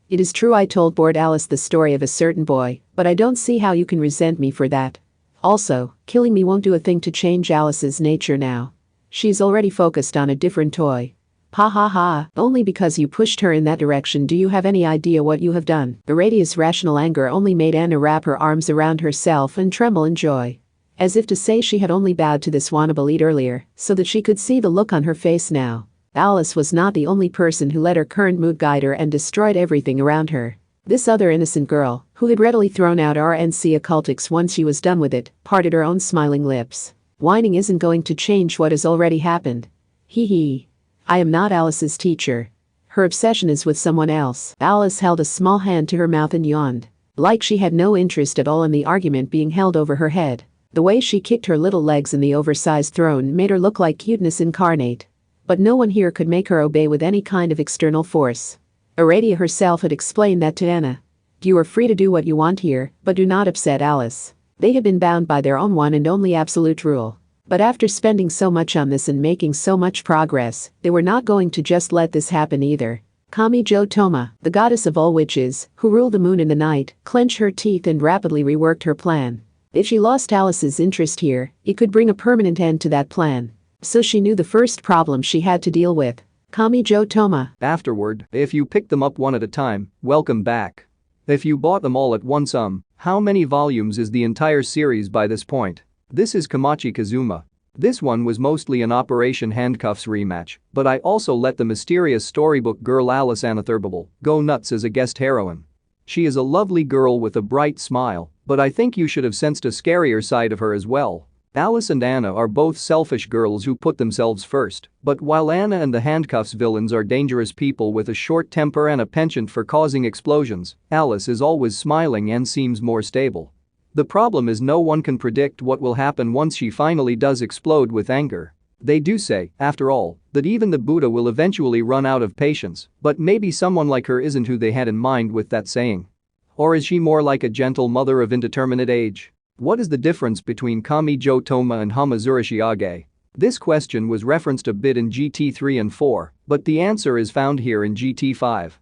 It is true I told bored Alice the story of a certain boy, but I don't see how you can resent me for that. Also, killing me won't do a thing to change Alice's nature now. She's already focused on a different toy. Ha ha ha, only because you pushed her in that direction do you have any idea what you have done. Aradia's rational anger only made Anna wrap her arms around herself and tremble in joy. As if to say she had only bowed to this wannabe lead earlier, so that she could see the look on her face now. Alice was not the only person who let her current mood guide her and destroyed everything around her. This other innocent girl, who had readily thrown out RNC occultics once she was done with it, parted her own smiling lips. Whining isn't going to change what has already happened. Hee hee. I am not Alice's teacher. Her obsession is with someone else. Alice held a small hand to her mouth and yawned. Like she had no interest at all in the argument being held over her head. The way she kicked her little legs in the oversized throne made her look like cuteness incarnate. But no one here could make her obey with any kind of external force. Aradia herself had explained that to Anna. You are free to do what you want here, but do not upset Alice. They had been bound by their own one and only absolute rule. But after spending so much on this and making so much progress, they were not going to just let this happen either. Kamijo Toma, the goddess of all witches, who ruled the moon in the night, clenched her teeth and rapidly reworked her plan. If she lost Alice's interest here, it could bring a permanent end to that plan. So she knew the first problem she had to deal with. Kamijo Toma. Afterward, if you picked them up one at a time, welcome back. If you bought them all at one sum, how many volumes is the entire series by this point? This is Kamachi Kazuma. This one was mostly an Operation Handcuffs rematch, but I also let the mysterious storybook girl Alice Anatherbable go nuts as a guest heroine. She is a lovely girl with a bright smile, but I think you should have sensed a scarier side of her as well. Alice and Anna are both selfish girls who put themselves first, but while Anna and the Handcuffs villains are dangerous people with a short temper and a penchant for causing explosions, Alice is always smiling and seems more stable. The problem is no one can predict what will happen once she finally does explode with anger. They do say, after all, that even the Buddha will eventually run out of patience, but maybe someone like her isn't who they had in mind with that saying. Or is she more like a gentle mother of indeterminate age? What is the difference between Kamijo Toma and Hamazura Shiage? This question was referenced a bit in GT3 and 4, but the answer is found here in GT5.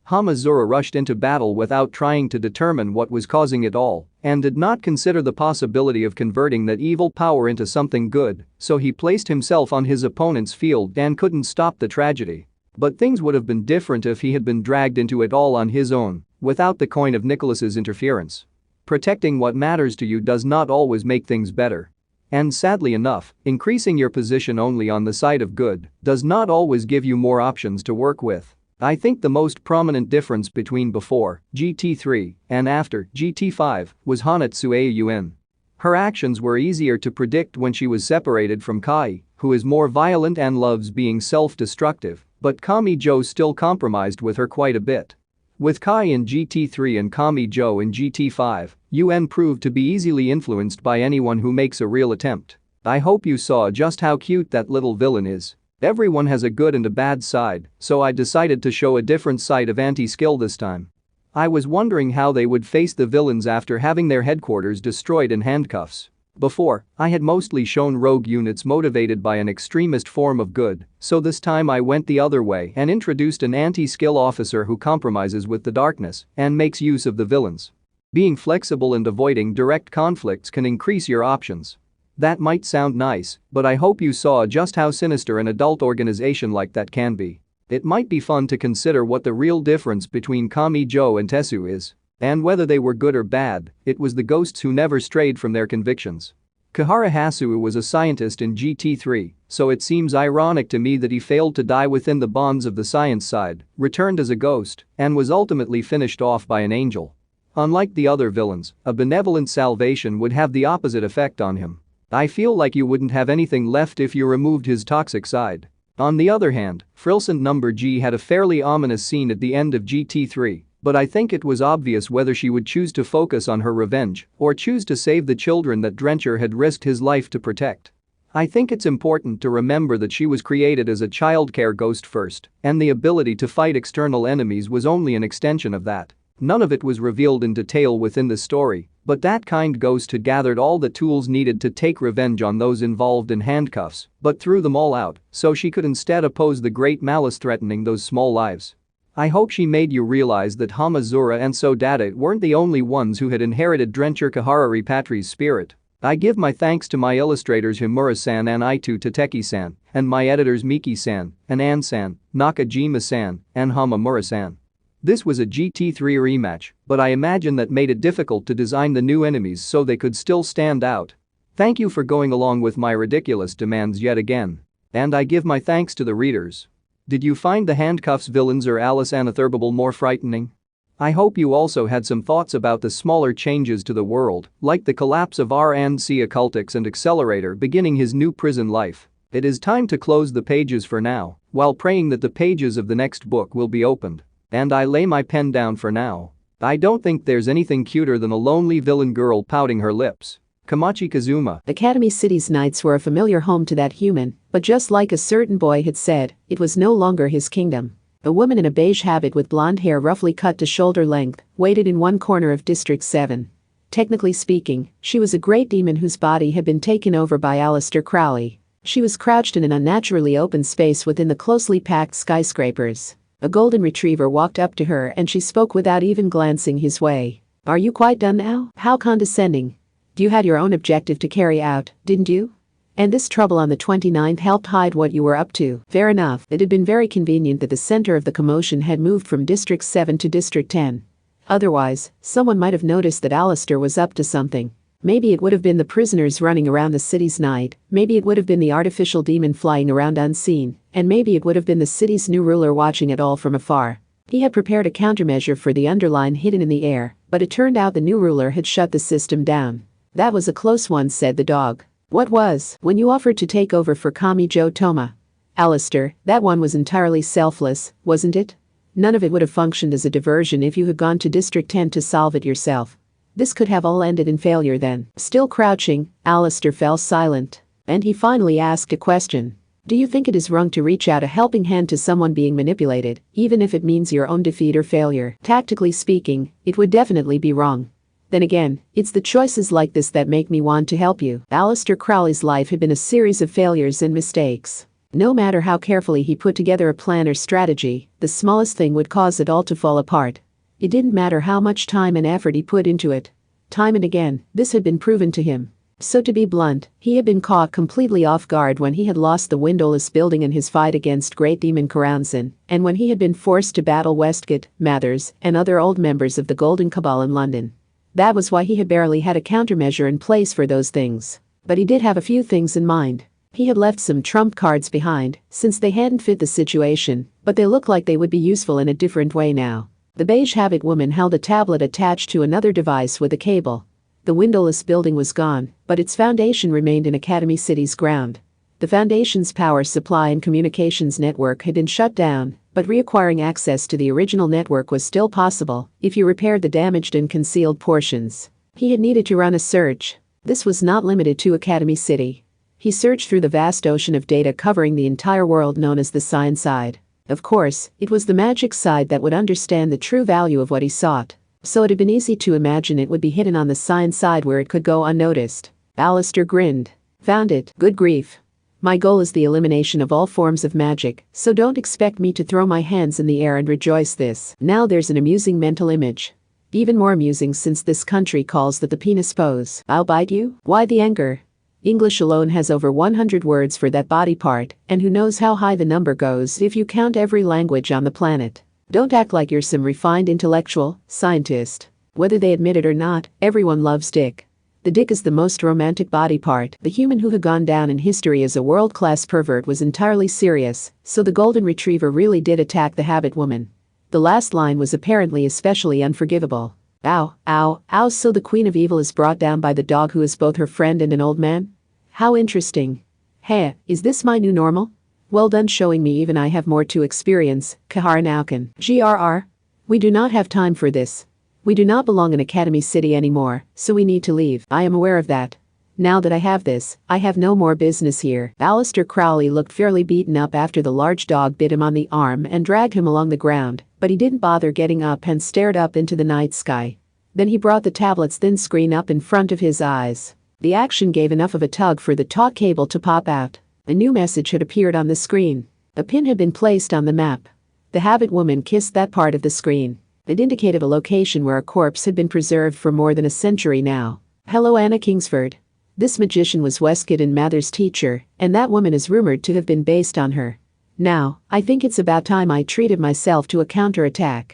Hamazura rushed into battle without trying to determine what was causing it all, and did not consider the possibility of converting that evil power into something good, so he placed himself on his opponent's field and couldn't stop the tragedy. But things would have been different if he had been dragged into it all on his own, without the coin of Nicholas's interference. Protecting what matters to you does not always make things better. And sadly enough, increasing your position only on the side of good does not always give you more options to work with. I think the most prominent difference between before GT3 and after GT5 was Hana Tsueyun. Her actions were easier to predict when she was separated from Kai, who is more violent and loves being self-destructive, but Kamijo still compromised with her quite a bit. With Kai in GT3 and Kamijo in GT5, UN proved to be easily influenced by anyone who makes a real attempt. I hope you saw just how cute that little villain is. Everyone has a good and a bad side, so I decided to show a different side of anti-skill this time. I was wondering how they would face the villains after having their headquarters destroyed in handcuffs. Before, I had mostly shown rogue units motivated by an extremist form of good, so this time I went the other way and introduced an anti-skill officer who compromises with the darkness and makes use of the villains. Being flexible and avoiding direct conflicts can increase your options. That might sound nice, but I hope you saw just how sinister an adult organization like that can be. It might be fun to consider what the real difference between Kamijo and Tesu is. And whether they were good or bad, it was the ghosts who never strayed from their convictions. Kahara Hasu was a scientist in GT3, so it seems ironic to me that he failed to die within the bonds of the science side, returned as a ghost, and was ultimately finished off by an angel. Unlike the other villains, a benevolent salvation would have the opposite effect on him. I feel like you wouldn't have anything left if you removed his toxic side. On the other hand, Frilson number G had a fairly ominous scene at the end of GT3, but I think it was obvious whether she would choose to focus on her revenge or choose to save the children that Drencher had risked his life to protect. I think it's important to remember that she was created as a childcare ghost first, and the ability to fight external enemies was only an extension of that. None of it was revealed in detail within the story, but that kind ghost had gathered all the tools needed to take revenge on those involved in handcuffs, but threw them all out so she could instead oppose the great malice threatening those small lives. I hope she made you realize that Hamazura and Sodata weren't the only ones who had inherited Drencher Kahara Patri's spirit. I give my thanks to my illustrators Himura-san and Itu Tateki-san, and my editors Miki-san, and An-san, Nakajima-san, and Hamamura-san. This was a GT3 rematch, but I imagine that made it difficult to design the new enemies so they could still stand out. Thank you for going along with my ridiculous demands yet again. And I give my thanks to the readers. Did you find the handcuffs villains or Alice Anatherbable more frightening? I hope you also had some thoughts about the smaller changes to the world, like the collapse of RNC Occultix and Accelerator beginning his new prison life. It is time to close the pages for now, while praying that the pages of the next book will be opened. And I lay my pen down for now. I don't think there's anything cuter than a lonely villain girl pouting her lips. Kamachi Kazuma. Academy City's nights were a familiar home to that human, but just like a certain boy had said, it was no longer his kingdom. A woman in a beige habit with blonde hair roughly cut to shoulder length waited in one corner of District 7. Technically speaking, she was a great demon whose body had been taken over by Aleister Crowley. She was crouched in an unnaturally open space within the closely packed skyscrapers. A golden retriever walked up to her and she spoke without even glancing his way. "Are you quite done now? How condescending. You had your own objective to carry out, didn't you? And this trouble on the 29th helped hide what you were up to." Fair enough, it had been very convenient that the center of the commotion had moved from District 7 to District 10. Otherwise, someone might have noticed that Aleister was up to something. Maybe it would have been the prisoners running around the city's night, maybe it would have been the artificial demon flying around unseen, and maybe it would have been the city's new ruler watching it all from afar. He had prepared a countermeasure for the underline hidden in the air, but it turned out the new ruler had shut the system down. "That was a close one," said the dog. "What was?" "When you offered to take over for Kamijo Toma. Aleister, that one was entirely selfless, wasn't it? None of it would have functioned as a diversion if you had gone to District 10 to solve it yourself. This could have all ended in failure then." Still crouching, Aleister fell silent. And he finally asked a question. "Do you think it is wrong to reach out a helping hand to someone being manipulated, even if it means your own defeat or failure?" "Tactically speaking, it would definitely be wrong. Then again, it's the choices like this that make me want to help you." Aleister Crowley's life had been a series of failures and mistakes. No matter how carefully he put together a plan or strategy, the smallest thing would cause it all to fall apart. It didn't matter how much time and effort he put into it. Time and again, this had been proven to him. So to be blunt, he had been caught completely off guard when he had lost the windowless building in his fight against Great Demon Karanzan, and when he had been forced to battle Westgate, Mathers, and other old members of the Golden Cabal in London. That was why he had barely had a countermeasure in place for those things. But he did have a few things in mind. He had left some trump cards behind, since they hadn't fit the situation, but they looked like they would be useful in a different way now. The beige habit woman held a tablet attached to another device with a cable. The windowless building was gone, but its foundation remained in Academy City's ground. The Foundation's power supply and communications network had been shut down, but reacquiring access to the original network was still possible if you repaired the damaged and concealed portions. He had needed to run a search. This was not limited to Academy City. He searched through the vast ocean of data covering the entire world known as the science side. Of course, it was the magic side that would understand the true value of what he sought. So it had been easy to imagine it would be hidden on the science side where it could go unnoticed. Alistair grinned. Found it, good grief. My goal is the elimination of all forms of magic, so don't expect me to throw my hands in the air and rejoice this. Now there's an amusing mental image. Even more amusing since this country calls that the penis pose. I'll bite you? Why the anger? English alone has over 100 words for that body part, and who knows how high the number goes if you count every language on the planet. Don't act like you're some refined intellectual scientist. Whether they admit it or not, everyone loves dick. The dick is the most romantic body part. The human who had gone down in history as a world-class pervert was entirely serious, so the golden retriever really did attack the habit woman. The last line was apparently especially unforgivable. Ow, ow, ow, so the queen of evil is brought down by the dog who is both her friend and an old man? How interesting. Hey, is this my new normal? Well done showing me even I have more to experience, Kaharanauken. GRR. We do not have time for this. We do not belong in Academy City anymore, so we need to leave. I am aware of that. Now that I have this, I have no more business here. Alistair Crowley looked fairly beaten up after the large dog bit him on the arm and dragged him along the ground, but he didn't bother getting up and stared up into the night sky. Then he brought the tablet's thin screen up in front of his eyes. The action gave enough of a tug for the taut cable to pop out. A new message had appeared on the screen. A pin had been placed on the map. The habit woman kissed that part of the screen. It indicated a location where a corpse had been preserved for more than a century now. Hello, Anna Kingsford. This magician was Westcott and Mather's teacher, and that woman is rumored to have been based on her. Now, I think it's about time I treated myself to a counterattack.